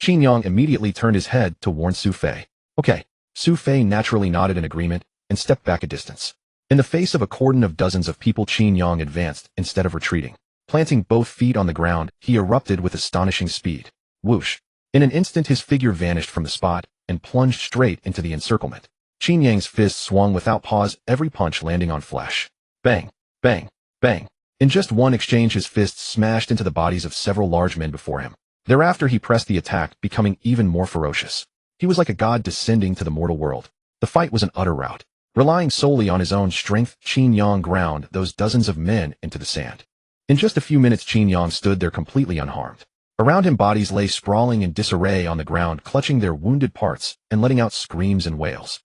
Qin Yang immediately turned his head to warn Sophie. "Okay." Sophie naturally nodded in agreement and stepped back a distance. In the face of a cordon of dozens of people, Qin Yang advanced instead of retreating. Planting both feet on the ground, he erupted with astonishing speed. Whoosh! In an instant, his figure vanished from the spot and plunged straight into the encirclement. Qin Yang's fists swung without pause, every punch landing on flesh. Bang! Bang! Bang! In just one exchange, his fists smashed into the bodies of several large men before him. Thereafter, he pressed the attack, becoming even more ferocious. He was like a god descending to the mortal world. The fight was an utter rout. Relying solely on his own strength, Qin Yang ground those dozens of men into the sand. In just a few minutes, Qin Yang stood there completely unharmed. Around him, bodies lay sprawling in disarray on the ground, clutching their wounded parts and letting out screams and wails.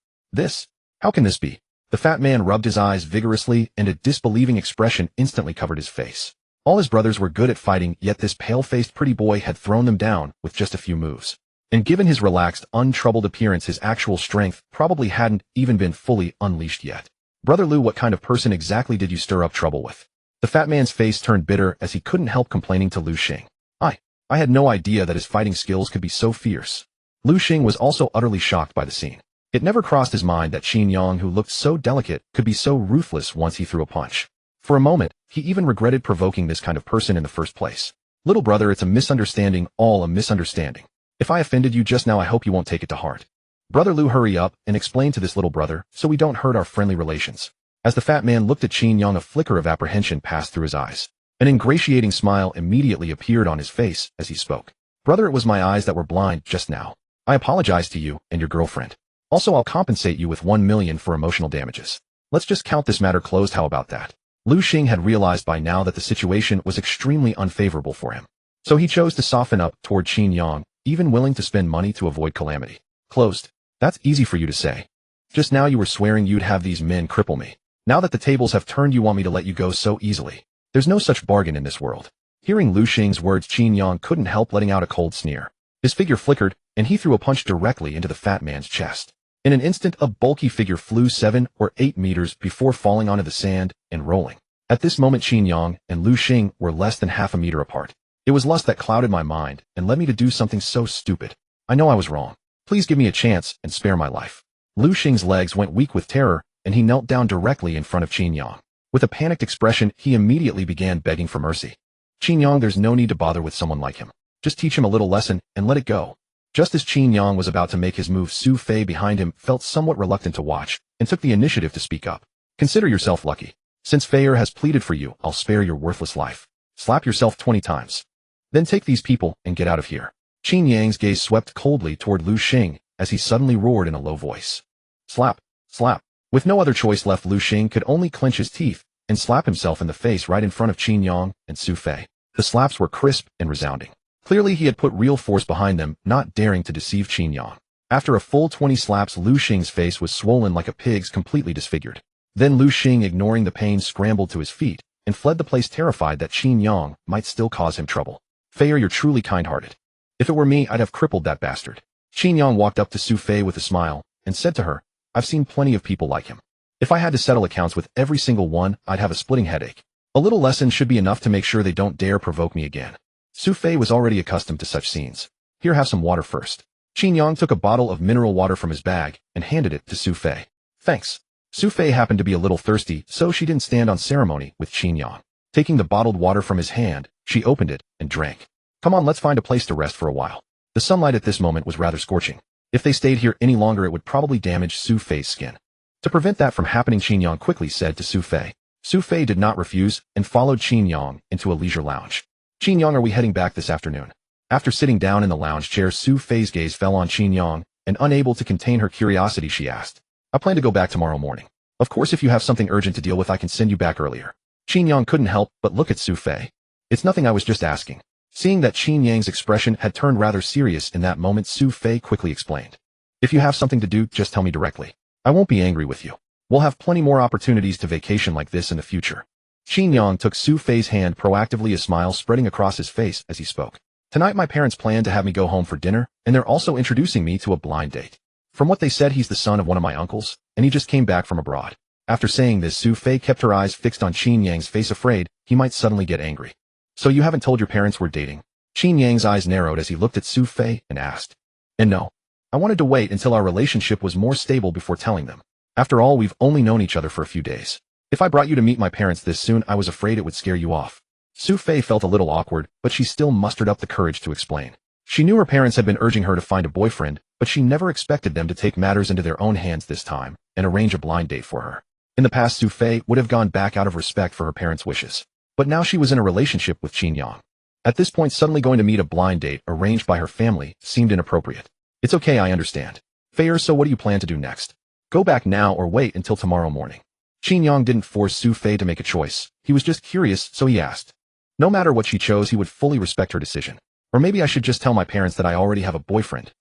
How can this be? The fat man rubbed his eyes vigorously, and a disbelieving expression instantly covered his face. All his brothers were good at fighting, yet this pale-faced pretty boy had thrown them down with just a few moves. And given his relaxed, untroubled appearance, his actual strength probably hadn't even been fully unleashed yet. "Brother Lu, what kind of person exactly did you stir up trouble with?" The fat man's face turned bitter as he couldn't help complaining to Lu Xing. I had no idea that his fighting skills could be so fierce." Lu Xing was also utterly shocked by the scene. It never crossed his mind that Qin Yang, who looked so delicate, could be so ruthless once he threw a punch. For a moment, he even regretted provoking this kind of person in the first place. "Little brother, it's a misunderstanding, all a misunderstanding. If I offended you just now, I hope you won't take it to heart. Brother Lu, hurry up and explain to this little brother so we don't hurt our friendly relations." As the fat man looked at Qin Yang, a flicker of apprehension passed through his eyes. An ingratiating smile immediately appeared on his face as he spoke. "Brother, it was my eyes that were blind just now. I apologize to you and your girlfriend. Also, I'll compensate you with 1 million for emotional damages. Let's just count this matter closed, how about that?" Lu Xing had realized by now that the situation was extremely unfavorable for him. So he chose to soften up toward Qin Yang, even willing to spend money to avoid calamity. "Closed? That's easy for you to say. Just now you were swearing you'd have these men cripple me. Now that the tables have turned, you want me to let you go so easily. There's no such bargain in this world. Hearing Lu Xing's words, Qin Yang couldn't help letting out a cold sneer. His figure flickered, and he threw a punch directly into the fat man's chest. In an instant, a bulky figure flew 7 or 8 meters before falling onto the sand and rolling. At this moment, Qin Yang and Lu Xing were less than half a meter apart. It was lust that clouded my mind and led me to do something so stupid. I know I was wrong. Please give me a chance and spare my life. Lu Xing's legs went weak with terror, and he knelt down directly in front of Qin Yang. With a panicked expression, he immediately began begging for mercy. Qin Yang, there's no need to bother with someone like him. Just teach him a little lesson and let it go. Just as Qin Yang was about to make his move, Su Fei behind him felt somewhat reluctant to watch and took the initiative to speak up. Consider yourself lucky. Since Feier has pleaded for you, I'll spare your worthless life. Slap yourself 20 times. Then take these people and get out of here. Qin Yang's gaze swept coldly toward Lu Xing as he suddenly roared in a low voice. Slap, slap. With no other choice left, Lu Xing could only clench his teeth and slap himself in the face right in front of Qin Yang and Su Fei. The slaps were crisp and resounding. Clearly he had put real force behind them, not daring to deceive Qin Yang. After a full 20 slaps, Lu Xing's face was swollen like a pig's, completely disfigured. Then Lu Xing, ignoring the pain, scrambled to his feet and fled the place, terrified that Qin Yang might still cause him trouble. Feier, you're truly kind-hearted. If it were me, I'd have crippled that bastard. Qin Yang walked up to Su Fei with a smile and said to her, I've seen plenty of people like him. If I had to settle accounts with every single one, I'd have a splitting headache. A little lesson should be enough to make sure they don't dare provoke me again. Su Fei was already accustomed to such scenes. Here, have some water first. Qin Yang took a bottle of mineral water from his bag and handed it to Su Fei. Thanks. Su Fei happened to be a little thirsty, so she didn't stand on ceremony with Qin Yang. Taking the bottled water from his hand, she opened it and drank. Come on, let's find a place to rest for a while. The sunlight at this moment was rather scorching. If they stayed here any longer, it would probably damage Su Fei's skin. To prevent that from happening, Qin Yang quickly said to Su Fei. Su Fei did not refuse and followed Qin Yang into a leisure lounge. Qin Yang, are we heading back this afternoon? After sitting down in the lounge chair, Su Fei's gaze fell on Qin Yang, and unable to contain her curiosity, she asked. I plan to go back tomorrow morning. Of course, if you have something urgent to deal with, I can send you back earlier. Qin Yang couldn't help but look at Su Fei. It's nothing, I was just asking. Seeing that Qin Yang's expression had turned rather serious in that moment, Su Fei quickly explained. If you have something to do, just tell me directly. I won't be angry with you. We'll have plenty more opportunities to vacation like this in the future. Qin Yang took Su Fei's hand proactively, a smile spreading across his face as he spoke. Tonight my parents plan to have me go home for dinner, and they're also introducing me to a blind date. From what they said, he's the son of one of my uncles, and he just came back from abroad. After saying this, Su Fei kept her eyes fixed on Qin Yang's face, afraid he might suddenly get angry. So you haven't told your parents we're dating? Qin Yang's eyes narrowed as he looked at Su Fei and asked. And no. I wanted to wait until our relationship was more stable before telling them. After all, we've only known each other for a few days. If I brought you to meet my parents this soon, I was afraid it would scare you off. Su Fei felt a little awkward, but she still mustered up the courage to explain. She knew her parents had been urging her to find a boyfriend, but she never expected them to take matters into their own hands this time and arrange a blind date for her. In the past, Su Fei would have gone back out of respect for her parents' wishes. But now she was in a relationship with Qin Yang. At this point, suddenly going to meet a blind date arranged by her family seemed inappropriate. It's okay, I understand. Feier, so what do you plan to do next? Go back now or wait until tomorrow morning? Qin Yang didn't force Su Fei to make a choice. He was just curious, so he asked. No matter what she chose, he would fully respect her decision. Or maybe I should just tell my parents that I already have a boyfriend.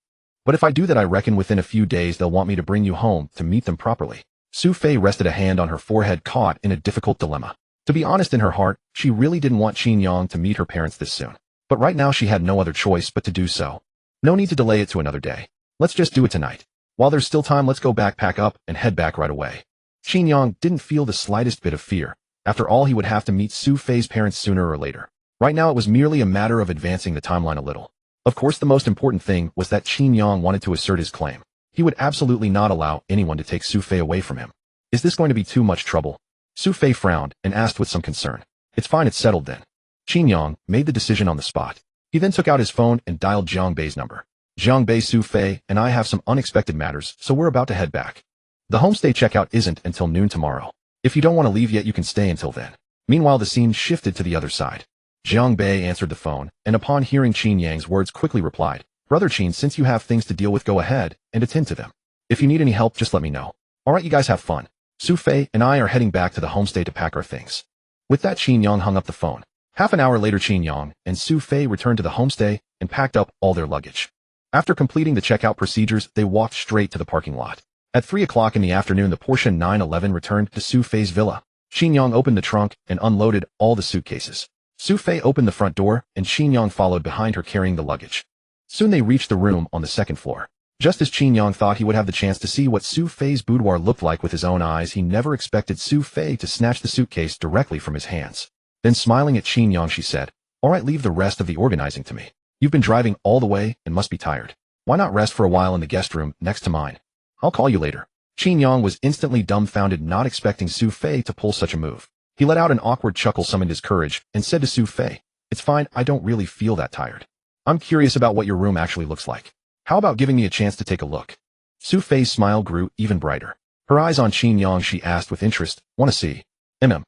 But if I do that, I reckon within a few days they'll want me to bring you home to meet them properly. Su Fei rested a hand on her forehead, caught in a difficult dilemma. To be honest, in her heart, she really didn't want Qin Yang to meet her parents this soon. But right now she had no other choice but to do so. No need to delay it to another day. Let's just do it tonight. While there's still time, let's go back, pack up, and head back right away. Qin Yang didn't feel the slightest bit of fear. After all, he would have to meet Su Fei's parents sooner or later. Right now it was merely a matter of advancing the timeline a little. Of course, the most important thing was that Qin Yang wanted to assert his claim. He would absolutely not allow anyone to take Su Fei away from him. Is this going to be too much trouble? Su Fei frowned and asked with some concern. It's fine, it's settled then. Qin Yang made the decision on the spot. He then took out his phone and dialed Jiang Bei's number. Jiang Bei, Su Fei and I have some unexpected matters, so we're about to head back. The homestay checkout isn't until noon tomorrow. If you don't want to leave yet, you can stay until then. Meanwhile, the scene shifted to the other side. Jiang Bei answered the phone, and upon hearing Qin Yang's words, quickly replied, Brother Qin, since you have things to deal with, go ahead and attend to them. If you need any help, just let me know. Alright, you guys have fun. Su Fei and I are heading back to the homestay to pack our things. With that, Qin Yang hung up the phone. Half an hour later, Qin Yang and Su Fei returned to the homestay and packed up all their luggage. After completing the checkout procedures, they walked straight to the parking lot. At 3 o'clock in the afternoon, the Porsche 911 returned to Su Fei's villa. Qin Yang opened the trunk and unloaded all the suitcases. Sophie opened the front door, and Qin Yang followed behind her carrying the luggage. Soon they reached the room on the second floor. Just as Qin Yang thought he would have the chance to see what Sophie's boudoir looked like with his own eyes, he never expected Sophie to snatch the suitcase directly from his hands. Then smiling at Qin Yang, she said, "All right, leave the rest of the organizing to me. You've been driving all the way and must be tired. Why not rest for a while in the guest room next to mine? I'll call you later." Qin Yang was instantly dumbfounded, not expecting Sophie to pull such a move. He let out an awkward chuckle, summoned his courage, and said to Sophie, "It's fine, I don't really feel that tired. I'm curious about what your room actually looks like. How about giving me a chance to take a look?" Sophie's smile grew even brighter. Her eyes on Qin Yang, she asked with interest, "Want to see?" Qin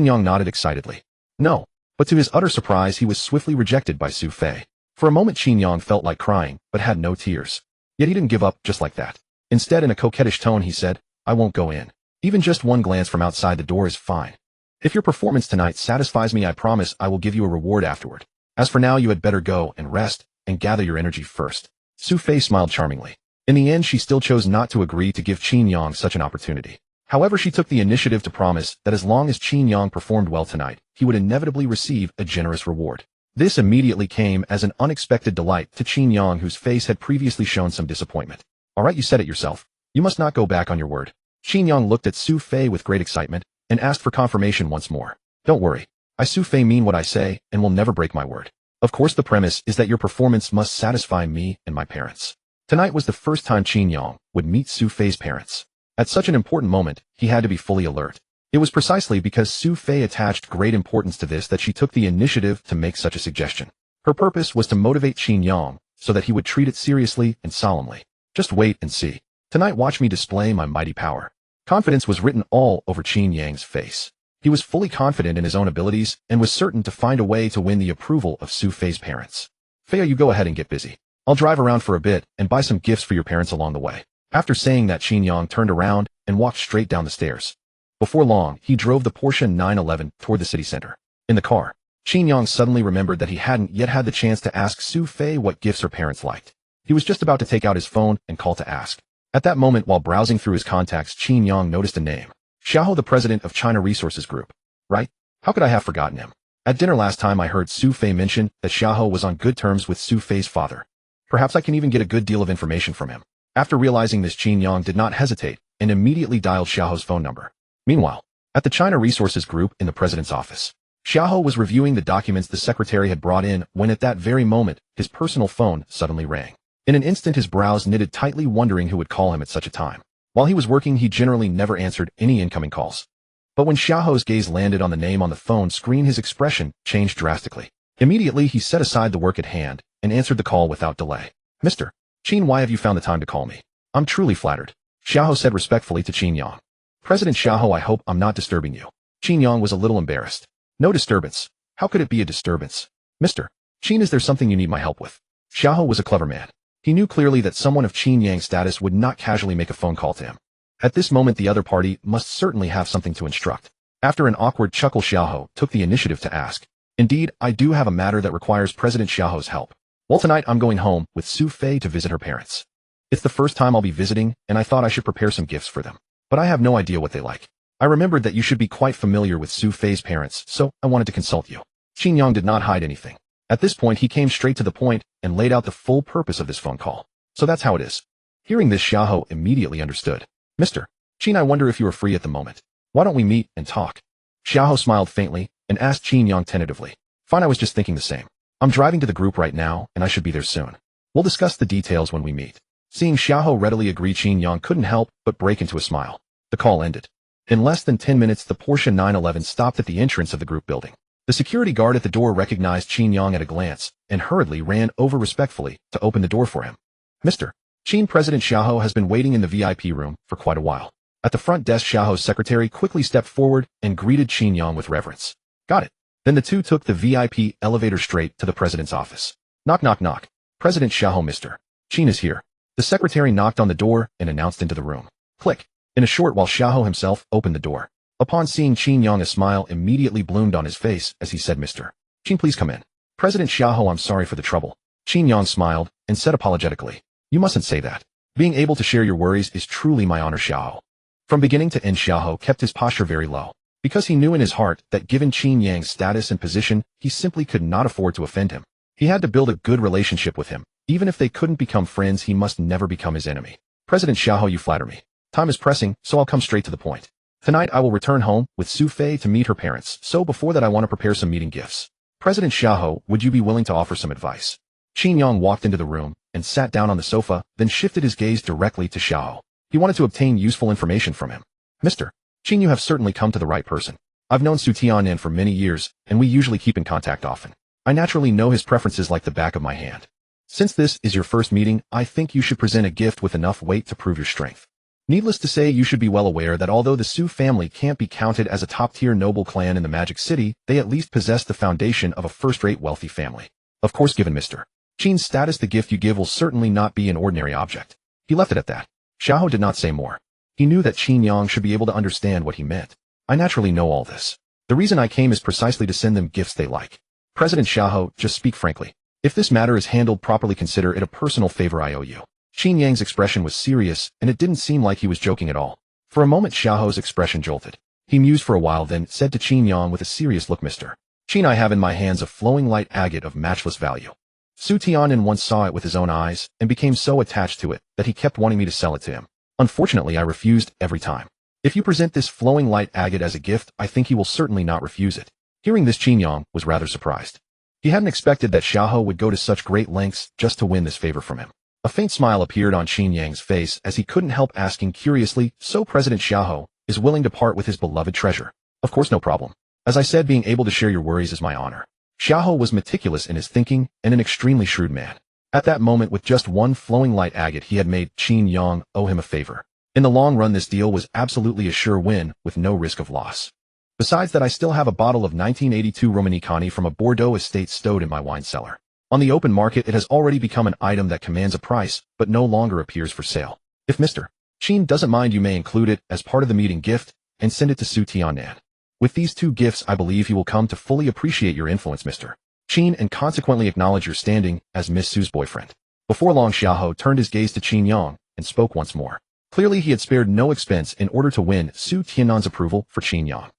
Yang nodded excitedly. "No." But to his utter surprise, he was swiftly rejected by Sophie. For a moment Qin Yang felt like crying, but had no tears. Yet he didn't give up just like that. Instead, in a coquettish tone, he said, "I won't go in. Even just one glance from outside the door is fine. If your performance tonight satisfies me, I promise I will give you a reward afterward. As for now, you had better go and rest and gather your energy first." Sophie smiled charmingly. In the end, she still chose not to agree to give Qin Yang such an opportunity. However, she took the initiative to promise that as long as Qin Yang performed well tonight, he would inevitably receive a generous reward. This immediately came as an unexpected delight to Qin Yang, whose face had previously shown some disappointment. "All right, you said it yourself. You must not go back on your word." Qin Yang looked at Sophie with great excitement and asked for confirmation once more. "Don't worry. I, Sophie, mean what I say and will never break my word. Of course, the premise is that your performance must satisfy me and my parents." Tonight was the first time Qin Yang would meet Sophie's parents. At such an important moment, he had to be fully alert. It was precisely because Sophie attached great importance to this that she took the initiative to make such a suggestion. Her purpose was to motivate Qin Yang so that he would treat it seriously and solemnly. "Just wait and see. Tonight watch me display my mighty power." Confidence was written all over Qin Yang's face. He was fully confident in his own abilities and was certain to find a way to win the approval of Sophie's parents. "Fei, you go ahead and get busy. I'll drive around for a bit and buy some gifts for your parents along the way." After saying that, Qin Yang turned around and walked straight down the stairs. Before long, he drove the Porsche 911 toward the city center. In the car, Qin Yang suddenly remembered that he hadn't yet had the chance to ask Sophie what gifts her parents liked. He was just about to take out his phone and call to ask. At that moment, while browsing through his contacts, Qin Yang noticed a name. Xiaoho, the president of China Resources Group. Right? How could I have forgotten him? At dinner last time I heard Sophie mention that Xiaoho was on good terms with Sophie's father. Perhaps I can even get a good deal of information from him. After realizing this, Qin Yang did not hesitate and immediately dialed Xiaoho's phone number. Meanwhile, at the China Resources Group in the president's office, Xiaoho was reviewing the documents the secretary had brought in when at that very moment, his personal phone suddenly rang. In an instant, his brows knitted tightly, wondering who would call him at such a time. While he was working, he generally never answered any incoming calls. But when Xiaoho's gaze landed on the name on the phone screen, his expression changed drastically. Immediately, he set aside the work at hand and answered the call without delay. "Mr. Qin, why have you found the time to call me? I'm truly flattered," Xiaoho said respectfully to Qin Yang. "President Xiaoho, I hope I'm not disturbing you." Qin Yang was a little embarrassed. "No disturbance. How could it be a disturbance? Mr. Qin, is there something you need my help with?" Xiaoho was a clever man. He knew clearly that someone of Qin Yang's status would not casually make a phone call to him. At this moment, the other party must certainly have something to instruct. After an awkward chuckle, Xiaoho took the initiative to ask. "Indeed, I do have a matter that requires President Xiaoho's help. Well, tonight I'm going home with Sophie to visit her parents. It's the first time I'll be visiting, and I thought I should prepare some gifts for them. But I have no idea what they like. I remembered that you should be quite familiar with Sophie's parents, so I wanted to consult you." Qin Yang did not hide anything. At this point, he came straight to the point and laid out the full purpose of this phone call. "So that's how it is." Hearing this, Xiaoho immediately understood. "Mr. Qin, I wonder if you are free at the moment. Why don't we meet and talk?" Xiaoho smiled faintly and asked Qin Yang tentatively. "Fine, I was just thinking the same. I'm driving to the group right now, and I should be there soon. We'll discuss the details when we meet." Seeing Xiaoho readily agree, Qin Yang couldn't help but break into a smile. The call ended. In less than 10 minutes, the Porsche 911 stopped at the entrance of the group building. The security guard at the door recognized Qin Yang at a glance and hurriedly ran over respectfully to open the door for him. "Mr. Qin, President Xiaoho has been waiting in the VIP room for quite a while." At the front desk, Xiaoho's secretary quickly stepped forward and greeted Qin Yang with reverence. "Got it." Then the two took the VIP elevator straight to the president's office. Knock, knock, knock. "President Xiaoho, Mr. Qin is here." The secretary knocked on the door and announced into the room. Click. In a short while, Xiaoho himself opened the door. Upon seeing Qin Yang, a smile immediately bloomed on his face as he said, "Mr. Qin, please come in." "President Xiaoho, I'm sorry for the trouble." Qin Yang smiled and said apologetically, "You mustn't say that. Being able to share your worries is truly my honor, Xiaoho." From beginning to end, Xiaoho kept his posture very low. because he knew in his heart that given Qin Yang's status and position, he simply could not afford to offend him. He had to build a good relationship with him. Even if they couldn't become friends, he must never become his enemy. President Xiaohou, you flatter me. Time is pressing, so I'll come straight to the point. Tonight I will return home with Sophie to meet her parents, so before that I want to prepare some meeting gifts. President Xiaohou, would you be willing to offer some advice? Qin Yang walked into the room and sat down on the sofa, then shifted his gaze directly to Xiaohou. He wanted to obtain useful information from him. Mr. Qin, you have certainly come to the right person. I've known Su Tianan for many years, and we usually keep in contact often. I naturally know his preferences like the back of my hand. Since this is your first meeting, I think you should present a gift with enough weight to prove your strength. Needless to say, you should be well aware that although the Su family can't be counted as a top-tier noble clan in the Magic City, they at least possess the foundation of a first-rate wealthy family. Of course, given Mr. Qin's status, the gift you give will certainly not be an ordinary object. He left it at that. Xiaohou did not say more. He knew that Qin Yang should be able to understand what he meant. I naturally know all this. The reason I came is precisely to send them gifts they like. President Xiaohou, just speak frankly. If this matter is handled properly, consider it a personal favor I owe you. Qin Yang's expression was serious, and it didn't seem like he was joking at all. For a moment Xiaohou's expression jolted. He mused for a while, then said to Qin Yang with a serious look, Mr. Qin, I have in my hands a flowing light agate of matchless value. Su Tianan once saw it with his own eyes, and became so attached to it that he kept wanting me to sell it to him. Unfortunately, I refused every time. If you present this flowing light agate as a gift, I think he will certainly not refuse it. Hearing this, Qin Yang was rather surprised. He hadn't expected that Xiaohou would go to such great lengths just to win this favor from him. A faint smile appeared on Qin Yang's face as he couldn't help asking curiously, so President Xiaohou is willing to part with his beloved treasure? Of course, no problem. As I said, being able to share your worries is my honor. Xiaohou was meticulous in his thinking and an extremely shrewd man. At that moment, with just one flowing light agate, he had made Qin Yang owe him a favor. In the long run, this deal was absolutely a sure win with no risk of loss. Besides that, I still have a bottle of 1982 Romanicani from a Bordeaux estate stowed in my wine cellar. On the open market, it has already become an item that commands a price, but no longer appears for sale. If Mr. Qin doesn't mind, you may include it as part of the meeting gift and send it to Su Tianan. With these two gifts, I believe he will come to fully appreciate your influence, Mr. Qin, and consequently acknowledge your standing as Miss Su's boyfriend. Before long, Xiaohou turned his gaze to Qin Yang and spoke once more. Clearly, he had spared no expense in order to win Su Tianan's approval for Qin Yang.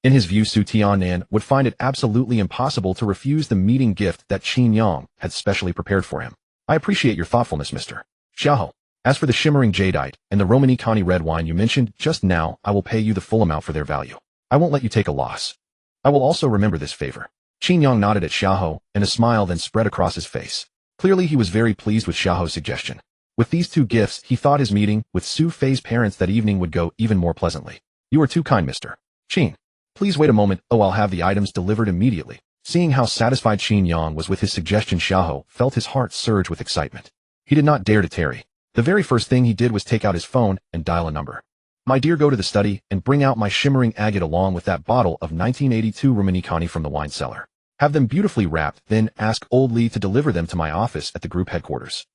In his view, Su Tianan would find it absolutely impossible to refuse the meeting gift that Qin Yang had specially prepared for him. I appreciate your thoughtfulness, Mr. Xiaohou. As for the shimmering jadeite and the Romanicani red wine you mentioned just now, I will pay you the full amount for their value. I won't let you take a loss. I will also remember this favor. Qin Yang nodded at Xiaohou, and a smile then spread across his face. Clearly, he was very pleased with Xiaohou's suggestion. With these two gifts, he thought his meeting with Su Fei's parents that evening would go even more pleasantly. You are too kind, Mr. Qin. Please wait a moment. Oh, I'll have the items delivered immediately. Seeing how satisfied Qin Yang was with his suggestion, Xiaohou felt his heart surge with excitement. He did not dare to tarry. The very first thing he did was take out his phone and dial a number. My dear, go to the study and bring out my shimmering agate along with that bottle of 1982 Romanicani from the wine cellar. Have them beautifully wrapped, then ask old Li to deliver them to my office at the group headquarters.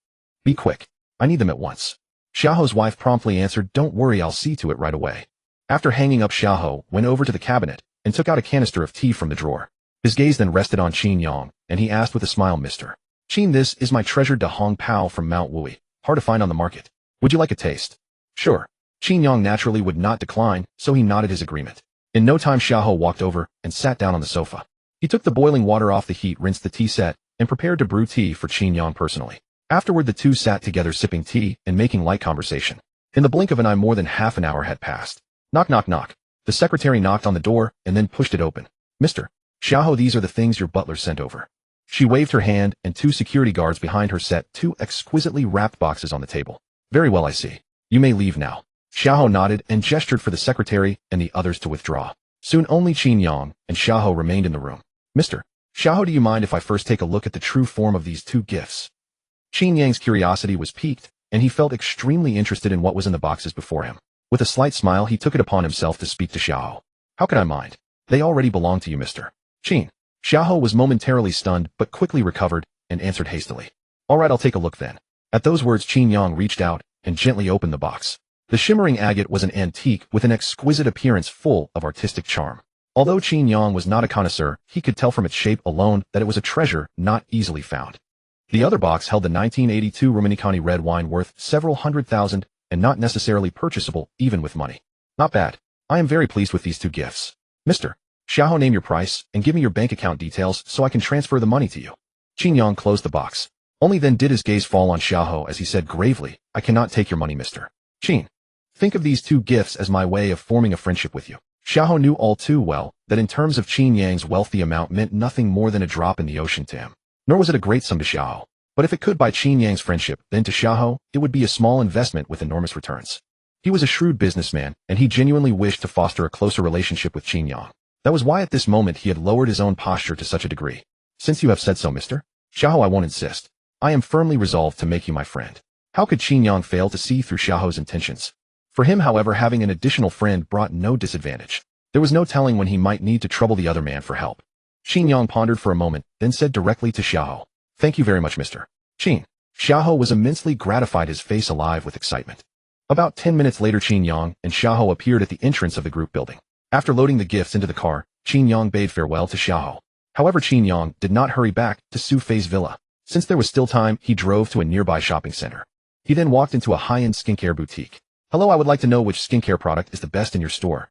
Be quick. I need them at once. Xiaohou's wife promptly answered, don't worry, I'll see to it right away. After hanging up, Xiaohou went over to the cabinet and took out a canister of tea from the drawer. His gaze then rested on Qin Yang, and he asked with a smile, Mr. Qin, this is my treasured Da Hong Pao from Mount Wui, hard to find on the market. Would you like a taste? Sure. Qin Yang naturally would not decline, so he nodded his agreement. In no time, Xiaohou walked over and sat down on the sofa. He took the boiling water off the heat, rinsed the tea set, and prepared to brew tea for Qin Yang personally. Afterward, the two sat together sipping tea and making light conversation. In the blink of an eye, more than half an hour had passed. Knock, knock, knock. The secretary knocked on the door and then pushed it open. Mr. Xiaohou, these are the things your butler sent over. She waved her hand, and two security guards behind her set two exquisitely wrapped boxes on the table. Very well, I see. You may leave now. Xiaohou nodded and gestured for the secretary and the others to withdraw. Soon only Qin Yang and Xiaohou remained in the room. Mr. Xiaohou, do you mind if I first take a look at the true form of these two gifts? Qin Yang's curiosity was piqued, and he felt extremely interested in what was in the boxes before him. With a slight smile, he took it upon himself to speak to Xiaohou. How can I mind? They already belong to you, Mr. Qin. Xiaohou was momentarily stunned, but quickly recovered and answered hastily. All right, I'll take a look then. At those words, Qin Yang reached out and gently opened the box. The shimmering agate was an antique with an exquisite appearance full of artistic charm. Although Qin Yang was not a connoisseur, he could tell from its shape alone that it was a treasure not easily found. The other box held the 1982 Romanicani red wine worth several $100,000 and not necessarily purchasable even with money. Not bad. I am very pleased with these two gifts. Mister Xiaohou, name your price and give me your bank account details so I can transfer the money to you. Qin Yang closed the box. Only then did his gaze fall on Xiaohou as he said gravely, I cannot take your money, Mr. Qin. Think of these two gifts as my way of forming a friendship with you. Xiaohou knew all too well that in terms of Qin Yang's wealthy amount meant nothing more than a drop in the ocean to him. Nor was it a great sum to Xiaohou. But if it could buy Qin Yang's friendship, then to Xiaohou, it would be a small investment with enormous returns. He was a shrewd businessman, and he genuinely wished to foster a closer relationship with Qin Yang. That was why at this moment he had lowered his own posture to such a degree. Since you have said so, Mr. Xiaohou, I won't insist. I am firmly resolved to make you my friend. How could Qin Yang fail to see through Xiaohou's intentions? For him, however, having an additional friend brought no disadvantage. There was no telling when he might need to trouble the other man for help. Qin Yang pondered for a moment, then said directly to Xiaohou, Thank you very much, Mr. Qin. Xiaohou was immensely gratified, his face alive with excitement. About 10 minutes later, Qin Yang and Xiaohou appeared at the entrance of the group building. After loading the gifts into the car, Qin Yang bade farewell to Xiaohou. However, Qin Yang did not hurry back to Su Fei's villa. Since there was still time, he drove to a nearby shopping center. He then walked into a high-end skincare boutique. Hello, I would like to know which skincare product is the best in your store.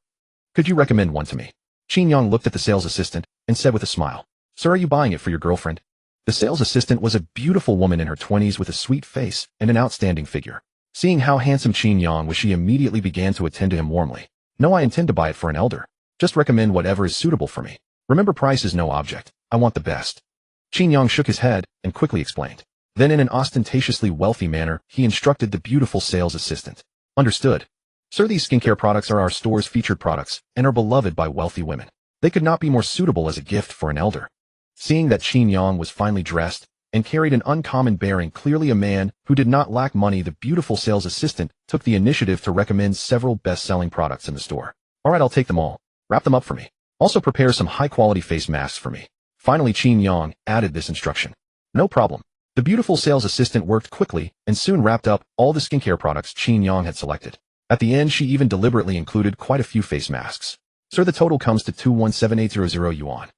Could you recommend one to me? Qin Yang looked at the sales assistant and said with a smile, Sir, are you buying it for your girlfriend? The sales assistant was a beautiful woman in her 20s with a sweet face and an outstanding figure. Seeing how handsome Qin Yang was, she immediately began to attend to him warmly. No, I intend to buy it for an elder. Just recommend whatever is suitable for me. Remember, price is no object. I want the best. Qin Yang shook his head and quickly explained. Then in an ostentatiously wealthy manner, he instructed the beautiful sales assistant. Understood. Sir, these skincare products are our store's featured products and are beloved by wealthy women. They could not be more suitable as a gift for an elder. Seeing that Qin Yang was finely dressed and carried an uncommon bearing, clearly a man who did not lack money, the beautiful sales assistant took the initiative to recommend several best-selling products in the store. All right, I'll take them all. Wrap them up for me. Also prepare some high-quality face masks for me. Finally, Qin Yang added this instruction. No problem. The beautiful sales assistant worked quickly and soon wrapped up all the skincare products Qin Yang had selected. At the end, she even deliberately included quite a few face masks. Sir, the total comes to 217800 yuan.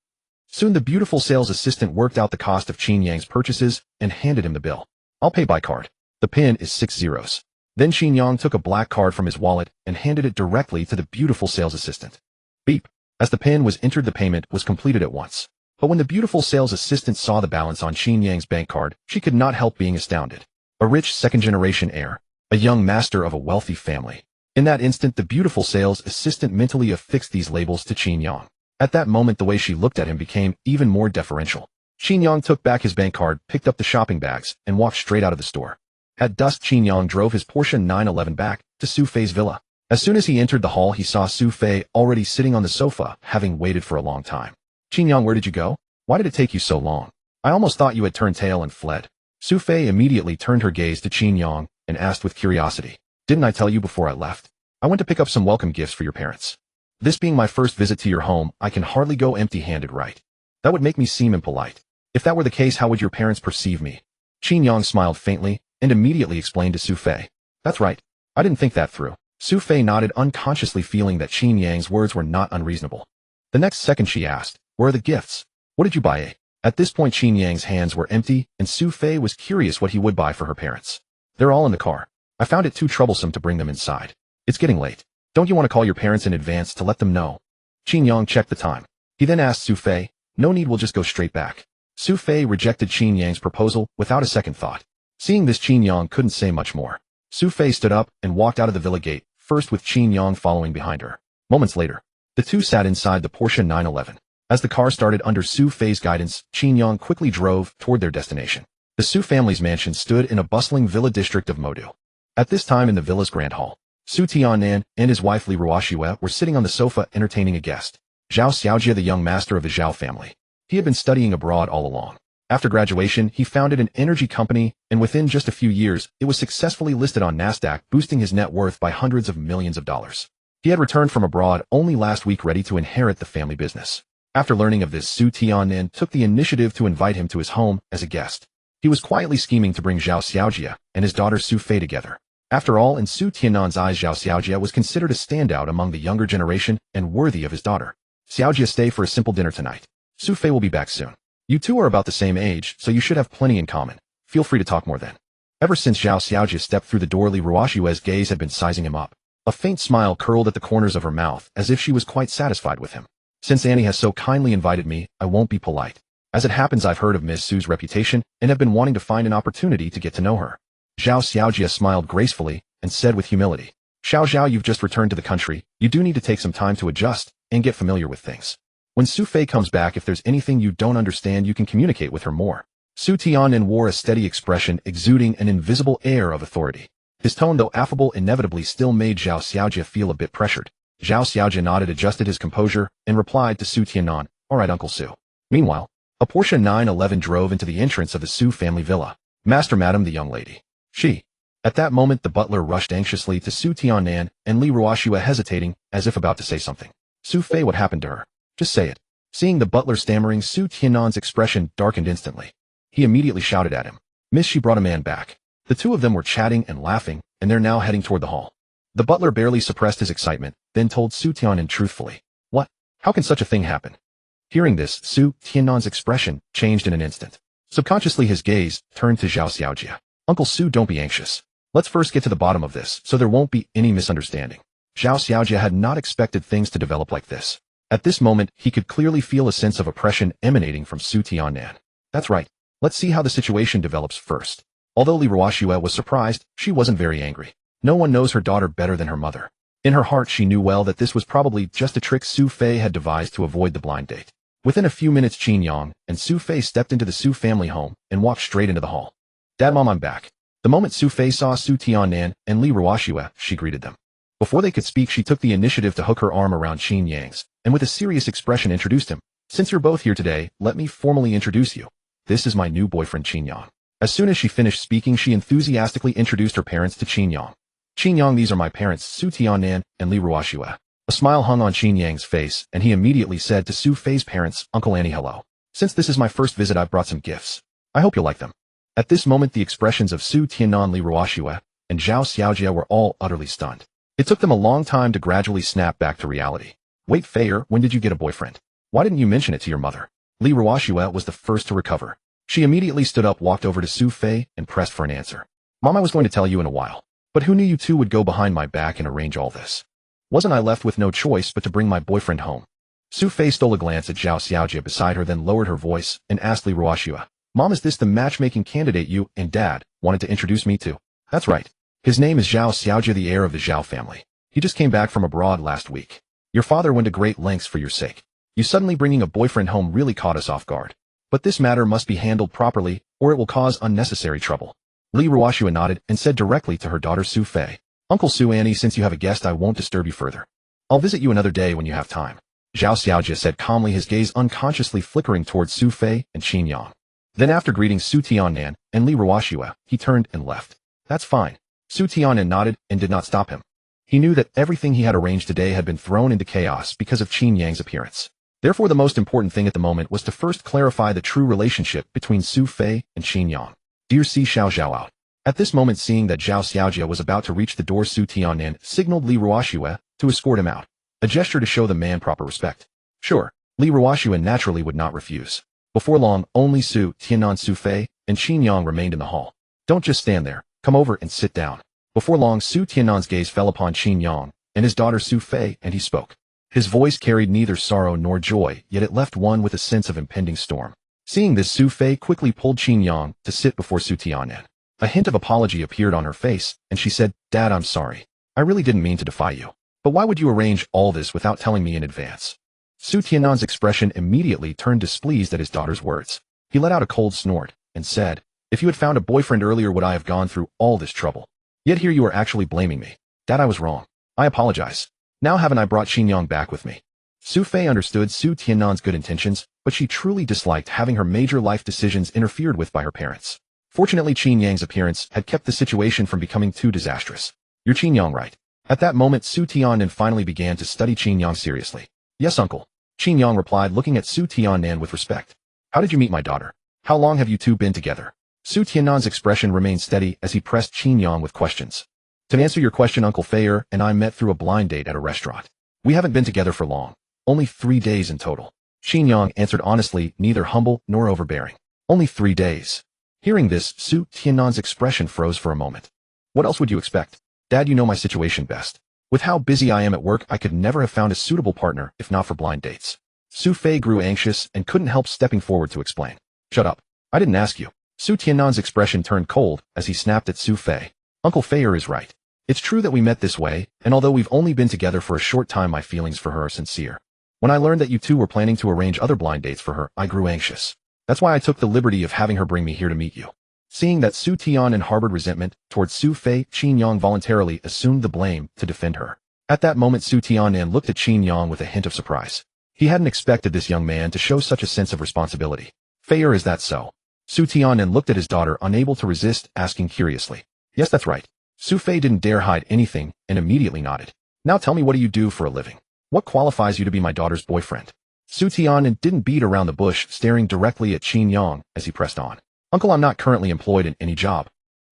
Soon the beautiful sales assistant worked out the cost of Qin Yang's purchases and handed him the bill. I'll pay by card. The PIN is 6 zeros. Then Qin Yang took a black card from his wallet and handed it directly to the beautiful sales assistant. Beep. As the PIN was entered, the payment was completed at once. But when the beautiful sales assistant saw the balance on Qin Yang's bank card, she could not help being astounded. A rich second-generation heir. A young master of a wealthy family. In that instant, the beautiful sales assistant mentally affixed these labels to Qin Yang. At that moment, the way she looked at him became even more deferential. Qin Yang took back his bank card, picked up the shopping bags, and walked straight out of the store. At dusk, Qin Yang drove his Porsche 911 back to Su Fei's villa. As soon as he entered the hall, he saw Su Fei already sitting on the sofa, having waited for a long time. Qin Yang, where did you go? Why did it take you so long? I almost thought you had turned tail and fled. Su Fei immediately turned her gaze to Qin Yang and asked with curiosity, Didn't I tell you before I left? I went to pick up some welcome gifts for your parents. This being my first visit to your home, I can hardly go empty-handed, right? That would make me seem impolite. If that were the case, how would your parents perceive me? Qin Yang smiled faintly and immediately explained to Su Fei. That's right. I didn't think that through. Su Fei nodded, unconsciously feeling that Qin Yang's words were not unreasonable. The next second she asked, Where are the gifts? What did you buy? At this point, Qin Yang's hands were empty, and Su Fei was curious what he would buy for her parents. They're all in the car. I found it too troublesome to bring them inside. It's getting late. Don't you want to call your parents in advance to let them know? Qin Yang checked the time. He then asked Su Fei, No need, we'll just go straight back. Su Fei rejected Qin Yang's proposal without a second thought. Seeing this, Qin Yang couldn't say much more. Su Fei stood up and walked out of the villa gate, first with Qin Yang following behind her. Moments later, the two sat inside the Porsche 911. As the car started under Su Fei's guidance, Qin Yang quickly drove toward their destination. The Su family's mansion stood in a bustling villa district of Modu. At this time in the villa's grand hall, Su Tiannan and his wife Li Ruoxue were sitting on the sofa entertaining a guest. Zhao Xiaojie, the young master of the Zhao family. He had been studying abroad all along. After graduation, he founded an energy company, and within just a few years, it was successfully listed on Nasdaq, boosting his net worth by hundreds of millions of dollars. He had returned from abroad only last week, ready to inherit the family business. After learning of this, Su Tiannan took the initiative to invite him to his home as a guest. He was quietly scheming to bring Zhao Xiaojie and his daughter Su Fei together. After all, in Su Tiannan's eyes, Zhao Xiaojie was considered a standout among the younger generation and worthy of his daughter. Xiaojie, stay for a simple dinner tonight. Su Fei will be back soon. You two are about the same age, so you should have plenty in common. Feel free to talk more then. Ever since Zhao Xiaojie stepped through the door, Li Ruoxue's gaze had been sizing him up. A faint smile curled at the corners of her mouth, as if she was quite satisfied with him. Since Annie has so kindly invited me, I won't be polite. As it happens, I've heard of Miss Su's reputation and have been wanting to find an opportunity to get to know her. Zhao Xiaojia smiled gracefully and said with humility, Xiao Zhao, you've just returned to the country. You do need to take some time to adjust and get familiar with things. When Su Fei comes back, if there's anything you don't understand, you can communicate with her more. Su Tianan wore a steady expression, exuding an invisible air of authority. His tone, though affable, inevitably still made Zhao Xiaojia feel a bit pressured. Zhao Xiaojia nodded, adjusted his composure, and replied to Su Tianan, all right, Uncle Su. Meanwhile, a Porsche 911 drove into the entrance of the Su family villa. Master, Madam, the young lady. She. At that moment, the butler rushed anxiously to Su Tianan and Li Ruoxue, hesitating, as if about to say something. Su Fei, what happened to her? Just say it. Seeing the butler stammering, Su Tianan's expression darkened instantly. He immediately shouted at him. Miss, she brought a man back. The two of them were chatting and laughing, and they're now heading toward the hall. The butler barely suppressed his excitement, then told Su Tianan truthfully. What? How can such a thing happen? Hearing this, Su Tianan's expression changed in an instant. Subconsciously, his gaze turned to Zhao Xiaojia. Uncle Su, don't be anxious. Let's first get to the bottom of this, so there won't be any misunderstanding. Zhao Xiaojia had not expected things to develop like this. At this moment, he could clearly feel a sense of oppression emanating from Su Tianan. That's right. Let's see how the situation develops first. Although Li Ruoxue was surprised, she wasn't very angry. No one knows her daughter better than her mother. In her heart, she knew well that this was probably just a trick Su Fei had devised to avoid the blind date. Within a few minutes, Qin Yang and Su Fei stepped into the Su family home and walked straight into the hall. Dad, Mom, I'm back. The moment Su Fei saw Su Tianan and Li Ruoxue, she greeted them. Before they could speak, she took the initiative to hook her arm around Qin Yang's, and with a serious expression introduced him. Since you're both here today, let me formally introduce you. This is my new boyfriend, Qin Yang. As soon as she finished speaking, she enthusiastically introduced her parents to Qin Yang. Qin Yang, these are my parents, Su Tianan and Li Ruoxue. A smile hung on Qin Yang's face, and he immediately said to Su Fei's parents, Uncle Annie, hello. Since this is my first visit, I've brought some gifts. I hope you'll like them. At this moment, the expressions of Su Tianan, Li Ruoxue, and Zhao Xiaojia were all utterly stunned. It took them a long time to gradually snap back to reality. Wait, Feier, when did you get a boyfriend? Why didn't you mention it to your mother? Li Ruoxue was the first to recover. She immediately stood up, walked over to Su Fei, and pressed for an answer. Mom, I was going to tell you in a while. But who knew you two would go behind my back and arrange all this? Wasn't I left with no choice but to bring my boyfriend home? Su Fei stole a glance at Zhao Xiaojia beside her, then lowered her voice and asked Li Ruoxue, Mom, is this the matchmaking candidate you and Dad wanted to introduce me to? That's right. His name is Zhao Xiaojia, the heir of the Zhao family. He just came back from abroad last week. Your father went to great lengths for your sake. You suddenly bringing a boyfriend home really caught us off guard. But this matter must be handled properly, or it will cause unnecessary trouble. Li Ruoxue nodded and said directly to her daughter Su Fei, Uncle Su, Annie, since you have a guest, I won't disturb you further. I'll visit you another day when you have time. Zhao Xiaojia said calmly, his gaze unconsciously flickering towards Su Fei and Qin Yang. Then after greeting Su Tianan and Li Ruoxue, he turned and left. That's fine. Su Tianan nodded and did not stop him. He knew that everything he had arranged today had been thrown into chaos because of Qin Yang's appearance. Therefore, the most important thing at the moment was to first clarify the true relationship between Su Fei and Qin Yang. Dear Si Xiao Zhao out. At this moment, seeing that Zhao Xiaojia was about to reach the door, Su Tianan signaled Li Ruoxue to escort him out, a gesture to show the man proper respect. Sure, Li Ruoxue naturally would not refuse. Before long, only Su Tianan, Su Fei, and Qin Yang remained in the hall. Don't just stand there, come over and sit down. Before long, Su Tianan's gaze fell upon Qin Yang and his daughter Su Fei, and he spoke. His voice carried neither sorrow nor joy, yet it left one with a sense of impending storm. Seeing this, Su Fei quickly pulled Qin Yang to sit before Su Tianan. A hint of apology appeared on her face, and she said, Dad, I'm sorry. I really didn't mean to defy you. But why would you arrange all this without telling me in advance? Su Tianan's expression immediately turned displeased at his daughter's words. He let out a cold snort and said, If you had found a boyfriend earlier, would I have gone through all this trouble? Yet here you are actually blaming me. Dad, I was wrong. I apologize. Now haven't I brought Qin Yang back with me? Su Fei understood Su Tianan's good intentions, but she truly disliked having her major life decisions interfered with by her parents. Fortunately, Qin Yang's appearance had kept the situation from becoming too disastrous. You're Qin Yang, right? At that moment, Su Tianan finally began to study Qin Yang seriously. Yes, uncle. Qin Yang replied, looking at Su Tianan with respect. How did you meet my daughter? How long have you two been together? Su Tianan's expression remained steady as he pressed Qin Yang with questions. To answer your question, Uncle Feier and I met through a blind date at a restaurant. We haven't been together for long. Only 3 days in total. Qin Yang answered honestly, neither humble nor overbearing. Only 3 days. Hearing this, Su Tianan's expression froze for a moment. What else would you expect? Dad, you know my situation best. With how busy I am at work, I could never have found a suitable partner if not for blind dates. Su Fei grew anxious and couldn't help stepping forward to explain. Shut up. I didn't ask you. Su Tiannan's expression turned cold as he snapped at Su Fei. Uncle Feier is right. It's true that we met this way, and although we've only been together for a short time, my feelings for her are sincere. When I learned that you two were planning to arrange other blind dates for her, I grew anxious. That's why I took the liberty of having her bring me here to meet you. Seeing that Su Tian harbored resentment towards Su Fei, Qin Yang voluntarily assumed the blame to defend her. At that moment, Su Tian looked at Qin Yang with a hint of surprise. He hadn't expected this young man to show such a sense of responsibility. Feier, is that so? Su Tian looked at his daughter, unable to resist, asking curiously. Yes, that's right. Su Fei didn't dare hide anything and immediately nodded. Now tell me, what do you do for a living? What qualifies you to be my daughter's boyfriend? Su Tian didn't beat around the bush, staring directly at Qin Yang as he pressed on. Uncle, I'm not currently employed in any job.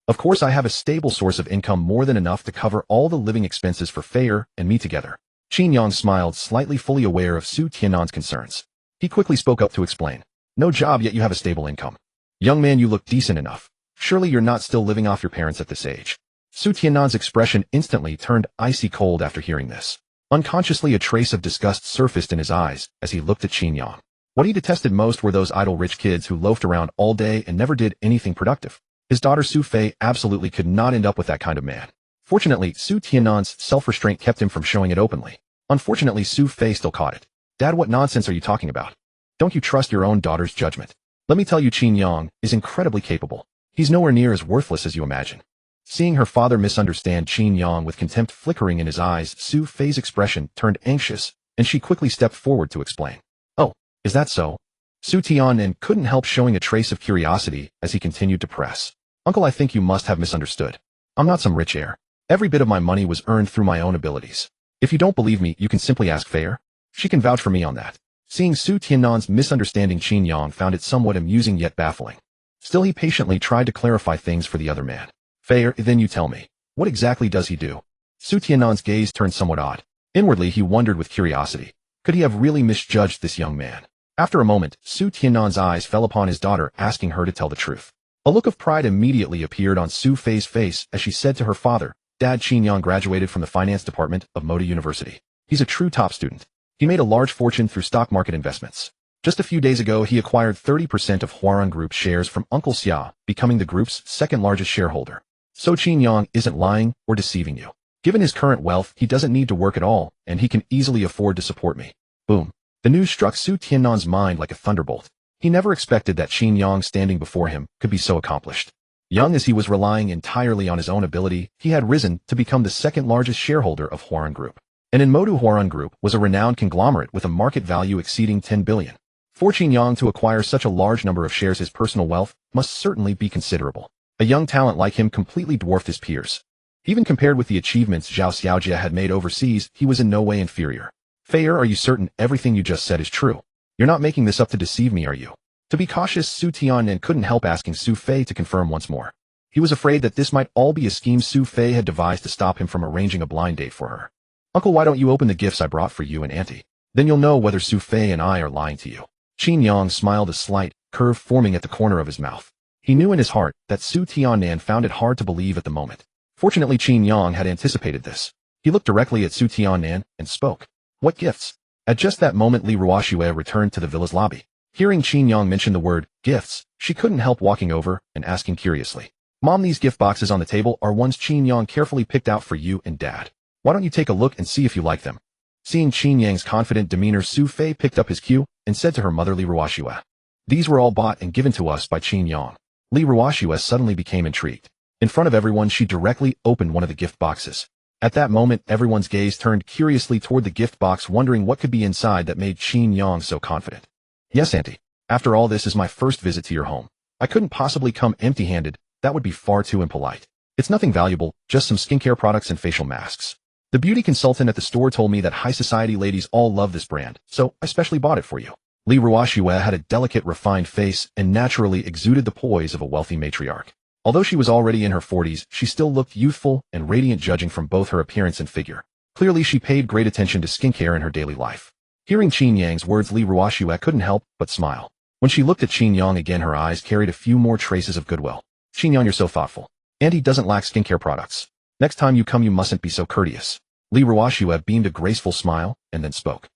Of course, I have a stable source of income, more than enough to cover all the living expenses for Feier and me together. Qin Yang smiled, slightly fully aware of Su Tiannan's concerns. He quickly spoke up to explain. No job, yet you have a stable income. Young man, you look decent enough. Surely you're not still living off your parents at this age. Su Tiannan's expression instantly turned icy cold after hearing this. Unconsciously, a trace of disgust surfaced in his eyes as he looked at Qin Yang. What he detested most were those idle rich kids who loafed around all day and never did anything productive. His daughter Su Fei absolutely could not end up with that kind of man. Fortunately, Su Tiannan's self-restraint kept him from showing it openly. Unfortunately, Su Fei still caught it. Dad, what nonsense are you talking about? Don't you trust your own daughter's judgment? Let me tell you, Qin Yang is incredibly capable. He's nowhere near as worthless as you imagine. Seeing her father misunderstand Qin Yang with contempt flickering in his eyes, Su Fei's expression turned anxious, and she quickly stepped forward to explain. Oh, is that so? Su Tian couldn't help showing a trace of curiosity as he continued to press. Uncle, I think you must have misunderstood. I'm not some rich heir. Every bit of my money was earned through my own abilities. If you don't believe me, you can simply ask Feier. She can vouch for me on that. Seeing Su Tiannan's misunderstanding, Qin Yang found it somewhat amusing yet baffling. Still, he patiently tried to clarify things for the other man. Feier, then you tell me. What exactly does he do? Su Tiannan's gaze turned somewhat odd. Inwardly, he wondered with curiosity. Could he have really misjudged this young man? After a moment, Su Tiannan's eyes fell upon his daughter, asking her to tell the truth. A look of pride immediately appeared on Su Fei's face as she said to her father, Dad, Qin Yang graduated from the finance department of Moda University. He's a true top student. He made a large fortune through stock market investments. Just a few days ago, he acquired 30% of Huarun Group shares from Uncle Xia, becoming the group's second largest shareholder. So Qin Yang isn't lying or deceiving you. Given his current wealth, he doesn't need to work at all, and he can easily afford to support me. Boom. The news struck Su Tiannan's mind like a thunderbolt. He never expected that Qin Yang standing before him could be so accomplished. Young as he was, relying entirely on his own ability, he had risen to become the second largest shareholder of Huarun Group. And in Modu, Huarun Group was a renowned conglomerate with a market value exceeding 10 billion. For Qin Yang to acquire such a large number of shares, his personal wealth must certainly be considerable. A young talent like him completely dwarfed his peers. Even compared with the achievements Zhao Xiaojia had made overseas, he was in no way inferior. Feier, are you certain everything you just said is true? You're not making this up to deceive me, are you? To be cautious, Su Tian couldn't help asking Su Fei to confirm once more. He was afraid that this might all be a scheme Su Fei had devised to stop him from arranging a blind date for her. Uncle, why don't you open the gifts I brought for you and Auntie? Then you'll know whether Su Fei and I are lying to you. Qin Yang smiled, a slight curve forming at the corner of his mouth. He knew in his heart that Su Tian found it hard to believe at the moment. Fortunately, Qin Yang had anticipated this. He looked directly at Su Tian and spoke. What gifts? At just that moment, Li Ruoxue returned to the villa's lobby. Hearing Qin Yang mention the word gifts, she couldn't help walking over and asking curiously. Mom, these gift boxes on the table are ones Qin Yang carefully picked out for you and Dad. Why don't you take a look and see if you like them? Seeing Qin Yang's confident demeanor, Su Fei picked up his cue and said to her mother Li Ruoxue. These were all bought and given to us by Qin Yang. Li Ruoxue suddenly became intrigued. In front of everyone, she directly opened one of the gift boxes. At that moment, everyone's gaze turned curiously toward the gift box, wondering what could be inside that made Qin Yang so confident. Yes, Auntie. After all, this is my first visit to your home. I couldn't possibly come empty-handed. That would be far too impolite. It's nothing valuable, just some skincare products and facial masks. The beauty consultant at the store told me that high society ladies all love this brand, so I specially bought it for you. Li Ruoxue had a delicate, refined face and naturally exuded the poise of a wealthy matriarch. Although she was already in her 40s, she still looked youthful and radiant, judging from both her appearance and figure. Clearly, she paid great attention to skincare in her daily life. Hearing Qin Yang's words, Li Ruoxue couldn't help but smile. When she looked at Qin Yang again, her eyes carried a few more traces of goodwill. Qin Yang, you're so thoughtful. Auntie doesn't lack skincare products. Next time you come, you mustn't be so courteous. Li Ruoxue beamed a graceful smile and then spoke.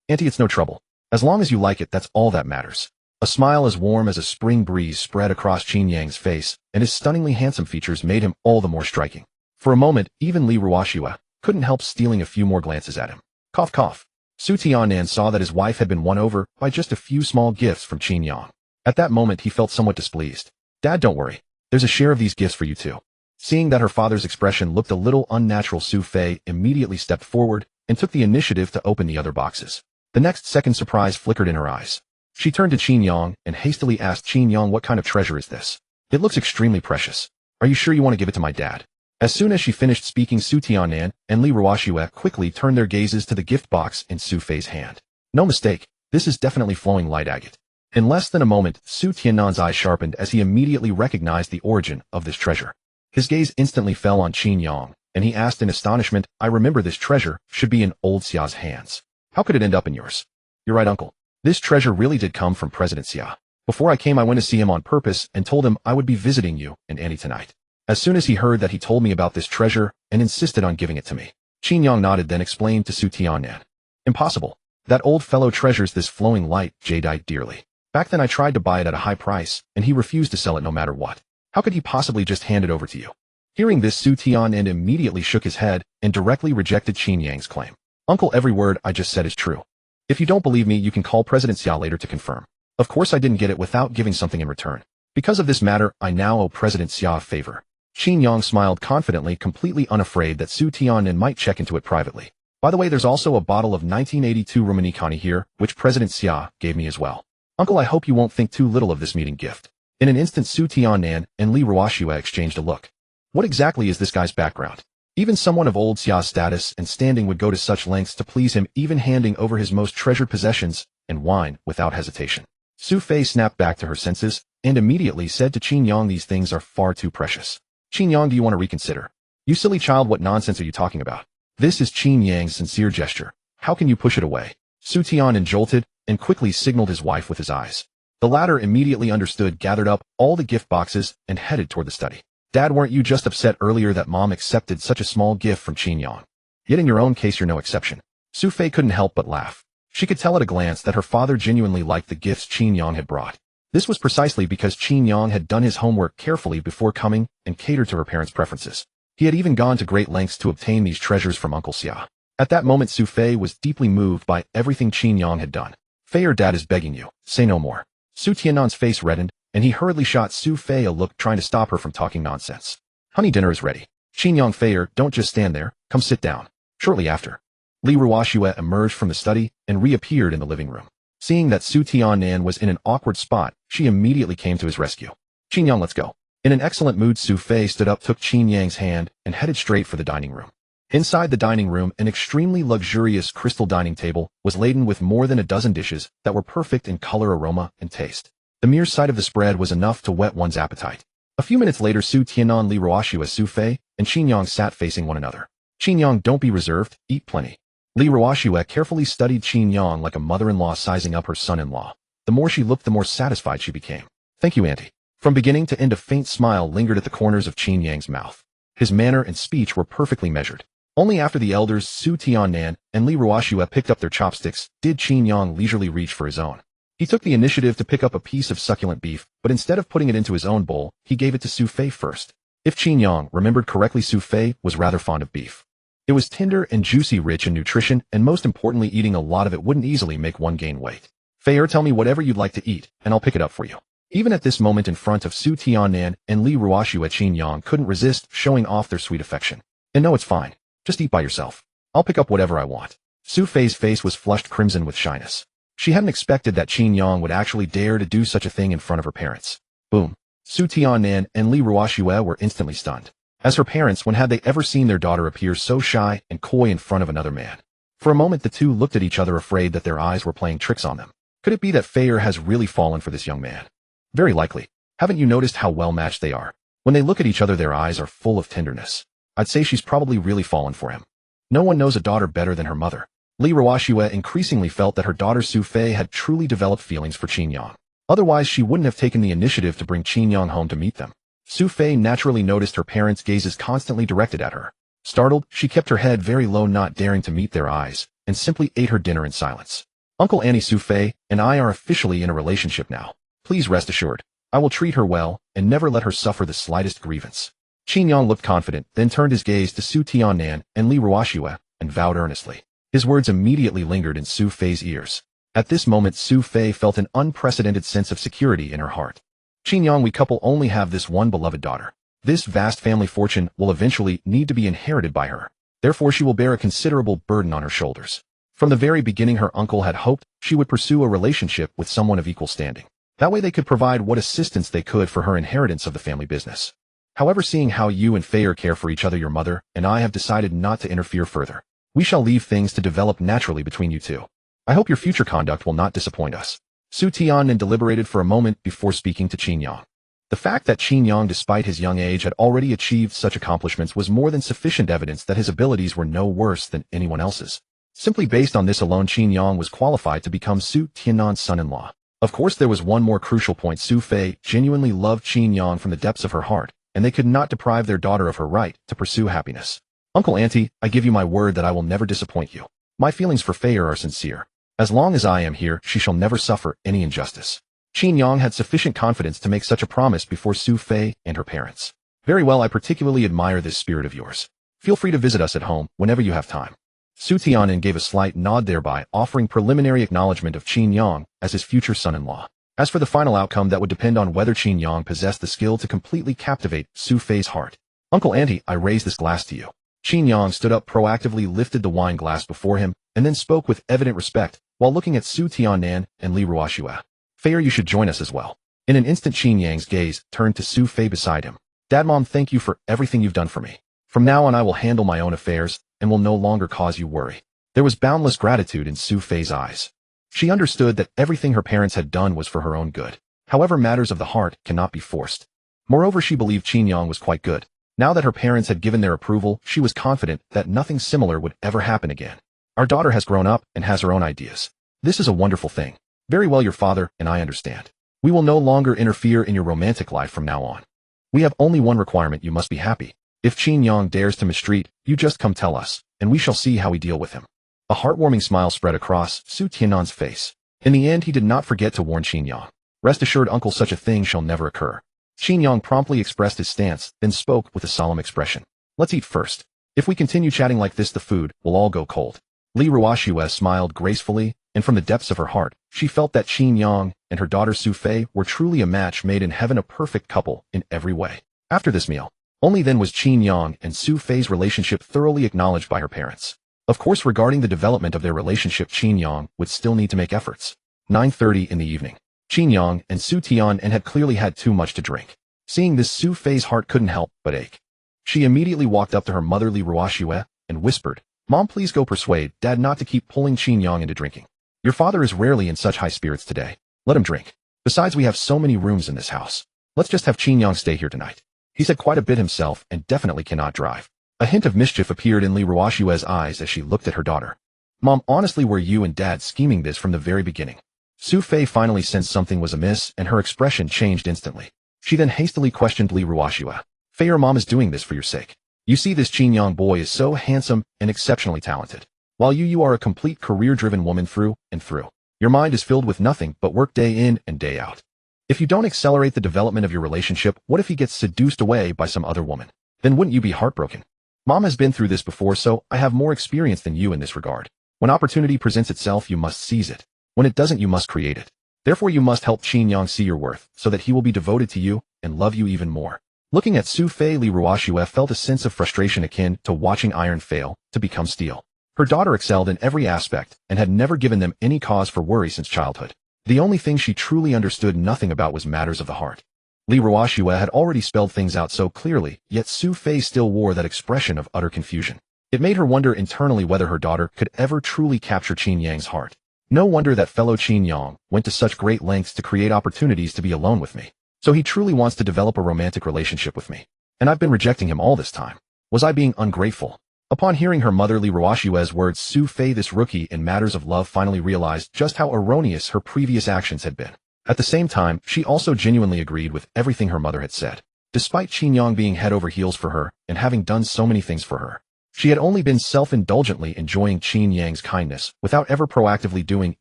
Auntie, it's no trouble. As long as you like it, that's all that matters. A smile as warm as a spring breeze spread across Qin Yang's face, and his stunningly handsome features made him all the more striking. For a moment, even Li Ruoxue couldn't help stealing a few more glances at him. Cough cough. Su Tiannan saw that his wife had been won over by just a few small gifts from Qin Yang. At that moment, he felt somewhat displeased. Dad, don't worry. There's a share of these gifts for you too. Seeing that her father's expression looked a little unnatural, Su Fei immediately stepped forward and took the initiative to open the other boxes. The next second, surprise flickered in her eyes. She turned to Qin Yang and hastily asked Qin Yang, what kind of treasure is this? It looks extremely precious. Are you sure you want to give it to my dad? As soon as she finished speaking, Su Tiannan and Li Ruoxue quickly turned their gazes to the gift box in Su Fei's hand. No mistake, this is definitely flowing light agate. In less than a moment, Su Tiannan's eyes sharpened as he immediately recognized the origin of this treasure. His gaze instantly fell on Qin Yang, and he asked in astonishment, I remember this treasure should be in old Xia's hands. How could it end up in yours? You're right, uncle. This treasure really did come from President Xia. Before I came, I went to see him on purpose and told him I would be visiting you and Annie tonight. As soon as he heard that, he told me about this treasure and insisted on giving it to me. Qin Yang nodded, then explained to Su Tiannan. Impossible. That old fellow treasures this flowing light jadeite dearly. Back then I tried to buy it at a high price, and he refused to sell it no matter what. How could he possibly just hand it over to you? Hearing this, Su Tiannan immediately shook his head and directly rejected Qin Yang's claim. Uncle, every word I just said is true. If you don't believe me, you can call President Xia later to confirm. Of course I didn't get it without giving something in return. Because of this matter, I now owe President Xia a favor. Qin Yang smiled confidently, completely unafraid that Su Tiannan might check into it privately. By the way, there's also a bottle of 1982 Romanicani here, which President Xia gave me as well. Uncle, I hope you won't think too little of this meeting gift. In an instant, Su Tiannan and Li Ruoxue exchanged a look. What exactly is this guy's background? Even someone of old Xia's status and standing would go to such lengths to please him, even handing over his most treasured possessions and wine without hesitation. Su Fei snapped back to her senses and immediately said to Qin Yang, these things are far too precious. Qin Yang, do you want to reconsider? You silly child, what nonsense are you talking about? This is Qin Yang's sincere gesture. How can you push it away? Su Tiannan jolted and quickly signaled his wife with his eyes. The latter immediately understood, gathered up all the gift boxes, and headed toward the study. Dad, weren't you just upset earlier that Mom accepted such a small gift from Qin Yang? Yet in your own case, you're no exception. Su Fei couldn't help but laugh. She could tell at a glance that her father genuinely liked the gifts Qin Yang had brought. This was precisely because Qin Yang had done his homework carefully before coming and catered to her parents' preferences. He had even gone to great lengths to obtain these treasures from Uncle Xia. At that moment, Su Fei was deeply moved by everything Qin Yang had done. Fei, your dad is begging you. Say no more. Su Tiannan's face reddened, and he hurriedly shot Su Fei a look, trying to stop her from talking nonsense. Honey, dinner is ready. Qin Yang, Fei, don't just stand there. Come sit down. Shortly after, Li Ruoxue emerged from the study and reappeared in the living room. Seeing that Su Tiannan was in an awkward spot, she immediately came to his rescue. Qin Yang, let's go. In an excellent mood, Su Fei stood up, took Qin Yang's hand, and headed straight for the dining room. Inside the dining room, an extremely luxurious crystal dining table was laden with more than a dozen dishes that were perfect in color, aroma, and taste. The mere sight of the spread was enough to whet one's appetite. A few minutes later, Su Tiannan, Li Ruoxue, Su Fei, and Qin Yang sat facing one another. Qin Yang, don't be reserved, eat plenty. Li Ruoxue carefully studied Qin Yang like a mother-in-law sizing up her son-in-law. The more she looked, the more satisfied she became. Thank you, Auntie. From beginning to end, a faint smile lingered at the corners of Qin Yang's mouth. His manner and speech were perfectly measured. Only after the elders Su Tiannan and Li Ruoxue picked up their chopsticks did Qin Yang leisurely reach for his own. He took the initiative to pick up a piece of succulent beef, but instead of putting it into his own bowl, he gave it to Su Fei first. If Qin Yang remembered correctly, Su Fei was rather fond of beef. It was tender and juicy, rich in nutrition, and most importantly, eating a lot of it wouldn't easily make one gain weight. Fei, tell me whatever you'd like to eat, and I'll pick it up for you. Even at this moment in front of Su Tiannan and Li Ruoxue, Qin Yang couldn't resist showing off their sweet affection. And no, it's fine. Just eat by yourself. I'll pick up whatever I want. Su Fei's face was flushed crimson with shyness. She hadn't expected that Qin Yang would actually dare to do such a thing in front of her parents. Boom. Su Tiannan and Li Ruoxue were instantly stunned. As her parents, when had they ever seen their daughter appear so shy and coy in front of another man? For a moment, the two looked at each other, afraid that their eyes were playing tricks on them. Could it be that Fei has really fallen for this young man? Very likely. Haven't you noticed how well matched they are? When they look at each other, their eyes are full of tenderness. I'd say she's probably really fallen for him. No one knows a daughter better than her mother. Li Ruoxue increasingly felt that her daughter Su Fei had truly developed feelings for Qin Yang. Otherwise, she wouldn't have taken the initiative to bring Qin Yang home to meet them. Su Fei naturally noticed her parents' gazes constantly directed at her. Startled, she kept her head very low, not daring to meet their eyes, and simply ate her dinner in silence. Uncle Annie Sophie and I are officially in a relationship now. Please rest assured, I will treat her well and never let her suffer the slightest grievance. Qin Yang looked confident, then turned his gaze to Su Tiannan and Li Ruoxue and vowed earnestly. His words immediately lingered in Su Fei's ears. At this moment, Su Fei felt an unprecedented sense of security in her heart. Qin Yang, we couple only have this one beloved daughter. This vast family fortune will eventually need to be inherited by her. Therefore, she will bear a considerable burden on her shoulders. From the very beginning, her uncle had hoped she would pursue a relationship with someone of equal standing. That way they could provide what assistance they could for her inheritance of the family business. However, seeing how you and Fei care for each other, your mother and I have decided not to interfere further. We shall leave things to develop naturally between you two. I hope your future conduct will not disappoint us. Su Tiannan deliberated for a moment before speaking to Qin Yang. The fact that Qin Yang, despite his young age, had already achieved such accomplishments was more than sufficient evidence that his abilities were no worse than anyone else's. Simply based on this alone, Qin Yang was qualified to become Su Tiannan's son-in-law. Of course, there was one more crucial point. Su Fei genuinely loved Qin Yang from the depths of her heart, and they could not deprive their daughter of her right to pursue happiness. Uncle Auntie, I give you my word that I will never disappoint you. My feelings for Fei are sincere. As long as I am here, she shall never suffer any injustice. Qin Yang had sufficient confidence to make such a promise before Su Fei and her parents. Very well, I particularly admire this spirit of yours. Feel free to visit us at home whenever you have time. Su Tiannan gave a slight nod, thereby offering preliminary acknowledgement of Qin Yang as his future son-in-law. As for the final outcome, that would depend on whether Qin Yang possessed the skill to completely captivate Su Fei's heart. Uncle Auntie, I raise this glass to you. Qin Yang stood up, proactively lifted the wine glass before him, and then spoke with evident respect, while looking at Su Tiannan and Li Ruoxue. Fei, you should join us as well. In an instant, Qin Yang's gaze turned to Su Fei beside him. Dad, Mom, thank you for everything you've done for me. From now on, I will handle my own affairs and will no longer cause you worry. There was boundless gratitude in Su Fei's eyes. She understood that everything her parents had done was for her own good. However, matters of the heart cannot be forced. Moreover, she believed Qin Yang was quite good. Now that her parents had given their approval, she was confident that nothing similar would ever happen again. Our daughter has grown up and has her own ideas. This is a wonderful thing. Very well, your father and I understand. We will no longer interfere in your romantic life from now on. We have only one requirement: you must be happy. If Qin Yang dares to mistreat, you just come tell us, and we shall see how we deal with him. A heartwarming smile spread across Su Tiannan's face. In the end, he did not forget to warn Qin Yang. Rest assured, uncle, such a thing shall never occur. Qin Yang promptly expressed his stance, then spoke with a solemn expression. Let's eat first. If we continue chatting like this, the food will all go cold. Li Ruoxue smiled gracefully, and from the depths of her heart, she felt that Qin Yang and her daughter Su Fei were truly a match made in heaven, a perfect couple in every way. After this meal, only then was Qin Yang and Su Fei's relationship thoroughly acknowledged by her parents. Of course, regarding the development of their relationship, Qin Yang would still need to make efforts. 9:30 in the evening. Qin Yang and Su Tiannan had clearly had too much to drink. Seeing this, Su Fei's heart couldn't help but ache. She immediately walked up to her mother Li Ruoxue and whispered, Mom, please go persuade Dad not to keep pulling Qin Yang into drinking. Your father is rarely in such high spirits today. Let him drink. Besides, we have so many rooms in this house. Let's just have Qin Yang stay here tonight. He said quite a bit himself and definitely cannot drive. A hint of mischief appeared in Li Ruoxue's eyes as she looked at her daughter. Mom, honestly, were you and Dad scheming this from the very beginning? Su Fei finally sensed something was amiss, and her expression changed instantly. She then hastily questioned Li Ruoxue. Fei, your mom is doing this for your sake. You see, this Qin Yang boy is so handsome and exceptionally talented. While you are a complete career-driven woman through and through. Your mind is filled with nothing but work day in and day out. If you don't accelerate the development of your relationship, what if he gets seduced away by some other woman? Then wouldn't you be heartbroken? Mom has been through this before, so I have more experience than you in this regard. When opportunity presents itself, you must seize it. When it doesn't, you must create it. Therefore, you must help Qin Yang see your worth, so that he will be devoted to you and love you even more. Looking at Su Fei, Li Ruoxue felt a sense of frustration akin to watching iron fail to become steel. Her daughter excelled in every aspect and had never given them any cause for worry since childhood. The only thing she truly understood nothing about was matters of the heart. Li Ruoxue had already spelled things out so clearly, yet Su Fei still wore that expression of utter confusion. It made her wonder internally whether her daughter could ever truly capture Qin Yang's heart. No wonder that fellow Qin Yang went to such great lengths to create opportunities to be alone with me. So he truly wants to develop a romantic relationship with me. And I've been rejecting him all this time. Was I being ungrateful? Upon hearing her mother Li Ruoxue's words, Su Fei, this rookie in matters of love, finally realized just how erroneous her previous actions had been. At the same time, she also genuinely agreed with everything her mother had said. Despite Qin Yang being head over heels for her and having done so many things for her, She had only been self-indulgently enjoying Qin Yang's kindness without ever proactively doing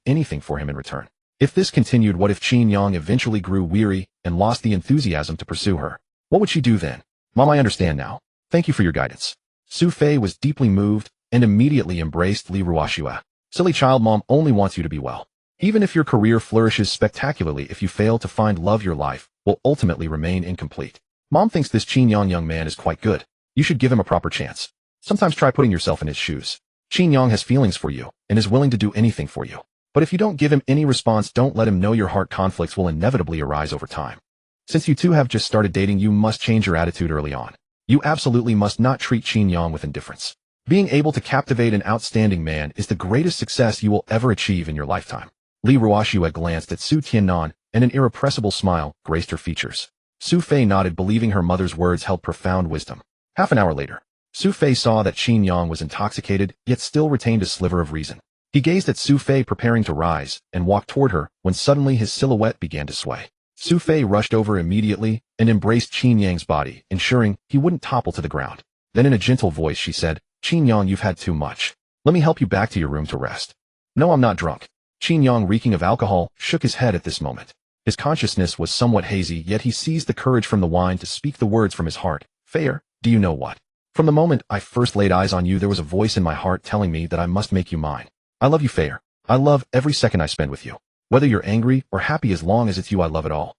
anything for him in return. If this continued, what if Qin Yang eventually grew weary and lost the enthusiasm to pursue her? What would she do then? Mom, I understand now. Thank you for your guidance. Su Fei was deeply moved and immediately embraced Li Ruoxue. Silly child, Mom only wants you to be well. Even if your career flourishes spectacularly, if you fail to find love, your life will ultimately remain incomplete. Mom thinks this Qin Yang young man is quite good. You should give him a proper chance. Sometimes try putting yourself in his shoes. Qin Yang has feelings for you and is willing to do anything for you. But if you don't give him any response, don't let him know. Your heart conflicts will inevitably arise over time. Since you two have just started dating, you must change your attitude early on. You absolutely must not treat Qin Yang with indifference. Being able to captivate an outstanding man is the greatest success you will ever achieve in your lifetime. Li Ruoxue glanced at Su Tiannan, and an irrepressible smile graced her features. Su Fei nodded, believing her mother's words held profound wisdom. Half an hour later, Su Fei saw that Qin Yang was intoxicated, yet still retained a sliver of reason. He gazed at Su Fei preparing to rise and walk toward her when suddenly his silhouette began to sway. Su Fei rushed over immediately and embraced Qin Yang's body, ensuring he wouldn't topple to the ground. Then in a gentle voice she said, "Qin Yang, you've had too much. Let me help you back to your room to rest." "No, I'm not drunk." Qin Yang, reeking of alcohol, shook his head at this moment. His consciousness was somewhat hazy, yet he seized the courage from the wine to speak the words from his heart. "Fei, do you know what? From the moment I first laid eyes on you, there was a voice in my heart telling me that I must make you mine. I love you, Fei. I love every second I spend with you. Whether you're angry or happy, as long as it's you, I love it all."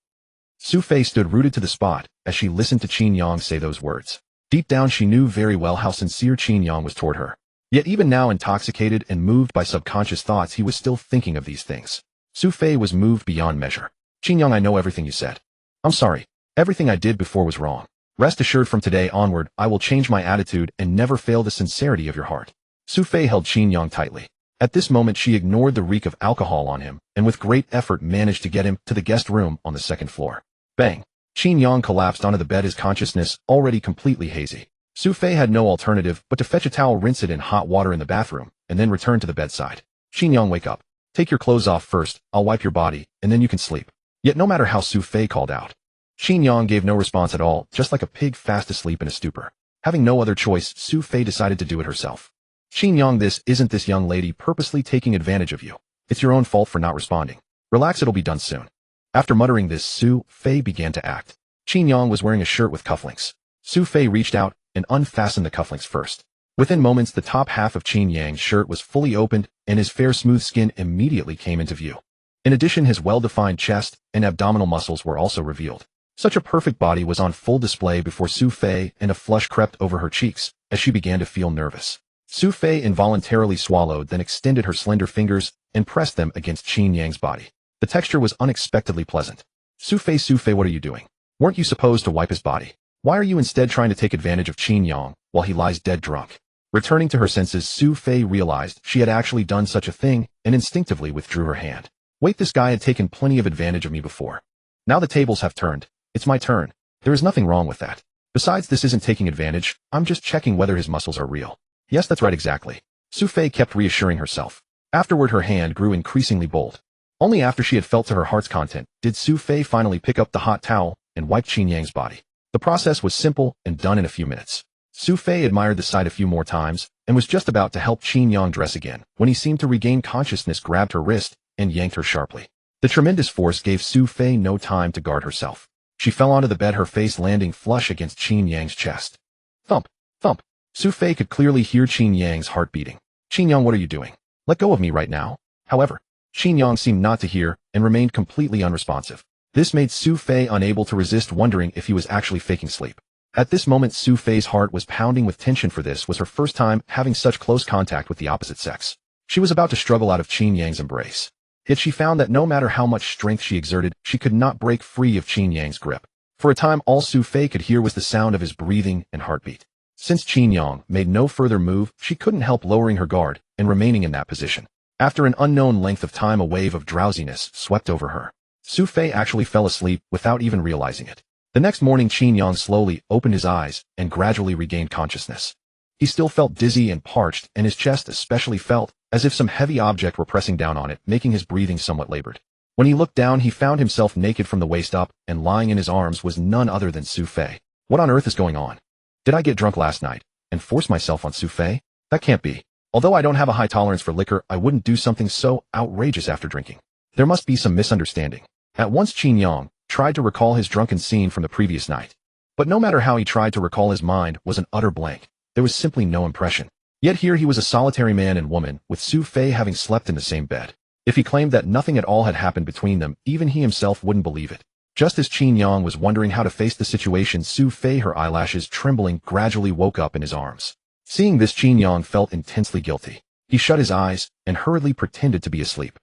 Su Fei stood rooted to the spot as she listened to Qin Yang say those words. Deep down, she knew very well how sincere Qin Yang was toward her. Yet even now, intoxicated and moved by subconscious thoughts, he was still thinking of these things. Su Fei was moved beyond measure. "Qin Yang, I know everything you said. I'm sorry. Everything I did before was wrong. Rest assured, from today onward, I will change my attitude and never fail the sincerity of your heart." Su Fei held Qin Yang tightly. At this moment, she ignored the reek of alcohol on him and with great effort managed to get him to the guest room on the second floor. Bang! Qin Yang collapsed onto the bed, his consciousness already completely hazy. Su Fei had no alternative but to fetch a towel, rinse it in hot water in the bathroom, and then return to the bedside. "Qin Yang, wake up. Take your clothes off first, I'll wipe your body, and then you can sleep." Yet no matter how Su Fei called out, Qin Yang gave no response at all, just like a pig fast asleep in a stupor. Having no other choice, Su Fei decided to do it herself. "Qin Yang, isn't this young lady purposely taking advantage of you? It's your own fault for not responding. Relax, it'll be done soon." After muttering this, Su Fei began to act. Qin Yang was wearing a shirt with cufflinks. Su Fei reached out and unfastened the cufflinks first. Within moments, the top half of Qin Yang's shirt was fully opened, and his fair, smooth skin immediately came into view. In addition, his well-defined chest and abdominal muscles were also revealed. Such a perfect body was on full display before Su Fei, and a flush crept over her cheeks as she began to feel nervous. Su Fei involuntarily swallowed, then extended her slender fingers and pressed them against Qin Yang's body. The texture was unexpectedly pleasant. Su Fei, what are you doing? Weren't you supposed to wipe his body? Why are you instead trying to take advantage of Qin Yang while he lies dead drunk?" Returning to her senses, Su Fei realized she had actually done such a thing and instinctively withdrew her hand. "Wait, this guy had taken plenty of advantage of me before. Now the tables have turned. It's my turn. There is nothing wrong with that. Besides, this isn't taking advantage. I'm just checking whether his muscles are real." "Yes, that's right, exactly." Su Fei kept reassuring herself. Afterward, her hand grew increasingly bold. Only after she had felt to her heart's content did Su Fei finally pick up the hot towel and wipe Qin Yang's body. The process was simple and done in a few minutes. Su Fei admired the sight a few more times and was just about to help Qin Yang dress again when he seemed to regain consciousness, grabbed her wrist, and yanked her sharply. The tremendous force gave Su Fei no time to guard herself. She fell onto the bed, her face landing flush against Qin Yang's chest. Thump, thump. Su Fei could clearly hear Qin Yang's heart beating. "Qin Yang, what are you doing? Let go of me right now." However, Qin Yang seemed not to hear and remained completely unresponsive. This made Su Fei unable to resist, wondering if he was actually faking sleep. At this moment, Su Fei's heart was pounding with tension, for this was her first time having such close contact with the opposite sex. She was about to struggle out of Qin Yang's embrace. Yet she found that no matter how much strength she exerted, she could not break free of Qin Yang's grip. For a time, all Su Fei could hear was the sound of his breathing and heartbeat. Since Qin Yang made no further move, she couldn't help lowering her guard and remaining in that position. After an unknown length of time, a wave of drowsiness swept over her. Su Fei actually fell asleep without even realizing it. The next morning, Qin Yang slowly opened his eyes and gradually regained consciousness. He still felt dizzy and parched, and his chest especially felt as if some heavy object were pressing down on it, making his breathing somewhat labored. When he looked down, he found himself naked from the waist up, and lying in his arms was none other than Su Fei. "What on earth is going on? Did I get drunk last night?" and force myself on Sophie? That can't be. Although I don't have a high tolerance for liquor, I wouldn't do something so outrageous after drinking. There must be some misunderstanding. At once Qin Yang tried to recall his drunken scene from the previous night. But no matter how he tried to recall, his mind was an utter blank. There was simply no impression. Yet here he was, a solitary man and woman, with Sophie having slept in the same bed. If he claimed that nothing at all had happened between them, even he himself wouldn't believe it. Just as Qin Yang was wondering how to face the situation, Sophie, her eyelashes trembling, gradually woke up in his arms. Seeing this, Qin Yang felt intensely guilty. He shut his eyes and hurriedly pretended to be asleep.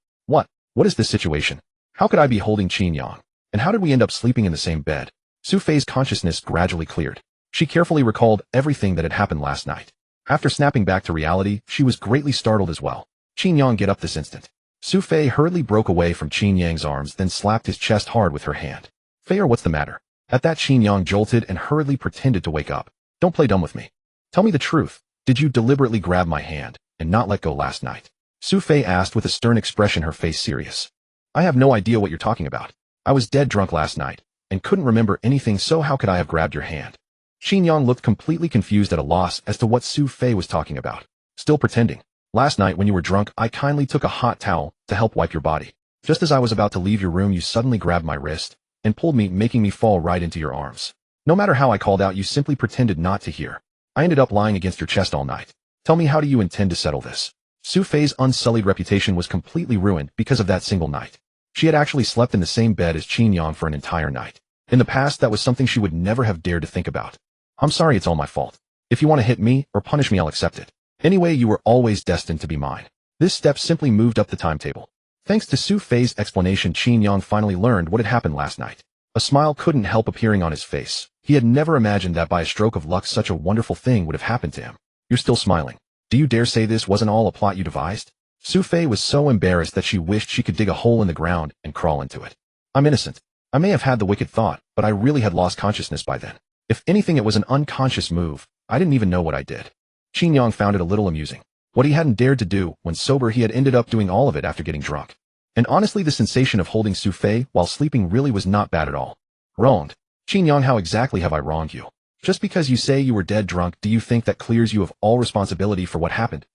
What is this situation? How could I be holding Qin Yang? And how did we end up sleeping in the same bed? Sophie's consciousness gradually cleared. She carefully recalled everything that had happened last night. After snapping back to reality, she was greatly startled as well. Qin Yang, get up this instant. Sophie hurriedly broke away from Qin Yang's arms, then slapped his chest hard with her hand. Fair, what's the matter? At that, Qin Yang jolted and hurriedly pretended to wake up. Don't play dumb with me. Tell me the truth. Did you deliberately grab my hand and not let go last night? Sophie asked with a stern expression, her face serious. I have no idea what you're talking about. I was dead drunk last night and couldn't remember anything, so how could I have grabbed your hand? Qin Yang looked completely confused, at a loss as to what Sophie was talking about. Still pretending. Last night when you were drunk, I kindly took a hot towel to help wipe your body. Just as I was about to leave your room, you suddenly grabbed my wrist and pulled me, making me fall right into your arms. No matter how I called out, you simply pretended not to hear. I ended up lying against your chest all night. Tell me, how do you intend to settle this? Sophie's unsullied reputation was completely ruined because of that single night. She had actually slept in the same bed as Qin Yang for an entire night. In the past, that was something she would never have dared to think about. I'm sorry, it's all my fault. If you want to hit me or punish me, I'll accept it. Anyway, you were always destined to be mine. This step simply moved up the timetable. Thanks to Sophie's explanation, Qin Yang finally learned what had happened last night. A smile couldn't help appearing on his face. He had never imagined that by a stroke of luck such a wonderful thing would have happened to him. You're still smiling. Do you dare say this wasn't all a plot you devised? Sophie was so embarrassed that she wished she could dig a hole in the ground and crawl into it. I'm innocent. I may have had the wicked thought, but I really had lost consciousness by then. If anything, it was an unconscious move. I didn't even know what I did. Qin Yang found it a little amusing. What he hadn't dared to do when sober, he had ended up doing all of it after getting drunk. And honestly, the sensation of holding Sophie while sleeping really was not bad at all. Wronged. Qin Yang, how exactly have I wronged you? Just because you say you were dead drunk, do you think that clears you of all responsibility for what happened?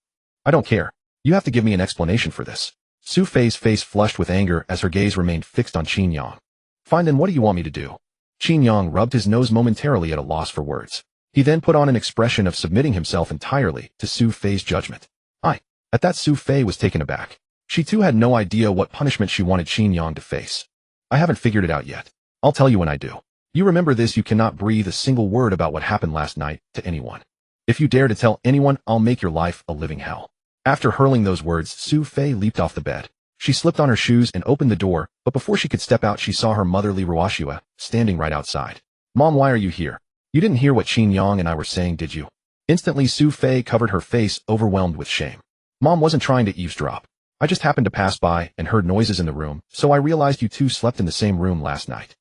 I don't care. You have to give me an explanation for this. Sophie's face flushed with anger as her gaze remained fixed on Qin Yang. Fine, then what do you want me to do? Qin Yang rubbed his nose, momentarily at a loss for words. He then put on an expression of submitting himself entirely to Sophie's judgment. At that, Sophie was taken aback. She too had no idea what punishment she wanted Qin Yang to face. I haven't figured it out yet. I'll tell you when I do. You remember this, you cannot breathe a single word about what happened last night to anyone. If you dare to tell anyone, I'll make your life a living hell. After hurling those words, Sophie leaped off the bed. She slipped on her shoes and opened the door, but before she could step out, she saw her mother Li Ruoxue standing right outside. Mom, why are you here? You didn't hear what Qin Yang and I were saying, did you? Instantly, Sophie covered her face, overwhelmed with shame. Mom wasn't trying to eavesdrop. I just happened to pass by and heard noises in the room, so I realized you two slept in the same room last night.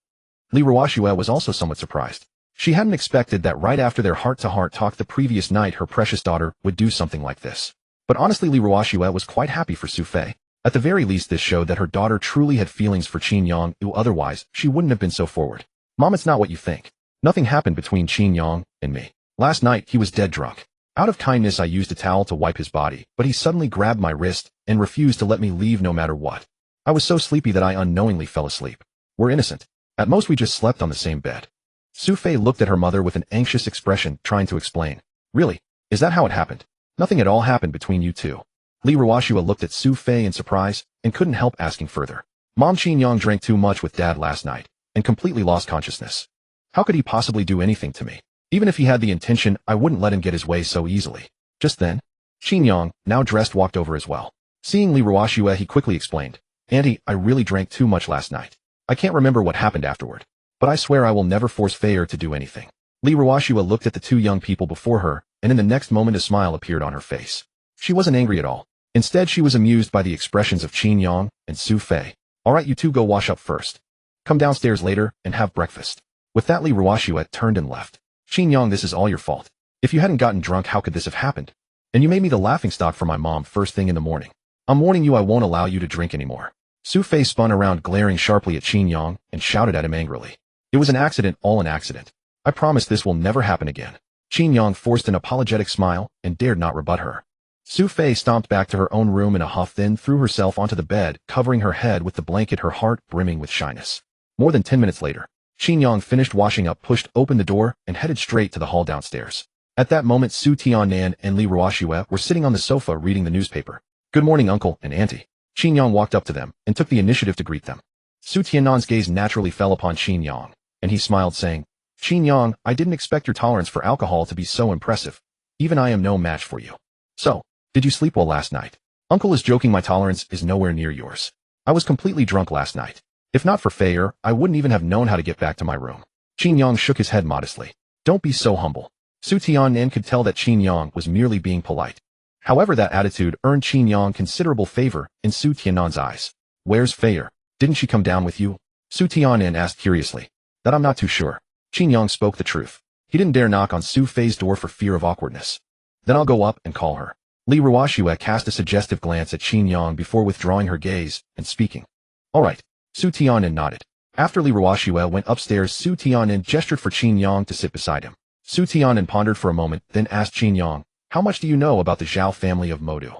Li Ruoxue was also somewhat surprised. She hadn't expected that right after their heart-to-heart talk the previous night, her precious daughter would do something like this. But honestly, Li Ruoxue was quite happy for Sophie. At the very least, this showed that her daughter truly had feelings for Qin Yang, who otherwise she wouldn't have been so forward. Mom, it's not what you think. Nothing happened between Qin Yang and me. Last night, he was dead drunk. Out of kindness, I used a towel to wipe his body, but he suddenly grabbed my wrist and refused to let me leave no matter what. I was so sleepy that I unknowingly fell asleep. We're innocent. At most, we just slept on the same bed. Sophie looked at her mother with an anxious expression, trying to explain. Really? Is that how it happened? Nothing at all happened between you two. Li Ruoxue looked at Sophie in surprise and couldn't help asking further. Mom, Qin Yang drank too much with Dad last night and completely lost consciousness. How could he possibly do anything to me? Even if he had the intention, I wouldn't let him get his way so easily. Just then, Qin Yang, now dressed, walked over as well. Seeing Li Ruoxue, he quickly explained. Auntie, I really drank too much last night. I can't remember what happened afterward, but I swear I will never force Faye to do anything. Li Ruoxue looked at the two young people before her, and in the next moment a smile appeared on her face. She wasn't angry at all. Instead, she was amused by the expressions of Qin Yang and Sophie. Alright, you two go wash up first. Come downstairs later and have breakfast. With that, Li Ruoxue turned and left. Qin Yang, this is all your fault. If you hadn't gotten drunk, how could this have happened? And you made me the laughingstock for my mom first thing in the morning. I'm warning you, I won't allow you to drink anymore. Sophie spun around, glaring sharply at Qin Yang, and shouted at him angrily. It was an accident, all an accident. I promise this will never happen again. Qin Yang forced an apologetic smile and dared not rebut her. Su Fei stomped back to her own room in a huff, then threw herself onto the bed, covering her head with the blanket, her heart brimming with shyness. More than 10 minutes later, Qin Yang finished washing up, pushed open the door, and headed straight to the hall downstairs. At that moment, Su Tiannan and Li Ruoxue were sitting on the sofa reading the newspaper. "Good morning, uncle and auntie." Qin Yang walked up to them and took the initiative to greet them. Su Tiannan's gaze naturally fell upon Qin Yang, and he smiled, saying, "Qin Yang, I didn't expect your tolerance for alcohol to be so impressive. Even I am no match for you. So, did you sleep well last night?" "Uncle is joking, my tolerance is nowhere near yours. I was completely drunk last night. If not for Fei, I wouldn't even have known how to get back to my room." Qin Yang shook his head modestly. "Don't be so humble." Su Tiannan could tell that Qin Yang was merely being polite. However, that attitude earned Qin Yang considerable favor in Su Tiannan's eyes. "Where's Fei? Didn't she come down with you?" Su Tiannan asked curiously. "That I'm not too sure." Qin Yang spoke the truth. He didn't dare knock on Su Fei's door for fear of awkwardness. "Then I'll go up and call her." Li Ruoxue cast a suggestive glance at Qin Yang before withdrawing her gaze and speaking. "All right." Su Tiannan nodded. After Li Ruoxue went upstairs, Su Tiannan gestured for Qin Yang to sit beside him. Su Tiannan pondered for a moment, then asked Qin Yang, "How much do you know about the Zhao family of Modu?"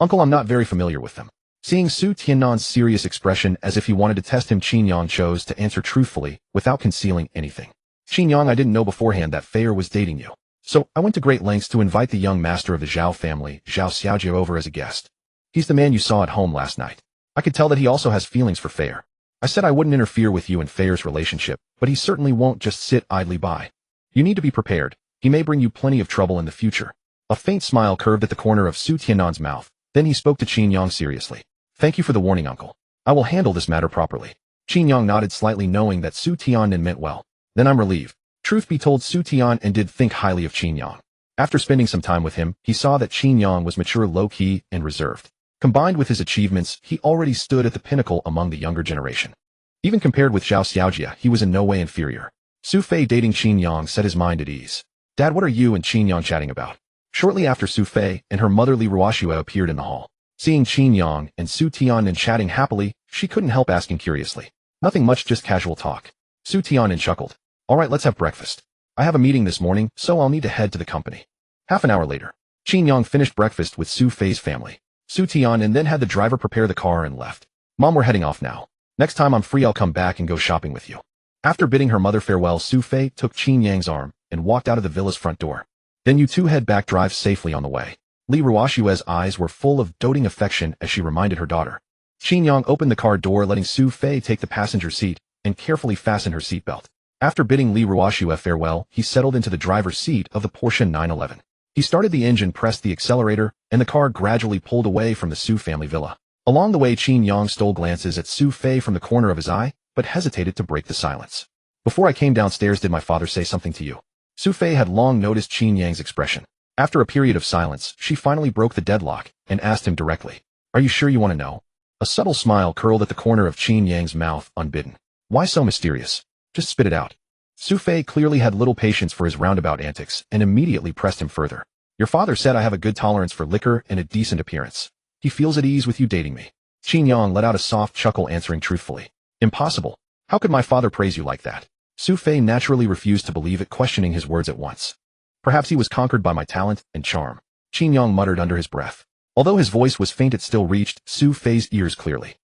"Uncle, I'm not very familiar with them." Seeing Su Tiannan's serious expression as if he wanted to test him, Qin Yang chose to answer truthfully, without concealing anything. "Qin Yang, I didn't know beforehand that Fei was dating you. So, I went to great lengths to invite the young master of the Zhao family, Zhao Xiaojie, over as a guest. He's the man you saw at home last night. I could tell that he also has feelings for Fei. I said I wouldn't interfere with you and Fei's relationship, but he certainly won't just sit idly by. You need to be prepared. He may bring you plenty of trouble in the future." A faint smile curved at the corner of Su Tiannan's mouth. Then he spoke to Qin Yang seriously. "Thank you for the warning, uncle. I will handle this matter properly." Qin Yang nodded slightly, knowing that Su Tiannan meant well. "Then I'm relieved." Truth be told, Su Tiannan did think highly of Qin Yang. After spending some time with him, he saw that Qin Yang was mature, low-key, and reserved. Combined with his achievements, he already stood at the pinnacle among the younger generation. Even compared with Zhao Xiaojie, he was in no way inferior. Su Fei dating Qin Yang set his mind at ease. "Dad, what are you and Qin Yang chatting about?" Shortly after, Su Fei and her mother Li Ruoxue appeared in the hall. Seeing Qin Yang and Su Tiannan chatting happily, she couldn't help asking curiously. "Nothing much, just casual talk." Su Tiannan chuckled. "All right, let's have breakfast. I have a meeting this morning, so I'll need to head to the company." Half an hour later, Qin Yang finished breakfast with Su Fei's family. Su Tiannan then had the driver prepare the car and left. "Mom, we're heading off now. Next time I'm free, I'll come back and go shopping with you." After bidding her mother farewell, Su Fei took Qin Yang's arm and walked out of the villa's front door. "Then you two head back, drive safely on the way." Li Ruoxue's eyes were full of doting affection as she reminded her daughter. Qin Yang opened the car door, letting Su Fei take the passenger seat and carefully fasten her seatbelt. After bidding Li Ruoxue farewell, he settled into the driver's seat of the Porsche 911. He started the engine, pressed the accelerator, and the car gradually pulled away from the Su family villa. Along the way, Qin Yang stole glances at Su Fei from the corner of his eye, but hesitated to break the silence. "Before I came downstairs, did my father say something to you?" Su Fei had long noticed Qin Yang's expression. After a period of silence, she finally broke the deadlock and asked him directly, "Are you sure you want to know?" A subtle smile curled at the corner of Qin Yang's mouth, unbidden. "Why so mysterious? Just spit it out." Su Fei clearly had little patience for his roundabout antics and immediately pressed him further. "Your father said I have a good tolerance for liquor and a decent appearance. He feels at ease with you dating me." Qin Yang let out a soft chuckle, answering truthfully. "Impossible. How could my father praise you like that?" Su Fei naturally refused to believe it, questioning his words at once. "Perhaps he was conquered by my talent and charm," Qin Yang muttered under his breath. Although his voice was faint, it still reached Su Fei's ears clearly.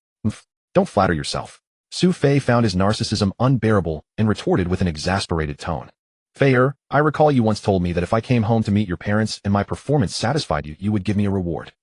"Don't flatter yourself." Su Fei found his narcissism unbearable and retorted with an exasperated tone. "Fei, I recall you once told me that if I came home to meet your parents and my performance satisfied you, you would give me a reward.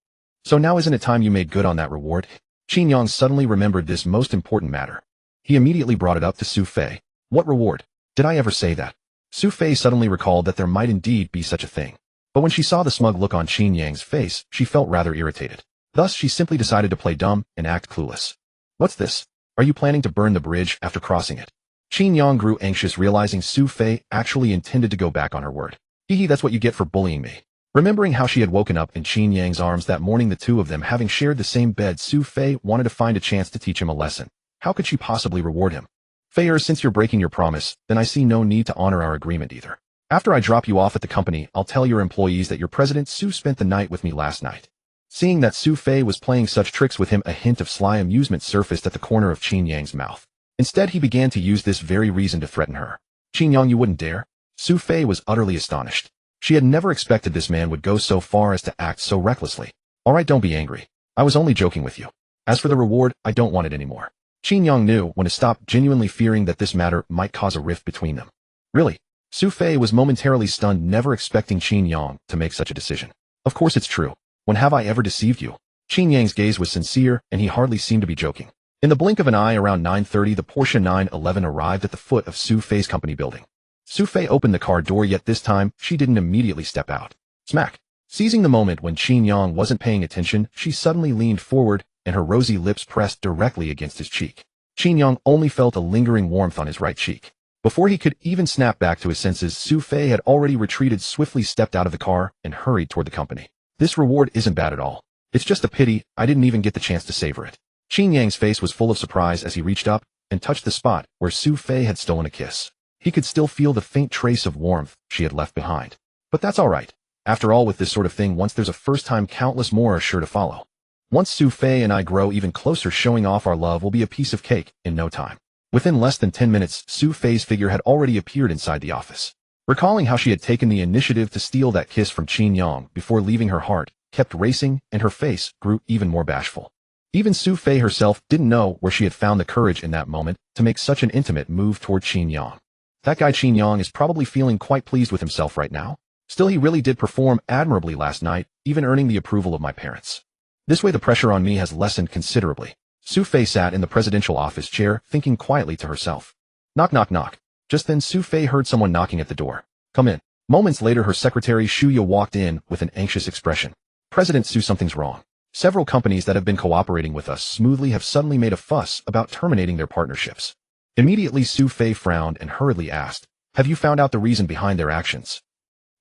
So now isn't it time you made good on that reward?" Qin Yang suddenly remembered this most important matter. He immediately brought it up to Su Fei. "What reward? Did I ever say that?" Su Fei suddenly recalled that there might indeed be such a thing. But when she saw the smug look on Qin Yang's face, she felt rather irritated. Thus, she simply decided to play dumb and act clueless. "What's this? Are you planning to burn the bridge after crossing it?" Qin Yang grew anxious, realizing Su Fei actually intended to go back on her word. "Hee, that's what you get for bullying me." Remembering how she had woken up in Qin Yang's arms that morning, the two of them having shared the same bed, Su Fei wanted to find a chance to teach him a lesson. How could she possibly reward him? "Fei, since you're breaking your promise, then I see no need to honor our agreement either. After I drop you off at the company, I'll tell your employees that your president Su spent the night with me last night." Seeing that Su Fei was playing such tricks with him, a hint of sly amusement surfaced at the corner of Qin Yang's mouth. Instead, he began to use this very reason to threaten her. "Qin Yang, you wouldn't dare?" Su Fei was utterly astonished. She had never expected this man would go so far as to act so recklessly. All right, don't be angry. I was only joking with you. As for the reward, I don't want it anymore. Qin Yang knew when to stop, genuinely fearing that this matter might cause a rift between them. Really? Sophie was momentarily stunned, never expecting Qin Yang to make such a decision. Of course it's true. When have I ever deceived you? Qin Yang's gaze was sincere, and he hardly seemed to be joking. In the blink of an eye, around 9:30, the Porsche 911 arrived at the foot of Sophie's company building. Sophie opened the car door, yet this time, she didn't immediately step out. Smack! Seizing the moment when Qin Yang wasn't paying attention, she suddenly leaned forward, and her rosy lips pressed directly against his cheek. Qin Yang only felt a lingering warmth on his right cheek. Before he could even snap back to his senses, Sophie had already retreated, swiftly stepped out of the car, and hurried toward the company. This reward isn't bad at all. It's just a pity I didn't even get the chance to savor it. Qin Yang's face was full of surprise as he reached up and touched the spot where Sophie had stolen a kiss. He could still feel the faint trace of warmth she had left behind. But that's all right. After all, with this sort of thing, once there's a first time, countless more are sure to follow. Once Sophie and I grow even closer, showing off our love will be a piece of cake in no time. Within less than 10 minutes, Sophie's figure had already appeared inside the office. Recalling how she had taken the initiative to steal that kiss from Qin Yang before leaving, her heart kept racing and her face grew even more bashful. Even Sophie herself didn't know where she had found the courage in that moment to make such an intimate move toward Qin Yang. That guy Qin Yang is probably feeling quite pleased with himself right now. Still, he really did perform admirably last night, even earning the approval of my parents. This way the pressure on me has lessened considerably. Sophie sat in the presidential office chair, thinking quietly to herself. Knock, knock, knock. Just then Sophie heard someone knocking at the door. Come in. Moments later, her secretary Shuya walked in with an anxious expression. President Su, something's wrong. Several companies that have been cooperating with us smoothly have suddenly made a fuss about terminating their partnerships. Immediately Sophie frowned and hurriedly asked, have you found out the reason behind their actions?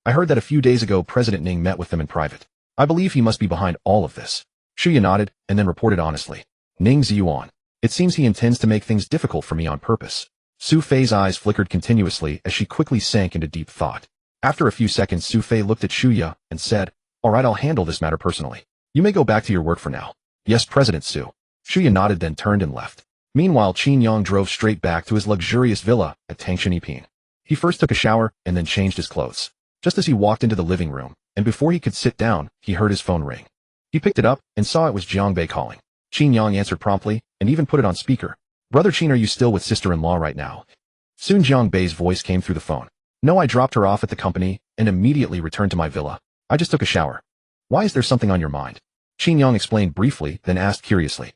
I heard that a few days ago President Ning met with them in private. I believe he must be behind all of this. Shuya nodded and then reported honestly. Ning's Yuan. It seems he intends to make things difficult for me on purpose. Sophie's eyes flickered continuously as she quickly sank into deep thought. After a few seconds, Sophie looked at Shuya and said, all right, I'll handle this matter personally. You may go back to your work for now. Yes, President Su. Shuya nodded, then turned and left. Meanwhile, Qin Yang drove straight back to his luxurious villa at Tangshan. He first took a shower and then changed his clothes. Just as he walked into the living room, and before he could sit down, he heard his phone ring. He picked it up and saw it was Jiang Bei calling. Qin Yang answered promptly and even put it on speaker. Brother Qin, are you still with sister-in-law right now? Soon Jiang Bei's voice came through the phone. No, I dropped her off at the company and immediately returned to my villa. I just took a shower. Why, is there something on your mind? Qin Yang explained briefly, then asked curiously.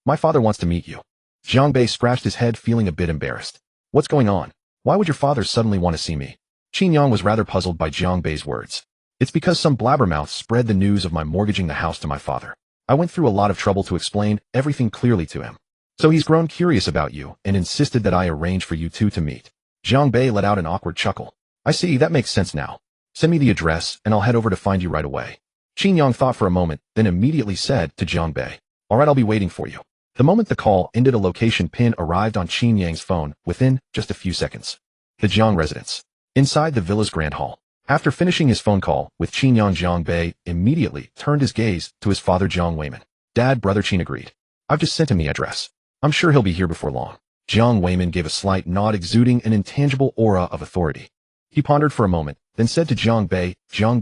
My father wants to meet you. Jiang Bei scratched his head, feeling a bit embarrassed. What's going on? Why would your father suddenly want to see me? Qin Yang was rather puzzled by Jiang Bei's words. It's because some blabbermouth spread the news of my mortgaging the house to my father. I went through a lot of trouble to explain everything clearly to him. So he's grown curious about you and insisted that I arrange for you two to meet. Jiang Bei let out an awkward chuckle. I see, that makes sense now. Send me the address and I'll head over to find you right away. Qin Yang thought for a moment, then immediately said to Jiang Bei, all right, I'll be waiting for you. The moment the call ended, a location pin arrived on Qin Yang's phone within just a few seconds. The Jiang residence. Inside the villa's grand hall. After finishing his phone call with Qin Yang, Jiang Bei immediately turned his gaze to his father Jiang Weiman. Dad, Brother Qin agreed. I've just sent him the address. I'm sure he'll be here before long. Jiang Weiman gave a slight nod, exuding an intangible aura of authority. He pondered for a moment, then said to Jiang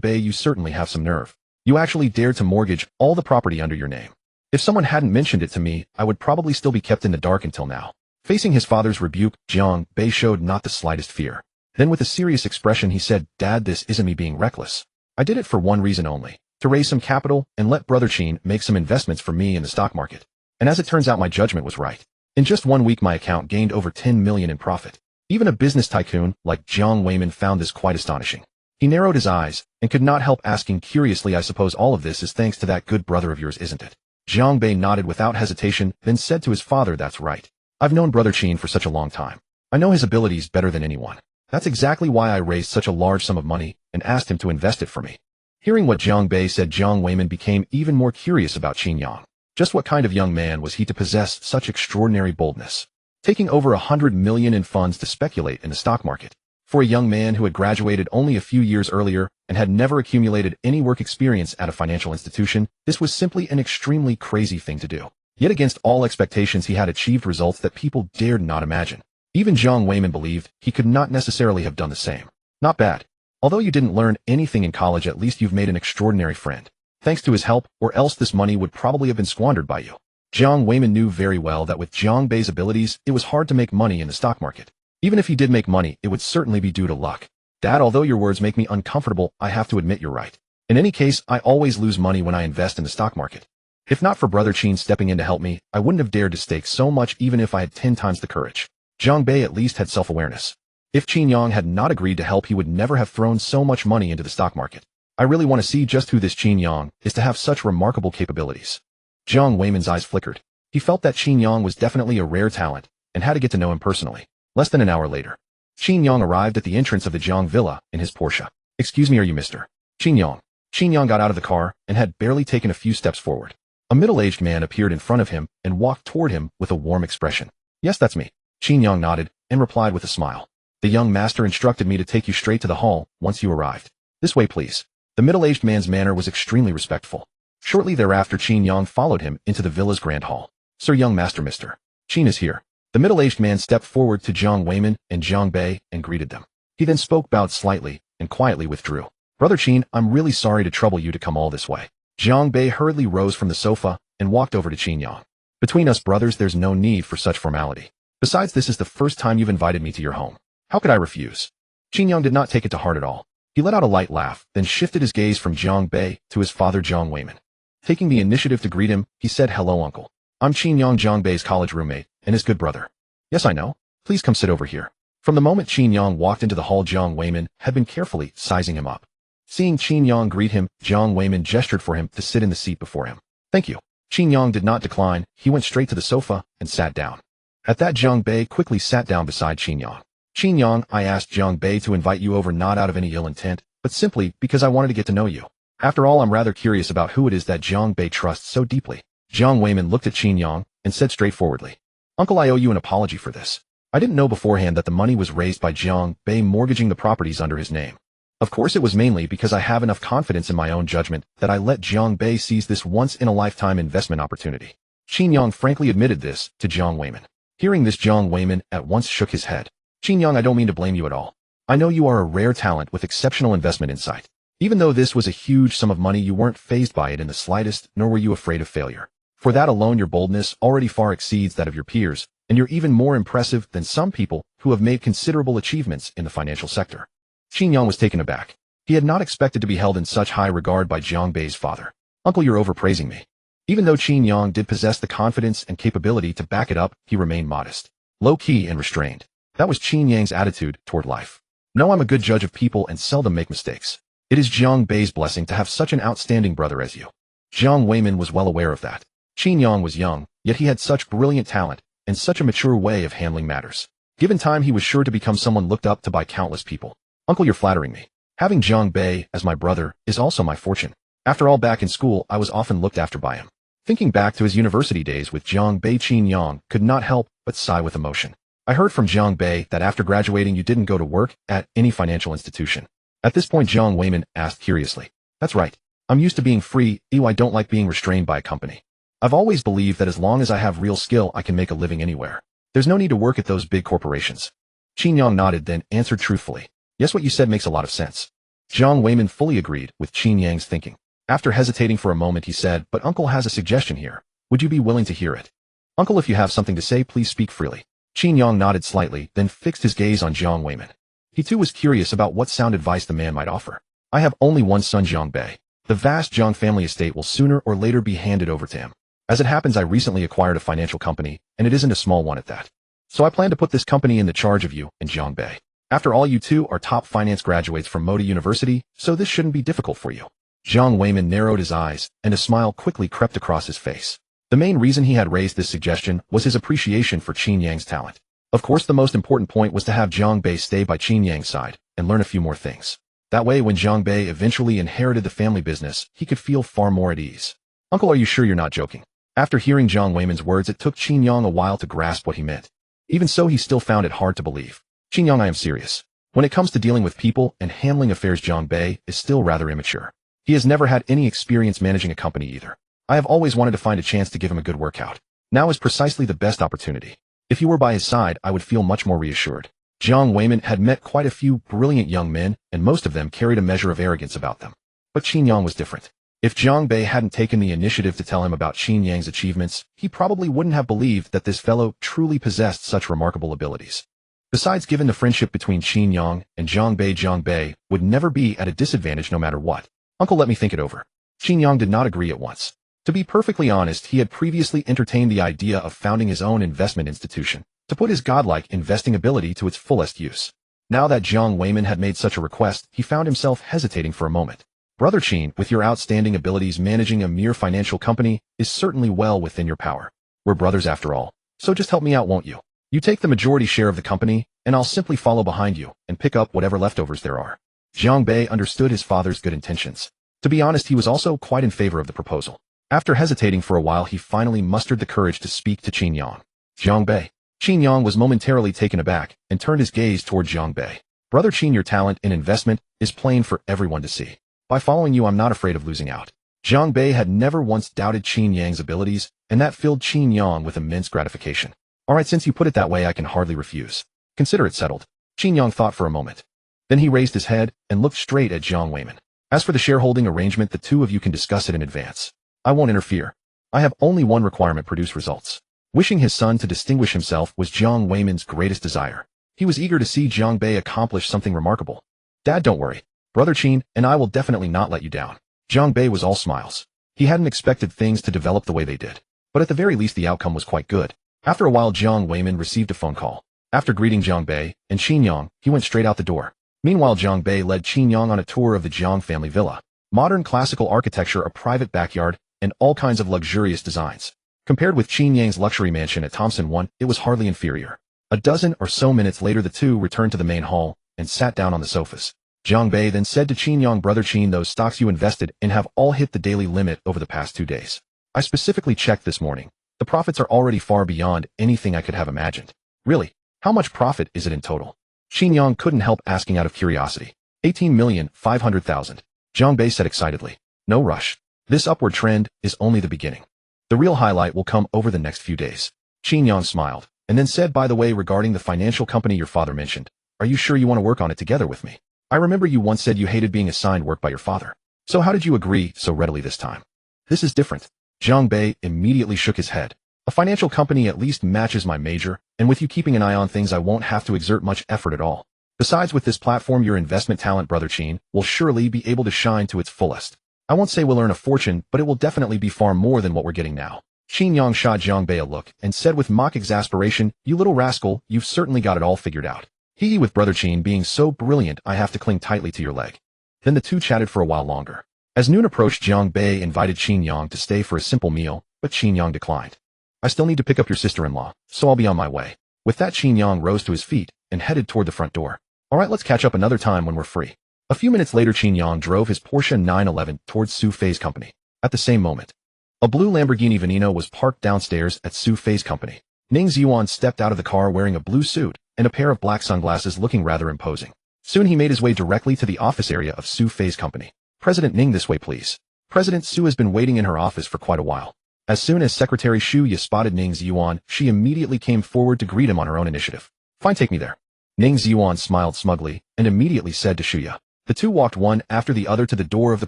Bei, you certainly have some nerve. You actually dared to mortgage all the property under your name. If someone hadn't mentioned it to me, I would probably still be kept in the dark until now. Facing his father's rebuke, Jiang Bei showed not the slightest fear. Then with a serious expression he said, Dad, this isn't me being reckless. I did it for one reason only, to raise some capital and let Brother Qin make some investments for me in the stock market. And as it turns out, my judgment was right. In just 1 week my account gained over 10 million in profit. Even a business tycoon like Jiang Weiman found this quite astonishing. He narrowed his eyes and could not help asking curiously, I suppose all of this is thanks to that good brother of yours, isn't it? Jiang Bei nodded without hesitation, then said to his father, that's right. I've known Brother Qin for such a long time. I know his abilities better than anyone. That's exactly why I raised such a large sum of money and asked him to invest it for me. Hearing what Jiang Bei said, Jiang Weiman became even more curious about Qin Yang. Just what kind of young man was he to possess such extraordinary boldness? Taking over 100 million in funds to speculate in the stock market. For a young man who had graduated only a few years earlier and had never accumulated any work experience at a financial institution, this was simply an extremely crazy thing to do. Yet against all expectations, he had achieved results that people dared not imagine. Even Jiang Weiman believed he could not necessarily have done the same. Not bad. Although you didn't learn anything in college, at least you've made an extraordinary friend. Thanks to his help, or else this money would probably have been squandered by you. Jiang Weimin knew very well that with Jiang Bei's abilities, it was hard to make money in the stock market. Even if he did make money, it would certainly be due to luck. Dad, although your words make me uncomfortable, I have to admit you're right. In any case, I always lose money when I invest in the stock market. If not for Brother Qin stepping in to help me, I wouldn't have dared to stake so much even if I had 10 times the courage. Jiang Bei at least had self-awareness. If Qin Yang had not agreed to help, he would never have thrown so much money into the stock market. I really want to see just who this Qin Yang is to have such remarkable capabilities. Jiang Weimin's eyes flickered. He felt that Qin Yang was definitely a rare talent, and had to get to know him personally. Less than an hour later, Qin Yang arrived at the entrance of the Jiang villa in his Porsche. Excuse me, are you Mr. Qin Yang? Qin Yang got out of the car and had barely taken a few steps forward. A middle-aged man appeared in front of him and walked toward him with a warm expression. Yes, that's me. Qin Yang nodded and replied with a smile. The young master instructed me to take you straight to the hall once you arrived. This way, please. The middle-aged man's manner was extremely respectful. Shortly thereafter, Qin Yang followed him into the villa's grand hall. Sir, young master, Mr. Qin is here. The middle-aged man stepped forward to Jiang Weimin and Jiang Bei and greeted them. He then bowed slightly and quietly withdrew. Brother Qin, I'm really sorry to trouble you to come all this way. Jiang Bei hurriedly rose from the sofa and walked over to Qin Yang. Between us brothers, there's no need for such formality. Besides, this is the first time you've invited me to your home. How could I refuse? Qin Yang did not take it to heart at all. He let out a light laugh, then shifted his gaze from Jiang Bei to his father Jiang Weimin. Taking the initiative to greet him, he said, Hello, uncle. I'm Qin Yang, Jiang Bei's college roommate, and his good brother. Yes, I know. Please come sit over here. From the moment Qin Yang walked into the hall, Jiang Weimin had been carefully sizing him up. Seeing Qin Yang greet him, Jiang Weimin gestured for him to sit in the seat before him. Thank you. Qin Yang did not decline. He went straight to the sofa and sat down. At that, Jiang Bei quickly sat down beside Qin Yang. Qin Yang, I asked Jiang Bei to invite you over not out of any ill intent, but simply because I wanted to get to know you. After all, I'm rather curious about who it is that Jiang Bei trusts so deeply. Jiang Weimin looked at Qin Yang and said straightforwardly, Uncle, I owe you an apology for this. I didn't know beforehand that the money was raised by Jiang Bei mortgaging the properties under his name. Of course, it was mainly because I have enough confidence in my own judgment that I let Jiang Bei seize this once-in-a-lifetime investment opportunity. Qin Yang frankly admitted this to Jiang Weimin. Hearing this, Jiang Weimin at once shook his head. Qin Yang, I don't mean to blame you at all. I know you are a rare talent with exceptional investment insight. Even though this was a huge sum of money, you weren't fazed by it in the slightest, nor were you afraid of failure. For that alone, your boldness already far exceeds that of your peers, and you're even more impressive than some people who have made considerable achievements in the financial sector. Qin Yang was taken aback. He had not expected to be held in such high regard by Jiang Bei's father. Uncle, you're overpraising me. Even though Qin Yang did possess the confidence and capability to back it up, he remained modest, low-key, and restrained. That was Qin Yang's attitude toward life. No, I'm a good judge of people and seldom make mistakes. It is Jiang Bei's blessing to have such an outstanding brother as you. Jiang Weimin was well aware of that. Qin Yang was young, yet he had such brilliant talent and such a mature way of handling matters. Given time, he was sure to become someone looked up to by countless people. Uncle, you're flattering me. Having Jiang Bei as my brother is also my fortune. After all, back in school, I was often looked after by him. Thinking back to his university days with Jiang Bei, Qin Yang could not help but sigh with emotion. I heard from Jiang Bei that after graduating you didn't go to work at any financial institution. At this point, Jiang Weimin asked curiously. That's right. I'm used to being free. I don't like being restrained by a company. I've always believed that as long as I have real skill, I can make a living anywhere. There's no need to work at those big corporations. Qin Yang nodded, then answered truthfully. Yes, what you said makes a lot of sense. Jiang Weimin fully agreed with Qin Yang's thinking. After hesitating for a moment, he said, but Uncle has a suggestion here. Would you be willing to hear it? Uncle, if you have something to say, please speak freely. Qin Yang nodded slightly, then fixed his gaze on Jiang Weimin. He too was curious about what sound advice the man might offer. I have only one son, Jiang Bei. The vast Jiang family estate will sooner or later be handed over to him. As it happens, I recently acquired a financial company, and it isn't a small one at that. So I plan to put this company in the charge of you and Jiang Bei. After all, you two are top finance graduates from Modi University, so this shouldn't be difficult for you. Jiang Weimin narrowed his eyes, and a smile quickly crept across his face. The main reason he had raised this suggestion was his appreciation for Qin Yang's talent. Of course, the most important point was to have Jiang Bei stay by Qin Yang's side and learn a few more things. That way, when Jiang Bei eventually inherited the family business, he could feel far more at ease. Uncle, are you sure you're not joking? After hearing Jiang Weimin's words, it took Qin Yang a while to grasp what he meant. Even so, he still found it hard to believe. Qin Yang, I am serious. When it comes to dealing with people and handling affairs, Jiang Bei is still rather immature. He has never had any experience managing a company either. I have always wanted to find a chance to give him a good workout. Now is precisely the best opportunity. If you were by his side, I would feel much more reassured. Jiang Weimin had met quite a few brilliant young men, and most of them carried a measure of arrogance about them. But Qin Yang was different. If Jiang Bei hadn't taken the initiative to tell him about Qin Yang's achievements, he probably wouldn't have believed that this fellow truly possessed such remarkable abilities. Besides, given the friendship between Qin Yang and Jiang Bei would never be at a disadvantage no matter what. Uncle, let me think it over. Qin Yang did not agree at once. To be perfectly honest, he had previously entertained the idea of founding his own investment institution, to put his godlike investing ability to its fullest use. Now that Jiang Weimin had made such a request, he found himself hesitating for a moment. Brother Qin, with your outstanding abilities, managing a mere financial company is certainly well within your power. We're brothers after all, so just help me out, won't you? You take the majority share of the company, and I'll simply follow behind you and pick up whatever leftovers there are. Jiang Bei understood his father's good intentions. To be honest, he was also quite in favor of the proposal. After hesitating for a while, he finally mustered the courage to speak to Qin Yang. Jiang Bei. Qin Yang was momentarily taken aback and turned his gaze toward Jiang Bei. Brother Qin, your talent in investment is plain for everyone to see. By following you, I'm not afraid of losing out. Jiang Bei had never once doubted Qin Yang's abilities, and that filled Qin Yang with immense gratification. All right, since you put it that way, I can hardly refuse. Consider it settled. Qin Yang thought for a moment. Then he raised his head and looked straight at Jiang Weimin. As for the shareholding arrangement, the two of you can discuss it in advance. I won't interfere. I have only one requirement: produce results. Wishing his son to distinguish himself was Jiang Weimin's greatest desire. He was eager to see Jiang Bei accomplish something remarkable. Dad, don't worry. Brother Qin and I will definitely not let you down. Jiang Bei was all smiles. He hadn't expected things to develop the way they did. But at the very least, the outcome was quite good. After a while, Jiang Weimin received a phone call. After greeting Jiang Bei and Qin Yang, he went straight out the door. Meanwhile, Jiang Bei led Qin Yang on a tour of the Jiang family villa. Modern classical architecture, a private backyard, and all kinds of luxurious designs. Compared with Qin Yang's luxury mansion at Thompson 1, it was hardly inferior. A dozen or so minutes later, the two returned to the main hall and sat down on the sofas. Jiang Bei then said to Qin Yang, Brother Qin, those stocks you invested in have all hit the daily limit over the past 2 days. I specifically checked this morning. The profits are already far beyond anything I could have imagined. Really, how much profit is it in total? Qin Yang couldn't help asking out of curiosity. 18,500,000. Jiang Bei said excitedly. No rush. This upward trend is only the beginning. The real highlight will come over the next few days. Qin Yang smiled, and then said, by the way, regarding the financial company your father mentioned, are you sure you want to work on it together with me? I remember you once said you hated being assigned work by your father. So how did you agree so readily this time? This is different. Jiang Bei immediately shook his head. A financial company at least matches my major, and with you keeping an eye on things, I won't have to exert much effort at all. Besides, with this platform, your investment talent, Brother Qin, will surely be able to shine to its fullest. I won't say we'll earn a fortune, but it will definitely be far more than what we're getting now. Qin Yang shot Jiang Bei a look and said with mock exasperation, you little rascal, you've certainly got it all figured out. With Brother Qin being so brilliant, I have to cling tightly to your leg. Then the two chatted for a while longer. As noon approached, Jiang Bei invited Qin Yang to stay for a simple meal, but Qin Yang declined. I still need to pick up your sister-in-law, so I'll be on my way. With that, Qin Yang rose to his feet and headed toward the front door. All right, let's catch up another time when we're free. A few minutes later, Qin Yang drove his Porsche 911 towards Su Fei's company. At the same moment, a blue Lamborghini Veneno was parked downstairs at Su Fei's company. Ning Ziyuan stepped out of the car wearing a blue suit and a pair of black sunglasses, looking rather imposing. Soon he made his way directly to the office area of Su Fei's company. President Ning, this way please. President Su has been waiting in her office for quite a while. As soon as Secretary Shu Ye spotted Ning Ziyuan, she immediately came forward to greet him on her own initiative. Fine, take me there. Ning Ziyuan smiled smugly and immediately said to Shu Ye. The two walked one after the other to the door of the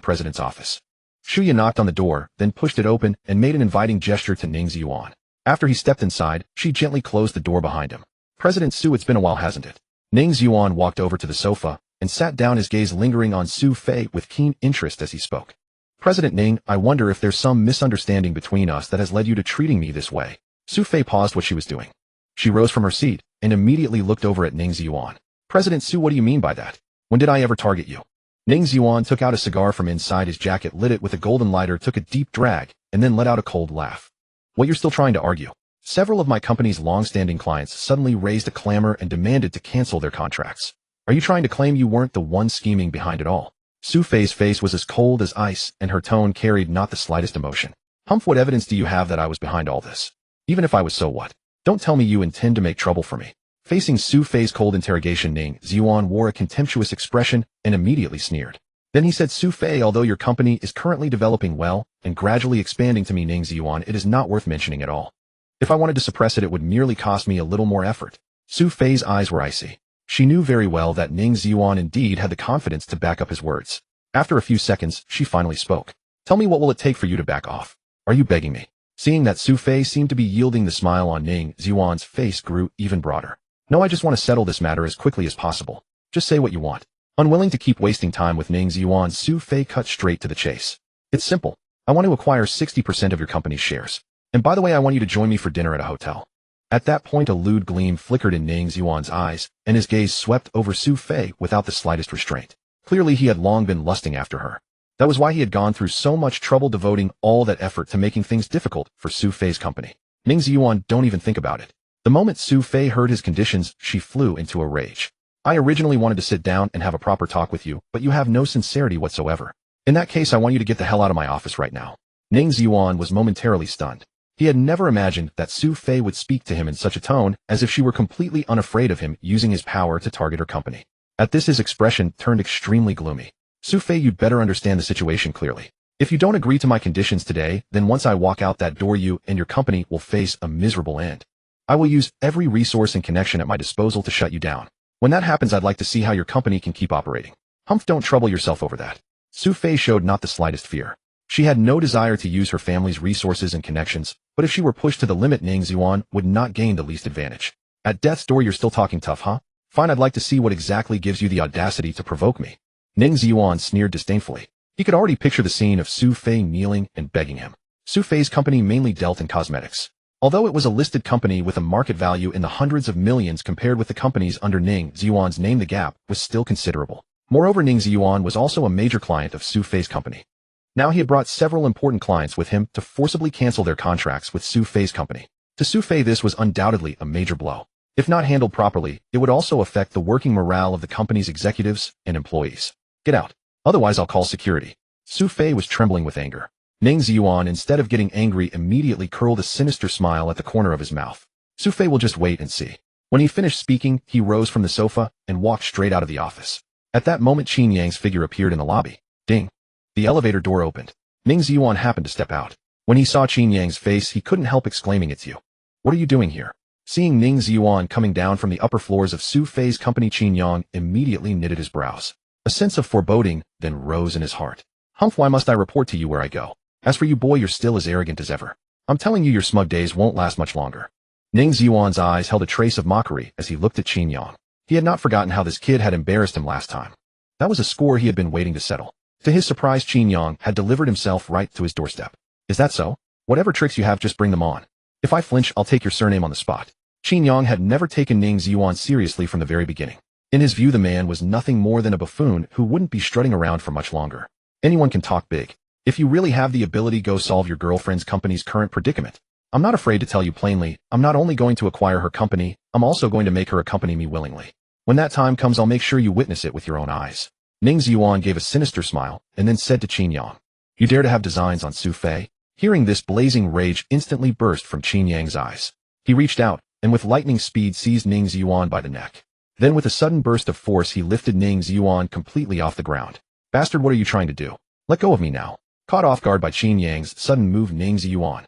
president's office. Shu Ye knocked on the door, then pushed it open and made an inviting gesture to Ning Ziyuan. After he stepped inside, she gently closed the door behind him. President Su, it's been a while, hasn't it? Ning Ziyuan walked over to the sofa and sat down, his gaze lingering on Su Fei with keen interest as he spoke. President Ning, I wonder if there's some misunderstanding between us that has led you to treating me this way. Su Fei paused what she was doing. She rose from her seat and immediately looked over at Ning Ziyuan. President Su, what do you mean by that? When did I ever target you? Ning Ziyuan took out a cigar from inside his jacket, lit it with a golden lighter, took a deep drag, and then let out a cold laugh. What, you're still trying to argue? Several of my company's long-standing clients suddenly raised a clamor and demanded to cancel their contracts. Are you trying to claim you weren't the one scheming behind it all? Su Fei's face was as cold as ice, and her tone carried not the slightest emotion. Humph, what evidence do you have that I was behind all this? Even if I was, so what? Don't tell me you intend to make trouble for me. Facing Su Fei's cold interrogation, Ning Ziyuan wore a contemptuous expression and immediately sneered. Then he said, Su Fei, although your company is currently developing well and gradually expanding, to me, Ning Ziyuan, it is not worth mentioning at all. If I wanted to suppress it, it would merely cost me a little more effort. Su Fei's eyes were icy. She knew very well that Ning Ziyuan indeed had the confidence to back up his words. After a few seconds, she finally spoke. Tell me, what will it take for you to back off? Are you begging me? Seeing that Su Fei seemed to be yielding, the smile on Ning Ziyuan's face grew even broader. No, I just want to settle this matter as quickly as possible. Just say what you want. Unwilling to keep wasting time with Ning Ziyuan, Su Fei cut straight to the chase. It's simple. I want to acquire 60% of your company's shares. And by the way, I want you to join me for dinner at a hotel. At that point, a lewd gleam flickered in Ning Ziyuan's eyes, and his gaze swept over Su Fei without the slightest restraint. Clearly, he had long been lusting after her. That was why he had gone through so much trouble devoting all that effort to making things difficult for Su Fei's company. Ning Ziyuan, don't even think about it. The moment Su Fei heard his conditions, she flew into a rage. I originally wanted to sit down and have a proper talk with you, but you have no sincerity whatsoever. In that case, I want you to get the hell out of my office right now. Ning Ziyuan was momentarily stunned. He had never imagined that Su Fei would speak to him in such a tone, as if she were completely unafraid of him using his power to target her company. At this, his expression turned extremely gloomy. Su Fei, you'd better understand the situation clearly. If you don't agree to my conditions today, then once I walk out that door, you and your company will face a miserable end. I will use every resource and connection at my disposal to shut you down. When that happens, I'd like to see how your company can keep operating. Humph, don't trouble yourself over that. Su Fei showed not the slightest fear. She had no desire to use her family's resources and connections, but if she were pushed to the limit, Ning Ziyuan would not gain the least advantage. At death's door, you're still talking tough, huh? Fine, I'd like to see what exactly gives you the audacity to provoke me. Ning Ziyuan sneered disdainfully. He could already picture the scene of Su Fei kneeling and begging him. Su Fei's company mainly dealt in cosmetics. Although it was a listed company with a market value in the hundreds of millions compared with the companies under Ning Ziyuan's name, the gap was still considerable. Moreover, Ning Ziyuan was also a major client of Su Fei's company. Now he had brought several important clients with him to forcibly cancel their contracts with Su Fei's company. To Su Fei, this was undoubtedly a major blow. If not handled properly, it would also affect the working morale of the company's executives and employees. Get out. Otherwise, I'll call security. Su Fei was trembling with anger. Ning Ziyuan, instead of getting angry, immediately curled a sinister smile at the corner of his mouth. Su Fei will just wait and see. When he finished speaking, he rose from the sofa and walked straight out of the office. At that moment, Qin Yang's figure appeared in the lobby. Ding. The elevator door opened. Ning Ziyuan happened to step out. When he saw Qin Yang's face, he couldn't help exclaiming, "It's you. What are you doing here?" Seeing Ning Ziyuan coming down from the upper floors of Su Fei's company, Qin Yang immediately knitted his brows. A sense of foreboding then rose in his heart. Humph, why must I report to you where I go? As for you, boy, you're still as arrogant as ever. I'm telling you, your smug days won't last much longer. Ning Ziyuan's eyes held a trace of mockery as he looked at Qin Yang. He had not forgotten how this kid had embarrassed him last time. That was a score he had been waiting to settle. To his surprise, Qin Yang had delivered himself right to his doorstep. Is that so? Whatever tricks you have, just bring them on. If I flinch, I'll take your surname on the spot. Qin Yang had never taken Ning Ziyuan seriously from the very beginning. In his view, the man was nothing more than a buffoon who wouldn't be strutting around for much longer. Anyone can talk big. If you really have the ability, go solve your girlfriend's company's current predicament. I'm not afraid to tell you plainly, I'm not only going to acquire her company, I'm also going to make her accompany me willingly. When that time comes, I'll make sure you witness it with your own eyes. Ning Ziyuan gave a sinister smile and then said to Qin Yang, "You dare to have designs on Su Fei?" Hearing this, blazing rage instantly burst from Qin Yang's eyes. He reached out and with lightning speed seized Ning Ziyuan by the neck. Then with a sudden burst of force, he lifted Ning Ziyuan completely off the ground. "Bastard, what are you trying to do? Let go of me now." Caught off guard by Qin Yang's sudden move, Ning Ziyuan.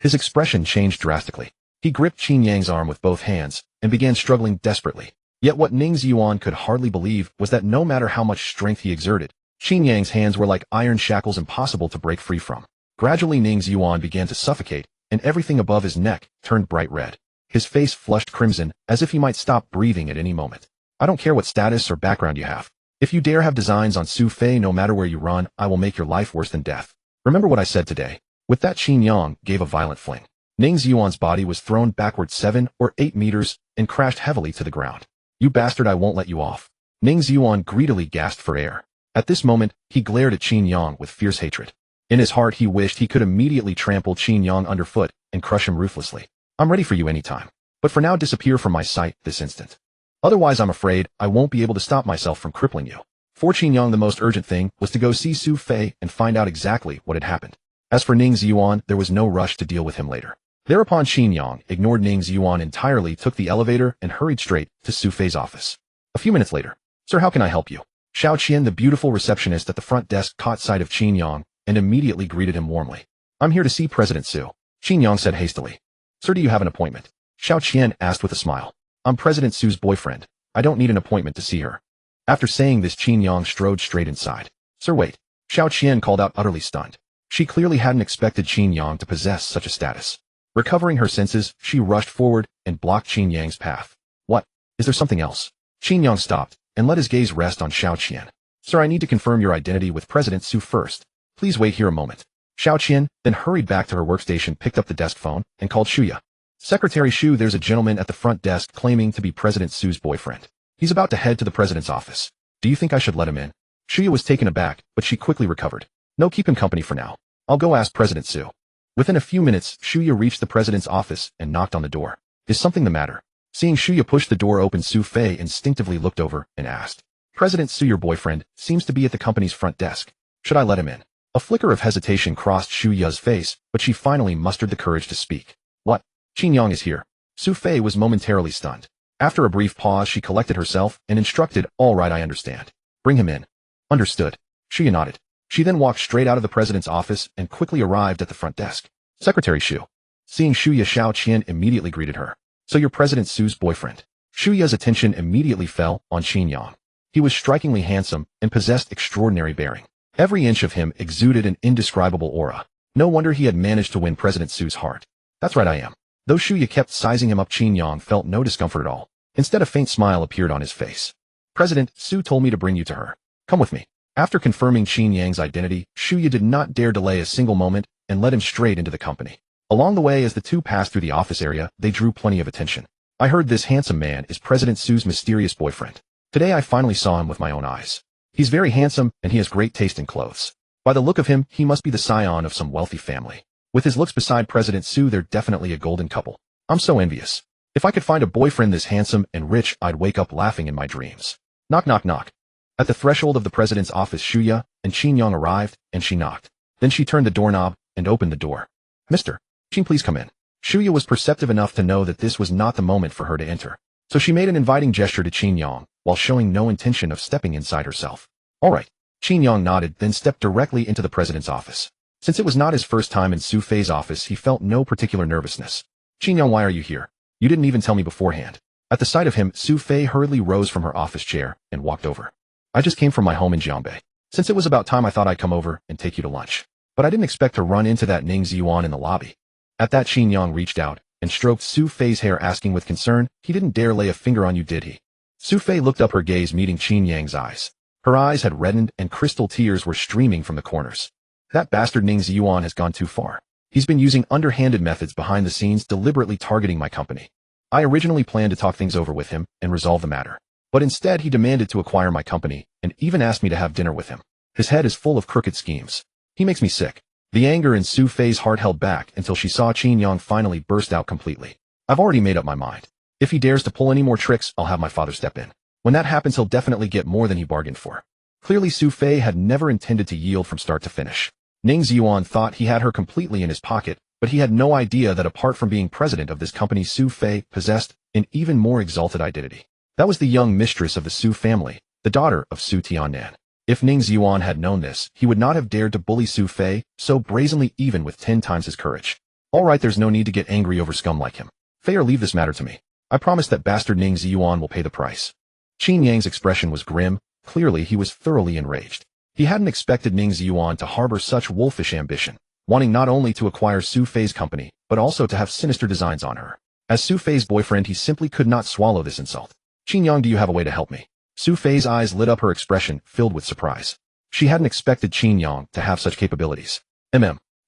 His expression changed drastically. He gripped Qin Yang's arm with both hands and began struggling desperately. Yet what Ning Ziyuan could hardly believe was that no matter how much strength he exerted, Qin Yang's hands were like iron shackles impossible to break free from. Gradually, Ning Ziyuan began to suffocate, and everything above his neck turned bright red. His face flushed crimson, as if he might stop breathing at any moment. "I don't care what status or background you have. If you dare have designs on Su Fei, no matter where you run, I will make your life worse than death. Remember what I said today." With that, Qin Yang gave a violent fling. Ning Ziyuan's body was thrown backward 7 or 8 meters and crashed heavily to the ground. "You bastard, I won't let you off." Ning Ziyuan greedily gasped for air. At this moment, he glared at Qin Yang with fierce hatred. In his heart, he wished he could immediately trample Qin Yang underfoot and crush him ruthlessly. "I'm ready for you anytime. But for now, disappear from my sight this instant. Otherwise, I'm afraid I won't be able to stop myself from crippling you." For Qin Yang, the most urgent thing was to go see Su Fei and find out exactly what had happened. As for Ning Ziyuan, there was no rush to deal with him later. Thereupon, Qin Yang ignored Ning Ziyuan entirely, took the elevator, and hurried straight to Su Fei's office. A few minutes later, "Sir, how can I help you?" Xiao Qian, the beautiful receptionist at the front desk, caught sight of Qin Yang and immediately greeted him warmly. "I'm here to see President Su," Qin Yang said hastily. "Sir, do you have an appointment?" Xiao Qian asked with a smile. "I'm President Su's boyfriend. I don't need an appointment to see her. After saying this, Qin Yang strode straight inside. Sir, wait. Xiao Qian called out, utterly stunned. She clearly hadn't expected Qin Yang to possess such a status. Recovering her senses, she rushed forward and blocked Qin Yang's path. What? Is there something else? Qin Yang stopped and let his gaze rest on Xiao Qian. Sir, I need to confirm your identity with President Su first. Please wait here a moment. Xiao Qian then hurried back to her workstation, picked up the desk phone, and called Shuya. Secretary Shu, there's a gentleman at the front desk claiming to be President Su's boyfriend. He's about to head to the president's office. Do you think I should let him in? Shuya was taken aback, but she quickly recovered. No, keep him company for now. I'll go ask President Su. Within a few minutes, Shuya reached the president's office and knocked on the door. Is something the matter? Seeing Shuya push the door open, Su Fei instinctively looked over and asked. President Su, your boyfriend, seems to be at the company's front desk. Should I let him in? A flicker of hesitation crossed Shuya's face, but she finally mustered the courage to speak. What? Qin Yang is here. Su Fei was momentarily stunned. After a brief pause, she collected herself and instructed, all right, I understand. Bring him in. Understood. Shuya nodded. She then walked straight out of the president's office and quickly arrived at the front desk. Secretary Shu. Seeing Shuya, Xiao Qian immediately greeted her. So you're President Su's boyfriend. Shuya's attention immediately fell on Qin Yang. He was strikingly handsome and possessed extraordinary bearing. Every inch of him exuded an indescribable aura. No wonder he had managed to win President Su's heart. That's right, I am. Though Shuya kept sizing him up, Qin Yang felt no discomfort at all. Instead, a faint smile appeared on his face. President Su told me to bring you to her. Come with me. After confirming Qin Yang's identity, Shuya did not dare delay a single moment and led him straight into the company. Along the way, as the two passed through the office area, they drew plenty of attention. I heard this handsome man is President Su's mysterious boyfriend. Today I finally saw him with my own eyes. He's very handsome and he has great taste in clothes. By the look of him, he must be the scion of some wealthy family. With his looks beside President Su, they're definitely a golden couple. I'm so envious. If I could find a boyfriend this handsome and rich, I'd wake up laughing in my dreams. Knock, knock, knock. At the threshold of the president's office, Shuya and Qin Yang arrived, and she knocked. Then she turned the doorknob and opened the door. Mr. Qin, please come in. Shuya was perceptive enough to know that this was not the moment for her to enter. So she made an inviting gesture to Qin Yang, while showing no intention of stepping inside herself. All right. Qin Yang nodded, then stepped directly into the president's office. Since it was not his first time in Su Fei's office, he felt no particular nervousness. Qin Yang, why are you here? You didn't even tell me beforehand. At the sight of him, Su Fei hurriedly rose from her office chair and walked over. I just came from my home in Jiangbei. Since it was about time, I thought I'd come over and take you to lunch. But I didn't expect to run into that Ning Ziyuan in the lobby. At that, Qin Yang reached out and stroked Su Fei's hair, asking with concern, he didn't dare lay a finger on you, did he? Su Fei looked up, her gaze meeting Qin Yang's eyes. Her eyes had reddened and crystal tears were streaming from the corners. That bastard Ning Ziyuan has gone too far. He's been using underhanded methods behind the scenes, deliberately targeting my company. I originally planned to talk things over with him and resolve the matter. But instead he demanded to acquire my company and even asked me to have dinner with him. His head is full of crooked schemes. He makes me sick. The anger in Su Fei's heart held back until she saw Qin Yang finally burst out completely. I've already made up my mind. If he dares to pull any more tricks, I'll have my father step in. When that happens, he'll definitely get more than he bargained for. Clearly Su Fei had never intended to yield from start to finish. Ning Ziyuan thought he had her completely in his pocket, but he had no idea that apart from being president of this company, Su Fei possessed an even more exalted identity. That was the young mistress of the Su family, the daughter of Su Tiannan. If Ning Ziyuan had known this, he would not have dared to bully Su Fei so brazenly, even with 10 times his courage. All right, there's no need to get angry over scum like him. Fei, or leave this matter to me. I promise that bastard Ning Ziyuan will pay the price. Qin Yang's expression was grim. Clearly he was thoroughly enraged. He hadn't expected Ning Ziyuan to harbor such wolfish ambition, wanting not only to acquire Su Fei's company, but also to have sinister designs on her. As Su Fei's boyfriend, he simply could not swallow this insult. Qin Yang, do you have a way to help me? Su Fei's eyes lit up, her expression filled with surprise. She hadn't expected Qin Yang to have such capabilities.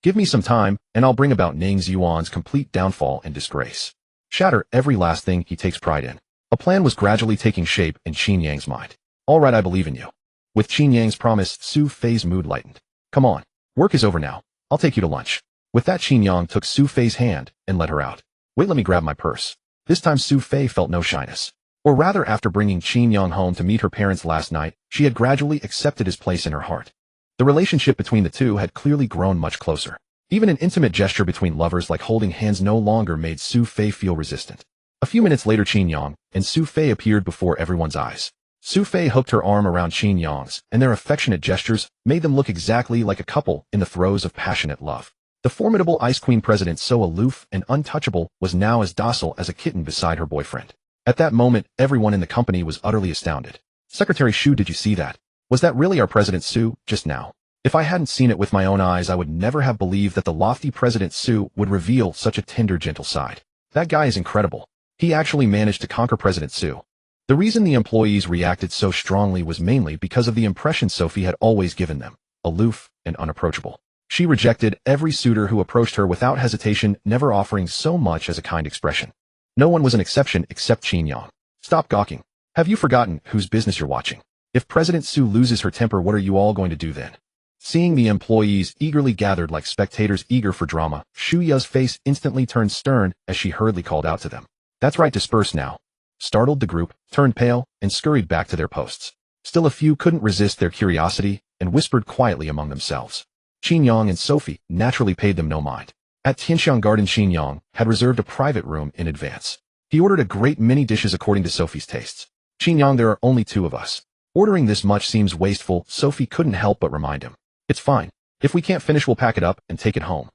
Give me some time, and I'll bring about Ning Ziyuan's complete downfall and disgrace. Shatter every last thing he takes pride in. A plan was gradually taking shape in Qin Yang's mind. All right, I believe in you. With Qin Yang's promise, Su Fei's mood lightened. Come on, work is over now. I'll take you to lunch. With that, Qin Yang took Su Fei's hand and led her out. Wait, let me grab my purse. This time Su Fei felt no shyness. Or rather, after bringing Qin Yang home to meet her parents last night, she had gradually accepted his place in her heart. The relationship between the two had clearly grown much closer. Even an intimate gesture between lovers like holding hands no longer made Su Fei feel resistant. A few minutes later, Qin Yang and Su Fei appeared before everyone's eyes. Su Fei hooked her arm around Qin Yang's, and their affectionate gestures made them look exactly like a couple in the throes of passionate love. The formidable Ice Queen president, so aloof and untouchable, was now as docile as a kitten beside her boyfriend. At that moment, everyone in the company was utterly astounded. Secretary Shu, did you see that? Was that really our President Su, just now? If I hadn't seen it with my own eyes, I would never have believed that the lofty President Su would reveal such a tender, gentle side. That guy is incredible. He actually managed to conquer President Su. The reason the employees reacted so strongly was mainly because of the impression Sophie had always given them, aloof and unapproachable. She rejected every suitor who approached her without hesitation, never offering so much as a kind expression. No one was an exception except Qin Yang. Stop gawking. Have you forgotten whose business you're watching? If President Su loses her temper, what are you all going to do then? Seeing the employees eagerly gathered like spectators eager for drama, Shu Ya's face instantly turned stern as she hurriedly called out to them. That's right, disperse now. Startled, the group turned pale and scurried back to their posts. Still a few couldn't resist their curiosity and whispered quietly among themselves. Qin Yang and Sophie naturally paid them no mind. At Tianxiang Garden, Qin Yang had reserved a private room in advance. He ordered a great many dishes according to Sophie's tastes. Qin Yang, there are only 2 of us. Ordering this much seems wasteful, Sophie couldn't help but remind him. It's fine. If we can't finish, we'll pack it up and take it home.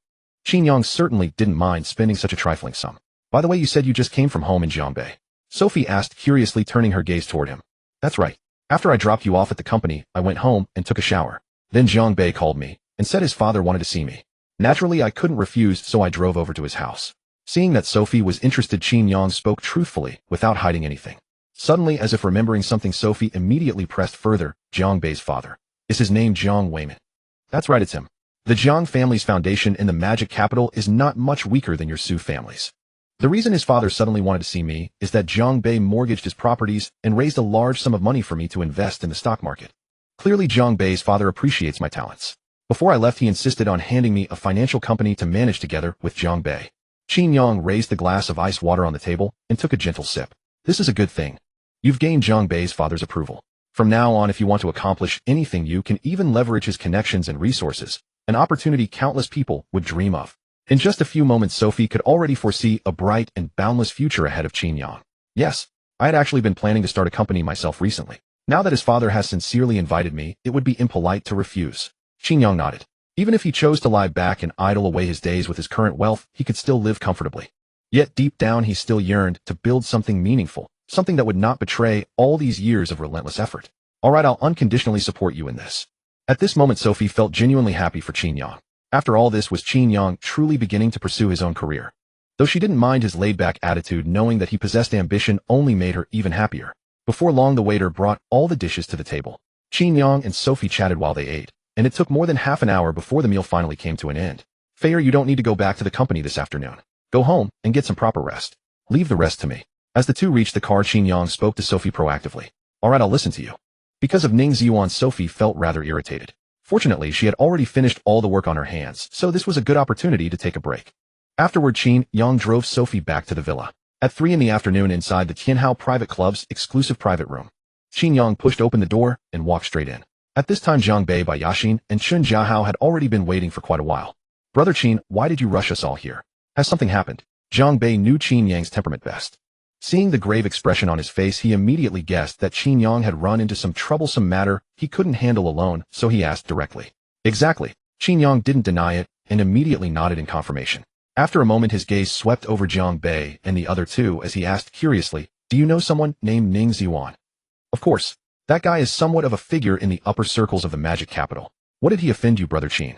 Qin Yang certainly didn't mind spending such a trifling sum. By the way, you said you just came from home in Jiangbei. Sophie asked curiously, turning her gaze toward him. That's right. After I dropped you off at the company, I went home and took a shower. Then Jiangbei called me and said his father wanted to see me. Naturally, I couldn't refuse, so I drove over to his house. Seeing that Sophie was interested, Qin Yang spoke truthfully, without hiding anything. Suddenly, as if remembering something, Sophie immediately pressed further. Jiangbei's father. Is his name Jiang Weiman? That's right, it's him. The Jiang family's foundation in the magic capital is not much weaker than your Su family's. The reason his father suddenly wanted to see me is that Jiangbei mortgaged his properties and raised a large sum of money for me to invest in the stock market. Clearly, Jiangbei's father appreciates my talents. Before I left, he insisted on handing me a financial company to manage together with Jiangbei. Qin Yang raised the glass of ice water on the table and took a gentle sip. This is a good thing. You've gained Jiangbei's father's approval. From now on, if you want to accomplish anything, you can even leverage his connections and resources, an opportunity countless people would dream of. In just a few moments, Sophie could already foresee a bright and boundless future ahead of Qin Yang. Yes, I had actually been planning to start a company myself recently. Now that his father has sincerely invited me, it would be impolite to refuse. Qin Yang nodded. Even if he chose to lie back and idle away his days with his current wealth, he could still live comfortably. Yet deep down, he still yearned to build something meaningful, something that would not betray all these years of relentless effort. All right, I'll unconditionally support you in this. At this moment, Sophie felt genuinely happy for Qin Yang. After all this, was Qin Yang truly beginning to pursue his own career? Though she didn't mind his laid-back attitude, knowing that he possessed ambition only made her even happier. Before long, the waiter brought all the dishes to the table. Qin Yang and Sophie chatted while they ate, and it took more than half an hour before the meal finally came to an end. Fair, you don't need to go back to the company this afternoon. Go home and get some proper rest. Leave the rest to me. As the two reached the car, Qin Yang spoke to Sophie proactively. All right, I'll listen to you. Because of Ning Ziyuan, Sophie felt rather irritated. Fortunately, she had already finished all the work on her hands, so this was a good opportunity to take a break. Afterward, Qin Yang drove Sophie back to the villa. At 3 in the afternoon, inside the Tianhao Private Club's exclusive private room, Qin Yang pushed open the door and walked straight in. At this time, Zhang Bei, Bai Yaxin, and Chun Jiahao had already been waiting for quite a while. Brother Qin, why did you rush us all here? Has something happened? Zhang Bei knew Qin Yang's temperament best. Seeing the grave expression on his face, he immediately guessed that Qin Yang had run into some troublesome matter he couldn't handle alone, so he asked directly. Exactly. Qin Yang didn't deny it and immediately nodded in confirmation. After a moment, his gaze swept over Zhang Bei and the other two as he asked curiously, do you know someone named Ning Ziyuan? Of course. That guy is somewhat of a figure in the upper circles of the magic capital. What did he offend you, Brother Qin?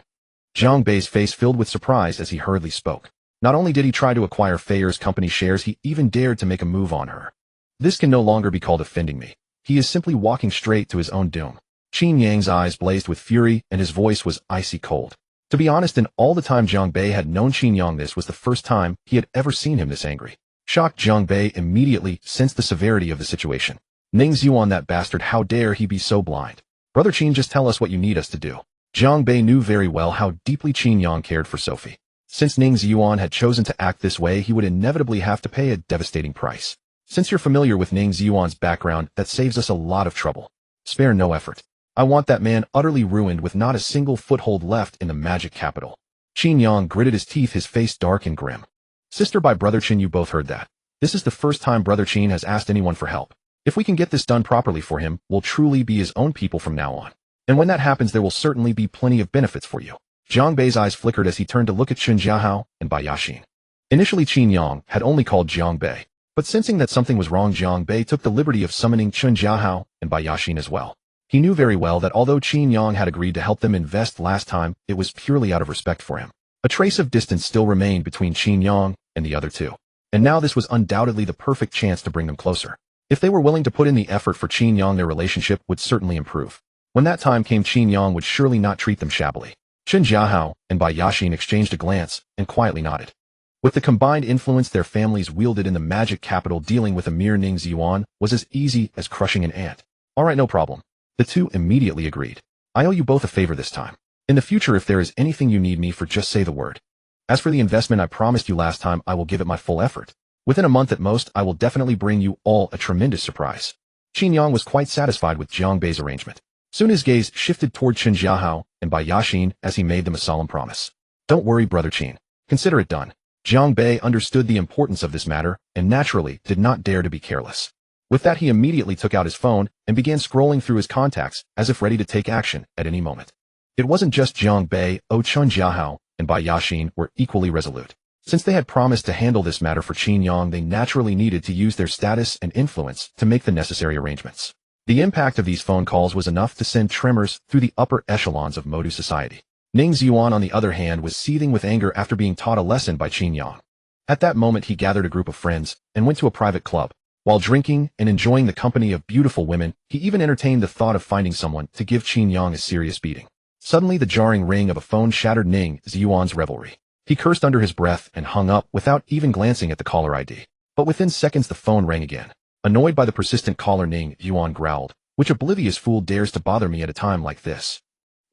Zhang Bei's face filled with surprise as he hurriedly spoke. Not only did he try to acquire Feyer's company shares, he even dared to make a move on her. This can no longer be called offending me. He is simply walking straight to his own doom. Qin Yang's eyes blazed with fury and his voice was icy cold. To be honest, in all the time Zhang Bei had known Qin Yang, this was the first time he had ever seen him this angry. Shocked, Zhang Bei immediately sensed the severity of the situation. Ning Ziyuan, that bastard, how dare he be so blind? Brother Qin, just tell us what you need us to do. Zhang Bei knew very well how deeply Qin Yang cared for Sophie. Since Ning Ziyuan had chosen to act this way, he would inevitably have to pay a devastating price. Since you're familiar with Ning Ziyuan's background, that saves us a lot of trouble. Spare no effort. I want that man utterly ruined with not a single foothold left in the magic capital. Qin Yang gritted his teeth, his face dark and grim. Sister, by Brother Qin, you both heard that. This is the first time Brother Qin has asked anyone for help. If we can get this done properly for him, we'll truly be his own people from now on. And when that happens, there will certainly be plenty of benefits for you. Zhang Bei's eyes flickered as he turned to look at Chun Jiahao and Bai Yaxin. Initially, Qin Yang had only called Zhang Bei. But sensing that something was wrong, Jiang Bei took the liberty of summoning Chen Jiahao and Bai Yaxin as well. He knew very well that although Qin Yang had agreed to help them invest last time, it was purely out of respect for him. A trace of distance still remained between Qin Yang and the other two. And now this was undoubtedly the perfect chance to bring them closer. If they were willing to put in the effort for Qin Yang, their relationship would certainly improve. When that time came, Qin Yang would surely not treat them shabbily. Chen Jiahao and Bai Yaxin exchanged a glance and quietly nodded. With the combined influence their families wielded in the magic capital, dealing with a mere Ning Ziyuan was as easy as crushing an ant. All right, no problem. The two immediately agreed. I owe you both a favor this time. In the future, if there is anything you need me for, just say the word. As for the investment I promised you last time, I will give it my full effort. Within a month at most, I will definitely bring you all a tremendous surprise. Qin Yang was quite satisfied with Jiang Bei's arrangement. Soon his gaze shifted toward Chen Jiahao and Bai Yaxin as he made them a solemn promise. Don't worry, brother Qin. Consider it done. Jiang Bei understood the importance of this matter and naturally did not dare to be careless. With that, he immediately took out his phone and began scrolling through his contacts as if ready to take action at any moment. It wasn't just Jiang Bei, Chen Jiahao and Bai Yaxin were equally resolute. Since they had promised to handle this matter for Qin Yang, they naturally needed to use their status and influence to make the necessary arrangements. The impact of these phone calls was enough to send tremors through the upper echelons of Modu society. Ning Ziyuan, on the other hand, was seething with anger after being taught a lesson by Qin Yang. At that moment, he gathered a group of friends and went to a private club. While drinking and enjoying the company of beautiful women, he even entertained the thought of finding someone to give Qin Yang a serious beating. Suddenly, the jarring ring of a phone shattered Ning Ziyuan's revelry. He cursed under his breath and hung up without even glancing at the caller ID. But within seconds, the phone rang again. Annoyed by the persistent caller, Ning Ziyuan growled, "Which oblivious fool dares to bother me at a time like this?"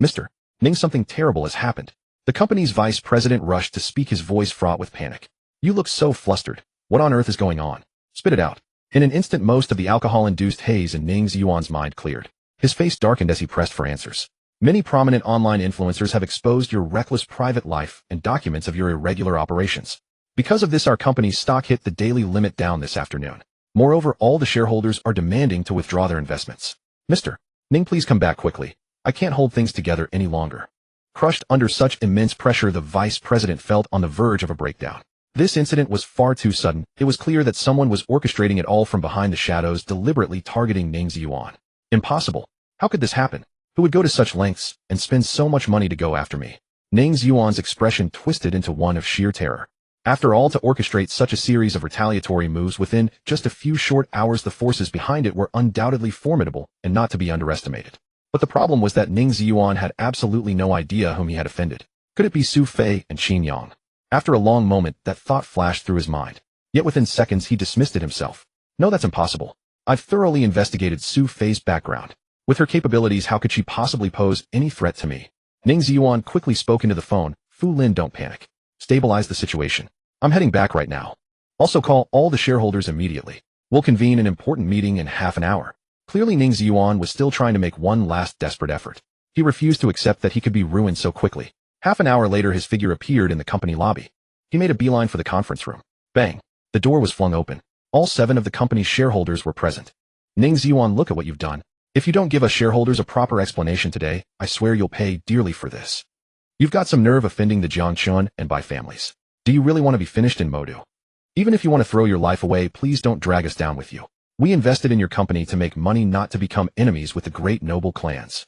"Mr. Ning, something terrible has happened." The company's vice president rushed to speak, his voice fraught with panic. "You look so flustered. What on earth is going on? Spit it out." In an instant, most of the alcohol-induced haze in Ning Ziyuan's mind cleared. His face darkened as he pressed for answers. "Many prominent online influencers have exposed your reckless private life and documents of your irregular operations. Because of this, our company's stock hit the daily limit down this afternoon. Moreover, all the shareholders are demanding to withdraw their investments. Mr. Ning, please come back quickly. I can't hold things together any longer." Crushed under such immense pressure, the vice president felt on the verge of a breakdown. This incident was far too sudden. It was clear that someone was orchestrating it all from behind the shadows, deliberately targeting Ning Ziyuan. Impossible. How could this happen? Who would go to such lengths and spend so much money to go after me? Ning Ziyuan's expression twisted into one of sheer terror. After all, to orchestrate such a series of retaliatory moves within just a few short hours, the forces behind it were undoubtedly formidable and not to be underestimated. But the problem was that Ning Ziyuan had absolutely no idea whom he had offended. Could it be Su Fei and Qin Yang? After a long moment, that thought flashed through his mind. Yet within seconds, he dismissed it himself. No, that's impossible. I've thoroughly investigated Su Fei's background. With her capabilities, how could she possibly pose any threat to me? Ning Ziyuan quickly spoke into the phone. "Fu Lin, don't panic. Stabilize the situation. I'm heading back right now. Also call all the shareholders immediately. We'll convene an important meeting in half an hour." Clearly, Ning Ziyuan was still trying to make one last desperate effort. He refused to accept that he could be ruined so quickly. Half an hour later, his figure appeared in the company lobby. He made a beeline for the conference room. Bang! The door was flung open. All 7 of the company's shareholders were present. "Ning Ziyuan, look at what you've done. If you don't give us shareholders a proper explanation today, I swear you'll pay dearly for this. You've got some nerve offending the Jiangchun and Bai families. Do you really want to be finished in Modu? Even if you want to throw your life away, please don't drag us down with you. We invested in your company to make money, not to become enemies with the great noble clans."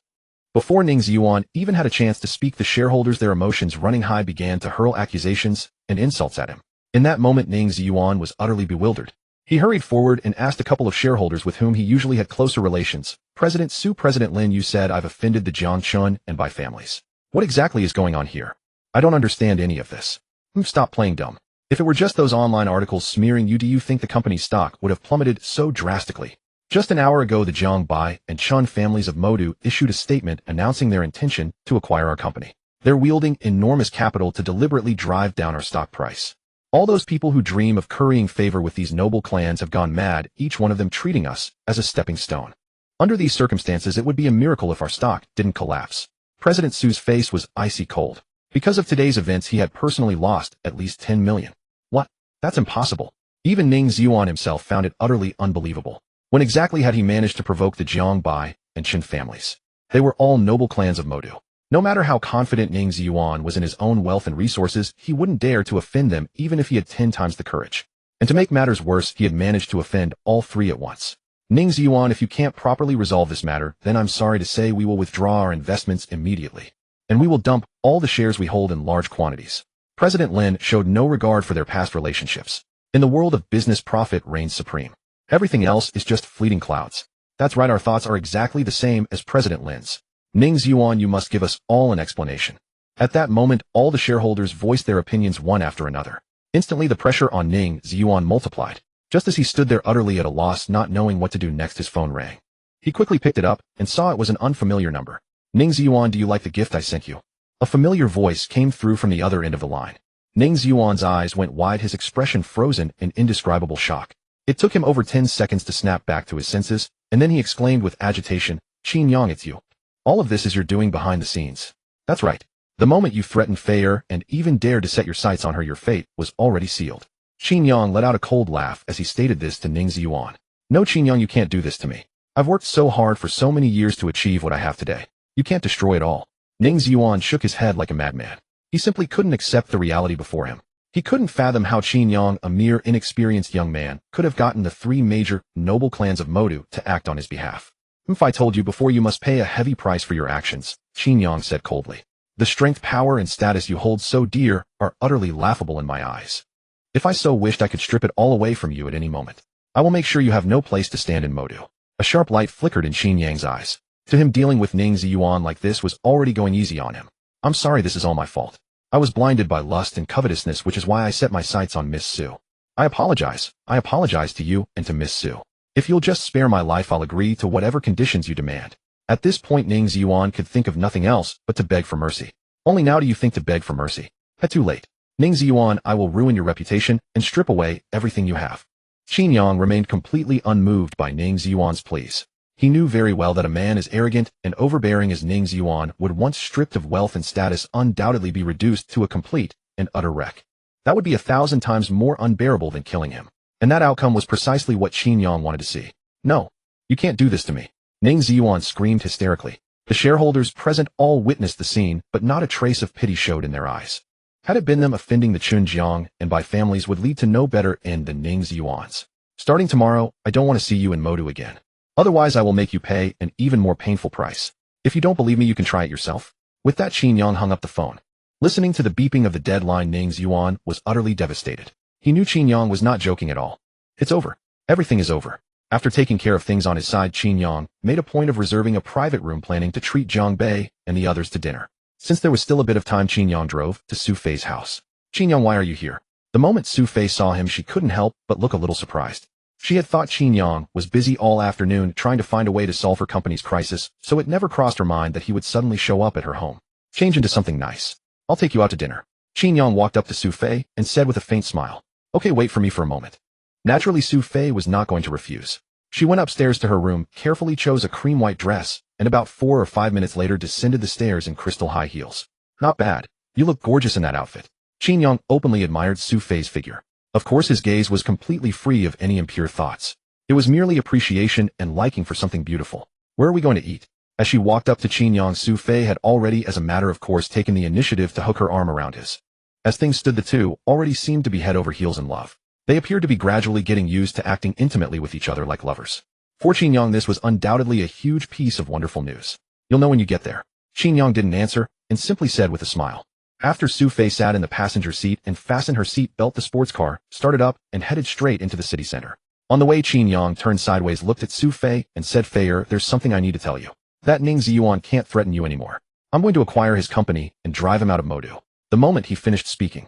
Before Ning Ziyuan even had a chance to speak, the shareholders, their emotions running high, began to hurl accusations and insults at him. In that moment, Ning Ziyuan was utterly bewildered. He hurried forward and asked a couple of shareholders with whom he usually had closer relations. "President Su, President Lin, you said I've offended the Jiangchun and Bai families. What exactly is going on here? I don't understand any of this." Stop playing dumb. If it were just those online articles smearing you, do you think the company's stock would have plummeted so drastically? Just an hour ago, the Jiang, Bai, and Chun families of Modu issued a statement announcing their intention to acquire our company. They're wielding enormous capital to deliberately drive down our stock price. All those people who dream of currying favor with these noble clans have gone mad, each one of them treating us as a stepping stone. Under these circumstances, it would be a miracle if our stock didn't collapse. President Su's face was icy cold. Because of today's events, he had personally lost at least 10 million. What? That's impossible. Even Ning Ziyuan himself found it utterly unbelievable. When exactly had he managed to provoke the Jiang, Bai, and Qin families? They were all noble clans of Modu. No matter how confident Ning Ziyuan was in his own wealth and resources, he wouldn't dare to offend them even if he had 10 times the courage. And to make matters worse, he had managed to offend all three at once. Ning Ziyuan, if you can't properly resolve this matter, then I'm sorry to say we will withdraw our investments immediately. And we will dump all the shares we hold in large quantities. President Lin showed no regard for their past relationships. In the world of business, profit reigns supreme. Everything else is just fleeting clouds. That's right, our thoughts are exactly the same as President Lin's. Ning Ziyuan, you must give us all an explanation. At that moment, all the shareholders voiced their opinions one after another. Instantly, the pressure on Ning Ziyuan multiplied. Just as he stood there utterly at a loss, not knowing what to do next, his phone rang. He quickly picked it up and saw it was an unfamiliar number. Ning Ziyuan, do you like the gift I sent you? A familiar voice came through from the other end of the line. Ning Ziyuan's eyes went wide, his expression frozen in indescribable shock. It took him over 10 seconds to snap back to his senses, and then he exclaimed with agitation, Qin Yang, it's you. All of this is your doing behind the scenes. That's right. The moment you threatened Fei and even dared to set your sights on her, your fate was already sealed. Qin Yang let out a cold laugh as he stated this to Ning Ziyuan. No, Qin Yang, you can't do this to me. I've worked so hard for so many years to achieve what I have today. You can't destroy it all. Ning Ziyuan shook his head like a madman. He simply couldn't accept the reality before him. He couldn't fathom how Qin Yang, a mere inexperienced young man, could have gotten the three major, noble clans of Modu to act on his behalf. If I told you before, you must pay a heavy price for your actions, Qin Yang said coldly. The strength, power, and status you hold so dear are utterly laughable in my eyes. If I so wished, I could strip it all away from you at any moment. I will make sure you have no place to stand in Modu. A sharp light flickered in Qin Yang's eyes. To him, dealing with Ning Ziyuan like this was already going easy on him. I'm sorry, this is all my fault. I was blinded by lust and covetousness, which is why I set my sights on Miss Su. I apologize. I apologize to you and to Miss Su. If you'll just spare my life, I'll agree to whatever conditions you demand. At this point, Ning Ziyuan could think of nothing else but to beg for mercy. Only now do you think to beg for mercy. Too late. Ning Ziyuan, I will ruin your reputation and strip away everything you have. Qin Yang remained completely unmoved by Ning Ziyuan's pleas. He knew very well that a man as arrogant and overbearing as Ning Ziyuan would, once stripped of wealth and status, undoubtedly be reduced to a complete and utter wreck. That would be 1,000 times more unbearable than killing him. And that outcome was precisely what Qin Yang wanted to see. No, you can't do this to me. Ning Ziyuan screamed hysterically. The shareholders present all witnessed the scene, but not a trace of pity showed in their eyes. Had it been them, offending the Chunjiang and by families would lead to no better end than Ning Ziyuan's. Starting tomorrow, I don't want to see you in Modu again. Otherwise, I will make you pay an even more painful price. If you don't believe me, you can try it yourself. With that, Qin Yang hung up the phone. Listening to the beeping of the dead line, Ning Ziyuan was utterly devastated. He knew Qin Yang was not joking at all. It's over. Everything is over. After taking care of things on his side, Qin Yang made a point of reserving a private room, planning to treat Zhang Bei and the others to dinner. Since there was still a bit of time, Qin Yang drove to Su Fei's house. Qin Yang, why are you here? The moment Su Fei saw him, she couldn't help but look a little surprised. She had thought Qin Yang was busy all afternoon trying to find a way to solve her company's crisis, so it never crossed her mind that he would suddenly show up at her home. Change into something nice. I'll take you out to dinner. Qin Yang walked up to Su Fei and said with a faint smile, okay, wait for me for a moment. Naturally, Su Fei was not going to refuse. She went upstairs to her room, carefully chose a cream-white dress, and about 4 or 5 minutes later descended the stairs in crystal high heels. Not bad. You look gorgeous in that outfit. Qin Yang openly admired Su Fei's figure. Of course, his gaze was completely free of any impure thoughts. It was merely appreciation and liking for something beautiful. Where are we going to eat? As she walked up to Qin Yang, Su Fei had already, as a matter of course, taken the initiative to hook her arm around his. As things stood, the two already seemed to be head over heels in love. They appeared to be gradually getting used to acting intimately with each other like lovers. For Qin Yang, this was undoubtedly a huge piece of wonderful news. You'll know when you get there. Qin Yang didn't answer and simply said with a smile. After Su Fei sat in the passenger seat and fastened her seat belt, the sports car started up and headed straight into the city center. On the way, Qin Yang turned sideways, looked at Su Fei, and said, Fei, there's something I need to tell you. That Ning Ziyuan can't threaten you anymore. I'm going to acquire his company and drive him out of Modu. The moment he finished speaking,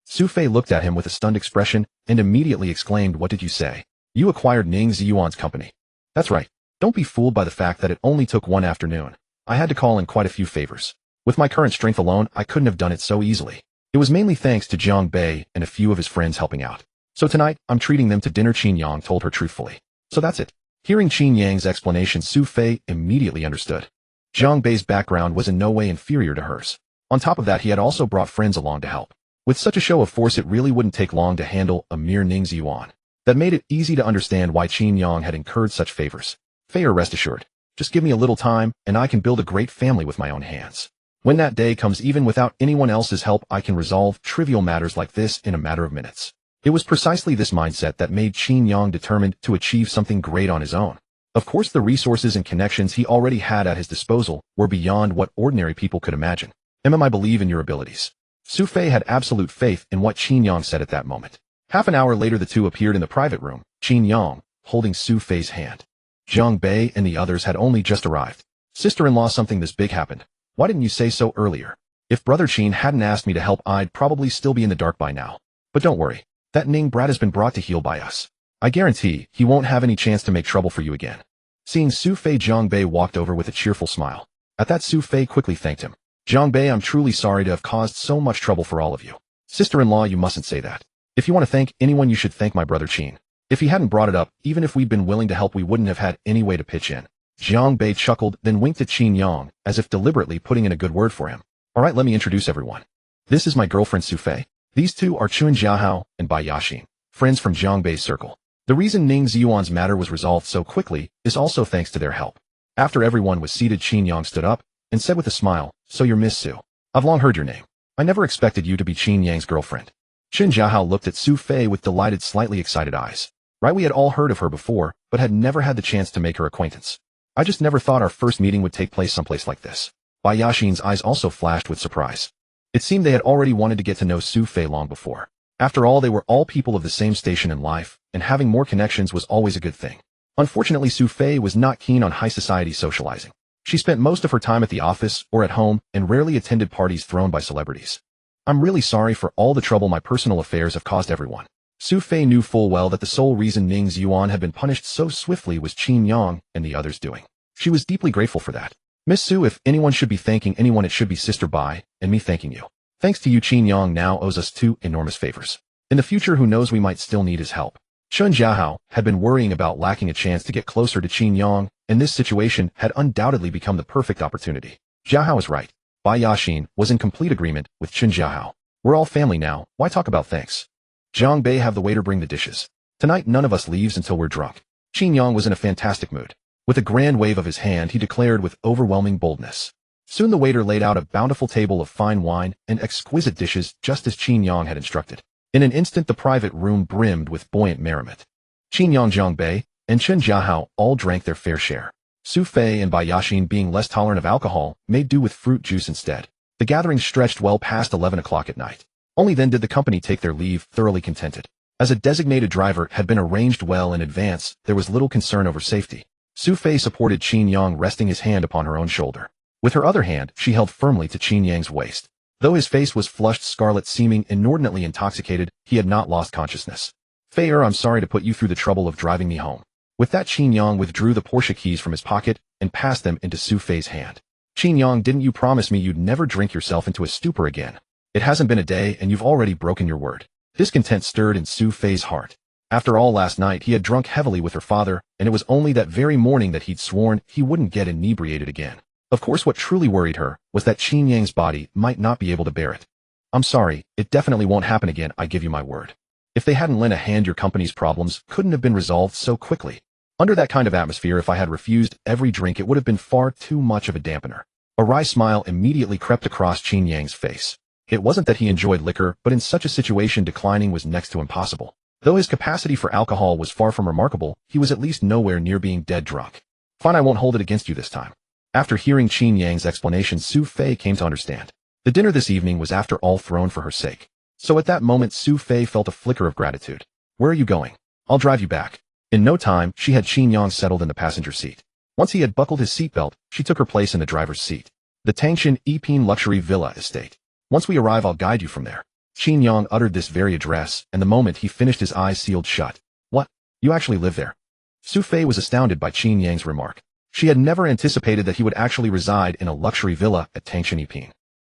Su Fei looked at him with a stunned expression and immediately exclaimed, what did you say? You acquired Ning Ziyuan's company? That's right. Don't be fooled by the fact that it only took one afternoon. I had to call in quite a few favors. With my current strength alone, I couldn't have done it so easily. It was mainly thanks to Zhang Bei and a few of his friends helping out. So tonight, I'm treating them to dinner, Qin Yang told her truthfully. So that's it. Hearing Qin Yang's explanation, Su Fei immediately understood. Zhang Bei's background was in no way inferior to hers. On top of that, he had also brought friends along to help. With such a show of force, it really wouldn't take long to handle a mere Ning Ziyuan. That made it easy to understand why Qin Yang had incurred such favors. Fei, rest assured. Just give me a little time, and I can build a great family with my own hands. When that day comes, even without anyone else's help, I can resolve trivial matters like this in a matter of minutes. It was precisely this mindset that made Qin Yang determined to achieve something great on his own. Of course, the resources and connections he already had at his disposal were beyond what ordinary people could imagine. I believe in your abilities. Sophie had absolute faith in what Qin Yang said at that moment. Half an hour later, the two appeared in the private room, Qin Yang holding Sophie's hand. Zhang Bei and the others had only just arrived. Sister-in-law, something this big happened. Why didn't you say so earlier? If Brother Qin hadn't asked me to help, I'd probably still be in the dark by now. But don't worry. That Ning brat has been brought to heel by us. I guarantee he won't have any chance to make trouble for you again. Seeing Sophie, Zhang Bei walked over with a cheerful smile. At that, Sophie quickly thanked him. Zhang Bei, I'm truly sorry to have caused so much trouble for all of you. Sister-in-law, you mustn't say that. If you want to thank anyone, you should thank my brother Qin. If he hadn't brought it up, even if we'd been willing to help, we wouldn't have had any way to pitch in. Zhang Bei chuckled, then winked at Qin Yang, as if deliberately putting in a good word for him. All right, let me introduce everyone. This is my girlfriend Sophie. These two are Chun Jiahao and Bai Yaxin, friends from Zhang Bei's circle. The reason Ning Ziyuan's matter was resolved so quickly is also thanks to their help. After everyone was seated, Qin Yang stood up and said with a smile, so you're Miss Su. I've long heard your name. I never expected you to be Qin Yang's girlfriend. Chun Jiahao looked at Sophie with delighted, slightly excited eyes. Right, we had all heard of her before, but had never had the chance to make her acquaintance. I just never thought our first meeting would take place someplace like this. Bai Yaxin's eyes also flashed with surprise. It seemed they had already wanted to get to know Sophie long before. After all, they were all people of the same station in life, and having more connections was always a good thing. Unfortunately, Sophie was not keen on high society socializing. She spent most of her time at the office or at home and rarely attended parties thrown by celebrities. I'm really sorry for all the trouble my personal affairs have caused everyone. Sophie knew full well that the sole reason Ning Ziyuan had been punished so swiftly was Qin Yang and the others doing. She was deeply grateful for that. Miss Su, if anyone should be thanking anyone, it should be Sister Bai, and me thanking you. Thanks to you, Qin Yang now owes us two enormous favors. In the future, who knows, we might still need his help. Chun Jiahao had been worrying about lacking a chance to get closer to Qin Yang, and this situation had undoubtedly become the perfect opportunity. Jiahao is right. Bai Yaxin was in complete agreement with Chun Jiahao. We're all family now, why talk about thanks? Zhang Bei, have the waiter bring the dishes. Tonight none of us leaves until we're drunk. Qin Yang was in a fantastic mood. With a grand wave of his hand, he declared with overwhelming boldness. Soon the waiter laid out a bountiful table of fine wine and exquisite dishes, just as Qin Yang had instructed. In an instant, the private room brimmed with buoyant merriment. Qin Yang, Zhang Bei, and Chun Jiahao all drank their fair share. Sophie and Bai Yaxin, being less tolerant of alcohol, made do with fruit juice instead. The gathering stretched well past 11 o'clock at night. Only then did the company take their leave, thoroughly contented. As a designated driver had been arranged well in advance, there was little concern over safety. Sophie supported Qin Yang, resting his hand upon her own shoulder. With her other hand, she held firmly to Qin Yang's waist. Though his face was flushed scarlet, seeming inordinately intoxicated, he had not lost consciousness. Fei-er, I'm sorry to put you through the trouble of driving me home. With that, Qin Yang withdrew the Porsche keys from his pocket and passed them into Sophie's hand. Qin Yang, didn't you promise me you'd never drink yourself into a stupor again? It hasn't been a day and you've already broken your word. Discontent stirred in Sophie's heart. After all, last night he had drunk heavily with her father, and it was only that very morning that he'd sworn he wouldn't get inebriated again. Of course, what truly worried her was that Qin Yang's body might not be able to bear it. I'm sorry, it definitely won't happen again, I give you my word. If they hadn't lent a hand, your company's problems couldn't have been resolved so quickly. Under that kind of atmosphere, if I had refused every drink, it would have been far too much of a dampener. A wry smile immediately crept across Qin Yang's face. It wasn't that he enjoyed liquor, but in such a situation declining was next to impossible. Though his capacity for alcohol was far from remarkable, he was at least nowhere near being dead drunk. Fine, I won't hold it against you this time. After hearing Qin Yang's explanation, Sophie came to understand. The dinner this evening was after all thrown for her sake. So at that moment, Sophie felt a flicker of gratitude. Where are you going? I'll drive you back. In no time, she had Qin Yang settled in the passenger seat. Once he had buckled his seatbelt, she took her place in the driver's seat. The Tangshan Epine luxury villa estate. Once we arrive, I'll guide you from there. Qin Yang uttered this very address, and the moment he finished, his eyes sealed shut. What? You actually live there? Sophie was astounded by Qin Yang's remark. She had never anticipated that he would actually reside in a luxury villa at Tangshan Epine.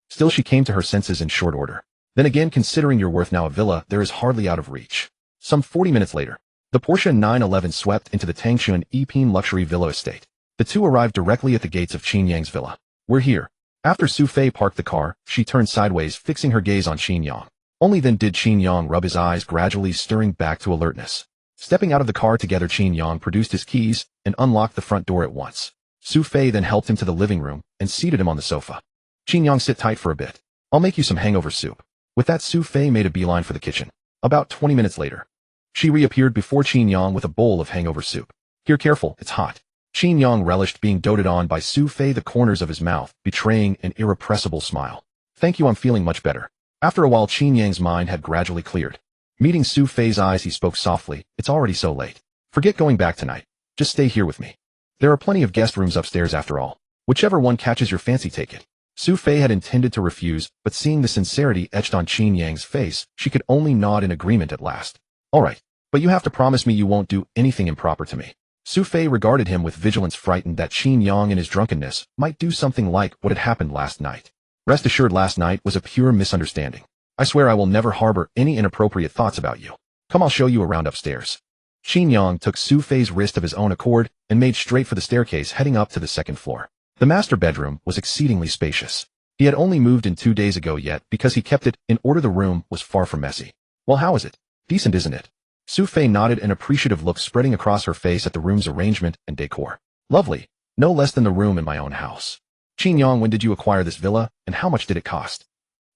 Still, she came to her senses in short order. Then again, considering your worth now, a villa there is hardly out of reach. Some 40 minutes later, the Porsche 911 swept into the Tangshan Epine luxury villa estate. The two arrived directly at the gates of Qin Yang's villa. We're here. After Sophie parked the car, she turned sideways, fixing her gaze on Qin Yang. Only then did Qin Yang rub his eyes, gradually stirring back to alertness. Stepping out of the car together, Qin Yang produced his keys and unlocked the front door at once. Sophie then helped him to the living room and seated him on the sofa. Qin Yang, sit tight for a bit. I'll make you some hangover soup. With that, Sophie made a beeline for the kitchen. About 20 minutes later, she reappeared before Qin Yang with a bowl of hangover soup. Here, careful, it's hot. Qin Yang relished being doted on by Sophie, the corners of his mouth betraying an irrepressible smile. Thank you, I'm feeling much better. After a while, Qin Yang's mind had gradually cleared. Meeting Sophie's eyes, he spoke softly. It's already so late. Forget going back tonight. Just stay here with me. There are plenty of guest rooms upstairs after all. Whichever one catches your fancy, take it. Sophie had intended to refuse, but seeing the sincerity etched on Qin Yang's face, she could only nod in agreement at last. All right, but you have to promise me you won't do anything improper to me. Sophie regarded him with vigilance, frightened that Qin Yang in his drunkenness might do something like what had happened last night. Rest assured, last night was a pure misunderstanding. I swear I will never harbor any inappropriate thoughts about you. Come, I'll show you around upstairs. Qin Yang took Sophie's wrist of his own accord and made straight for the staircase heading up to the second floor. The master bedroom was exceedingly spacious. He had only moved in 2 days ago yet because he kept it in order. The room was far from messy. Well, how is it? Decent, isn't it? Sophie nodded, an appreciative look spreading across her face at the room's arrangement and decor. Lovely. No less than the room in my own house. Qin Yang, when did you acquire this villa, and how much did it cost?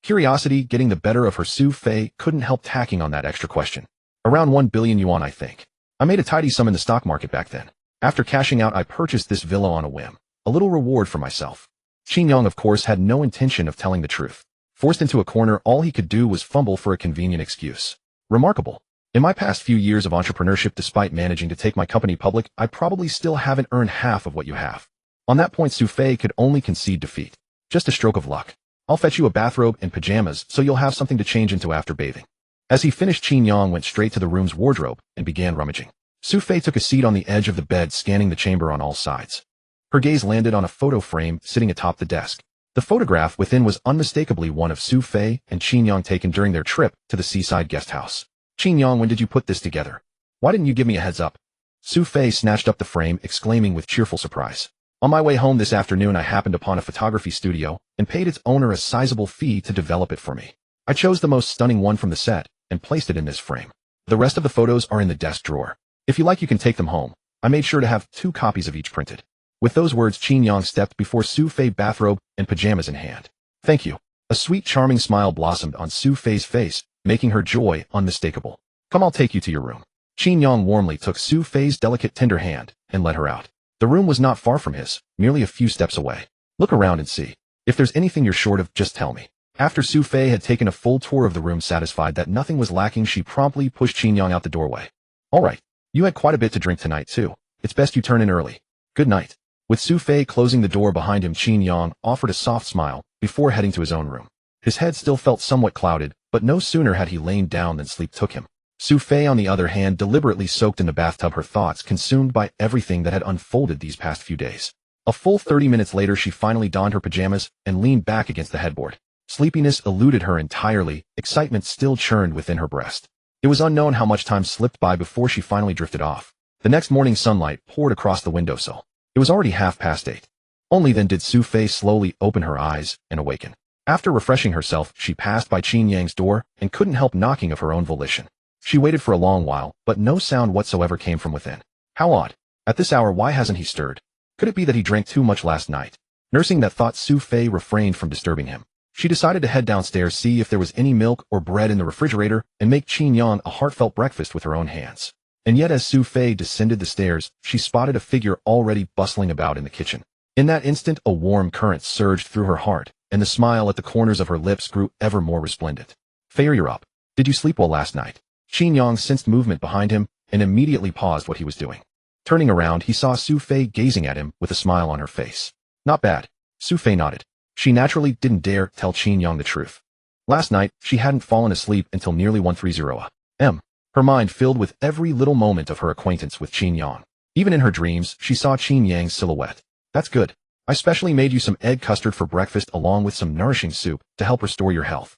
Curiosity getting the better of her, Sophie couldn't help tacking on that extra question. Around 1 billion yuan, I think. I made a tidy sum in the stock market back then. After cashing out, I purchased this villa on a whim. A little reward for myself. Qin Yang, of course, had no intention of telling the truth. Forced into a corner, all he could do was fumble for a convenient excuse. Remarkable. In my past few years of entrepreneurship, despite managing to take my company public, I probably still haven't earned half of what you have. On that point, Sophie could only concede defeat. Just a stroke of luck. I'll fetch you a bathrobe and pajamas so you'll have something to change into after bathing. As he finished, Qin Yang went straight to the room's wardrobe and began rummaging. Sophie took a seat on the edge of the bed, scanning the chamber on all sides. Her gaze landed on a photo frame sitting atop the desk. The photograph within was unmistakably one of Sophie and Qin Yang taken during their trip to the seaside guest house. Qin Yang, when did you put this together? Why didn't you give me a heads up? Sophie snatched up the frame, exclaiming with cheerful surprise. On my way home this afternoon, I happened upon a photography studio and paid its owner a sizable fee to develop it for me. I chose the most stunning one from the set and placed it in this frame. The rest of the photos are in the desk drawer. If you like, you can take them home. I made sure to have 2 copies of each printed. With those words, Qin Yang stepped before Sophie, bathrobe and pajamas in hand. Thank you. A sweet, charming smile blossomed on Sophie's face, making her joy unmistakable. Come, I'll take you to your room. Qin Yang warmly took Sophie's delicate, tender hand and led her out. The room was not far from his, merely a few steps away. Look around and see. If there's anything you're short of, just tell me. After Sophie had taken a full tour of the room, satisfied that nothing was lacking, she promptly pushed Qin Yang out the doorway. All right. You had quite a bit to drink tonight, too. It's best you turn in early. Good night. With Sophie closing the door behind him, Qin Yang offered a soft smile before heading to his own room. His head still felt somewhat clouded, but no sooner had he lain down than sleep took him. Sophie, on the other hand, deliberately soaked in the bathtub, her thoughts consumed by everything that had unfolded these past few days. A full 30 minutes later, she finally donned her pajamas and leaned back against the headboard. Sleepiness eluded her entirely, excitement still churned within her breast. It was unknown how much time slipped by before she finally drifted off. The next morning, sunlight poured across the windowsill. It was already 8:30. Only then did Sophie slowly open her eyes and awaken. After refreshing herself, she passed by Qin Yang's door and couldn't help knocking of her own volition. She waited for a long while, but no sound whatsoever came from within. How odd. At this hour, why hasn't he stirred? Could it be that he drank too much last night? Nursing that thought, Sophie refrained from disturbing him. She decided to head downstairs, see if there was any milk or bread in the refrigerator, and make Qin Yang a heartfelt breakfast with her own hands. And yet, as Sophie descended the stairs, she spotted a figure already bustling about in the kitchen. In that instant, a warm current surged through her heart, and the smile at the corners of her lips grew ever more resplendent. Fair, you're up. Did you sleep well last night? Qin Yang sensed movement behind him and immediately paused what he was doing. Turning around, he saw Sophie gazing at him with a smile on her face. Not bad. Sophie nodded. She naturally didn't dare tell Qin Yang the truth. Last night, she hadn't fallen asleep until nearly 1:30 a.m. Her mind filled with every little moment of her acquaintance with Qin Yang. Even in her dreams, she saw Qin Yang's silhouette. That's good. I specially made you some egg custard for breakfast along with some nourishing soup to help restore your health.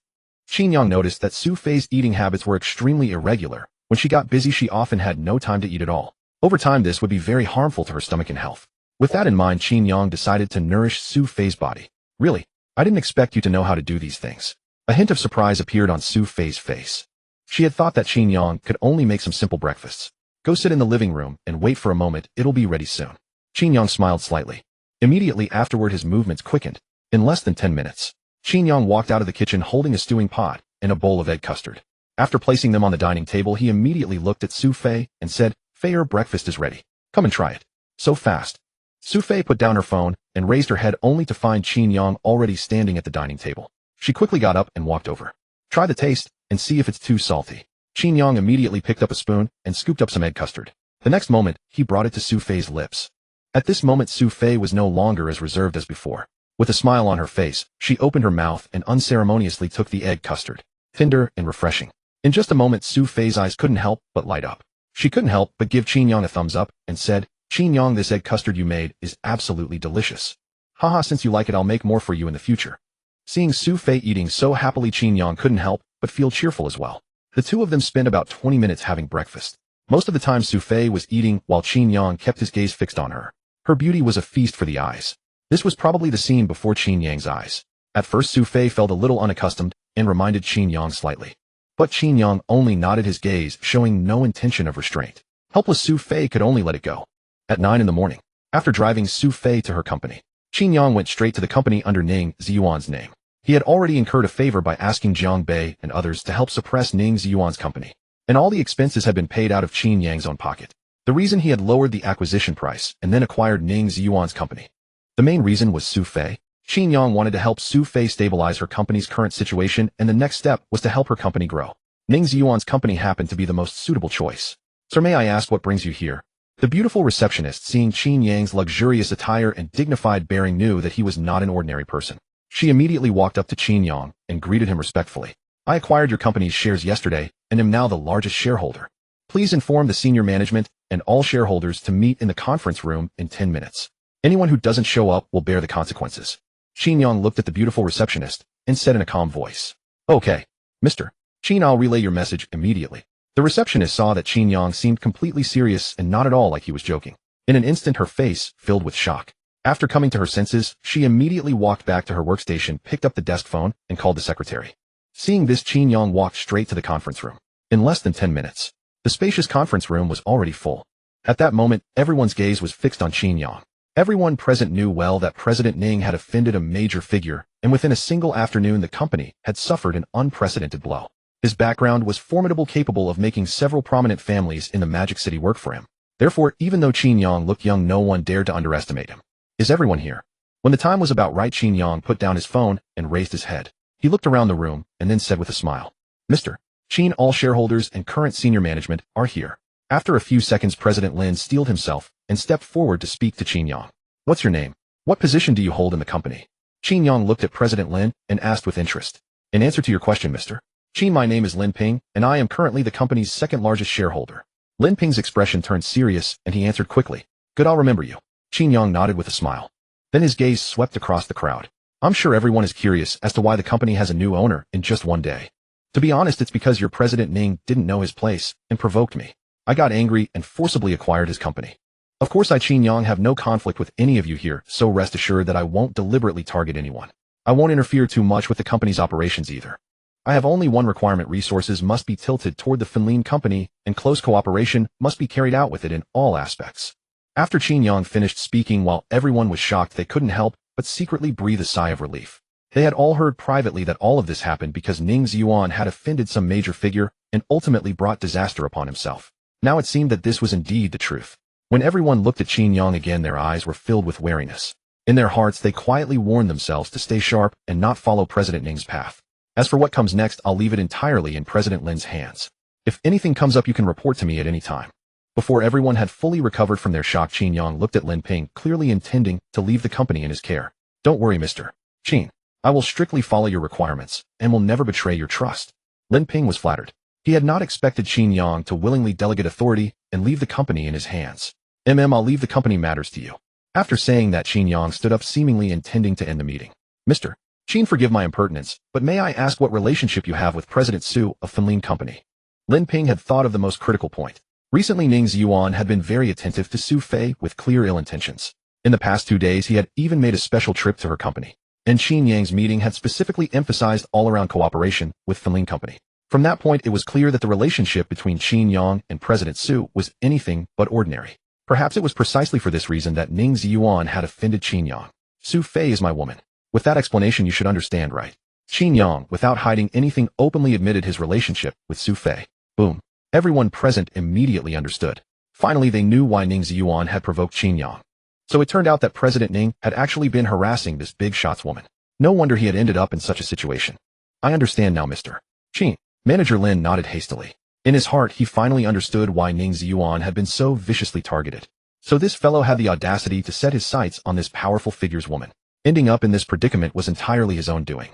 Qin Yang noticed that Sophie's eating habits were extremely irregular. When she got busy, she often had no time to eat at all. Over time, this would be very harmful to her stomach and health. With that in mind, Qin Yang decided to nourish Sophie's body. Really? I didn't expect you to know how to do these things. A hint of surprise appeared on Sophie's face. She had thought that Qin Yang could only make some simple breakfasts. Go sit in the living room and wait for a moment, it'll be ready soon. Qin Yang smiled slightly. Immediately afterward, his movements quickened. In less than 10 minutes, Qin Yang walked out of the kitchen holding a stewing pot and a bowl of egg custard. After placing them on the dining table, he immediately looked at Sophie and said, "Fair, breakfast is ready. Come and try it." So fast. Sophie put down her phone and raised her head only to find Qin Yang already standing at the dining table. She quickly got up and walked over. "Try the taste and see if it's too salty." Qin Yang immediately picked up a spoon and scooped up some egg custard. The next moment, he brought it to Sophie's lips. At this moment, Sophie was no longer as reserved as before. With a smile on her face, she opened her mouth and unceremoniously took the egg custard. Tender and refreshing. In just a moment, Sophie's eyes couldn't help but light up. She couldn't help but give Qin Yang a thumbs up and said, "Qin Yang, this egg custard you made is absolutely delicious. Haha, since you like it, I'll make more for you in the future." Seeing Sophie eating so happily, Qin Yang couldn't help but feel cheerful as well. The two of them spent about 20 minutes having breakfast. Most of the time Sophie was eating while Qin Yang kept his gaze fixed on her. Her beauty was a feast for the eyes. This was probably the scene before Qin Yang's eyes. At first Sophie felt a little unaccustomed and reminded Qin Yang slightly. But Qin Yang only nodded his gaze, showing no intention of restraint. Helpless Sophie could only let it go. At 9 in the morning, after driving Sophie to her company, Qin Yang went straight to the company under Ning Ziyuan's name. He had already incurred a favor by asking Jiang Bei and others to help suppress Ning Ziyuan's company, and all the expenses had been paid out of Qin Yang's own pocket. The reason he had lowered the acquisition price and then acquired Ning Ziyuan's company. The main reason was Sophie. Qin Yang wanted to help Sophie stabilize her company's current situation, and the next step was to help her company grow. Ning Ziyuan's company happened to be the most suitable choice. "Sir, may I ask what brings you here?" The beautiful receptionist, seeing Qin Yang's luxurious attire and dignified bearing, knew that he was not an ordinary person. She immediately walked up to Qin Yang and greeted him respectfully. "I acquired your company's shares yesterday and am now the largest shareholder. Please inform the senior management and all shareholders to meet in the conference room in 10 minutes. Anyone who doesn't show up will bear the consequences." Qin Yang looked at the beautiful receptionist and said in a calm voice, "Okay, Mr. Qin, I'll relay your message immediately." The receptionist saw that Qin Yang seemed completely serious and not at all like he was joking. In an instant, her face filled with shock. After coming to her senses, she immediately walked back to her workstation, picked up the desk phone, and called the secretary. Seeing this, Qin Yang walked straight to the conference room. In less than 10 minutes, the spacious conference room was already full. At that moment, everyone's gaze was fixed on Qin Yang. Everyone present knew well that President Ning had offended a major figure, and within a single afternoon the company had suffered an unprecedented blow. His background was formidable, capable of making several prominent families in the Magic City work for him. Therefore, even though Qin Yang looked young, no one dared to underestimate him. "Is everyone here?" When the time was about right, Qin Yang put down his phone and raised his head. He looked around the room and then said with a smile, "Mr. Qin, all shareholders and current senior management are here." After a few seconds, President Lin steeled himself and stepped forward to speak to Qin Yang. "What's your name? What position do you hold in the company?" Qin Yang looked at President Lin and asked with interest. "In answer to your question, Mr. Qin, my name is Lin Ping, and I am currently the company's second largest shareholder." Lin Ping's expression turned serious, and he answered quickly, "Good, I'll remember you." Qin Yang nodded with a smile. Then his gaze swept across the crowd. "I'm sure everyone is curious as to why the company has a new owner in just one day. To be honest, it's because your President Ning didn't know his place and provoked me. I got angry and forcibly acquired his company. Of course, I, Qin Yang, have no conflict with any of you here, so rest assured that I won't deliberately target anyone. I won't interfere too much with the company's operations either. I have only one requirement: resources must be tilted toward the Finlin company, and close cooperation must be carried out with it in all aspects." After Qin Yang finished speaking, while everyone was shocked, they couldn't help but secretly breathe a sigh of relief. They had all heard privately that all of this happened because Ning Ziyuan had offended some major figure and ultimately brought disaster upon himself. Now it seemed that this was indeed the truth. When everyone looked at Qin Yang again, their eyes were filled with wariness. In their hearts, they quietly warned themselves to stay sharp and not follow President Ning's path. As for what comes next, I'll leave it entirely in President Lin's hands. If anything comes up, you can report to me at any time. Before everyone had fully recovered from their shock, Qin Yang looked at Lin Ping, clearly intending to leave the company in his care. "Don't worry, Mr. Qin. I will strictly follow your requirements and will never betray your trust." Lin Ping was flattered. He had not expected Qin Yang to willingly delegate authority and leave the company in his hands. I'll leave the company matters to you." After saying that, Qin Yang stood up, seemingly intending to end the meeting. "Mr. Qin, forgive my impertinence, but may I ask what relationship you have with President Su of Finlin Company?" Lin Ping had thought of the most critical point. Recently, Ning Ziyuan had been very attentive to Su Fei with clear ill intentions. In the past 2 days, he had even made a special trip to her company. And Qin Yang's meeting had specifically emphasized all-around cooperation with Finlin Company. From that point, it was clear that the relationship between Qin Yang and President Su was anything but ordinary. Perhaps it was precisely for this reason that Ning Ziyuan had offended Qin Yang. "Su Fei is my woman. With that explanation, you should understand, right?" Qin Yang, without hiding anything, openly admitted his relationship with Sophie. Boom. Everyone present immediately understood. Finally, they knew why Ning Ziyuan had provoked Qin Yang. So it turned out that President Ning had actually been harassing this big shots woman. No wonder he had ended up in such a situation. I understand now, Mr. Qin. Manager Lin nodded hastily. In his heart, he finally understood why Ning Ziyuan had been so viciously targeted. So this fellow had the audacity to set his sights on this powerful figure's woman. Ending up in this predicament was entirely his own doing.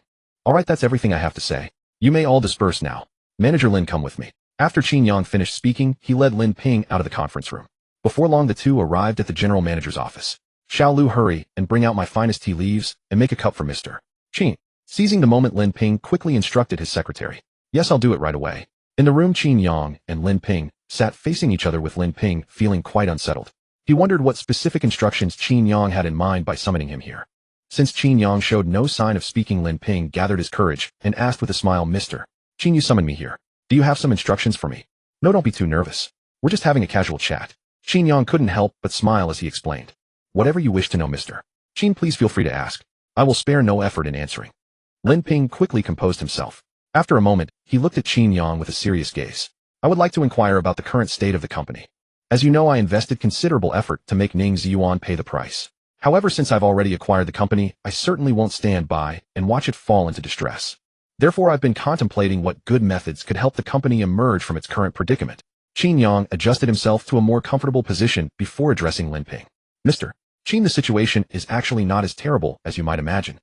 Alright, that's everything I have to say. You may all disperse now. Manager Lin, come with me. After Qin Yang finished speaking, he led Lin Ping out of the conference room. Before long, the two arrived at the general manager's office. Xiao Lu, hurry and bring out my finest tea leaves and make a cup for Mr. Qin. Seizing the moment, Lin Ping quickly instructed his secretary. Yes, I'll do it right away. In the room, Qin Yang and Lin Ping sat facing each other, with Lin Ping feeling quite unsettled. He wondered what specific instructions Qin Yang had in mind by summoning him here. Since Qin Yang showed no sign of speaking, Lin Ping gathered his courage and asked with a smile, Mr. Qin, you summoned me here. Do you have some instructions for me? No, don't be too nervous. We're just having a casual chat. Qin Yang couldn't help but smile as he explained. Whatever you wish to know, Mr. Qin, please feel free to ask. I will spare no effort in answering. Lin Ping quickly composed himself. After a moment, he looked at Qin Yang with a serious gaze. I would like to inquire about the current state of the company. As you know, I invested considerable effort to make Ning Ziyuan pay the price. However, since I've already acquired the company, I certainly won't stand by and watch it fall into distress. Therefore, I've been contemplating what good methods could help the company emerge from its current predicament. Qin Yang adjusted himself to a more comfortable position before addressing Lin Ping. Mr. Qin, the situation is actually not as terrible as you might imagine.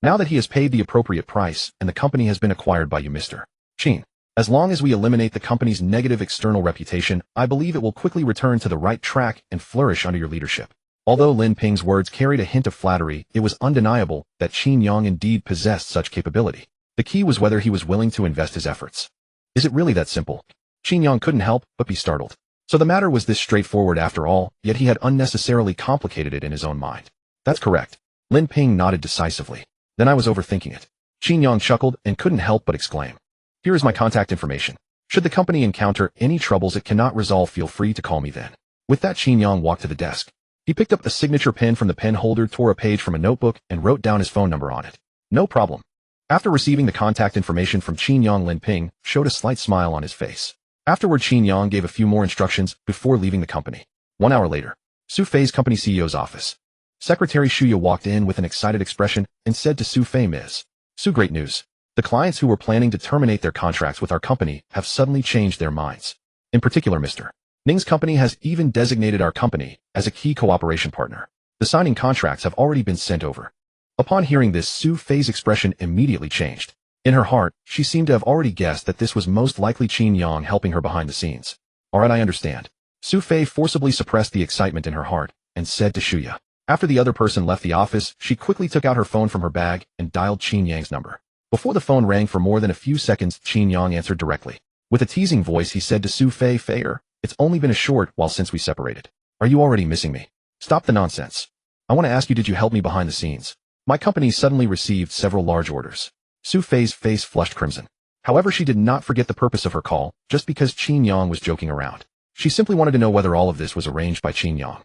Now that he has paid the appropriate price and the company has been acquired by you, Mr. Qin, as long as we eliminate the company's negative external reputation, I believe it will quickly return to the right track and flourish under your leadership. Although Lin Ping's words carried a hint of flattery, it was undeniable that Qin Yang indeed possessed such capability. The key was whether he was willing to invest his efforts. Is it really that simple? Qin Yang couldn't help but be startled. So the matter was this straightforward after all, yet he had unnecessarily complicated it in his own mind. That's correct. Lin Ping nodded decisively. Then I was overthinking it. Qin Yang chuckled and couldn't help but exclaim. Here is my contact information. Should the company encounter any troubles it cannot resolve, feel free to call me then. With that, Qin Yang walked to the desk. He picked up a signature pen from the pen holder, tore a page from a notebook, and wrote down his phone number on it. No problem. After receiving the contact information from Qin Yang, Lin Ping showed a slight smile on his face. Afterward, Qin Yang gave a few more instructions before leaving the company. 1 hour later, Sophie's company CEO's office. Secretary Shuya walked in with an excited expression and said to Sophie, Ms. Su, great news. The clients who were planning to terminate their contracts with our company have suddenly changed their minds. In particular, Mr. Ning's company has even designated our company as a key cooperation partner. The signing contracts have already been sent over. Upon hearing this, Sophie's expression immediately changed. In her heart, she seemed to have already guessed that this was most likely Qin Yang helping her behind the scenes. Alright, I understand. Sophie forcibly suppressed the excitement in her heart and said to Shuya. After the other person left the office, she quickly took out her phone from her bag and dialed Qin Yang's number. Before the phone rang for more than a few seconds, Qin Yang answered directly. With a teasing voice, he said to Sophie, Fair, it's only been a short while since we separated. Are you already missing me? Stop the nonsense. I want to ask you, did you help me behind the scenes? My company suddenly received several large orders. Sophie's face flushed crimson. However, she did not forget the purpose of her call, just because Qin Yang was joking around. She simply wanted to know whether all of this was arranged by Qin Yang.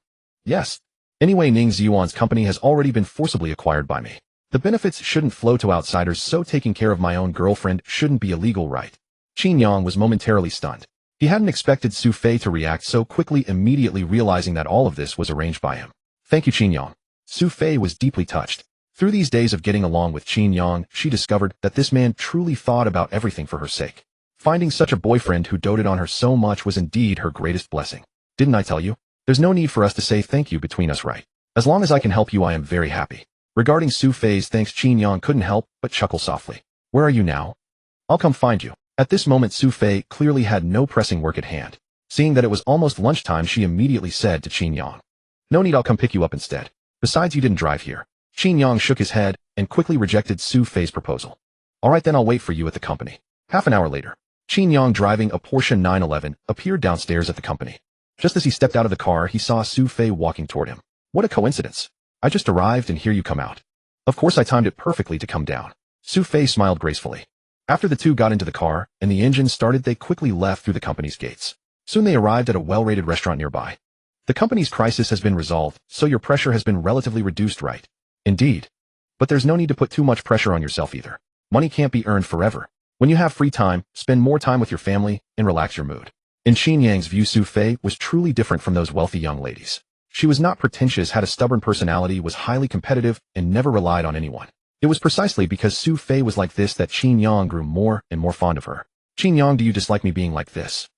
Yes. Anyway, Ning Ziyuan's company has already been forcibly acquired by me. The benefits shouldn't flow to outsiders, so taking care of my own girlfriend shouldn't be illegal, right? Qin Yang was momentarily stunned. He hadn't expected Sophie to react so quickly, immediately realizing that all of this was arranged by him. Thank you, Qin Yang. Sophie was deeply touched. Through these days of getting along with Qin Yang, she discovered that this man truly thought about everything for her sake. Finding such a boyfriend who doted on her so much was indeed her greatest blessing. Didn't I tell you? There's no need for us to say thank you between us, right? As long as I can help you, I am very happy. Regarding Sophie's thanks, Qin Yang couldn't help but chuckle softly. Where are you now? I'll come find you. At this moment, Sophie clearly had no pressing work at hand. Seeing that it was almost lunchtime, she immediately said to Qin Yang. No need, I'll come pick you up instead. Besides, you didn't drive here. Qin Yang shook his head and quickly rejected Sophie's proposal. Alright then, I'll wait for you at the company. Half an hour later, Qin Yang, driving a Porsche 911, appeared downstairs at the company. Just as he stepped out of the car, he saw Sophie walking toward him. What a coincidence. I just arrived and here you come out. Of course I timed it perfectly to come down. Sophie smiled gracefully. After the two got into the car and the engine started, they quickly left through the company's gates. Soon they arrived at a well-rated restaurant nearby. The company's crisis has been resolved, so your pressure has been relatively reduced, right? Indeed. But there's no need to put too much pressure on yourself either. Money can't be earned forever. When you have free time, spend more time with your family and relax your mood. In Qin Yang's view, Sophie was truly different from those wealthy young ladies. She was not pretentious, had a stubborn personality, was highly competitive, and never relied on anyone. It was precisely because Sophie was like this that Qin Yang grew more and more fond of her. Qin Yang, do you dislike me being like this?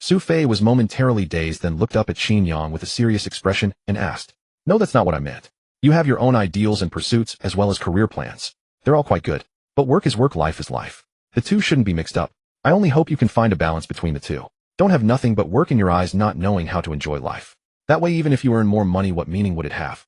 Sophie was momentarily dazed, then looked up at Qin Yang with a serious expression and asked, No, that's not what I meant. You have your own ideals and pursuits as well as career plans. They're all quite good. But work is work, life is life. The two shouldn't be mixed up. I only hope you can find a balance between the two. Don't have nothing but work in your eyes, not knowing how to enjoy life. That way, even if you earn more money, what meaning would it have?